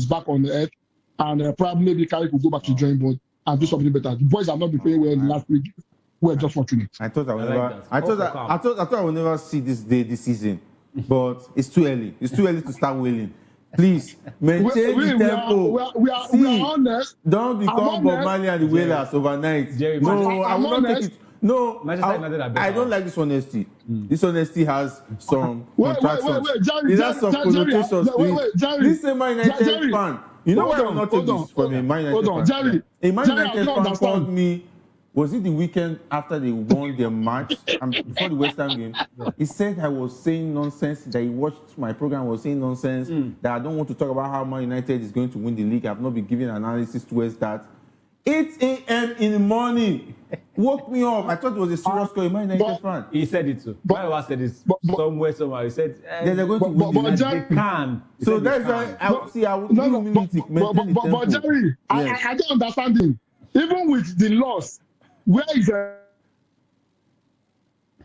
back on the earth, and probably maybe Carrick will go back to the drawing board and do something better. The boys have not been playing well in the last week. We're just fortunate. I thought I would never see this day this season, but it's too early. It's too early to start wailing. Please maintain the tempo. We are honest. Don't become Bob Marley and the Wailers overnight. No, I will not take it. No, I don't like this honesty. This honesty has some contractions. It has some connotations. This is Man United fan. You know why I will not take this from a Man United fan? A Man United fan called me. Was it the weekend after they won their match and before the West Ham game? He said I was saying nonsense, that he watched my program, was saying nonsense, that I don't want to talk about how Man United is going to win the league. I've not been giving analysis towards that. 8 a.m. in the morning woke me up. I thought it was a serious call. A Man United fan. He said it too. Why said it somewhere? He said they're going to win the league. They can. So that's why I would give humility. But Jerry, I don't understand him. Even with the loss, where is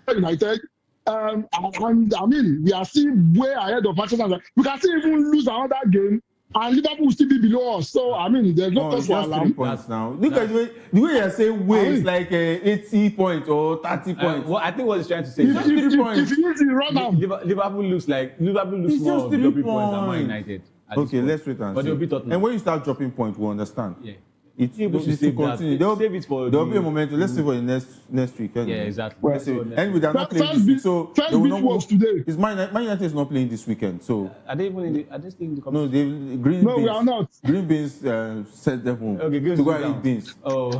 United? And I mean, we are still way ahead of Manchester United. We can still even lose another game, and Liverpool will still be below us. So I mean, there's no cause for alarm. 3 points now. Look at the way you're saying way is like 80 points or 30 points. Well, I think what he's trying to say is 3 points. If you use the run down, Liverpool lose more dropping points than Man United. Okay, let's wait and see. And when you start dropping points, we'll understand. Yeah. It's able to continue. There'll be a momentum. Let's see for the next week. Yeah, exactly. And we are not playing this week, so first beat was today. Man United is not playing this weekend, so are they even in the? Are they still in the competition? No, we are not. Green beans sent them home. Okay, to go and eat beans. Oh,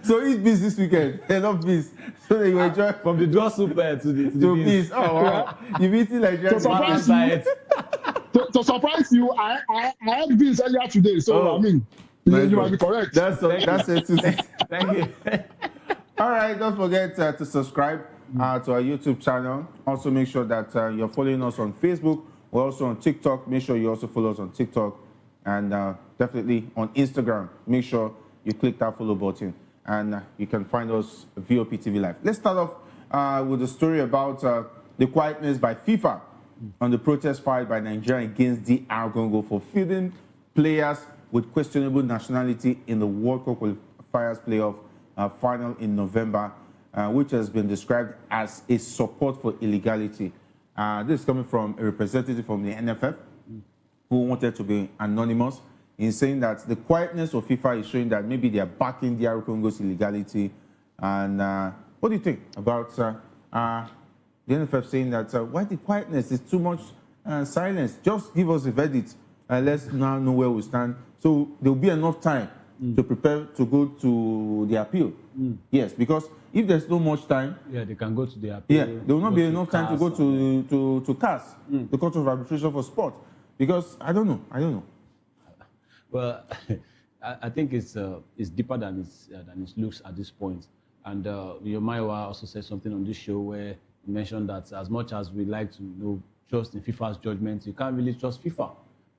so eat beans this weekend. Enough beans, so that you enjoy from the draw soup to the beans. Oh wow, you've eaten like to surprise you, I had beans earlier today, so I mean. You might be correct. That's it. Thank you. All right, don't forget to subscribe to our YouTube channel. Also, make sure that you're following us on Facebook. We're also on TikTok. Make sure you also follow us on TikTok. And definitely on Instagram. Make sure you click that follow button. And you can find us Voptv Live. Let's start off with a story about the quietness by FIFA on the protest filed by Nigeria against DR Congo for fielding players with questionable nationality in the World Cup qualifiers playoff final in November, which has been described as a support for illegality. This is coming from a representative from the NFF who wanted to be anonymous in saying that the quietness of FIFA is showing that maybe they are backing DR Congo's illegality. And what do you think about the NFF saying that why the quietness is too much silence? Just give us a verdict. Let's now know where we stand. So So there will be enough time to prepare to go to the appeal. Yes, because if there's not much time, they can go to the appeal. Yeah, there will not be enough time to go to CAS, the Court of Arbitration for Sport, because I don't know. Well, I think it's deeper than it looks at this point. And Maiwa also said something on this show where he mentioned that as much as we like to trust in FIFA's judgment, you can't really trust FIFA.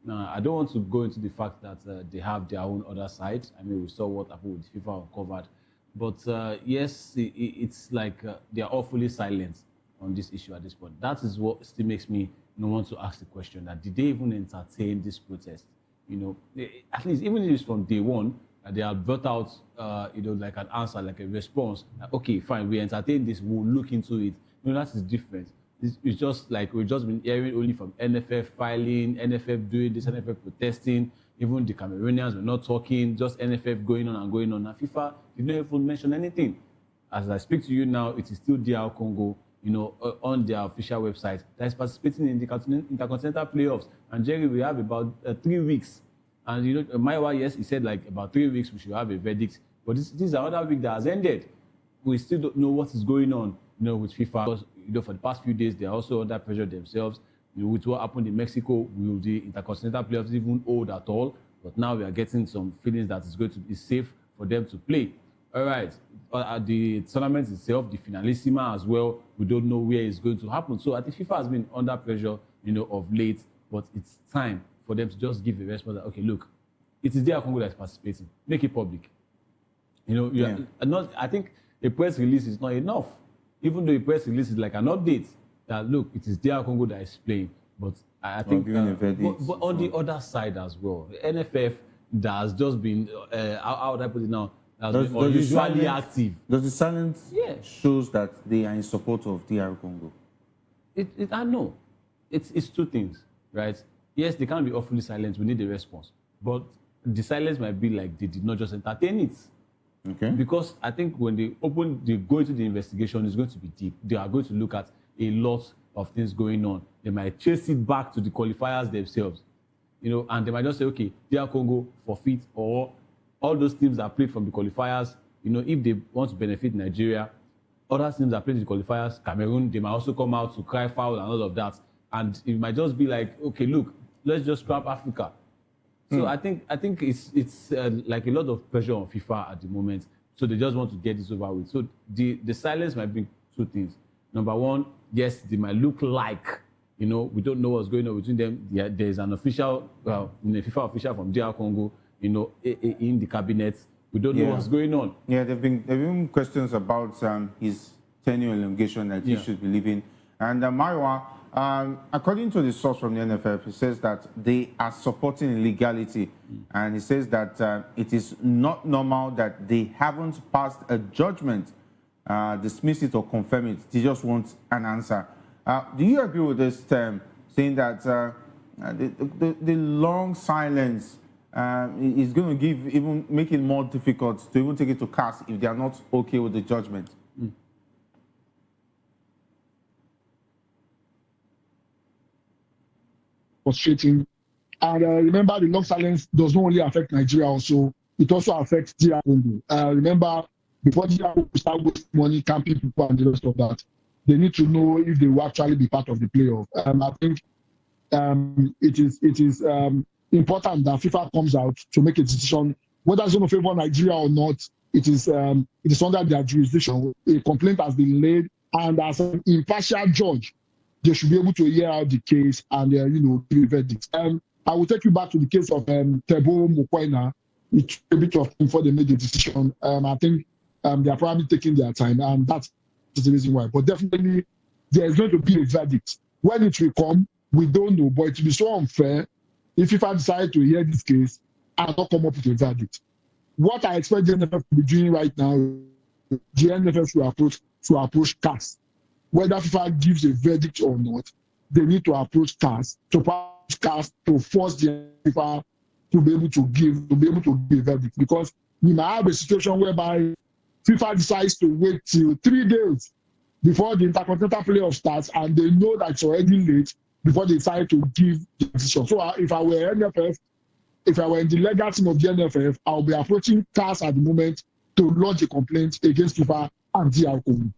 Now, I don't want to go into the fact that they have their own other side. I mean, we saw what happened with FIFA uncovered. But yes, it's like they are awfully silent on this issue at this point. That is what still makes me want to ask the question that did they even entertain this protest? At least even if it's from day one, they have brought out, like an answer, like a response. Like, okay, fine, we entertain this, we'll look into it. That is different. It's just like we've just been hearing only from NFF filing, NFF doing this, NFF protesting. Even the Cameroonians were not talking, just NFF going on and going on. And FIFA did not even mention anything. As I speak to you now, it is still DR Congo, on their official website that is participating in the Intercontinental Playoffs. And Jerry, we have about 3 weeks. And Maiwa, yes, he said like about 3 weeks we should have a verdict. But this is another week that has ended. We still don't know what is going on, with FIFA. Because, for the past few days, they're also under pressure themselves. With what happened in Mexico, will the Intercontinental Playoffs even hold at all? But now we are getting some feelings that it's going to be safe for them to play. All right. The tournament itself, the Finalissima as well, we don't know where it's going to happen. So I think FIFA has been under pressure, of late. But it's time for them to just give a response that, okay, look, it is DR Congo that's participating. Make it public. I think a press release is not enough. Even though a press release is like an update that, look, it is DR Congo that is playing. But I think, but on the other side as well, the NFF that has just been, how would I put it now, has been unusually active. Does the silence shows that they are in support of DR Congo? I know. It's two things, right? Yes, they can't be awfully silent. We need a response. But the silence might be like they did not just entertain it. Okay. Because I think when they go into the investigation, it's going to be deep. They are going to look at a lot of things going on. They might trace it back to the qualifiers themselves, and they might just say, okay, DR Congo forfeit, or all those teams that played from the qualifiers, if they want to benefit Nigeria, other teams that played in the qualifiers, Cameroon, they might also come out to cry foul and all of that. And it might just be like, okay, look, let's just scrap Africa. So I think it's like a lot of pressure on FIFA at the moment. So they just want to get this over with. So the silence might be two things. Number one, yes, they might look like, we don't know what's going on between them. There's an official, a FIFA official from DR Congo, in the cabinet. We don't know what's going on. Yeah, there have been questions about his tenure elongation that he should be leaving. And Maiwa, according to the source from the NFF, he says that they are supporting illegality. And he says that it is not normal that they haven't passed a judgment, dismiss it or confirm it. They just want an answer. Do you agree with this term, saying that the long silence is going to make it more difficult to even take it to CAS if they are not okay with the judgment? Frustrating. And remember, the long silence does not only affect Nigeria also, it also affects DR Congo. Remember, before DR Congo start wasting money, camping people and the rest of that, they need to know if they will actually be part of the playoff. I think it is important that FIFA comes out to make a decision whether it's going to favor Nigeria or not. It is under their jurisdiction. A complaint has been laid, and as an impartial judge, they should be able to hear out the case and give a verdict. I will take you back to the case of Tebo Mokoena. It took a bit of time before they made the decision. I think they are probably taking their time, and that's the reason why. But definitely, there is going to be a verdict. When it will come, we don't know. But it will be so unfair if FIFA decide to hear this case and not come up with a verdict. What I expect the NFF to be doing right now, the NFF should approach CAS. Whether FIFA gives a verdict or not, they need to approach CAS to force the FIFA to be able to give a verdict. Because we might have a situation whereby FIFA decides to wait till 3 days before the Intercontinental Playoff starts, and they know that it's already late before they decide to give the decision. So if I were NFF, if I were in the legal team of the NFF, I'll be approaching CAS at the moment to lodge a complaint against FIFA and DR Congo.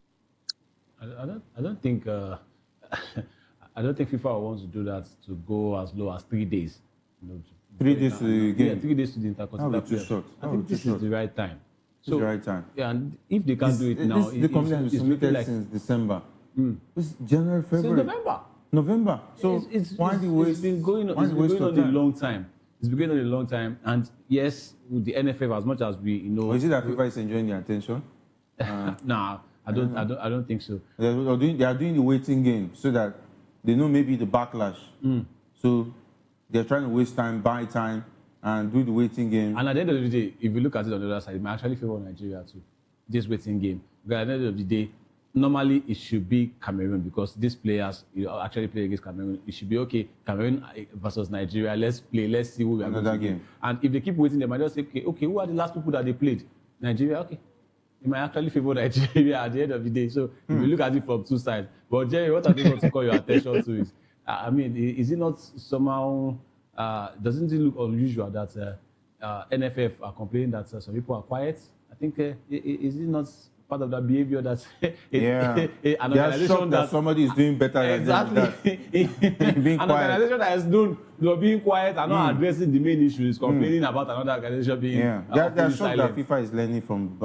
I don't think I don't think FIFA wants to do that to go as low as 3 days. You know, 3 days to the game. Yeah, 3 days to the intercontinental players. I think this is the right time. So, the right time. Yeah, and if they can't do it now, the complaint has been submitted like, since December. It's January, February. Since November. November. So it's been going on a long time. It's been going on a long time, and yes, with the NFF, as much as we, you know, is it that FIFA is enjoying the attention? Nah, I don't think so. They are doing the waiting game so that they know maybe the backlash. So they're trying to waste time, buy time, and do the waiting game. And at the end of the day, if you look at it on the other side, it might actually favor Nigeria too. This waiting game, because at the end of the day, normally it should be Cameroon, because these players actually play against Cameroon. It should be okay, Cameroon versus Nigeria. Let's play. Let's see who we are going to game. And if they keep waiting, they might just say, okay, who are the last people that they played? Nigeria, okay. It might actually favor Nigeria at the end of the day. So if you look at it from two sides. But Jerry, what I think want to call your attention to is, I mean, is it not somehow, doesn't it look unusual that NFF are complaining that some people are quiet? I think, is it not part of that behavior that an organization that somebody is doing better than them? Being an quiet. Organization that is known for being quiet and not addressing the main issue is complaining about another organization being they're shocked that FIFA is learning from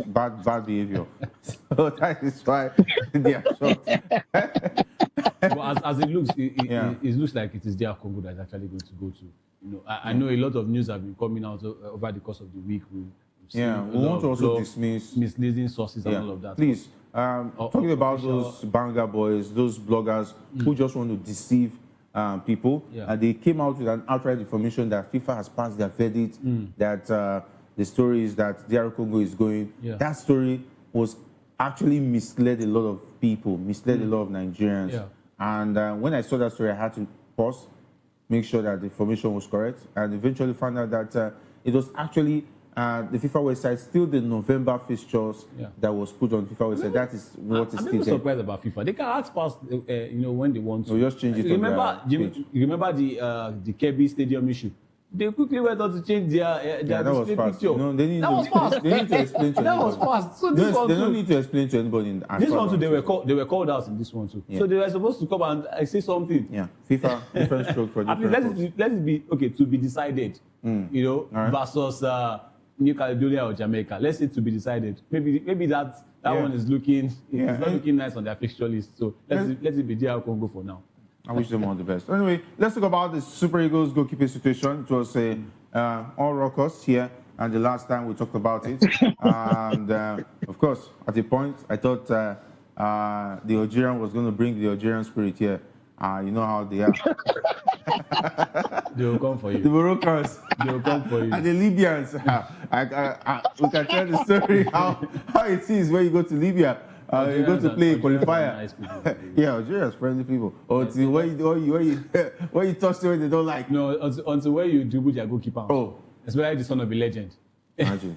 bad behavior. So that is why they are shocked. But as it looks, it looks like it is DR Congo that is actually going to go to. You know, I know a lot of news have been coming out over the course of the week. We want to also dismiss misleading sources and all of that. Please, talking about those Banga boys, those bloggers who just want to deceive people, they came out with an outright information that FIFA has passed their verdict, that the story is that DR Congo is going. That story was actually misled a lot of people, misled a lot of Nigerians. And when I saw that story, I had to pause, make sure that the information was correct, and eventually found out that it was actually the FIFA website, still the November fixtures that was put on FIFA website. That is what is I'm surprised about FIFA. They can act fast, when they want to. So just change it. Remember the Kirby Stadium issue? They quickly went on to change their display picture. No, they was fast. They need to explain to that was fast. So this one they don't need to explain to anybody. This one too, they were called out in this one too. So they were supposed to come and say something. Yeah, FIFA different stroke for different. Let it be okay to be decided. Versus New Caledonia or Jamaica. Let's say to be decided. Maybe that one is looking not looking nice on their fixture list. So let it be DR Congo for now. I wish them all the best. Anyway, let's talk about the Super Eagles goalkeeping situation. It was all raucous here, and the last time we talked about it. And of course, at a point, I thought the Algerian was going to bring the Algerian spirit here. You know how they are. They will come for you. The Moroccans. They will come for you. And the Libyans. We can tell the story how it is when you go to Libya. You go to play a qualifier. Nice Algeria's friendly people. Until when you touch them, they don't like. No, until when you dribble their goalkeeper. Oh, especially the son of a legend. Imagine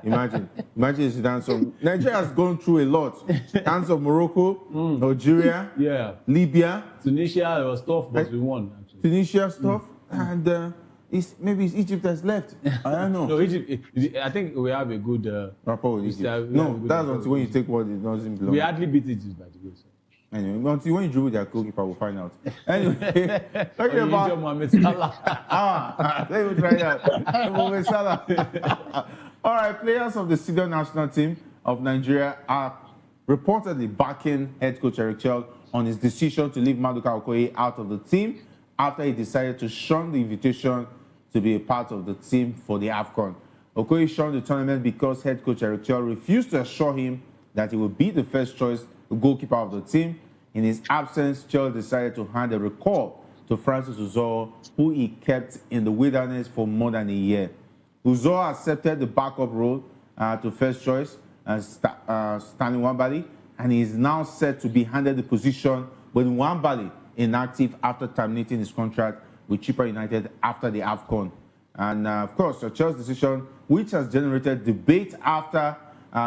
Zidane. Nigeria has gone through a lot. Hands of Morocco, Algeria, Libya, Tunisia. It was tough, but we won. Actually. Tunisia stuff, and maybe it's Egypt that's left. I don't know. No, Egypt. I think we have a good rapport with Egypt. No, that's until when you take what it doesn't belong. We hardly beat Egypt, by the way. So. Anyway, until when you dribble their goalkeeper, we'll find out. Anyway, talking about Mohamed Salah. Let me try that. Mohamed Salah. All right, players of the senior national team of Nigeria are reportedly backing head coach Eric Chell on his decision to leave Maduka Okoye out of the team after he decided to shun the invitation to be a part of the team for the AFCON. Okoye shunned the tournament because head coach Eric Chell refused to assure him that he would be the first choice goalkeeper of the team. In his absence, Chell decided to hand a recall to Francis Uzor, who he kept in the wilderness for more than a year. Uzor accepted the backup role to first choice, Stanley Nwabali, and he is now set to be handed the position with Nwabali inactive after terminating his contract with Chippa United after the AFCON. And of course, Chell's decision, which has generated debate after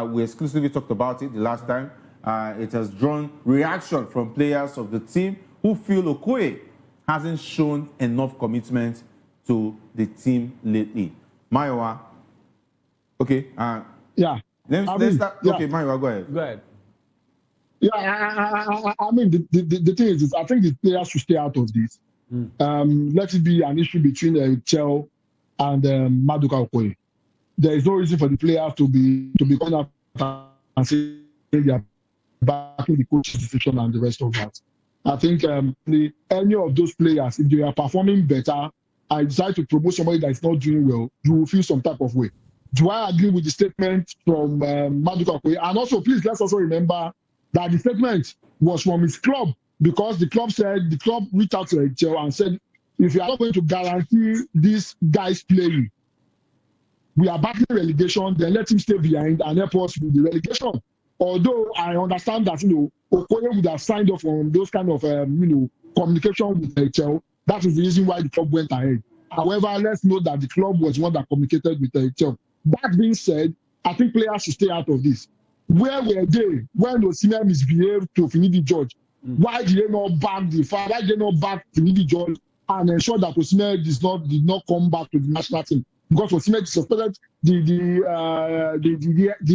we exclusively talked about it the last time, it has drawn reaction from players of the team who feel Okoye hasn't shown enough commitment to the team lately. Maiwa, okay. Yeah. Let's start. Yeah. Okay, Maiwa, go ahead. Go ahead. Yeah, I mean, the thing is, I think the players should stay out of this. Let it be an issue between Chel and Maduka Okoye. There is no reason for the players to be going out and say they are backing the coach's decision and the rest of that. I think any of those players, if they are performing better, I decide to promote somebody that is not doing well, you will feel some type of way. Do I agree with the statement from Maduka Okoye? And also, please, let's also remember that the statement was from his club, because the club reached out to HL and said, if you are not going to guarantee these guys playing, we are battling relegation, then let him stay behind and help us with the relegation. Although I understand that, Okoye would have signed off on those kind of, communication with HL. That is the reason why the club went ahead. However, let's note that the club was one that communicated with HL. That being said, I think players should stay out of this. Where were they when Osimhen misbehaved to Finidi George? Why did they not back the fire? Why did they not back Finidi George and ensure that Osimhen did not come back to the national team? Because Osimhen suspended the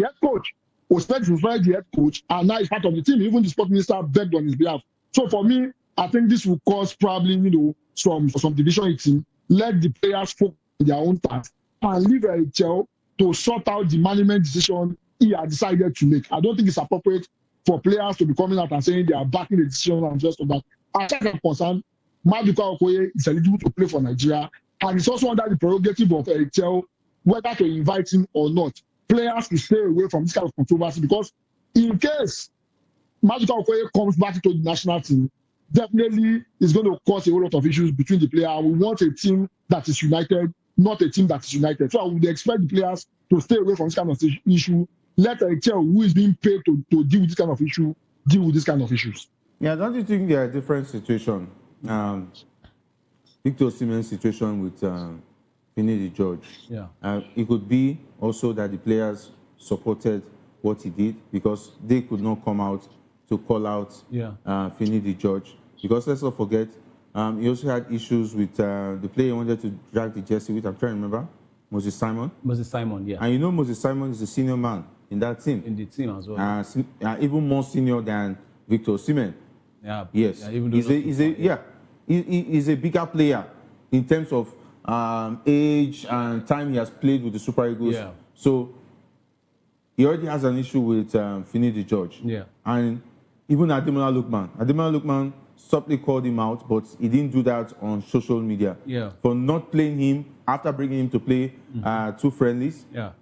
head coach. Osimhen suspended the head coach, and now he's part of the team. Even the sport minister begged on his behalf. So for me, I think this will cause probably some division eating. Let the players focus on their own task and leave HL to sort out the management decision he had decided to make. I don't think it's appropriate for players to be coming out and saying they are backing the decision and just of that. As far as I'm concerned, Maduka Okoye is eligible to play for Nigeria, and it's also under the prerogative of HL whether to invite him or not. Players will stay away from this kind of controversy, because in case Maduka Okoye comes back to the national team, definitely it's going to cause a whole lot of issues between the players. We want a team that is united, not a team that is united. So I would expect the players to stay away from this kind of issue. Let HL, who is being paid to deal with this kind of issue, deal with this kind of issues. Yeah, don't you think there are different situations? Victor Osimhen's situation with Finidi George. Yeah. It could be also that the players supported what he did because they could not come out to call out Finidi George. Because let's not forget, he also had issues with the player he wanted to drag the jersey with. I'm trying to remember. Moses Simon. Moses Simon, yeah. And Moses Simon is a senior man in that team. In the team as well. Even more senior than Victor Osimhen. Yeah. Yes. Yeah, even he's a bigger player in terms of age and time he has played with the Super Eagles. Yeah. So he already has an issue with Finidi George. Yeah. And even Ademola Lookman subtly called him out, but he didn't do that on social media. Yeah. For not playing him after bringing him to play 2 friendlies. Yeah.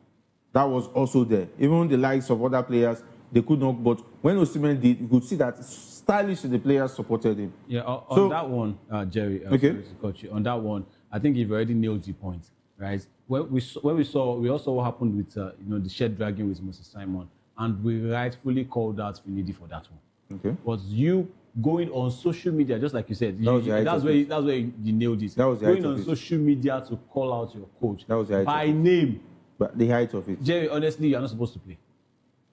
That was also there. Even the likes of other players, they could not. But when Osimhen did, you could see that stylishly the players supported him. Yeah. On that one, Jerry. Okay. On that one, I think you've already nailed the point, right? We also saw what happened with the shed dragging with Moses Simon, and we rightfully called out Finidi for that one. Okay. Was you going on social media, just like you said, that's where you nailed it. That was the going on social media to call out your coach by name. But the height of it. Jerry, honestly, you're not supposed to play.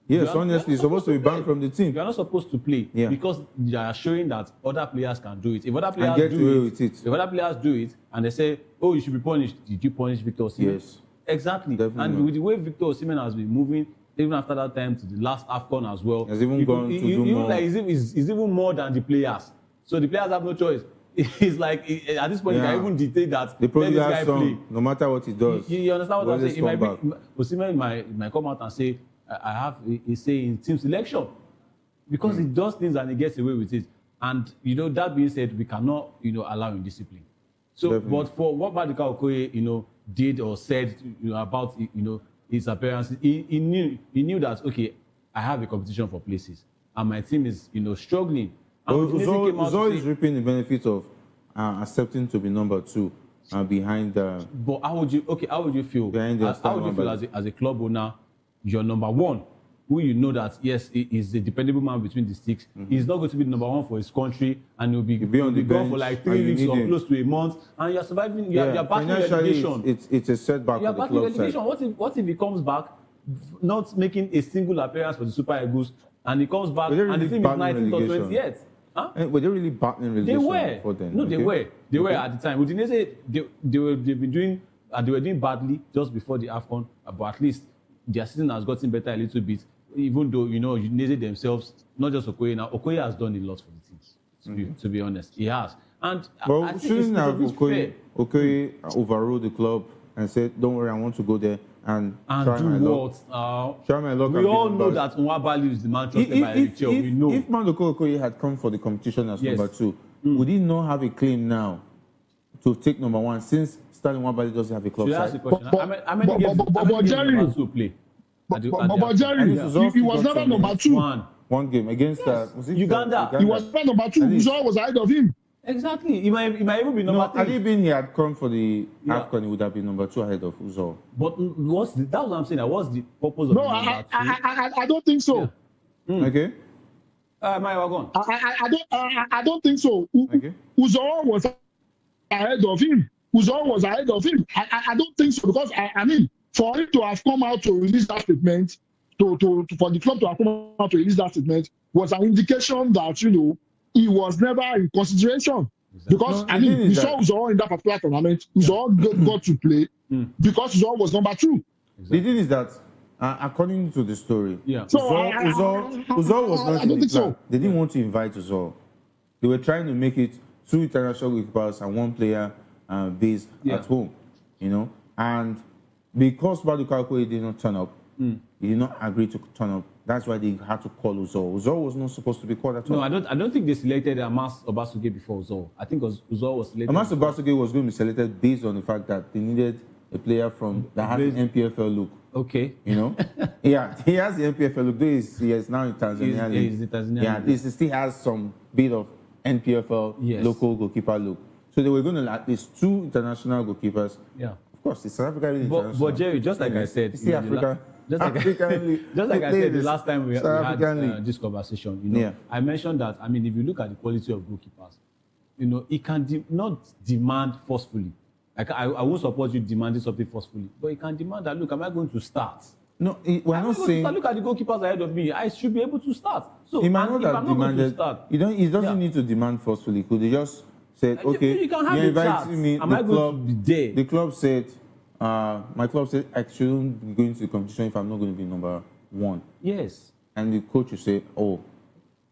Yes, honestly, you're supposed to be banned from the team. You're not supposed to play because they are showing that other players can do it. If other players if other players do it and they say, "Oh, you should be punished," did you punish Victor Osimhen? Yes, exactly. Definitely and not. With the way Victor Osimhen has been moving, even after that time to the last AFCON as well, has even gone to do more. Like he's even more than the players. So the players have no choice. It's like at this point you can even dictate that the let this guy play. No matter what he does. You understand what I'm saying? Osimhen might come out and say, I have a say in team selection because he does things and he gets away with it. And that being said, we cannot allow indiscipline. So, definitely. But for what Maduka Okoye did or said about his appearance, he knew that I have a competition for places and my team is struggling. Zoe is reaping the benefits of accepting to be number 2 behind. But how would you feel? How would you feel as a club owner? You're number 1, who that yes, is a dependable man between the sticks. Mm-hmm. He's not going to be number 1 for his country, and he'll be gone for like 3 weeks or close to a month, and you're surviving. You're back in relegation. It's a setback. You're for the back in club relegation. What if he comes back, not making a single appearance for the Super Eagles, and he comes back and the team is 19th or 20th? Huh? Were they really battling relegation? They were. Before then? No, okay. they were. They were at the time. Udinese, they've been doing, they were doing badly just before the AFCON, but at least their season has gotten better a little bit. Even though, Udinese themselves, not just Okoye now, Okoye has done a lot for the team, to be honest. He has. And well, I think shouldn't have Okoye overruled the club and said, don't worry, I want to go there and try do my what? Try my luck. We all know that Nwabali is the man trusted by Eric. We know. If Mandoko Okoye had come for the competition as number 2, would he not have a claim now to take number 1 since Stanley Nwabali doesn't have a club side? But Jerry, but Jerry, he was never number 2. One game against Uganda. He was never number 2. Uzor was ahead of him. Exactly. He might even be number 3. Had he been, he had come for the AFCON, he would have been number 2 ahead of Uzor. But that's what I'm saying. What's the purpose of number 2? I don't think so. Yeah. Okay. I don't think so. Okay. Uzor was ahead of him. I don't think so, because I mean, for him to have come out to release that statement, for the club to have come out to release that statement was an indication that, he was never in consideration. Exactly. Because, we saw Uzor in that particular tournament. Uzor got to play because Uzor was number 2. Exactly. The thing is that, according to the story, so Uzor was not in the plan. So. They didn't want to invite Uzor. They were trying to make it 2 international goalkeepers and 1 player based at home, And because Maduka Okoye did not turn up, he did not agree to turn up. That's why they had to call Uzor. Uzor was not supposed to be called at all. No, I don't think they selected Amas Obasuge before Uzor. I think Uzor was selected. Amas Obasuge was going to be selected based on the fact that they needed a player that has an MPFL look. Okay. Yeah, he has the MPFL look. He is now in Tanzania. He's in Tanzania. Yeah, he still has some bit of NPFL local goalkeeper look. So they were going to at least 2 international goalkeepers. Yeah. Of course, it's South Africa really international. But Jerry, just like I said, it's Africa. Just like I said the last time we had this conversation, I mentioned that, if you look at the quality of goalkeepers, it can not demand forcefully. I won't support you demanding something forcefully, but it can demand that, look, am I going to start? No, we're not saying... Look at the goalkeepers ahead of me. I should be able to start. So, he might not have demanded... He doesn't need to demand forcefully. Could he just say, okay, you're inviting me, am I going to be there? The club said... my club said I shouldn't be going to the competition if I'm not going to be number 1. Yes. And the coach will say,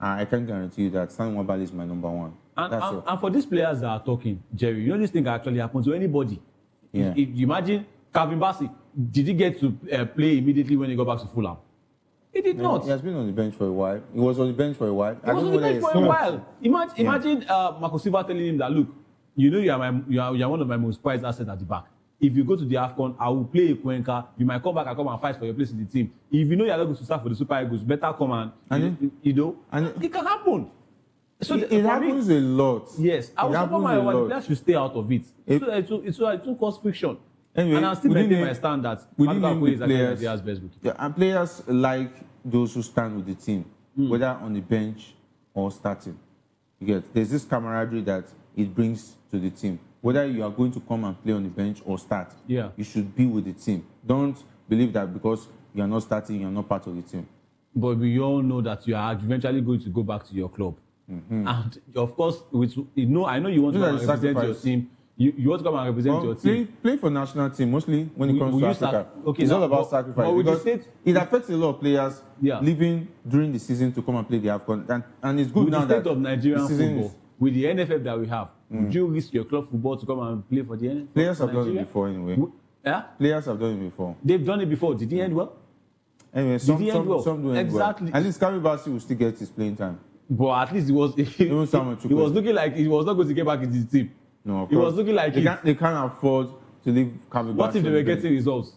I can guarantee you that Stanley Nwabali is my number 1. And for these players that are talking, Jerry, this thing can actually happen to anybody. Yeah. If you imagine Calvin Bassey, did he get to play immediately when he got back to Fulham? He did not. He has been on the bench for a while. He was on the bench for a while. Imagine Marco Silva telling him that, look, you are one of my most prized assets at the back. If you go to the AFCON, I will play a Cuenca. You might come back and come and fight for your place in the team. If you know you're not going to start for the Super Eagles, better come and it can happen. So it happens a lot. Yes, I will support my players should stay out of it. It will cause friction. Anyway, and I still maintain my stand that Maduka is Nigeria's best goalkeeper. Yeah, and players like those who stand with the team, whether on the bench or starting. There's this camaraderie that it brings to the team. Whether you are going to come and play on the bench or start, you should be with the team. Don't believe that because you are not starting, you are not part of the team. But we all know that you are eventually going to go back to your club. And of course, I know you want to come and represent your team. You want to come and represent your team. Play for national team, mostly when it comes to Africa. It's all about sacrifice. Because it affects a lot of players leaving during the season to come and play the AFCON. And it's good now that the state of Nigerian football, with the NFF that we have, would you risk your club football to come and play for the NFF? Players have done it before anyway. Players have done it before. They've done it before. Did he end well? Anyway, some do end well. At least Kami Bassey will still get his playing time. But at least he was looking like he was not going to get back into the team. No, he was looking like they can't afford to leave Kami Bassey. What if they were getting results?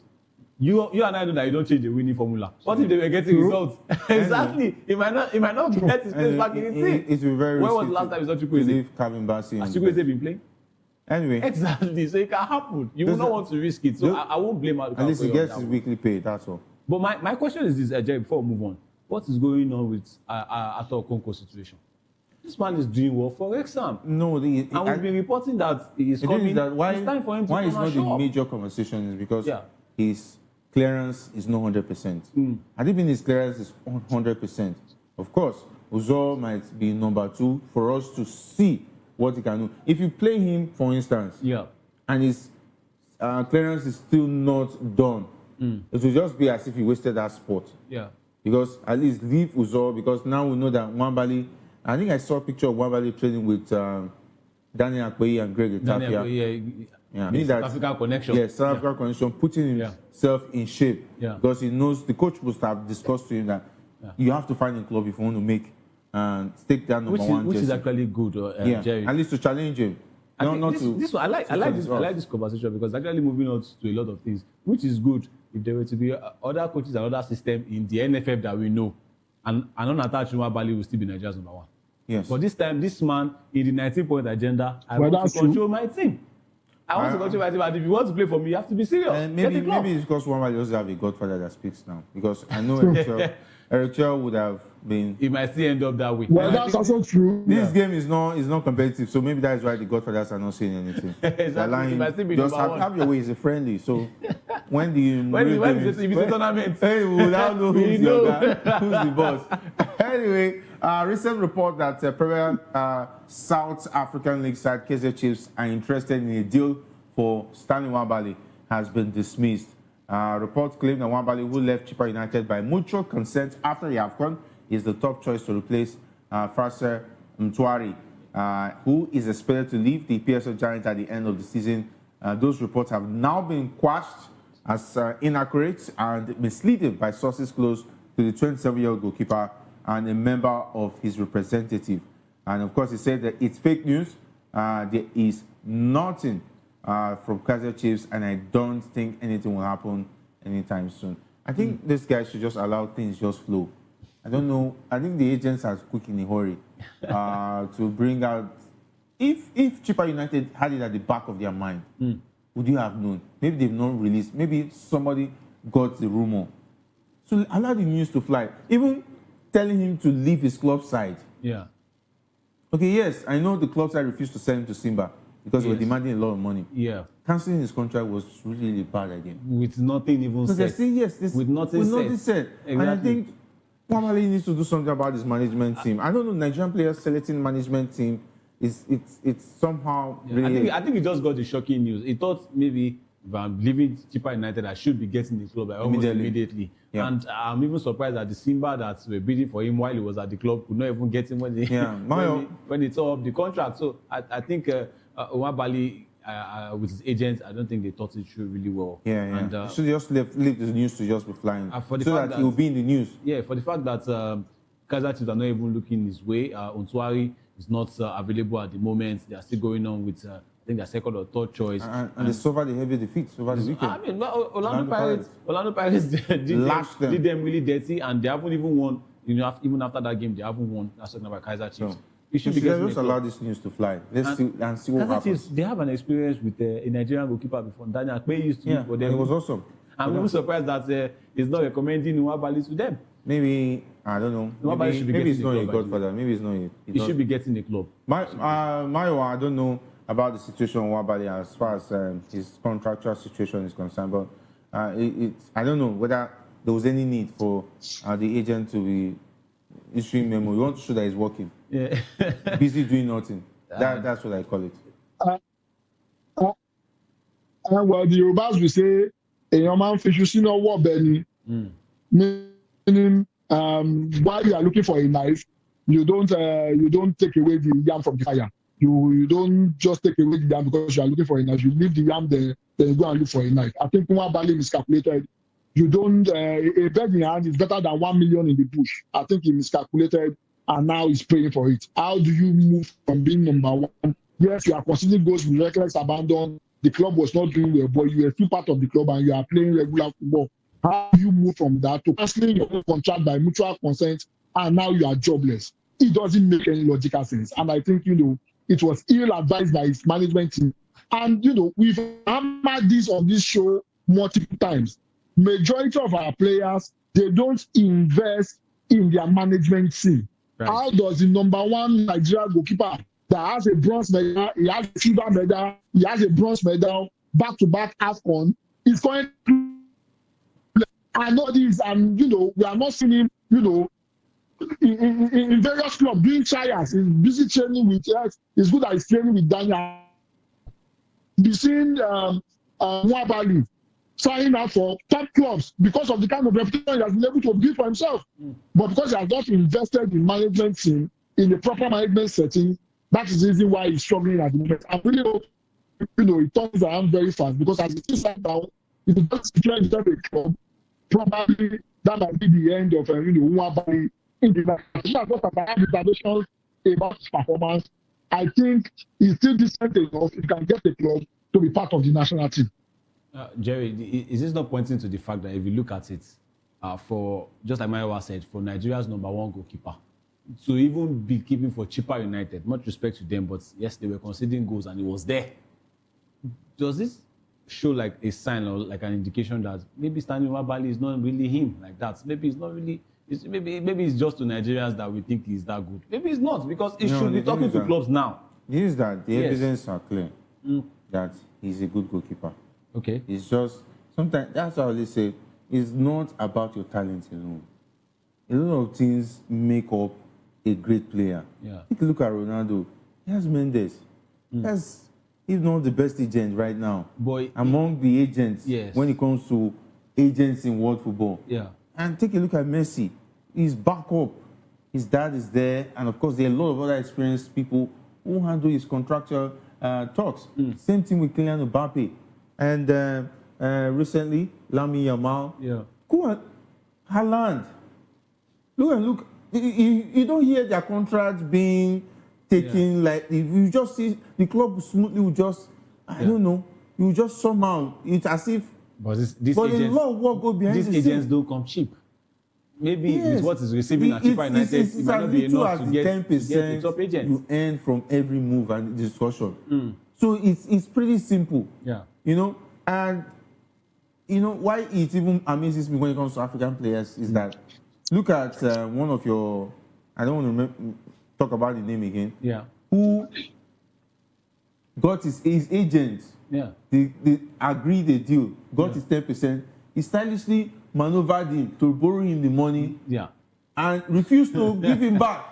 You and I know that you don't change the winning formula. What if they were getting results? Exactly. He might not get his place back in the team. It will be very when was the last time you saw Chukwueze? Leave Kami Bassey. Has Chukwueze been playing? Anyway. Exactly. So it can happen. You will not want to risk it. So I won't blame Maduka. At least he gets his weekly pay, that's all. But my question is this, Jerry, before we move on. What is going on with Ato Okonkwo's situation? This man is doing well for exam. No, and we've been reporting that he is coming. It's time for him to come and show up. Why is not the major conversation is because his clearance is not 100%. Had it been his clearance is 100%, of course, Uzo might be number 2 for us to see what he can do. If you play him, for instance, and his clearance is still not done, it will just be as if he wasted that spot. Yeah. Because at least leave Uzo, because now we know that Nwabali, I think I saw a picture of Nwabali training with Daniel Akpeyi and Greg Etafia. Yeah, I mean South Africa connection. Yes, South Africa connection, putting himself in shape. Because he knows, the coach must have discussed to him that you have to find a club if you want to make and take that number one. Which is actually good, Jerry. At least to challenge him. I like this conversation because actually moving on to a lot of things, which is good if there were to be other coaches and other systems in the NFF that we know, and unattached Nwabali will still be Nigeria's number 1. Yes. But this time, this man in the 19-point agenda, I want to control my team. I want to control my team, and if you want to play for me, you have to be serious. Maybe it's because Nwabali also have a godfather that speaks now. Because I know Eric Chell would have been. It might still end up that way. Well, that's also true. This game is not competitive, so maybe that is why the godfathers are not saying anything. Exactly. Just have your way. It's a friendly. So when it's a tournament, hey, we will now know who's the boss. Anyway, recent report that Premier South African League side Kaizer Chiefs are interested in a deal for Stanley Nwabali has been dismissed. Reports claim that Nwabali, who left Chippa United by mutual consent after the AFCON, is the top choice to replace Fraser Mtwari, who is expected to leave the PSL Giants at the end of the season. Those reports have now been quashed as inaccurate and misleading by sources close to the 27-year-old goalkeeper and a member of his representative. And of course, he said that it's fake news. There is nothing from Kaizer Chiefs, and I don't think anything will happen anytime soon. I think this guy should just allow things just flow. I don't know. I think the agents are quick in a hurry to bring out. If Chippa United had it at the back of their mind, would you have known? Maybe they've not released. Maybe somebody got the rumor. So allow the news to fly. Even telling him to leave his club side. Yeah. Okay, yes, I know the club side refused to send him to Simba because they were demanding a lot of money. Yeah. Cancelling his contract was really a bad idea. With nothing even said. They're saying yes, with nothing said. Exactly. And I think Nwabali needs to do something about his management team. I don't know, Nigerian players selecting management team it's somehow really... I think he just got the shocking news. He thought maybe if I'm leaving Chippa United, I should be getting the club almost immediately. Yeah. And I'm even surprised that the Simba that were bidding for him while he was at the club could not even get him when he tore up the contract. So I think Nwabali, with his agents, I don't think they thought it through really well. And should just leave the news to just be flying so that he will be in the news. Yeah, for the fact that Kaizer Chiefs are not even looking his way. Untwari is not available at the moment. They are still going on with I think their second or third choice. And they suffered a heavy defeat over the weekend. I mean, Orlando Pirates did them really dirty, and they haven't even won. You know, even after that game, they haven't won. That's talking about Kaizer Chiefs. We should just allow this news to fly. Let's see what happens. Chiefs, they have an experience with a Nigerian goalkeeper before. Daniel Akpeyi used to for them. It was awesome. I'm even surprised that he's not recommending Nwabali to them. Maybe, I don't know. Maybe it's not a godfather. Maybe it's not. He should be getting the club. Mayo, I don't know about the situation of Nwabali as far as his contractual situation is concerned, but I don't know whether there was any need for the agent to be issuing memo. You want to show that he's working. Yeah. Busy doing nothing. That's what I call it. Well, the Yorubas will say, a young man fish, you see no what Benny. Meaning, while you are looking for a knife, you don't take away the yam from the fire. You don't just take away the yam because you are looking for a knife. You leave the yam there, then you go and look for a knife. I think Nwabali miscalculated. You don't a bird in your hand is better than 1 million in the bush. I think he miscalculated and now he's paying for it. How do you move from being number one? Yes, you are considering goals with reckless abandon. The club was not doing well, but you were still part of the club and you are playing regular football. How do you move from that to cancelling your own contract by mutual consent and now you are jobless? It doesn't make any logical sense. And I think, it was ill-advised by his management team. And, we've hammered this on this show multiple times. Majority of our players, they don't invest in their management team. Right. How does the number one Nigeria goalkeeper that has a bronze medal, he has a silver medal, he has a bronze medal, back-to-back AFCON, is going to... I know this, and, we are not seeing him, in various clubs doing trials. He's busy training with us. He's good at his training with Daniel. We've seen Mwabali signing up for top clubs because of the kind of reputation he has been able to build for himself. But because he has not invested in management team, in a proper management setting, that is the reason why he's struggling at the moment. I really hope, it turns around very fast because as it is right now, if he doesn't secure himself a club, probably that might be the end of Nwabali in the national. Just about reservations about his performance, I think he's still decent enough if he can get a club to be part of the national team. Jerry, is this not pointing to the fact that if you look at it, for just like Maiwa said, for Nigeria's #1 goalkeeper, to even be keeping for Chippa United, much respect to them, but yes, they were conceding goals and it was there. Does this show like a sign or like an indication that maybe Stanley Nwabali is not really him like that? Maybe it's not really. Maybe it's just to Nigerians that we think he's that good. Maybe it's not because he should be talking to clubs now. Is that the evidence are clear that he's a good goalkeeper. Okay. It's just sometimes that's how they say it's not about your talent alone. A lot of things make up a great player. Yeah. Take a look at Ronaldo. He has Mendes. That's he's not the best agent right now. Among the agents, when it comes to agents in world football. Yeah. And take a look at Messi. He's back up. His dad is there, and of course there are a lot of other experienced people who handle his contractual talks. Same thing with Kylian Mbappe. And recently, Lamine Yamal. Yeah. Go on, Haaland. Look. You don't hear their contracts being taken like you just see the club smoothly will just I don't know. You just somehow it's as if. But a lot of work go behind these the agents scene. don't come cheap. Maybe with what is receiving at Chippa United, it might not be enough to get a top agent. You earn from every move and discussion. So it's pretty simple. Yeah. And why it even amazes me when it comes to African players is that look at one of your, I don't want to talk about the name again. Yeah. Who got his agent. Yeah. They agreed a deal, got his 10%. He stylishly maneuvered him to borrow him the money. Yeah. And refused to give him back.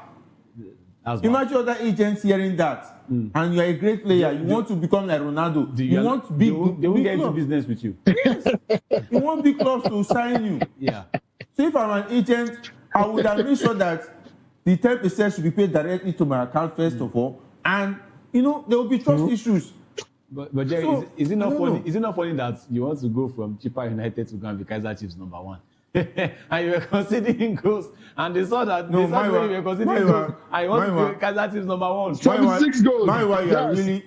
Imagine other agents hearing that. And you're a great player. You want to become like Ronaldo. You want big. They won't get into business with you. Yes. You want big clubs to sign you. Yeah. So if I'm an agent, I would have made sure that the 10% should be paid directly to my account first of all. And there will be trust issues. But Jerry, so, is it not funny? Is it not funny that you want to go from Chippa United to go and be Kaizer Chiefs #1? And you were considering goals, and they saw that you were considering goals, and you want to be Kaizer Chiefs #1. 76 goals.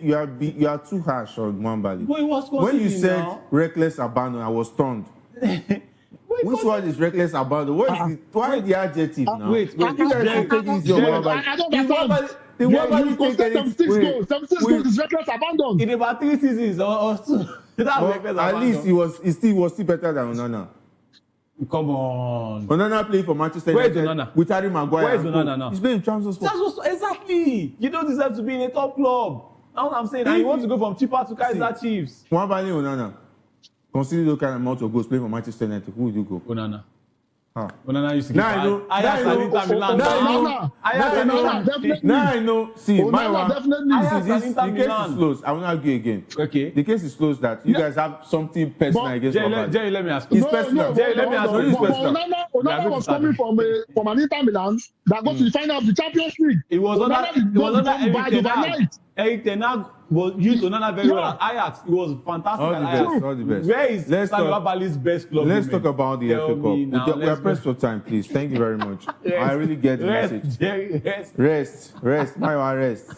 You are too harsh on Nwabali. But it was when you said reckless abandon, I was stunned. Which one is reckless abandon? Why the adjective now? Wait. You guys should take this your Nwabali. I don't understand. You conceded 76 goals. 76 goals is reckless abandon. In about 3 seasons or 2. At least he was still better than Onana. Come on. Onana playing for Manchester United with Harry Maguire. Where's Onana now? He's playing in Trabzonspor. Exactly. You don't deserve to be in a top club. That's what I'm saying. And you want to go from Chippa to Kaizer Chiefs. Nwabali Onana. Consider those kind of amount of goals playing for Manchester United. Who would you go? Onana. Huh. Onana used to get Now I know. See, Onana the case is closed. I will not argue again. Okay. The case is closed that you guys have something personal against Nwabali. Jerry, let me ask you. It's personal. Jerry, let me ask you. Onana was coming from an Inter Milan that got to the final of the Champions League. It was under Eric Ten Hag was used Onana very well at Ajax. It was fantastic at Ajax. All the best. Where is Nwabali's best club? Let's talk about the FA Cup. We are pressed for time, please. Thank you very much. I really get the message. Jerry, Rest. My one, rest.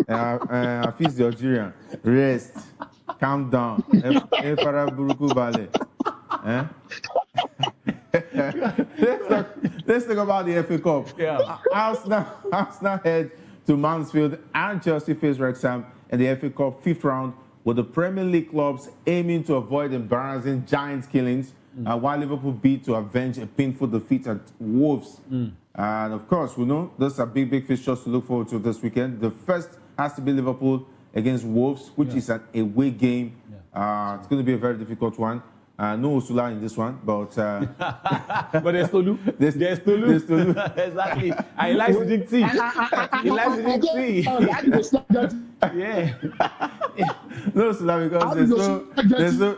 Hafiz the Algerian. Rest. Calm down. Farah Buruku Bale. Let's talk about the FA Cup. Yeah. Arsenal head to Mansfield and Chelsea face Wrexham in the FA Cup 5th round, with the Premier League clubs aiming to avoid embarrassing Giants killings, while Liverpool beat to avenge a painful defeat at Wolves. And of course, we know those are big fixtures to look forward to this weekend. The first has to be Liverpool against Wolves, which is an away game. It's going to be a very difficult one. No Usula in this one, but but there's Tolu. There's Tolu. There's Tolu. Exactly. I like the Dick T. He likes the Dick T. Yeah. No Usula because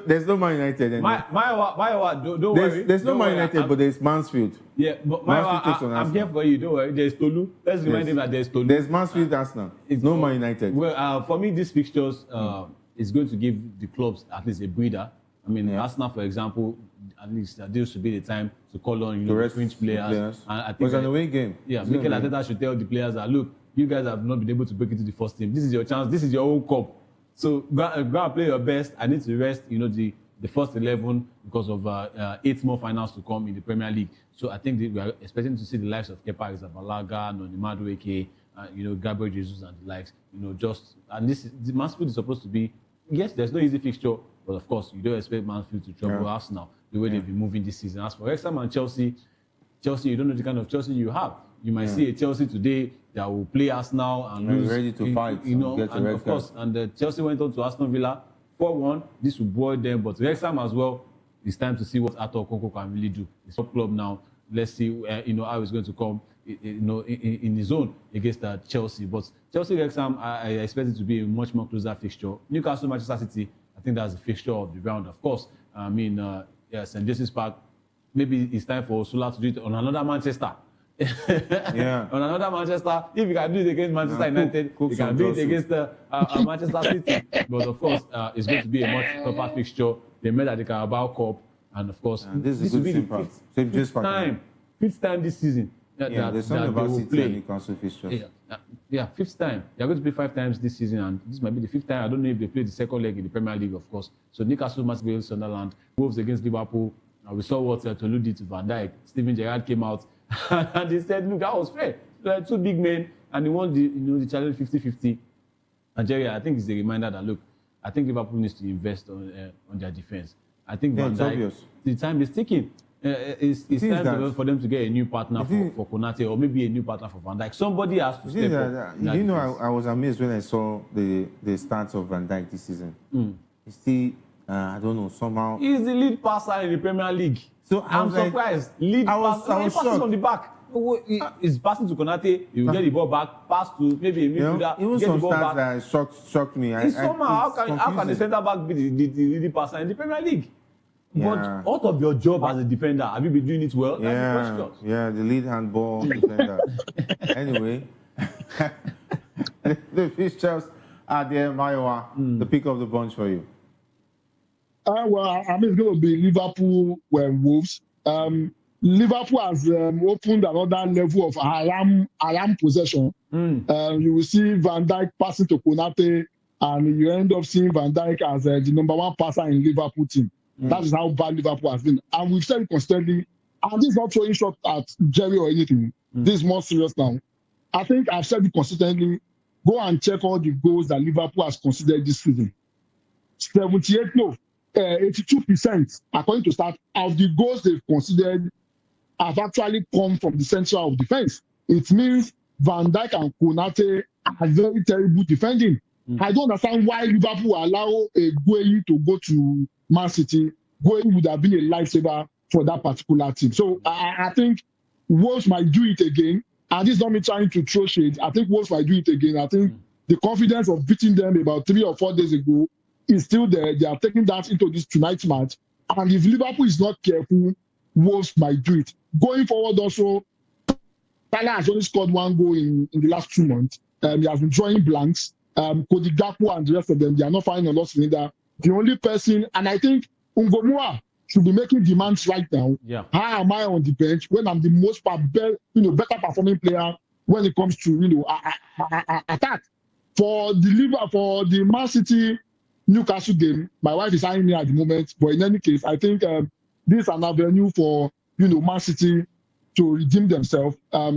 there's no Man United anymore. Don't worry. There's no Man United, but there's Mansfield. Yeah, but I'm here for you. Don't worry. There's Tolu. Let's remind him that there's Tolu. There's Mansfield, Arsenal. It's no Man United. Well, for me, these fixtures is going to give the clubs at least a breather. I mean, Arsenal, for example, at least this should be the time to call on the fringe players. And I think it was an away game. Yeah, Mikel Arteta should tell the players that look, you guys have not been able to break into the first team. This is your chance. This is your own cup. So go and play your best. I need to rest, the first 11 because of 8 more finals to come in the Premier League. So I think we are expecting to see the likes of Kepa Arrizabalaga, Noni Madueke, Gabriel Jesus and the likes. The Mansfield is supposed to be. Yes, there's no easy fixture, but of course you don't expect Mansfield to trouble Arsenal the way they've been moving this season. As for West Ham and Chelsea, you don't know the kind of Chelsea you have. You might see a Chelsea today that will play Arsenal and lose. Ready to fight. And of course, Chelsea went on to Aston Villa 4-1. This will boil them, but West Ham as well. It's time to see what Arthur Okonkwo can really do. It's a club now. Let's see, how he's going to come, in his own against Chelsea. But Chelsea West Ham, I expect it to be a much more closer fixture. Newcastle Manchester City, I think that's the fixture of the round. Of course, St. James's Park. Maybe it's time for Sula to do it on another Manchester. On another Manchester. If you can do it against Manchester United, you can do it against Manchester City. But of course, it's going to be a much tougher fixture. They made at the Carabao Cup, and of course, this will be the fifth time this season that they will play. Fifth time. They are going to play 5 times this season, and this might be the 5th time. I don't know if they play the second leg in the Premier League, of course. So Newcastle must be Sunderland, Wolves against Liverpool. We saw what Tolu did to Van Dijk. Steven Gerrard came out and they said, look, that was fair. There are 2 big men, and they won the challenge 50-50. And Jerry, I think it's a reminder that, look, I think Liverpool needs to invest on their defense. I think Van Dijk, the time is ticking. It's time for them to get a new partner for Konate, or maybe a new partner for Van Dijk. Somebody has to step up. I was amazed when I saw the stats of Van Dijk this season. He's still, I don't know, somehow. He's the lead passer in the Premier League. So I'm surprised. Lead passer. He passes from the back. He's passing to Konate, he will get the ball back, pass to maybe a midfielder, even get some the ball stats back. that shocked me. How can the centre back be the leading passer in the Premier League? But out of your job as a defender, have you been doing it well? That's the question. Yeah, the lead handball defender. Anyway, the fixtures are there, Maiwa. The pick of the bunch for you. It's going to be Liverpool Wolves. Liverpool has opened another level of alarm possession. You will see Van Dijk passing to Konate, and you end up seeing Van Dijk as the number 1 passer in Liverpool team. That is how bad Liverpool has been. And we've said it constantly, and this is not throwing shot at Jerry or anything. This is more serious now. I think I've said it consistently. Go and check all the goals that Liverpool has considered this season. 82%, according to stats, of the goals they've considered have actually come from the center of defense. It means Van Dijk and Konate are very terrible defending. I don't understand why Liverpool allow a Gueye to go to Man City. Gueye would have been a lifesaver for that particular team. So I think Wolves might do it again. And this is not me trying to throw shade. I think Wolves might do it again. I think the confidence of beating them about 3 or 4 days ago is still there. They are taking that into this tonight's match. And if Liverpool is not careful, Wolves might do it. Going forward also, Salah has only scored 1 goal in the last 2 months. He has been drawing blanks. Cody Gakpo and the rest of them, they are not finding a lot cylinder. The only person, and I think Ngomua should be making demands right now. How am I on the bench when I'm the most better performing player when it comes to attack? For the Man City Newcastle game, my wife is eyeing me at the moment, but in any case, I think this is an avenue for Man City to redeem themselves. How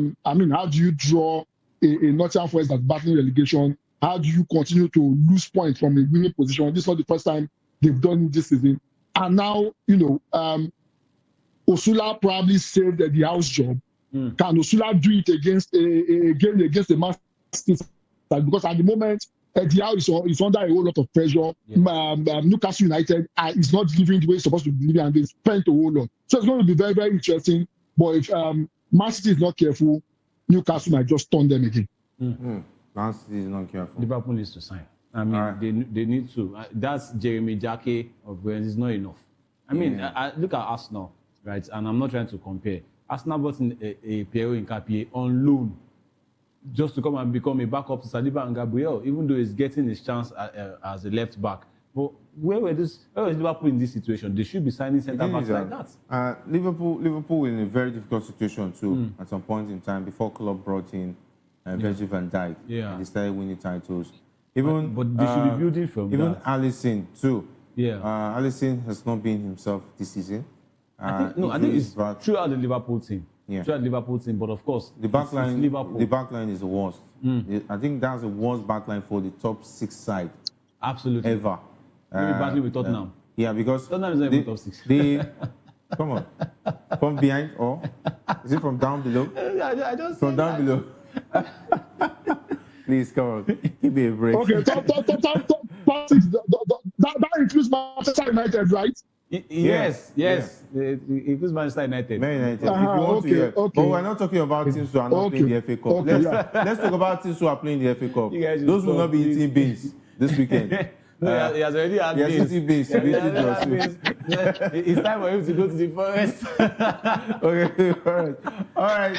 do you draw a Nottingham Forest that's battling relegation? How do you continue to lose points from a winning position? This is not the first time they've done it this season. And now, Osula probably saved the house job. Can Osula do it against the Man City? Because at the moment, Eddie Howe is under a whole lot of pressure. Newcastle United is not delivering the way it's supposed to be delivering, and they spent a whole lot. So it's going to be very, very interesting. But if Man City is not careful, Newcastle might just turn them again. Man City is not careful. Liverpool needs to sign. I mean, they need to. That's Jeremy Jacquet of Wales. It's not enough. I mean, I look at Arsenal, right? And I'm not trying to compare. Arsenal bought in a Pierre Nkapie on loan just to come and become a backup to Saliba and Gabriel, even though he's getting his chance as a left back. But where is Liverpool in this situation? They should be signing centre backs like that. Liverpool in a very difficult situation too at some point in time before Klopp brought in Virgil van Dijk. And they started winning titles. But they should be building from even that. Alisson too. Alisson has not been himself this season. I think it's throughout the Liverpool team. Throughout the Liverpool team, but of course, the backline. Liverpool. The backline is the worst. I think that's the worst backline for the top 6 side. Absolutely. Ever. Maybe battling with Tottenham. Because Tottenham is not even top 6. Come on, from behind or is it from down below? I just from down below. Please come on, give me a break. Okay, top 6. That includes Manchester United, right? Yes. It includes Manchester United. Man United. If you want to hear. But we're not talking about teams who are not playing the FA Cup. Let's talk about teams who are playing the FA Cup. Those will not be eating beans this weekend. He has already had beans. It's time for him to go to the forest. Okay, all right.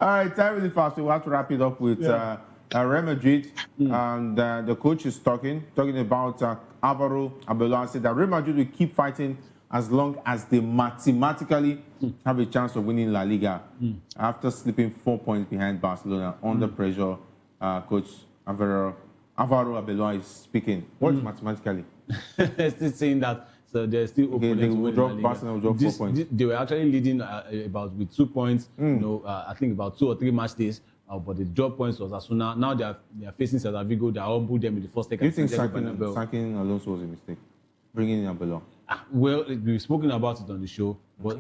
All right, time really fast. We'll have to wrap it up with Real Madrid. And the coach is talking about Alvaro Arbeloa, said that Real Madrid will keep fighting as long as they mathematically have a chance of winning La Liga after slipping 4 points behind Barcelona under pressure. Coach Alvaro Arbeloa is speaking. What's mathematically? Still saying that. So they're still open. They will drop Barcelona will drop 4 points. They were actually leading with 2 points. I think about 2 or 3 match days. But the drop points was Asuna. Now they are facing Celta Vigo. They humbled them in the first leg. Do you think sacking Alonso was a mistake? Bringing in Arbeloa? Well, we've spoken about it on the show. But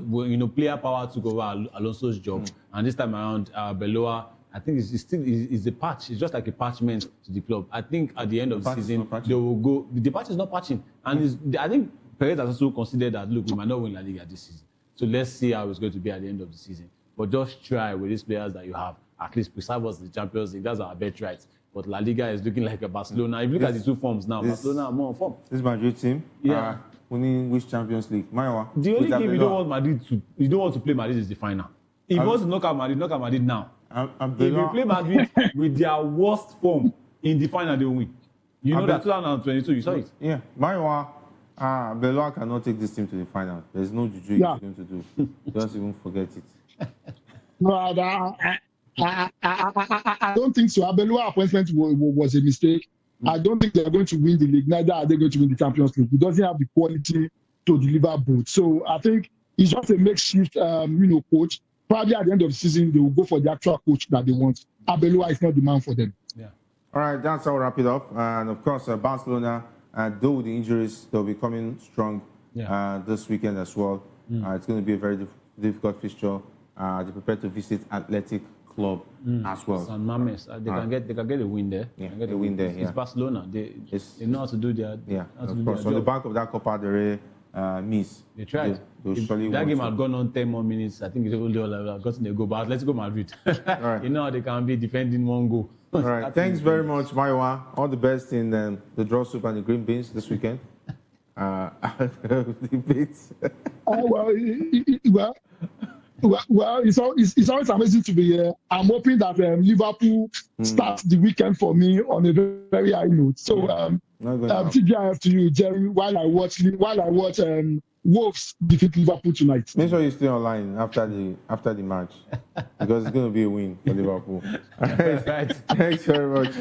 player power took over Alonso's job, and this time around, Arbeloa, I think it's a patch. It's just like a patchment to the club. I think at the end of the season, they will go. The patch is not patching, and I think Perez has also considered that. Look, we might not win La Liga this season, so let's see how it's going to be at the end of the season. But just try with these players that you have. At least preserve us the Champions League. That's our bet right. But La Liga is looking like a Barcelona. If you look at the 2 forms now, Barcelona are more on form. This Madrid team, winning which Champions League? Maiwa. The only game you don't want Madrid to, you don't want to play Madrid is the final. If you want to knock out Madrid now. If you play Madrid with their worst form in the final, they will win. You know that 2022, you saw it. Yeah, Maiwa. Arbeloa cannot take this team to the final. There's no juju he's going to do. Just even forget it. No, I don't think so. Arbeloa appointment was a mistake. I don't think they're going to win the league. Neither are they going to win the Champions League. He doesn't have the quality to deliver both. So I think he's just a makeshift, coach. Probably at the end of the season, they will go for the actual coach that they want. Arbeloa is not the man for them. Yeah. All right, that's how we'll wrap it up. And of course, Barcelona, though with the injuries, they'll be coming strong this weekend as well. It's going to be a very difficult fixture. They prepare to visit Athletic Club as well. San Mames, they can get a win there. Yeah, get a win there. It's Barcelona. They know how to do their of course. On the back of that Copa del Rey miss, they tried. If that game had gone on 10 more minutes, I think they would have gotten a goal. But let's go Madrid. Right. You know how they can be defending one goal. All right. Thanks very much, Maiwa. All the best in the draw soup and the green beans this weekend. The beats. Well, it's always amazing to be here. I'm hoping that Liverpool starts the weekend for me on a very high note. So, TGIF to you, Jerry, while I watch Wolves defeat Liverpool tonight. Make sure you stay online after the match because it's going to be a win for Liverpool. All right. Thanks very much.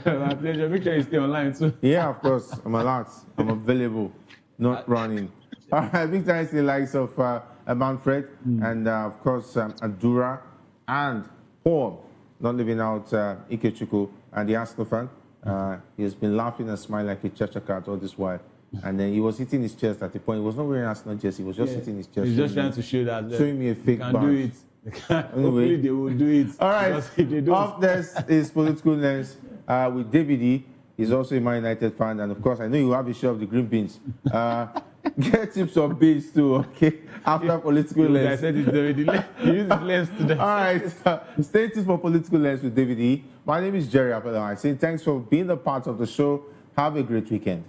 My pleasure. Make sure you stay online too. Yeah, of course. I'm alert. I'm available. Not running. All right. Big thanks to the likes of Manfred and of course Adura and Paul, not leaving out Ikechukwu and the Arsenal fan. He's been laughing and smiling like a Cheshire cat all this while. And then he was hitting his chest at the point. He was not wearing Arsenal jersey. He was just hitting his chest. He's just trying to show that showing me a fake badge. Hopefully they will do it. All right. Up next is Political Lens with David E. He's also a Man United fan, and of course, I know you have a share of the green beans. Get him some beans too, okay? After Political Lens. I said it's already you use lens today. All right. Stay tuned for Political Lens with David E. My name is Jerry Apple. I say thanks for being a part of the show. Have a great weekend.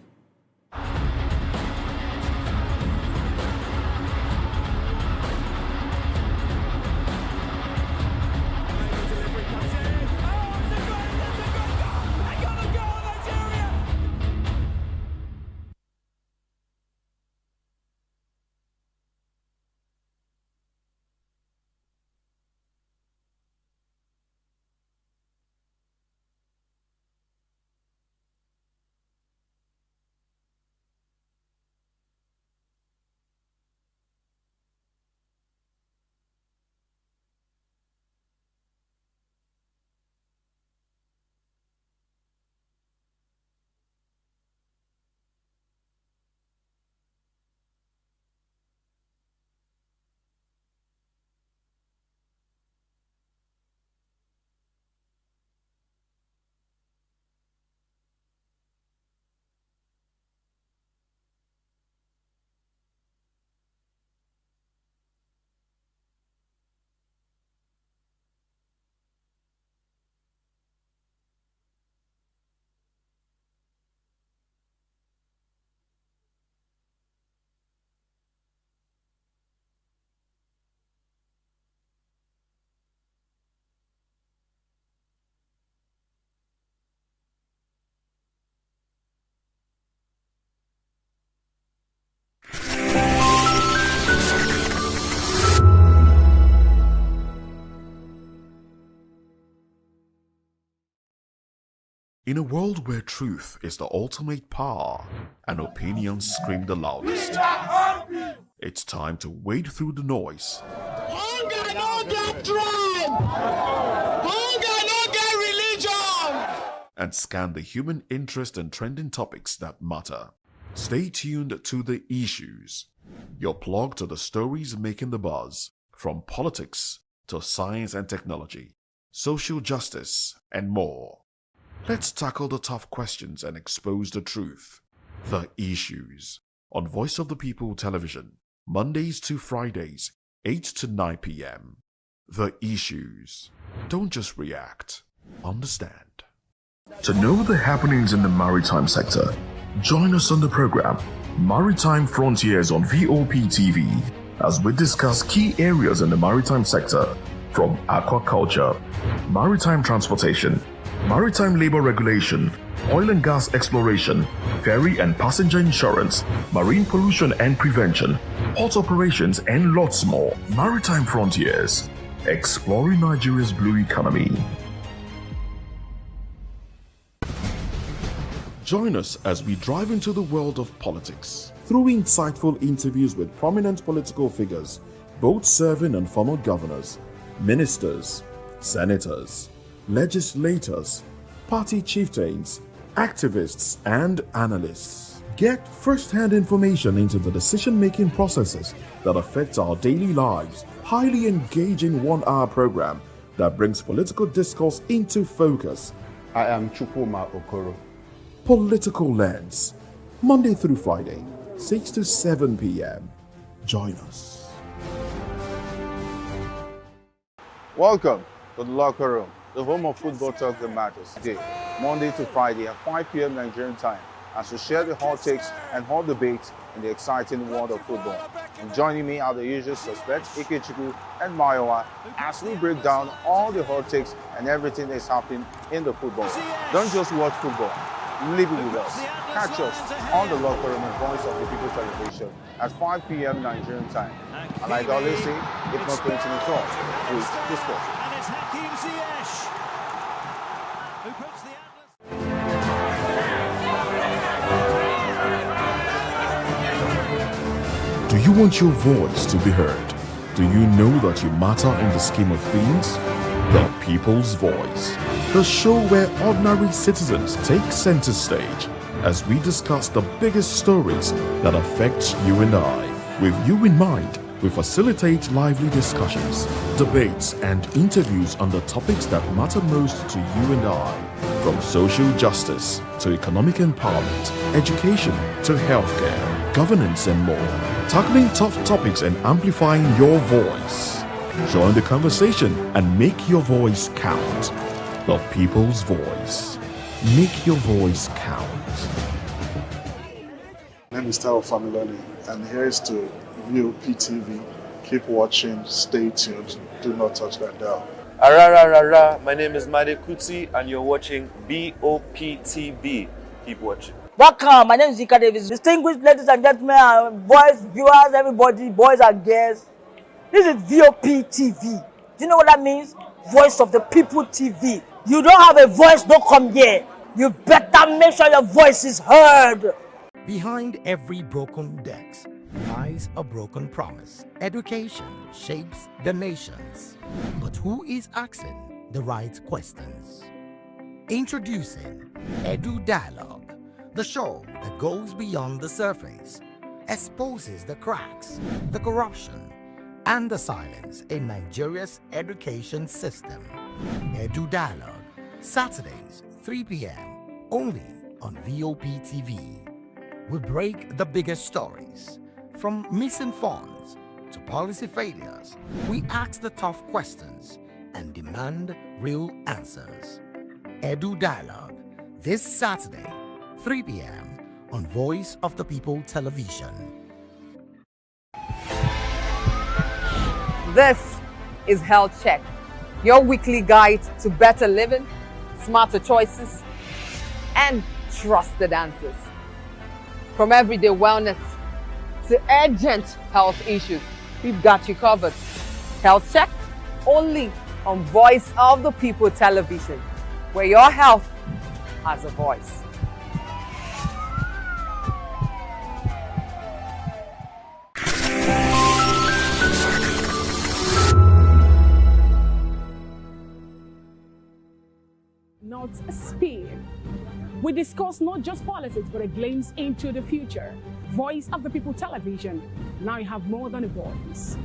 In a world where truth is the ultimate power and opinions scream the loudest, it's time to wade through the noise. Hunger no get tribe! Hunger no get religion! And scan the human interest and trending topics that matter. Stay tuned to The Issues, your plug to the stories making the buzz, from politics to science and technology, social justice, and more. Let's tackle the tough questions and expose the truth. The Issues on Voice of the People Television, Mondays to Fridays, 8 to 9 p.m. The Issues. Don't just react, understand. To know the happenings in the maritime sector, join us on the program Maritime Frontiers on Voptv as we discuss key areas in the maritime sector, from aquaculture, maritime transportation, maritime labor regulation, oil and gas exploration, ferry and passenger insurance, marine pollution and prevention, port operations, and lots more. Maritime Frontiers, exploring Nigeria's blue economy. Join us as we drive into the world of politics through insightful interviews with prominent political figures, both serving and former governors, ministers, senators, legislators, party chieftains, activists, and analysts. Get first-hand information into the decision-making processes that affect our daily lives. Highly engaging one-hour program that brings political discourse into focus. I am Chukwuma Okoro. Political Lens, Monday through Friday, 6 to 7 p.m. Join us. Welcome to the Locker Room, the home of football talk that matters. Today, Monday to Friday at 5 p.m. Nigerian time, as we share the hot takes and hot debates in the exciting world of football. And joining me are the usual suspects, Ikechukwu and Mayowa, as we break down all the hot takes and everything that's happening in the football. Don't just watch football, live it with us. Catch us on the Locker Room and Voice of the People Television at 5 p.m. Nigerian time. And like I always say, if not 20 minutes off, please discuss. And it's Hakim Ziyech who puts the Do you want your voice to be heard? Do you know that you matter in the scheme of things? The People's Voice, the show where ordinary citizens take center stage as we discuss the biggest stories that affect you and I, with you in mind We facilitate lively discussions, debates, and interviews on the topics that matter most to you and I, from social justice to economic empowerment, education to healthcare, governance, and more. Tackling tough topics and amplifying your voice. Join the conversation and make your voice count. The people's voice. Make your voice count. My name is Tao Familoni, and here is to Voptv. Keep watching, stay tuned, do not touch that dial. Arararara, my name is Made Kuti and you're watching Voptv. Keep watching. Welcome, my name is Zika Davis. Distinguished ladies and gentlemen, boys, viewers, everybody, boys and girls. This is Voptv. Do you know what that means? Voice of the People TV. You don't have a voice, don't come here. You better make sure your voice is heard. Behind every broken desk lies a broken promise. Education shapes the nations. But who is asking the right questions? Introducing Edu Dialogue, the show that goes beyond the surface, exposes the cracks, the corruption, and the silence in Nigeria's education system. Edu Dialogue, Saturdays, 3 p.m., only on Voptv. We break the biggest stories, from missing funds to policy failures. We ask the tough questions and demand real answers. Edu Dialogue, this Saturday, 3 p.m. on Voice of the People Television. This is Health Check, your weekly guide to better living, smarter choices, and trusted answers. From everyday wellness to urgent health issues, we've got you covered. Health Check, only on Voice of the People Television, where your health has a voice. Not speed. We discuss not just politics, but a glimpse into the future. Voice of the People Television. Now you have more than a voice.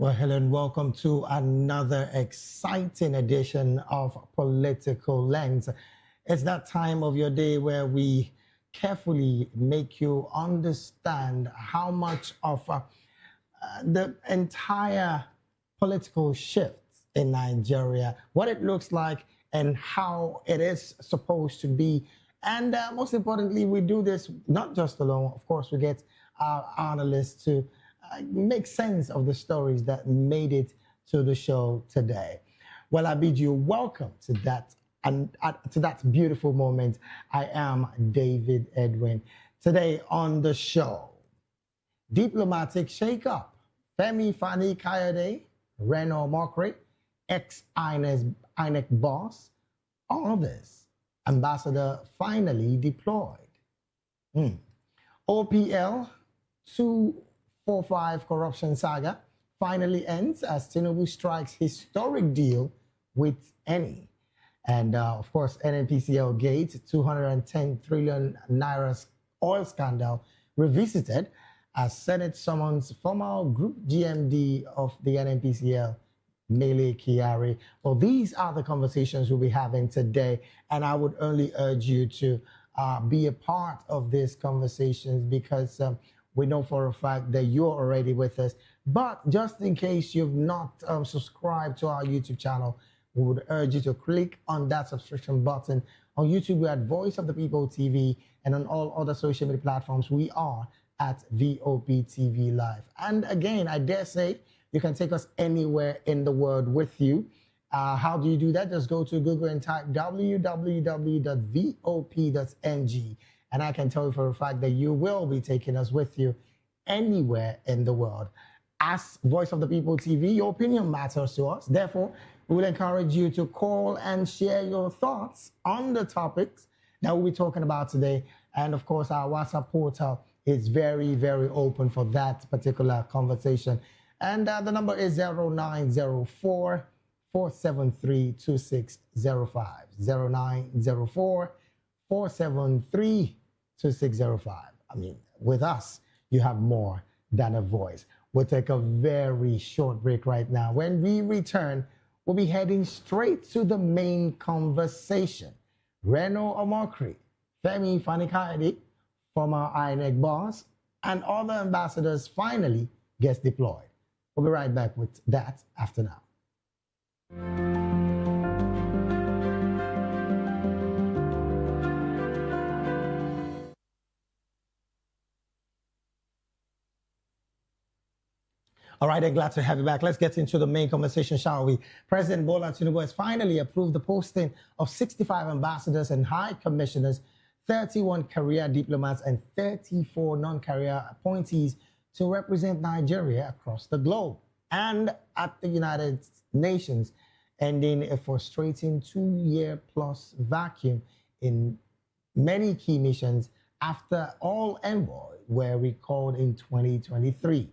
Well, hello and welcome to another exciting edition of Political Lens. It's that time of your day where we carefully make you understand how much of the entire political shift in Nigeria, what it looks like and how it is supposed to be. And most importantly, we do this not just alone. Of course, we get our analysts to make sense of the stories that made it to the show today. Well, I bid you welcome to that and to that beautiful moment. I am David Edwin. Today on the show, diplomatic shakeup. Femi Fani Kayode, Reno Mokri, ex-INEC boss, all this. Ambassador finally deployed. OPL 245 corruption saga finally ends as Tinubu strikes historic deal with Eni. And of course, NNPCL gate, 210 trillion naira oil scandal revisited as Senate summons former group GMD of the NNPCL, Mele Kiari. Well, these are the conversations we'll be having today, and I would only urge you to be a part of these conversations because we know for a fact that you're already with us. But just in case you've not subscribed to our YouTube channel, we would urge you to click on that subscription button. On YouTube, we're at Voice of the People TV, and on all other social media platforms, we are at Voptv Live. And again, I dare say, you can take us anywhere in the world with you. How do you do that? Just go to Google and type www.vop.ng. And I can tell you for a fact that you will be taking us with you anywhere in the world. As Voice of the People TV, your opinion matters to us. Therefore, we will encourage you to call and share your thoughts on the topics that we'll be talking about today. And of course, our WhatsApp portal is very, very open for that particular conversation. And the number is 0904 473 2605. 0904 473 2605. I mean, with us, you have more than a voice. We'll take a very short break right now. When we return, we'll be heading straight to the main conversation. Reno Omokri, Femi Fani-Kayode, former INEC boss, and other ambassadors finally gets deployed. We'll be right back with that after now. All right, I'm glad to have you back. Let's get into the main conversation, shall we? President Bola Tinubu has finally approved the posting of 65 ambassadors and high commissioners, 31 career diplomats, and 34 non-career appointees to represent Nigeria across the globe and at the United Nations, ending a frustrating 2-year-plus vacuum in many key missions after all envoys were recalled in 2023.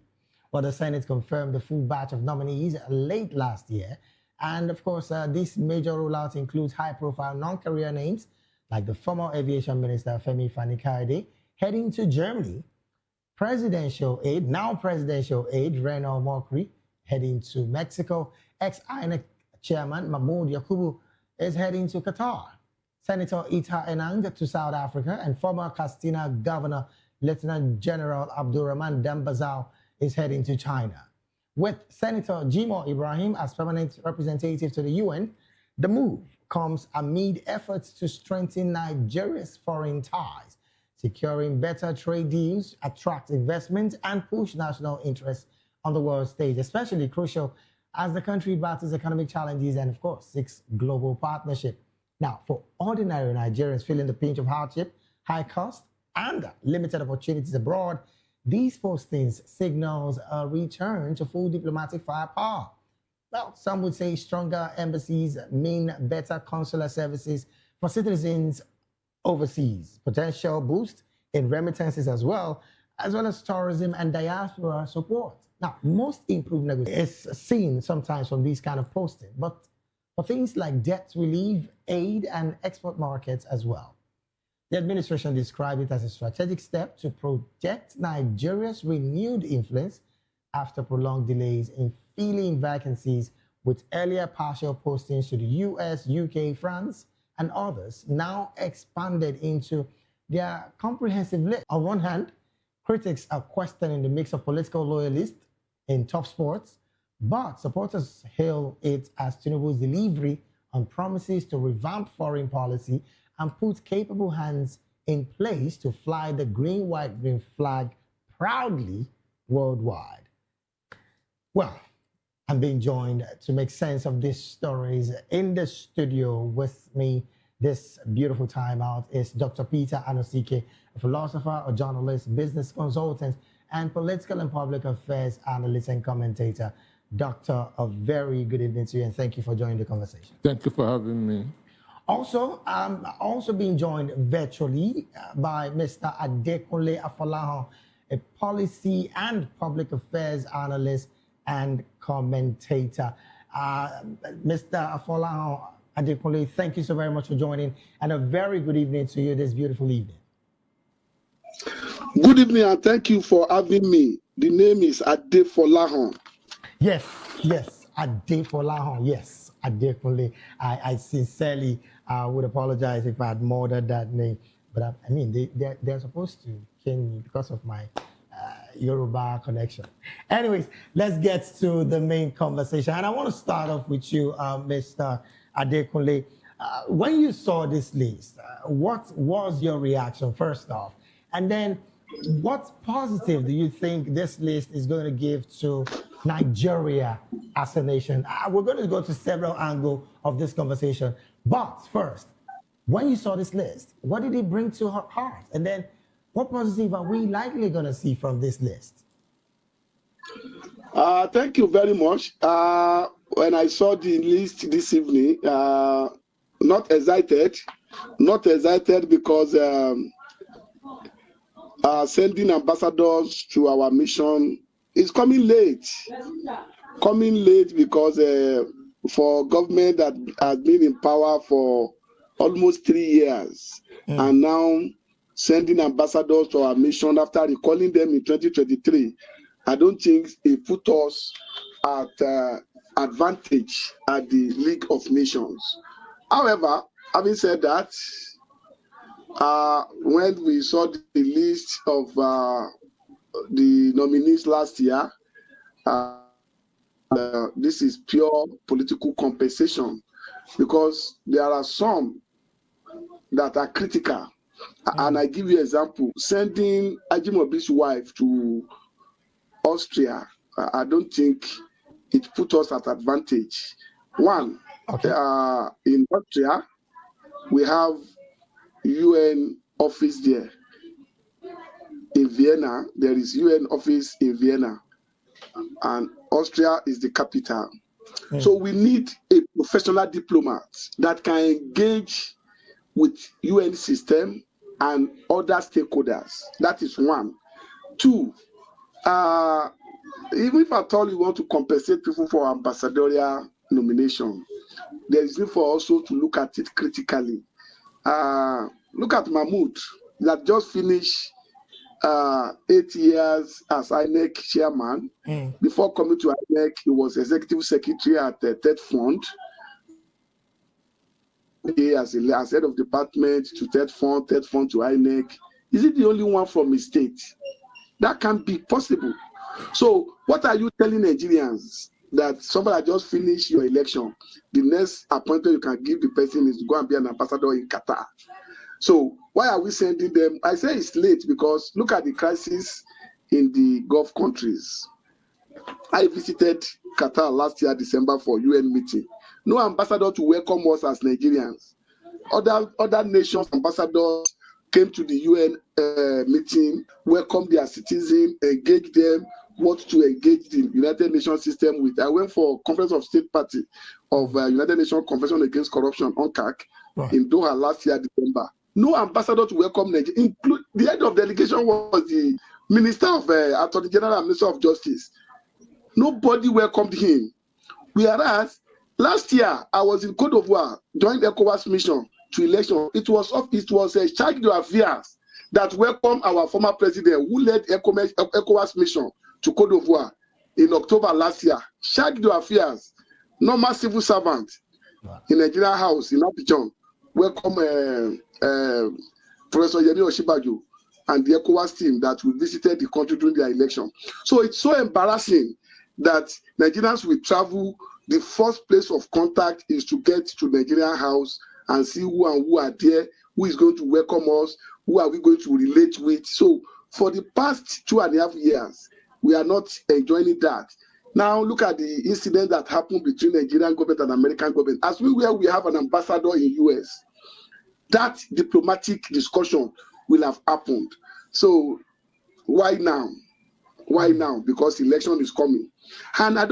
Well, the Senate confirmed the full batch of nominees late last year. And of course, this major rollout includes high-profile non-career names like the former Aviation Minister Femi Fani-Kayode heading to Germany, presidential aide, now presidential aide Reno Omokri heading to Mexico, ex-INEC chairman Mahmoud Yakubu is heading to Qatar, Senator Ita Enang to South Africa, and former Castina Governor Lieutenant General Abdurrahman Dambazao is heading to China. With Senator Jimo Ibrahim as permanent representative to the UN, the move comes amid efforts to strengthen Nigeria's foreign ties, securing better trade deals, attract investment, and push national interests on the world stage, especially crucial as the country battles economic challenges and, of course, seeks global partnership. Now, for ordinary Nigerians feeling the pinch of hardship, high cost, and limited opportunities abroad, these postings signals a return to full diplomatic firepower. Well, some would say stronger embassies mean better consular services for citizens overseas, potential boost in remittances as well as tourism and diaspora support. Now, most improved negotiation is seen sometimes from these kind of postings, but for things like debt relief, aid, and export markets as well. The administration described it as a strategic step to protect Nigeria's renewed influence after prolonged delays in filling vacancies, with earlier partial postings to the US, UK, France, and others now expanded into their comprehensive list. On one hand, critics are questioning the mix of political loyalists in top sports, but supporters hail it as Tinubu's delivery on promises to revamp foreign policy and put capable hands in place to fly the green, white, green flag proudly worldwide. Well, I'm being joined to make sense of these stories in the studio with me this beautiful time out is Dr. Peter Anosike, a philosopher, a journalist, business consultant, and political and public affairs analyst and commentator. Doctor, a very good evening to you, and thank you for joining the conversation. Thank you for having me. Also, I'm also being joined virtually by Mr. Adekunle Afolahan, a policy and public affairs analyst and commentator. Mr. Afolahan, Adekunle, thank you so very much for joining, and a very good evening to you this beautiful evening. Good evening, and thank you for having me. The name is Adefolahan. Yes, yes. Adefolahon. Yes, Adekunle. I sincerely would apologize if I had murdered that name. But I mean, they're supposed to cane me because of my Yoruba connection. Anyways, let's get to the main conversation. And I want to start off with you, Mr. Adekunle. When you saw this list, what was your reaction, first off? And then what positive do you think this list is going to give to Nigeria as a nation? We're going to go to several angles of this conversation. But first, when you saw this list, what did it bring to her heart? And then what positive are we likely going to see from this list? Thank you very much. When I saw the list this evening, not excited because sending ambassadors to our mission is coming late because for government that has been in power for almost 3 years and now sending ambassadors to our mission after recalling them in 2023, I don't think it put us at advantage at the League of Nations. However, having said that, when we saw the list of the nominees last year, this is pure political compensation because there are some that are critical. And I give you an example, sending Ajimobi's wife to Austria, I don't think it put us at advantage. One, in Austria, we have UN office there. In Vienna, there is UN office in Vienna, and Austria is the capital. So we need a professional diplomat that can engage with UN system and other stakeholders. That is one. Two, even if at all you want to compensate people for ambassadorial nomination, there is need for also to look at it critically. Look at Mahmoud that just finished 8 years as INEC chairman. Before coming to INEC, he was executive secretary at the TED Fund. As head of department to TED Fund to INEC. Is it the only one from his state? That can't be possible. So what are you telling Nigerians? That somebody just finished your election, the next appointment you can give the person is to go and be an ambassador in Qatar. So why are we sending them? I say it's late because look at the crisis in the Gulf countries. I visited Qatar last year, December, for UN meeting. No ambassador to welcome us as Nigerians. Other nations' ambassadors came to the UN meeting, welcomed their citizens, engaged them, what to engage the United Nations system with. I went for Conference of State Party of United Nations Convention Against Corruption, UNCAC, in Doha last year, December. No ambassador to welcome Nigeria. The head of delegation was the Minister of Attorney General and Minister of Justice. Nobody welcomed him. Whereas last year, I was in Côte d'Ivoire, joined ECOWAS mission to election. It was a charge d'affaires that welcomed our former president who led ECOWAS mission to Côte d'Ivoire in October last year. Charge d'affaires, normal civil servant in Nigeria House in Abidjan, welcome Professor Yemi Osinbajo and the ECOWAS team that we visited the country during their election. So it's so embarrassing that Nigerians will travel. The first place of contact is to get to Nigeria House and see who are there, who is going to welcome us, who are we going to relate with. So for the past 2.5 years, we are not enjoying that. Now look at the incident that happened between Nigerian government and American government. As we have an ambassador in US, that diplomatic discussion will have happened. So why now? Why now? Because election is coming. And I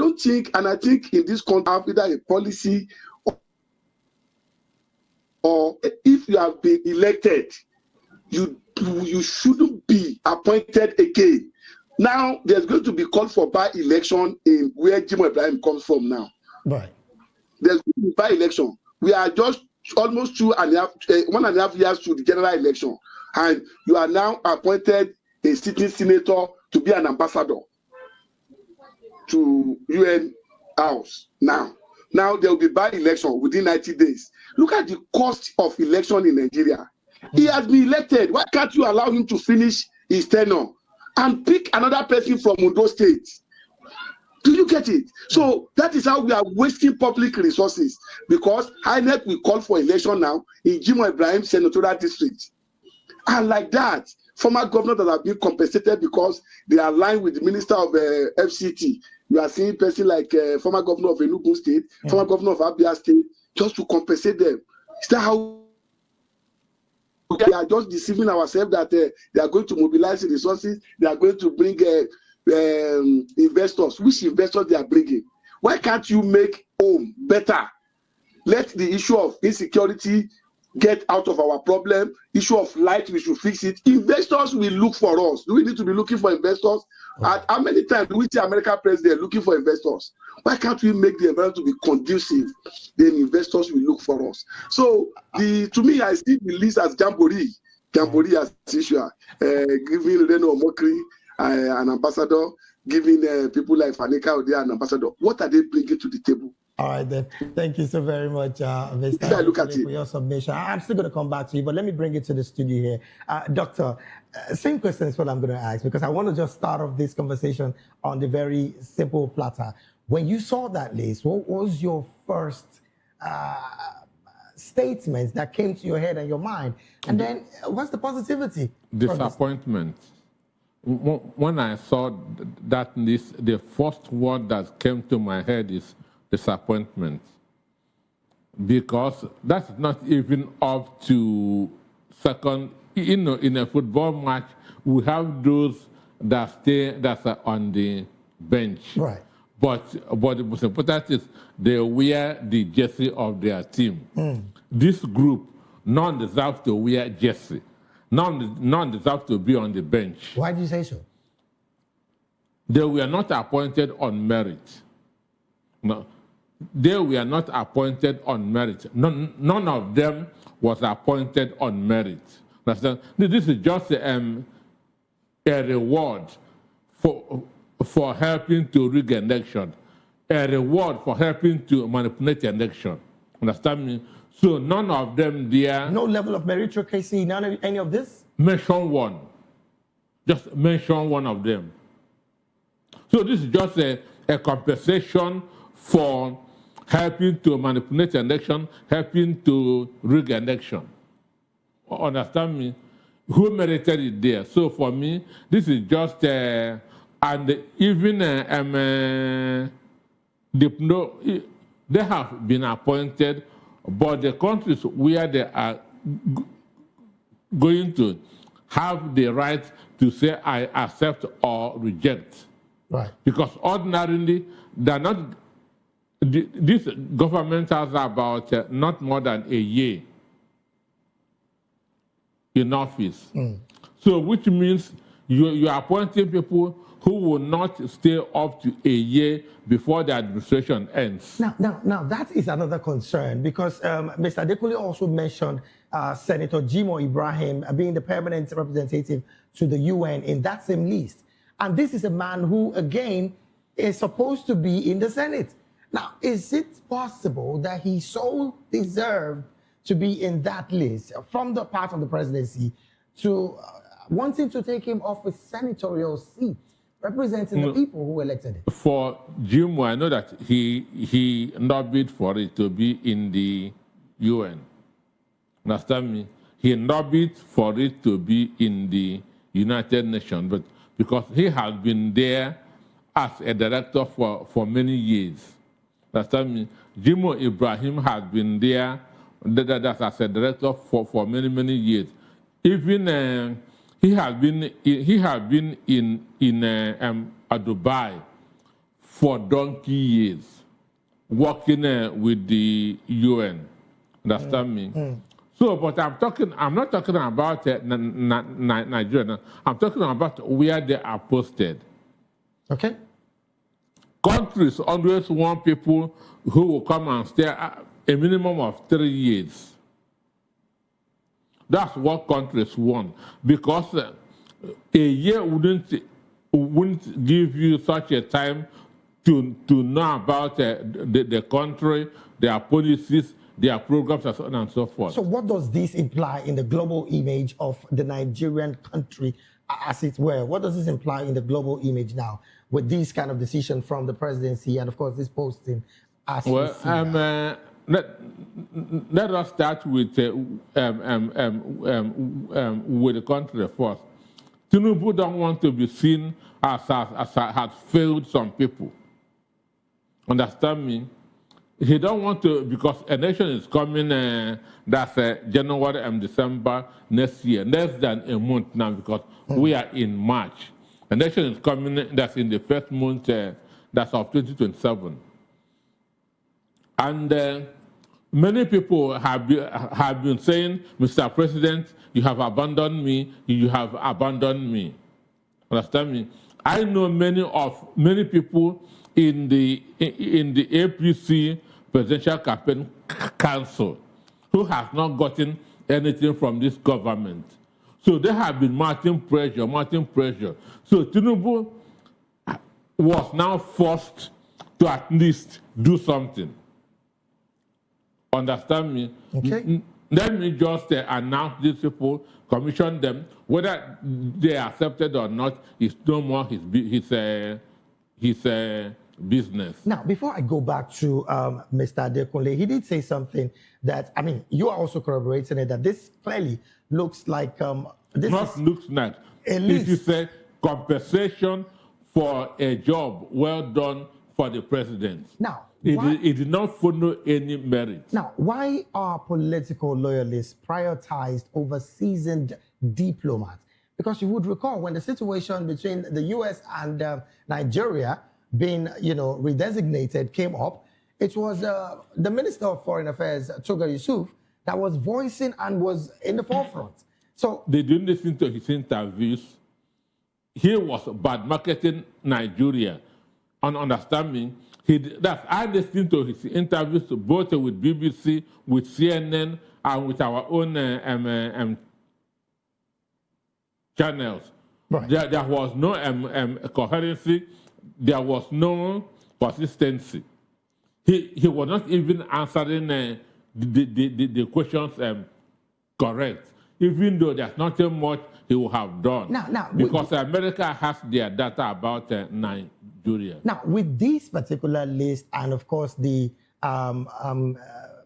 think in this country, either a policy or if you have been elected, you shouldn't be appointed again. Now there's going to be called for by-election in where Jimo Ibrahim comes from now. Right. There's going to be by-election. We are just almost 1.5 years to the general election, and you are now appointed a sitting senator to be an ambassador to UN house now. Now there will be by-election within 90 days. Look at the cost of election in Nigeria. He has been elected. Why can't you allow him to finish his tenure and pick another person from Ondo State? Do you get it? So that is how we are wasting public resources, because INEC will call for election now in Jimoh Ibrahim Senatorial District. And like that, former governors that have been compensated because they are aligned with the Minister of FCT. You are seeing a person like former governor of Enugu State, former governor of Abia State, just to compensate them. Is that how we are just deceiving ourselves that they are going to mobilize the resources, they are going to bring investors? Which investors they are bringing? Why can't you make home better? Let the issue of insecurity get out of our problem. Issue of light, we should fix it. Investors will look for us. Do we need to be looking for investors? At how many times do we see American president looking for investors? Why can't we make the environment to be conducive? Then investors will look for us. So to me, I see the list as jamboree as usual, giving Reno Mokri an ambassador, giving people like Fanika Ode an ambassador. What are they bringing to the table? All right, then. Thank you so very much, Mr. Look at for your submission. I'm still going to come back to you, but let me bring it to the studio here. Doctor, same question is what I'm going to ask, because I want to just start off this conversation on the very simple platter. When you saw that list, what was your first statement that came to your head and your mind? And then what's the positivity? Disappointment. When I saw that list, the first word that came to my head is disappointment, because that's not even up to second. You know, in a football match, we have those that are on the bench. Right. But the most important is they wear the jersey of their team. This group, none deserve to wear jersey. None deserve to be on the bench. Why do you say so? They were not appointed on merit. No, they were not appointed on merit. None of them was appointed on merit. Understand? This is just a reward for helping to rig election, a reward for helping to manipulate election. Understand me? So none of them there. No level of meritocracy, none of any of this? Mention one. Just mention one of them. So this is just a compensation for helping to manipulate election, helping to rig election. Understand me? Who merited it there? So for me, this is just and even they have been appointed, but the countries where they are going to have the right to say I accept or reject. Right. Because ordinarily, they're not. This government has about not more than a year in office. So which means you are appointing people who will not stay up to a year before the administration ends. Now that is another concern, because Mr. Adekule also mentioned Senator Jimoh Ibrahim being the permanent representative to the UN in that same list. And this is a man who, again, is supposed to be in the Senate. Now, is it possible that he so deserved to be in that list from the part of the presidency to wanting to take him off a senatorial seat, representing the people who elected him? For Jimoh, I know that he lobbied for it to be in the UN. Understand me? He lobbied for it to be in the United Nations, but because he has been there as a director for many years. Understand me? Jimoh Ibrahim has been there as a director for many years. Even he has been in Dubai for donkey years, working with the UN. Understand me? So, but I'm not talking about Nigeria. I'm talking about where they are posted. Okay. Countries always want people who will come and stay a minimum of 3 years. That's what countries want, because a year wouldn't give you such a time to know about the country, their policies, their programs, and so on and so forth. So what does this imply in the global image of the Nigerian country, as it were? What does this imply in the global image now with this kind of decision from the presidency and, of course, this posting? Well, let us start with the country first. Tinubu don't want to be seen as has failed some people. Understand me? He don't want to, because a nation is coming, that's January and December next year, less than a month now, because we are in March. A nation is coming, that's in the first month, that's of 2027. And many people have been saying, Mr. President, you have abandoned me, you have abandoned me. Understand me? I know many people in the APC Presidential Campaign Council who have not gotten anything from this government. So they have been mounting pressure. So Tinubu was now forced to at least do something. Understand me? Okay. Let me just announce these people, commission them, whether they are accepted or not is no more his business. Now, before I go back to Mr. Adekunle, he did say something that, I mean, you are also corroborating it, that this clearly looks like... looks like. It is a compensation for a job well done for the president. Now, it did not follow any merit. Now, why are political loyalists prioritized over seasoned diplomats? Because you would recall when the situation between the U.S. and Nigeria being, redesignated came up, it was the Minister of Foreign Affairs, Toga Yusuf, that was voicing and was in the forefront. So they didn't listen to his interviews. He was bad marketing Nigeria. And understand me, I listened to his interviews both with BBC, with CNN, and with our own channels. Right. There was no coherency. There was no consistency. He was not even answering the questions correct, even though there's nothing much he would have done. Because America has their data about Nigeria. Now, with this particular list and, of course, the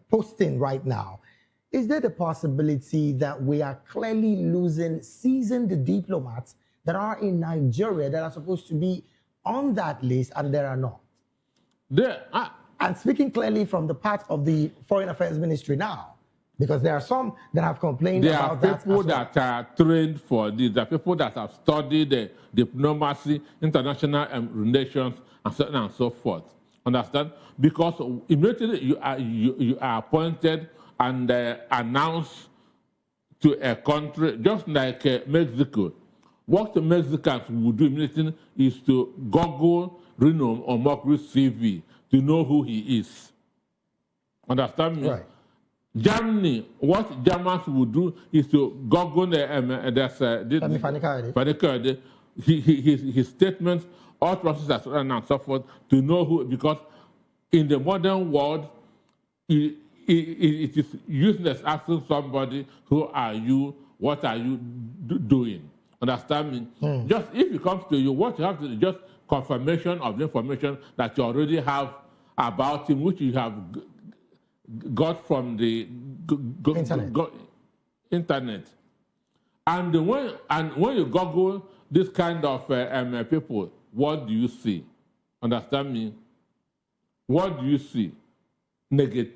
posting right now, is there the possibility that we are clearly losing seasoned diplomats that are in Nigeria that are supposed to be on that list and there are not? And speaking clearly from the part of the Foreign Affairs Ministry now, because there are some that have complained about that. There are people that are trained for this. There are people that have studied diplomacy, international relations, and so on and so forth. Understand? Because immediately you are appointed and announced to a country, just like Mexico. What the Mexicans will do immediately is to Google Reno or Mokri's CV to know who he is. Understand me? Right. Germany, what Germans would do is to Google his statements, all processes, and so forth, to know who, because in the modern world, it is useless asking somebody, who are you, what are you doing? Understand me? Just if it comes to you, what you have to do is just confirmation of the information that you already have about him, which you have got from the internet. And when you Google this kind of people, what do you see? Understand me? What do you see? Negativity.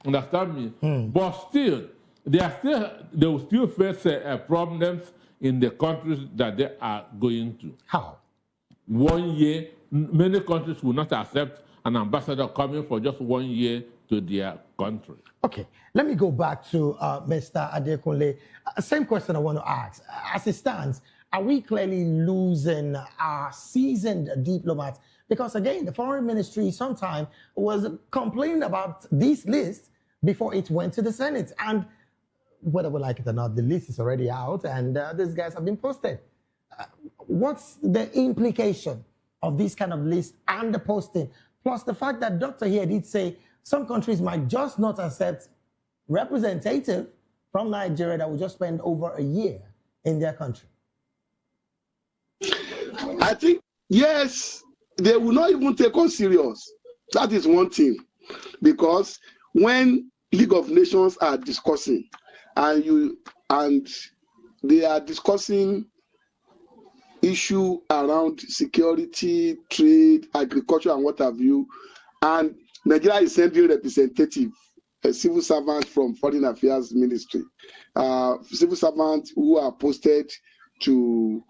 Understand me? But still, they will still face problems in the countries that they are going to. How? 1 year, many countries will not accept an ambassador coming for just 1 year to their country. Okay, let me go back to Mr. Adekunle. Same question I want to ask. As it stands, are we clearly losing our seasoned diplomats? Because again, the foreign ministry sometime was complaining about this list before it went to the Senate. And whether we like it or not, the list is already out and these guys have been posted. what's the implication of this kind of list and the posting? Plus the fact that Dr. here did say some countries might just not accept representative from Nigeria that will just spend over a year in their country. I think, yes, they will not even take us serious. That is one thing. Because when League of Nations are discussing and they are discussing issue around security, trade, agriculture, and what have you, and Nigeria is sending representative, a civil servant from Foreign Affairs Ministry, civil servants who are posted to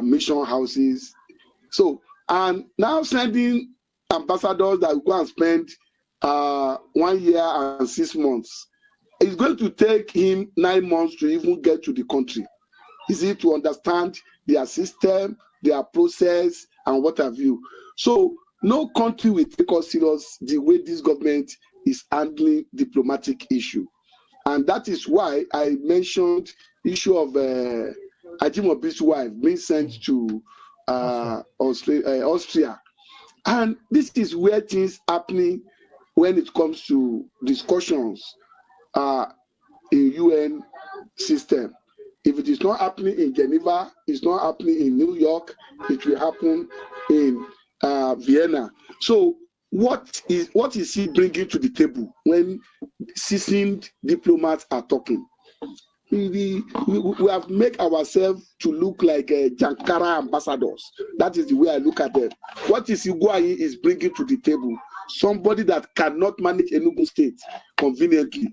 mission houses. So, and now sending ambassadors that will go and spend 1 year and 6 months. It's going to take him 9 months to even get to the country. Is it to understand their system, their process, and what have you? So no country will take us serious the way this government is handling diplomatic issue. And that is why I mentioned issue of Ajimobi's wife being sent to Austria. And this is where things happening when it comes to discussions in UN system. If it is not happening in Geneva, it's not happening in New York, it will happen in Vienna. So what is he bringing to the table when seasoned diplomats are talking? We have made ourselves to look like Jankara ambassadors. That is the way I look at them. What is Iguayi is bringing to the table? Somebody that cannot manage Enugu State conveniently.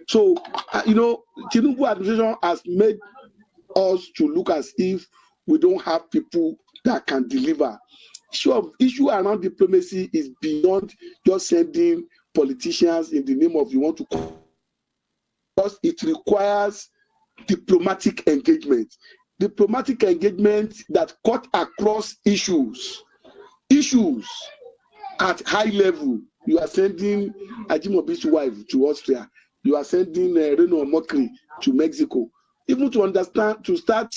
So, Tinubu administration has made us to look as if we don't have people that can deliver. Issue around diplomacy is beyond just sending politicians in the name of you want to, because it requires diplomatic engagement that cut across issues at high level. You are sending Ajimobi's wife to Austria. You are sending Reno Omokri to Mexico. Even to understand, to start,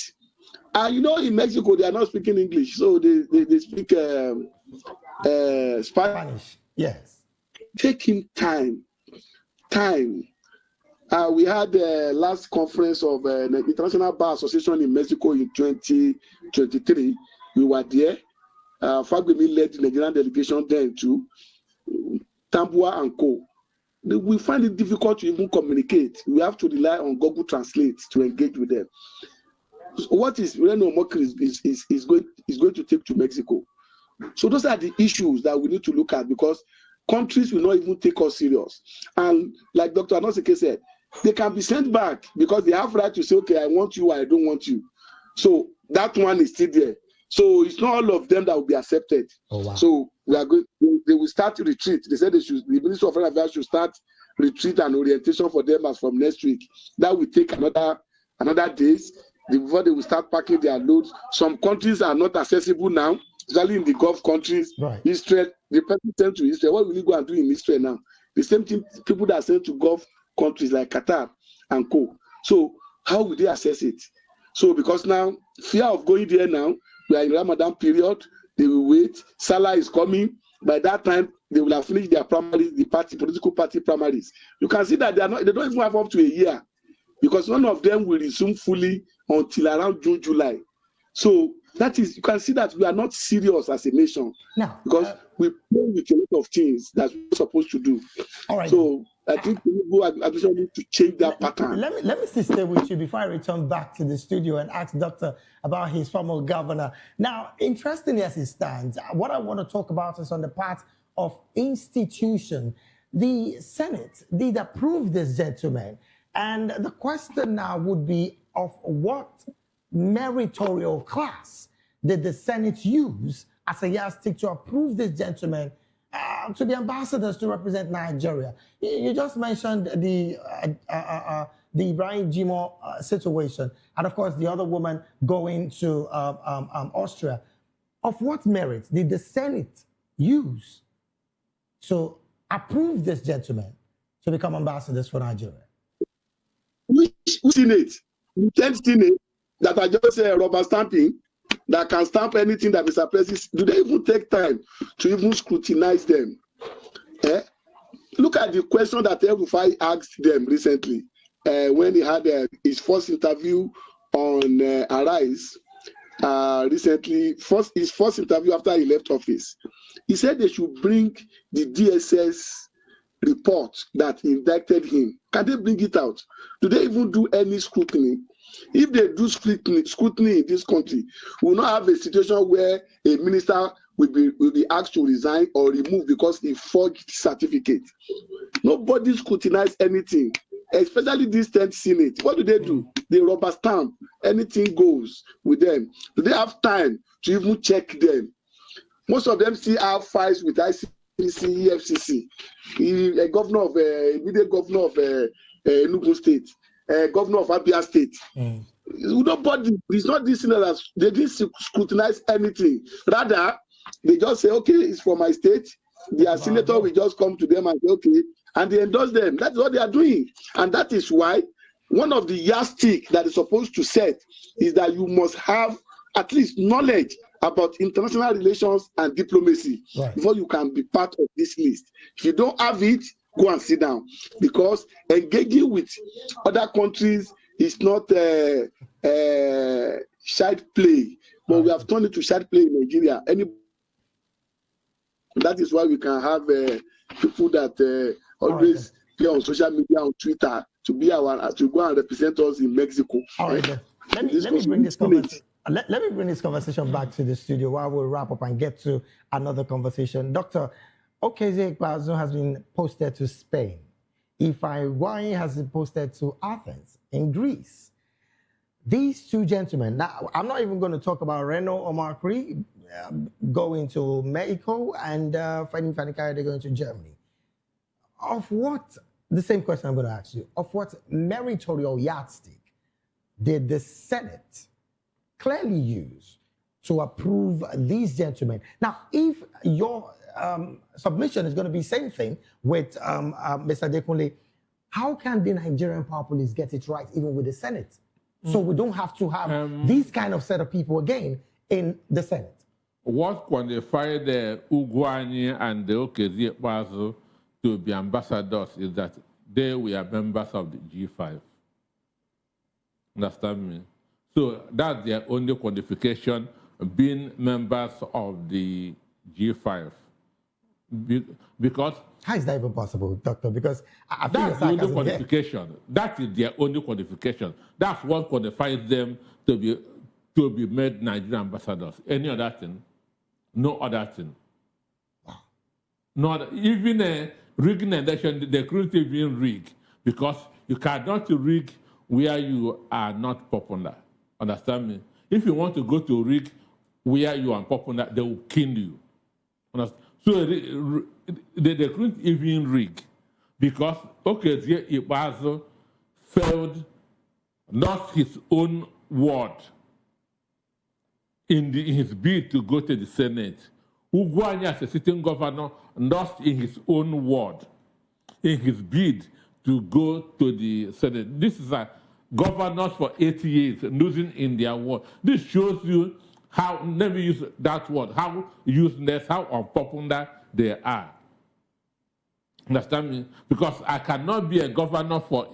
in Mexico they are not speaking English, so they speak Spanish. Yes. Take him time. We had the last conference of the International Bar Association in Mexico in 2023. We were there. Fagbemi led the Nigerian delegation then too. Tambua and co. We find it difficult to even communicate. We have to rely on Google Translate to engage with them. What is Reno Omokri is going to take to Mexico? So those are the issues that we need to look at, because countries will not even take us serious. And like Dr. Anosike said, they can be sent back because they have right to say, okay, I want you, I don't want you. So that one is still there. So it's not all of them that will be accepted. Oh, wow. So they will start to retreat. They said the Ministry of Foreign Affairs should start retreat and orientation for them as from next week. That will take another days before they will start packing their loads. Some countries are not accessible now, especially in the Gulf countries. Right. Israel, the person sent to Israel. What will you go and do in Israel now? The same thing, people that are sent to Gulf countries like Qatar and co. So how will they assess it? So because now, fear of going there now, we are in Ramadan period, they will wait, Salah is coming. By that time, they will have finished their primaries, political party primaries. You can see that they don't even have up to a year, because none of them will resume fully until around June, July. So that is, you can see that we are not serious as a nation now, because we play with a lot of things that we're supposed to do. All right. So I think we need to change that pattern. Let me still stay with you before I return back to the studio and ask Doctor about his former governor. Now, interestingly as it stands, what I want to talk about is on the part of institution. The Senate did approve this gentleman, and the question now would be of what meritorial class did the Senate use as a yardstick to approve this gentleman to be ambassadors to represent Nigeria? You just mentioned the Ibrahim Jimo situation, and of course the other woman going to Austria. Of what merit did the Senate use to approve this gentleman to become ambassadors for Nigeria? Which Senate? The 10th Senate? that are just rubber stamping, that can stamp anything that Mr. President, do they even take time to even scrutinize them? Look at the question that El-Rufai asked them recently when he had his first interview on Arise recently, his first interview after he left office. He said they should bring the DSS report that indicted him. Can they bring it out? Do they even do any scrutiny? If they do scrutiny in this country, we will not have a situation where a minister will be asked to resign or remove because he forged certificate. Nobody scrutinizes anything, especially this 10th Senate. What do? They rubber stamp. Anything goes with them. Do they have time to even check them? Most of them still have fights with ICC, EFCC. A governor of immediate governor of Enugu State, governor of Abia State. Nobody, it's not this thing that they didn't scrutinize anything. Rather, they just say, okay, it's for my state. Their senator will just come to them and say, okay, and they endorse them. That's what they are doing. And that is why one of the yardstick that is supposed to set is that you must have at least knowledge about international relations and diplomacy before you can be part of this list. If you don't have it, go and sit down, because engaging with other countries is not child play, but we have turned it to child play in Nigeria. That is why we can have people that always be on social media, on Twitter, to go and represent us in Mexico. All right, then. Let me bring this conversation. Let me bring this conversation back to the studio while we wrap up and get to another conversation. Dr. Okezie Ikpeazu has been posted to Spain. Ifeanyi Ugwuanyi has been posted to Athens in Greece. These two gentlemen, now I'm not even going to talk about Reno Omarkri going to Mexico and Fani Kayode going to Germany. Of what, the same question I'm going to ask you, of what meritorial yardstick did the Senate clearly use to approve these gentlemen? Now, if your submission is going to be same thing with Mr. Adekunle, how can the Nigerian Power Police get it right even with the Senate? So we don't have to have these kind of set of people again in the Senate. What qualified the Ugwuanyi and the Okezie Ikpeazu to be ambassadors is that they were members of the G5. Understand me? So that's their only qualification, being members of the G5. Because how is that even possible, Doctor? Because I think that's the only qualification. That is their only qualification. That's what qualifies them to be made Nigerian ambassadors. Any other thing? No other thing. Not even a rigging election, they couldn't even rig, because you cannot rig where you are not popular. Understand me? If you want to go to rig where you are popular, they will kill you. Understand? So they couldn't even rig, because Okezie Ikpeazu failed not his own word in his bid to go to the Senate. Ugwuanyi, as a sitting governor, lost in his own word in his bid to go to the Senate. This is a governors for 8 years losing in their word. This shows you how, let me use that word, how useless, how unpopular they are. Understand me? Because I cannot be a governor for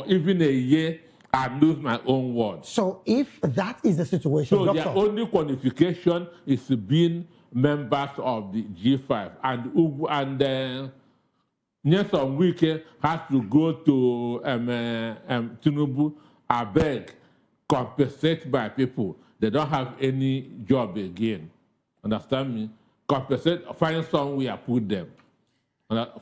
even a year and lose my own word. So if that is the situation, so their only qualification is being members of the G5, and Nyesom Wike has to go to Tinubu, I beg, compensate by people. They don't have any job again. Understand me? Compensate, find somewhere, put them.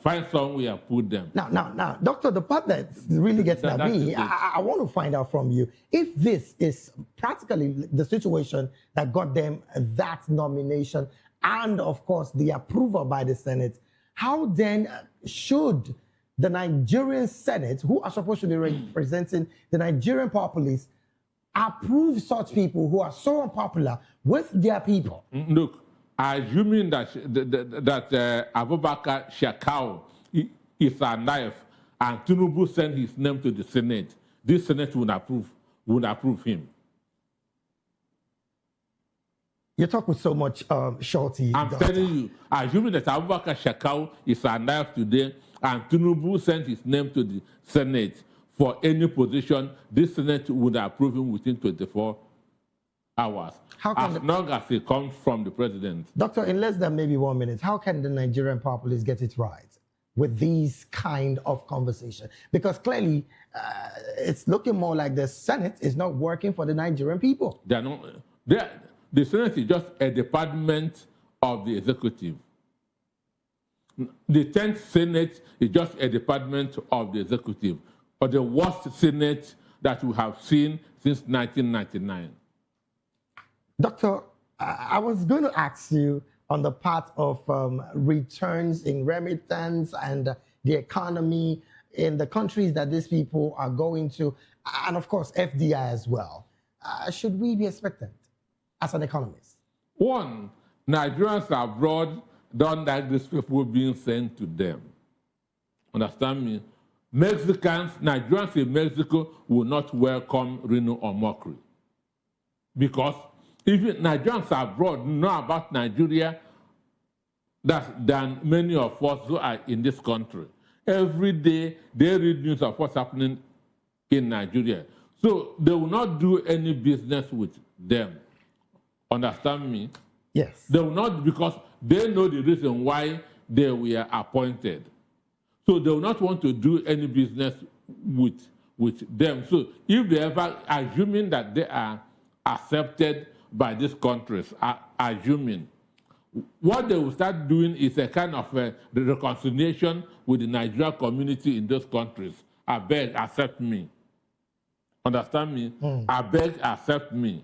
Find somewhere, put them. Now, Doctor, the part that really gets at me, I want to find out from you, if this is practically the situation that got them that nomination and, of course, the approval by the Senate, how then should the Nigerian Senate, who are supposed to be representing the Nigerian Power Police, approve such people who are so unpopular with their people? Look, assuming that Abubakar Shekau is alive and Tinubu sent his name to the Senate, this Senate will approve. would approve him. You talk with so much shorty. I'm telling you, assuming that Abubakar Shekau is alive today and Tinubu sent his name to the Senate for any position, this Senate would approve him within 24 hours, as long as it comes from the president. Doctor, in less than maybe 1 minute, how can the Nigerian populace get it right with these kind of conversation? Because clearly, it's looking more like the Senate is not working for the Nigerian people. They're not. The Senate is just a department of the executive. The 10th Senate is just a department of the executive, or the worst Senate that we have seen since 1999. Doctor, I was going to ask you on the part of returns in remittance and the economy in the countries that these people are going to, and of course FDI as well. Should we be expectant as an economist? One, Nigerians abroad don't like these people being sent to them. Understand me? Nigerians in Mexico will not welcome Reno or Mockery. Because even Nigerians abroad know about Nigeria than many of us who are in this country. Every day they read news of what's happening in Nigeria. So they will not do any business with them. Understand me? Yes. They will not, because they know the reason why they were appointed. So they will not want to do any business with them. So if they ever, assuming that they are accepted by these countries, assuming, what they will start doing is a kind of the reconciliation with the Nigerian community in those countries. I beg, accept me. Understand me? I beg, accept me.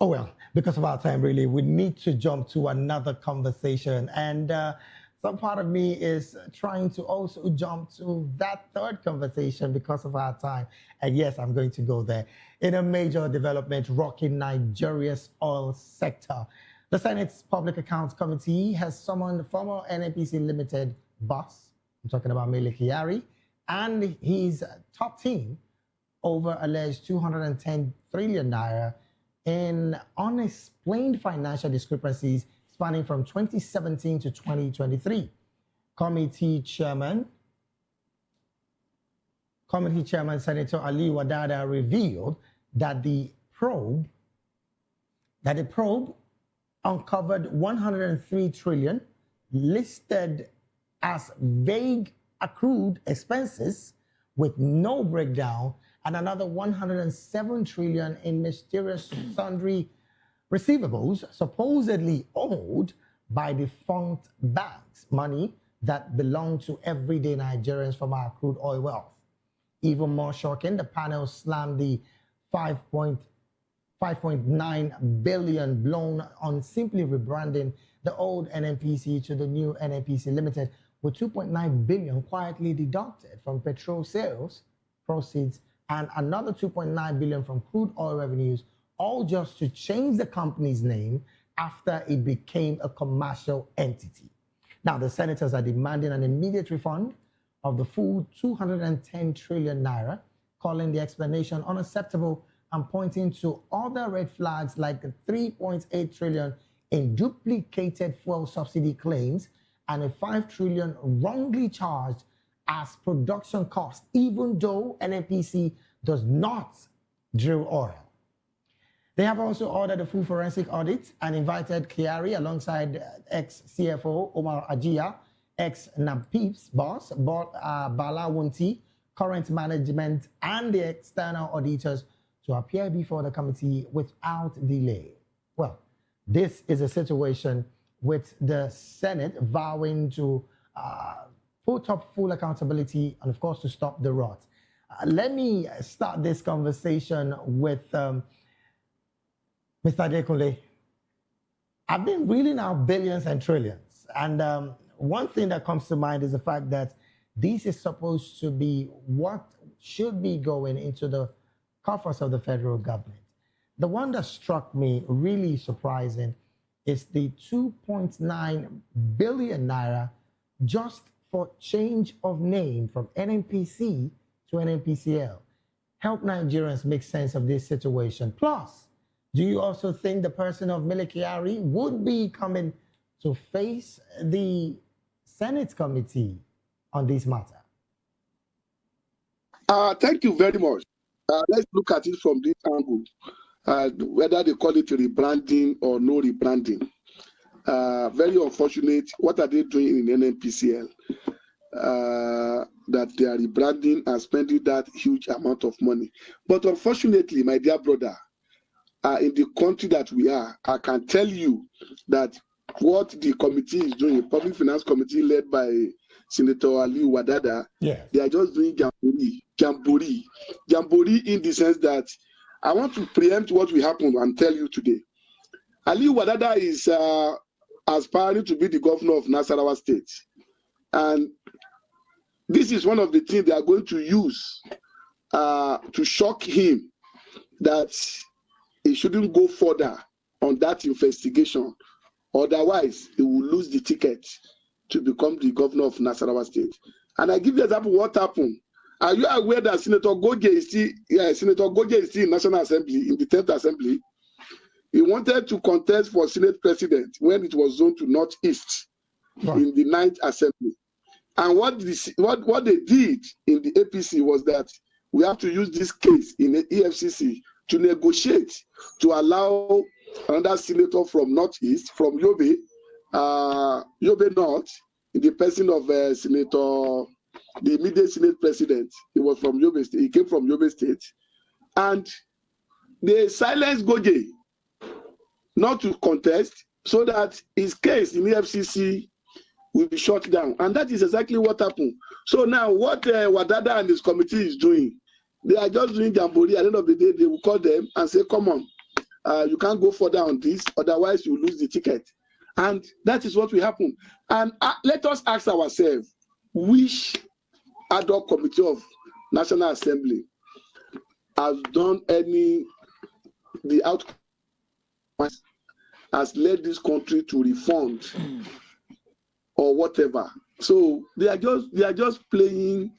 Oh, well, because of our time, really, we need to jump to another conversation. And some part of me is trying to also jump to that third conversation because of our time. And yes, I'm going to go there. In a major development rocking Nigeria's oil sector, the Senate's Public Accounts Committee has summoned former NNPC Limited boss, I'm talking about Mele Kyari, and his top team over alleged 210 trillion naira in unexplained financial discrepancies spanning from 2017 to 2023. Committee Chairman Senator Ali Wadada revealed that the probe uncovered 103 trillion listed as vague accrued expenses with no breakdown, and another 107 trillion in mysterious sundry receivables supposedly owed by defunct banks, money that belonged to everyday Nigerians from our crude oil wealth. Even more shocking, the panel slammed the 5.9 billion blown on simply rebranding the old NNPC to the new NNPC Limited, with 2.9 billion quietly deducted from petrol sales proceeds and another 2.9 billion from crude oil revenues, all just to change the company's name after it became a commercial entity. Now, the senators are demanding an immediate refund of the full 210 trillion naira, calling the explanation unacceptable and pointing to other red flags like the 3.8 trillion in duplicated fuel subsidy claims and a 5 trillion wrongly charged as production cost, even though NNPC does not drill oil. They have also ordered a full forensic audit and invited Kyari alongside ex-CFO Omar Ajia, ex-NAPIP's boss, Bala Wunti, current management, and the external auditors to appear before the committee without delay. Well, this is a situation with the Senate vowing to put up full accountability and, of course, to stop the rot. Let me start this conversation with Mr. Adekunle. I've been reeling out billions and trillions. And one thing that comes to mind is the fact that this is supposed to be what should be going into the coffers of the federal government. The one that struck me really surprising is the 2.9 billion naira just for change of name from NNPC to NNPCL. help Nigerians make sense of this situation? Plus, do you also think the person of Mele Kyari would be coming to face the Senate committee on this matter? Thank you very much. Let's look at it from this angle, whether they call it rebranding or no rebranding. Very unfortunate. What are they doing in NNPCL? That they are rebranding and spending that huge amount of money. But unfortunately, my dear brother, in the country that we are, I can tell you that what the committee is doing, Public Finance Committee led by Senator Ali Wadada, they are just doing jamboree in the sense that I want to preempt what will happen and tell you today. Ali Wadada is aspiring to be the governor of Nasarawa State. And this is one of the things they are going to use to shock him that he shouldn't go further on that investigation. Otherwise, he will lose the ticket to become the governor of Nasarawa State. And I give you an example what happened. Are you aware that Senator Goje is still in National Assembly, in the 10th Assembly? He wanted to contest for Senate President when it was zoned to Northeast in the 9th Assembly. And what they did in the APC was that we have to use this case in the EFCC to negotiate to allow another senator from Northeast, from Yobe North, in the person of Senator, the immediate Senate President. He was from Yobe State. He came from Yobe State. And they silenced Goje not to contest so that his case in the EFCC will be shut down. And that is exactly what happened. So now what Wadada and his committee is doing, they are just doing jamboree. At the end of the day, they will call them and say, come on, you can't go further on this, otherwise you lose the ticket. And that is what will happen. And let us ask ourselves, which ad hoc committee of National Assembly has done the outcome has led this country to refund or whatever. So they are just playing,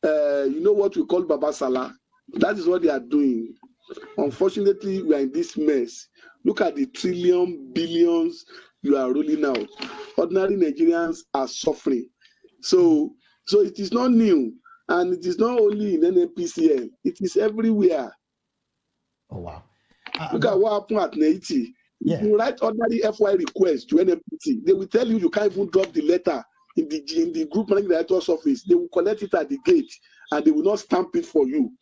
you know what we call Baba Salah. That is what they are doing. Unfortunately, we are in this mess. Look at the billions you are rolling out. Ordinary Nigerians are suffering. So it is not new. And it is not only in NNPCL. It is everywhere. Oh, wow. Look at what happened at Neiti. If you write ordinary FY request to NNPC, they will tell you can't even drop the letter in the group managing director's office. They will collect it at the gate and they will not stamp it for you.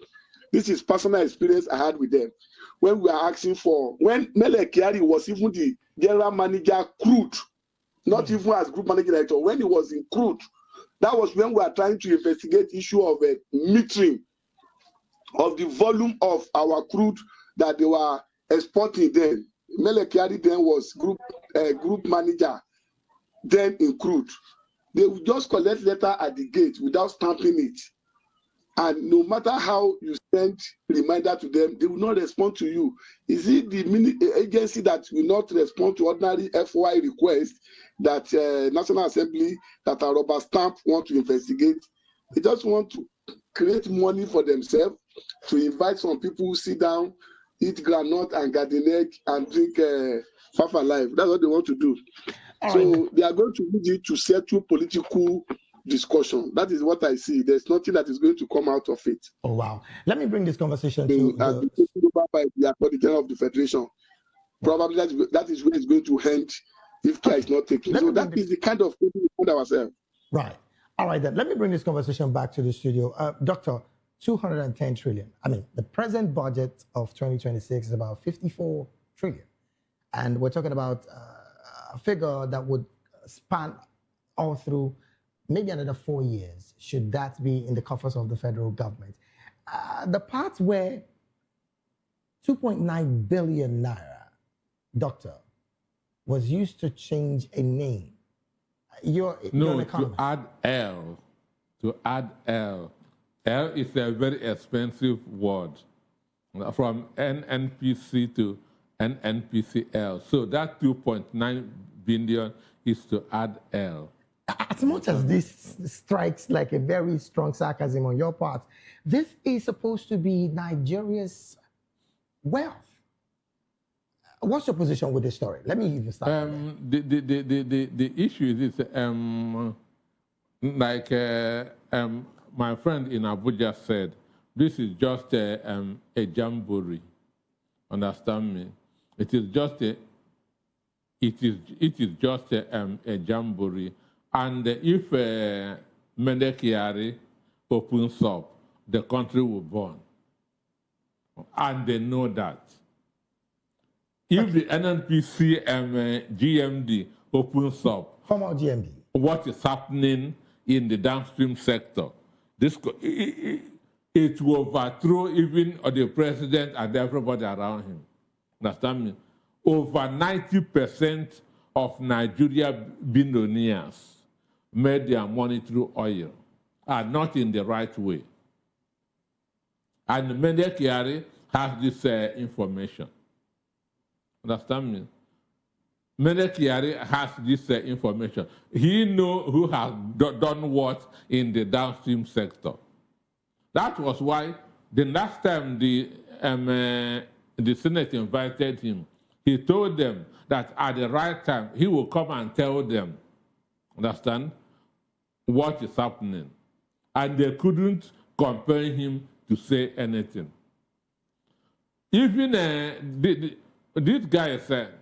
This is personal experience I had with them. When we are asking for, when Mele Kyari was even the general manager crude, not even as group managing director, when he was in crude, that was when we are trying to investigate issue of a metering of the volume of our crude that they were exporting then. Mele Kyari then was group manager then in crude. They would just collect letter at the gate without stamping it. And no matter how you send reminder to them, they will not respond to you. Is it the agency that will not respond to ordinary FY requests that National Assembly, that are rubber stamp, want to investigate? They just want to create money for themselves, to invite some people who sit down, eat granite and garden egg and drink Fafa Life. That's what they want to do. They are going to use it to settle political discussion. That is what I see. There's nothing that is going to come out of it. Oh, wow. Let me bring this conversation to the General of the Federation. Probably that is where it's going to end if care is not taken. So that is the kind of thing we find ourselves. Right. All right, then. Let me bring this conversation back to the studio. Doctor, 210 trillion. I mean, the present budget of 2026 is about 54 trillion. And we're talking about a figure that would span all through maybe another 4 years, should that be in the coffers of the federal government. The part where 2.9 billion naira, doctor, was used to change a name. You're an economist. To add L. To add L. L is a very expensive word. From NNPC to NNPCL. So that 2.9 billion is to add L. as much as this strikes like a very strong sarcasm on your part, this is supposed to be Nigeria's wealth. What's your position with this story? Let me even start. The issue is this, like my friend in Abuja said, this is just a jamboree. Understand me? It is just a jamboree. And if Mendekiari opens up, the country will burn. And they know that. If the NNPC GMD opens up, former GMD, what is happening in the downstream sector, it will overthrow even the president and everybody around him. Understand me? Over 90% of Nigeria billionaires made their money through oil are not in the right way. And Mendekiari has this information. Understand me? Mendekiari has this information. He knows who has done what in the downstream sector. That was why the last time the Senate invited him, he told them that at the right time, he will come and tell them, understand, what is happening. And they couldn't compel him to say anything. Even this guy said,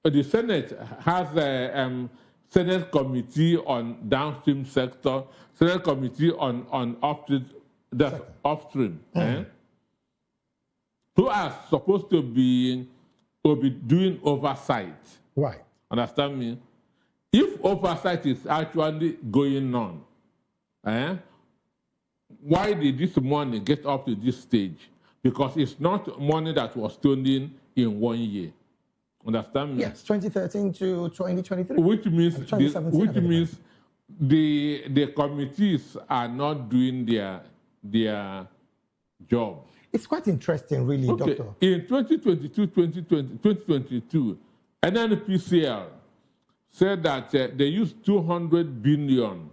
the Senate has a Senate committee on downstream sector, Senate committee on upstream, who are supposed to be doing oversight. Right. Understand me? If oversight is actually going on, why did this money get up to this stage? Because it's not money that was stolen in 1 year. Understand me? Yes, 2013 to 2023. Which means the committees are not doing their job. It's quite interesting, really, okay. Doctor. In 2022, NNPCL said that they used 200 billion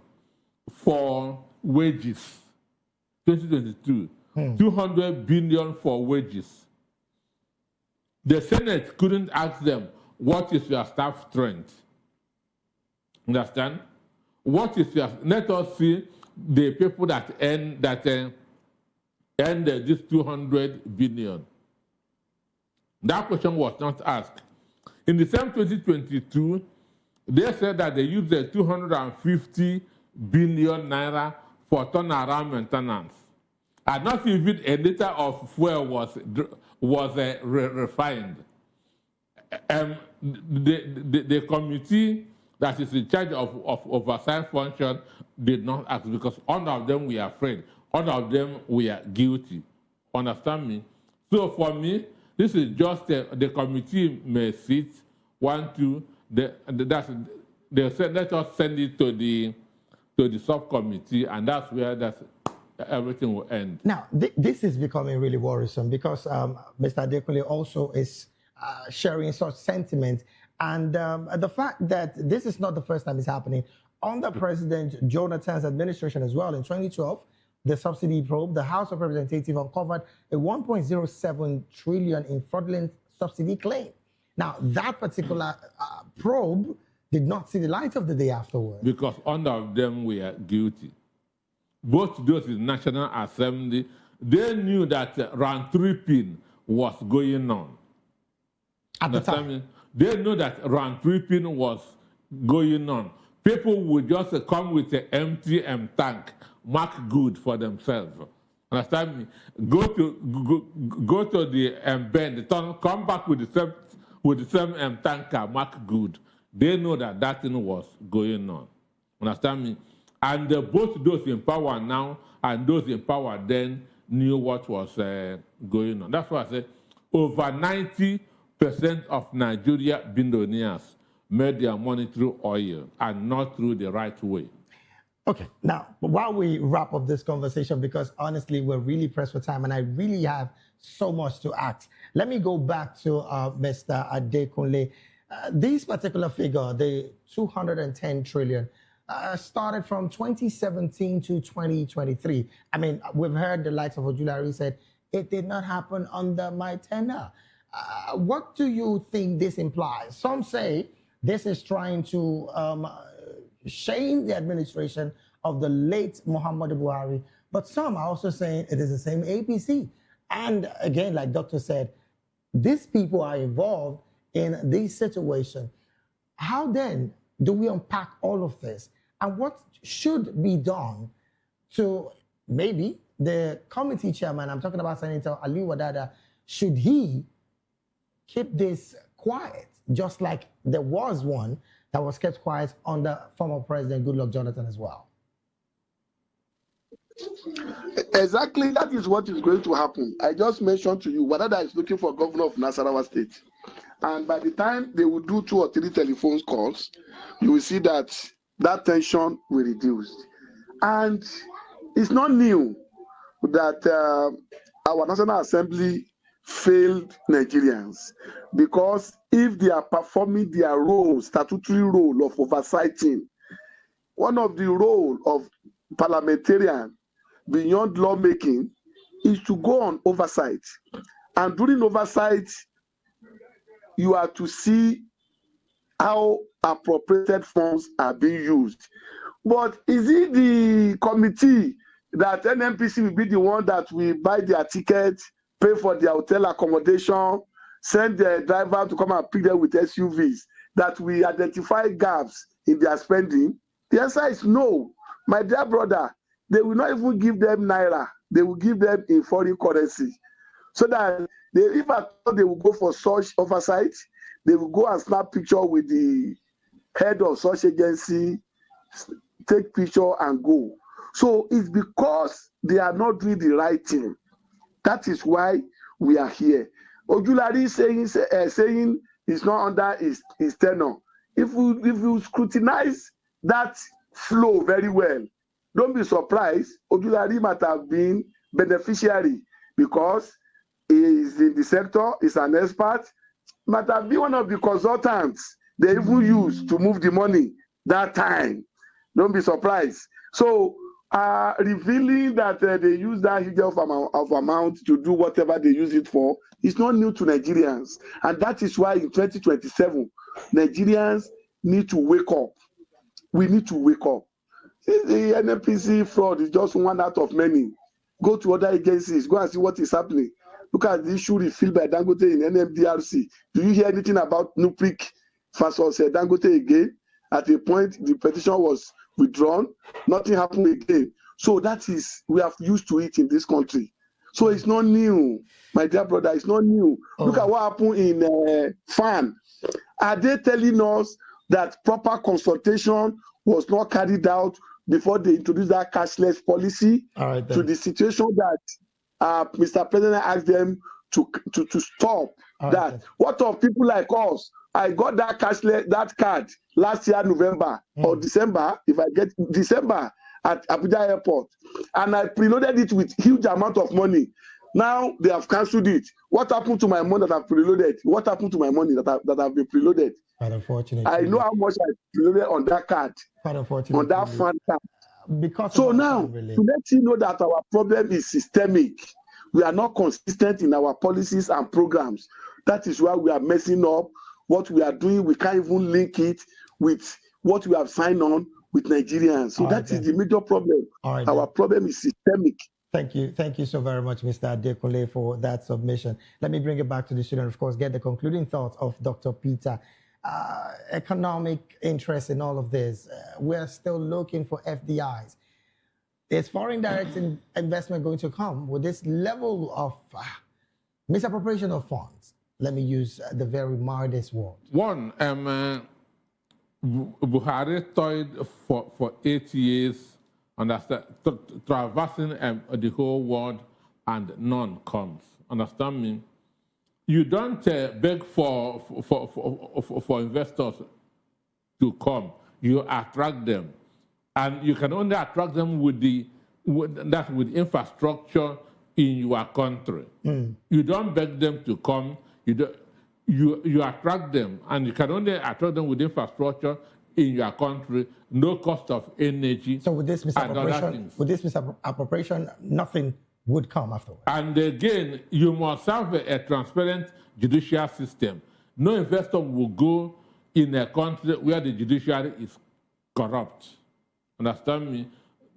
for wages. 2022, 200 billion for wages. The Senate couldn't ask them, what is your staff strength? Understand? What is your, let us see the people that earn this 200 billion. That question was not asked. In the same 2022, they said that they used the 250 billion naira for turnaround maintenance. And not even a liter of fuel was refined. The committee that is in charge of oversight function did not ask because all of them were afraid. All of them were guilty. Understand me? So for me, this is just the committee may sit, 1, 2, they said let us send it to the subcommittee, and that's where everything will end. Now, this is becoming really worrisome because Mr. Adekunle also is sharing such sentiment. And the fact that this is not the first time it's happening. Under President Jonathan's administration as well, in 2012, the subsidy probe, the House of Representatives uncovered a 1.07 trillion in fraudulent subsidy claim. Now, that particular probe did not see the light of the day afterwards. Because all of them were guilty. Both those in National Assembly, they knew that round tripping was going on. At the time. They knew that round tripping was going on. People would just come with an empty tank, mark good for themselves. Understand me? Go to the bend, come back with the same tanker, mark good. They know that thing was going on. Understand me? And both those in power now and those in power then knew what was going on. That's why I said over 90% of Nigeria billionaires made their money through oil and not through the right way. Okay, now, while we wrap up this conversation, because honestly, we're really pressed for time and I really have so much to ask, let me go back to Mr. Adekunle. This particular figure, the 210 trillion, started from 2017 to 2023. I mean, we've heard the likes of Ojulari said it did not happen under my tenure. What do you think this implies? Some say this is trying to shame the administration of the late Muhammadu Buhari, but some are also saying it is the same APC. And again, like Doctor said, these people are involved in this situation. How then do we unpack all of this? And what should be done to maybe the committee chairman, I'm talking about Senator Ali Wadada, should he keep this quiet, just like there was one that was kept quiet under former President Goodluck Jonathan as well? Exactly, that is what is going to happen. I just mentioned to you, Wadada is looking for governor of Nasarawa State. And by the time they will do 2 or 3 telephone calls, you will see that that tension will reduce. And it's not new that our National Assembly failed Nigerians, because if they are performing their role, statutory role of oversighting, one of the role of parliamentarian beyond lawmaking is to go on oversight. And during oversight, you are to see how appropriated funds are being used. But is it the committee that NNPC will be the one that will buy their tickets, pay for their hotel accommodation, send their driver to come and pick them with SUVs, that will identify gaps in their spending? The answer is no. My dear brother, they will not even give them naira. They will give them in foreign currency. So that if I thought they will go for such oversight, they will go and snap picture with the head of such agency, take picture and go. So it's because they are not doing the right thing. That is why we are here. Ojulari saying it's not under his tenure. If you scrutinize that flow very well, don't be surprised. Ojulari might have been beneficiary because he is in the sector, he's an expert, might have been one of the consultants they even used to move the money that time. Don't be surprised. So revealing that they use that huge of amount to do whatever they use it for is not new to Nigerians. And that is why in 2027, Nigerians need to wake up. We need to wake up. Since the NNPC fraud is just one out of many, go to other agencies, go and see what is happening. Look at the issue refilled by Dangote in NMDRC. Do you hear anything about NUPRIC versus Dangote again? At a point, the petition was withdrawn. Nothing happened again. So that is, we are used to it in this country. So it's not new, my dear brother. It's not new. Look at what happened in FAN. Are they telling us that proper consultation was not carried out before they introduced that cashless policy to the situation that Mr. President asked them to stop that? What of people like us? I got that cashless, that card last year, November or December, if I get December at Abuja Airport, and I preloaded it with huge amount of money. Now they have cancelled it. What happened to my money that I've preloaded? What happened to my money that have been preloaded? Unfortunately, I know how much I preloaded on that card, on that fund card. Because so now, to let you know that our problem is systemic, we are not consistent in our policies and programs. That is why we are messing up. What we are doing, we can't even link it with what we have signed on with Nigerians. So that is the major problem. Our problem is systemic. Thank you so very much, Mr. Adekunle, for that submission. Let me bring it back to the student, of course, get the concluding thoughts of Dr. Peter. Economic interest in all of this. We're still looking for FDIs. Is foreign direct investment going to come with this level of misappropriation of funds? Let me use the very mildest word. One, Buhari toyed for 8 years, understand, traversing the whole world, and none comes. Understand me? You don't beg for investors to come. You attract them, and you can only attract them with infrastructure in your country. You don't beg them to come. You attract them, and you can only attract them with infrastructure in your country, no cost of energy. So with this misappropriation, nothing would come afterwards. And again, you must have a transparent judicial system. No investor will go in a country where the judiciary is corrupt. Understand me?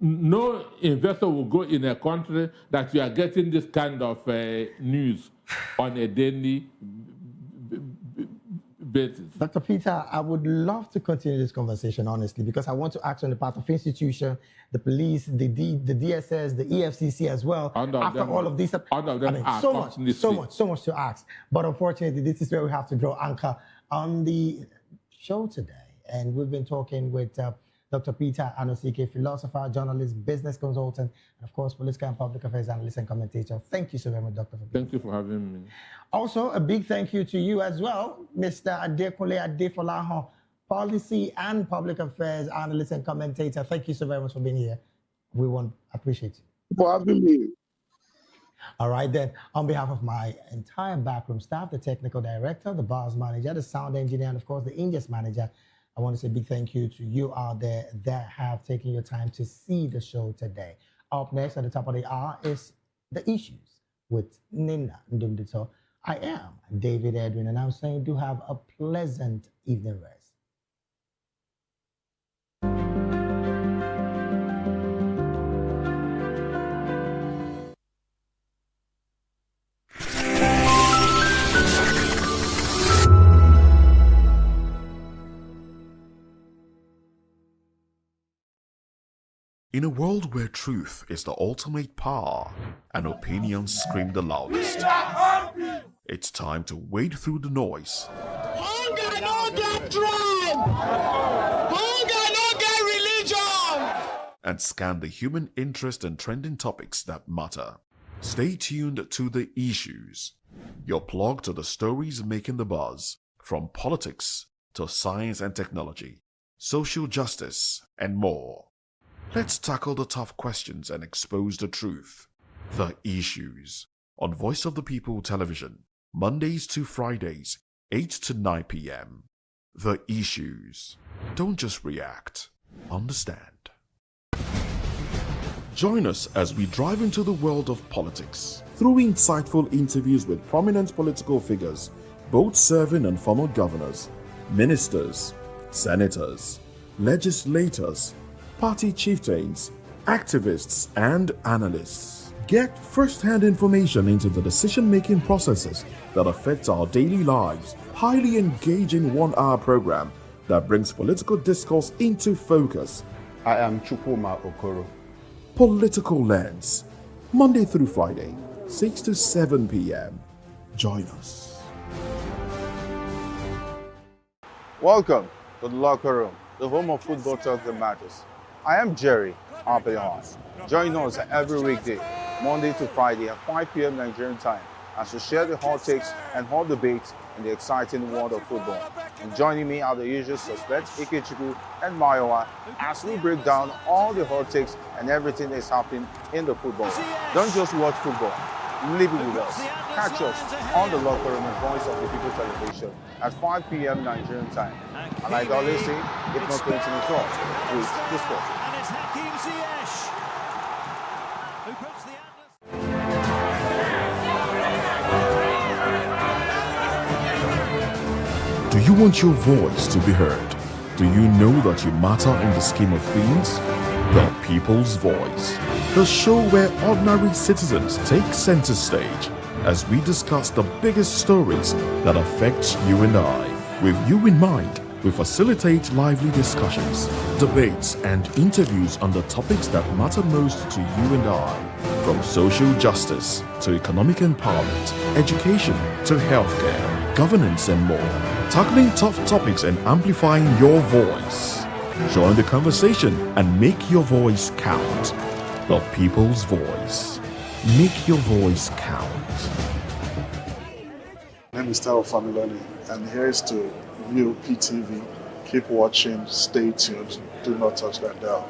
No investor will go in a country that you are getting this kind of news on a daily basis. Dr. Peter, I would love to continue this conversation, honestly, because I want to act on the part of institution, the police, the DSS, the EFCC as well. After all of these, so much to ask. But unfortunately, this is where we have to draw anchor on the show today. And we've been talking with Dr. Peter Anosike, philosopher, journalist, business consultant, and of course, political and public affairs analyst and commentator. Thank you so very much, Doctor. Thank you for having me. Also, a big thank you to you as well, Mr. Adekule Adefolahan, policy and public affairs analyst and commentator. Thank you so very much for being here. We appreciate you. For having me. All right, then, on behalf of my entire backroom staff, the technical director, the bars manager, the sound engineer, and of course, the Ingest manager, I want to say a big thank you to you out there that have taken your time to see the show today. Up next at the top of the hour is The Issues with Nina Ndumdito. I am David Edwin, and I'm saying do have a pleasant evening rest. In a world where truth is the ultimate power and opinions scream the loudest, it's time to wade through the noise. Hunger no get tribe! Hunger no get religion! And scan the human interest and trending topics that matter. Stay tuned to The Issues, your plug to the stories making the buzz, from politics to science and technology, social justice, and more. Let's tackle the tough questions and expose the truth. The Issues on Voice of the People Television, Mondays to Fridays, 8 to 9 p.m. The Issues. Don't just react, understand. Join us as we drive into the world of politics through insightful interviews with prominent political figures, both serving and former governors, ministers, senators, legislators, party chieftains, activists, and analysts. Get first-hand information into the decision-making processes that affect our daily lives. Highly engaging one-hour program that brings political discourse into focus. I am Chukwuma Okoro. Political Lens, Monday through Friday, 6 to 7 p.m. Join us. Welcome to the locker room, the home of football talk that matters. I am Jerry Apelion. Join us every weekday, Monday to Friday at 5 p.m. Nigerian time, as we share the hot takes and hot debates in the exciting world of football. And joining me are the usual suspects, Ikechukwu and Mayowa, as we break down all the hot takes and everything that's happening in the football. Don't just watch football, live it with us. Catch us on the locker room and Voice of the People Television at 5 p.m. Nigerian time. And like I always say, if not 20 minutes off, please discuss. And it's Hakim Ziyech who puts the Do you want your voice to be heard? Do you know that you matter in the scheme of things? The People's Voice, the show where ordinary citizens take center stage as we discuss the biggest stories that affect you and I. With you in mind, we facilitate lively discussions, debates, and interviews on the topics that matter most to you and I. From social justice to economic empowerment, education to healthcare, governance, and more. Tackling tough topics and amplifying your voice. Join the conversation and make your voice count. The People's Voice. Make your voice count. My name is Tao Familoni, and here is to Voptv. Keep watching, stay tuned, do not touch that dial.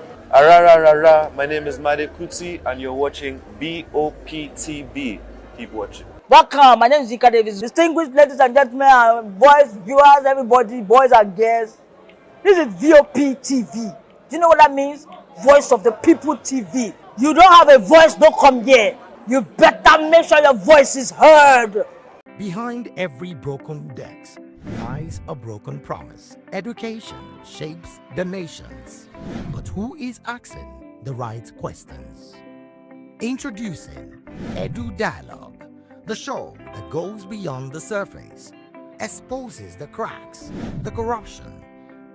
My name is Made Kuti, and you're watching Voptv. Keep watching. Welcome, my name is Ika Davis. Distinguished ladies and gentlemen, boys, viewers, everybody, boys and girls. This is Voptv. Do you know what that means? Voice of the People TV. You don't have a voice, don't come here. You better make sure your voice is heard. Behind every broken desk lies a broken promise. Education shapes the nations. But who is asking the right questions? Introducing Edu Dialogue, the show that goes beyond the surface, exposes the cracks, the corruption,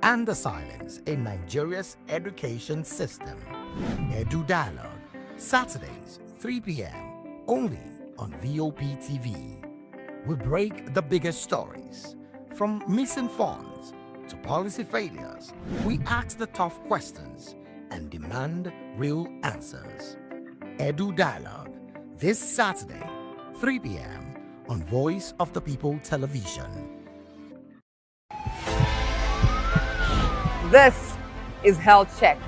and the silence in Nigeria's education system. Edu Dialogue, Saturdays, 3 p.m., only on Voptv. We break the biggest stories, from missing funds to policy failures. We ask the tough questions and demand real answers. Edu Dialogue, this Saturday, 3 p.m. on Voice of the People Television. This is Health Check,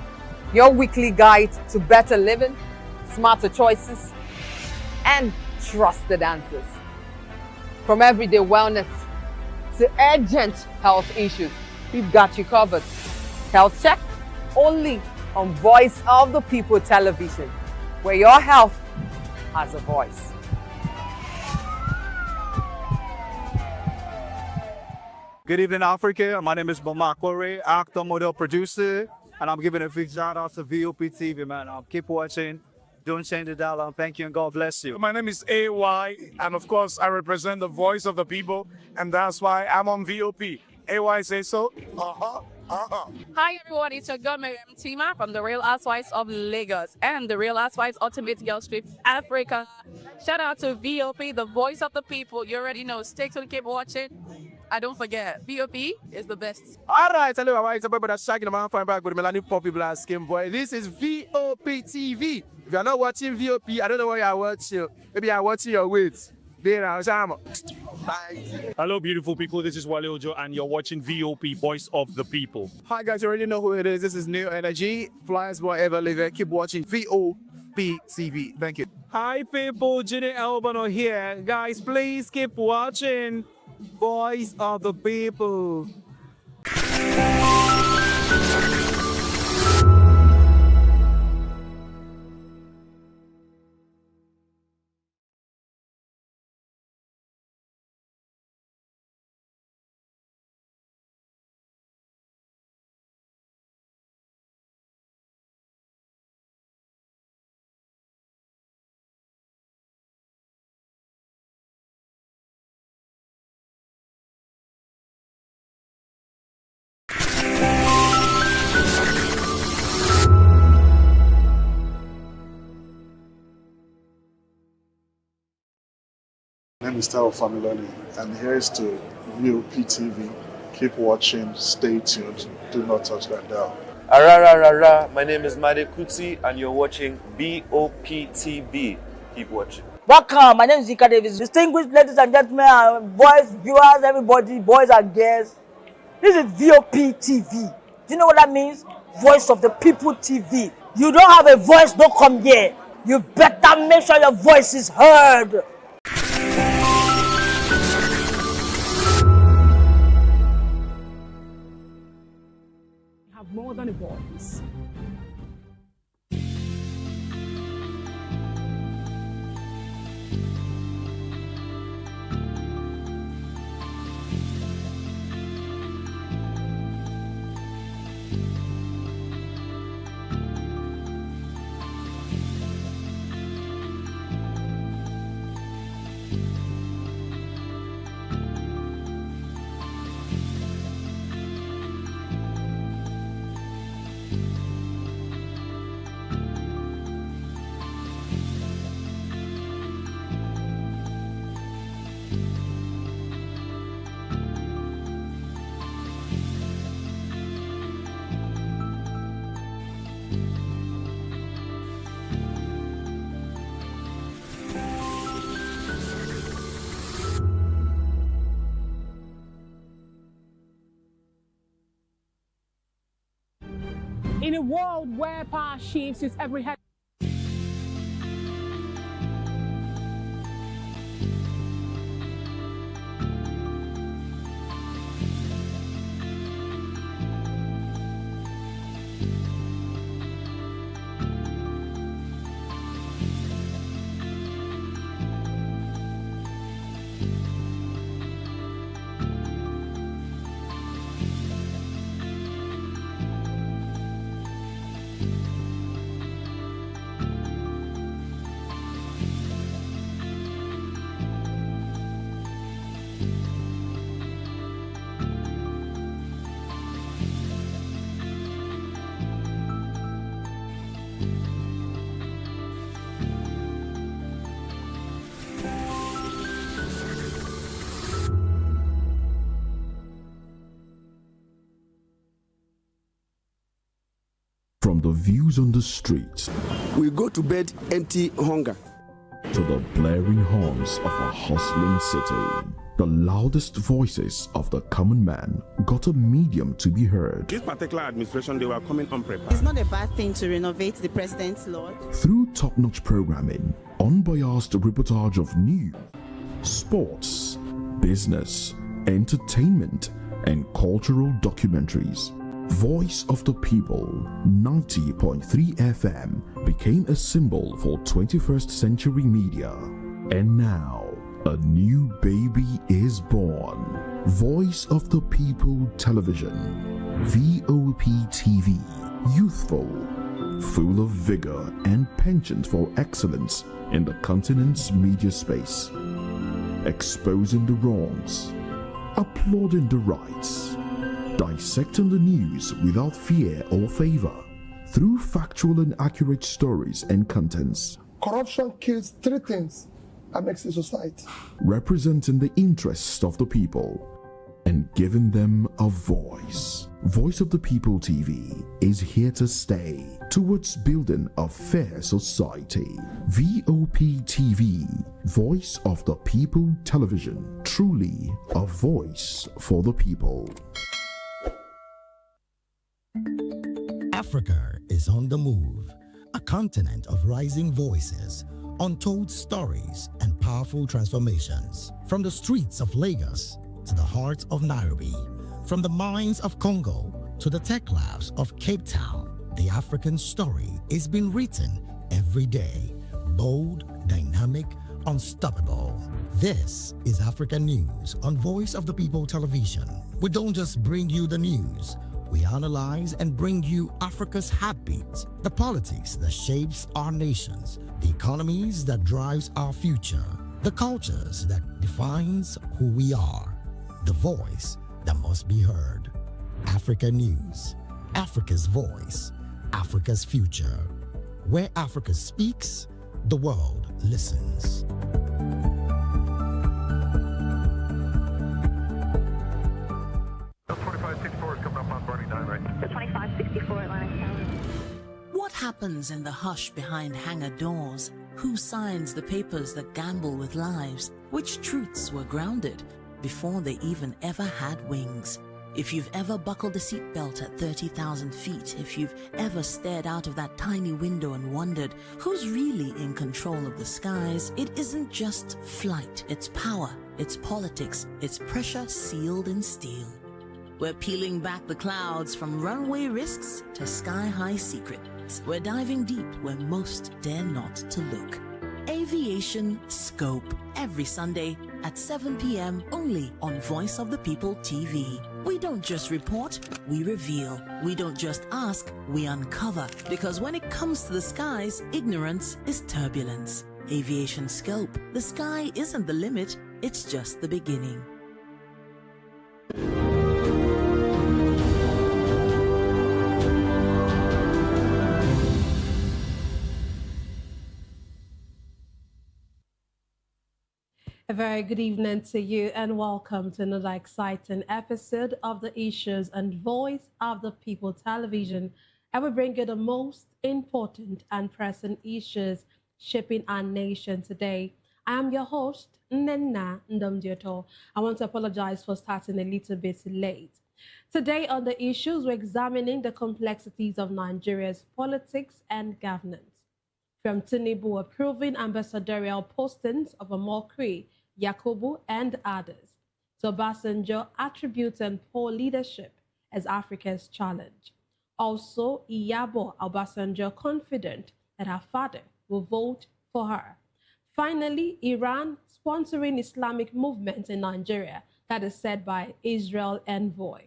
your weekly guide to better living, smarter choices, and trusted answers. From everyday wellness to urgent health issues, we've got you covered. Health Check, only on Voice of the People Television, where your health has a voice. Good evening, Africa. My name is Bamakore, actor, model, producer, and I'm giving a big shout out to Voptv, man. Keep watching. Don't change the dial. Thank you and God bless you. My name is AY, and of course, I represent the voice of the people, and that's why I'm on VOP. AY say so. Hi everyone, it's your girl Miriam Tima from the Real Housewives of Lagos and the Real Housewives Ultimate Girls Trip Africa. Shout out to VOP, the voice of the people. You already know. Stay tuned, keep watching. And don't forget, VOP is the best. All right, hello, it's a boy that's shaking the man fine back with Melanie Poppy Black Skin Boy. This is Voptv. If you're not watching VOP, I don't know why you're watching. Maybe you're watching your weight. Hello, beautiful people. This is Wale Ojo, and you're watching VOP, Voice of the People. Hi, guys. You already know who it is. This is New Energy. Flyers, whatever, live it. Keep watching VOPTV. Thank you. Hi, people. Ginny Albano here. Guys, please keep watching Voice of the People. My name is Tao Familoni, and here is to Voptv. Keep watching, stay tuned, do not touch that dial. Arararara, my name is Made Kuti and you're watching BOPTV. Keep watching. Welcome, my name is Zika Davis. Distinguished ladies and gentlemen, boys, viewers, everybody, boys and girls. This is Voptv. Do you know what that means? Voice of the People TV. You don't have a voice, don't come here. You better make sure your voice is heard. Have more than a voice. In a world where power shifts with every head. From the views on the streets, we go to bed empty hunger, to the blaring horns of a hustling city, the loudest voices of the common man got a medium to be heard. This particular administration, they were coming unprepared. It's not a bad thing to renovate the president's lodge. Through top-notch programming, unbiased reportage of news, sports, business, entertainment, and cultural documentaries, Voice of the People 90.3 FM became a symbol for 21st century media. And now, a new baby is born. Voice of the People Television, Voptv, youthful, full of vigor and penchant for excellence in the continent's media space, exposing the wrongs, applauding the rights, dissecting the news without fear or favor, through factual and accurate stories and contents. Corruption kills three things that makes a society. Representing the interests of the people and giving them a voice. Voice of the People TV is here to stay towards building a fair society. Voptv, Voice of the People Television, truly a voice for the people. Africa is on the move, a continent of rising voices, untold stories, and powerful transformations. From the streets of Lagos to the heart of Nairobi, from the mines of Congo to the tech labs of Cape Town, the African story is being written every day. Bold, dynamic, unstoppable. This is African News on Voice of the People Television. We don't just bring you the news. We analyze and bring you Africa's heartbeat, the politics that shapes our nations, the economies that drives our future, the cultures that defines who we are, the voice that must be heard. Africa News, Africa's voice, Africa's future. Where Africa speaks, the world listens. What happens in the hush behind hangar doors? Who signs the papers that gamble with lives? Which truths were grounded before they even ever had wings? If you've ever buckled a seatbelt at 30,000 feet, if you've ever stared out of that tiny window and wondered who's really in control of the skies, it isn't just flight, it's power, it's politics, it's pressure sealed in steel. We're peeling back the clouds from runway risks to sky-high secrets. We're diving deep where most dare not to look. Aviation Scope, every Sunday at 7 p.m. only on Voice of the People TV. We don't just report, we reveal. We don't just ask, we uncover. Because when it comes to the skies, ignorance is turbulence. Aviation Scope, the sky isn't the limit, it's just the beginning. A very good evening to you and welcome to another exciting episode of the Issues and Voice of the People television. And we bring you the most important and pressing issues shaping our nation today. I am your host, Nena Ndomdioto. I want to apologize for starting a little bit late. Today on the issues, we're examining the complexities of Nigeria's politics and governance. From Tinubu approving ambassadorial postings of Omokri, Yakubu, and others, to Obasanjo attributing poor leadership as Africa's challenge. Also, Iyabo Obasanjo confident that her father will vote for her. Finally, Iran sponsoring Islamic movement in Nigeria, that is said by Israel envoy.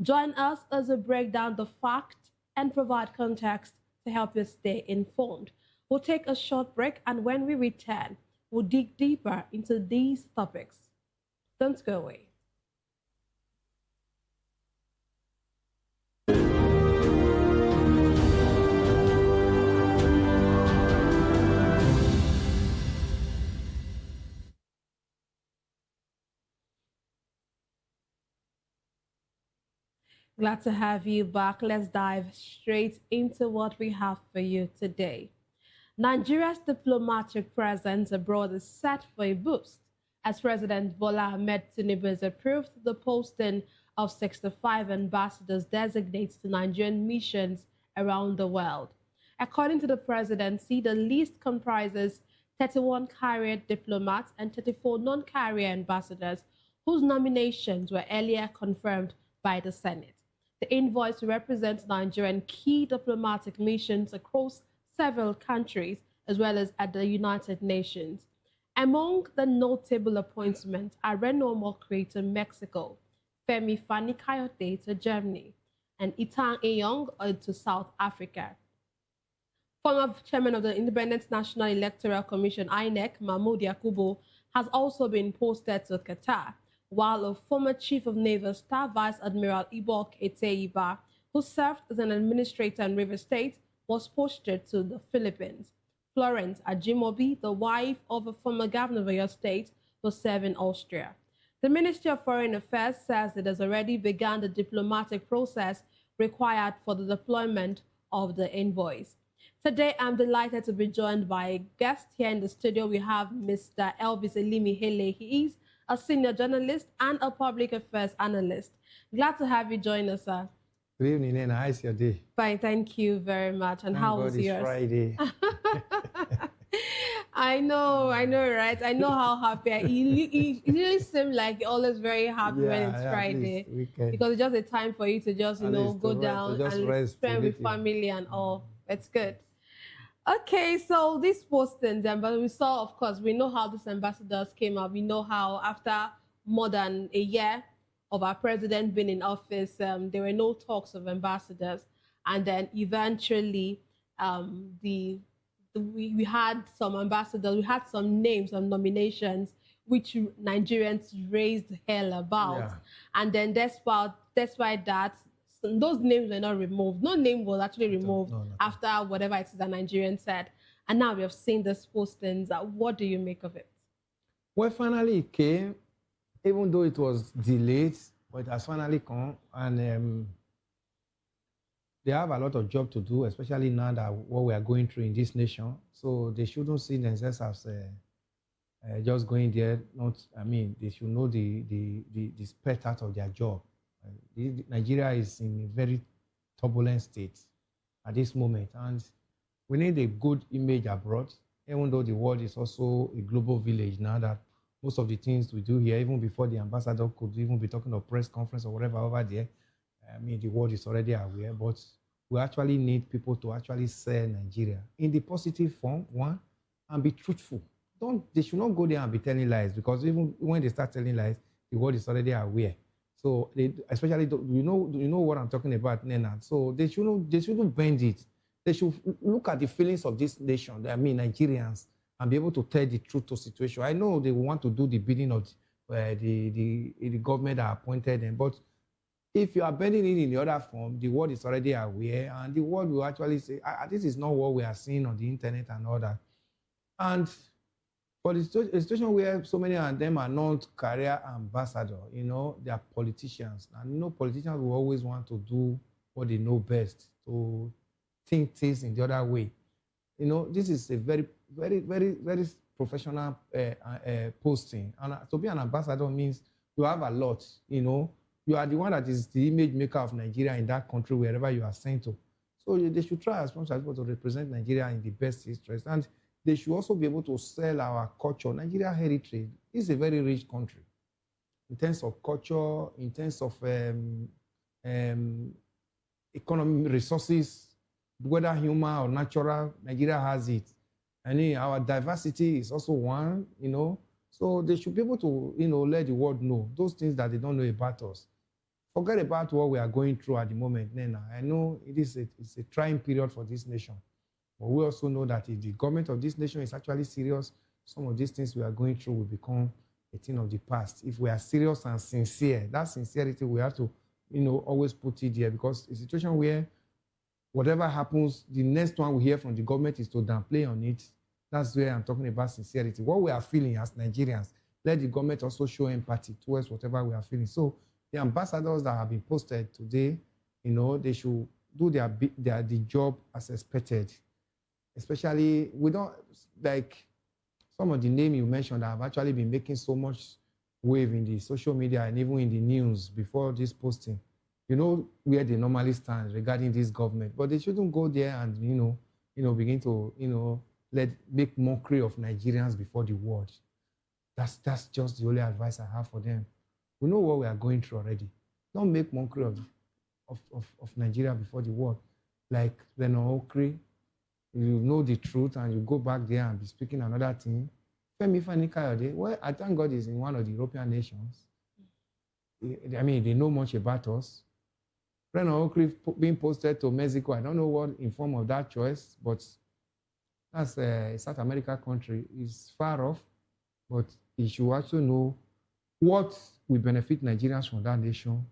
Join us as we break down the facts and provide context to help you stay informed. We'll take a short break, and when we return, we'll dig deeper into these topics. Don't go away. Glad to have you back. Let's dive straight into what we have for you today. Nigeria's diplomatic presence abroad is set for a boost as President Bola Ahmed Tinubu has approved the posting of 65 ambassadors designated to Nigerian missions around the world. According to the presidency, the list comprises 31 career diplomats and 34 non-career ambassadors whose nominations were earlier confirmed by the Senate. The invoice represents Nigerian key diplomatic missions across several countries, as well as at the United Nations. Among the notable appointments are Reno Mokri to Mexico, Femi Fani-Kayode to Germany, and Itang Eyong to South Africa. Former chairman of the Independent National Electoral Commission, INEC, Mahmoud Yakubu, has also been posted to Qatar, while a former Chief of Naval Staff, Vice Admiral Ibok Eteiba, who served as an administrator in Rivers State, was posted to the Philippines. Florence Ajimobi, the wife of a former governor of Oyo State, was served in Austria. The Ministry of Foreign Affairs says it has already begun the diplomatic process required for the deployment of the envoys. Today, I'm delighted to be joined by a guest here in the studio. We have Mr. Elvis Elimi Hele. He is a senior journalist and a public affairs analyst. Glad to have you join us, sir. Good evening, Nena. How's your day? Fine, thank you very much. And how was yours? Friday. I know, right? I know how happy. You really seem like you're always very happy when it's Friday. Because it's just a time for you to just, go down and spend with family and all. It's good. Okay, so this posting, but we saw, of course, we know how these ambassadors came up. We know how after more than a year of our president being in office, there were no talks of ambassadors. And then eventually we had some ambassadors, we had some names, some nominations, which Nigerians raised hell about. Yeah. And then despite that, those names were not removed. No name was actually removed after whatever it is that Nigerian said. And now we have seen these postings. What do you make of it? Well, finally it came, even though it was delayed, but it has finally come. And they have a lot of job to do, especially now that what we are going through in this nation. So they shouldn't see themselves as just going there. They should know the spec out of their job. Nigeria is in a very turbulent state at this moment, and we need a good image abroad, even though the world is also a global village now, that most of the things we do here, even before the ambassador could even be talking of press conference or whatever over there, the world is already aware, but we actually need people to actually sell Nigeria in the positive form, one, and be truthful. They should not go there and be telling lies, because even when they start telling lies, the world is already aware. So especially, you know what I'm talking about, Nena. So they shouldn't bend it. They should look at the feelings of this nation, Nigerians, and be able to tell the truth to situation. I know they want to do the bidding of the government that appointed them, but if you are bending it in the other form, the world is already aware, and the world will actually say, this is not what we are seeing on the internet and all that. And for the situation where so many of them are not career ambassadors, they are politicians. And politicians will always want to do what they know best, to think things in the other way. This is a very, very, very, very professional posting. And to be an ambassador means you have a lot, You are the one that is the image maker of Nigeria in that country, wherever you are sent to. So they should try as much as possible to represent Nigeria in the best interest. And they should also be able to sell our culture. Nigeria heritage is a very rich country in terms of culture, in terms of economic resources, whether human or natural. Nigeria has it. And our diversity is also one, So they should be able to, let the world know those things that they don't know about us. Forget about what we are going through at the moment, Nena. I know it's a trying period for this nation. But we also know that if the government of this nation is actually serious, some of these things we are going through will become a thing of the past. If we are serious and sincere, that sincerity we have to, always put it there, because it's a situation where whatever happens, the next one we hear from the government is to downplay on it. That's where I'm talking about sincerity. What we are feeling as Nigerians, let the government also show empathy towards whatever we are feeling. So the ambassadors that have been posted today, they should do the job as expected. Especially, we don't, like, some of the names you mentioned have actually been making so much wave in the social media and even in the news before this posting. You know where they normally stand regarding this government, but they shouldn't go there and, begin to, make mockery of Nigerians before the world. That's just the only advice I have for them. We know what we are going through already. Don't make mockery of Nigeria before the world. Like Renan Okri, you know the truth and you go back there and be speaking another thing. Femi Fani-Kayode, well, I thank God he's in one of the European nations. I mean, they know much about us. Renan Okri being posted to Mexico, I don't know what informed of that choice, but that's a South America country. It's far off, but he should also know what will benefit Nigerians from that nation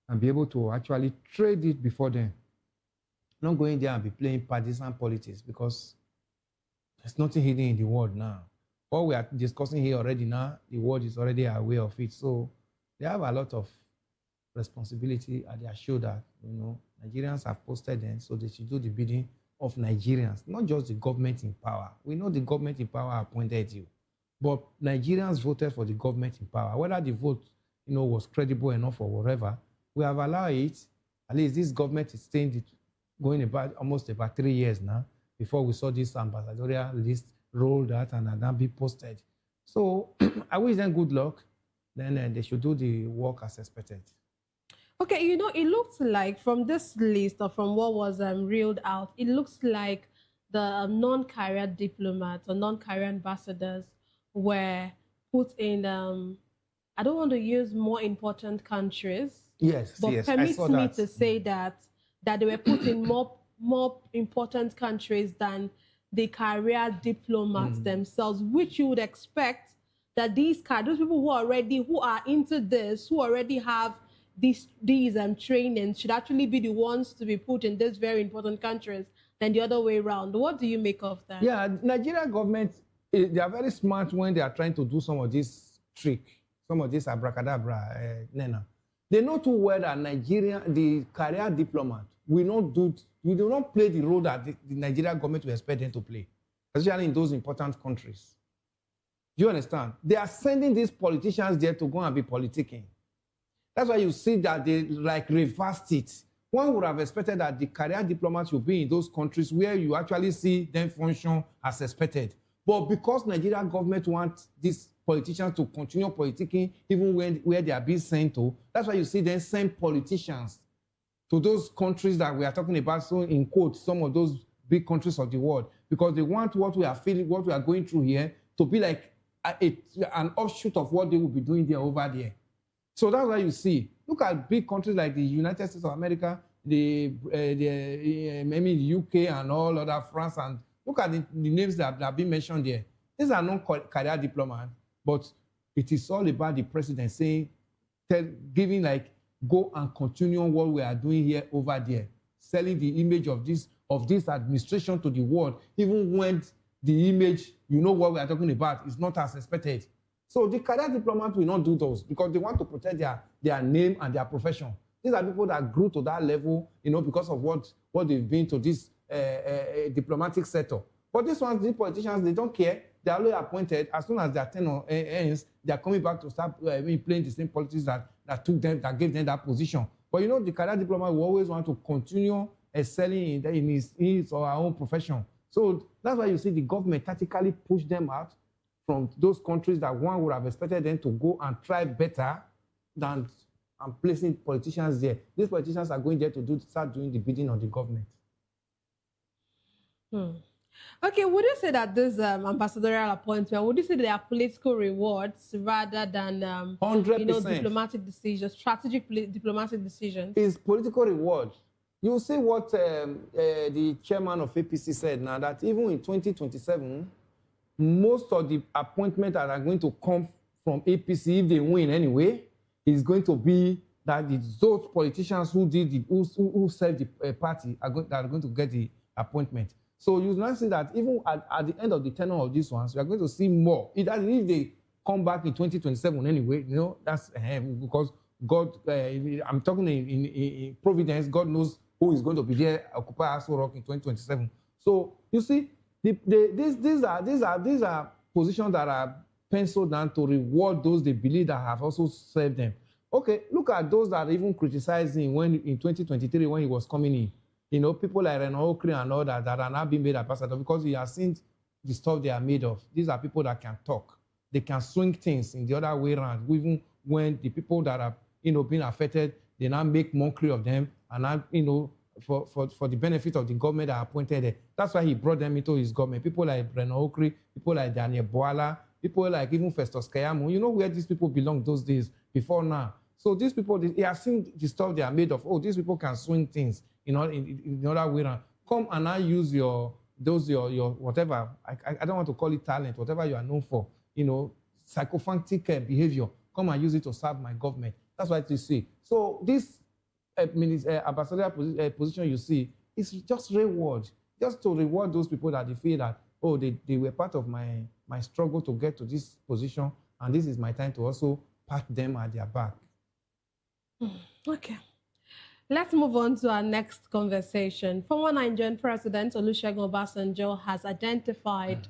and be able to actually trade it before then. Not going there and be playing partisan politics, because there's nothing hidden in the world now. What we are discussing here already now, the world is already aware of it. So they have a lot of responsibility at their shoulder. Nigerians have posted them, so they should do the bidding of Nigerians, not just the government in power. We know the government in power appointed you, but Nigerians voted for the government in power. Whether the vote, was credible enough or whatever, we have allowed it. At least this government is staying going almost about 3 years now before we saw this ambassadorial list rolled out and now be posted. So I wish them good luck. Then they should do the work as expected. Okay, it looks like from this list or from what was reeled out, it looks like the non-career diplomats or non-career ambassadors were put in, I don't want to use more important countries. Yes, but yes, permits me to say that they were put in more important countries than the career diplomats themselves, which you would expect that those people who are into this, who already have these trainings, should actually be the ones to be put in these very important countries than the other way around. What do you make of that? Yeah, Nigerian government, they are very smart when they are trying to do some of this trick, some of this abracadabra, Nena. They know too well that the career diplomat, we do not play the role that the Nigerian government will expect them to play, especially in those important countries. Do you understand? They are sending these politicians there to go and be politicking. That's why you see that they reversed it. One would have expected that the career diplomats will be in those countries where you actually see them function as expected. But because Nigerian government wants these politicians to continue politicking even where they are being sent to, that's why you see them send politicians to those countries that we are talking about, so in quotes, some of those big countries of the world, because they want what we are feeling, what we are going through here, to be like an offshoot of what they will be doing there over there. So that's why you see, look at big countries like the United States of America, maybe the UK and all other France, and look at the names that have been mentioned there. These are not career diplomats, but it is all about the president saying, giving go and continue on what we are doing here over there, selling the image of this administration to the world, even when the image, what we are talking about, is not as expected. So the career diplomats will not do those because they want to protect their name and their profession. These are people that grew to that level, because of what they've been to this diplomatic sector. But these politicians, they don't care. They are only appointed. As soon as their tenure ends, they are coming back to start playing the same politics that gave them that position. But the career diplomat will always want to continue excelling in his or her own profession. So that's why you see the government tactically push them out from those countries that one would have expected them to go and try better than placing politicians there. These politicians are going there to start doing the bidding of the government. Okay, would you say that this ambassadorial appointment, would you say they are political rewards rather than 100%. Diplomatic decisions, strategic diplomatic decisions? It's political reward. You see what the chairman of APC said now, that even in 2027, most of the appointments that are going to come from APC, if they win anyway, is going to be that those politicians who served the party that are going to get the appointment. So you now see that even at the end of the tenure of these ones, we are going to see more. If they come back in 2027 anyway, that's because God, I'm talking in Providence, God knows who is going to be there, occupy Aso Rock in 2027. So you see, these are positions that are penciled down to reward those they believe that have also served them. Okay, look at those that even criticized him when in 2023 when he was coming in. You know, people like Renault Okri and all that are now being made ambassador because he has seen the stuff they are made of. These are people that can talk. They can swing things in the other way around, even when the people that are, being affected, they now make mockery of them and now, for the benefit of the government that appointed them. That's why he brought them into his government. People like Renault Okri, people like Daniel Boala, people like even Festus Keyamo. You know where these people belong those days before now. So these people, he has seen the stuff they are made of. Oh, these people can swing things in the other way around. Come and now use your whatever, I don't want to call it talent, whatever you are known for, psychophantic behavior. Come and use it to serve my government. That's what you see. So this ambassador position you see is just reward, just to reward those people that they feel that, oh, they were part of my struggle to get to this position, and this is my time to also pat them at their back. Okay. Let's move on to our next conversation. Former Nigerian President Olusegun Obasanjo has identified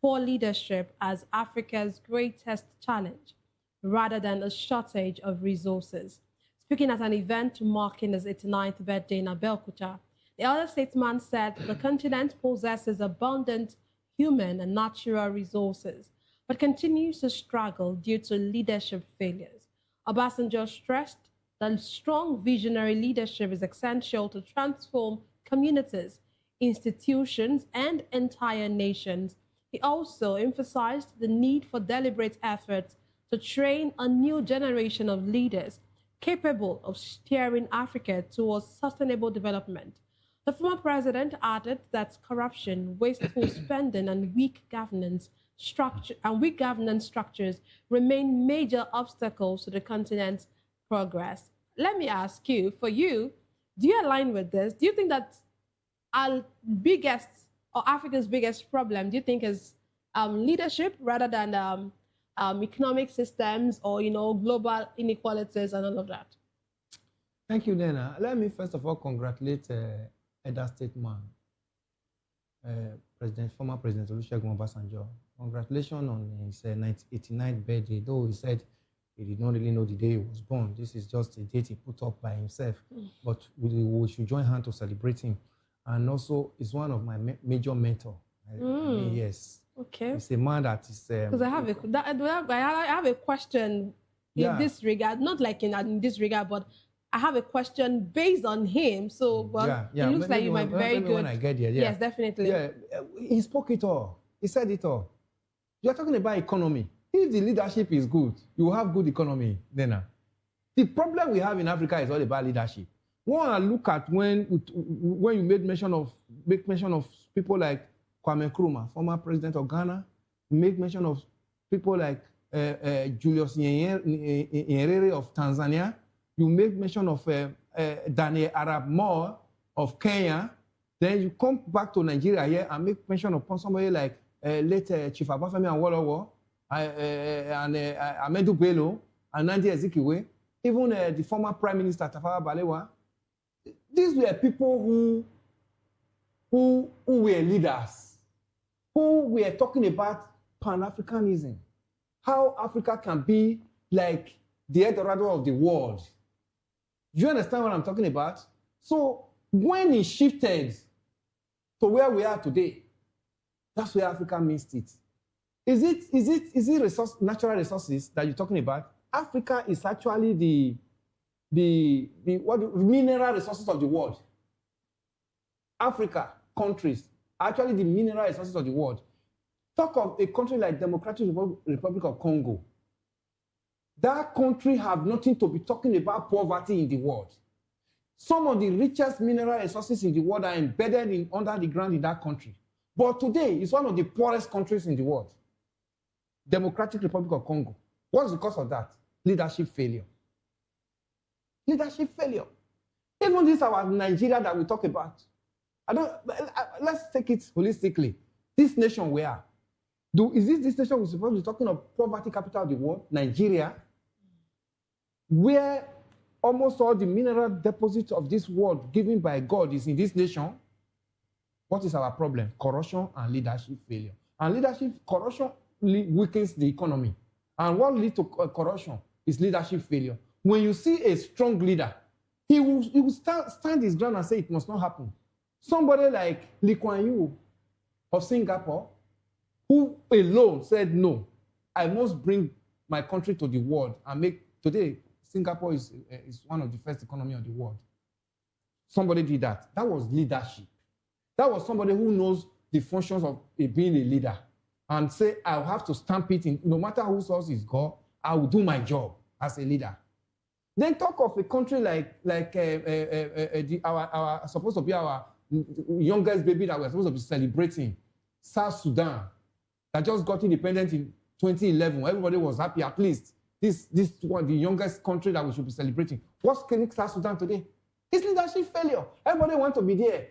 poor leadership as Africa's greatest challenge, rather than a shortage of resources. Speaking at an event marking his 89th birthday in Abeokuta, the elder statesman said the continent possesses abundant human and natural resources, but continues to struggle due to leadership failures. Obasanjo stressed that strong visionary leadership is essential to transform communities, institutions, and entire nations. He also emphasized the need for deliberate efforts to train a new generation of leaders capable of steering Africa towards sustainable development. The former president added that corruption, wasteful spending, and weak governance structures remain major obstacles to the continent's progress. Let me ask you, for you, do you align with this? Do you think that our biggest, or Africa's biggest problem, do you think is leadership rather than economic systems or, global inequalities and all of that? Thank you, Nena. Let me first of all congratulate elder statesman, former President Olusegun Obasanjo. Congratulations on his 89th birthday, though he said he did not really know the day he was born. This is just a date he put up by himself. But we should join hands to celebrate him. And also, he's one of my major mentors. I mean, yes. Okay. He's a man that is... Because I have a question in this regard, not like in this regard, but I have a question based on him. So, it looks like you might be very good. When I get there, Yes, definitely. Yeah, he spoke it all. He said it all. You're talking about economy. If the leadership is good, you will have good economy, Nena. The problem we have in Africa is all about leadership. One, look at when you make mention of people like Kwame Nkrumah, former president of Ghana, make mention of people like Julius Nyerere of Tanzania. You make mention of Daniel Arap Moi of Kenya. Then you come back to Nigeria here and make mention of somebody like late Chief Abafemi Awolowo, and Ahmedu Bello, and Nnamdi Azikiwe, even the former Prime Minister Tafawa Balewa. These were people who were leaders, who were talking about Pan-Africanism, how Africa can be like the Eldorado of the world. Do you understand what I'm talking about? So when he shifted to where we are today, that's where Africa missed it. Is it natural resources that you're talking about? Africa is actually the mineral resources of the world. Africa, countries, are actually the mineral resources of the world. Talk of a country like Democratic Republic of Congo. That country have nothing to be talking about poverty in the world. Some of the richest mineral resources in the world are embedded under the ground in that country. But today, it's one of the poorest countries in the world. Democratic Republic of Congo. What's the cause of that? Leadership failure. Leadership failure. Even this our Nigeria that we talk about. Let's take it holistically. This nation we are. Is this nation we're supposed to be talking of poverty capital of the world? Nigeria? where almost all the mineral deposits of this world given by God is in this nation, what is our problem? Corruption and leadership failure. And leadership, corruption weakens the economy. And what leads to corruption is leadership failure. When you see a strong leader, he will stand his ground and say it must not happen. Somebody like Lee Kuan Yew of Singapore, who alone said, no, I must bring my country to the world and make, today, Singapore is one of the first economy of the world. Somebody did that. That was leadership. That was somebody who knows the functions of being a leader and say, I'll have to stamp it in, no matter whose source is God, I will do my job as a leader. Then talk of a country like our supposed to be our youngest baby that we're supposed to be celebrating, South Sudan, that just got independent in 2011. Everybody was happy, at least. This was the youngest country that we should be celebrating. What's killing South Sudan today? It's leadership failure. Everybody wants to be there.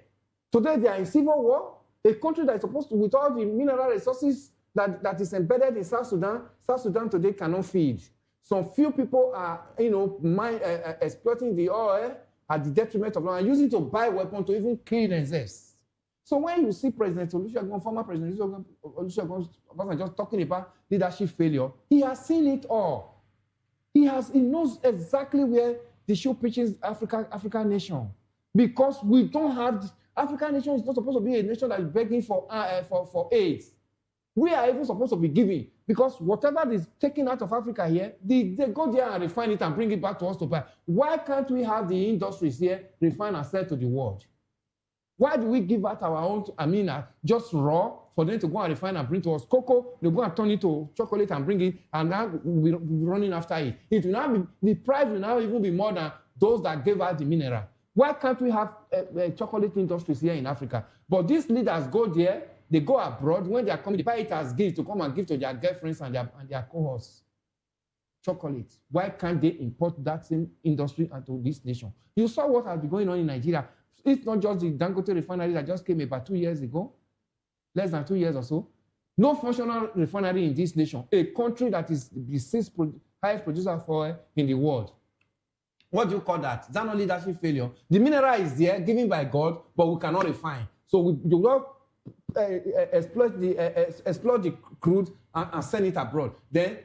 Today they are in civil war. A country that is supposed to, with all the mineral resources that is embedded in South Sudan today cannot feed. Some few people are, exploiting the oil at the detriment of and using it to buy weapons to even kill themselves. So when you see President Olusegun, former President Olusegun just talking about leadership failure, he has seen it all. He knows exactly where the shoe pitches African nation. Because we don't have, African nation is not supposed to be a nation that is begging for aid. We are even supposed to be giving, because whatever is taken out of Africa here, they go there and refine it and bring it back to us to buy. Why can't we have the industries here refine and sell to the world? Why do we give out our own, just raw for them to go and refine and bring to us cocoa? They go and turn it to chocolate and bring it, and now we'll be running after it. It will now be, the price will now even be more than those that gave out the mineral. Why can't we have chocolate industries here in Africa? But these leaders go there, they go abroad. When they are coming, they buy it as gifts to come and give to their girlfriends and their cohorts. Chocolate. Why can't they import that same industry into this nation? You saw what has been going on in Nigeria. It's not just the Dangote refinery that just came about 2 years ago, less than 2 years or so. No functional refinery in this nation, a country that is the sixth highest producer of oil in the world. What do you call that? Is that not leadership failure? The mineral is there, given by God, but we cannot refine. So we do not exploit the crude and send it abroad. Then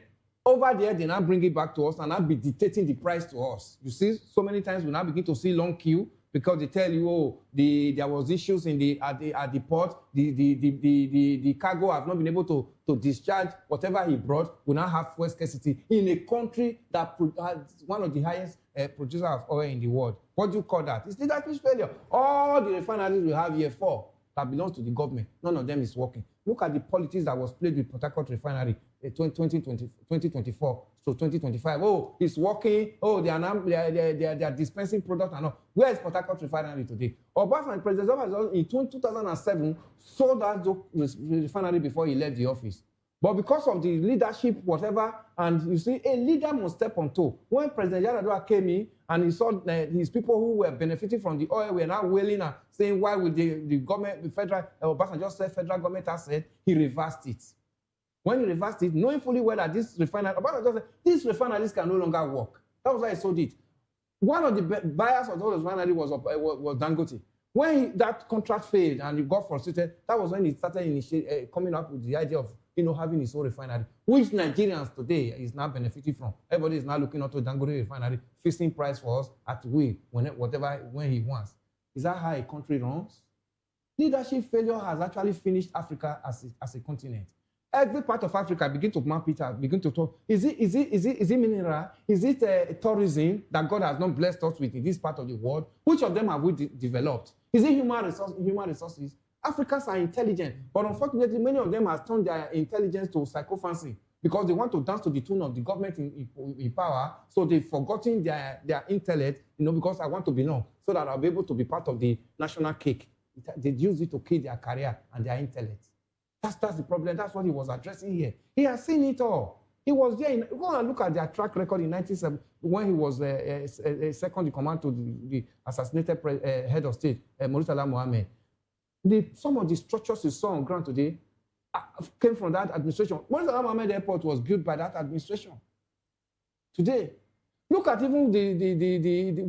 over there, they now bring it back to us and now be dictating the price to us. You see, so many times we now begin to see long queue because they tell you, oh, there was issues at the port. The cargo have not been able to discharge whatever he brought. We now have fuel scarcity in a country that has one of the highest producers of oil in the world. What do you call that? It's leadership failure. All the refineries we have here, 4 that belongs to the government, none of them is working. Look at the politics that was played with Port Harcourt refinery 2024 to 2025. Oh, it's working. Oh, they are dispensing product and all. Where is Port Harcourt refinery today? Obama, President Obama in 2007 sold that refinery before he left the office. But because of the leadership, whatever, and you see, a leader must step on toe. When President Yar'Adua came in and he saw his people who were benefiting from the oil were now wailing and saying, why would the government, the federal, Obama just said federal government has said, he reversed it. When he reversed it, knowing fully well that this refinery, Obama just said, these refineries can no longer work. That was why he sold it. One of the buyers of those refinery was Dangote. When that contract failed and he got frustrated, that was when he started coming up with the idea of having his own refinery, which Nigerians today is now benefiting from. Everybody is now looking up to Dangote refinery, fixing price for us at will, when he wants. Is that how a country runs? Leadership failure has actually finished Africa as a continent. Every part of Africa begin to map it out, begin to talk. Is it mineral? Is it tourism that God has not blessed us with in this part of the world? Which of them have we developed? Is it human resources? Africans are intelligent, but unfortunately, many of them have turned their intelligence to psychophancy because they want to dance to the tune of the government in power, so they've forgotten their intellect, because I want to be known, so that I'll be able to be part of the national cake. They use it to kill their career and their intellect. That's the problem. That's what he was addressing here. He has seen it all. He was there. Go and look at their track record in 1970 when he was second in command to the assassinated head of state, Murtala Mohammed. Some of the structures you saw on ground today came from that administration. Murtala Mohammed Airport was built by that administration. Today, Look at even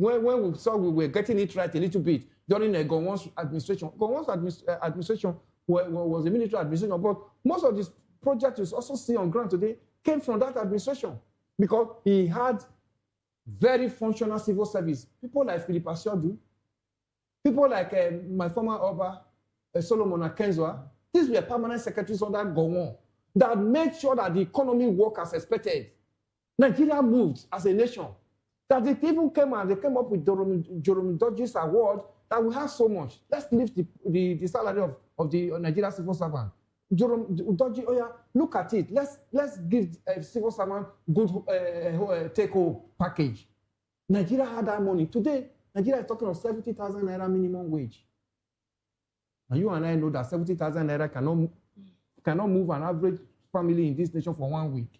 when we saw we were getting it right a little bit during the Gowon's administration. Gowon's administration was a military administration, but most of these projects you also see on ground today came from that administration because he had very functional civil service. People like Philip Asiodu, people like my former Oba, Solomon Akenzwa, these were permanent secretaries under Gowon that made sure that the economy worked as expected. Nigeria moved as a nation. That they even came up with Jerome Dodge's award that we have so much. Let's lift the salary of the Nigeria civil servant. Jerome Dodge, oh yeah, look at it. Let's give a civil servant good take-home package. Nigeria had that money. Today, Nigeria is talking of 70,000 naira minimum wage. And you and I know that 70,000 naira cannot move an average family in this nation for 1 week.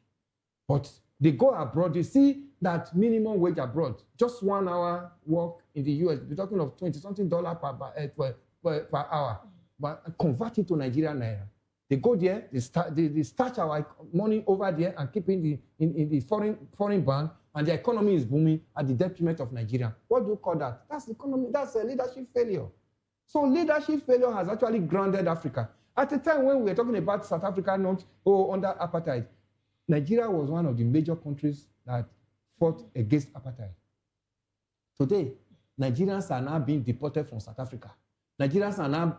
But they go abroad, they see that minimum wage abroad, just 1 hour work in the US, we're talking of $20-something per hour, but convert it to Nigerian naira. They go there, they start our money over there and keep in the foreign bank, and the economy is booming at the detriment of Nigeria. What do you call that? That's economy. That's a leadership failure. So leadership failure has actually grounded Africa. At the time when we were talking about South Africa under apartheid, Nigeria was one of the major countries that fought against apartheid. Today, Nigerians are now being deported from South Africa. Nigerians are now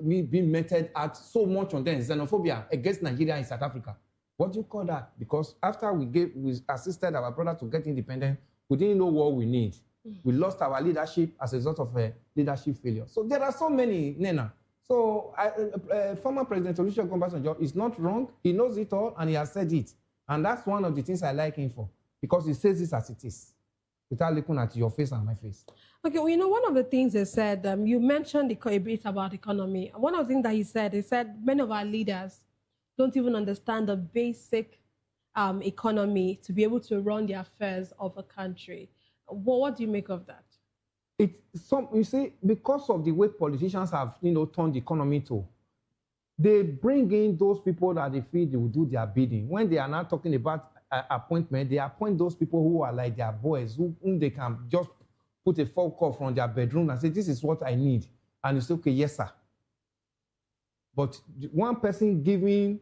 being meted at so much on them, xenophobia against Nigeria in South Africa. What do you call that? Because after we assisted our brother to get independent, we didn't know what we need. We lost our leadership as a result of a leadership failure. So there are so many, Nena. So former President Olusegun Obasanjo is not wrong. He knows it all and he has said it. And that's one of the things I like him for, because he says this as it is, without looking at your face and my face. Okay, well, you know, one of the things he said, you mentioned a bit about economy. One of the things that he said many of our leaders don't even understand the basic economy to be able to run the affairs of a country. What do you make of that? You see, because of the way politicians have, turned the economy to, they bring in those people that they feel they will do their bidding. When they are not talking about appointment, they appoint those people who are like their boys, whom they can just put a phone call from their bedroom and say, this is what I need. And it's okay, yes, sir. But one person giving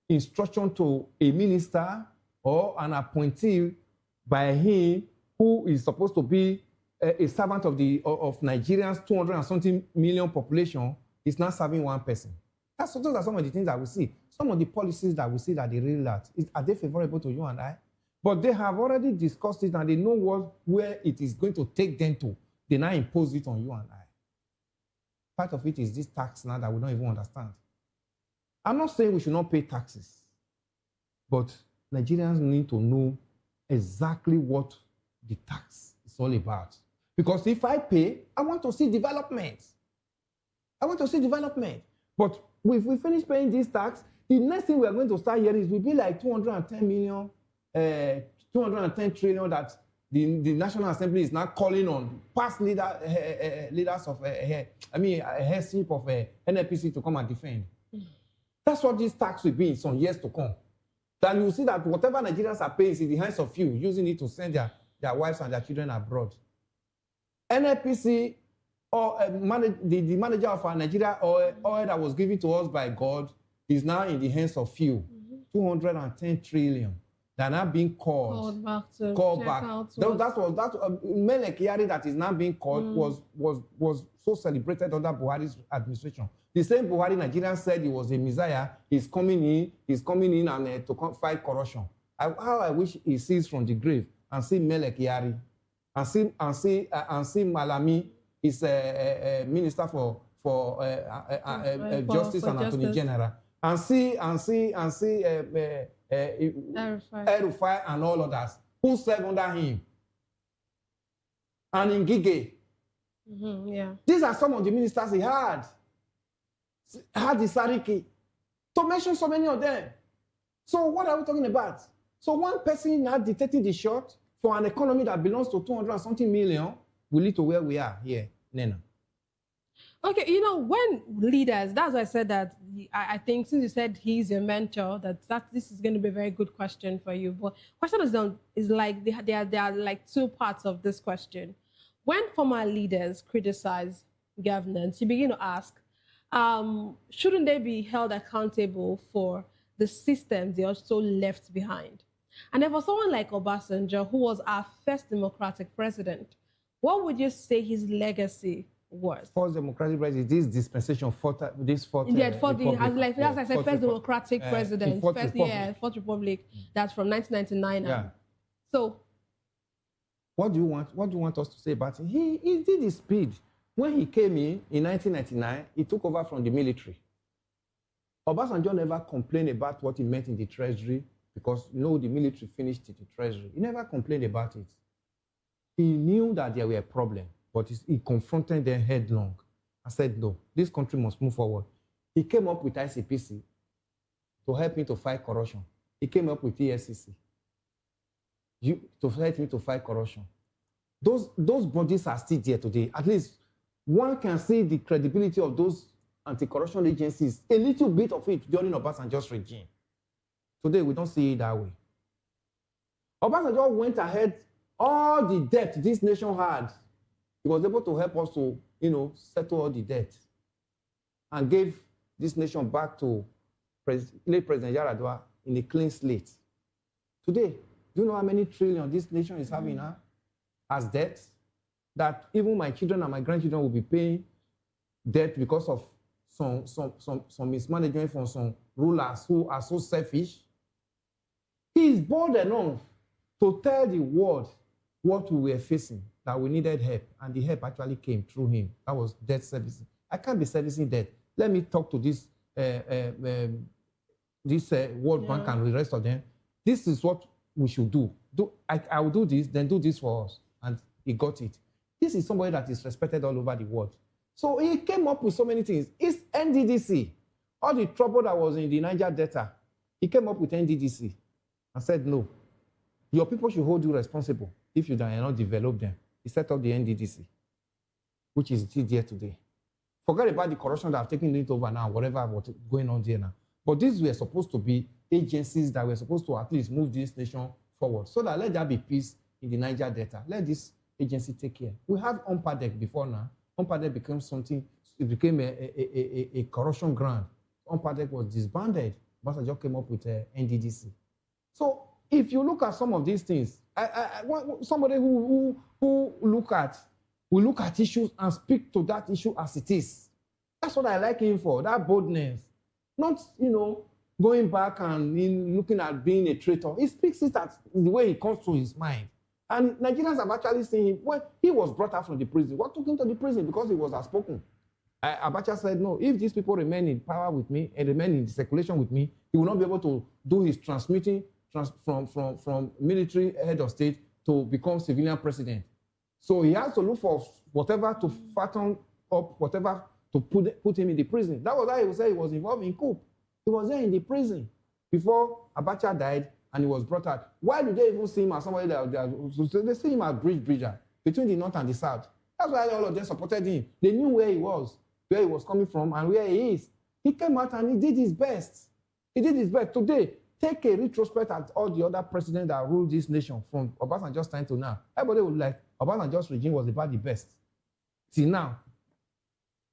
instruction to a minister or an appointee by him who is supposed to be a servant of Nigeria's 200 and something million population is not serving one person. Those are some of the things that we see. Some of the policies that we see that they really lack. Are they favorable to you and I? But they have already discussed it and they know where it is going to take them to. They now impose it on you and I. Part of it is this tax now that we don't even understand. I'm not saying we should not pay taxes, but Nigerians need to know exactly what the tax is all about. Because if I pay, I want to see development. I want to see development. But if we finish paying this tax, the next thing we are going to start hearing will be like 210 trillion that the National Assembly is now calling on past leaders of headship of NNPC to come and defend. That's what this tax will be in some years to come. Then you will see that whatever Nigerians are paying is in the hands of few, using it to send their wives and their children abroad. NNPC or the manager of our Nigeria oil that was given to us by God is now in the hands of few. 210 trillion. They're now being called back. That Melek Yari that is now being called was so celebrated under Buhari's administration. The same Buhari Nigerian said he was a messiah. He's coming in and to fight corruption. How I wish he sees from the grave and see Melek Yari and see Malami is a minister for Justice and Attorney General, and see El-Rufai and all others who serve under him, and in Gige. These are some of the ministers he had. The Sariki, to mention so many of them. So what are we talking about? So one person now dictating the shot for an economy that belongs to 200 and something million will lead to where we are here, Nena. Okay, you know, when leaders, that's why I said that I think since you said he's your mentor, that this is going to be a very good question for you. But question is like there are like two parts of this question. When former leaders criticize governance, you begin to ask, shouldn't they be held accountable for the systems they also left behind? And then for someone like Obasanjo, who was our first democratic president, what would you say his legacy was? First democratic president, this dispensation, fourth like as I said, first democratic president, fourth republic. fourth republic. That's from 1999. Yeah. So, what do you want us to say about him? He did his speed. When he came in 1999, he took over from the military. Obasanjo never complained about what he meant in the treasury because the military finished the treasury. He never complained about it. He knew that there were problems, but he confronted them headlong and said, no, this country must move forward. He came up with ICPC to help me to fight corruption. He came up with ESCC to help me to fight corruption. Those bodies are still there today. At least one can see the credibility of those anti-corruption agencies, a little bit of it during Obasanjo's regime. Today, we don't see it that way. Obasanjo went ahead, all the debt this nation had, he was able to help us to, settle all the debt and gave this nation back to late President Yaradua in a clean slate. Today, do you know how many trillion this nation is having now as debt? That even my children and my grandchildren will be paying debt because of some mismanagement from some rulers who are so selfish. He is bold enough to tell the world what we were facing, that we needed help, and the help actually came through him. That was debt servicing. I can't be servicing debt. Let me talk to this World Bank and the rest of them. This is what we should do. I will do this, then do this for us. And he got it. This is somebody that is respected all over the world. So he came up with so many things. It's NDDC. All the trouble that was in the Niger Delta, he came up with NDDC and said, no, your people should hold you responsible if you cannot develop them. He set up the NDDC, which is still there today. Forget about the corruption that have taken it over now, whatever was going on there now. But these were supposed to be agencies that were supposed to at least move this nation forward, so that let there be peace in the Niger Delta. Let this agency take care. We have UMPADEC before now. UMPADEC became something, it became a corruption ground. UMPADEC was disbanded. Obasanjo came up with NDDC. So if you look at some of these things, somebody who will look at issues and speak to that issue as it is. That's what I like him for, that boldness. Not, going back and looking at being a traitor. He speaks it as the way it comes to his mind. And Nigerians have actually seen him. When he was brought out from the prison, what took him to the prison? Because he was outspoken. Abacha said, no, if these people remain in power with me and remain in circulation with me, he will not be able to do his transmitting from military head of state to become civilian president. So he has to look for whatever to fatten up, whatever to put him in the prison. That was why he would say he was involved in coup. He was there in the prison before Abacha died and he was brought out. Why do they even see him as somebody they see him as bridger between the north and the south? That's why all of them supported him. They knew where he was coming from and where he is. He came out and he did his best. He did his best. Today, take a retrospect at all the other presidents that ruled this nation from Obasanjo's time to now. Everybody would like Obasanjo's regime was about the best. See now,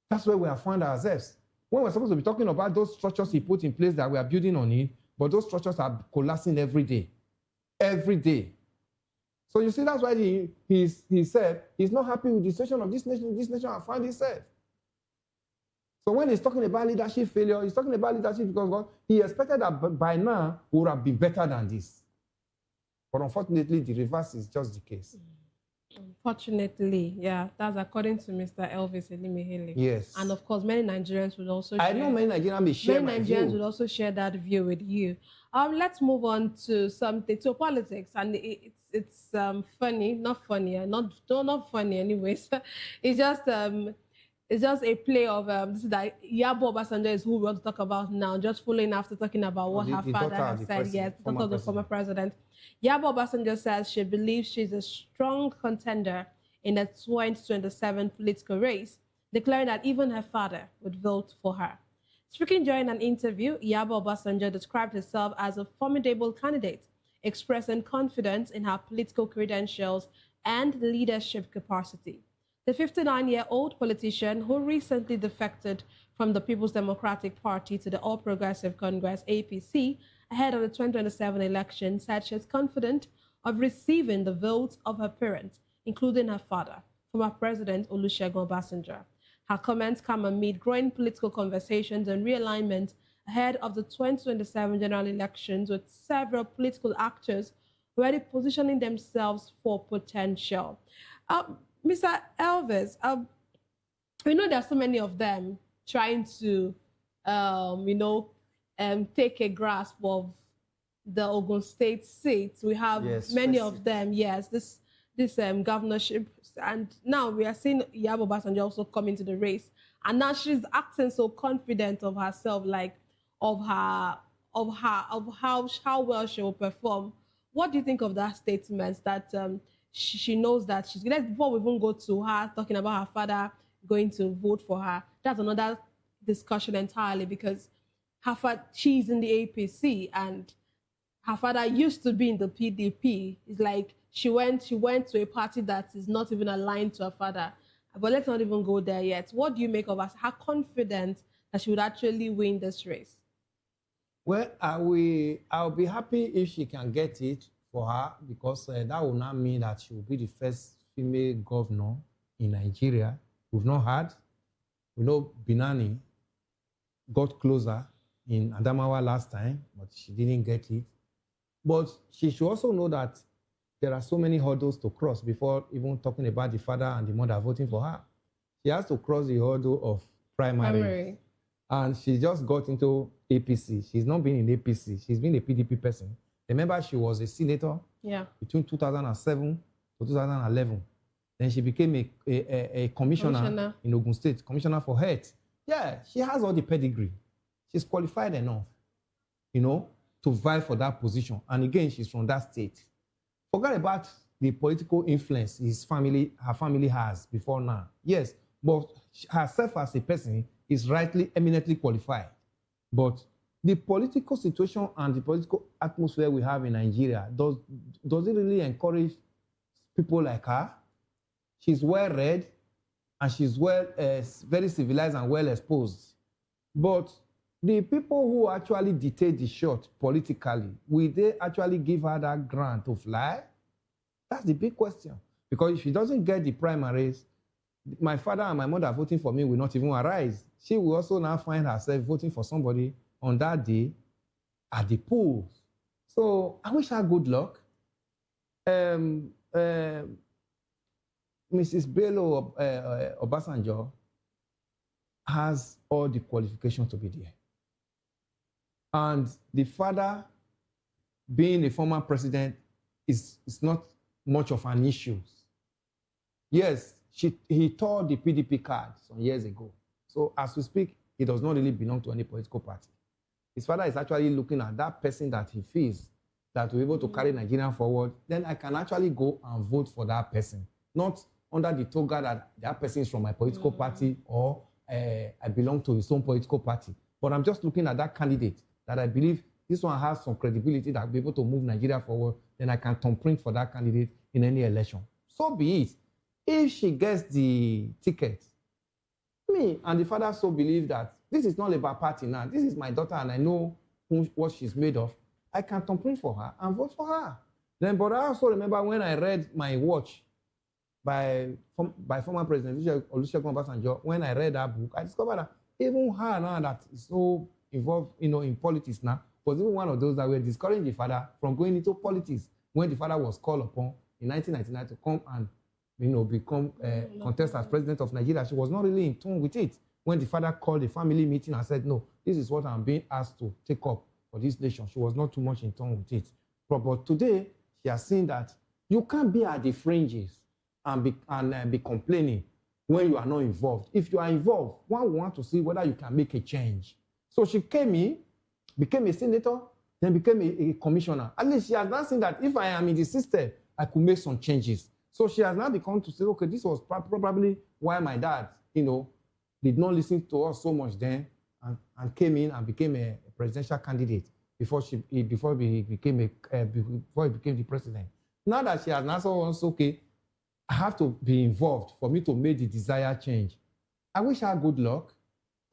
that's where we have found ourselves. When we're supposed to be talking about those structures he put in place that we are building on it, but those structures are collapsing every day. Every day. So you see, that's why he said he's not happy with the situation of this nation has found itself. So when he's talking about leadership failure, he's talking about leadership because he expected that by now we would have been better than this. But unfortunately, the reverse is just the case. Unfortunately, yeah, that's according to Mr. Elvis Elimihele. Yes. And of course, many Nigerians would also I know many Nigerians may share my view. Many Nigerians would also share that view with you. Let's move on to politics, and it's funny, not funny, not funny anyways. It's just a play of this is that Yabo Obasanjo is who we want to talk about now, just following after talking about what her father has said. Yes, the daughter of the former president. Yabo Obasanjo says she believes she's a strong contender in the 2027 political race. declaring that even her father would vote for her. Speaking during an interview, Iyabo Obasanjo described herself as a formidable candidate, expressing confidence in her political credentials and leadership capacity. The 59-year-old politician who recently defected from the People's Democratic Party to the All Progressive Congress, APC, ahead of the 2027 election, said she is confident of receiving the votes of her parents, including her father, former President Olusegun Obasanjo. Her comments come amid growing political conversations and realignment ahead of the 2027 general elections, with several political actors already positioning themselves for potential. Mr. Elvis, we know there are so many of them trying to, take a grasp of the Ogun State seats. We have many of them, this governorship, and now we are seeing Iyabo Obasanjo also come into the race, and now she's acting so confident of herself, like of how well she will perform. What do you think of that statement that she knows that she's good? Before we even go to her talking about her father going to vote for her, that's another discussion entirely, because she's in the APC and her father used to be in the PDP. It's like she went to a party that is not even aligned to her father. But let's not even go there yet. What do you make of her confident that she would actually win this race? Well, I'll be happy if she can get it for her, because that will not mean that she will be the first female governor in Nigeria. We've not had. We know Binani got closer in Adamawa last time, but she didn't get it. But she should also know that there are so many hurdles to cross before even talking about the father and the mother voting for her. She has to cross the hurdle of primary. And she just got into APC. She's not been in APC. She's been a PDP person. Remember, she was a senator between 2007 to 2011. Then she became a commissioner in Ogun State, commissioner for health. Yeah, she has all the pedigree. She's qualified enough, to vie for that position. And again, she's from that state. Forget about the political influence her family has before now. Yes, but herself as a person is eminently qualified. But the political situation and the political atmosphere we have in Nigeria, does it really encourage people like her? She's well-read and she's very civilized and well-exposed. But the people who actually dictate the shot politically, will they actually give her that grant to fly? That's the big question. Because if she doesn't get the primaries, my father and my mother voting for me will not even arise. She will also now find herself voting for somebody on that day at the polls. So I wish her good luck. Mrs. Bello Obasanjo has all the qualifications to be there. And the father, being a former president, is not much of an issue. Yes, he tore the PDP card some years ago. So as we speak, he does not really belong to any political party. His father is actually looking at that person that he feels that will be able to carry Nigeria forward. Then I can actually go and vote for that person, not under the toga that person is from my political party or I belong to his own political party. But I'm just looking at that candidate that I believe this one has some credibility that will be able to move Nigeria forward. Then I can thumbprint for that candidate in any election. So be it. If she gets the ticket, me and the father so believe that this is not about party now. This is my daughter and I know what she's made of. I can thumbprint for her and vote for her. Then, but I also remember when I read my watch by former President Olusegun Obasanjo, when I read that book, I discovered that even her now that is so involved, in politics now, was even one of those that were discouraging the father from going into politics when the father was called upon in 1999 to come and become contest as president of Nigeria. She was not really in tune with it. When the father called a family meeting and said, no, this is what I'm being asked to take up for this nation, she was not too much in tune with it. But today, she has seen that you can't be at the fringes and be complaining when you are not involved. If you are involved, one will want to see whether you can make a change. So she came in, became a senator, then became a commissioner. At least she has now seen that if I am in the system, I could make some changes. So she has now become to say, okay, this was probably why my dad, did not listen to us so much then and came in and became a presidential candidate before he became the president. Now that she has now said, okay, I have to be involved for me to make the desired change. I wish her good luck.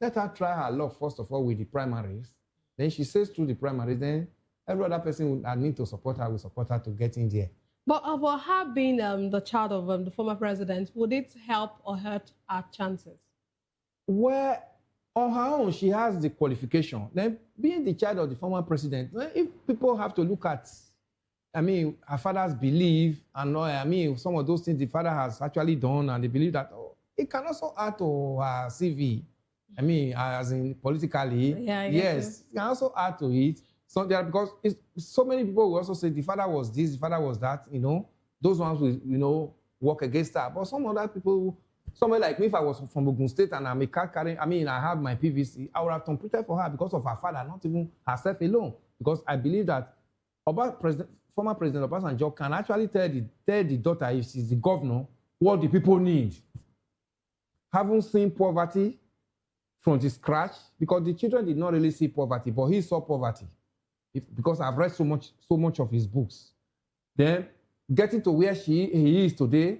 Let her try her luck, first of all, with the primaries. Then she says through the primaries, then every other person that need to support her will support her to get in there. But about her being the child of the former president, would it help or hurt her chances? Well, on her own, she has the qualification. Then being the child of the former president, if people have to look at, her father's belief and some of those things the father has actually done, and they believe that it can also add to her CV. As in politically, yes, it can also add to it. So because so many people will also say the father was this, the father was that. Those ones will work against her. But some other people, somebody like me, if I was from Ogun State and I'm a car carrying, I have my PVC, I would have competed for her because of her father, not even herself alone. Because I believe that former President Obasanjo can actually tell the daughter, if she's the governor, what the people need. Having seen poverty from the scratch, because the children did not really see poverty, but he saw poverty. Because I've read so much of his books. Then getting to where he is today,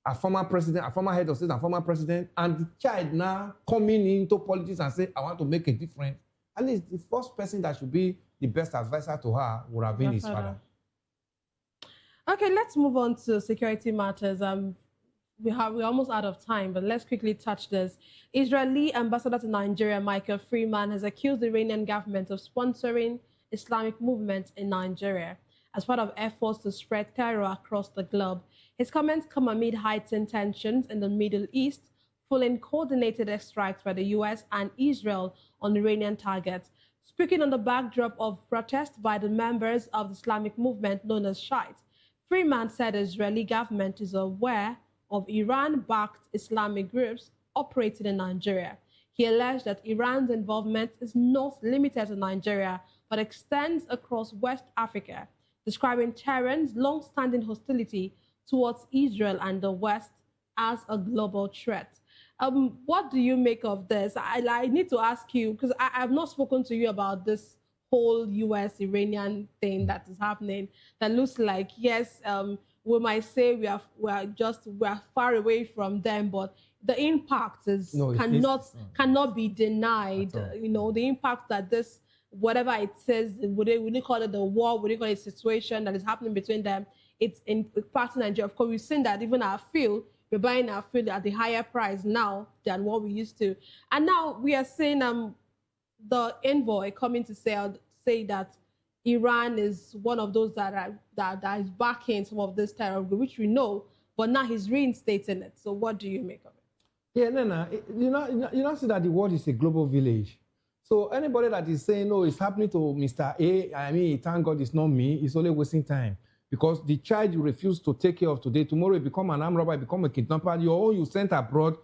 a former president, a former head of state, and former president, and the child now coming into politics and say, I want to make a difference. At least the first person that should be the best advisor to her would have been his father. Okay, let's move on to security matters. We're almost out of time, but let's quickly touch this. Israeli ambassador to Nigeria, Michael Freeman, has accused the Iranian government of sponsoring Islamic movements in Nigeria as part of efforts to spread terror across the globe. His comments come amid heightened tensions in the Middle East, following coordinated airstrikes by the US and Israel on Iranian targets. Speaking on the backdrop of protests by the members of the Islamic movement known as Shiites, Freeman said the Israeli government is aware of Iran-backed Islamic groups operating in Nigeria. He alleged that Iran's involvement is not limited to Nigeria, but extends across West Africa, describing Tehran's long-standing hostility towards Israel and the West as a global threat. What do you make of this? I need to ask you, because I have not spoken to you about this whole US-Iranian thing that is happening, that looks like, yes, we might say we are far away from them, but the impact cannot be denied. The impact that this, whatever it says, would they call it the war, would they call it a situation that is happening between them, it's impacting Nigeria. Of course, we've seen that even our fuel, we're buying our fuel at a higher price now than what we used to. And now we are seeing the envoy coming to say that Iran is one of those that is backing some of this terror group, which we know, but now he's reinstating it. So what do you make of it? Yeah, no. You know, see that the world is a global village. So anybody that is saying, no, it's happening to Mr. A, thank God it's not me, it's only wasting time. Because the child you refuse to take care of today, tomorrow you become an armed robber, you become a kidnapper, your own you sent abroad,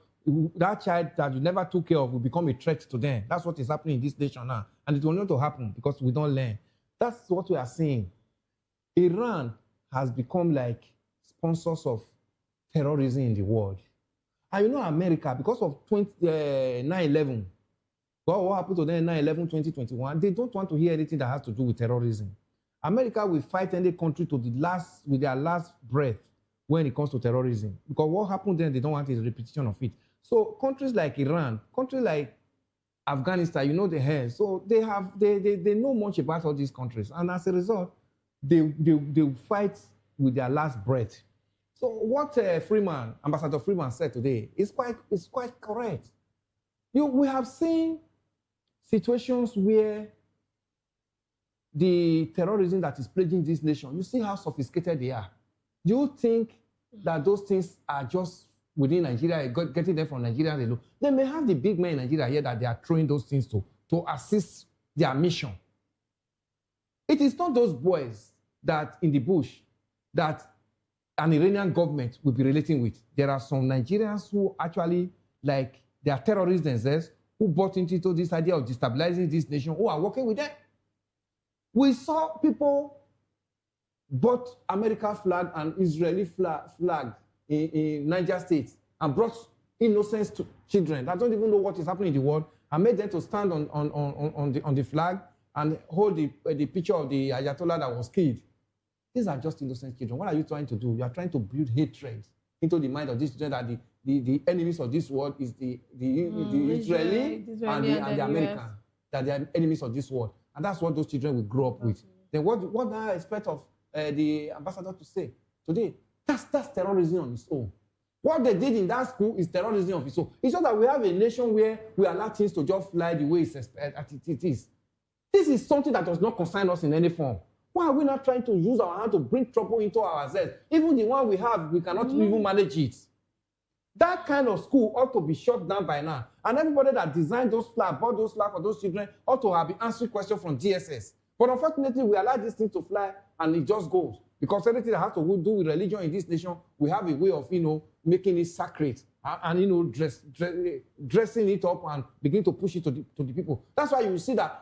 that child that you never took care of will become a threat to them. That's what is happening in this nation now. And it will not to happen because we don't learn. That's what we are seeing. Iran has become like sponsors of terrorism in the world. And America, because of 9/11, what happened to them 9/11, 2021, they don't want to hear anything that has to do with terrorism. America will fight any country with their last breath when it comes to terrorism. Because what happened then, they don't want a repetition of it. So countries like Iran, countries like Afghanistan, the hair. So they know much about all these countries. And as a result, they fight with their last breath. So what Ambassador Freeman said today is quite correct. We have seen situations where the terrorism that is plaguing this nation, you see how sophisticated they are. Do you think that those things are just within Nigeria, getting them from Nigeria alone? They may have the big men in Nigeria here that they are throwing those things to assist their mission. It is not those boys that in the bush that an Iranian government will be relating with. There are some Nigerians who actually, they are terrorists themselves, who bought into this idea of destabilizing this nation, who are working with them. We saw people bought American flag and Israeli flag in Niger State and brought innocent children that don't even know what is happening in the world, and made them to stand on the flag and hold the picture of the Ayatollah that was killed. These are just innocent children. What are you trying to do? You are trying to build hatred into the mind of these children that the enemies of this world is the Israeli and the American, that they are enemies of this world. And that's what those children will grow up with. Then what do I expect of the ambassador to say today? That's terrorism on its own. What they did in that school is terrorism of its own. It's just that we have a nation where we allow things to just fly the way it is. This is something that does not concern us in any form. Why are we not trying to use our hand to bring trouble into ourselves? Even the one we have, we cannot even manage it. That kind of school ought to be shut down by now. And everybody that designed those flags, bought those flags for those children, ought to have been answering questions from DSS. But unfortunately, we allow this thing to fly and it just goes. Because everything that has to do with religion in this nation, we have a way of, making it sacred and dressing it up and begin to push it to the people. That's why you see that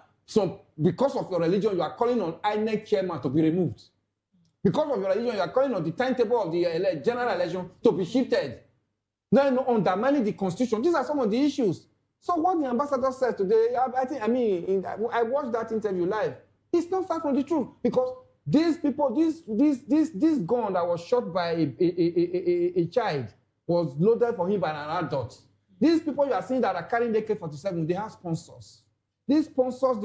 because of your religion, you are calling on INEC chairman to be removed. Because of your religion, you are calling on the timetable of the general election to be shifted. Then undermining the constitution. These are some of the issues. So what the ambassador said today, I watched that interview live. It's not far from the truth, because these people, this gun that was shot by a child was loaded for him by an adult. These people you are seeing that are carrying AK-47, they have sponsors. These sponsors,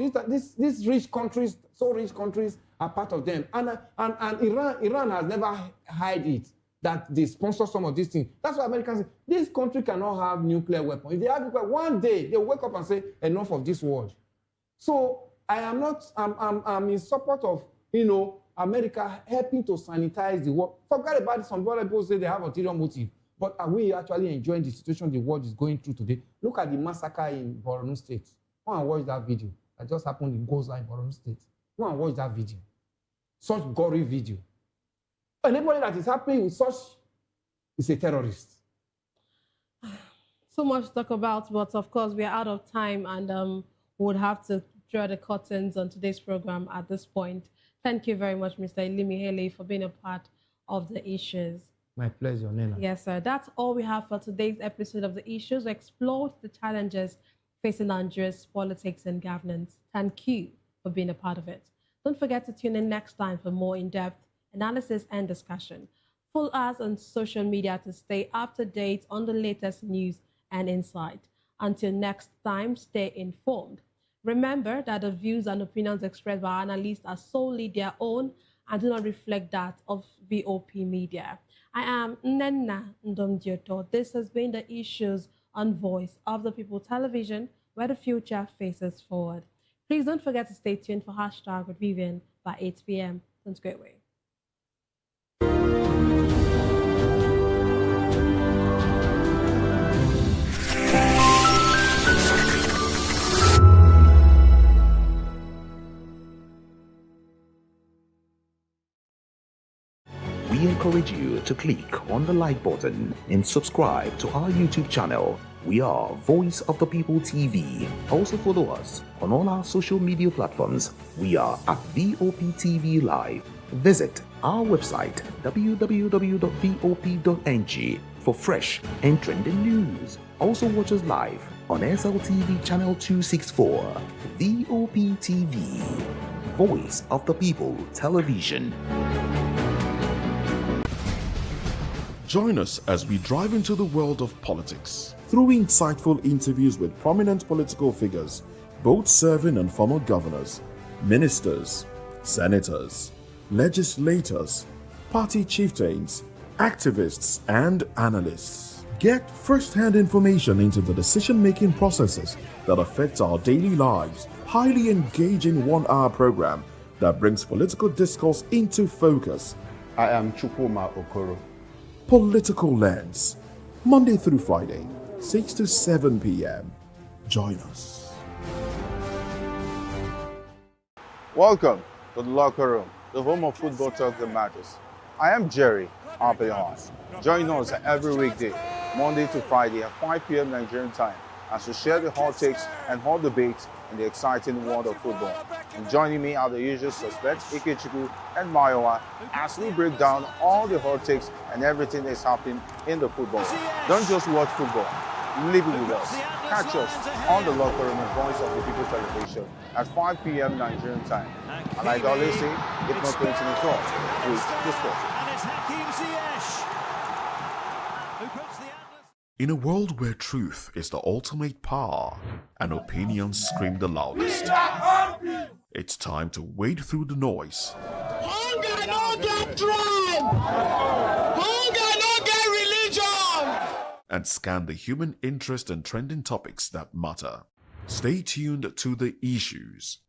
these rich countries, so rich countries are part of them. And Iran has never hide it, that they sponsor some of these things. That's why Americans say, this country cannot have nuclear weapons. If they have nuclear, one day they'll wake up and say, enough of this world. So I'm in support of, America helping to sanitize the world. Forget about it. Some other people say they have ulterior motive. But are we actually enjoying the situation the world is going through today? Look at the massacre in Borno State. Go and watch that video that just happened in Goza in Borno State. Go and watch that video. Such gory video. Anybody that is happy with such is a terrorist. So much to talk about, but of course we are out of time, and we would have to draw the curtains on today's program at this point. Thank you very much, Mr. Ilimihele, for being a part of the issues. My pleasure, Nena. Yes, sir. That's all we have for today's episode of the issues. We explored the challenges facing Nigeria's politics and governance. Thank you for being a part of it. Don't forget to tune in next time for more in-depth analysis and discussion. Follow us on social media to stay up to date on the latest news and insight. Until next time, stay informed. Remember that the views and opinions expressed by analysts are solely their own and do not reflect that of VOP Media. I am Nnenna Ndomdioto. This has been the Issues on Voice of the People Television, where the future faces forward. Please don't forget to stay tuned for Hashtag with Vivian by 8 p.m. Don't go away. We encourage you to click on the like button and subscribe to our YouTube channel. We are Voice of the People TV. Also follow us on all our social media platforms. We are at VOPTV Live. Visit our website www.vop.ng for fresh and trending news. Also watch us live on SLTV channel 264. VOPTV, Voice of the People Television. Join us as we dive into the world of politics through insightful interviews with prominent political figures, both serving and former governors, ministers, senators, legislators, party chieftains, activists, and analysts. Get first-hand information into the decision-making processes that affect our daily lives. Highly engaging one-hour program that brings political discourse into focus. I am Chukwuma Okoro. Political Lens, Monday through Friday, 6 to 7 p.m. Join us. Welcome to the locker room, the home of football talk that matters. I am Jerry Arpillon. Join us every weekday, Monday to Friday at 5 p.m. Nigerian time, as we share the hot takes and hot debates in the exciting world of football. And joining me are the usual suspects, Ikechukwu and Mayowa, as we break down all the hot takes and everything that's happening in the football. Don't just watch football, Leave it with us. Catch us on the locker room and Voice of the People television at 5 p.m. Nigerian time. And like I always say, if not 20 minutes off, please just go. In a world where truth is the ultimate power and opinions scream the loudest, it's time to wade through the noise. Hunger no get tribe! Hunger no get religion! And scan the human interest and trending topics that matter. Stay tuned to The Issues,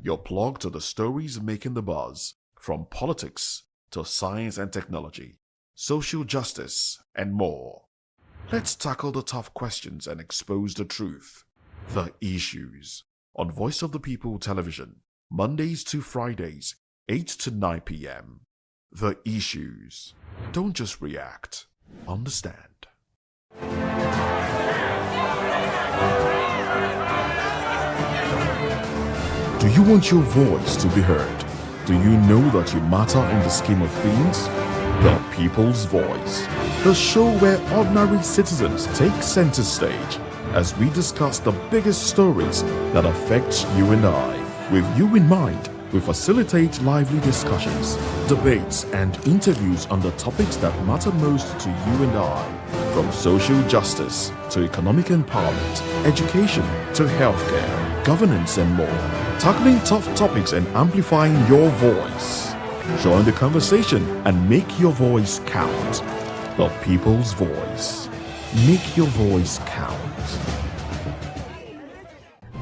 your plug to the stories making the buzz, from politics to science and technology, social justice, and more. Let's tackle the tough questions and expose the truth. The Issues, on Voice of the People television, Mondays to Fridays, 8 to 9 p.m. The Issues. Don't just react, understand. Do you want your voice to be heard? Do you know that you matter in the scheme of things? The People's Voice, the show where ordinary citizens take center stage as we discuss the biggest stories that affect you and I. With you in mind, we facilitate lively discussions, debates, and interviews on the topics that matter most to you and I, from social justice to economic empowerment, education to healthcare, governance, and more, tackling tough topics and amplifying your voice. Join the conversation and make your voice count. The People's Voice. Make your voice count.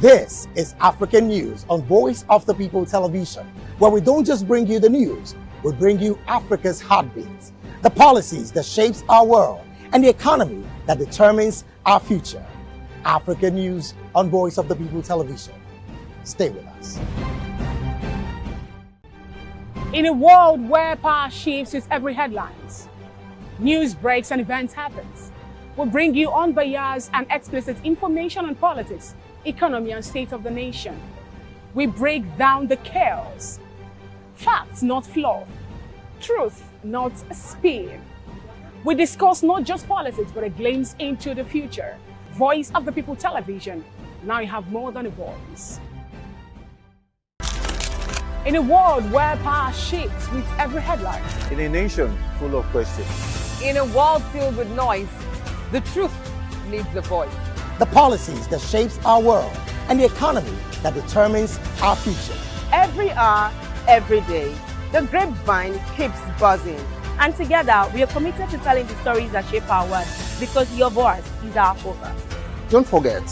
This is African News on Voice of the People television, where we don't just bring you the news, we bring you Africa's heartbeat, the policies that shapes our world, and the economy that determines our future. African News on Voice of the People television. Stay with us. In a world where power shifts with every headlines, news breaks and events happens, we bring you unbiased and explicit information on politics, economy, and state of the nation. We break down the chaos. Facts, not fluff. Truth, not spin. We discuss not just politics, but a glimpse into the future. Voice of the People television. Now you have more than a voice. In a world where power shifts with every headline. In a nation full of questions. In a world filled with noise, the truth needs a voice. The policies that shapes our world and the economy that determines our future. Every hour, every day, the grapevine keeps buzzing. And together, we are committed to telling the stories that shape our world, because your voice is our focus. Don't forget,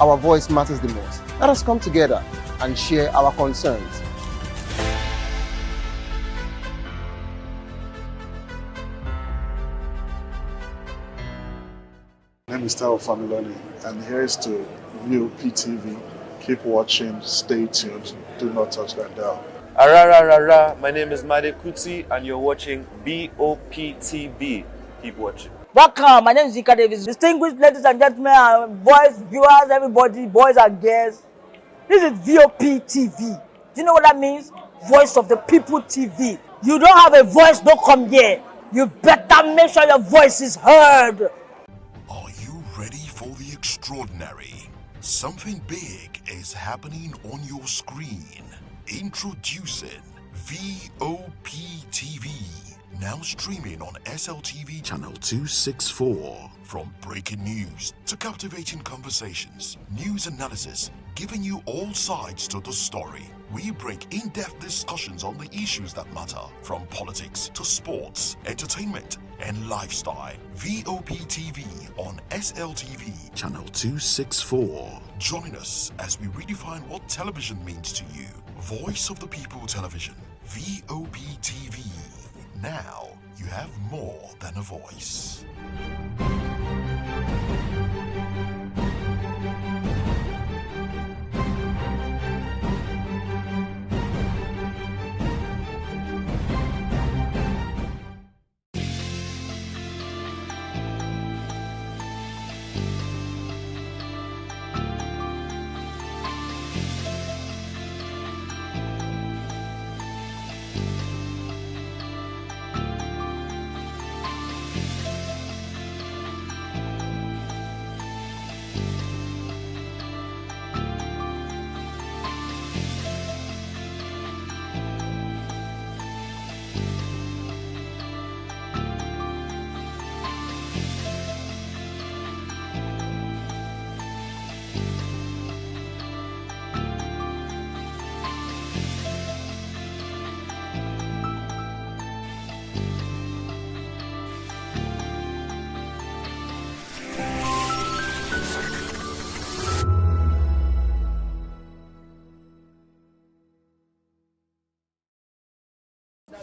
our voice matters the most. Let us come together and share our concerns. My name is Tao Familoni, and here's to Voptv. Keep watching, stay tuned, do not touch that dial. Arararara, my name is Made Kuti and you're watching Voptv. Keep watching. Welcome, my name is Zika Davis. Distinguished ladies and gentlemen, boys, viewers, everybody, boys and girls. This is Voptv. Do you know what that means? Voice of the People TV. You don't have a voice, don't come here. You better make sure your voice is heard. Are you ready for the extraordinary? Something big is happening on your screen. Introducing Voptv, now streaming on SLTV channel 264. From breaking news to captivating conversations, news analysis, giving you all sides to the story. We break in-depth discussions on the issues that matter, from politics to sports, entertainment, and lifestyle. Voptv on SLTV channel 264. Join us as we redefine what television means to you. Voice of the People television, Voptv. Now you have more than a voice.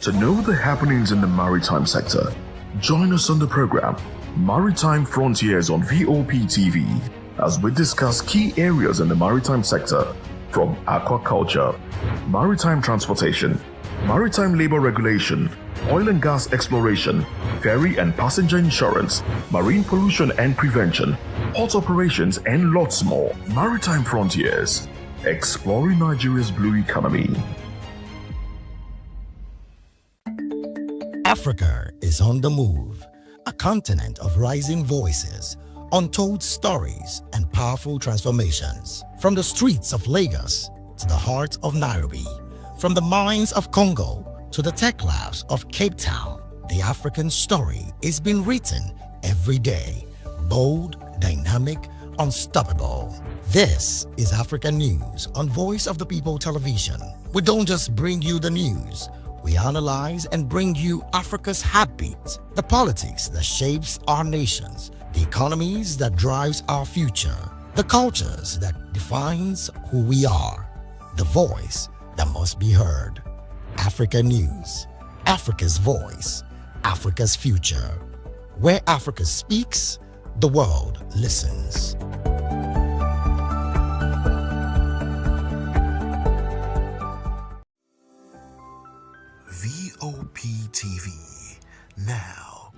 To know the happenings in the maritime sector, join us on the program Maritime Frontiers on Voptv as we discuss key areas in the maritime sector from aquaculture, maritime transportation, maritime labor regulation, oil and gas exploration, ferry and passenger insurance, marine pollution and prevention, port operations, and lots more. Maritime Frontiers, exploring Nigeria's blue economy. Africa is on the move, a continent of rising voices, untold stories, and powerful transformations. From the streets of Lagos to the heart of Nairobi, from the mines of Congo to the tech labs of Cape Town, the African story is being written every day. Bold, dynamic, unstoppable. This is African News on Voice of the People Television. We don't just bring you the news. We analyze and bring you Africa's heartbeat, the politics that shapes our nations, the economies that drives our future, the cultures that defines who we are, the voice that must be heard. Africa News, Africa's voice, Africa's future. Where Africa speaks, the world listens. Voptv now.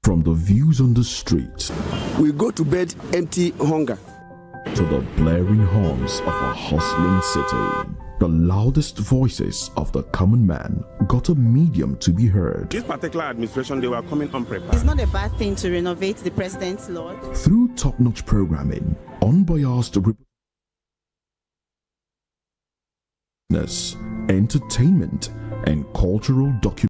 From the views on the street, we go to bed empty hunger, to the blaring horns of a hustling city, the loudest voices of the common man got a medium to be heard. This particular administration, they were coming unprepared. It's not a bad thing to renovate the president's lord. Through top-notch programming, unbiased entertainment, and cultural documentation.